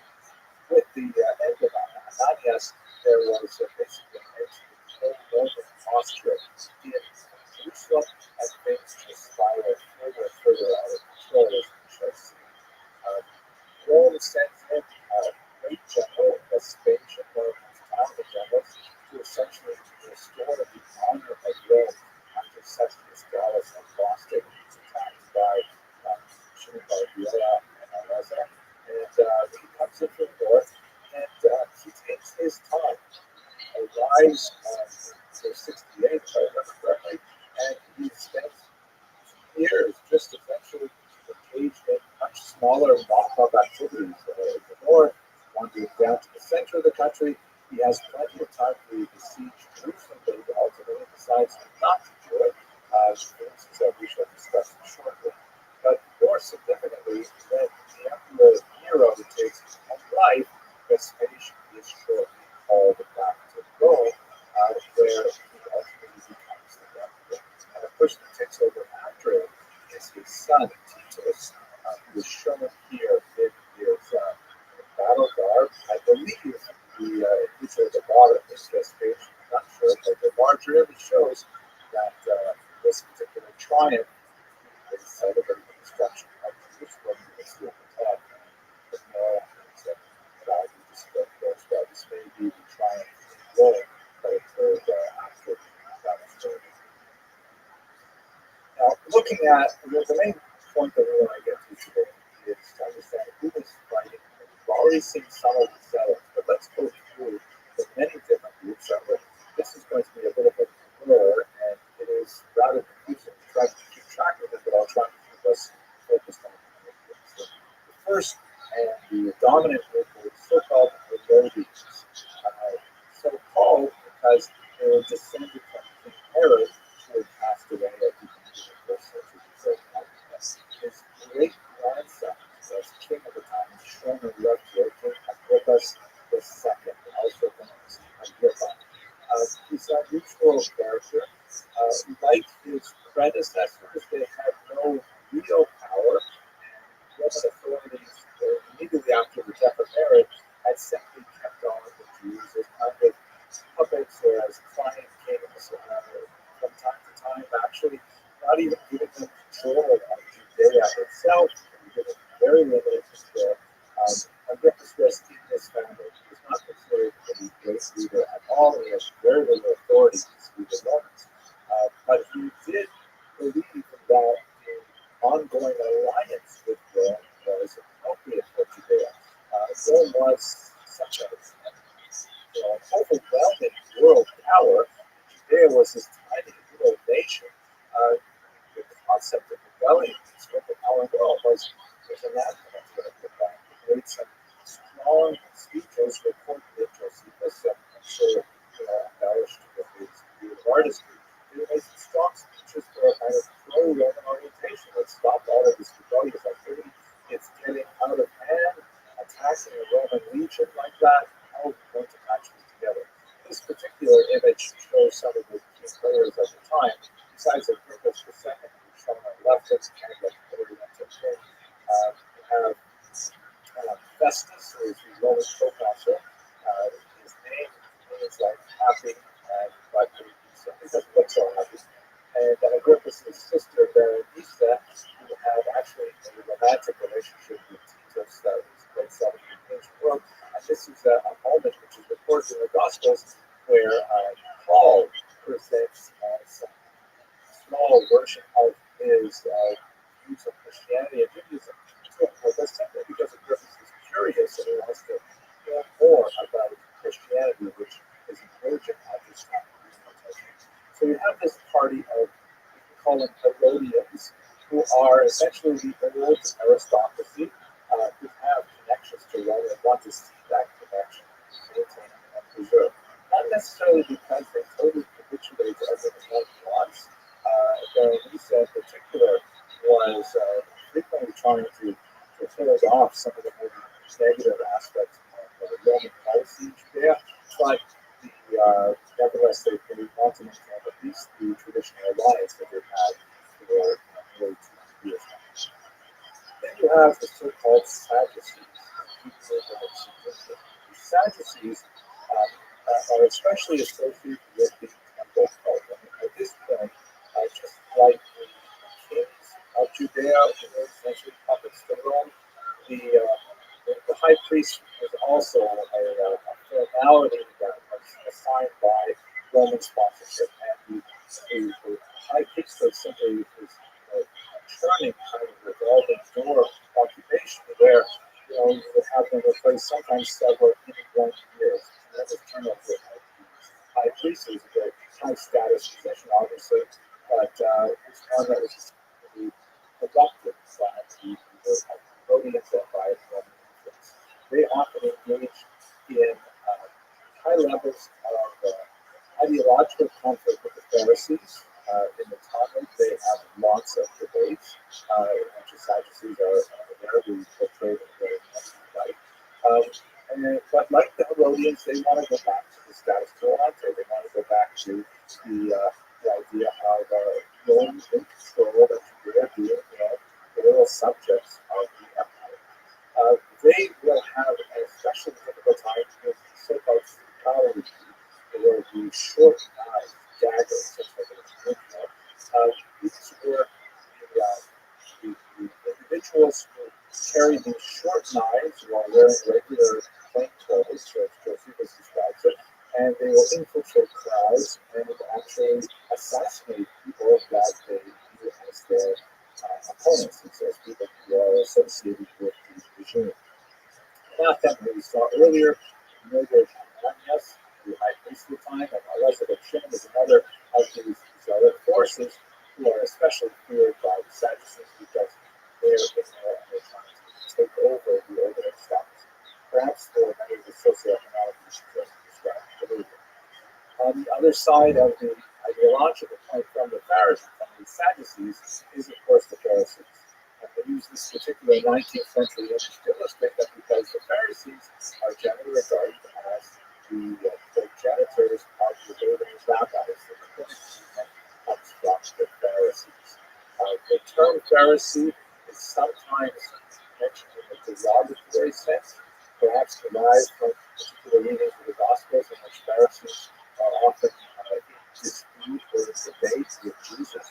H: with the end of Ananias, there was basically a Roman posture in Jerusalem, and things just spiraled further and further out of control, as we shall see. Rome sends in a great general, Vespasian, one of his powerful generals, to essentially restore the honor of Rome after Cestius Gallus had lost it. He was attacked by Viola and Aleza, and he comes in from the north, and he takes his time. Arrives in 68, if I remember correctly, and he spends years just essentially engaged in much smaller mop-up activities. In the north, wandering down to the center of the country, he has plenty of time to besiege Jerusalem, but he ultimately decides not to do it. Things that we shall discuss shortly. But more significantly, when the Emperor Nero takes his own life, Vespasian is shortly called back to Rome, where he ultimately becomes the emperor. And the person who takes over after him is his son, Titus, who is shown here in his battle garb. I believe the picture of the bottom is Vespasian. I'm not sure, but the larger image shows that this particular triumph is celebrating the destruction of Jerusalem in the city of the top. But no, this may be the triumph in Rome that occurred after that was over. Now, looking at the main point that we want to get to today is to understand who is fighting. We've already seen some of the setups, but let's go through the many different groups that were. This is going to be a bit of a blur, and it is rather confusing to try to keep track of it, but I'll try to keep us focused on it. So the first and the dominant group were so-called Herodians. So-called because they were descended from King Herod, who had passed away at the end of the first century before Christ. His great grandson was king at the time, shown on the left here, King Agrippa II, also known as Agrippa. He's an unusual character. Like his predecessors, they had no real power, and Roman authorities, immediately after the death of Herod, had simply kept on the Jews as kind of puppets or as client kings from time to time, actually not even giving them control of Judea itself, giving very limited control. Agrippa's was in his family. He was not considered a great leader at all. He has very little authority to lead the Romans. But he did believe that the ongoing alliance with Rome was appropriate for Judea. Rome was such a overwhelming world power. Judea was this tiny little nation. The concept of rebelling against the power in the world was anathema to it. He made some strong speeches recorded in Josephus, I'm sure embellished with his view of artistry. He made some strong speeches for a kind of pro-Roman orientation that stopped all of this rebellious activity. It's getting out of hand, attacking a Roman legion like that. How are we going to match this together? This particular image shows some of the key players at the time. Besides Agrippa II, who's shown on the left, that's kind of like oriental thing. You have Festus, who is the Roman proconsul. His name means like happy, but he doesn't look so happy. And Agrippa's sister, Berenice, who had actually a romantic relationship with Titus that was quite seldom in the ancient world. And this is a moment which is recorded in the Gospels where Paul presents some small version of his views of Christianity and Judaism to him. But that's simply because Agrippa is curious and he wants to know more about Christianity, which is emerging at this time. So you have this party of, we can call them Herodians, who are essentially the old aristocracy, who have connections to Rome and want to see that connection maintained and preserved. Not necessarily because they totally capitulate to everything else at once. Berenice in particular was frequently trying to hold off some of the more negative aspects of the Roman policy in Judea, but nevertheless, they want to maintain at least the traditional alliance that they've had for nearly 200 years now. Then you have the so-called Sadducees. The Sadducees are especially associated with the temple cult. At this point, just like the kings of Judea, who were essentially puppets to Rome, the high priest was also a formality that was assigned by Roman sponsorship, and the high priesthood simply is a churning kind of revolving door occupation where you would have them replace sometimes several in 1 year. That was turnover of high priest is a very high status position, obviously, but it's one that was adopted by the Herodians and by Roman influence. They often engage in high levels of ideological conflict with the Pharisees. In the Talmud, they have lots of debates, which the Sadducees are invariably portrayed in a very negative light. But like the Herodians, they want to go back to the status quo ante. They want to go back to the idea of Rome in control, that Judea being, the little subjects of the empire. They will have an especially difficult time with so-called frugality. They will be short knives, daggers, such as these were the individuals who carried these short knives while wearing regular plain clothes, as Josephus describes it, and they will infiltrate crowds and actually assassinate people that they view as their opponents, and so people who are associated with the regime. Not that we saw earlier, murdered Ananias, the high priest of the time, and Elizabeth Shin is another of these other forces who are especially feared by the Sadducees because they're in there and they're trying to take over the older establishment. Perhaps for many of the socioeconomic issues that we described earlier. On the other side of the ideological point from the Pharisees, from the Sadducees, is of course the Pharisees. And we use this particular 19th century image to illustrate that because the Pharisees are generally regarded as the progenitors of the rabbis, the rabbinic movement comes from the Pharisees. The term Pharisee is sometimes mentioned in a derogatory sense, perhaps derived from particular readings of the Gospels in which Pharisees are often in dispute or debate with Jesus.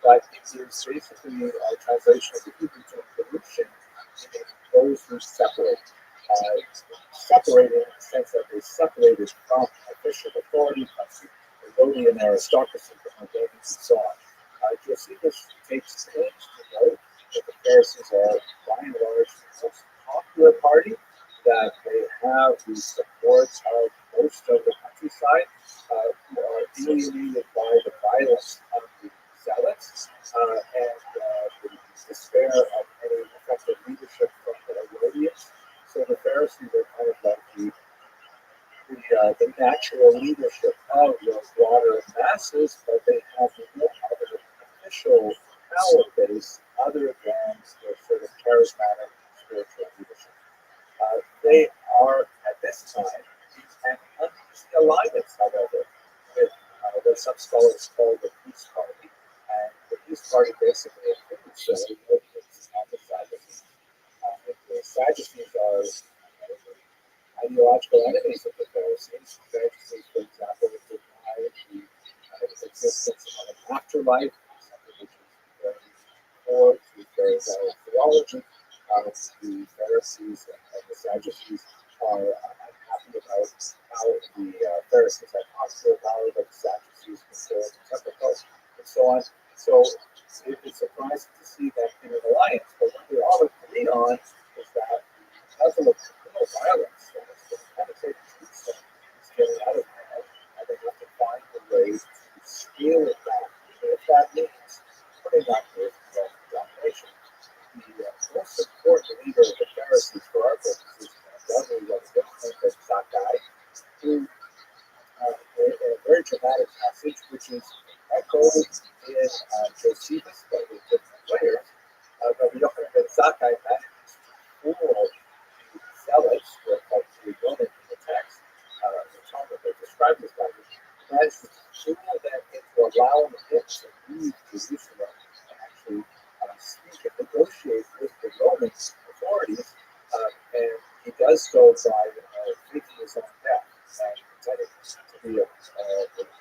H: But it is basically a translation of the Hebrew term Kedushin, meaning those who separate. Separated in the sense that they separated from official authority, from the lowly and aristocracy, from the and so on. Josephus takes pains to note that the Pharisees are, by and large, the most popular party, that they have the support of most of the countryside, who are alienated by the violence of the zealots and the despair of any effective leadership from the Herodians. So the Pharisees are kind of like the natural leadership of the broader masses, but they have no other official power base other than their sort of charismatic spiritual leadership. They are, at this time, an uneasy alliance, however, with what some scholars call the Peace Party. And the Peace Party basically includes the Pharisees and the Sadducees. The Sadducees are ideological enemies of the Pharisees. The Sadducees, for example, deny the existence of an afterlife, something which is very core to their theology. The Pharisees and the Sadducees are unhappy about how the Pharisees have conquered power, but the Sadducees control the temple court, and so on. So it's surprising to see that in an alliance, but what they all agree on is that the level of criminal violence that has been penetrating Jerusalem is getting out of hand, and they have to find a way to scale it back, even if that means putting up with domination. The most important leader of the Pharisees for our purposes was a named Rabbi, who a very dramatic passage, which is echoed in Josephus, but with different players. Rabbi Yochanan ben Zakkai managed to fool the zealots, who are called Roman in the text, the Talmud that describes this passage, managed to fool them into allowing him to leave Jerusalem and actually speak and negotiate with the Roman authorities, and he does so by faking his own death and pretending to be a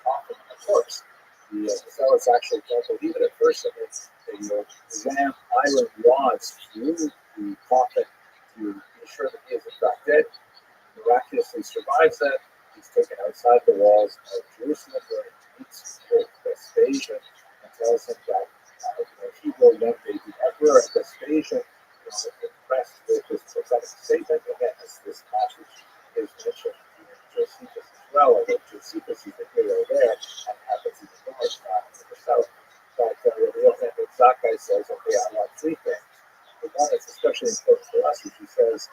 H: coffin and a corpse. The zealots actually don't believe it at first, and they ram iron rods through the coffin to be sure that he is in fact dead. He miraculously survives that. He's taken outside the walls of Jerusalem, where he meets with Vespasian and tells him that he will one day be emperor, and Vespasian is impressed with his prophetic statement. Again, this passage is mentioned in Josephus as well, although Josephus is the hero there and happens in the north, not in the south. But Rabbi Yochanan ben Zakkai says, okay, I want three things. The one that's especially important for us is he says,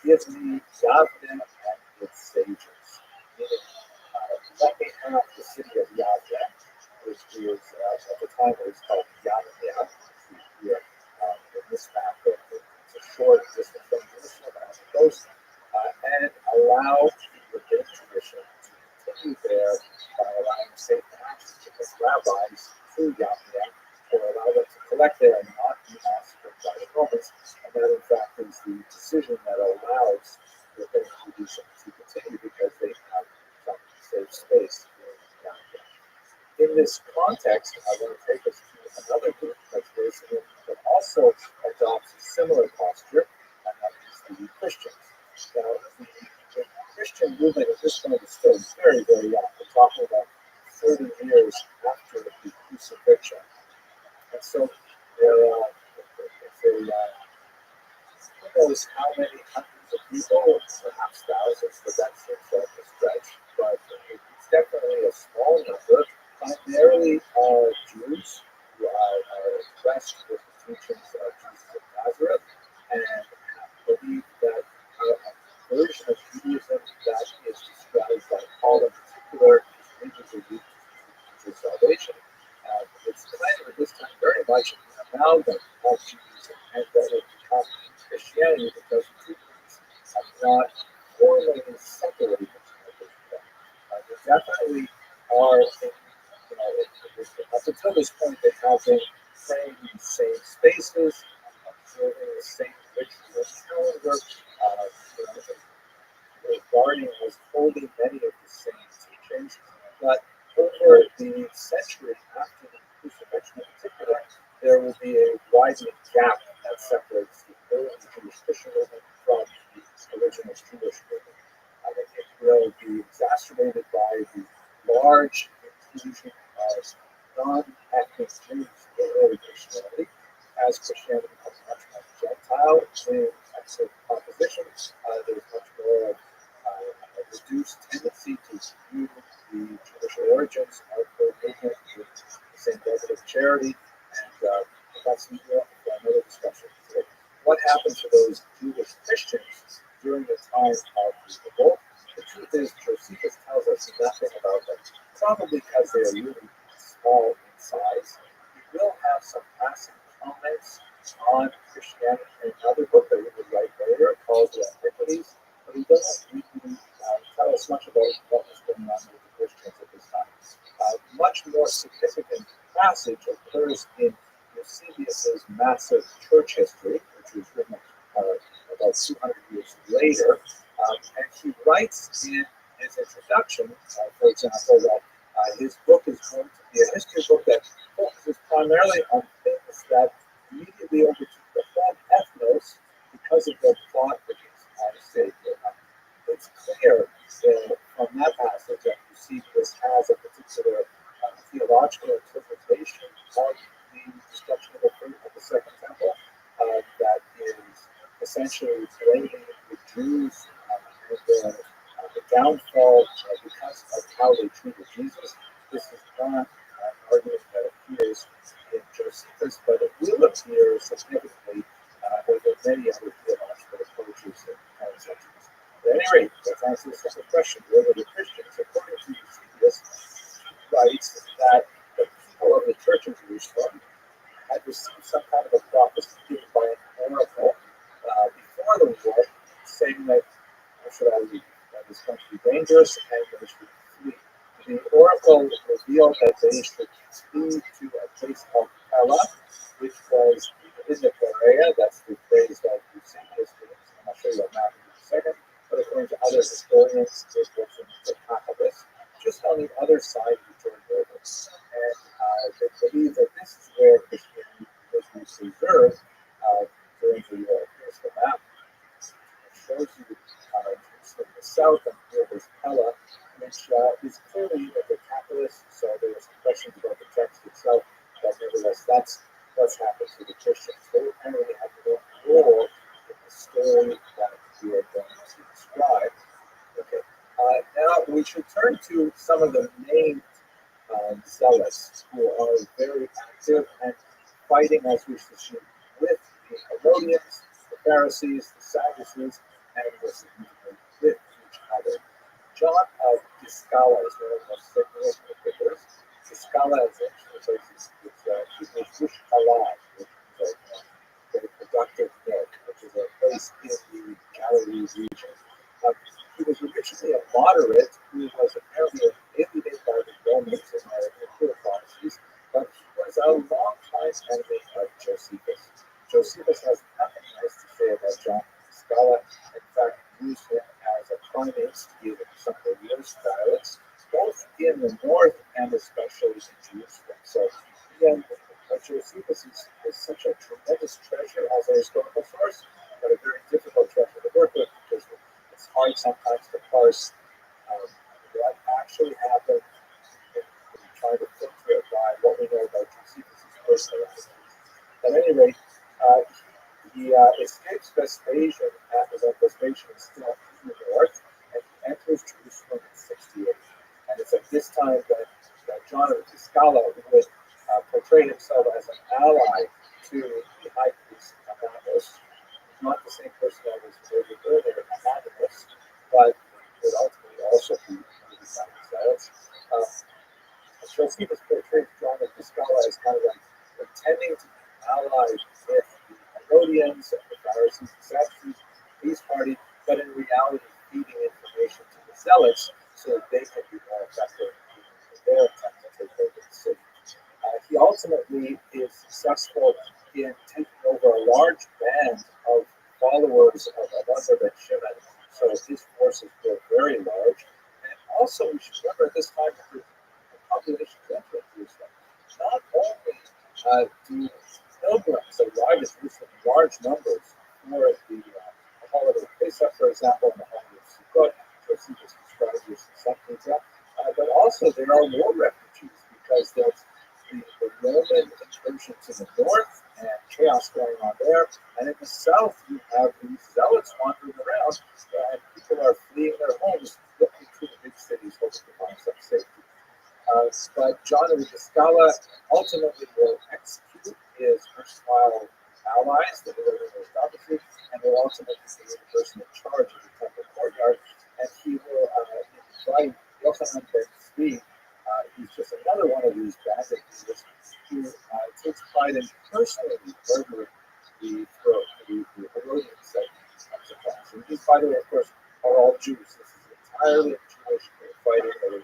H: give me Yavne and its sages. Meaning, let me have the city of Yavne, which is, at the time, it was called Yavne. Here, in this map, it's a short distance from Jerusalem and the coast, and allow the rabbinic tradition to continue there by allowing safe passage of rabbis through Yavne, or allow them to collect there and not be massacred by the Romans. And that, in fact, is the decision that allows the rabbinic tradition to continue because they have some safe space in Yavne. In this context, I want to take us to another group that's very similar, but also adopts a similar posture, and that is the Christians. Now, the Christian movement at this point is still very, very young. We're talking about 30 years after the crucifixion. And so they're knows how many hundreds of people, perhaps thousands, but that seems like a stretch. But it's definitely a small number, primarily Jews who are impressed with the teachings of Jesus of Nazareth and believe that a version of Judaism that is described by Paul in particular is really for salvation. It's kind of at this time very much an amalgam of Judaism and that will become Christianity because the two groups have not formally separated at this point. They definitely are, up until this point, they have been praying in the same spaces, observing the same ritual calendar, regarding as holding many of the same teachings, but over the century after the crucifixion in particular, there will be a widening gap that separates the early Jewish Christian movement from the original Jewish movement. It will be exacerbated by the large inclusion of non-ethnic Jews in early Christianity, as Christianity becomes much more Gentile in ethnic composition. There's much more of a reduced tendency to view the Jewish origins of the movement with the same level of charity, and that's another discussion today. What happened to those Jewish Christians during the time of the revolt? The truth is, Josephus tells us nothing about them, probably because they are really small in size. He will have some passing comments on Christianity in another book that he would write later called The Antiquities, but he doesn't really tell us much about what was going on with the Christians at this time. Much more significant passage occurs in Eusebius's massive church history, which was written about 200 years later, and he writes in his introduction, for example, that his book is going to be a history book that focuses primarily on things that immediately overtook the whole ethnos because of their plot against Savior. It's clear from that passage that Eusebius has a particular theological interpretation of the destruction of the Second Temple that is essentially blaming the Jews and the downfall because of how they treated Jesus. This is not an argument that appears in Josephus, but it will appear significantly with many other theological approaches and conceptions. At any rate, let's answer the simple question: whether the Christians, according to Eusebius, writes that the people of the Church of Jerusalem had received some kind of a prophecy given by an oracle before the war, saying that, how should I read, that it's going to be dangerous and they should flee. The oracle revealed that they should flee to a place called Pella, which was in the Perea. That's the phrase that Eusebius means. I'll show you a map in a second. But according to other historians, it was in the Decapolis, just on the other side of the Jordan River. And they believe that this is where Christianity was preserved during the here's the map. It shows you Jerusalem in the south, and here there's Pella, which is clearly the Decapolis. So there were some questions about the text itself, but nevertheless, that's what's happened to the Christians. They apparently had no role in the story that we are going to describe. Okay. Now we should turn to some of the main zealots who are very active and fighting, as we should, with the Herodians, the Pharisees, the Sadducees, and with each other. John of Giscala is one of the most significant figures. Giscala is actually Gush Halal, which is a very productive milk, which is a place in the Galilee region. He was originally a moderate who was apparently alienated by the Romans and their impure policies, but he was a long-time enemy of Josephus. Josephus has nothing nice to say about John Scala. In fact, used him as a prime instigator of some of the worst dialects, both in the north and especially in Jerusalem. So, again, Josephus is such a tremendous treasure as a historical source, but a very difficult treasure to work with because it's hard sometimes to parse what actually happened and try to filter it by what we know about Josephus' personal life. At any rate, he He escapes Vespasian after Vespasian is still in the north, and he enters Jerusalem in 68. And it's at this time that John of Tuscala would portray himself as an ally to the high priest Ananus, not the same person that was murdered earlier, Ananus, but would ultimately also be murdered by the Zealots. Josephus portrays John of Tuscala as kind of like pretending to be allied with the Herodians and the Pharisees and Sadducees, peace party, but in reality feeding information to the Zealots so that they can be more effective in their attempt to take over the city. He ultimately is successful in taking over a large band of followers of Abazar ben Shimon, so his forces were very large. And also, we should remember at this time the population of Jerusalem. Not only do pilgrims arrive at Jerusalem in large numbers for the holiday of Pesach, for example, and the holiday of Sukkot, Josephus describes this in some detail, but also there are war refugees because there's the Roman incursion to the north and chaos going on there, and in the south you have these zealots wandering around, and people are fleeing their homes, looking to the big cities, hoping to find some safety. But John of Tuscala ultimately will execute his erstwhile allies, the aristocracy, and will ultimately be the person in charge of the temple courtyard, and he will invite Yochanan ben Tzvi. He's just another one of these bandit leaders who takes pride in personally murdering the Herodians that comes across. And these, by the way, of course, are all Jews. This is entirely Jewish fighting that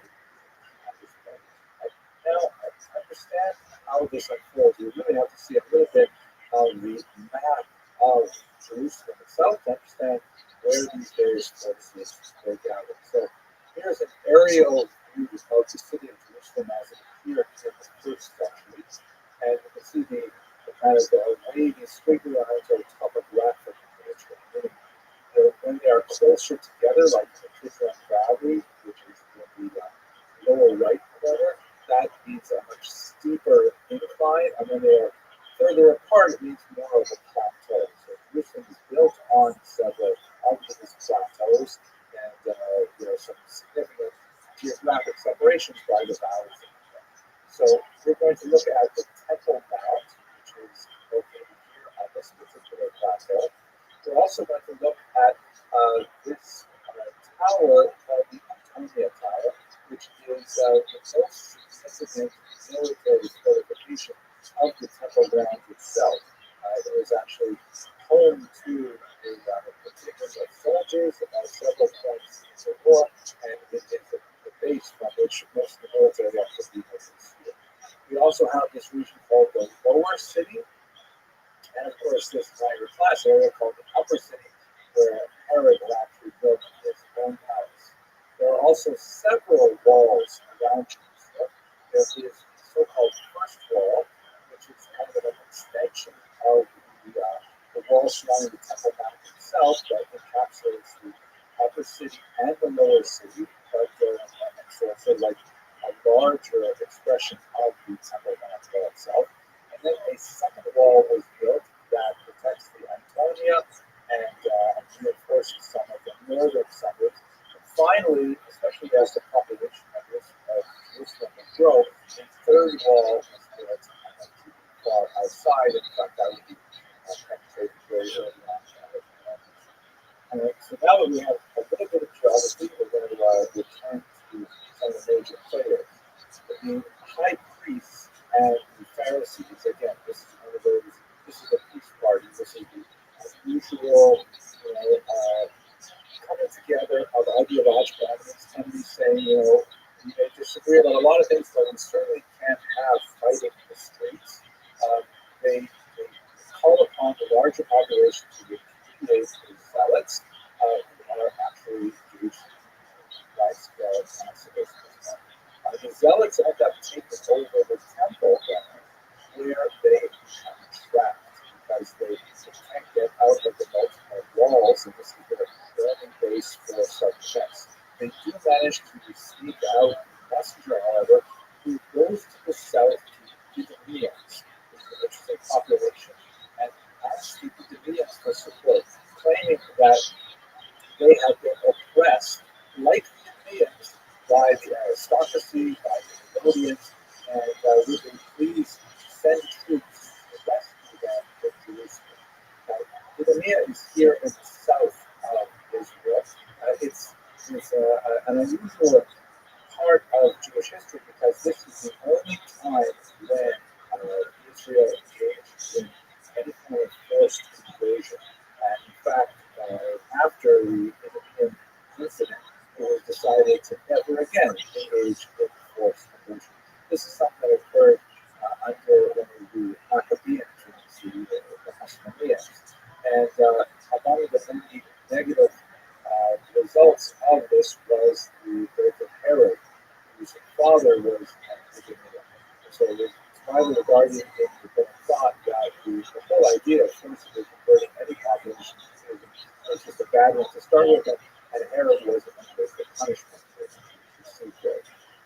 H: now, to understand how this unfolds, we really have to see a little bit of the map of Jerusalem itself to understand where these various forces are gathered. So here's an aerial view of the city of Jerusalem as it appeared in the first century. And you can see the kind of wavy, squiggly lines on the top of Radford, when they are closer together, like the Kidron Valley, which is in the lower right corner, that means a much steeper incline, and when they are further apart, it means more of a plateau. So Jerusalem is built on several of these plateaus, and there are some significant geographic separations by the valleys. So we're going to look at the Temple Mount, which is located here on this particular plateau. We're also going to look at this tower called the Antonia Tower, which is the most significant military fortification of the temple ground itself. It was actually home to a contingent of soldiers at several points in the war, and it is the base from which most of the military activity was ensued. We also have this region called the Lower City, and of course this higher class area called the Upper City, where Herod actually built his own palace. There are also several walls around Jerusalem. There is the so-called First Wall, which is kind of an extension of the wall surrounding the Temple Mount itself that encapsulates the Upper City and the Lower City, but so it's sort of like a larger expression of the Temple Mount itself. And then a second wall was built that protects the Antonia and reinforces some of the northern suburbs. Finally, especially as the population of Jerusalem will grow, a third wall is built to the far outside. In fact, that would be penetrated very early on. So now that we have a little bit of geography, we're going to return to some of the major players. The high priests and the Pharisees, again, this is one of those, this is a peace party. This is the usual, coming together of ideological enemies saying, we may disagree about a lot of things, but we certainly can't have fighting in the streets. They call upon the larger population to repudiate the zealots who are actually Jewish widespread pacifist. The zealots end up taking over the temple where they become trapped because they can't get out of the multiple walls, and this is their building base for such. They do manage to sneak out the messenger, however, who goes to the south to the Idumeans, which is an interesting population, and asks the Idumeans that they have been oppressed like Judeans by the aristocracy, by the Herodians, and would they please send troops to rescue them from Jerusalem. Now, Judea is here in the south of Israel. It's an unusual part of Jewish history because this is the only time when Israel engaged in any kind of forced invasion. And in fact, after the Idumean incident, it was decided to never again engage in forced invasion. This is something that occurred under one of the Maccabean kings, the Hashmoneans. And among the many negative results of this was the birth of Herod, whose father was Idumean. So it was widely regarded in the thought that the whole idea of forcibly converting any population to Judaism was just a bad one to start with, and Herod was the punishment for it.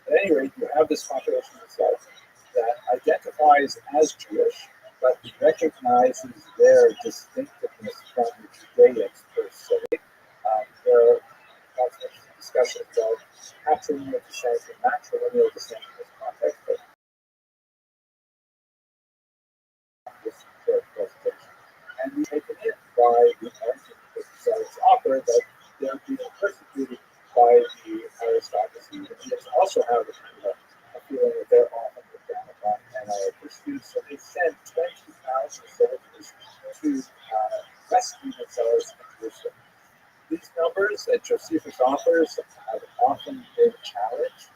H: At any rate, you have this population itself that identifies as Jewish, but recognizes their distinctiveness from the Judeans per se. There are lots of interesting discussions about patrilineal descent and matrilineal descent in this context, but this short presentation. And we taken in by the argument that it's offered that they're being persecuted by the aristocracy. And they also have a feeling that they're often looked down upon and are pursued. So they send 20,000 soldiers to rescue themselves in Jerusalem. These numbers that Josephus offers have often been challenged,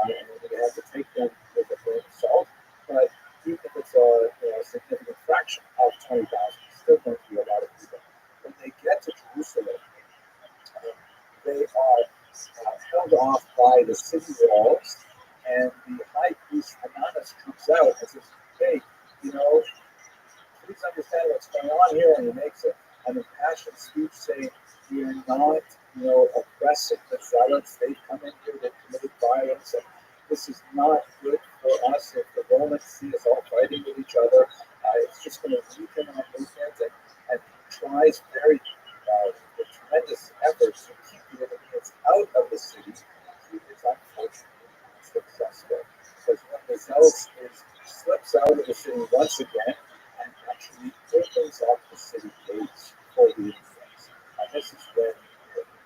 H: and we have to take them with a grain of salt. But even if it's a significant fraction of 20,000, it's still going to be a lot of people. When they get to Jerusalem, they are held off by the city walls, and the high priest Ananus comes out and says, "Hey, please understand what's going on here," and he makes an impassioned speech saying, "We are not, oppressing the zealots. They've come in here, they've committed violence, and this is not good for us. If the Romans see us all fighting with each other, it's just going to weaken our movement," and tries very with tremendous efforts to keep the Idumeans out of the city. He is unfortunately successful, because when the zealots slips out of the city once again and actually opens up the city gates for the Idumeans. And this is when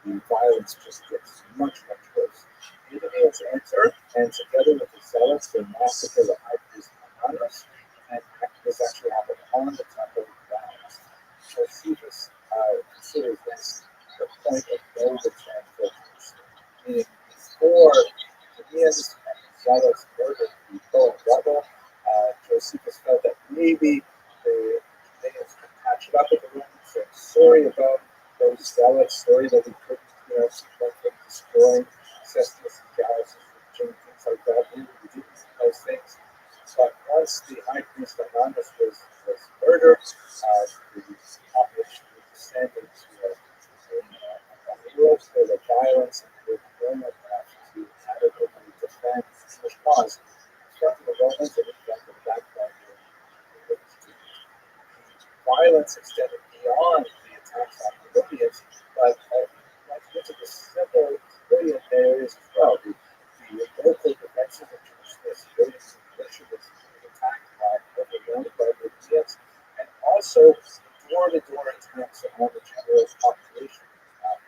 H: the violence just gets much, much worse. The Idumeans enter, and together with the zealots, they massacre the high priest Ananus, and this actually happened on the temple grounds. Josephus considers this the point of no return for Jerusalem, meaning before the Idumeans and zealots murdered the Poet rebel, Josephus felt that maybe the Judeans could patch it up with the Romans. So sorry about those zealots, sorry that we couldn't, keep them destroying Cestius and Gallus and things like that. We didn't do those things. But once the high priest Ananus was murdered, the population would descend into a world full of violence, and they were grown up to adequately defend the Jewish cause in front of the Romans and in front of the background. Violence extended beyond the attacks on the Libyans, but went into the civil civilian areas as well. The local defenses of Jerusalem, civilian militia was attacked overwhelmed by the Libyans, and also door-to-door attacks on the general population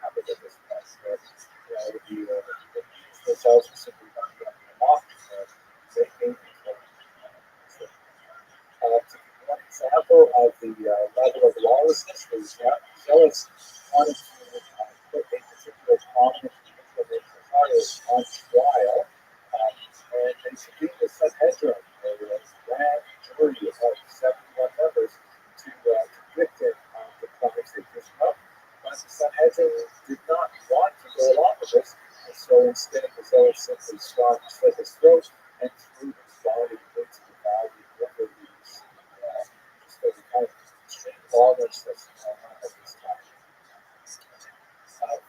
H: happened at this point. The Libyans themselves were simply running up the mock, making one example of the level of lawlessness was zealots wanted to put a particular prominent individual on trial, and they convened a Sanhedrin, a grand jury of 71 members, to convict him of the crimes they accused him of. But the Sanhedrin did not want to go along with this, and so instead the zealots simply slit his throat and threw his body into the valley of the so the kind of extreme lawlessness at this time.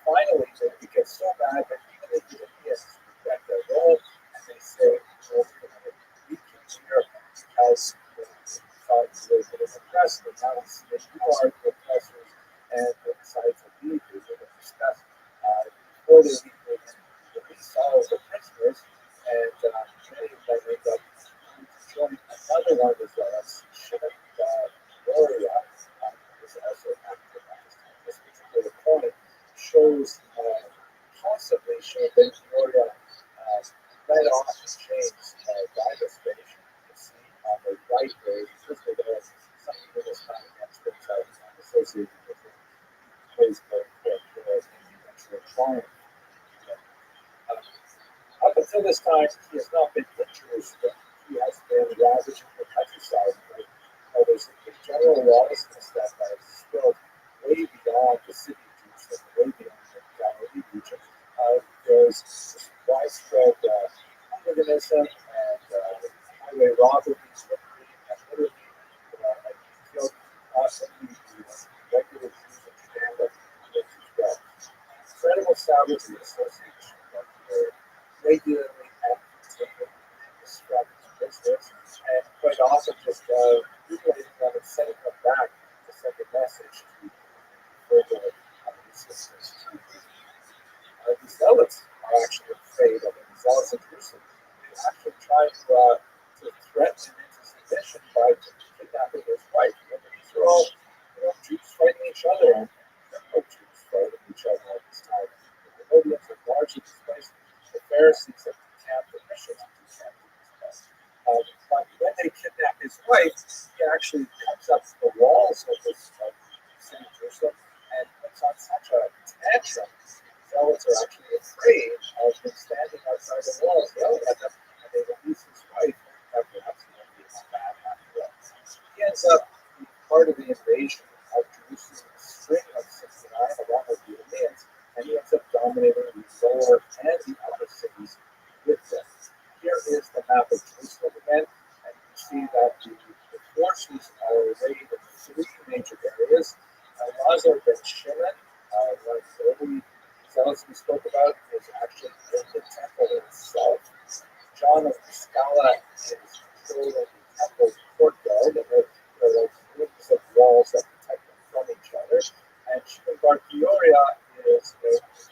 H: Finally, it gets so bad that even the Idumeans regret their role, and they say, we're going to beat you here because thought you were going to oppress, but now we see that you are the oppressors, and they decide to leave shows constantly show Ben Peoria led off and changed by the station. You can see on the right there, first of all, something that is kind of experts associated with it. Plays the eventual triumph. Up until this time, he has not been in Jerusalem. He has been ravaging the countryside. There's a general lawlessness that has spilled way beyond the city of Jerusalem, way beyond the Galilee region. There's this widespread hooliganism and highway robberies, and literally killed many regular Jews in Japan that as well. Incredible savagery association that they're regularly active destructive business, and quite often just utilizing them and sending them back to send a message to further resistance. The zealots are actually afraid of it. The zealots in Jerusalem actually try to threaten him into submission by kidnapping his wife. These are all Jews fighting each other, and there are no Jews fighting each other at this time. The Herodians have largely displaced the Pharisees have decamped the Christians and decamped but when they kidnap his wife, he actually comes up to the walls of this city of Jerusalem and puts on such a tantrum. Zealots are actually afraid of him standing outside the walls, yelling at them, and they release his wife, and perhaps he won't be bad after all. He ends up being part of the invasion of Jerusalem in the spring of 69, along with the Arameans, and he ends up dominating the lower and the upper cities with them. Here is the map of Jerusalem again, and you can see that the forces are arrayed in three major areas. Lazar ben Shimon, one of the early zealots we spoke about, is actually in the temple itself. John of Scala is controlling the temple courtyard, and there are like rings of walls that protect them from each other. And Shimon bar Peoria is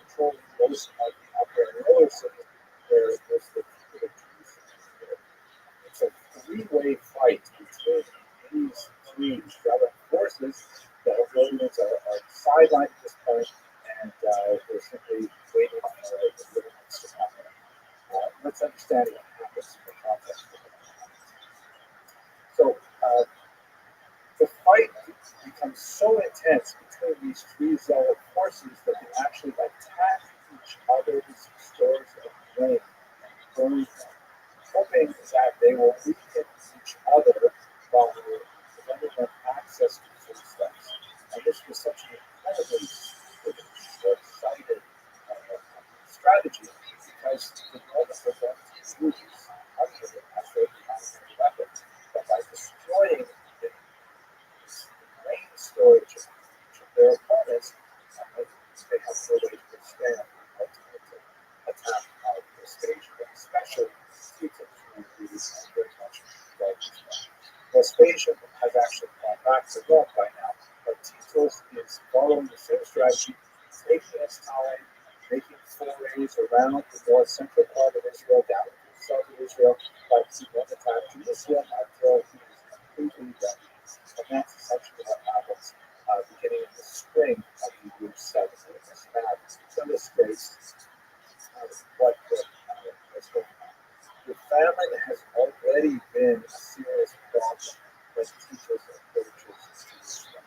H: controlling most of the upper and lower cities, where there's the it's a three-way fight between these three zealot forces. The Herodians are sidelined at this point, and they're simply waiting for the deliverance to happen. Let's understand what happens in the context of it. So the fight becomes so intense between these three zealot forces that they actually attack each other's stores of grain and burn them, hoping that they will weaken each other by preventing them access to foodstuffs. And this was such an incredibly short-sighted strategy because the Romans were going to use under it as their primary weapon. But by destroying the grain storage of each of their opponents, they have no way to withstand the ultimate attack of Vespasian, especially Tito's very much involved as well. Vespasian has actually gone back to Rome by now, but Titus is following the same strategy, taking his time, making forays around the north central part of Israel, down to the south of Israel, but he won't attack Jerusalem until he is completely ready. And that's essentially what happens beginning in the spring of the year 7. This map illustrates what is going on. The famine has already been a serious problem when Titus approaches Jerusalem.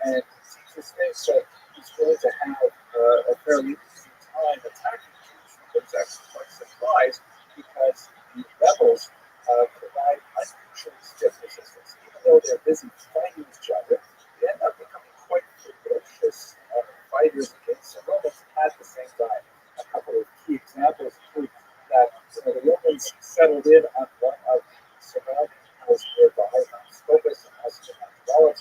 H: And Titus thinks that he's going to have a fairly easy time attacking Jerusalem, but he's actually quite surprised because the rebels provide unusually stiff resistance. Even though they're busy fighting each other, they end up becoming quite ferocious fighters against the Romans at the same time. A couple of key examples include that the Romans settled in on one of the surrounding hills nearby, Scopus and Ascalon,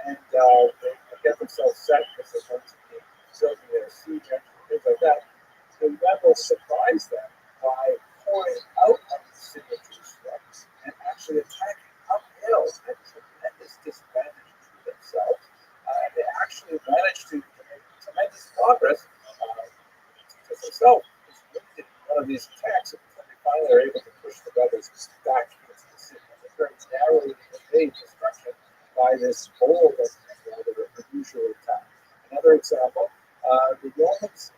H: and they get themselves set because they're going to be building their siege engine and things like that. The rebels surprise them by pouring out of the city of Jerusalem and actually attacking uphill at tremendous disadvantage to themselves. They actually managed to make tremendous progress. Titus himself is wounded in one of these attacks, and they finally are able to push the rebels back into the city. And they're very narrowly evade destruction by this bold and rather unusual attack. Another example, The Romans,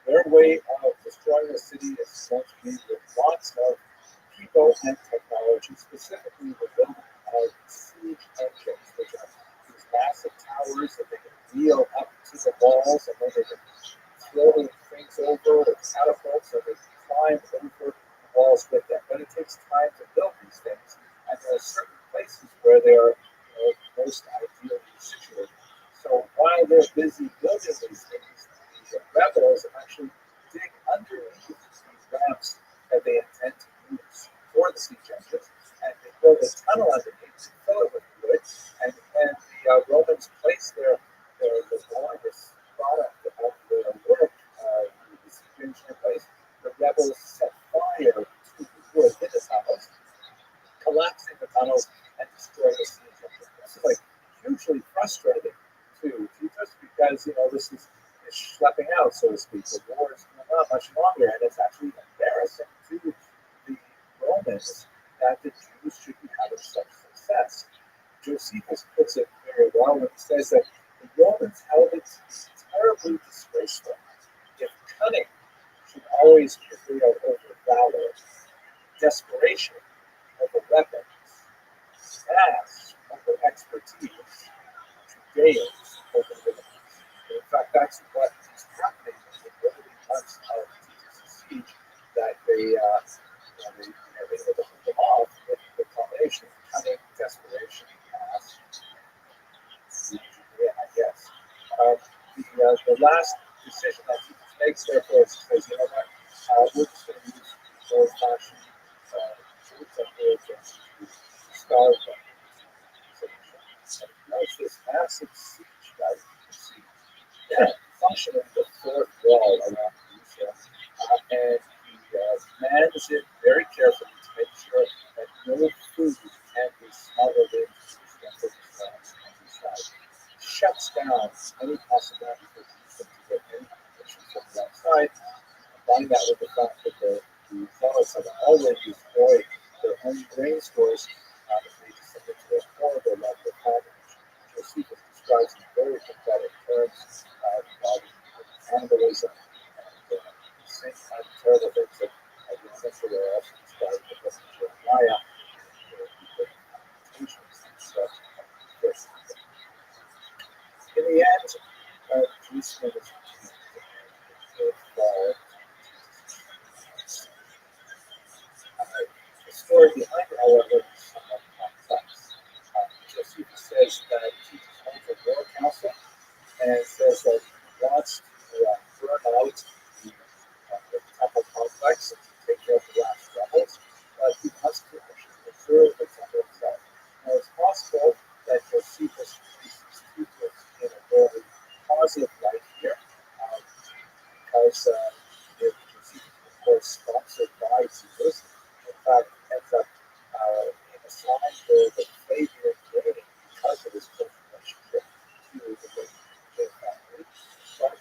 H: their way of destroying the city is going to be with lots of people and technology, specifically the building of siege engines, which are these massive towers that they can wheel up to the walls, and then they can throw things over with catapults, and they can climb over the walls with them. But it takes time to build these things, and there are certain places where they are most ideally situated. So while they're busy building these things, the rebels actually dig underneath these ramps that they intend to use for the siege engines, and they build a tunnel underneath to fill it with wood, and when the Romans place the largest product of their work, the siege engine in place, the rebels set fire to the wood in the tunnels, collapsing the tunnels and destroying the siege engine. This is like hugely frustrating to just because this is schlepping out, so to speak. The war is going on much longer, and it's actually embarrassing to the Romans that the Jews should be having such success. Josephus puts it very well when he says that the Romans held it terribly disgraceful if cunning should always prevail over valor, desperation over weapons, mass over expertise, Gales over the in fact, that's what is happening in the early months of Jesus' siege, that they were able to hold them off with the combination of cunning, desperation, mass, I guess. The last decision that Jesus makes, therefore, is he says, we're just going to use old-fashioned tools that we're against starve them. And notice this massive siege, guys. Functioning the fourth wall around Jerusalem, and he manages it very carefully to make sure that no food can be smuggled into Jerusalem from the countryside. Shuts down any possibility for Jerusalem to get any information from the outside. Combine that with the fact that the zealots have already destroyed their own grain stores, they descended to a horrible level of poverty. Josephus describes in very pathetic terms cannibalism and the same kind of terrible things that the essentially are also described in the book of Jeremiah, in the end, Jerusalem is the story behind it, however, is somewhat complex. Josephus says that Jesus holds a war council and says that he wants to burn out the temple complex and to take care of the last rebels, but he wants to actually preserve the temple itself. Now, it's possible that Josephus places Titus in a very positive light here, because Josephus, of course, sponsored by Titus, in fact, ends up being assigned the Flavian reign because of his close relationship to the Roman family. But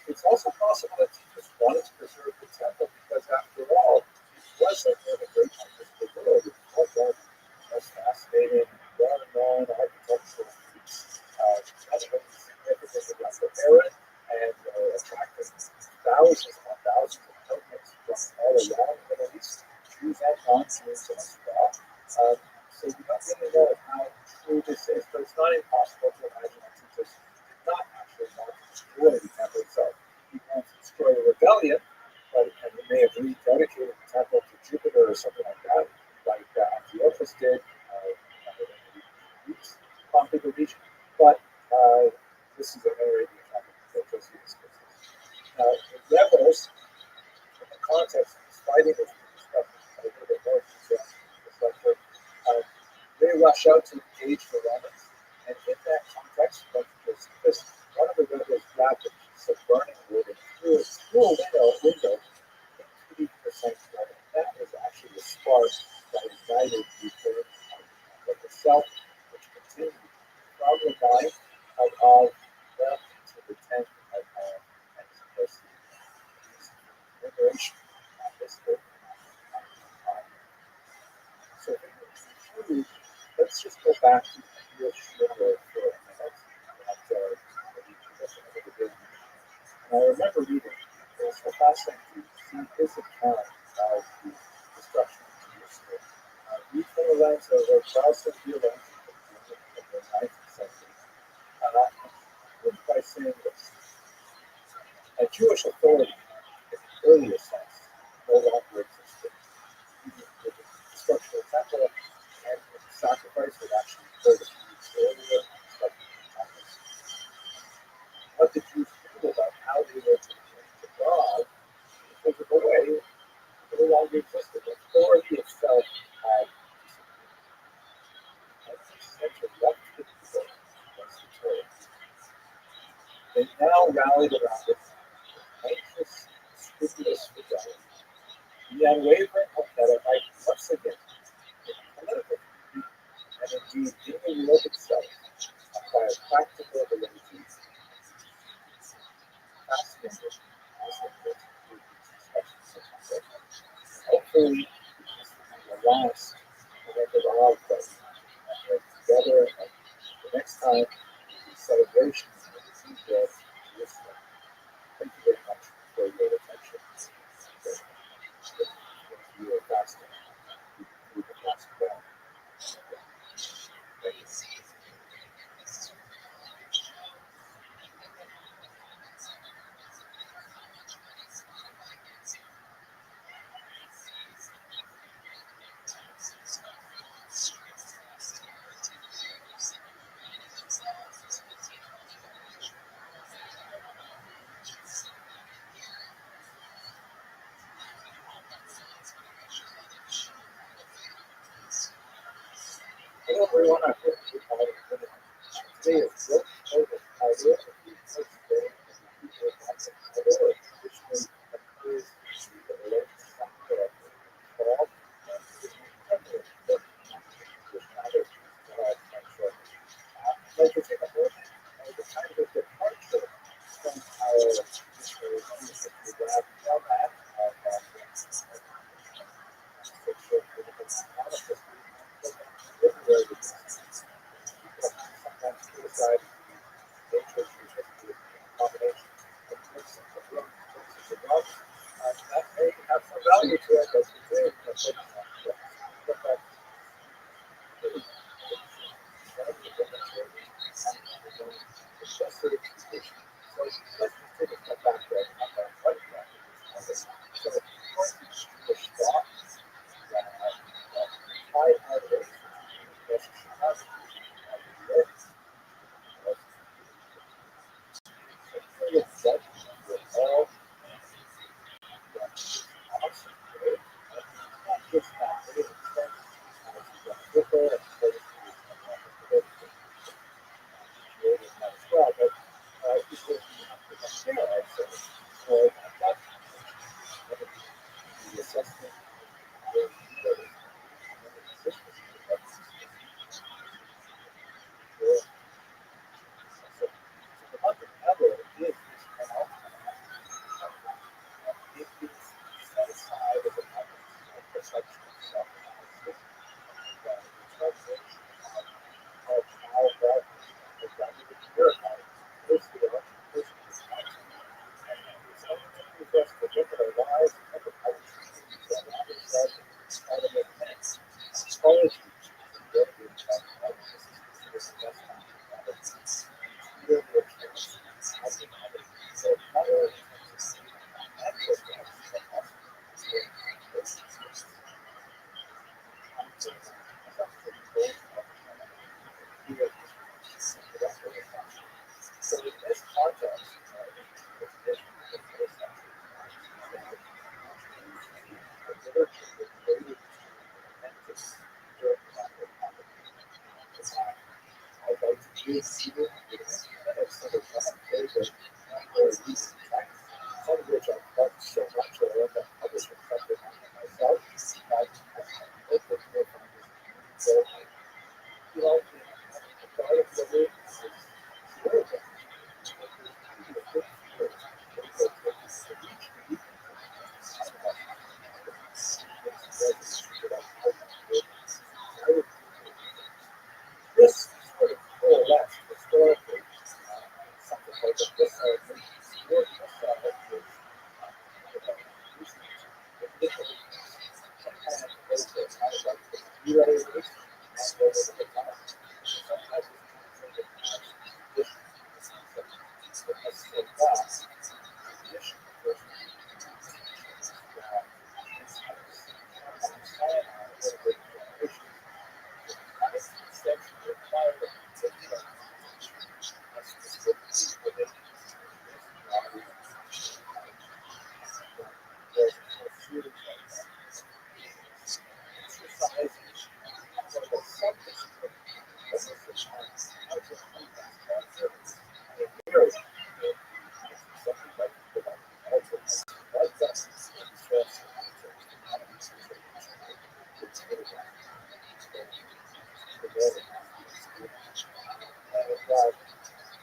H: it's also possible that Jesus wanted to preserve the temple because, after all, it was one of the great wonders of the world. It was one of the most fascinating, well-known architectural feats. Nothing significant about the era, and attracting thousands upon thousands of pilgrims from all around the Middle East, Jews and non-Jews as well. So we don't really know how true this is, but it's not impossible to imagine that Jesus did not actually want to destroy the temple itself. He wanted to destroy a rebellion, and he may have rededicated the temple to Jupiter or something like that, like Antiochus did in the Pontic region. But this is a very Arabian temple that Josephus gives us. Now, the rebels, in the context of this fighting, which we discussed a little bit more detail in this lecture, they rush out to engage the Romans, and in that context, like Josephus, one of the rebels grabbed a piece of burning wood and threw it through a window into the sanctuary. That was actually the spark that ignited the burning of the self, which continued from the night of well into the 10th of and of course the liberation of this book. So in conclude, let's just go back to the real story for a minute. That maybe people have never been remember reading, it was so fascinating to see his account of the destruction of Jerusalem. Read from the lens of a Protestant theologian of the 19th century. By saying this, a Jewish authority, in the earliest sense, no longer existed. The destruction of the temple and the sacrifice would actually occur a few weeks earlier. What the Jews knew about how they were to connect to God in a physical way no longer existed. The authority itself had disappeared. And the center left the people was the Torah. They now rallied around it, anxious, scrupulous fidelity. The unwavering hope that it might once again, in political community, and indeed in the world itself, acquire practical validity. Fascinating, hopefully, this will be the last event of our place. And together, and the next time, these celebrations of the Cathedral of Jerusalem. Thank you very much for your attention. If you are fasting, you can fast well. Thank you. Hello everyone, I hope you all are good. Today is Rothschild. I will be today and the people of the traditionally occurs in the late summer of fall and the I'd like to take a look at the kind of departure from our traditional lab sometimes criticize the nature of the combination of mixing the room versus the drugs. That may have some value to it, but today it's a but that so let's just take a step back there and talk about what practice. So Jewish thought high elevation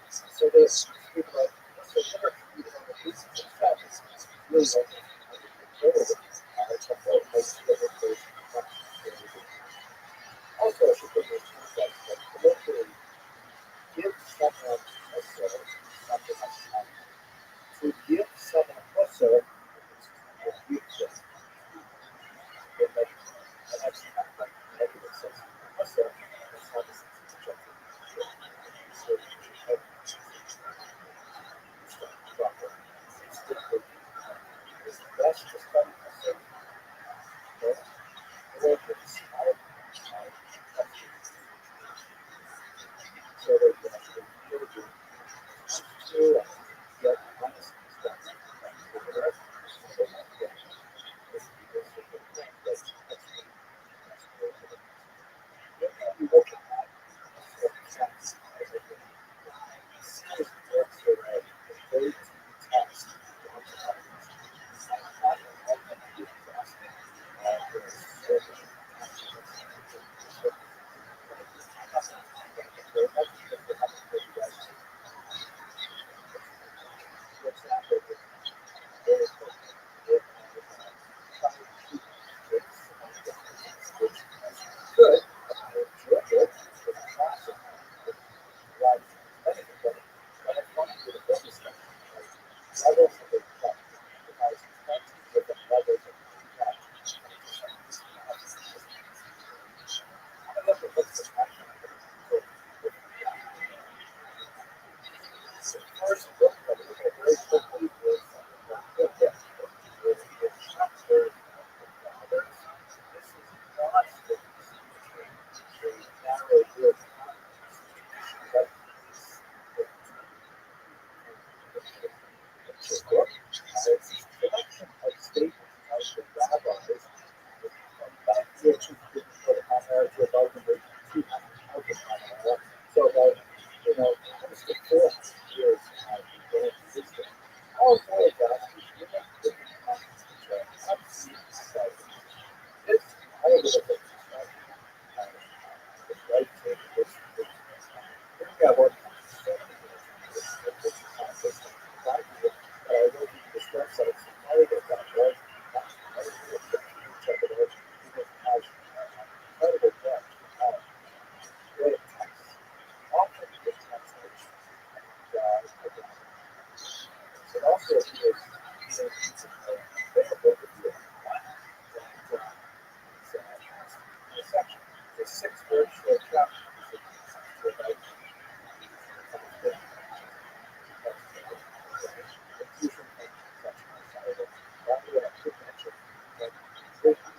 H: so there's people like, so never people on the pieces themselves. It's really like also, I should put this context that colloquially, give someone a soul, something like that. To give someone a soul is to give them. And that's not like negative sense. A soul, it's not a sense of subjective. So you should have proper. It's difficult. That's just like a soul. Okay? Or it's hard. So that you actually feel good. To get honest stuff. Good. So, you know, almost the 4 years I've been going through this thing. All 4 of that, you know, different kinds of things. I've seen myself. It's all of it. The right thing is, yeah, what I will be distressed that it's part of that, right? Check it out. Because it has incredible depth. Great text. Often the translation. It also appears available with you. Section. The 6-word short chapter.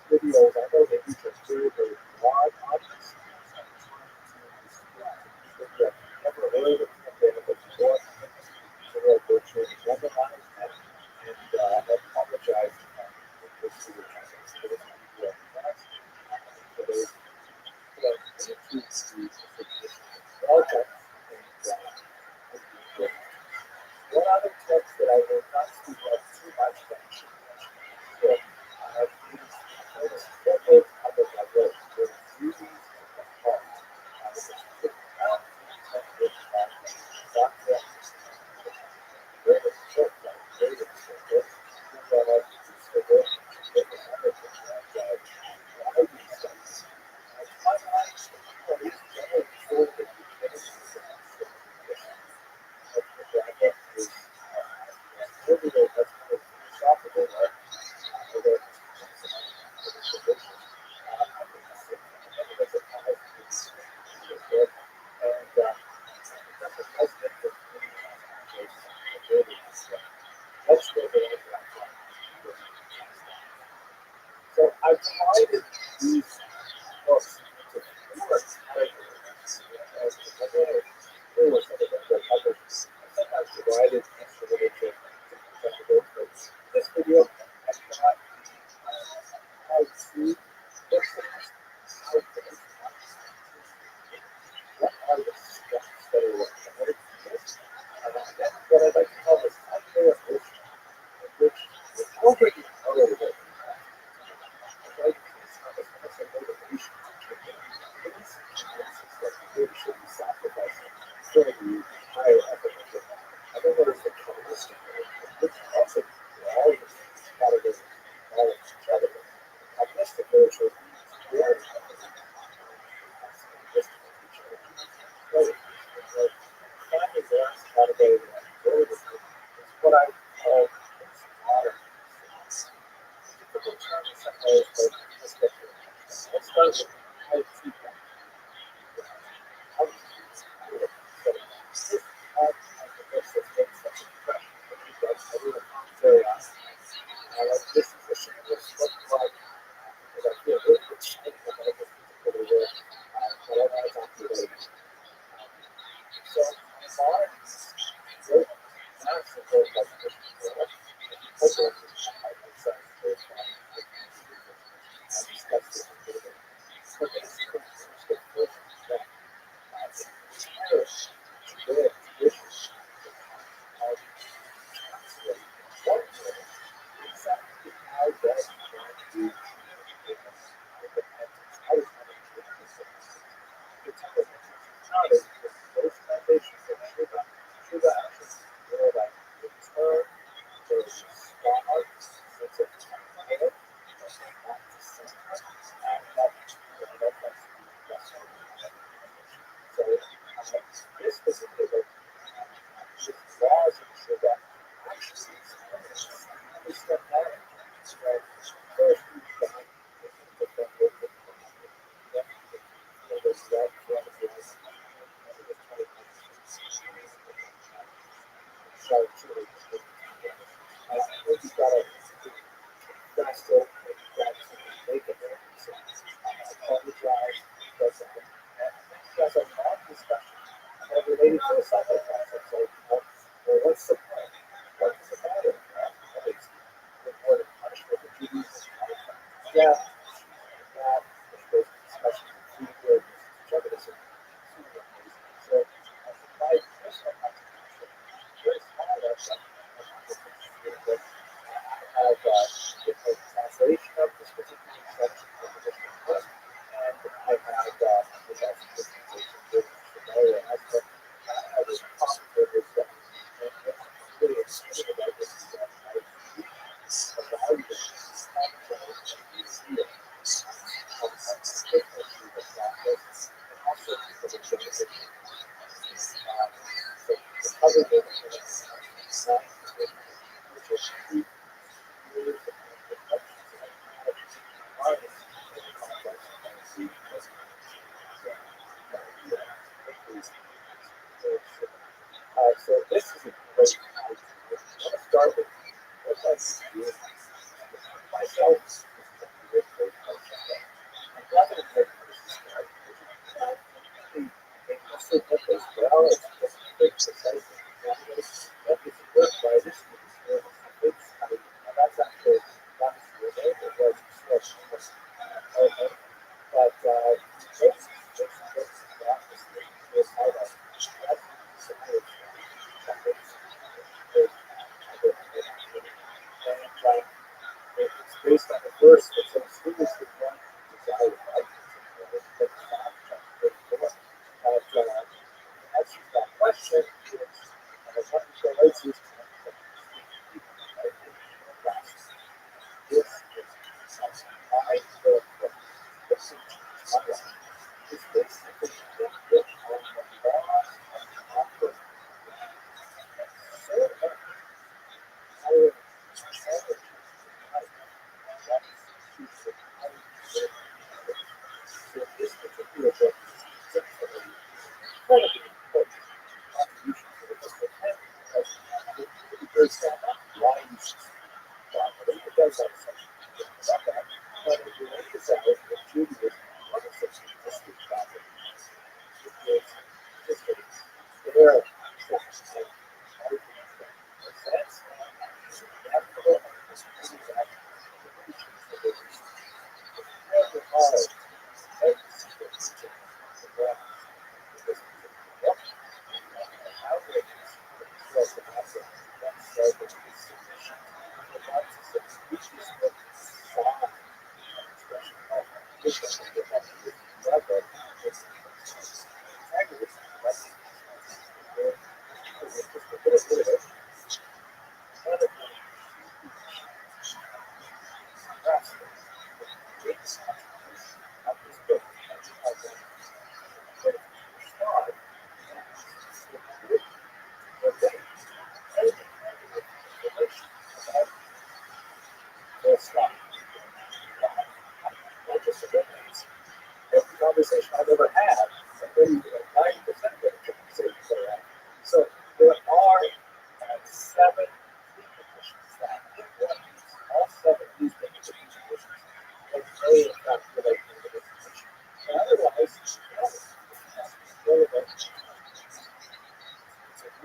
H: Videos, I know they reach a very, very broad audience. If you've never heard of them before, so they'll go to recognize that and apologize for the okay. One other text that I will not speak of too much, but I should mention, so I've used noticed several others I wrote with duties of the heart. I was putting out with Dr. David Shortcut, David Shortcut, who I like to use for work, different other things like that. I do stuff. My mind is generally full of the beginning is everyday that's kind of philosophical, right? So that so I tried to use books to work there was some of the others. I think I've divided into literature. This video, I thought how to fix things, how to what are the steps that are required for this? Then what I'd like to call this idea of which is already a little bit. Right? It's not a motivation to change things. It's that you should be sacrificing for going to be higher efficacy. And then there's the chemist, which also all of these categories all of each other. I guess the literature is very finding that category is what I call modern. Typical terms that I let's start with high feedback. Very awesome. This is a shameless look like because I feel really excited about this particular work. But I want to talk to you later. So, modern work, not support like this. What's the point? What's the matter? Reward and punishment, the duties, yeah, that, especially food good, jugglism. So, my personal contribution, very small, that's I have different translation of this particular section of the different book, and I had the best presentation with Samaria. I was confident with that. Really excited about this. So this is a great I want to start with what I do myself. I'm glad that it's well. It's big precise. That is work by this. That's actually that's the name it was. Okay. But it's based on the verse that says, "Who is the one who desires life?" Answers that question is what relates to this is why is basically on the laws of so this particular book is incredibly important contribution to the book. Because why you should it does have something about that. But if you emphasize that Judaism, one of such interesting topics, is just there are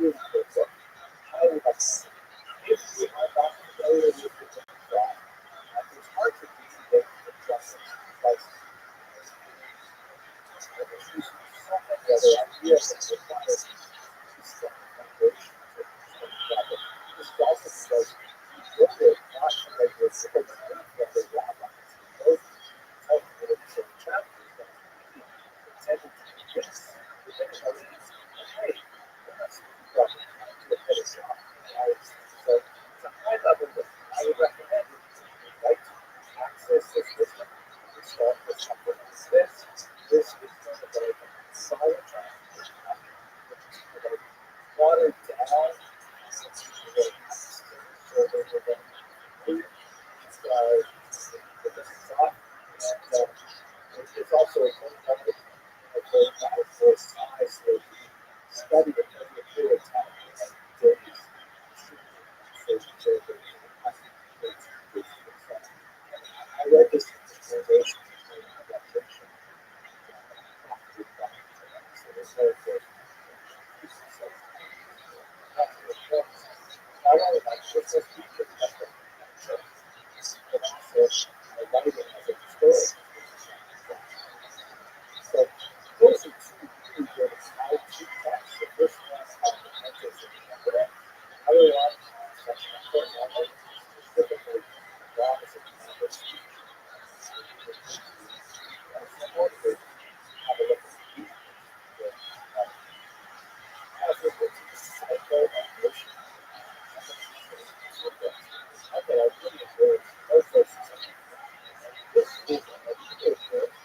H: really good book. Highly recommend. If you are not familiar with the book, it's hard to read it in justice. Like, there's so many other ideas that require to start the foundation to understand that. This is also because he wrote it not from like the simple belief that the rabbis and those type of literature chapters that he intended to be this. But then it was, hey, we're not speaking about the pedestal. So it's a high level that I would recommend if you'd like to access this wisdom. Start with something like this. This is kind of like a solid track, like watered down. So there's a root, with the soft, and it's also a very powerful size that you study it over a period of time, like days. I read this information adaptation. So there's no good. Not only my business teacher, but also my writing as a historian. So those are two really good how-to texts. The first one is how to enter the other one is such an important one, specifically God as a commandment. And so have a look at the as it was a cycle of motion. Okay, I really enjoyed those verses. This is a good verse.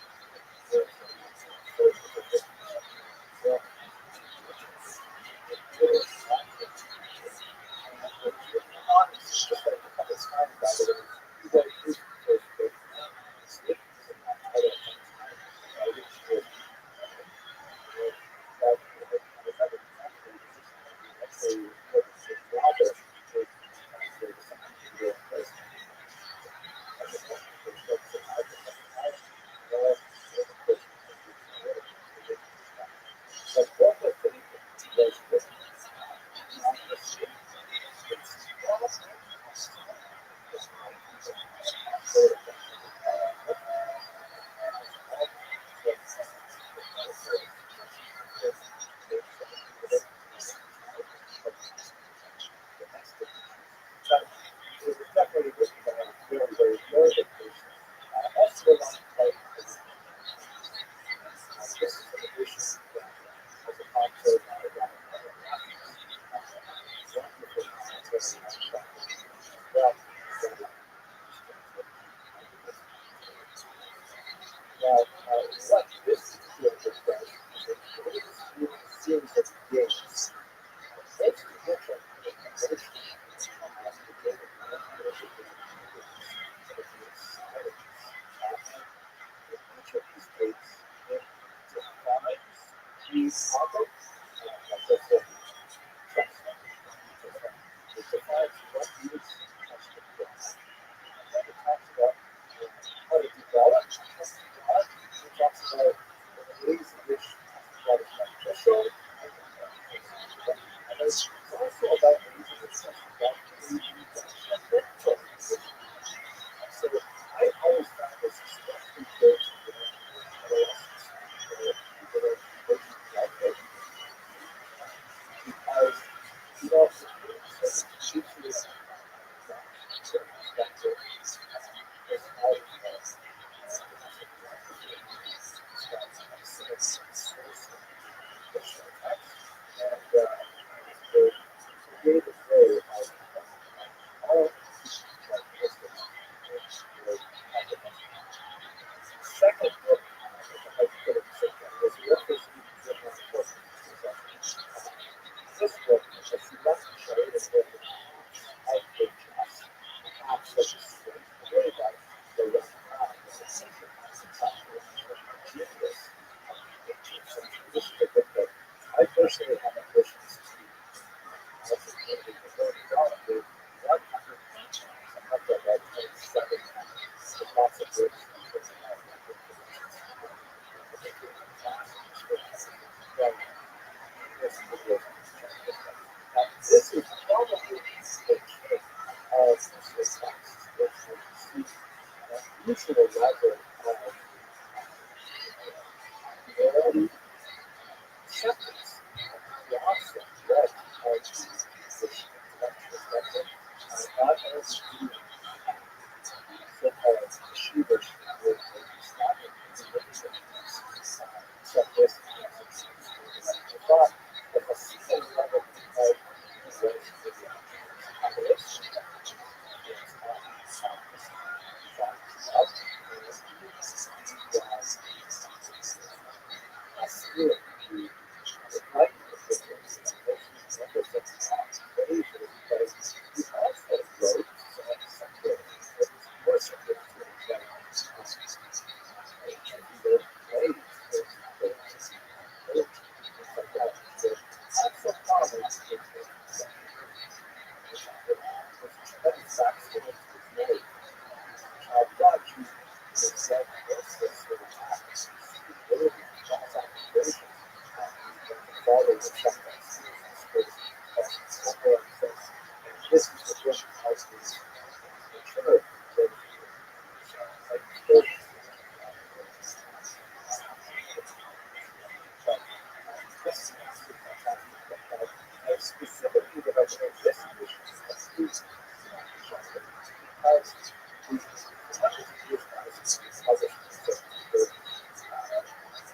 H: Specifically, the investigations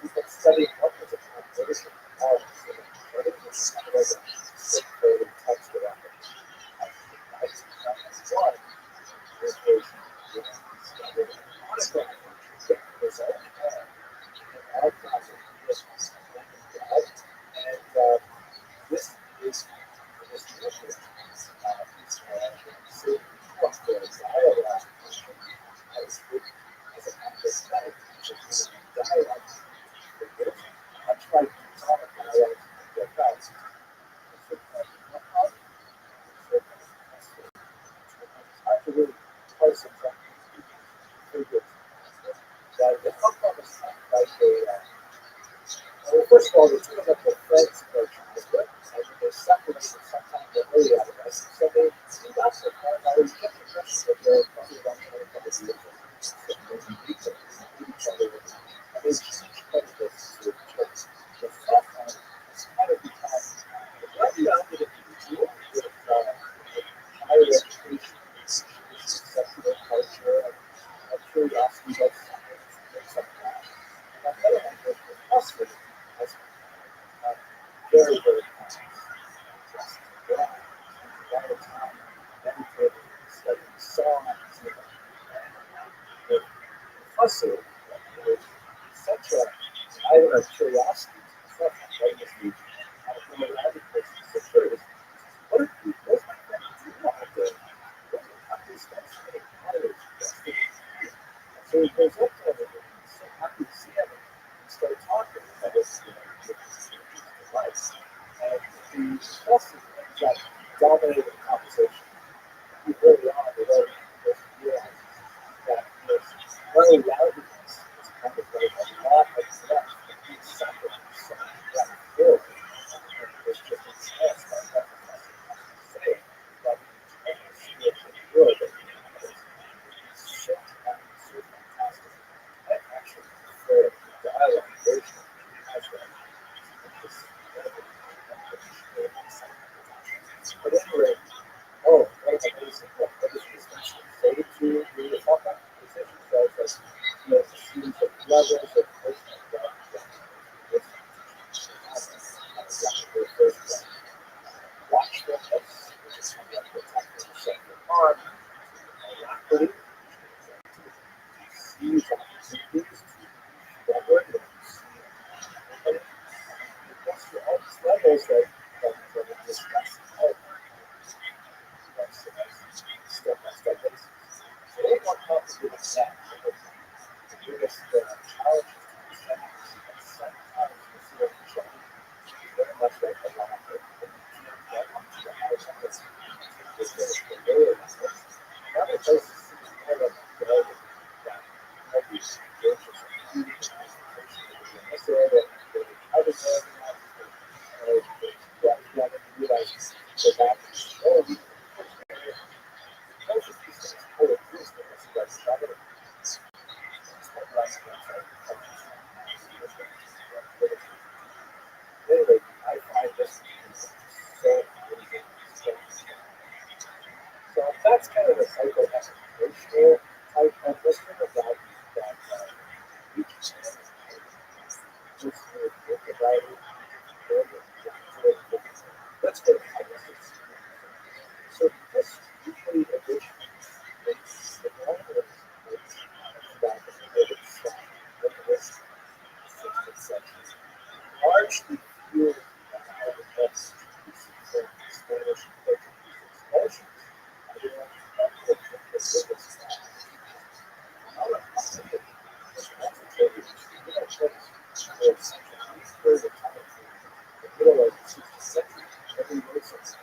H: we've been studying hundreds of conversion models that are text around it. One and this is this mission. I tried to talk about it. I have to really play some that the outcome is like well, first of all, the two of them were friends in their childhood, and they separated sometime early adolescence. So they got to the point where they get the impression that they're probably about 25 years old. They meet each other, and they change prejudice to each other. The thought has kind of become right down to the individual with higher education, secular culture, and curiosity about science, things like that. And on the other hand, there's the philosophy has very, very complex. A lot of time meditating, studying songs, the puzzle is such a island of curiosity. It's not like if you from a language person, so curious. What if you, what's my friend do out there? How do you spend so many hours? So he goes up to him and he's so happy to see him and start talking about his life. And the philosophy that dominated the conversation, he really on the road, realized that this very loudness is kind of like a lot of stuff that he's suffering from that world. And it's just intense by what the say, but it's good. It's so fantastic. I actually prefer the dialogue version as well. But anyway, oh, what an amazing book. What is this actually say to the Hawkeye position? So it's like, a series of levels of personal development. Watch them as protecting the farm, and seize opportunities to leverage and that's the all these levels that we discussed. Step by step basis. So they want to do that. The biggest challenge is to sometimes we feel very much like a lot of other places kind of developing that all these churches and this area that I was realize that oh, most of these things coexist in this place. Anyway, I find this so amazing. So that's kind of the psycho-educational type of listening about that each just let's go to so this weekly edition is the one that is about the this largely fueled by the best Spanish expulsions.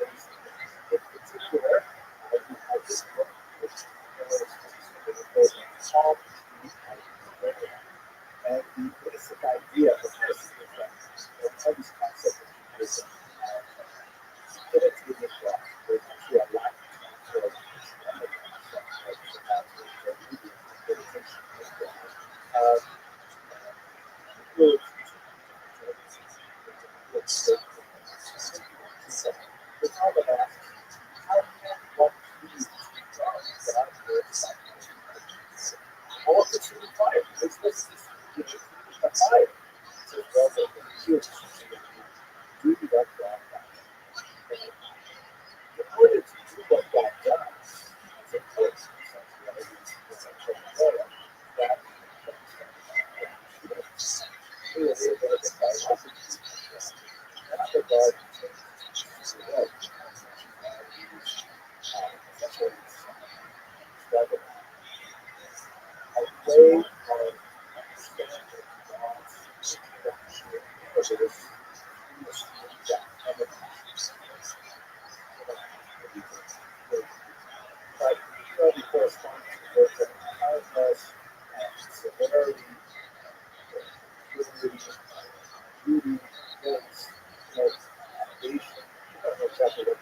H: exactly what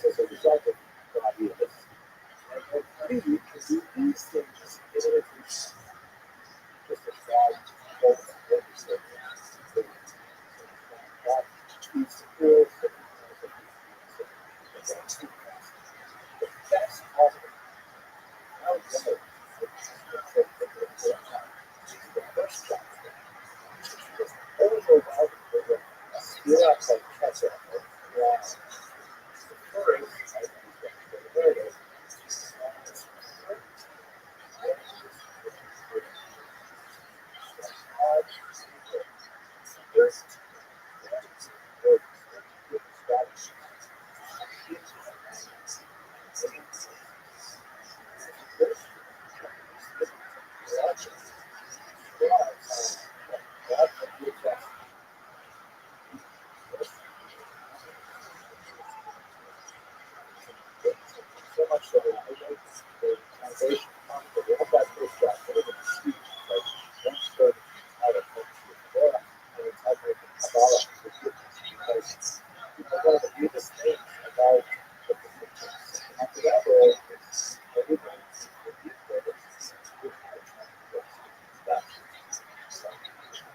H: as a result of God is. And we can do these things just as God told us what he said. God speaks the words that he knows. That's awesome. Now we know the first chapter. Over still outside catch up. So much so that I know the foundation of the world that first chapter of the speech, like one stood out of Torah and it's how they Kabbalah forgiveness because one of the deepest things about the forgiveness. And after that, it's everybody forgive others.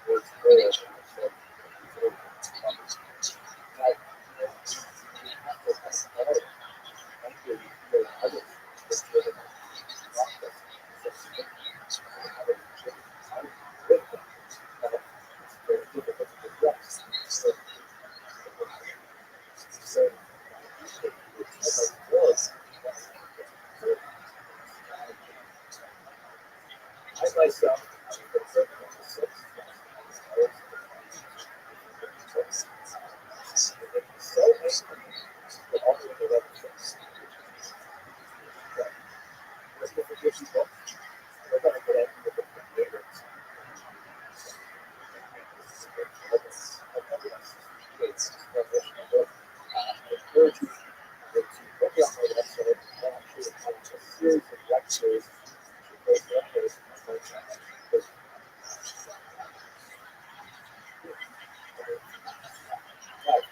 H: Words prayer and so I myself,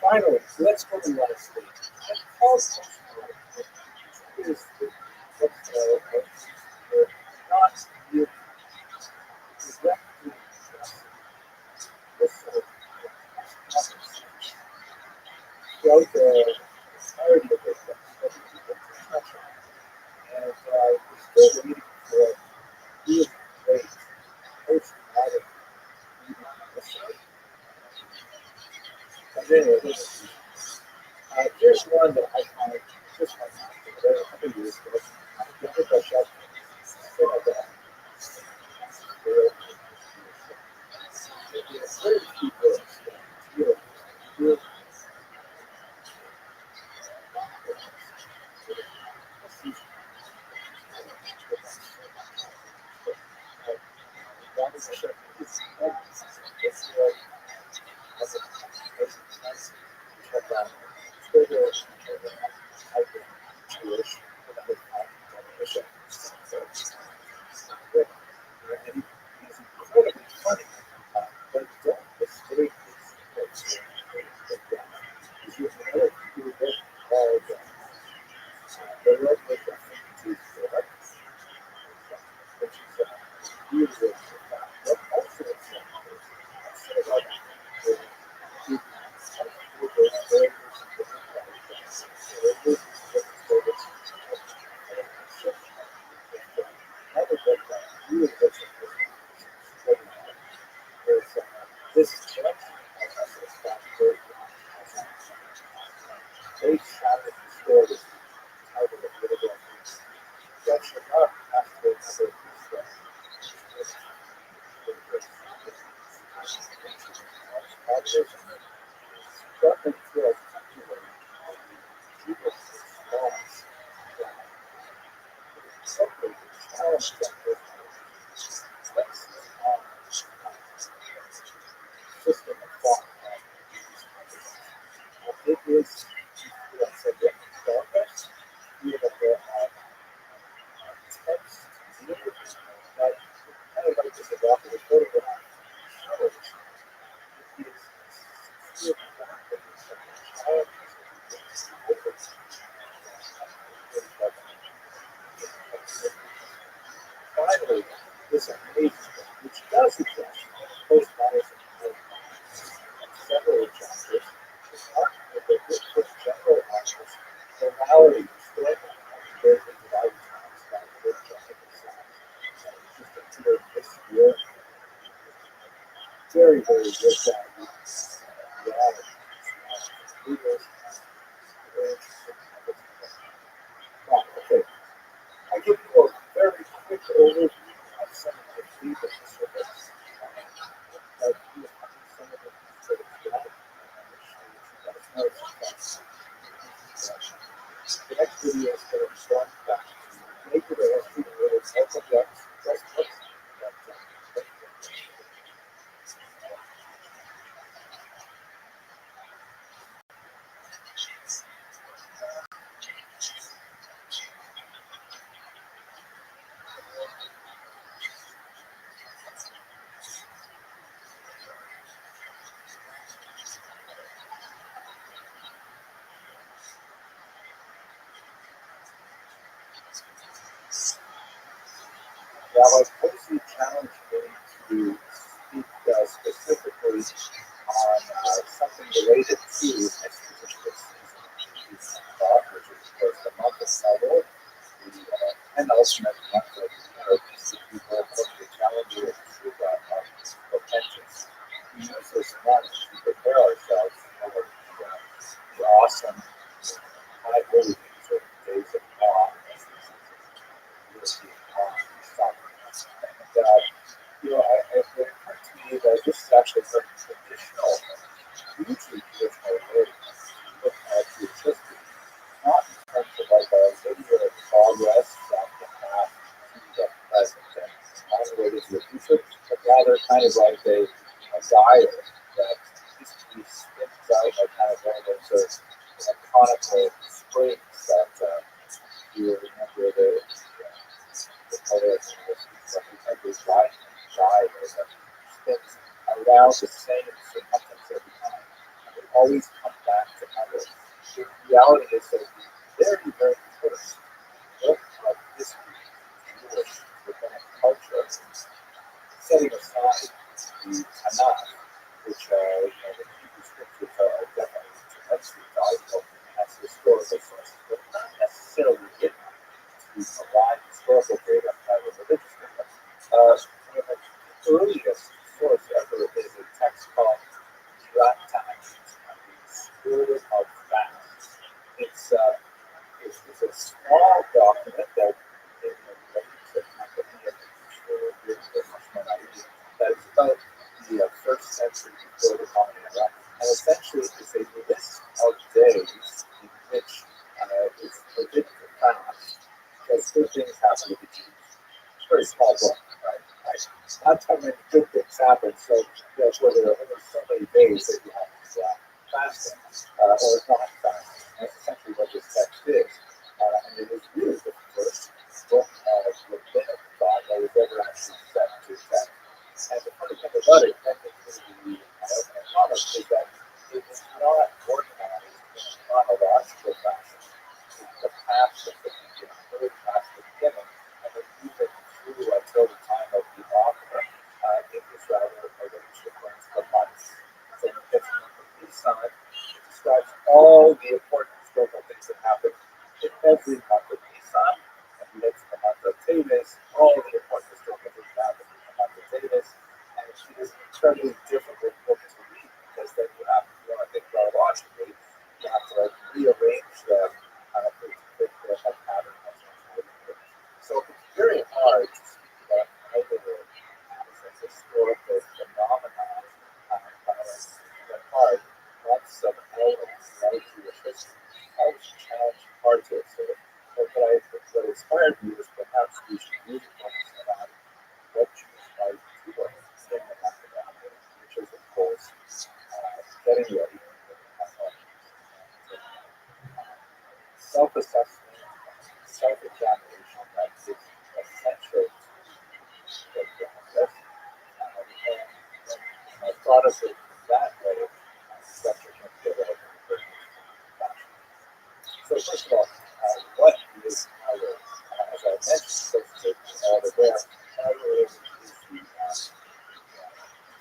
H: finally, let's go to the last stage. Also, is not you directly throughout the entirety of the and we're still waiting for real great post-modern and anyway, here's one that I find just like a couple years ago. I think I shot very few books that really this collection they shattered the story out of the political section up after television struck and killed everywhere. Jewish response that simply challenged that basis on system of thought. It is, let's say, the progress, even if there are text years that kind of like this adopted a photograph shows it is still rapid in some of the challenges finally, this amazing, which does address postmodernism and several chapters, is arguing that this was general artists, morality, historical, very divided times by the justice and just a clear history. Very, very good value. Reality. Leaders, very interesting. Wow, okay. I give you a very quick overview of some of the key participants. Like you have some of the sort of data the next video is going to start back. Make it a history of really help objects, just books. Rabbi Posey challenged me to speak specifically on something related to this particular season, which is of course the month of Elul, the penultimate month of the year. These people are going to challenge you to repentance. We use this month to prepare ourselves for the awesome high holy days or days of awe. It occurred to me that this is actually a traditional, hugely traditional way to look at Jewish history, not in terms of like a linear progress from the past to the present and onward into the future, but rather kind of like a diet that history spins out like kind of one of those conical springs that you remember the spins around the same circumference every time. It always comes back to others. The reality is that the very, very first book of history, Jewish rabbinic culture, setting aside the Tanakh, which the Hebrew scriptures are definitely tremendously valuable as historical sources, but not necessarily written to provide historical data as a religious data. One of the earliest source ever is a text called Rothschild, the Spirit of Facts. It's a small document that in the that is about the first century before the common era, and essentially it's a list of days in which it's forbidden to fast because good things happen to the Jews. It's a very small book, right? Not how many good things happen, so there are only so many days that you have to fast or not fast. That's essentially what this text is. And it is really the first book of rabbinic thought that was ever actually set to text. And the funny thing about it, and the honest, is that it was not organized in a chronological fashion. The past of the beginning, really past the beginning, and then even through until the time of the author, it was rather arranged according to the months. So when it gets to the Nissan, it describes all the important historical things that happened in every month of Nissan, and we get to the month of Teves, all the important historical things that happened in the month of Teves, and it is an incredibly difficult book to read because then you have to, think chronologically, you have to rearrange the pattern. So it's very hard to speak about either as a historical phenomenon, hard months of elements of Jewish history. I was challenged hard to observe. But what inspired me was perhaps we should really focus on what Jews might do in the Macedonia, which is, of course, getting ready for the self-assessment, self-examination that is essential to the process. And I thought of it that way, structure can be a So first of all, what is power? As I mentioned, all the there, power is the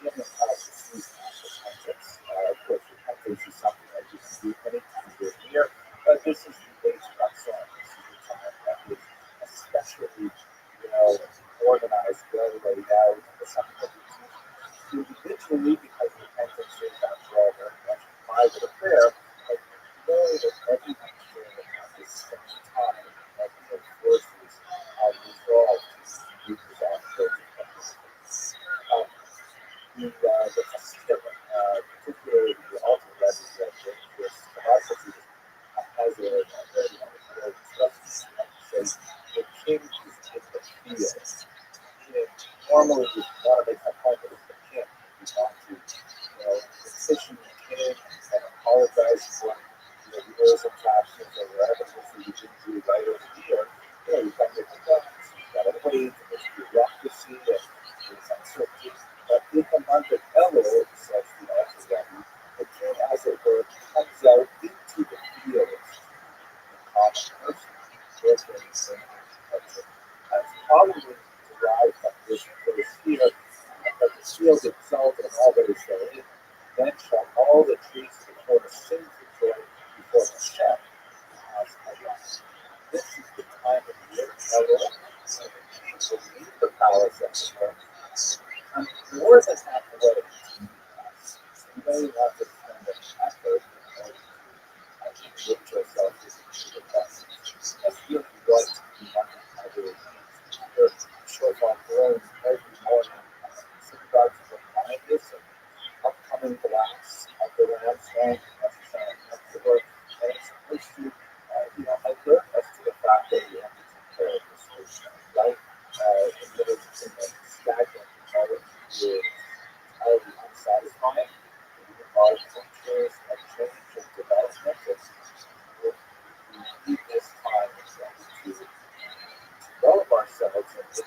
H: given us to see repentance. Of course, repentance is something that you can do anytime you're here, but this is the base process. This is the time that is especially, organized, well laid out, or something that you do individually because repentance is after all very much a private affair, but know that everyone here has this same time, everyone forces are resolved to resolve those repentance. The Hasidim, particularly the ultimate letters that this philosophy has a very wonderful discussion. Says the king is in the field. Normally, we want to make that point, but it's the king. We want to, petition the king and apologize for the errors and actions or whatever it is that you didn't do right over the year. You've got to make the judgments. You've got to wait, and there's bureaucracy, and there's uncertainty. But in the month of Elul, says the author Rabbi, the king, as it were, comes out into the field. That's probably derived from this verse here, but the field exalted and all that is therein. Then shall all the trees of the forest sing for joy before Hashem. This is the time of the year, Elul, when the king will leave the palace at the moment. And more than half of what it means, you may want to spend an effort to get yourself into the process. That's really what you want to do. Your shofar blowing every morning, synagogues will find this and upcoming blast of the Rams song, that's the sound of the word, and it's supposed to, alert us to the fact that we have to take care of this nation, right? In the stagnant environment, you're entirely unsatisfying. Our cultures and change and development, we need this time to develop ourselves and to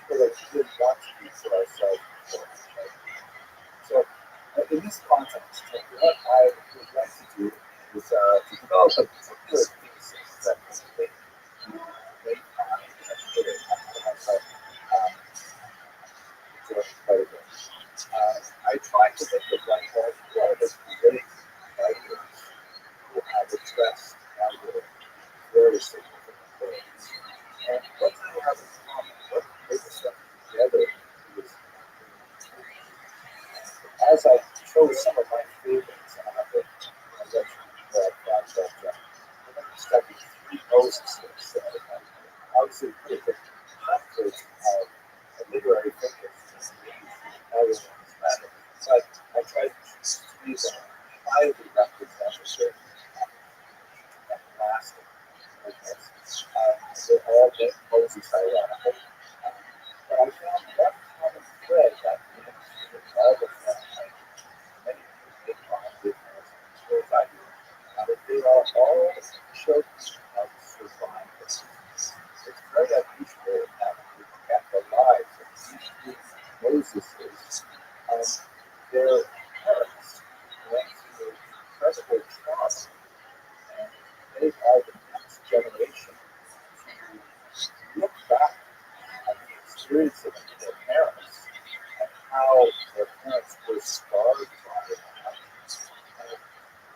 H: feel like we didn't want to be for ourselves before. So, in this context, what I would like to do is to develop a particular thesis that I think you may find particularly myself enjoying quite a bit. I try to think of like one of the great writers who have expressed very significant things. And what do they have in common? What brings them together? As I chose some of my favorites, I mentioned that we're going to study three Moses. Obviously, pretty good methods of literary thinkers. But I tried to squeeze a highly representative and lasting movements. They're all Moses ironical. But I found one common thread that links all of them. Many people may find different as I do. But they are all children of survival. It's very unusual that we look at the lives of these three Moseses. Their parents went through incredible trauma, and they are the next generation to look back at the experience of their parents and how their parents were scarred by it. And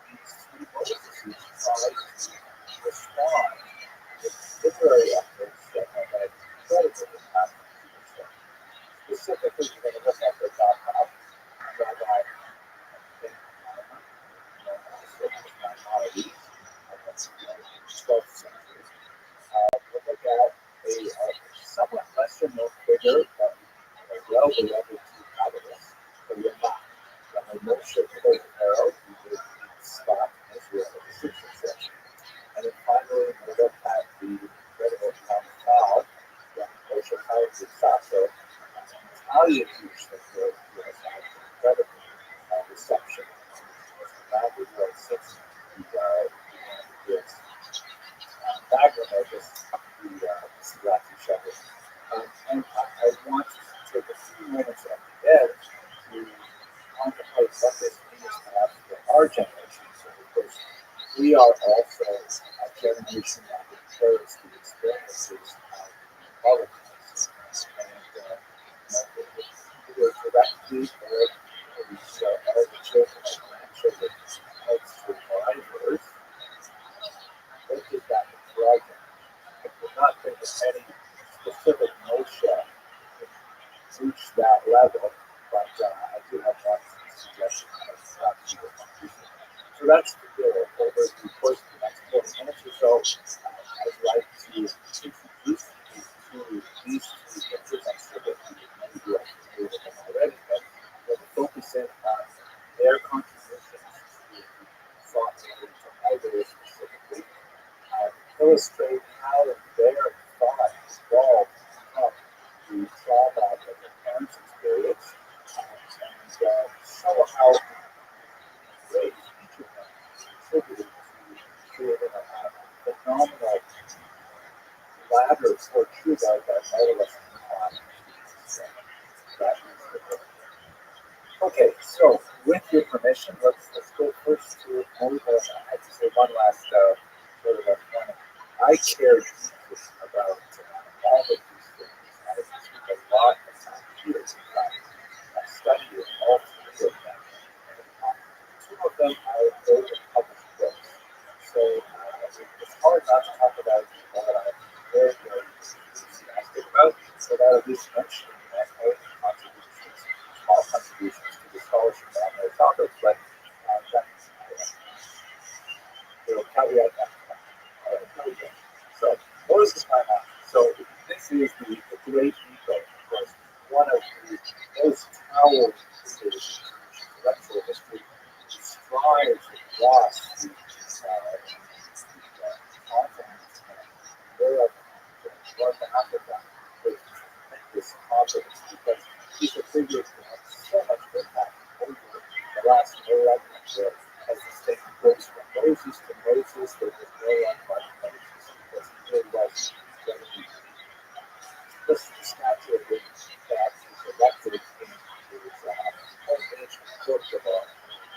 H: these three Moseses tried to respond with literary efforts that have had incredible impact on people. Specifically, we're going to look at the Rabbi, We'll look at a somewhat lesser known figure, but well beloved to Calvinists, the Rabbi, Rabbi Moshe played Arrow, who did Scott Israel in the 6th session. And then finally, we look at the incredible Tal, Moshe Chaim de Sasso, an Italian Jewish thinker who has had an incredible reception. That was what since he began his magnum opus, the Sirati Shepherd. And I want to take a few moments at the end to contemplate what this means perhaps for our generation. So, of course, we are also a generation that inherits the experiences of Holocaust. And either directly or these all the children and grandchildren of survivors, what does that mean for our generation? I could not think of any specific notion reach that level, but I do have one suggestion of so that's the deal. Over the course of the next 40 minutes or so, I'd like to introduce you to these three pictures. I'm sure that many of you are familiar with them already, but we'll focus in on their contributions to thought leaders and elders specifically, illustrate how their thought evolved from the trauma that their parents experienced, and show how great each of them contributed to creating a phenomenal ladder for true love that all of us can climb. That is the book. Okay, so with your permission, let's go first to Mobile. I have to say one last sort of a point. I care deeply about all of these things. I speak a lot of time here. I study all three of them. Two of them are both published books. So it's hard not to talk about people that I'm very, very enthusiastic about without at least mentioning my own contributions, small contributions to the scholarship on their topics, but that's caveat that. So, Moses Haman. So, this is the great ego, of course, one of the most towering figures in intellectual history. He strives across the continent, Europe, North Africa, with tremendous confidence because he's a figure who had so much impact over the last millennia. As the statement goes from Moses to Moses, there was no one like Moses because he really was incredibly unique. This is the statue of him that is erected in his home ancient court of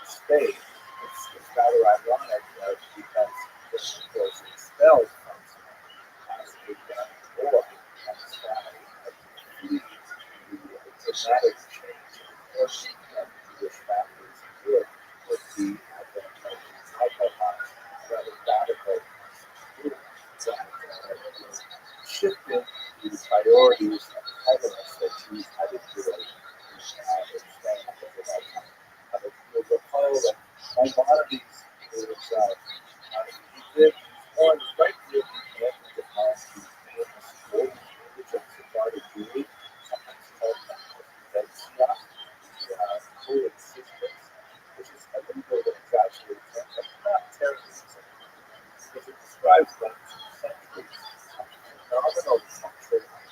H: Spain. It's rather ironic because this, of course, is spelled from as a young boy and his family had to flee the dramatic change in fortune of Jewish families in Europe with the advent of hyper-modern, rather radical that shifted the priorities and heaviness that Jews had enjoyed in Spain at that time. You'll recall that Maimonides he lived on right near the end of the famous golden age of Sephardic Jewry, sometimes called Concordencia, the coexistence, which is a little bit of an exaggerated term, but not terribly exaggerated, because it describes them two centuries of phenomenal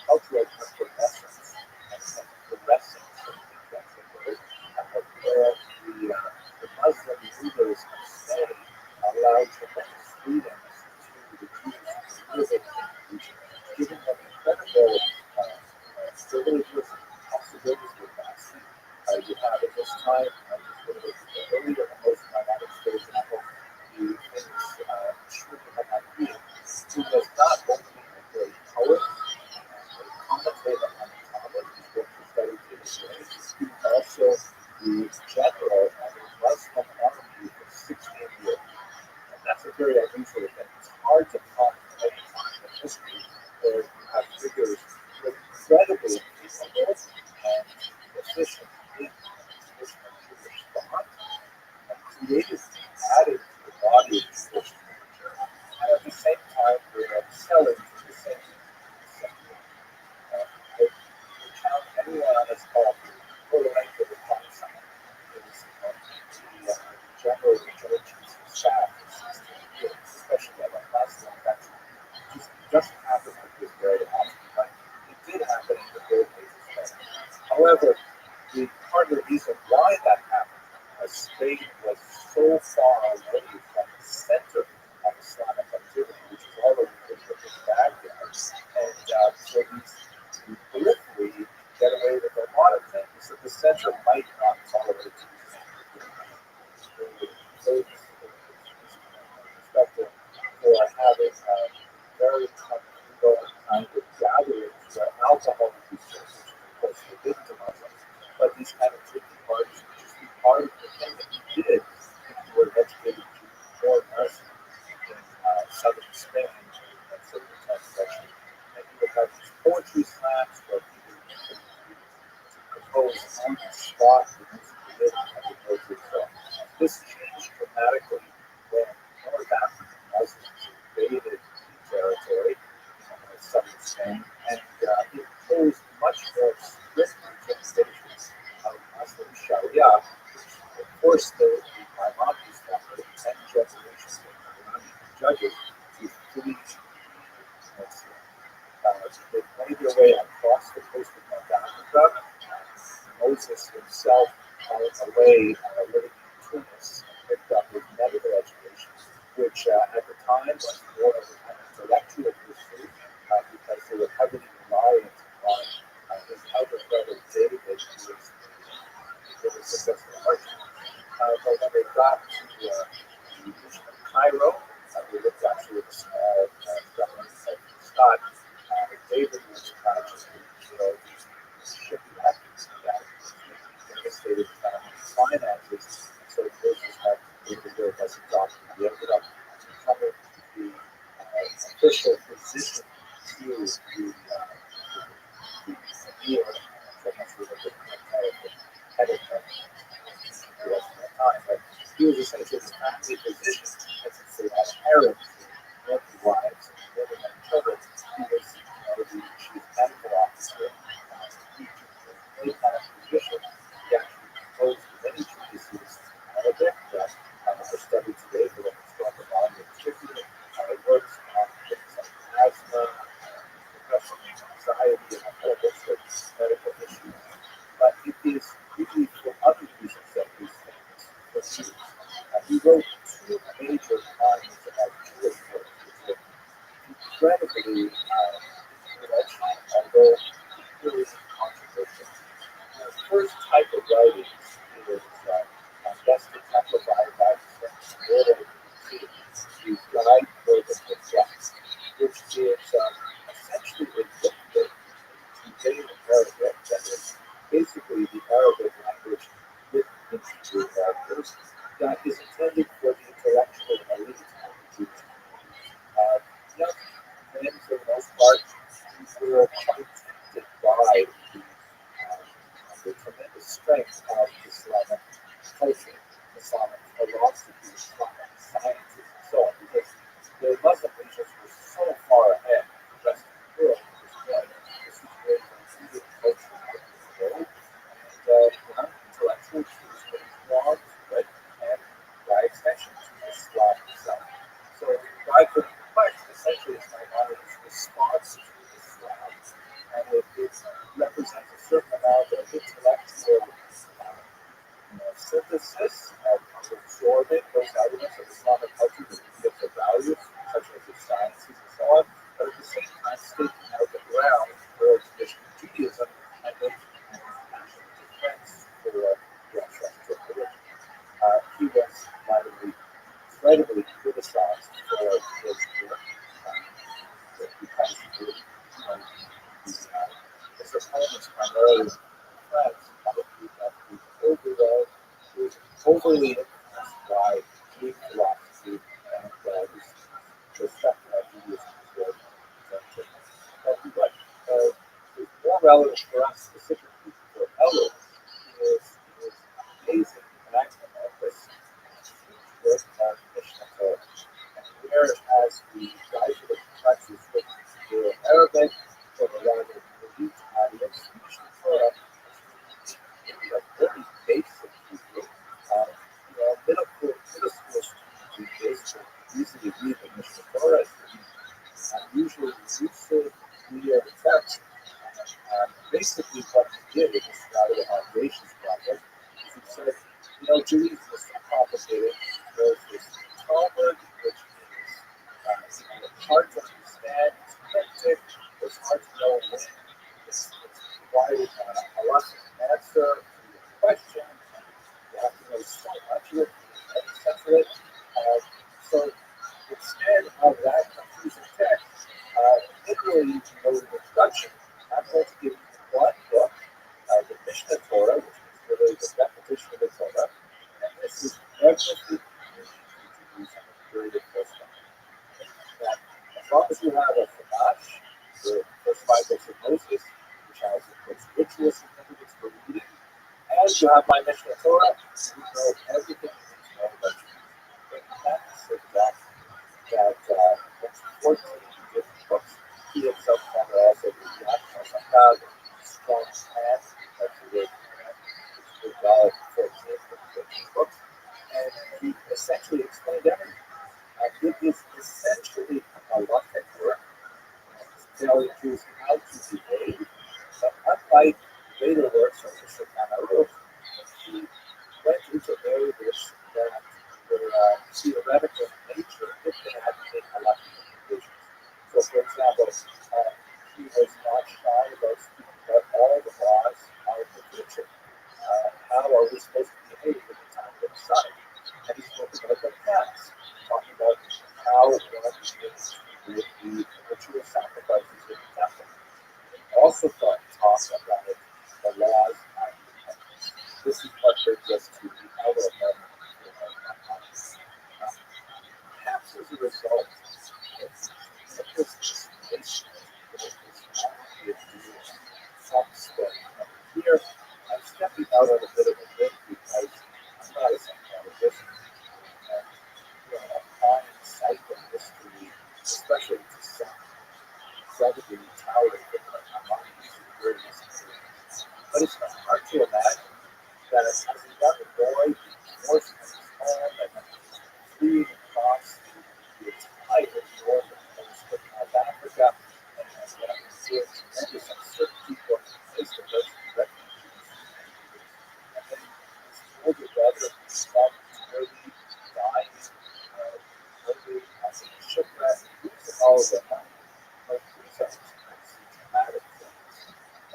H: cultural effervescence and fluorescence, I think that's the word, where the Muslim leaders of Spain allowed tremendous freedoms to the Jews who live in the region, giving them incredible privileges and possibilities with that. You have at this time, the leader of most Maimonic, for example, the famous Shmuel Hanafi, who was not only a great poet and a commentator on the Talmud, his work was studied to his age, he was also the general of a Muslim army for 16 years. And that's a very unusual thing. It's hard to find any time in history where you have figures with incredibly capable and efficient in traditional Jewish thought and creatively added to the body of Jewish literature, and at the same time they're excelling to the same sector. I challenge anyone on this call to go to length of the find someone who is debate was so far away from the center of Islamic activity, which is already been with Baghdad. And so these periphery get away with a lot of things that the center might not tolerate. Perspective for having very comfortable kind of gatherings where alcohol is used, which is of course forbidden to Muslims, but these kind of drinking parties would just be part of the thing that he did if you were educated to more mercy in southern Spain and sort of the 10th century. And you would have these poetry slams where people would compose on the spot the music they did as opposed to film. This changed dramatically when North African Muslims invaded the territory of southern Spain and imposed much more strict interpretations of Muslim Sharia, which of course the Imami's family and generations of Quranic judges to flee Muslim. They made their way across the coast of North Africa. Moses himself away living in Tunis picked up his medical education, which at the time was more of an intellectual pursuit because they were heavily reliant on his elder brother David, who was a successful merchant. But when they got to the region of Cairo, they looked actually at a small government of Scott. David was just shipping up that devastated finances, and so Moses had to do a best job. He ended up becoming the official physician to the year that he was the head of the rest of that time. But he was essentially the family physician, and since they had parents, and wives, and women and children, he was the chief medical officer. He kind of position. He actually proposed many treatises in Arabic that are studied today for the historical body of particular works on things like asthma, depression, anxiety, and a whole host of medical issues. But it is really for other reasons that these things were used. He wrote two major kinds of Jewish works, which were incredibly influential, although really controversial. The first type of writing is best exemplified by the guide for the text, which is essentially a booklet contained in Arabic that is basically the Arabic language written in Hebrew characters that is intended for the intellectual elite of the Jewish community. Young men, for the most part, were quite tempted by the tremendous strength of Islamic culture, Islamic philosophy, Islamic sciences, and so on, because the Muslim nations were so far ahead of the rest of the world at this point. This was where the Indian culture was going, and intellectual truths were drawn to it, and by extension to Islam itself. So God could reflect essentially Islamic response to Islam, and it represents a certain amount of intellectual synthesis of absorbing those elements of Islamic culture that give the value, such as the sciences and so on, but at the same time staking out the ground for traditional Judaism and making national defense for the ancestral religion. He was incredibly criticized for his work because his opponents primarily France probably that he was overly influenced by Greek philosophy and the second Judaism was but it's more relevant for us specifically for Elul is amazing magnum opus work of Mishnah Torah. And whereas the guide for the complexes with the Arabic for the rather elite audience, Mishnah Torah is a very basic Hebrew. Middle school students basically easily read the Mishnah Torah. It's unusually elusive, clear text. Basically, what he did in this rather audacious project is he said, it. So instead of that confusing text, literally, you can go to the introduction. I'm going to give you one book, the Mishnah Torah, which is really the definition of the Torah. And this is everything you need to use on the period of first time. Now, as long as you have a Chumash, the first 5 books of Moses, which has its ritual significance for reading, and you have my Mishnah Torah, you know everything you need to know about you. And that's exactly that that's 14 different books. He himself never also the Yad strong hand, that's the word it's valid 14 books. And he essentially explained everything. It is essentially a halachic work, telling Jews how to behave, but unlike later works of the Shulchan Aruch, he went into areas that were theoretical in nature if they had to make halachic implications. So, for example, he was not shy about speaking about all the laws of the future. How are we supposed to behave at the time of the Messiah? And he spoke about the past, talking about how one begins with the ritual sacrifices in the temple. Also talk about it, the laws of repentance. This is what brings us to the other level. Perhaps as a result of this distinction, some study. Here, I'm stepping out on a bit of a limb because I'm not a psychologist. And, applying psycho history, especially to some of the towering different minds is very easy. But it's not hard to imagine that as a young boy, he forced from his home and fleeing across the entire northern coast of North Africa, and feeling tremendous uncertainty for his place of refugees. And then his older brother stopped early, dying, early as a shipwreck, losing all of their money. Like these are traumatic things.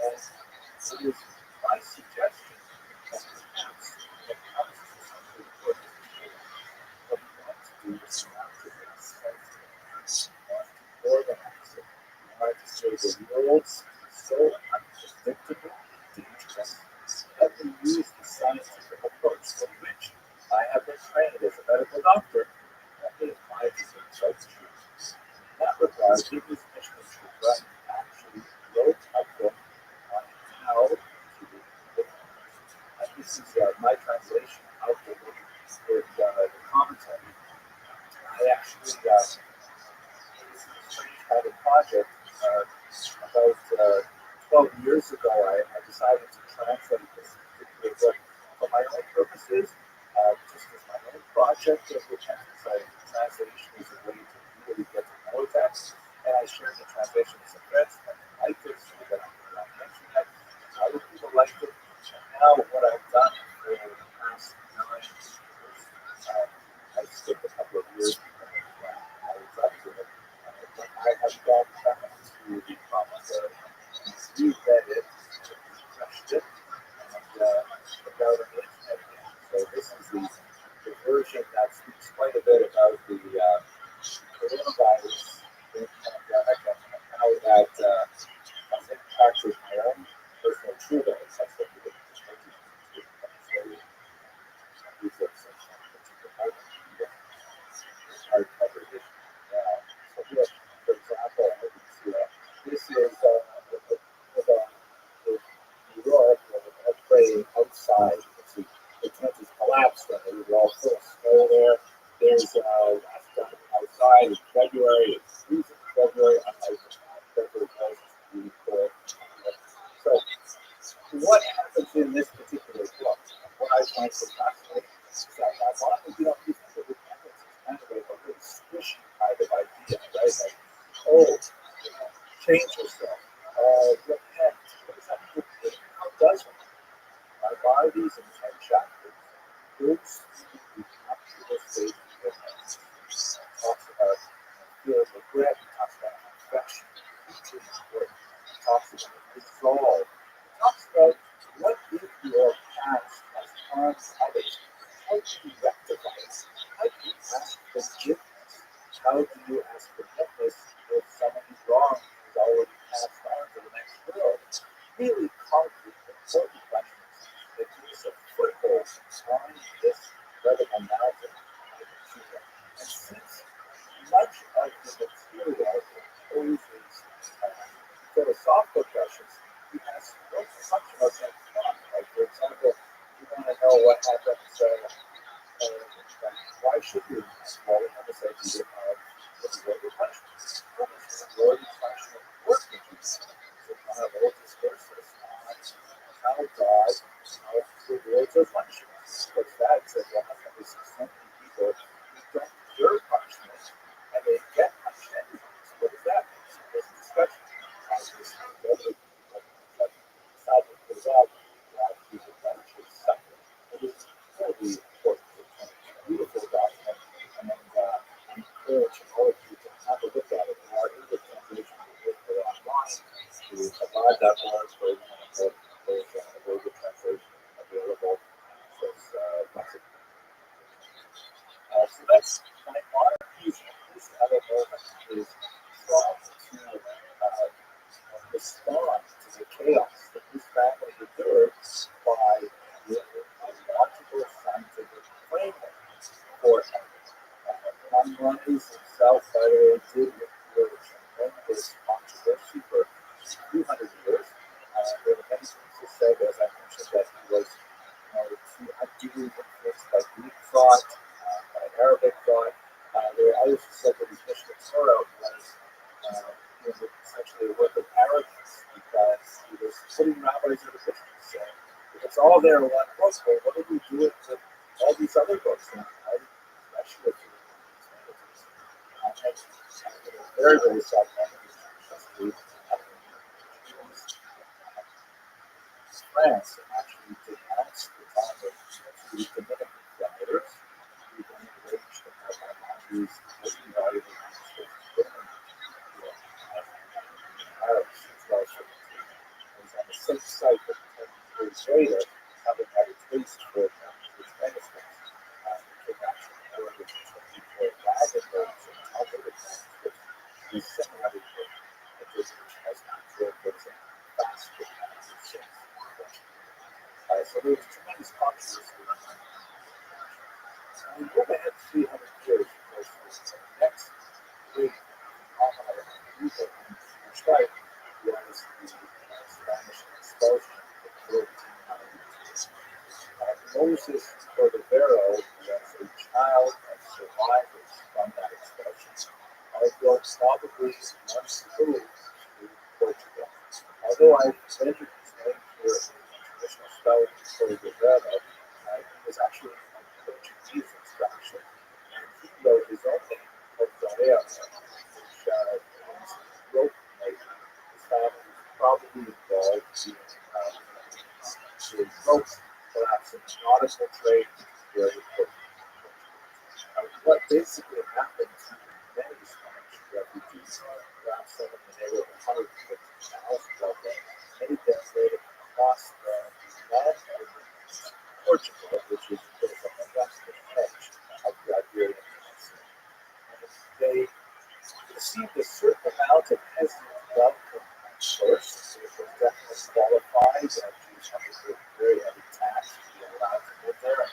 H: And it is my suggestion that perhaps when it comes to something important what we want to do is not to make sense of it. We want to organize it. We want to say the world's so unpredictable and dangerous that we use the scientific approach for which I have been trained as a medical doctor only in 5 different substitutes. In that regard, Hebrews Mishnah Torah actually wrote a book on how to do it. And this is my translation of the book with the commentary. I actually, this is a strange kind of project. About 12 years ago, I decided to translate this particular book for my own purposes, just as my own project of repentance. Translation is a way to really get to know text, and I shared the translation with some friends that liked it, so that I'm mentioning it. Other people liked it, and now what I've done for the past 9 years, I skipped a couple of years because I was up to it. But I have gone back to the commentary, reread it, refreshed it, and looked out on the internet again. So this is the version that speaks quite a bit about the coronavirus pandemic and how that has impacted my own personal true life. That's what we hardcover edition now. So here, for example, this is New York, a praying outside. You can see the tent is collapsed and it was all full of snow there. There's last time outside in February, it's freezing in February. Unlike February was really cold. So what happens in this particular book? What I find so fascinating is that a lot of you think of repentance as kind of a really squishy kind of idea, right? Like, change yourself, repent. What does that mean? How does it? By these in 10 chapters, goes through the actual stage of repentance, talks about feelings of why should we swallow on this idea of the reward or punishment? Reward and punishment work in Jesus. So one of old discourses on how God rewards or punishes. Because that says, well, there's so many people who don't deserve punishment and they get punished anyway. So what does that mean? So there's a discussion on this whether sadly goes out that people punishers suffer. It is incredibly important. It's a beautiful document, and I encourage all of you to have a look at it. There are English translations for online. To provide that word for example, there's a very good translation available. So that's my honor. This other moment is trying to respond to the chaos that this family endured by the logical scientific framework for Maimonides himself, by the way, did endure tremendous controversy for 200 years. There were many things he said, as I mentioned, that he was too unduly influenced by Greek thought, by Arabic thought. There were others who said that his mission of Torah was essentially a work of arrogance because he was putting rabbis in a position saying, if it's all there in one book, well, what do we do with all these other books? And especially with very, very sad moment. France actually denounced the time of the Dominican founders who then arranged to have Maimonides most valuable manuscripts Arabs as well. So it was on the same site that 10 years later, having had a taste for his manuscripts, he came actually more than 24,000 words and other manuscripts. These 700 which has not worked as a fast since. So there was tremendous controversy around that. We go ahead 300 years, of course, the next big phenomenon of people which started was the Spanish expulsion of the 1490s. Moses Cordovero was a child of survivors from that expulsion, although probably once moved to Portugal. Although I mentioned his name here in traditional spelling Cordovero, he was actually from Portuguese extraction, and he wrote his own name, Cordovero, which means rope maker. His family was probably involved in rope, perhaps in the nautical trade, very important. What basically happened to many Spanish refugees, perhaps some in the neighborhood of 150,000 of them, made them made it across the land over Portugal, which is sort of on the western edge of the Iberian Peninsula. And they received a certain amount of peasant welcome at first. It was definitely qualified. Jews had to pay very heavy tax to be allowed to live there.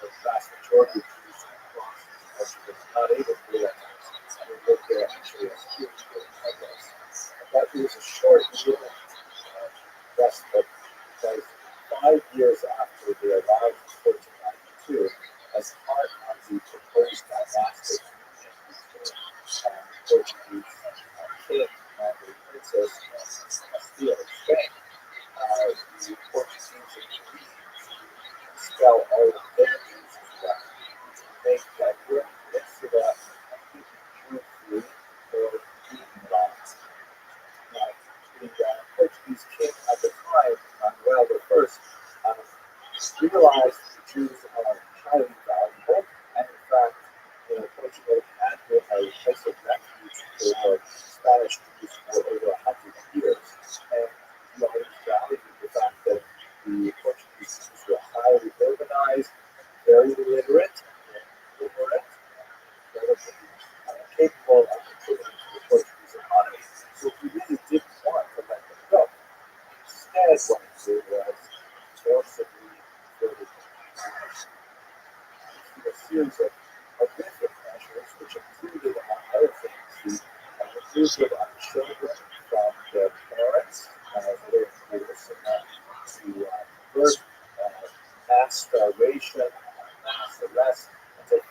H: The vast majority of Jews across Portugal were not able to do that. And they lived there actually as Jews for I guess. But it was a short lived respite because 5 years after they arrived in 1492, as part of the proposed dynastic union between Portuguese king and the princess of Castile in Spain, the Portuguese agreed to expel all of their Jews as well, to make that peninsula completely Jew-free for being laws. Now, the Portuguese king at the time, Manuel I, realized the Jews are highly valuable, and in fact, Portugal had been a place of refuge for Spanish Jews for over 100 years, and he always valued the fact that the Portuguese Jews were highly urbanized, very literate, ignorant, incredibly capable of contributing to the Portuguese economy. So he really didn't want to let them go. Instead, what he did was forcibly converted them through a series of horrific measures, which included, among other things, the removal of children from their parents, they were forced to convert mass starvation, mass arrest, until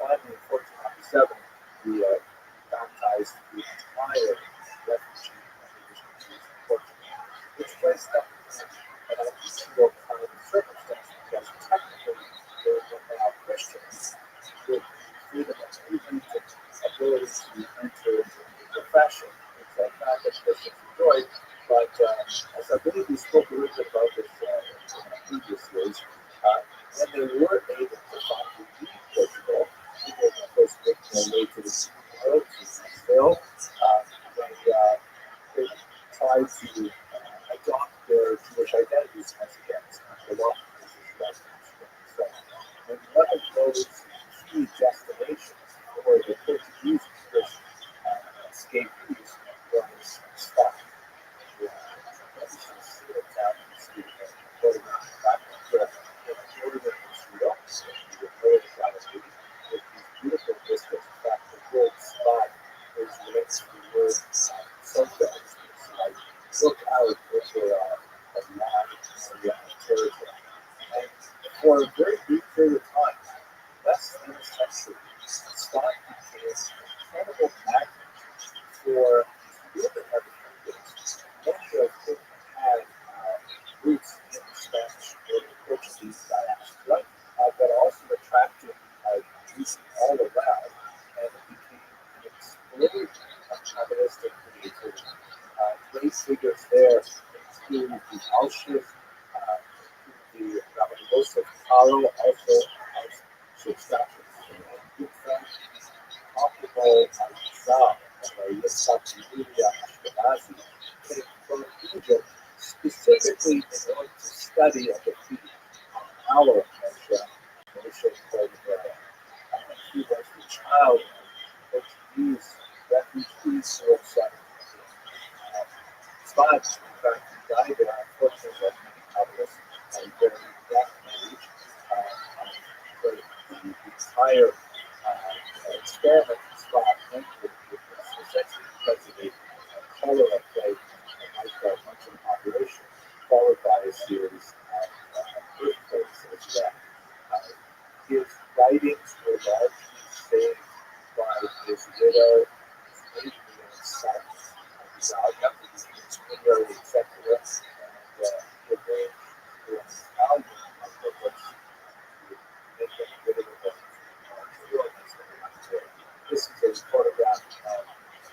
H: those key destinations for the Portuguese escapees was Spain. Beautiful vistas. In fact, the word spot is linked to the word sunset. It's like look out over a land territory. And for a very brief period of time, less than a century, Scott became an incredible magnet for urban Americans. Many of whom had roots in the Spanish or the Portuguese diaspora, but also attracted youth all around, and it became an explosion of communistic creativity. Great figures there include the Auschwitz, the Rabbi Carlo, also substantial good friends, comparable Zal, and Yitzhak Yulia Ashkenazi, came from Egypt specifically in order to study and defeat our Moshe Cordovera. He was the child of Portuguese refugees who were set. Spot, in fact, he died at unfortunately of many communists and very young age. But the entire experiment Spot went with was essentially because of a cholera plague that wiped out much of the population, followed by a series of earthquakes as well. His writings were largely saved by his widow, his 8-year-old son, Zalia, who was an extraordinary executive, and he arranged for an Italian of the books to make them a bit of a book. This is a photograph of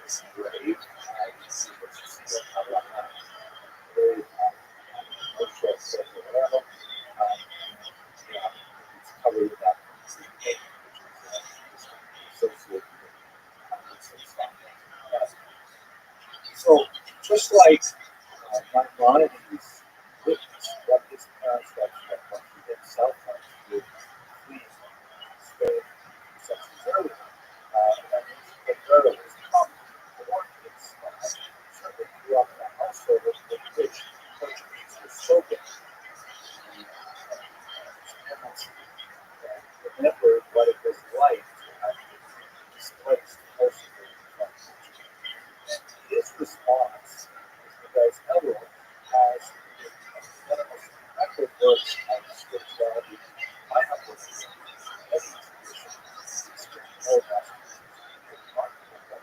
H: his grave. You can see what's still very Moshe Cordovera. It's covered in that paint, which is associated with so, just like Maimonides witnessed what his parents had when he himself had to flee Spain centuries earlier, and Cordovera was come born in Spain, certainly grew up in a household in which Portuguese was spoken. Remember what it was like to have been displaced personally from Portugal. And his response is because everyone has one of the most incredible works of spirituality I have worked with any tradition. It's no less remarkable, but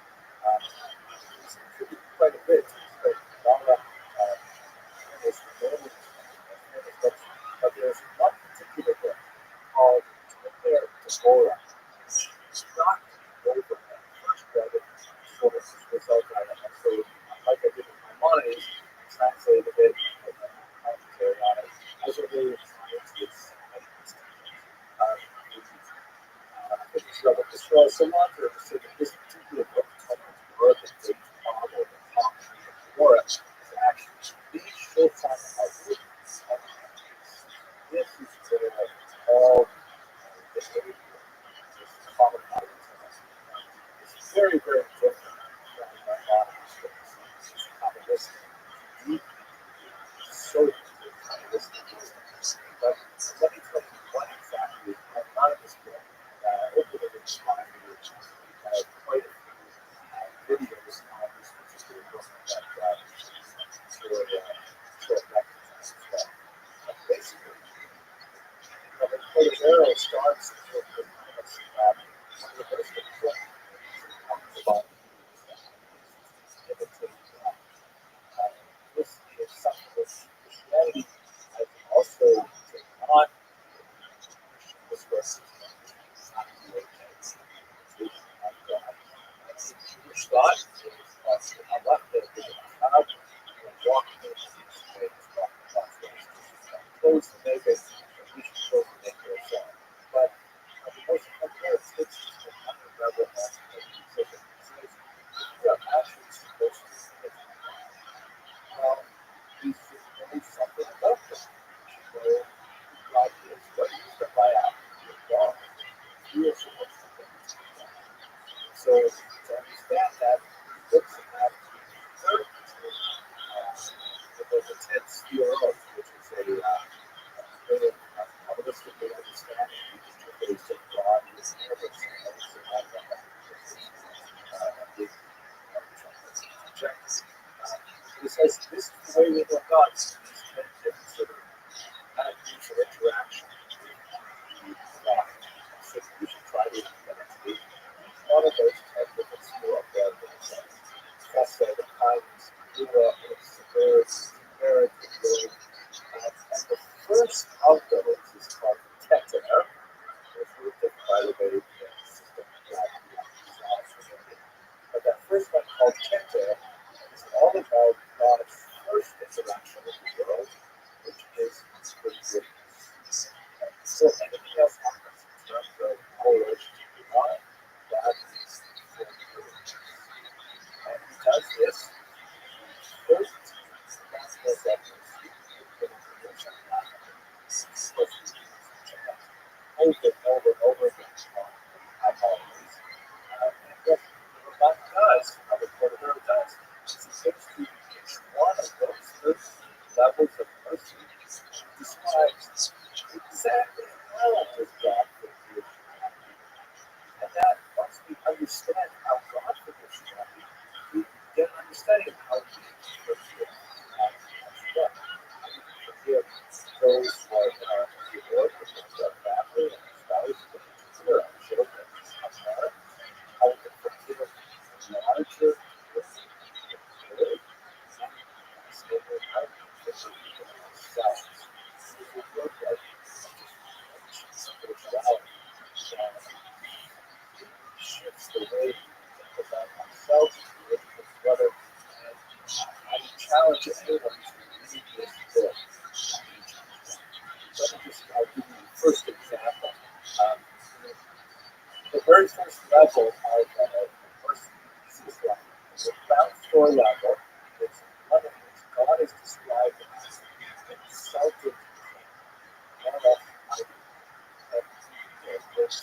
H: it's contributed quite a bit to his Dhamma, his normal, but there's one particular book called Deborah. It's not over at first read it sort of result I have. So like I did with Maimonides, translated it and then commentary on it as a way of trying to destroy Sumatra to say that this particular book called Birth and Fate Father, the top tree of Deborah, is actually the showtime of witness. This is where all the behavior is qualified. It's very, very different from a lot of these communistic, deep, so deeply communistic business. But let me tell you what exactly a lot of this book, hopefully it inspired you. We have quite a few videos on this particular book that short recognize as well. Basically, the Cordovera starts with the premise that one of the most important things that comes about is imitate God. This is something that Christianity has also taken on. Christian discourses not the way it's an imitation of God. Jewish God is on the left there, God, and walking in these ways, walking God's ways. Close to make it, we should close to make yourself. But the most characteristics of another level of position says we are actually supposed to make well, we should know something about them. We should know who God is, what he is, the by God. try to imitate each one of those 10 different school of therapies. Tessa, the kindness, Lua, and severity, and the first of those is called Keter, which we took by the way the system but that first one called Keter is all about God's first interaction with the world, which is forgiveness. So anything else happens in terms of our relationship to God, that is forgiveness. And he does this first gospel reference over and over again on apologies. And what Rabbi does, how the Cordero does, is he takes to each one of those 13 levels of mercy, describes exactly how does God forgive humanity. And that once we understand how God forgives humanity, we get an understanding of how we forgive humanity as well. We forgive those who are in our work, our family, and our spouse, in particular, our children, our parents, how we can forgive larger groups of people, and stable how we can forgive ourselves. We look at spirituality and shifts the way we think about ourselves, with brother, and I challenge anyone to read this book. I'll give you the first example. The very first level of first easiest one, the ground floor level, is one in which God is described as insulted king. One of us might have this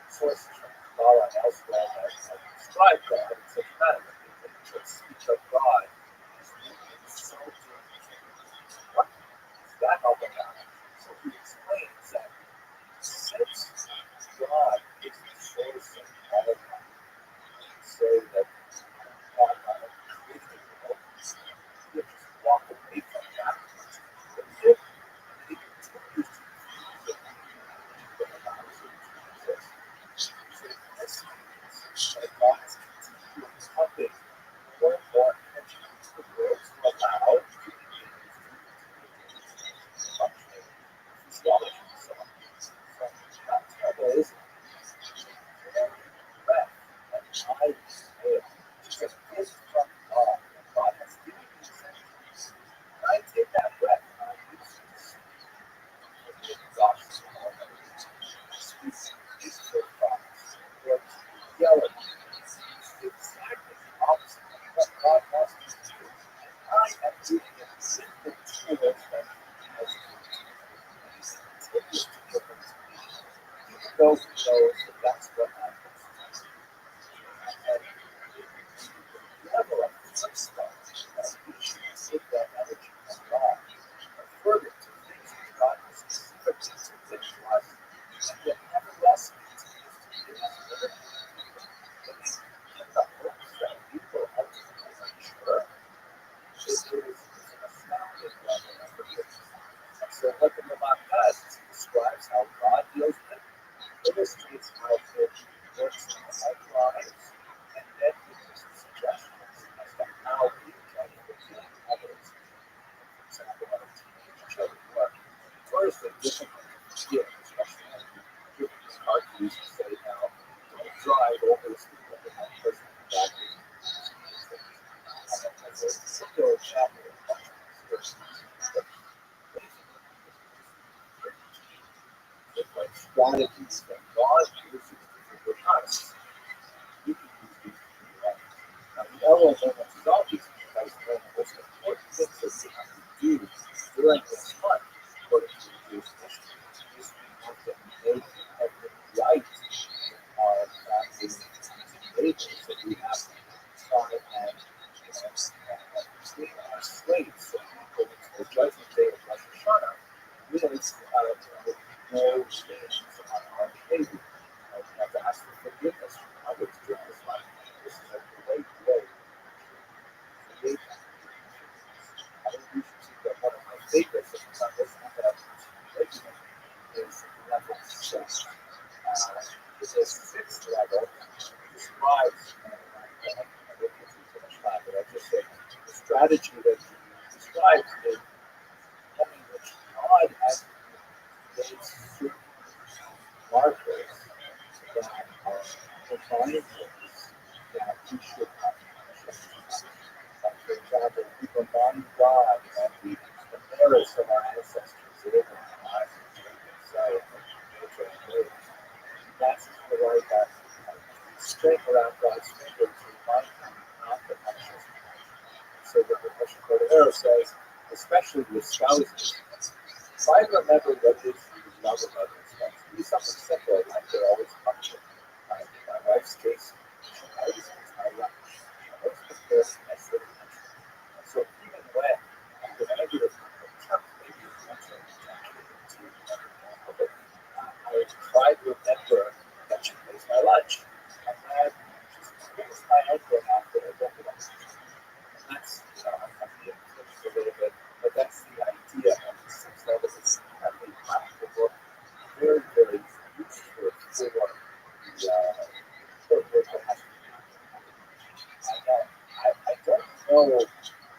H: sources from Kabbalah and elsewhere that describe God in such a manner that the speech of God is the insulted king. What is that all about? So he explains that since God is the source of all of life, say that God created the world, you just walk away from that. But if he continues to use it for the knowledge of Jesus, so this means that God is continually pumping more and more attention into the world to allow human beings to functioning physiology. So how terrible is it? Breath and I exhale. Just gift from God. God has given me sense. When I take that breath, I use it to speak. For the gospel of I speak peaceful thoughts. Or to yell at you. It's exactly the opposite of what God wants me to do. And I am doing it with the tools that He has given to me. And He's continuing to give them to me. Even though He knows that that's what happens. And the level of flip stuff that we should take that energy from God and further to things that God has specifically to finish us, and yet nevertheless continues to give us liberty. In the hopes that we will ultimately mature, it is an astounding level of forgiveness. And so what the Rabbi does is he describes how God deals with it, illustrates how it works in our lives, and then gives us some suggestions as to how we can forgive others. For example, when a teenage children who are notoriously difficult to forgive, especially when you give them this card to use to say, now, don't drive over the speed limit on the person in the back of you. As a singular example of much more serious but different strategies that God uses to forgive us. We can use these to do that. Now, the element of all these because one of the most important things that we have to do during this month, according to the Jewish history, is we have to make everything right in our families and neighbors that we have to try and clean our slates so people, the judgment day of Rosh Hashanah, really no change on our behavior. We have to ask for forgiveness from others during this life. This is a great way strategy that he describes is having God activate certain markers that are reminders that we should have consciousness. Like, for example, we remind God of the merits of our ancestors, Abraham, Isaac, Jacob, Sarah, Moses. That's the right that straight around God's finger to remind him not the conscious. So the Russian Cordero says, especially with spouses, try to remember what it is you love about your spouse. Do something simple, like they're always punctual. My wife's case, she always eats my lunch. She always prepares my little lunch. So even when the negative maybe it's not so but I try to remember that she makes my lunch. And then she brings my uncle after I get it. And that's, I'm being a little bit, but that's the idea of the 6 levels. It's a practical, very, very useful for the work that has to be done. I don't know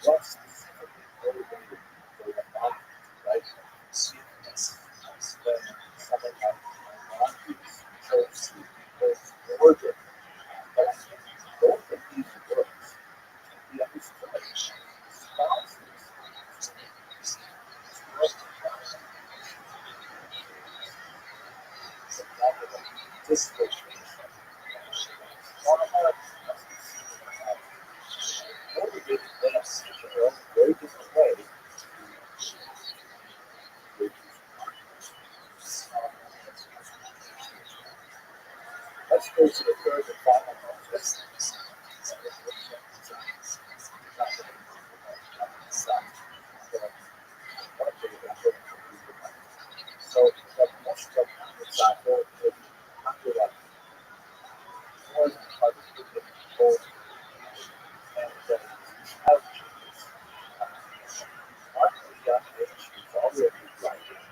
H: what specifically motivated for the mind, right? See this when someone like Monty's chose to go order. But I think both of these works can be understood as responses dislocation. Motivated them in their own very different way. Let's go to the third and final one. So, the most of the cycle is after that, more than 100 people, and have Martin young age is already writing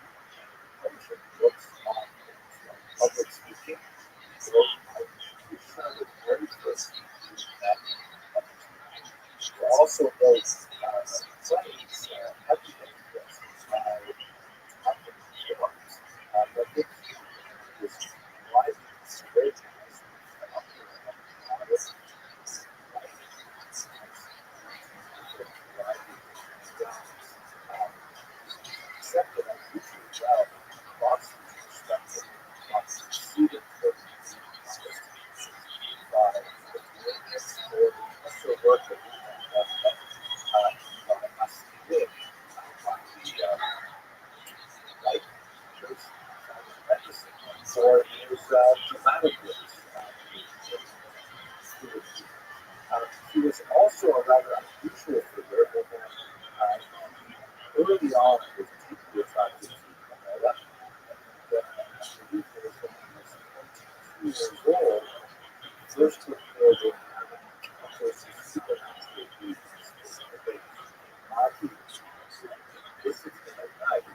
H: books on public speaking. So we started very first that we also know studies have been influenced by Martin Shorts, but this is widely spread as accepted as usually well, Boston's perspective on succeeding for by the willingness or the special work that we have done by us live by the light pictures or his dramatic works. He was also a rather unusual figure in that early on was deeply attracted to Camilla. I believe it was when he was 22 years old, he first took forward a course of supernatural beings, specifically Magi. This is the night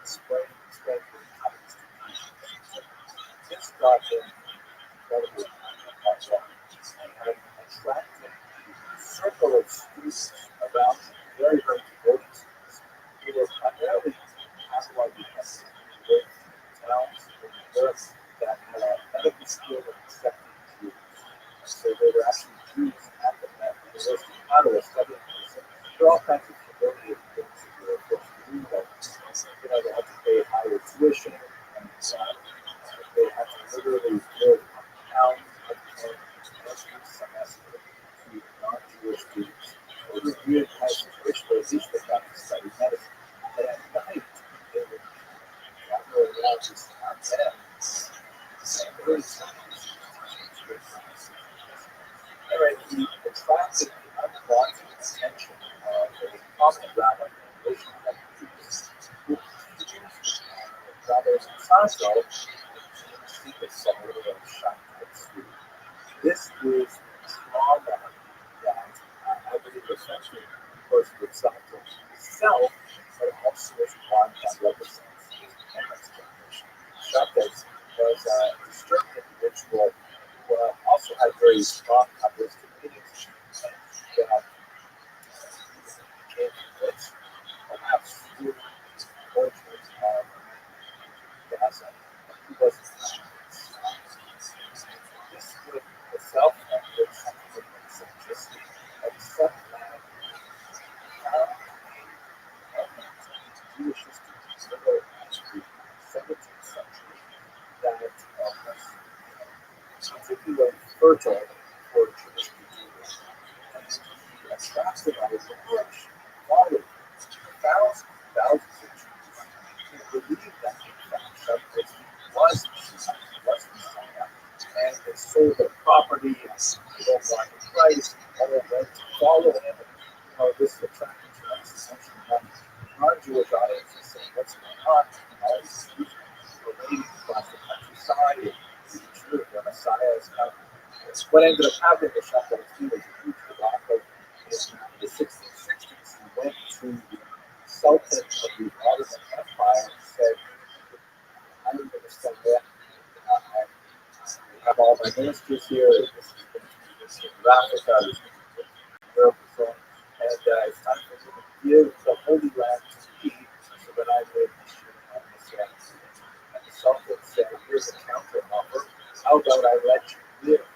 H: explain what happens to people. This got him incredibly and had attracted a circle of students around him, very, very devoted students. They were primarily Catholic because they lived in towns in Europe that had a medical skill of accepting Jews. So they were actually Jews at the University of Ottawa studying medicine. There are all kinds of humiliating things that you were forced to do. Like, they had to pay higher tuition, and they had to literally build towns every semester to non-Jewish students. It was a weird kind of situation, but at least they got to study medicine. But at night, they would gather around this bed. Anyway, he attracted the unwanted attention of a prominent rabbi named Rothschild, who accused Rabbi Rothschild of secret summary of Shabbat. This was trauma that I believe essentially was Rothschild himself, but also was one that represents his parents' generation. Shabbat was a strict individual who also had very strong Kabbalistic meanings, and particularly fertile for Jewish beginners. And he attracted a large following, thousands and thousands of Jews who believed that in fact Shavuot was Messiah, and they sold their property and they don't want the price, all went to follow him. And, this is attracting tremendous attention. Non-Jewish audiences saying, what's going on? All these Jews parading across the countryside, and being sure their Messiah is coming. What ended up happening with Shavuot was a huge debacle. In the 1660s, he went to the Sultan of the Ottoman Empire and said, I'm going to send them. I have all my ministers here. This is going to be Africa, this is going to be Europe, and so on. And it's time for me to give the Holy Land to me so that I may be sure on this land. And the Sultan said, here's a counter offer. How about I let you live?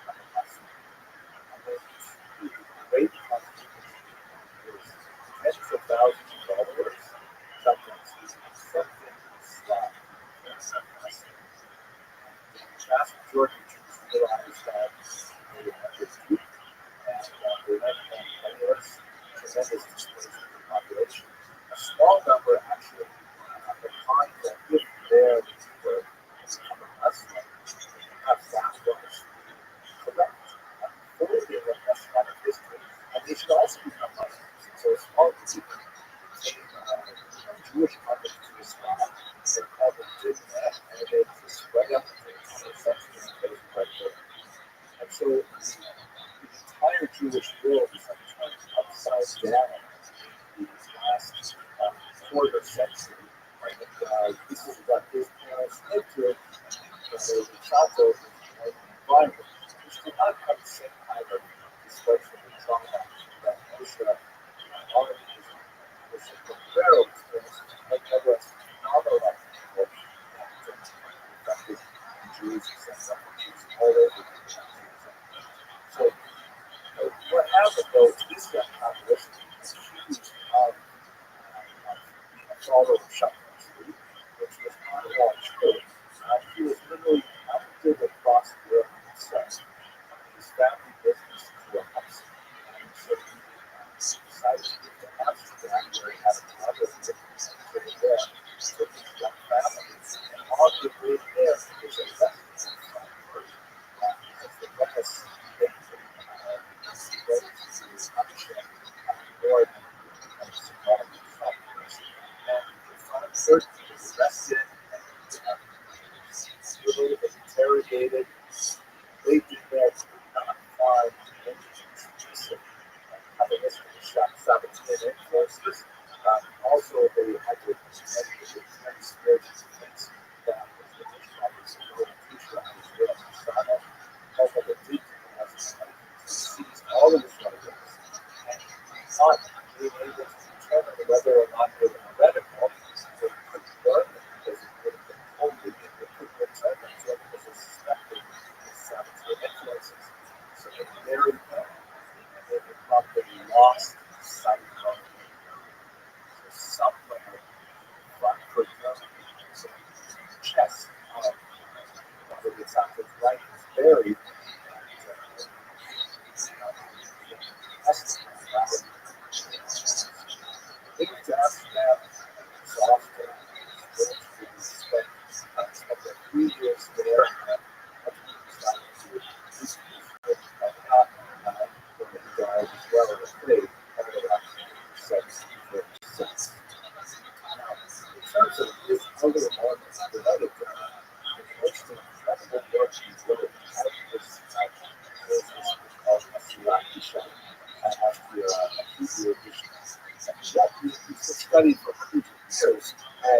H: And then great contribution. Tens of thousands of dollars. Something slot. The vast majority of Jews realized that they had this group and they went on penniless, tremendous displacement of the population. A small number actually defined that if there were become a Muslim, that was correct. Fully in the Messianic history, and they should also become Muslims. So a small group became Jewish converts to Islam. They're called the Jizya, and they just spread up in the 20th century in places like Turkey. And so the entire Jewish world is turned upside down in the last quarter century. And this is what his parents lived through. They were Chato and environment, which did not have the same kind of displacement and trauma that Moshe already was a Pharaoh experience, like there was phenomenal people that affected Jews and Jews all over the country. So what happened though to this young population was accused of being a follower of Shavuot, which was not at all true. He was literally active across Europe himself. His family business to a house. And so he decided to get to Amsterdam, where he had a mother and living there. So his young family, and on the way there, he was arrested in Frankfurt as the Venice thing went to Amsterdam, Lord, and Sudan, and in Frankfurt, he was arrested and interrogated. They did that find introducing having this Sabbatean influences. Also, they had to many spiritual things that was the teacher and his real Messiah. Also, the teaching was seized all of his writings and not being able to determine whether or not they were heretical. They couldn't learn them because it would have been holy. They couldn't return them to it because they suspected Sabbatean influences. So they buried them and they probably lost sight of them. So somewhere, Frankfurt, some chest of whether it's on his right is buried. They went to Amsterdam, exhausted, spent 3 years there. In terms of his other moments, the other most incredible work he wrote out of this called Messiah after a Hebrew edition. He's studied for 100 years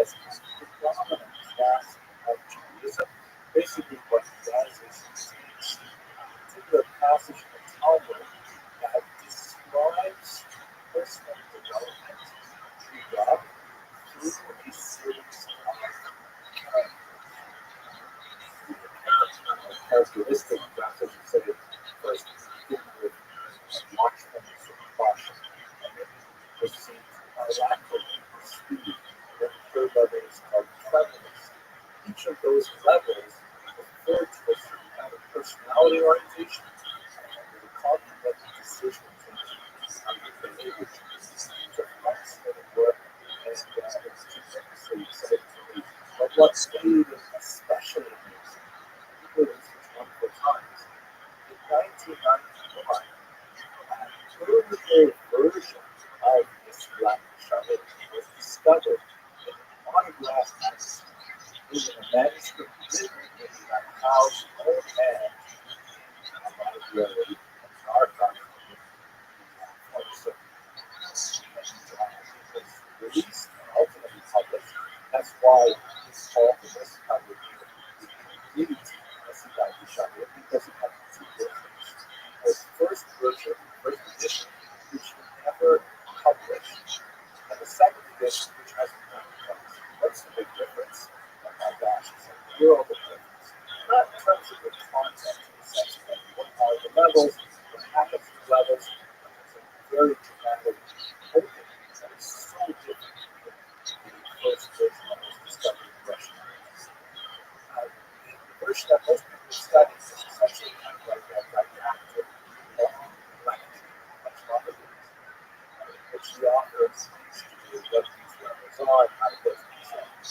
H: as the dominant class of Judaism. Basically, what he does is he takes a particular passage in the Talmud that describes personal development through God through a series of characteristic passages. Say, first, begin with watchfulness and caution, and then proceed to alacrity and speed. Then the third level is called cleverness. Each of those levels refer to a certain kind of person personality orientation, and the cognitive decision making, behavior changes, difference in work, and it's tremendously exciting to me. But what stayed especially amazing, even in such wonderful times, in 1991, an earlier version of this Latin Charlotte was discovered in an autographed magazine. It was a manuscript written in that house old man in a library in our country. So, it was released and ultimately published. That's why it's called the best cover complete Latin Charlotte because it had two versions. The first version, first edition, which was never published, and the second edition, which hasn't been published. What's the big difference? Oh my gosh, it's a world of difference. Not in terms of the content, in the sense of what are the levels, what happens to the levels. It's a very dramatic opening, and it's so different from the first version that was discovered in Russia. The version that most people study is essentially kind of like a didactic, long lecture, much longer than this, which the author explains to you what these levels are and how to go through these levels.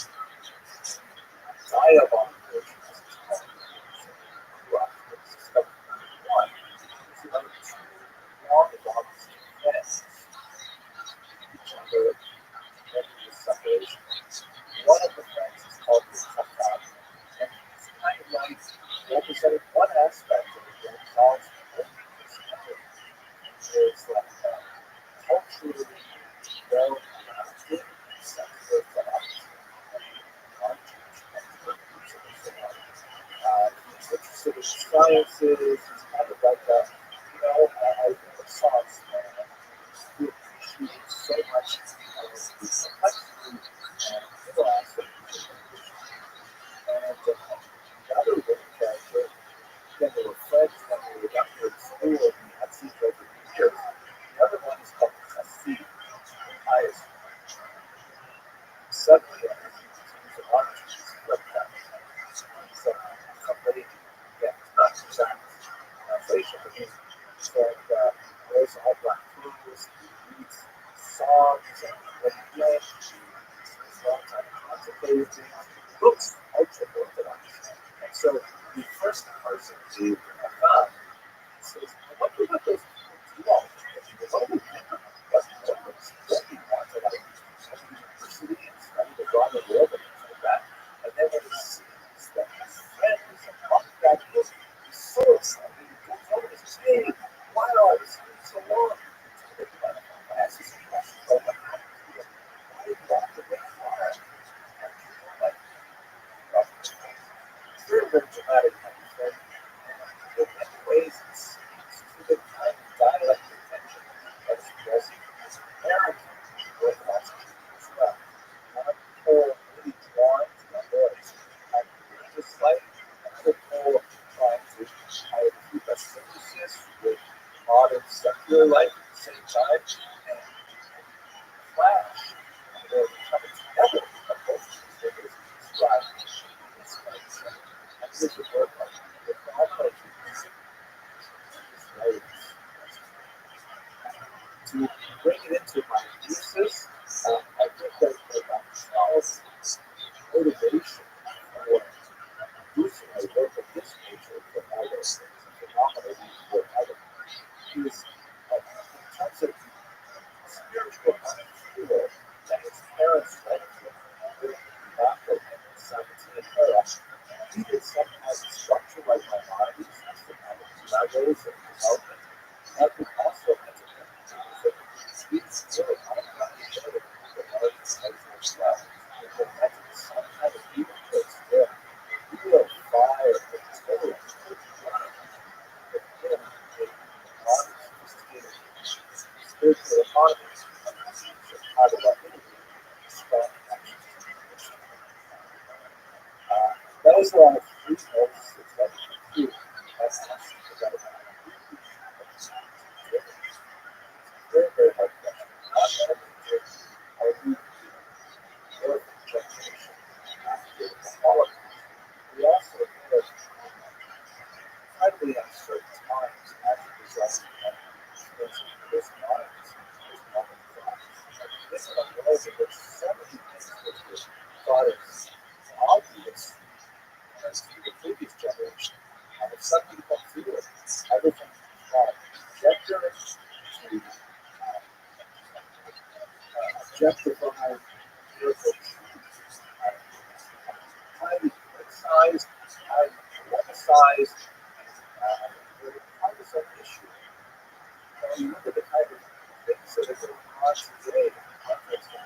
H: Dialogue version, as it's called, was discovered in 1991, is about two long dogs fence each other and the separation. One of the friends is called the Chakra, and it's kind of like representing one aspect of it that involves loneliness. There's like culturally well-rounded, secular thoughts, he's interested in sciences, he's kind of like a, a Renaissance man who appreciates so much of the complexity and nuance of the and the other little character, again, they were friends when they were younger in school and we had seen each other for years. The other one is called Cassie, highest. Suddenly, he's an artist, he's like that. So, somebody, yeah, it's not exact translation, but he's like, wears all black clothes, he reads songs, and when he plays, he spends a long time contemplating things. He looks ultra orthodox. And so, the first person to found says, I wonder what those people do all the time. He goes, oh, but looks really wanted like university and study the broader world and things like that. And then when he sees that his friend is a punk graduate, he's so excited. He goes over to say, hey, wow, it's been so long. I asked you some questions about what happened to you. Why did you walk away from it? And people like, it's very, very dramatic kind of thing. And in many ways, it speaks to the kind of dialectic tension that's present as a parent with us as well. One pole really drawn to the voice and religious life, another pole trying to keep a synthesis with modern secular life at the same time, and clash, or coming together of both these figures described in this place. And this is where the phenomenon is to bring it into my thesis, I think that Rothschild's motivation for producing a work of this nature for others, phenomenally for others, is in terms of spiritual upheaval that his parents went through back in the 17th era, needed some kind of structure like Maimonides, systematic levels of development, that would also entertain these really unconditioned developments as well. It had some kind of even place where real fire and tolerance would run within a modern, sophisticated spiritual economy. How do I strong actions? Those are our three notes that let me conclude as particularly at certain times, as a result of this minds, this moment of thought. This is a world in which so many things which were thought as obvious as to the previous generation have suddenly come through it. Everything from gender to objectify beautiful highly criticized, highly politicized, partisan issue. And you look at the kind of things that are going on today in the context of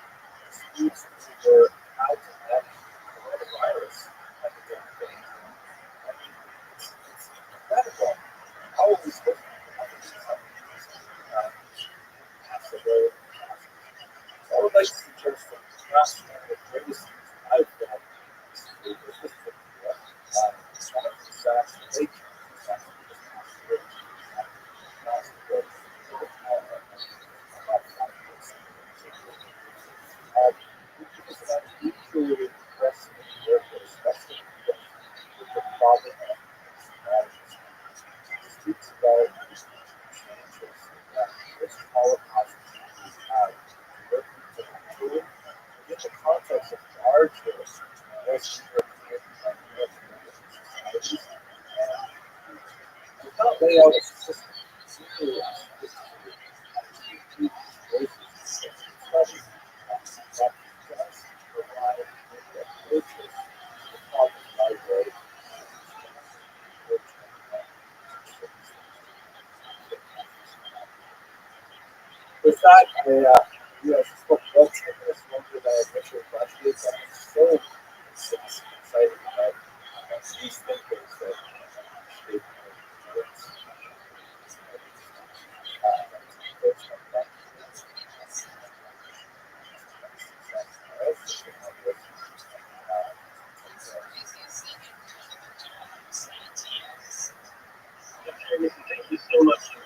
H: disputes over how to manage coronavirus epidemic. I mean, it's incredible. How are we supposed to manage these possible disasters? So I would like to suggest that perhaps one of the greatest things I've done is to resist the one of the Saks Lake disasters this past year. Because I'm usually impressed with work, especially with the problem of marriages. It speaks about changes that this Holocaust had working to improve in the context of larger Western European and North American societies. And without lay out a system, simply with that, I spoke about 10 minutes longer than I initially budgeted, but I'm so excited about these thinkers that shape my words. Thank you so much for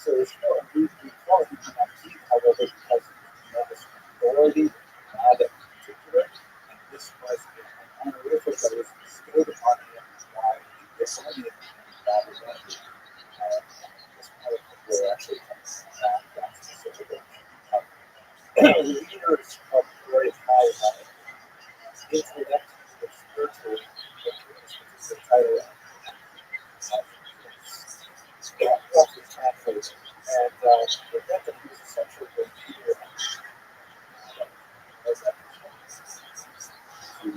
H: So there's no equality connectivity, however, because of tremendous authority that particular, and this was an honorific that was bestowed upon him by the Smithsonian rather than this part of the actually that specific leaders of very high intellect or spiritual, which is the title. Roughly translated, and the event that he was essentially the leader as that to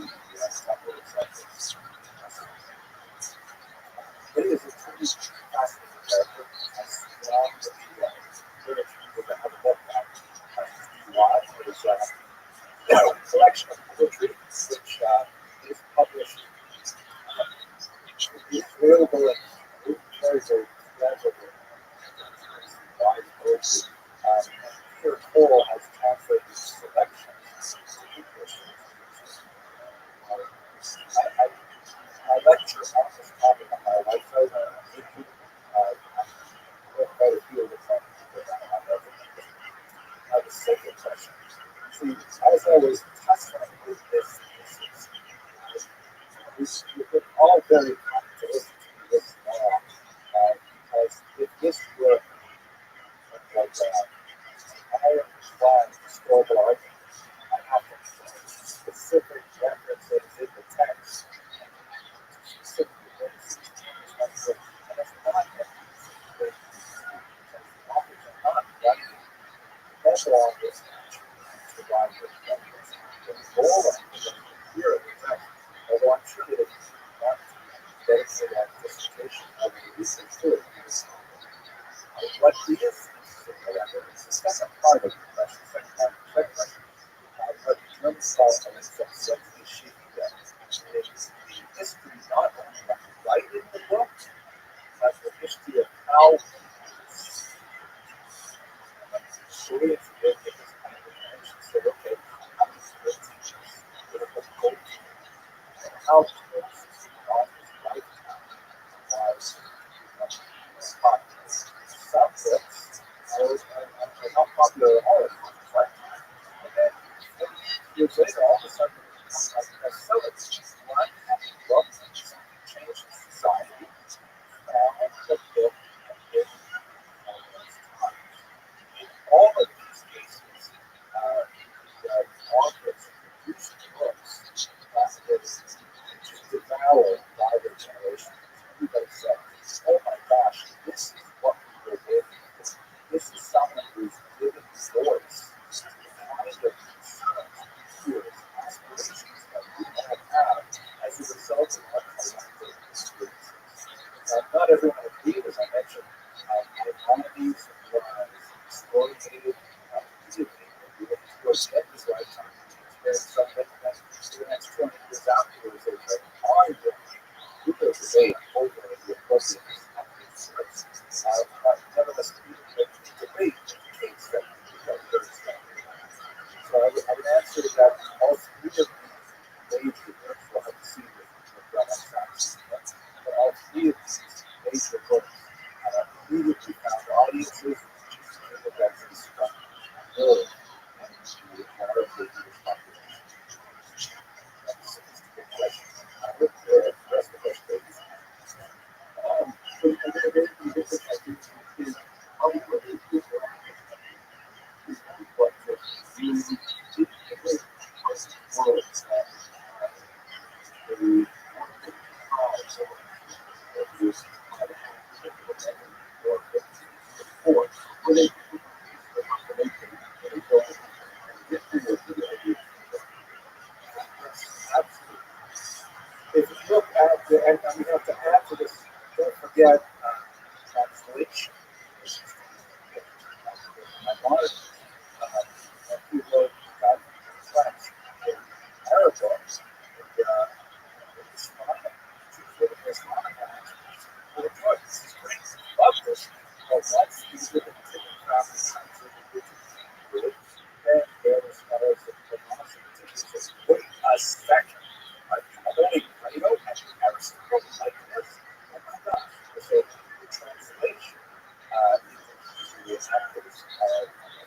H: but it is a truly fascinating character. As long as the literature that have a book about it is a collection of poetry which is published. It's available in very, very gradually. Wise poetry. Peter Cole has translated selections to English. I lecture on this topic on my website on YouTube. I read quite a few of the topics that I have a second question. See, as I was tussling with this we've been all very comfortable with this how Koreans did get this kind of attention. Said, okay, how does this teach us critical culture? And how kids on his lifetime was taught subjects are not popular at all at his lifetime. And then 40 years later, all of a sudden, it becomes like bestsellers. One, book, changed society, and the book in all of these cases, the authors produced books that was just devoured by their generation. Everybody said, oh my gosh, this is what we were waiting for. This is someone who's given voice to the kind of concerns, fears, aspirations that we all have as a result of our collective experiences. Not everyone agreed, as I mentioned. Economies was exploitated immediately. We look towards the end of his lifetime, experience something that for the next 20 years afterwards, there's a ongoing legal debate over the appropriateness of these works. But nevertheless, the debate indicates that we got very strong. So I would answer that all three of these major works, we'll have to see with Renaissance, but all three of these major works immediately found audiences and that struck really into the Jewish population. That's a good question. With the rest of the question, so a very different idea is how we look at this is what you did words the if you look at the, and we have to add to this, don't forget translation. My mother, he wrote about French in Arabic, and Islamic, Islamic love this. But once these different families then there was scholars of philosophy says, wait a second. I don't have Aristotle like this. Oh my gosh. So the translation into actors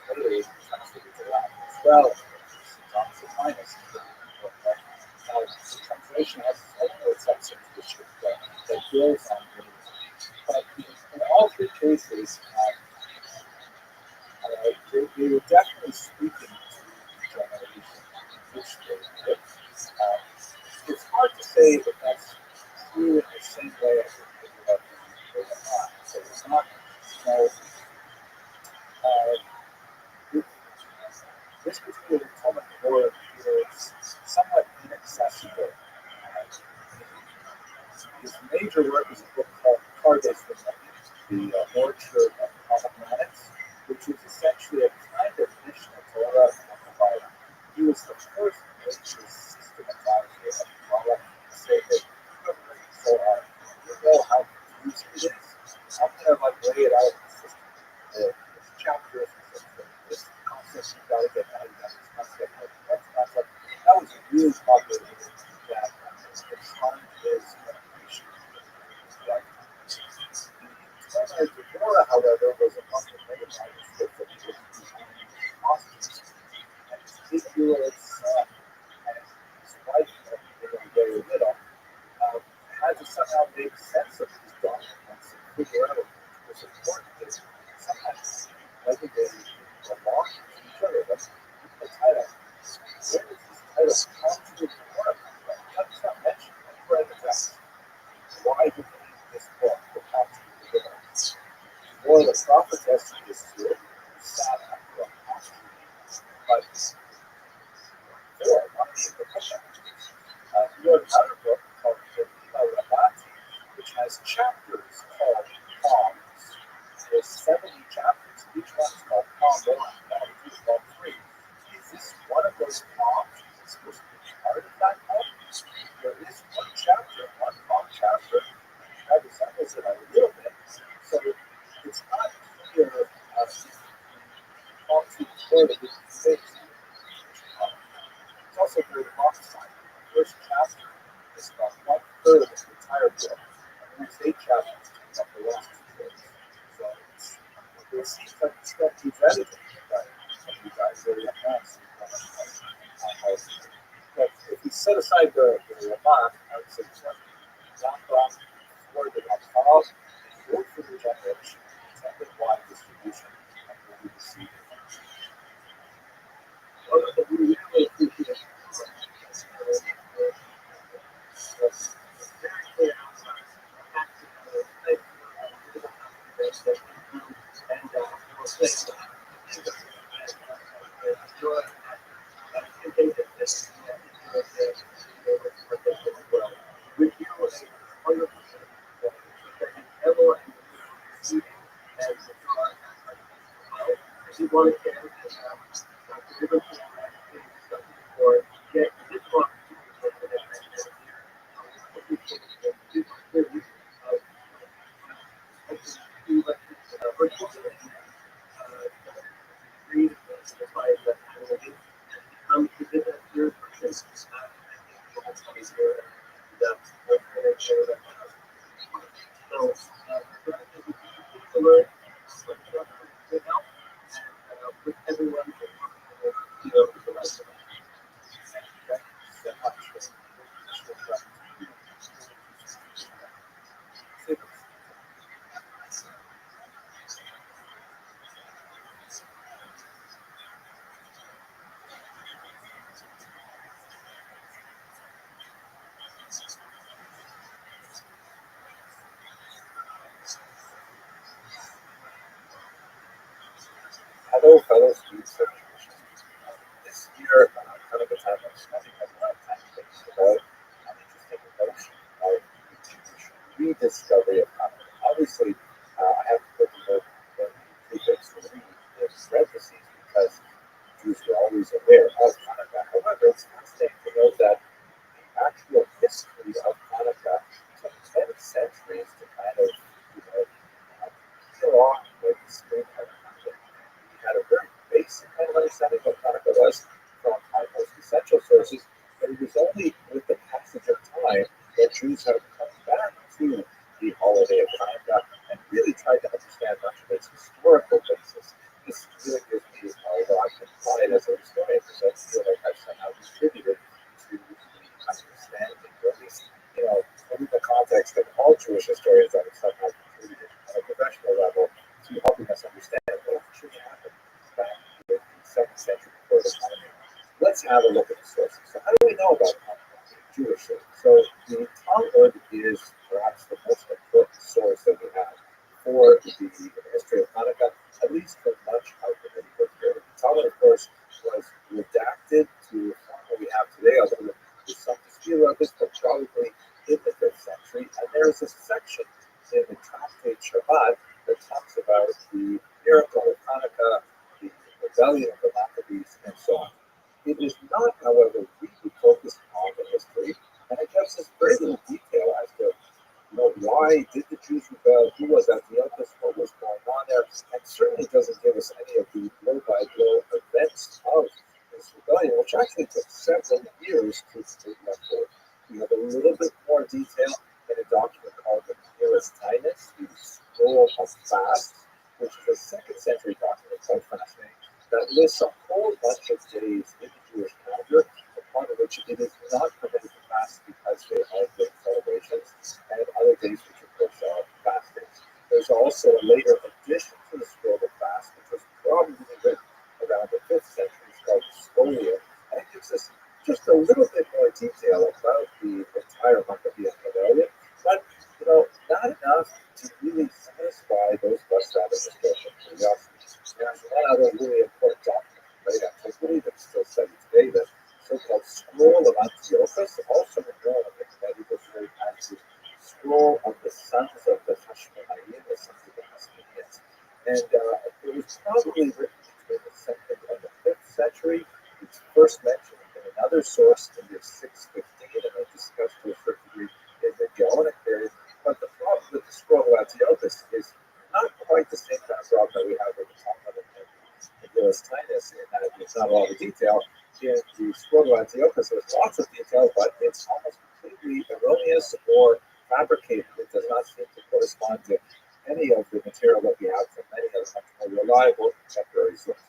H: literally translated to Latin as well. It's minus. The translation has its own exceptions that builds on it. But in all three cases, they were definitely speaking to the generation which they lived. It's hard to say that that's true in the same way as it was not. So it's not, this particular Talmud Torah is somewhat inaccessible. His major work is a book called Pardes the Orchard of Pomegranates, which is essentially a kind of Mishnah Torah of the Bible. He was the first major systematizer of Kabbalah to say that so you know how confusing it is. I'm going to lay it out in the system. This chapter is this concept you got to get out of that. This concept, that concept. That was really popular that the time is information. The Torah, however, was among the many manuscripts that he was using and Ezekiel son and his wife, they were very little, had to somehow make sense of these documents and figure out what was important. They sometimes whether they belong to each other. That's the title. Where does this title come to the Torah come from? That's not mentioned anywhere in the text. Why do we need this book to come to the Torah? Or the prophetess is here, sat after a posture. But there are not the implications. He wrote another book called Rabbi, which has chapters called Palms. There's 70 chapters. Each one is called Palm 1, Palm 2, Palm 3. Is this one of those palms? Is it supposed to be part of that palm? There is one chapter, one palm chapter, that resembles it a little bit. So of the last 2 days. So it seems like the stuff he's editing, but you guys really advanced. But if we set aside the remark, I would say not wrong for the cause, work for the generation, intended wide distribution, and will be received.
I: Well, we really appreciate it.
H: Hello, fellow students of Jewish history. This year, kind of a time I'm spending a lot of time thinking about an interesting notion of the Jewish rediscovery of Hanukkah. Obviously, I have to put the prefix "re" in parentheses because Jews were always aware of Hanukkah. However, it's fascinating to know that the actual history of Hanukkah took many centuries to kind of, peel off like the screen of Hanukkah. We had a very basic kind of understanding of what Hanukkah was from our most essential sources, but it was only with the passage of time that Jews have come back to the holiday of Hanukkah and really tried to understand much of its historical basis. This really gives me, although I can apply it as a historian, because I feel like I've somehow contributed to the understanding, or at least, in the context of all Jewish historians, I've somehow contributed on a professional level to helping us understand what actually happened back in the 2nd century before the Common Era. Let's have a look at the sources. So how do we know about Jewish sources? So the Talmud is perhaps the most important source that we have for the history of Hanukkah, at least for much of the medieval period. The Talmud, of course, was redacted to the form that we have today, although there's some dispute about this, but probably in the 5th century. And there is a section in the tractate Shabbat that talks about the miracle of Hanukkah, the rebellion of the Maccabees, and so on. It is not, however, really focused on the history, and it gives us very little detail as to why did the Jews rebel, who was Antiochus, what was going on there, and certainly doesn't give us any of the blow-by-blow events of this rebellion, which actually took several years to unfold. We have a little bit more detail in a document called the Palestinus, the Scroll of Fasts, which is a 2nd century document, quite fascinating, that lists a whole bunch of days in the Jewish calendar, upon which it is not permitted to fast because they are great celebrations, and other days which, of course, are fast days. There's also a later addition to the Scroll of Fast, which was probably written around the 5th century. It's called Scholia, and it gives us just a little bit more detail about the entire Maccabean rebellion, but not enough to really satisfy those bus rapid historical curiosities. There's one other really important document from late antiquity that's still studied today, the so-called Scroll of Antiochus, also known in the medieval period as the Scroll of the Sons of the Hashmonaim, the Sons of the Hasmoneans. And it was probably written between the 2nd and the 5th century. It's first mentioned in another source in the 615, and then discussed to a certain degree in the Gaonic period. But the problem with the Scroll of Antiochus is not quite the same kind of problem that we have with the Talmud and the Palestinus, in that it's not a lot of detail. In the Scroll of Antiochus, there's lots of detail, but it's almost completely erroneous or fabricated. It does not seem to correspond to any of the material that we have from many of the much more reliable contemporary sources.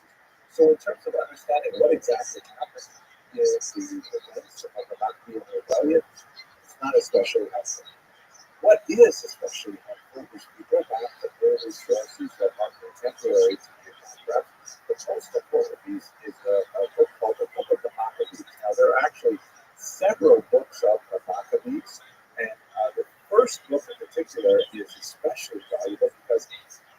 H: So in terms of understanding what exactly happened in the events of the Maccabean rebellion, it's not especially helpful. What is especially helpful is we go back to early sources that are contemporary to the contract. The most important of these is a book called the Book of the Maccabees. Now, there are actually several books of the Maccabees, and the first book in particular is especially valuable because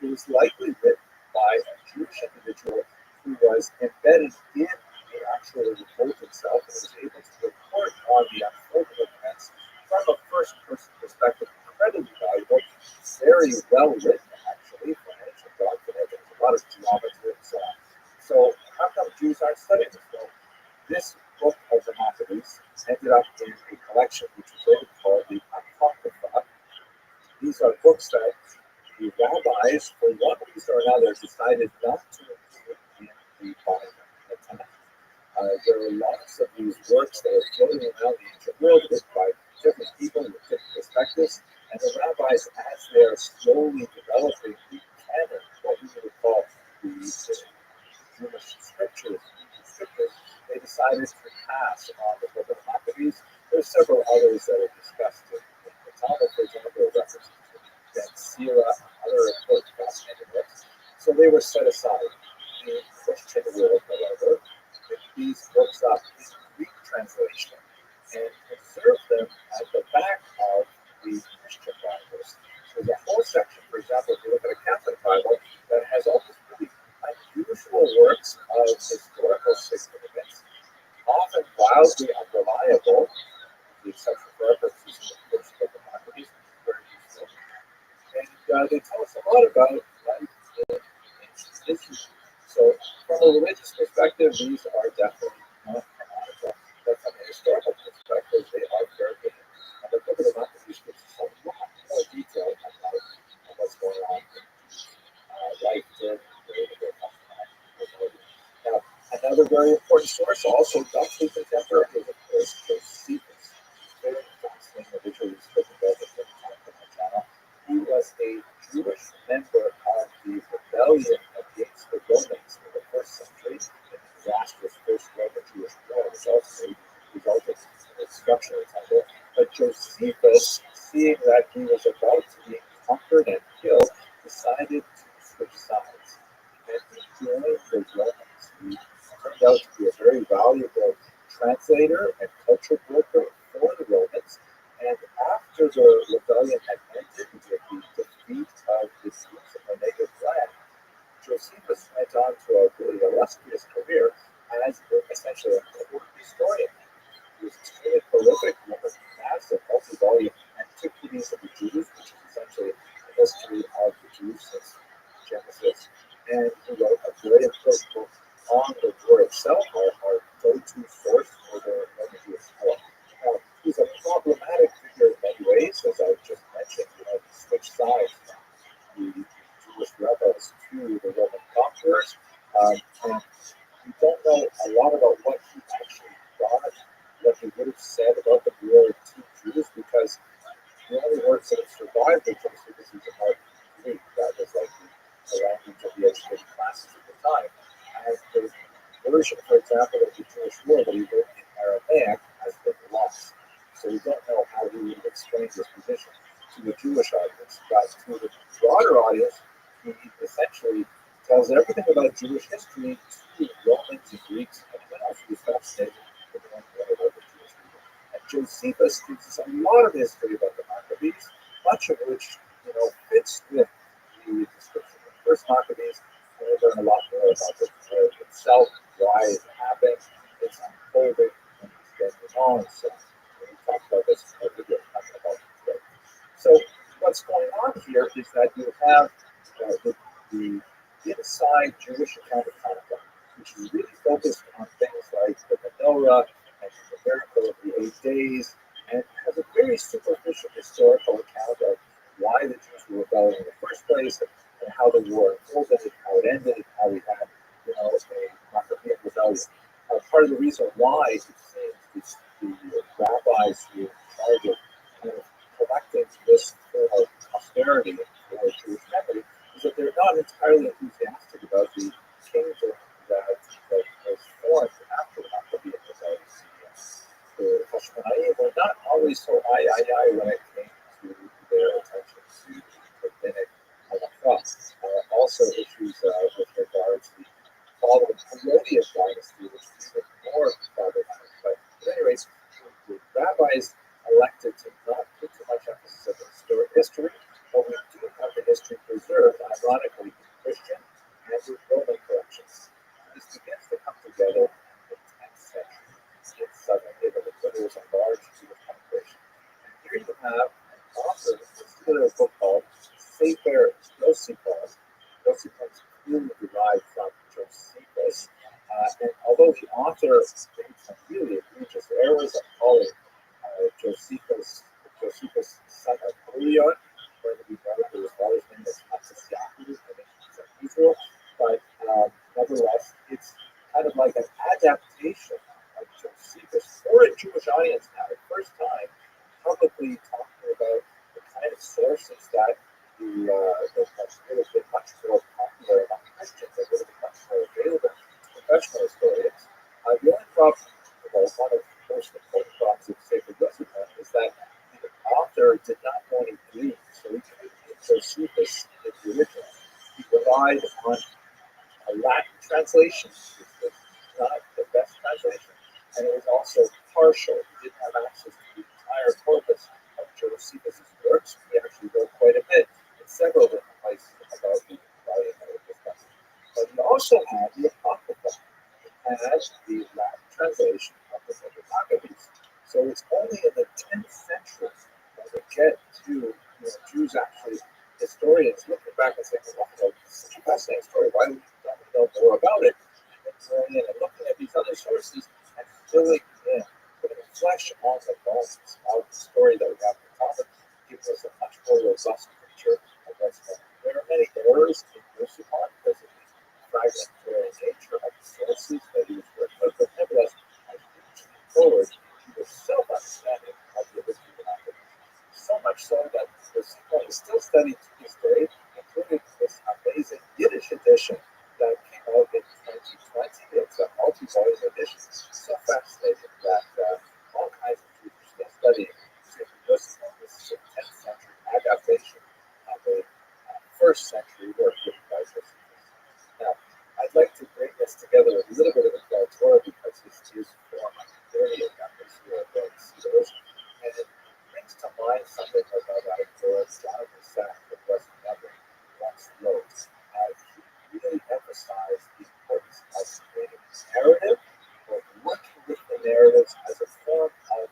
H: it was likely written by a Jewish individual who was embedded in the actual revolt itself and was able to report on the unfolding events from a first-person perspective. Incredibly valuable, very well written actually for ancient document. There's a lot of geometry and so on. So how come Jews aren't studying this? Well, this book of the Maccabees ended up in a collection which was later called the Apocrypha. These are books that the rabbis, for one reason or another, decided not to include in the Bible, the Tanakh. There are lots of these works that are floating around the ancient world written by different people with different perspectives, and the rabbis, as they are slowly developing the canon, what we would call the Jewish scriptures, they decided to pass on the Book of the Maccabees. There are several others that are discussed in the Talmud, for example, references to Ben Sira, other important fascinating books. So they were set aside. The Christian world, however, picked these books up in Greek translation and preserved them at the back of the Christian Bibles. There's a whole section, for example, if you look at a Catholic Bible, that has all these really unusual works of historical significance, often wildly unreliable, with the exception of references to the first book of Maccabees, very useful. And they tell us a lot about life in ancient history. So, from a religious perspective, these are definitely not canonical. But from a historical perspective, they are very good. And the Book of the Maccabees gives us a lot more detail about what's going on in life during the period of time. Now, another very important source, also roughly contemporary, is of course Josephus. Very fascinating individual who's spoken about this many times on my channel. He was a Jewish member of the rebellion against the Romans in the first century, in the disastrous First Roman-Jewish War, which ultimately resulted in the destruction of the temple. But Josephus, seeing that he was about to be conquered and killed, decided to switch sides. And he joined the Romans. He turned out to be a very valuable translator and culture worker for the Romans. And after the rebellion had ended with the defeat of the Jews in their native land, Josephus went on to a really illustrious career as essentially a court historian. He was extremely prolific, with a massive multi-volume Antiquities of the Jews, which is essentially the history of the Jews since Genesis. And he wrote a very important book on the war itself, our go-to source for the Roman Jewish war. Now, he's a problematic figure in many ways, as I just mentioned. He switched sides from the Jewish rebels to the Roman conquerors, and we don't know a lot about what he actually thought, what he would have said about the war to Jews, because the only words that have survived are Josephus is about Greek. That was like the language of the educated classes at the time. And the version, for example, of the Jewish war that he wrote in Aramaic has been lost. So we don't know how he would have explained his position to the Jewish audience. But to the broader audience, he essentially tells everything about Jewish history to Romans and Greeks and anyone else who's fascinated with the Jewish people. And Josephus gives us a lot of history about the Maccabees, much of which fits with the description of the first Maccabees. And we'll learn a lot more about the war itself, why it happened, its unfolding, and its going on. So we talked about this in our video talking about it today. So what's going on here is that you have the inside Jewish account of Hanukkah, which is really focused on things like the menorah and the miracle of the 8 days, and has a very superficial historical account of why the Jews were rebelling in the first place, and how the war unfolded, and how it ended, and how we had, a Maccabean rebellion. Part of the reason why it seems the rabbis who are in charge of kind of collecting even for a Jewish family is that they're not entirely enthusiastic about the kingdom that was formed after the Maccabean rebellion. The Hashmonaim were not always so aye when it came to their attention to rabbinic halakha. Also issues with regards to the following Herodian dynasty, which is even more problematic. But at any rate, the rabbis elected to not put too much emphasis on history, but we do have the history preserved, ironically, in Christian and in Roman collections. This begins to come together in the 10th century in southern Italy, where there was a large Jewish population. And here you have an author who put a book called Sefer Josephus. Josephus is clearly derived from Josephus. And although the author made some really egregious errors of calling Josephus, son of Julian, where we know that his father's name was Antiochus, and he's from Israel, but nevertheless, it's kind of like an adaptation of Josephus for a Jewish audience now, the first time publicly talking about the kind of sources that that would have been much more popular among Christians, that would have been much more available to professional historians. The only problem, well, one of the most important problems of Sefer Josephus is that the author did not want to Greek, so he couldn't use Josephus in the original. He relied on a Latin translation, which was not the best translation, and it was also partial. He didn't have access to the entire corpus of Josephus' works. He actually wrote quite a bit in several different places about the writing that was discussed. But he also had the Apocrypha. He had the Latin translation of the Book of Maccabees. So it's only in the 10th century that we get to Jews actually, historians looking back and saying, well, this is such a fascinating story. Why don't we know more about it? And going in and looking at these other sources and filling in, putting flesh on the bones of the story that we have in common, gives us a much more robust picture of what's going on. There are many errors in Josephus because of the fragmentary nature of the sources that he was working with, but nevertheless, as he moved forward, he was self-understanding of the original language. So much so that Josephus is still studied to this day, including this amazing Yiddish edition that came out in 2020. It's a multi-volume edition. So fascinating that all kinds of Jews are still studying Josephus. This is a 10th century adaptation of a first century work written by Josephus. Now, I'd like to bring this together with a little bit of a Torah because this is for my community of members who are going to see those. And it brings to mind something about Torah Jonathan Sack that was never once wrote. He really emphasized the importance of creating narrative or working with the narratives as a form of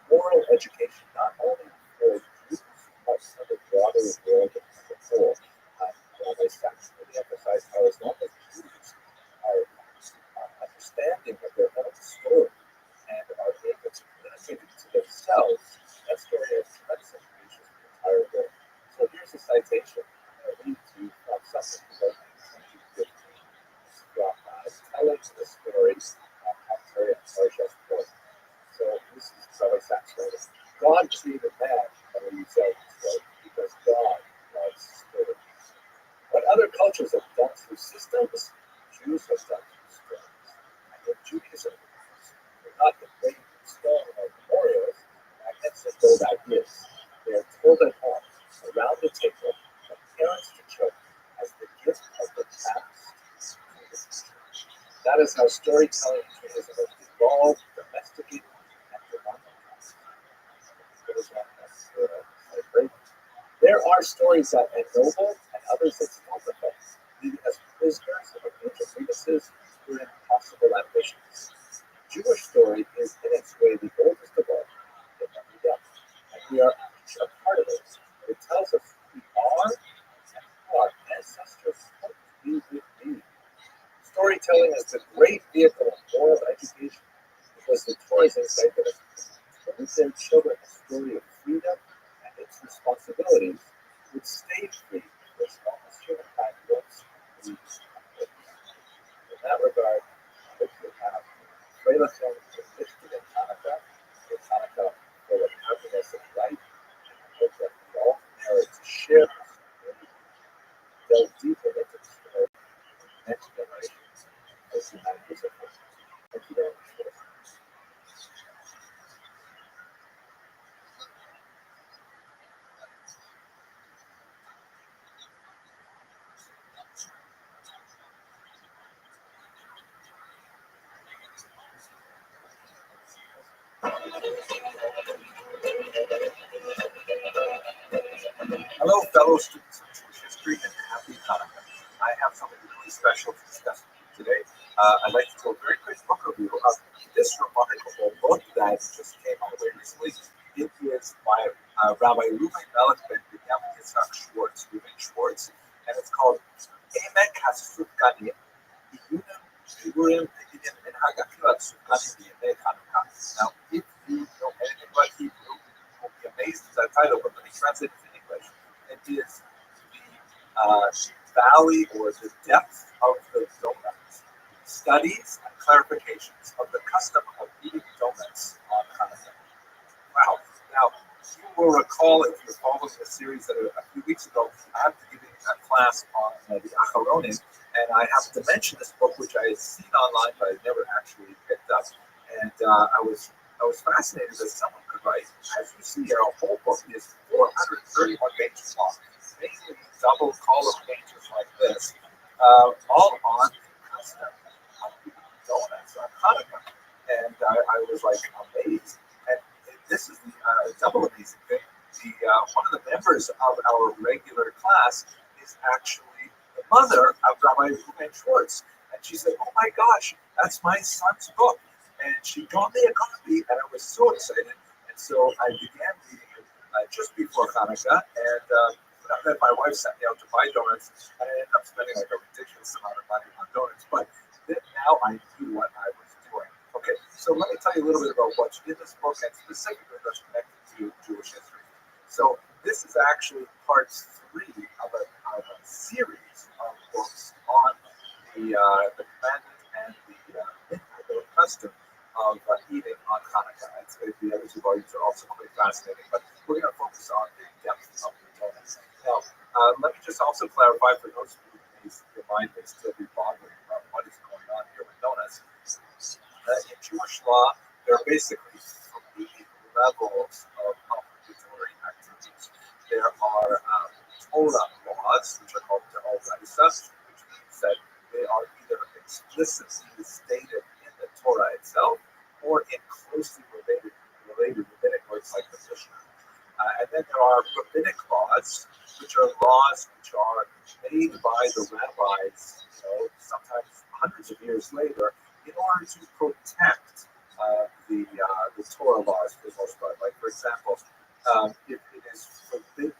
H: moral education, not only for Jews, but for the broader world as a whole. Rabbi Sachs really emphasized how as long as Jews are understanding of their own story and are able to communicate it to themselves, that story has tremendous implications for the entire world. So here's a citation that leads to from something about 2015 from telling the story of Terry and Parsha's book. So this is Rabbi Sachs writing. God created man, and we say because God loves stories. What other cultures have done through systems, Jews have done through stories. And in Judaism, they're not the great stone or memorials, magnificent old ideas. They are told at home, around the table, from parents to children, as the gift of the past to the future. That is how storytelling in Judaism has evolved, domesticated, and democratized. There are stories that ennoble and others that stultify, leaving us prisoners of ancient weaknesses and impossible ambitions. The Jewish story is in its way the oldest of all, yet never young, and we are each a part of it. It tells us who we are and who our ancestors hope to be with me. Storytelling is the great vehicle of moral education because the Torah's insight that told their children a story of freedom and its responsibilities would stay free as long as humankind looks and reads and lives. In that regard, I hope you have Freilachim for Lichtig and Hanukkah full of happiness and light, and I hope that we all merit to share this delve deeper into the story next generation. This is not just a question. Thank you very much for listening. Hello, fellow students of Jewish history, and happy Hanukkah. I have something really special to discuss with you today. I'd like to do a very quick book review of this remarkable book that just came my way recently. It is by Rabbi Reuven Melech ben Binyamin Yitzhak Schwartz, and it's called Emek HaSufganim, Iyunim, Shiburim, Negidim, and Hagakilat Sufganim B'Yemei Hanukkah. Now, if you know anything about Hebrew, you'll be amazed at that title, but let me translate it to English. It is the valley or the depth of the donuts. Studies and clarifications of the custom of eating donuts on Hanukkah. Wow. Now, you will recall if you followed the series that a few weeks ago, I have to give a class on the Acharonim, and I happened to mention this book, which I had seen online, but I never actually picked up. And I was fascinated that someone could write, as you see here, a whole book is 431 pages long, basically double column pages like this, all on custom of eating donuts on Hanukkah. And I was like amazed. And this is the double amazing thing. One of the members of our regular class is actually the mother of Rabbi Reuven Schwartz. And she said, "Oh my gosh, that's my son's book." And she got me a copy, and I was so excited. And so I began reading it just before Hanukkah. And then my wife sent me out to buy donuts, and I ended up spending like a ridiculous amount of money on donuts. But then now I knew what I was doing. Okay, so let me tell you a little bit about what's in this book, and specifically what's connected to Jewish history. So this is actually part 3 of a series of books on the commandment and the custom of eating on Hanukkah. The other 2 volumes are also quite fascinating, but we're going to focus on the depth of the donuts. Now, let me just also clarify for those of you whose mind may still be boggling about what is going on here with donuts. In Jewish law, there are basically 3 levels of obligatory activities. There are Torah laws, which are called Deoraisa, which means that they are either explicitly stated in the Torah itself or in closely related rabbinic works like the Mishnah. And then there are rabbinic laws, which are laws which are made by the rabbis, sometimes hundreds of years later, in order to protect the Torah laws for the most part. Like, for example, if it is forbidden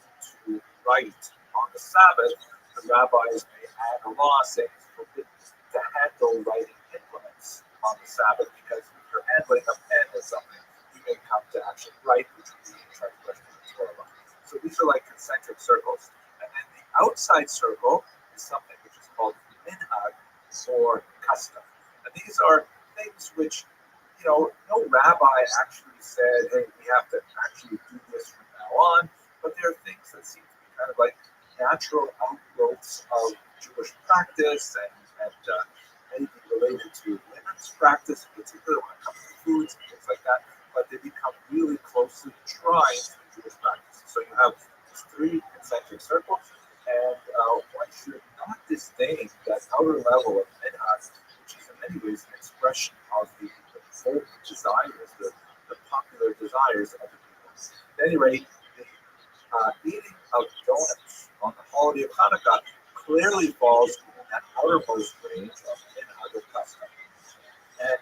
H: to write on the Sabbath, the rabbis may add a law saying it's forbidden to handle writing implements on the Sabbath, because if you're handling a pen or something, you may come to actually write, which would be in transgression of the Torah law. So these are like concentric circles. And then the outside circle is something which is called minhag, or custom. And these are things which, no rabbi actually said, hey, we have to actually do this from now on, but there are things that seem to be kind of like natural outgrowths of Jewish practice and maybe related to women's practice, in particular when it comes to foods and things like that, but they become really closely entwined to Jewish practice. So you have these 3 concentric circles, and one should not disdain that outer level of minhag, which is in many ways an expression of the folk desires, the popular desires of the people. At any rate, the eating of donuts on the holiday of Hanukkah clearly falls in that outermost range of minhag, of custom. And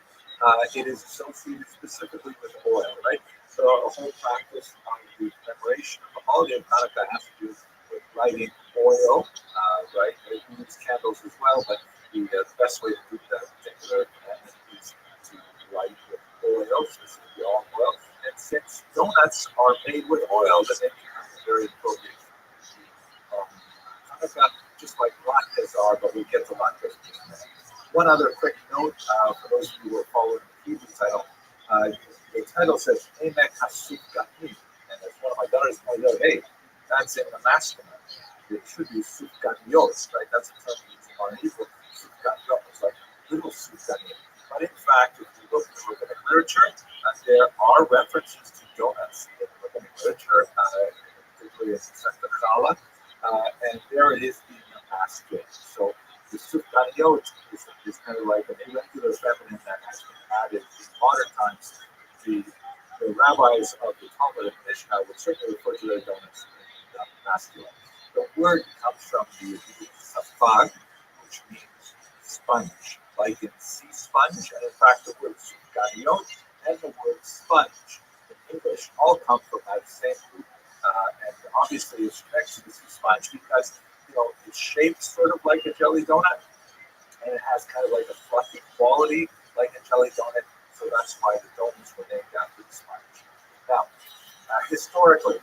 H: it is associated specifically with oil, right? So a whole practice on the commemoration of the holiday of Hanukkah has to do with lighting oil, right? It uses candles as well, but the best way to do that particular commandment is to light with oil, specifically olive oil. And since donuts are made with oil, then they become very appropriate for Hanukkah, just like latkes are, but we'll get to latkes in just a minute. One other quick note for those of you who are following the Hebrew title. The title says Emek HaSufganim, and as one of my daughters pointed out, hey, that's in the masculine. it should be sufganiyot, right? That's the term we use in our Hebrew. Sufganiyot is like little sufganiyot. But in fact, if you look at the rabbinic literature, there are references to donuts in the rabbinic literature, particularly in Sefta Chala, and there it is being masculine. So the sufganiyot is kind of like an irregular feminine that has been added in modern times. The rabbis of the Talmud and Mishnah would certainly refer to their donuts in masculine. The word comes from the safag, which means sponge, like in sea sponge, and in fact the word sufganiyot and the word sponge in English all come from that same root. And obviously it's connected to the sea sponge because it's shaped sort of like a jelly donut, and it has kind of like a fluffy quality like a jelly donut. So that's why the donuts were named after the sponge. Now, historically,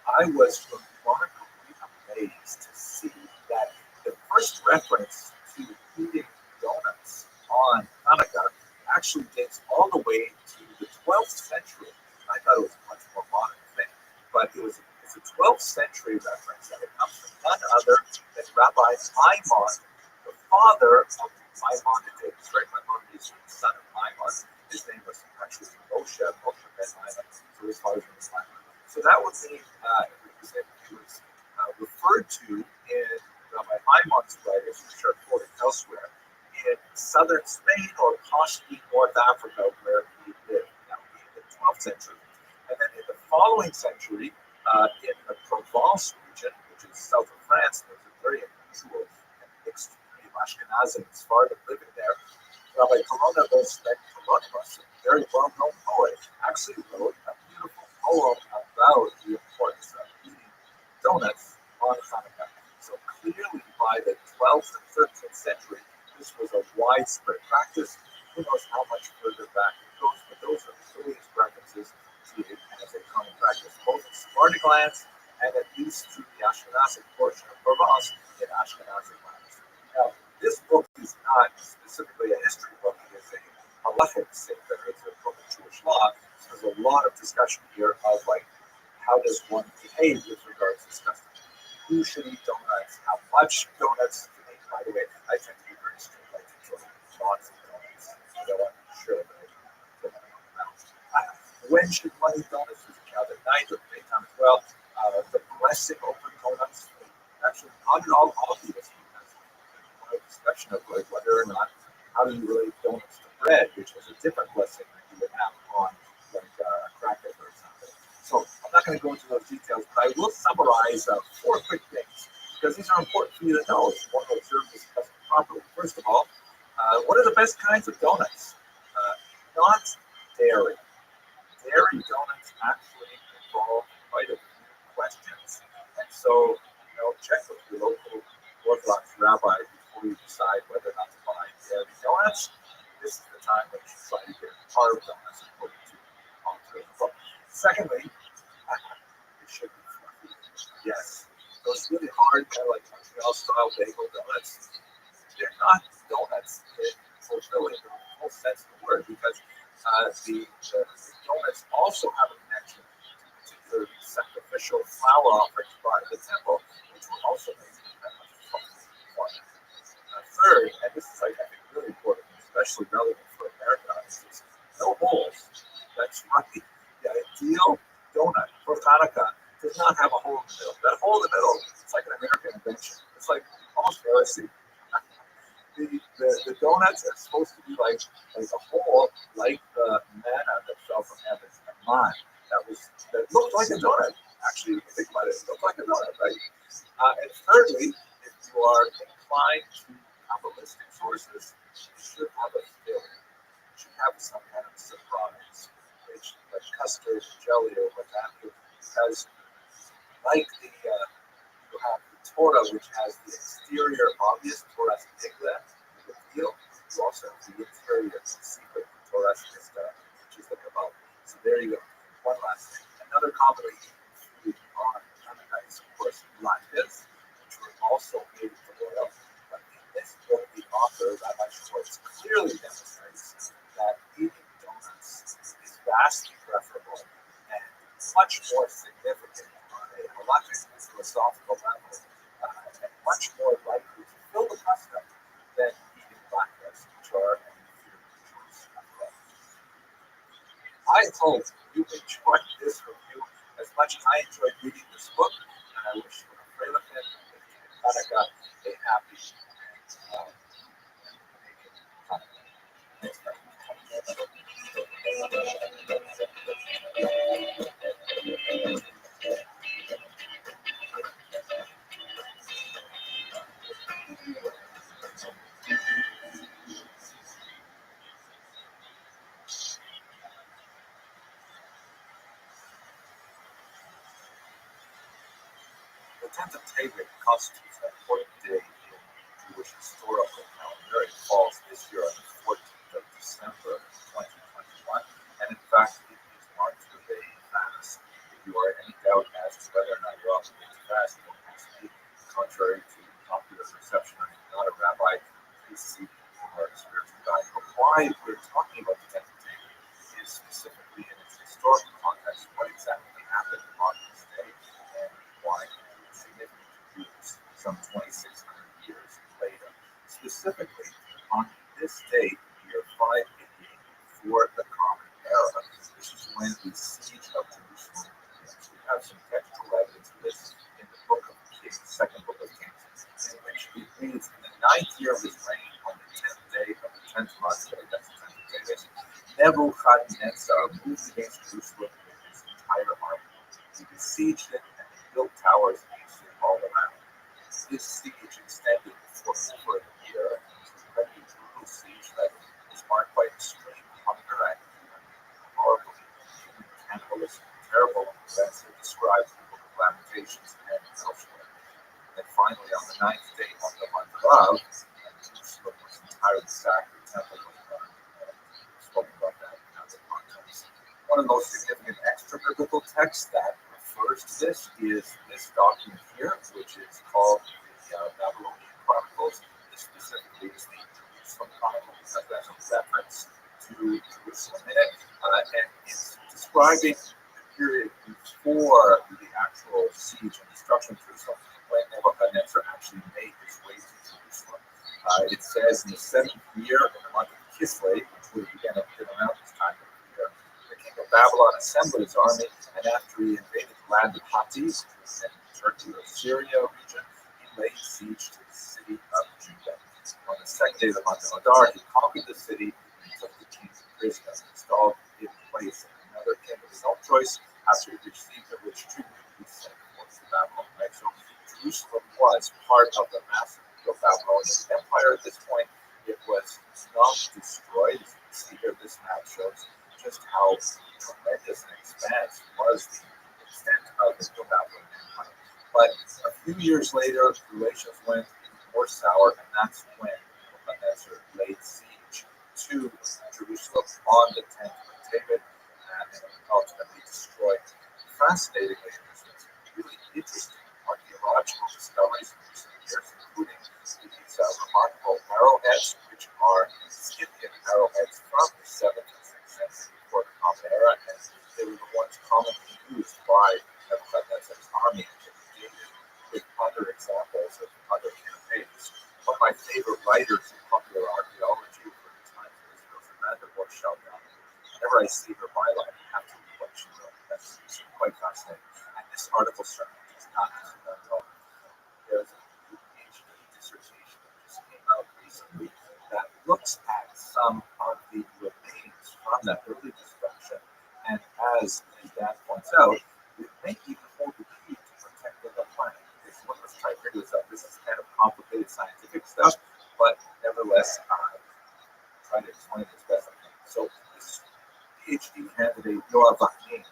H: I was remarkably amazed to see that the first reference to eating donuts on Hanukkah actually dates all the way to the 12th century. I thought it was a much more modern thing, but it's a 12th century reference, and it comes from none other than Rabbi Maimon, the father of Maimonides, right? Maimonides was the son of Maimon. His name was actually Moshe ben Maimon, so his father's name was Maimon. So that would mean he was referred to in Rabbi Maimon's writings, which are quoted elsewhere, in southern Spain or possibly North Africa, where he lived, now in the 12th century. And then in the following century, in the Provence region, which is south of France, there's a very unusual and mixed community of Ashkenazim and Sephardim living there. Rabbi Koronovos ben Koronovos, a very well-known poet, actually wrote a beautiful poem about the importance of eating donuts on Hanukkah. So clearly, by the 12th and 13th century, this was a widespread practice. Who knows how much further back it goes, but those are the earliest references to it as a common practice, both in Sephardic lands and at least through the Ashkenazic portion of Provence in Ashkenazic lands. Now, this book is not specifically a history book. It is a halachic sefer. It's a book of Jewish law. So there's a lot of discussion here of how does one behave with regards to this custom. Who should eat donuts? How much donuts to eat? By the way, I tend to be very strict. I control lots of donuts. I don't want to be sure that I put them on the mouth. When should one eat donuts? Is it at night or daytime as well? The blessing over donuts, actually, not at all obvious because a discussion of whether or not how do you relate donuts to bread, which is a different blessing than you would have on a cracker, for example. So I'm not going to go into those details, but I will summarize 4 quick things because these are important for you to know if you want to observe this custom properly. First of all, what are the best kinds of donuts? Not dairy. Dairy donuts actually involve quite a few questions, and so check with your local Orthodox rabbi before you decide whether or not to buy dairy donuts. This is the time when you should try to get carb donuts according to author of the book. Secondly, it should be fluffy. Yes, those really hard, kind of like Montreal-style bagel donuts, they're not donuts in fulfilling the full sense of the word because the donuts also have a connection to particular sacrificial flour offerings brought to the temple, which were also made in a fluffy format. Third, and this is I think really important, especially relevant for American audiences, no holes. That's right. The ideal donut for Hanukkah does not have a hole in the middle. That hole in the middle, it's like an American invention. It's like almost heresy. The donuts are supposed to be like a hole, like the manna that fell from heaven, a man that looked like a donut. Actually, if you think about it, it looked like a donut, right? And thirdly, if you are inclined to Kabbalistic sources, you should have a filling. You should have some kind of surprise, which like custard, jelly, or what have you, because like you have the Torah, which has the exterior obvious Torah Nigla, the reveal. You also have the interior secret Torah Nista, which is the Kabbalah. So there you go. One last thing. Another commonly eaten food on Hanukkah is, of course, latkes, which were also made from oil. But in this book, the author, Rabbi Schwartz, clearly demonstrates that eating donuts is vastly preferable and much more significant on a halachic philosophical level
J: hope you enjoyed this review as much as I enjoyed reading this book, and I wish you a Freilach and Hanukkah a happy Thanks, The 10th of Tevet constitutes an important day in Jewish historical calendar. It falls this year on the 14th of December, 2021, and in fact, it is marked with a fast. If you are in any doubt as to whether or not you're obligated to fast, don't ask me. Contrary to popular perception, I'm not a rabbi. Please see our spiritual guide. But why we're talking about the 10th of Tevet is specifically in its historical context. What exactly happened on this day, and why significant Jews some 2,600 years later. Specifically, on this date, year 588 before the Common Era, this is when the siege of Jerusalem begins. We have some textual evidence of this in the book of Kings, second book of Kings, in which it reads, in the 9th year of his reign, on the 10th day of the 10th month, that's the 10th of David, Nebuchadnezzar moved against Jerusalem with his entire army. He besieged it and he built towers against it all around. This siege extended for over a year. It was an incredibly brutal siege that was marked by extreme hunger and horrible cannibalism, terrible events that describes the book of Lamentations and elsewhere. And then finally, on the 9th day of the month of, Jerusalem was entirely sacked, the temple was burned. We spoke about that in other contexts. One of the most significant extra-biblical texts that refers to this is this document here, which is called the Babylonian Chronicles. This specifically is the Jerusalem Chronicles, because that's a reference to Jerusalem in it, and it's describing the period before the actual siege and destruction of Jerusalem, when Nebuchadnezzar actually made his way to Jerusalem. It says in the 7th year, in the month of Kislev, which would have been around this time of the year, the king of Babylon assembled his army, and after he invaded the land of Hattis, and Turkey or Syria region, he laid siege to the city of Judah. On the 2nd day of the month of Adar, he conquered the city and took the king prisoner, installed in place another king of his own choice. After he received a rich tribute, he sent forth to Babylon. Right? So Jerusalem was part of the massive Babylonian Empire at this point. It was not destroyed. As you can see here, this map shows just how tremendous an expanse was the extent of the Babylonian Empire. But a few years later, relations went more sour, and that's when Nebuchadnezzar laid siege to Jerusalem on the 10th of David and ultimately destroyed. Fascinatingly, there's some really interesting archaeological discoveries in recent years, including these remarkable arrowheads, which are Scythian arrowheads from the 7th and 6th century before the Common Era, and they were the ones commonly used by Nebuchadnezzar's army to engage with other examples of other campaigns. One of my favorite writers in popular archaeology for the time of Israel is Rabbi Rothschild. Whenever I see her byline, I have to read what she wrote. That's quite fascinating. And this article certainly does not do that at all. There's a PhD dissertation that just came out recently that looks at some of the remains from that early destruction. And as Dan points out, it may even hold the key to protecting the planet. If one was trying to figure this out, this is kind of complicated scientific stuff, but nevertheless, trying to explain this best I can. So this PhD candidate, Yoav Achim,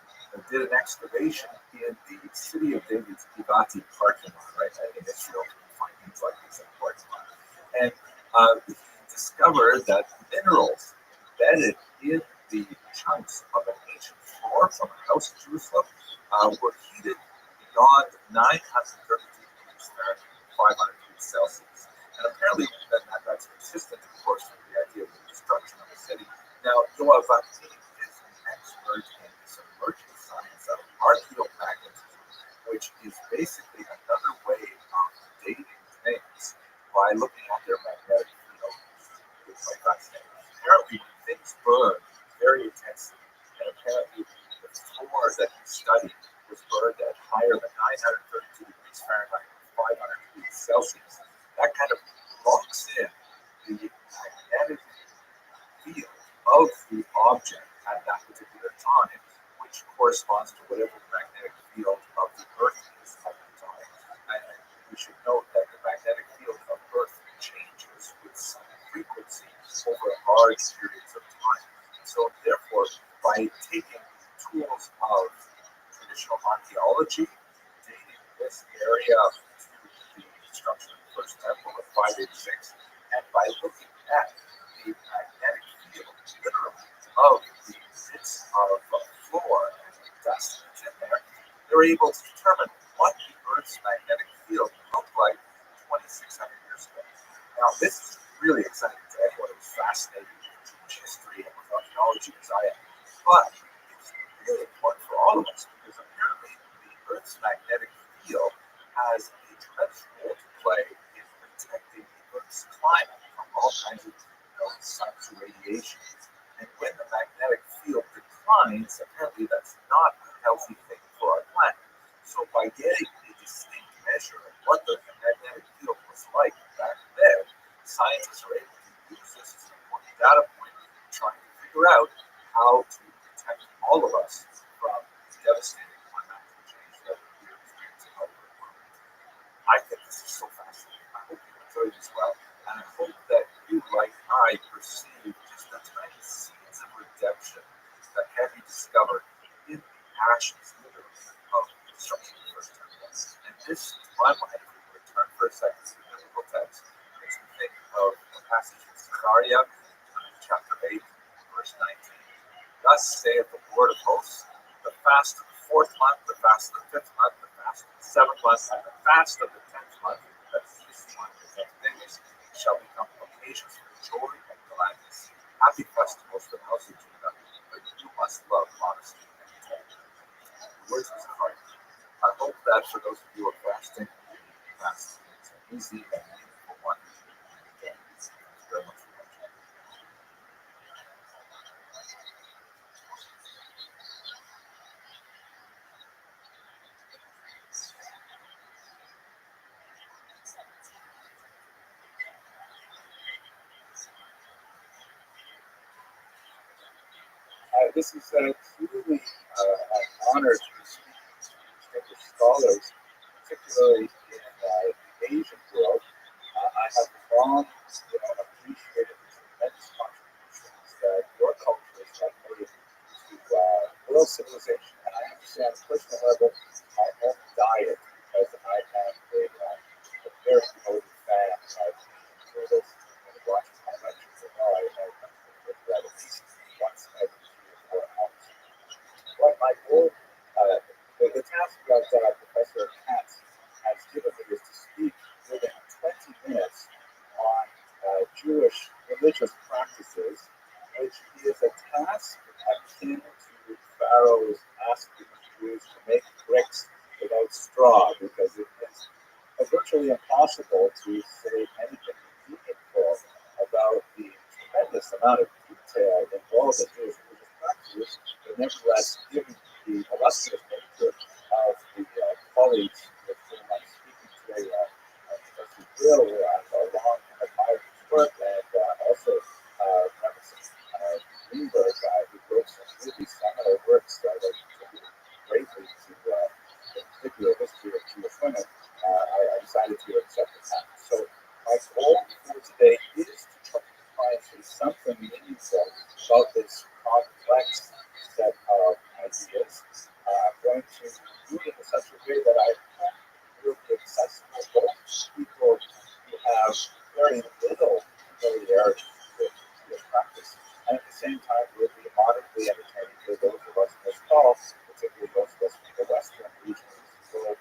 J: did an excavation in the city of David's Givati parking lot, right? In Israel, you find things like this in parking lot. And he discovered that minerals embedded in the chunks of an ancient floor from a house in Jerusalem were heated beyond 932 degrees Fahrenheit, 500 degrees Celsius. And apparently that's consistent, of course, with the idea of the destruction of the city. Now, Yoav Achim is an expert in this emerging science of archaeomagnetism, which is basically another way of dating things by looking at their magnetic field. It's quite fascinating. Apparently, things burn very intensely, and apparently
H: that kind of locks in the magnetic field of the object at that particular time, which corresponds to whatever the magnetic field of the Earth is at the time. And we should note that the magnetic field of Earth changes with some frequency over large periods of time. So therefore, by taking tools of traditional archaeology, dating this area to the construction of the first temple of 586, and by looking at the magnetic field, literally, of the bits of floor and dust that's in there, they're able to determine what the Earth's magnetic field looked like 2,600 years ago. Now, this is really exciting to anyone who's fascinated with Jewish history and with archaeology as I am. But it's really important for all of us because apparently the Earth's magnetic field has a tremendous role to play in protecting the Earth's climate from all kinds of sun's radiation. And when the magnetic field declines, apparently that's not a healthy thing for our planet. So by getting a distinct measure of what the magnetic field was like back then, scientists are able to use this as an important data point trying to figure out how to protect all of us from devastating climatic change that we're experiencing all over the world. I think this is so fascinating. I hope you enjoyed it as well. And I hope that you, like I, perceive just the tiny seeds of redemption that can be discovered in the ashes, literally, of the destruction of the first temple. And this, to my mind, if we return for a second to the biblical text, makes me think of the passage in Zechariah, chapter 8, verse 19. Thus saith the Lord of hosts, the fast of the 4th month, the fast of the 5th month, the fast of the 7th month, and the fast of the 10th month, that's this one, the 10th days, shall become occasions for joy and gladness, happy festivals for the house of Judah, but you must love honesty and integrity. The words of Zechariah. I hope that for those of you who are fasting, fasting is an easy and meaningful one. Again, thank you very much for watching. This is truly an honor to be speaking to distinguished scholars, particularly in the Asian world. I have long appreciated the tremendous contributions that your cultures have made to world civilization, and I understand on a personal level my own diet because I am a very devoted fan of service and watching my lectures. I know I look at at least once every 3 or 4 hours. But my goal, the task that Professor Katz has given me is to speak within 20 minutes on Jewish religious practices, which is a task akin to Pharaoh's asking the Jews to make bricks without straw, because it is virtually impossible to say anything meaningful about the tremendous amount of detail involved in Jewish religious practices, but nevertheless, given the illustrious nature of the colleagues with whom I'm speaking today, Professor Bill, a long and admired his work, and also Professor Greenberg, who wrote some really seminal works that contributed greatly to the particular history of Jewish women. I decided to accept the task. So my goal for today is to try to find something meaningful about this complex set of ideas. I'm going to do it in such a way that I will be accessible to people who have very little familiarity with this practice, and at the same time will be moderately entertaining for those of us in this call, particularly those of us from the Western region of the world.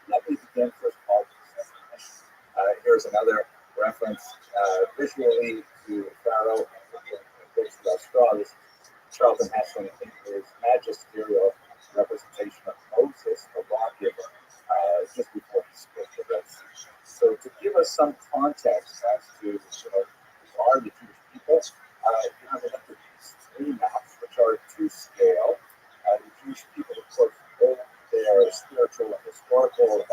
H: Let me begin first of all with this definition. Here's another reference visually to Pharaoh and bricks without straw. This is Charlton Heston in his magisterial representation of Moses, the lawgiver, just before he split the Red Sea. So to give us some context as to who are the Jewish people, you have a look at these 3 maps, which are to scale. The Jewish people, of course, hold their spiritual and historical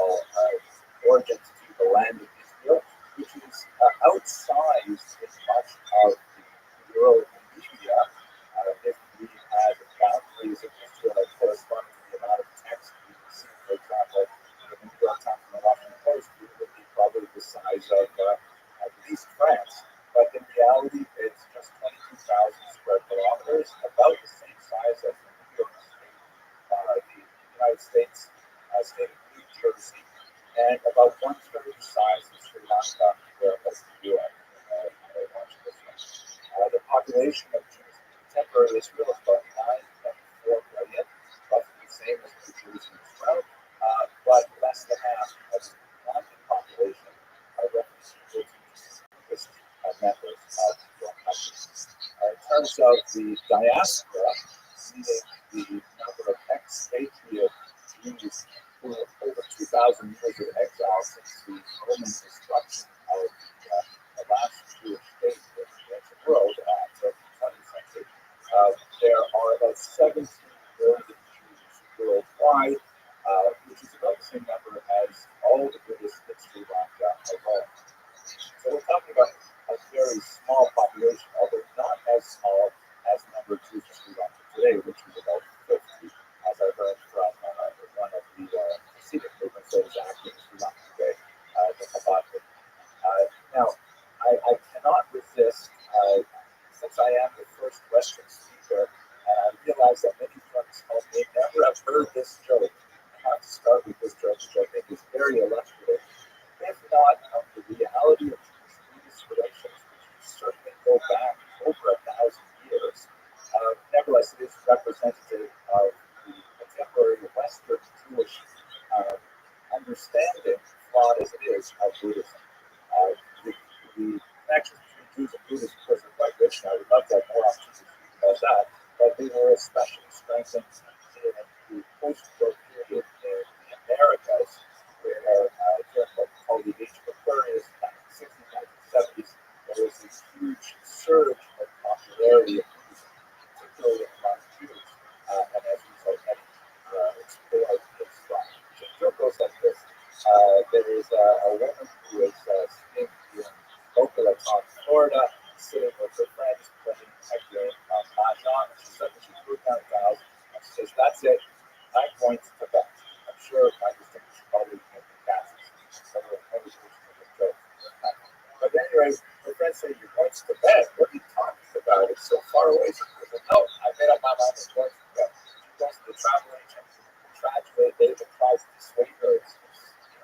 H: origins to the land of Israel, which is outsized in much of the world media. If we had boundaries of Israel corresponding to the amount of text we see, for example, in the New York Times and the Washington Post, it would be probably the size of at least France. But in reality, it's just 22,000 square kilometers, about the same size as the New York State, the United States state of New Jersey, and about one-third the size of Sri Lanka, where most of the UN watching this one. The population of Jews in contemporary Israel is about 9.4 million, roughly the same as New Jersey as well, but less than half of the London population are refugees members of the country. In terms of the diaspora, meaning the number of expatriate Jews who have over 2,000 years of exile since the Roman destruction of the last Jewish state in the ancient world until the 20th century, there are about 17 million Jews worldwide, which is about the same number as all the Buddhists in Sri Lanka alone. So we're talking about a very small population, although not as small as the number of Jews in Sri Lanka today, which is about 50, as I heard from one of the Hasidic movements that is active in Sri Lanka today, the Chabad movement. Now, I cannot resist, since I am the first Western speaker, and I realize that many folks may never have heard this joke. I have to start with this joke, which I think is very illustrative, if not of the reality of Jewish relations, which certainly go back over 1,000 years. Nevertheless, it is representative of the contemporary Western Jewish understanding, flawed as it is, of Buddhism. The connections between Jews and Buddhists, of course, are quite rich, and I would love to have more opportunities to speak about that, but they were especially strengthened in the post-war period in the Americas, where during what we call the Age of Aquarius, 1960s, 1970s, there was this huge surge of popularity of Buddhism, particularly among Jews, and as a result, many explored this from. So the joke goes like this. There is a woman who is sitting in Boca Raton, Florida, sitting with her friends playing a game of mahjong, and she suddenly threw down a thousand, and she says, "That's it, I'm going to Tibet." I'm sure my distinguished colleague can catch this. But anyway, her friends say, "You're going to Tibet? What are you talking about? It's so far away from you." But no, I made up my mind, I'm going to Tibet. She goes to the travel agent. Tragically, David tries to dissuade her.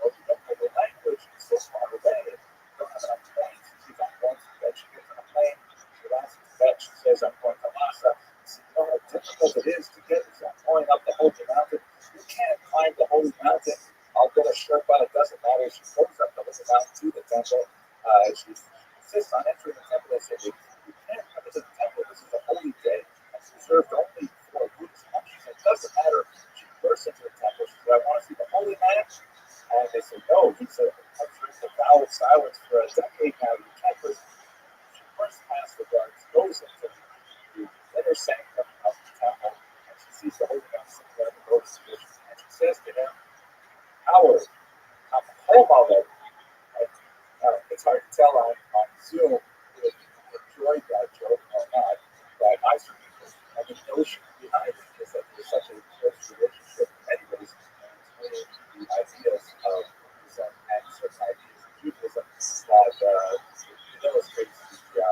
H: You don't know the language, it's so far away. You don't have enough points. She says, "I'm going to Tibet." She gets on a plane. She lands in Tibet. She says, "I'm going to Lhasa." She says, "You know how difficult it is to get this. I'm going up the Holy Mountain. You can't climb the Holy Mountain. I'll get a Sherpa. It doesn't matter." She goes up the Holy Mountain to the temple. She insists on entering the temple. They say, "You can't come into the temple. This is a holy day. It's reserved only for Buddhism." She said, "It doesn't matter." She bursts into the temple. She said, "I want to see the holy man." And they said, "No." He said, "I've heard the vow of silence for a decade now. You can't listen." She bursts past the guards, goes into the inner sanctum of the temple, and she sees the holy man sitting there in the lotus position. And she says to him, "Howard, I'm home already." Now, it's hard to tell on Zoom if you enjoyed that joke or not, but I certainly did. And the notion behind it is that there's such a close relationship in many ways between the ideas of Buddhism and certain ideas of Judaism that it illustrates the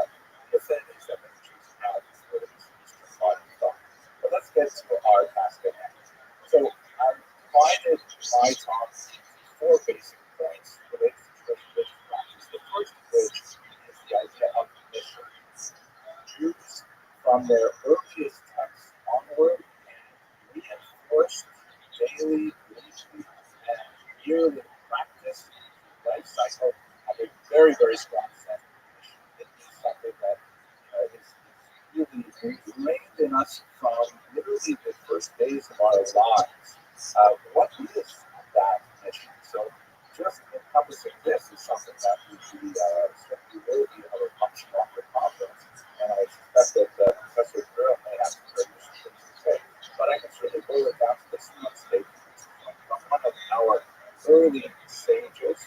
H: affinities that many Jews have for the Eastern modern thought. But let's get to our task at hand. So I've divided my talk into 4 basic points related to Jewish religion practice. The first of which is the idea of mission. Jews, from their earliest texts onward, reinforced daily, weekly, and yearly practice life cycle have a very, very strong sense of mission. It is something that is really ingrained in us from literally the first days of our lives. What is that mission? So just encompassing this is something that certainly will be a much longer conference, and I suspect that Professor Burrow may have some very interesting things to say. But I can certainly boil it down to this one statement from one of our early sages,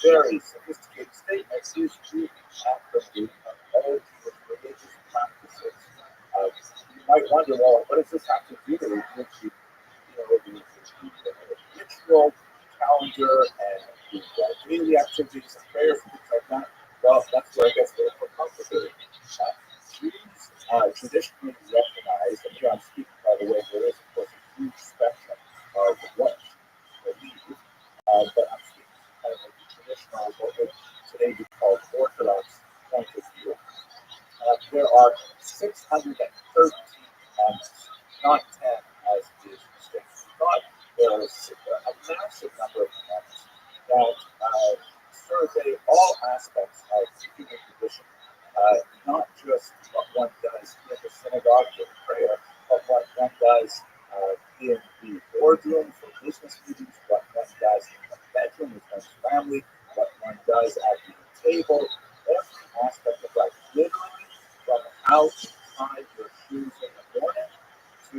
H: very sophisticated statement is really at the root of all Jewish religious practices. You might wonder, well, what does this have to do with the ritual calendar and the daily activities and prayers and things like that? Well, that's where it gets a little more complicated. Jews traditionally recognize, and here I'm speaking, by the way, there is, of course, a huge spectrum of what believe, but I'm speaking kind of like the traditional, what would today be called Orthodox point of view. There are 613 commandments, not 10 as is stated. But there is a massive number of commandments that survey all aspects of human condition, not just what one does in the synagogue in prayer, but what one does in the boardroom for business meetings, what one does in the bedroom with one's family, what one does at the table, every aspect of life, literally from how you tie your shoes in the morning to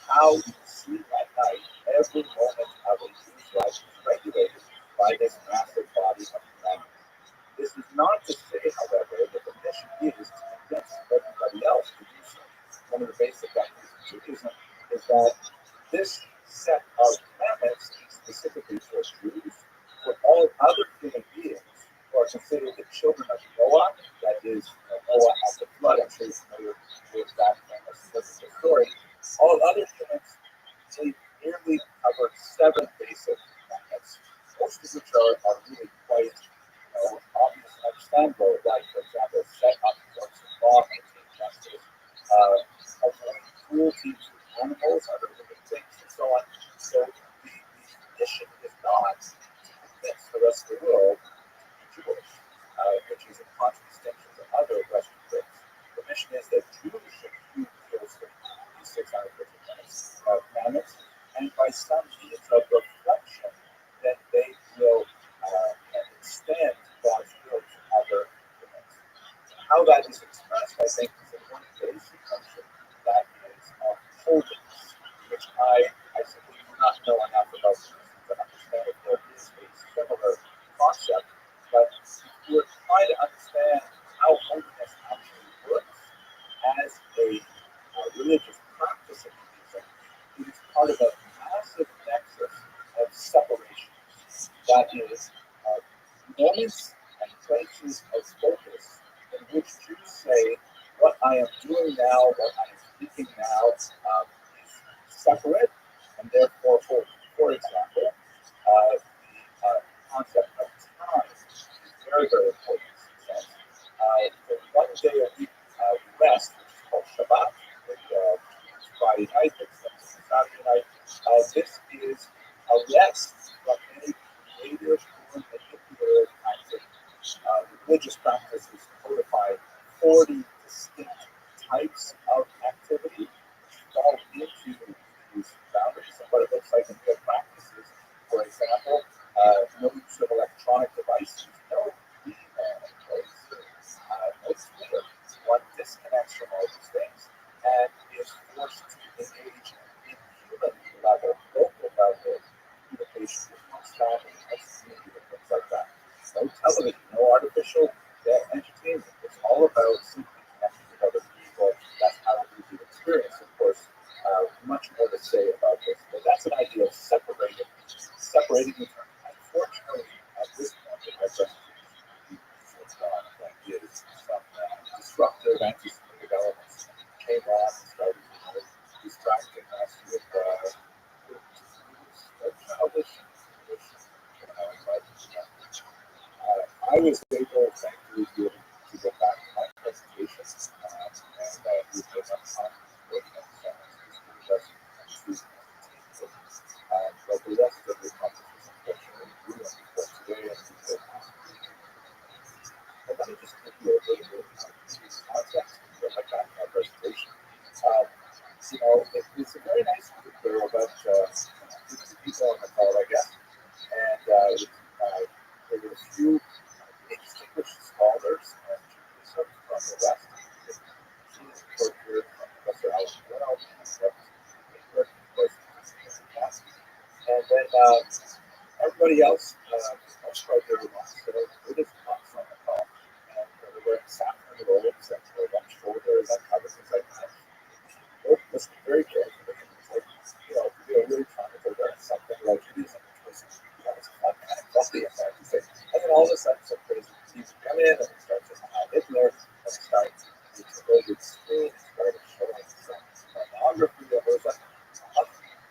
H: how you sleep at night. Every moment of a Jew's life is regulated by this massive body of commandments. This is not to say, however, that the mission is to convince everybody else to do so. One of the basic ideas of Judaism is that this set of commandments is specifically for Jews. For all other human beings who are considered the children of Noah, that is Noah at the flood, I'm sure you're familiar with that famous biblical story. All other humans, they nearly cover 7 basic commandments, most of which are really quite obvious and understandable, like, for example, set up courts of law, maintain justice, avoid cruelty to animals, other living things, and so on. So the mission is not to convince the rest of the world to be Jewish, which is in contradistinction to other Western faiths. The mission is that Jews should keep these 613 commandments, and by some means of reflection, that they will extend God's will to other humans. How that is expressed, I think, is in one basic function, that is holiness, which I simply do not know enough about to understand if there is a similar concept. But if we're trying to understand how holiness actually works as a religious practice in Judaism, it is part of a massive nexus of separation. That is, moments and places of focus in which Jews say, what I am doing now, what I am speaking now, is separate and therefore holy. For example, the concept of time is very, very important. For 1 day a week rest, which is called Shabbat, Friday night, Saturday night, this is a rest from any creative or manipulative activities. Religious practices codify 40 distinct types of activity which fall into these boundaries. And what it looks like in real practices, for example, no use of electronic devices, no email, no Twitter. One disconnects from all these things and is forced to engage in human level, local level communication with one's family, one's community, and things like that. No television, no artificial entertainment. It's all about simply connecting with other people. That's how we do experience. Of course, much more to say about this, but that's an idea of separating the term. Unfortunately, at this point in my presentation, that is some disruptive anti-Semitic elements came on and started distracting us with childish tradition. I was able, thankfully, to get back to my presentation and do the but the rest of the conference, unfortunately, we won't be for today. And let me just give you a little bit of context to get back to my presentation. It's a very nice group. There are about 50 people on the call, I guess. And there were a few distinguished scholars and Judaism from the West. Professor Alex Well, and then everybody else, extraordinary ones that are Buddhist monks on the call. And they're wearing saffron robes and one shoulder and cover things like that. We're listening very carefully. It's like, they're really trying to figure out something like Judaism, which was, it's fun kind of fluffy, I have to say. And then all of a sudden, some crazy people come in and it starts to somehow Hitler and it starts to go to the screen and started showing some pornography that was like,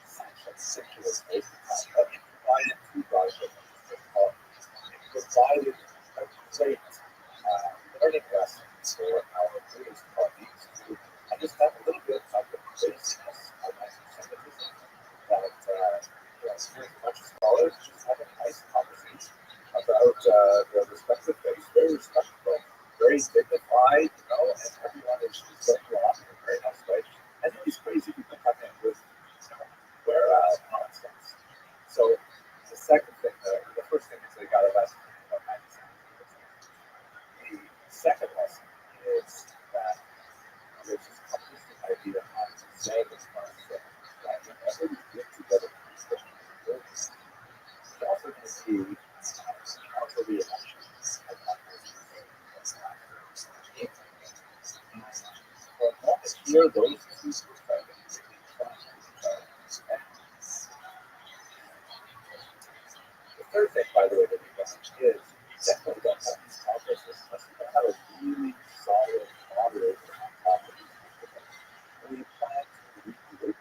H: such a ridiculous waste of time. But it provided two projects. It provided a great learning lesson for our Buddhist colleagues to understand a little bit of the craziness of anti-Semitism that, a bunch of scholars just having a nice conversation about their respective faiths, very respectful, very dignified, and everyone is going along in a very nice way. And then these crazy people come in with, where nonsense. So the second thing, the first thing is they got a lesson about anti-Semitism. The second lesson is that there's this consistent idea of saying this concept that whenever you get together people, it's also going to be also the elections of for a moment here, those two groups are going to be trying to the third thing, by the way, that we've done is definitely don't have these conferences unless you have a really solid moderator on top of these people. We plan to regroup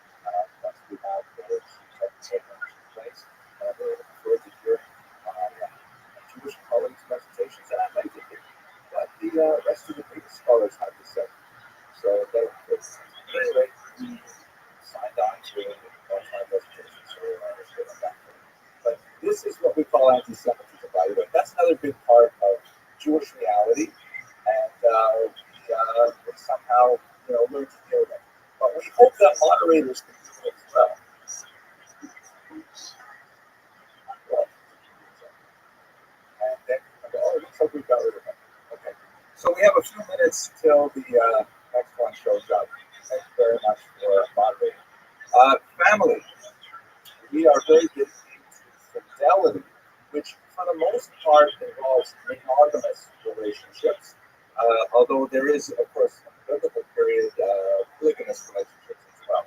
H: once we have those programs in place. We're looking forward to hearing Jewish colleagues' presentations, and I'd like to hear what the rest of the biggest scholars have to say. So that was anyway, we signed on to one-time presentations, so we're still on that. But this is what we call anti-Semitism, by the way. That's another big part of Jewish reality, and we somehow, learn to deal with it. But we hope that moderators can do it as well. And then, it looks like we've got rid of it. Okay. So we have a few minutes till the next one shows up. Thank you very much for moderating. Family. We are very dedicated to fidelity, which for the most part involves monogamous relationships, although there is, of course, in the biblical period, polygamous relationships as well.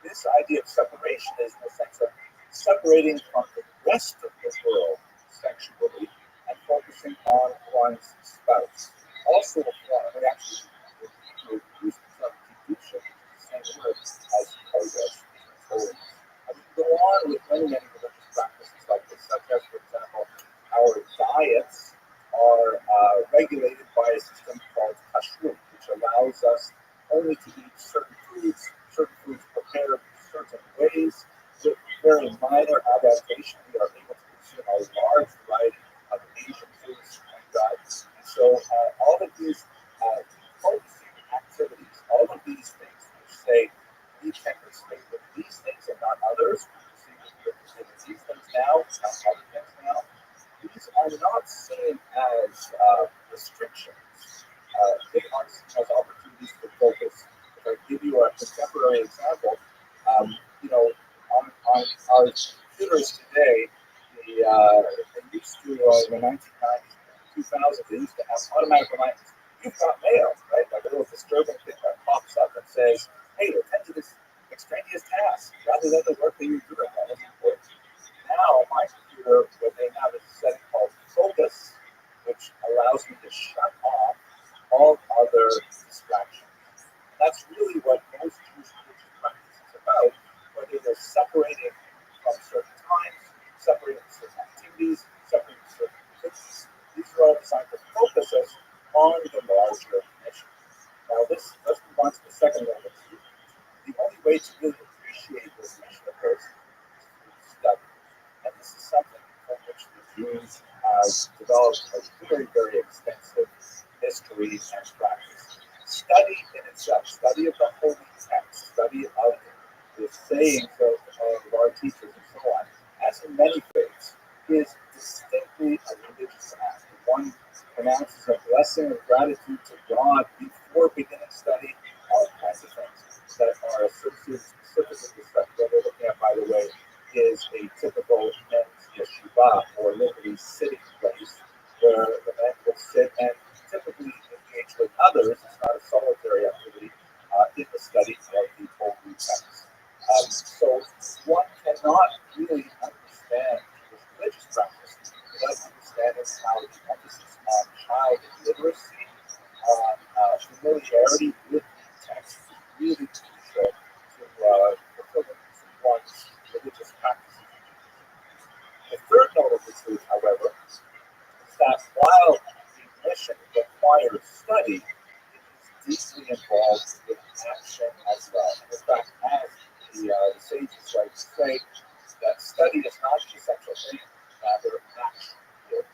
H: This idea of separation is in the sense of separating from the rest of the world sexually and focusing on one's spouse. Also, we actually use the term kedusha, the same word as kodesh. I can go on with many religious practices like this, such as, for example, our diets are regulated by a system called kashrut, which allows us only to eat certain foods prepared certain ways. With very minor adaptation, we are able to consume a large variety of Asian foods and diets. And so all of these focusing activities, all of these things which say we can restrict these things and not others, these things now, not other things now, these are not seen as restrictions. They are seen as opportunities to focus. If I give you a contemporary example, on our computers today, they used to, in the 1990s, 2000s, they used to have automatic reminders. You've got mail, right? Like a little disturbing thing that pops up and says, hey, attend to this extraneous task rather than the work that you're doing. That was important. Now, my computer, what they have is a setting called focus, which allows me to shut off all other distractions. And that's really what most Jewish religious practice is about, whether they're separating from certain times, separating from certain activities, separating from certain activities. These are all designed to focus us on the larger mission. Now, let's move on to the second level. The only way to really appreciate this mission of hers is through study. And this is something for which the Jews have developed a very extensive history and practice. Study in itself, study of the holy text, study of the sayings of our teachers and so on, as in many faiths, is distinctly a religious act. One pronounces a blessing of gratitude to God before beginning study, all kinds of things that are associated specifically with study. What we're looking at, by the way, is a typical men's yeshiva Rabbi, or liberty sitting place, where the men will sit and typically engage with others. It's not a solitary activity in the study of the Holy Text. So one cannot really understand this religious practice without understanding how the emphasis on child literacy, on familiarity with the text, is really crucial to fulfilling one's religious practices. The third notable truth, however, is that while the mission requires study, it is deeply involved with action as well. And in fact, as the sages like to say, that study is not the essential thing, rather action is.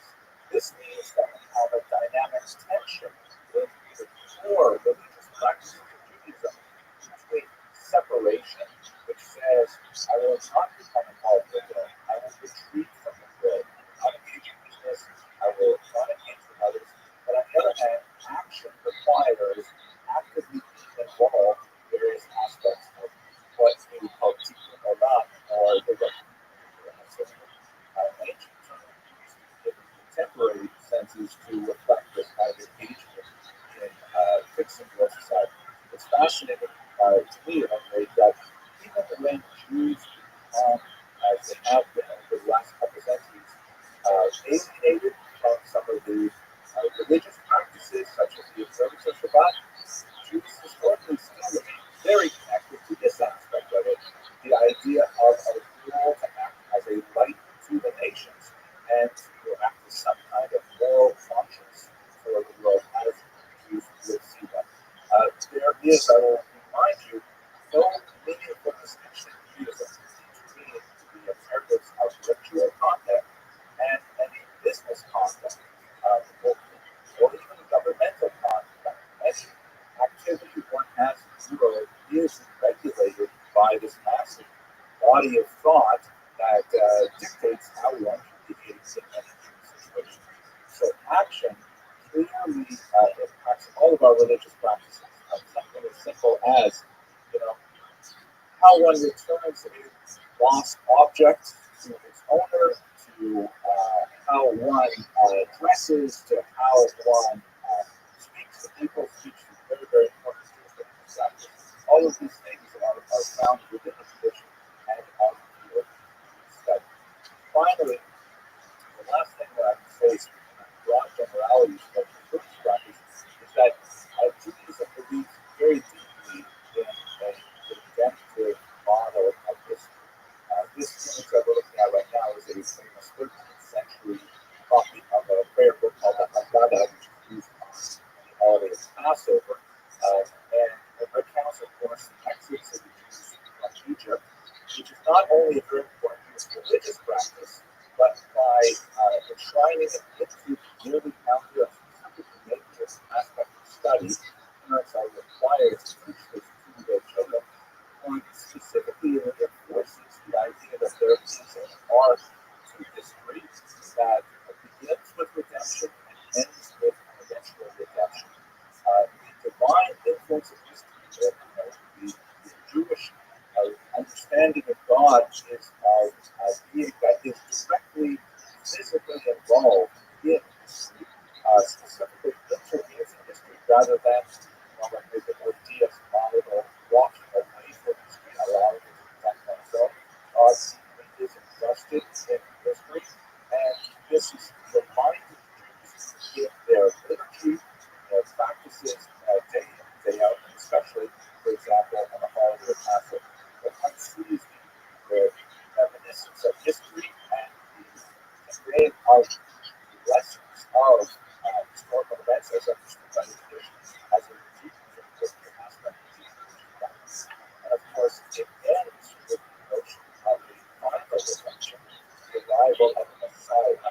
H: This means that we have a dynamic tension with the core religious practices of Judaism between separation, which says, I will not become involved with it, I will retreat from the world, not engage in business, I will not engage with others. But on the other hand, action requires actively being involved in various aspects of what we call tikkun olam, or the ancient term used in contemporary senses to reflect this kind of engagement in fixing your society. It's fascinating to me, anyway, that even when Jews become, as they have been over the last couple of centuries, alienated from some of the religious practices, such as the observance of Shabbat, Jews historically still remain very connected to this aspect of it, the idea of a role to act as a light to the nations and to act as some kind of moral conscience for the world as Jews would see them. There is, I will remind you, no meaningful distinction in Judaism between the imperatives of ritual conduct and any business conduct, or even governmental conduct. Any activity one has to do is regulated by this massive body of thought that dictates how one should behave in any situation. So action clearly impacts all of our religious practices. Something as simple as, how one returns a lost object to its owner, to how one dresses, to how one speaks to people. Speech is very, very important to us. All of these things are found within the tradition and on the field study. Finally, the last thing that I can say is broad generalities of religious practice is that Judaism believes very deeply in a redemptive model of history. This image that we're looking at right now is a famous 13th century copy of a prayer book called the Haggadah, which is used on the holiday of Passover. And it recounts, of course, the exodus of the Jews from Egypt, which is not only a very important religious practice, but by enshrining it into yearly calendar and specifically making this aspect of study, parents are required to teach this to their children, and specifically reinforces the idea that there is an arc to history that begins with redemption and ends with an eventual redemption. The divine influence of history, the Jewish understanding of God is a being that is directly physically involved in history, specifically intervenes in history rather than like the more deist model of watching or waiting for history and allowing it to protect oneself. God is invested in history, and this is reminded Jews in their liturgy, their practices, day in, day out, and especially, for example, on the holiday of Passover. But unsees the reminiscence of history and the conveying of lessons of historical events as understood by the tradition as a deeply important aspect of the Jewish practice. And of course, it ends with the notion of a final redemption, the arrival of the Messiah,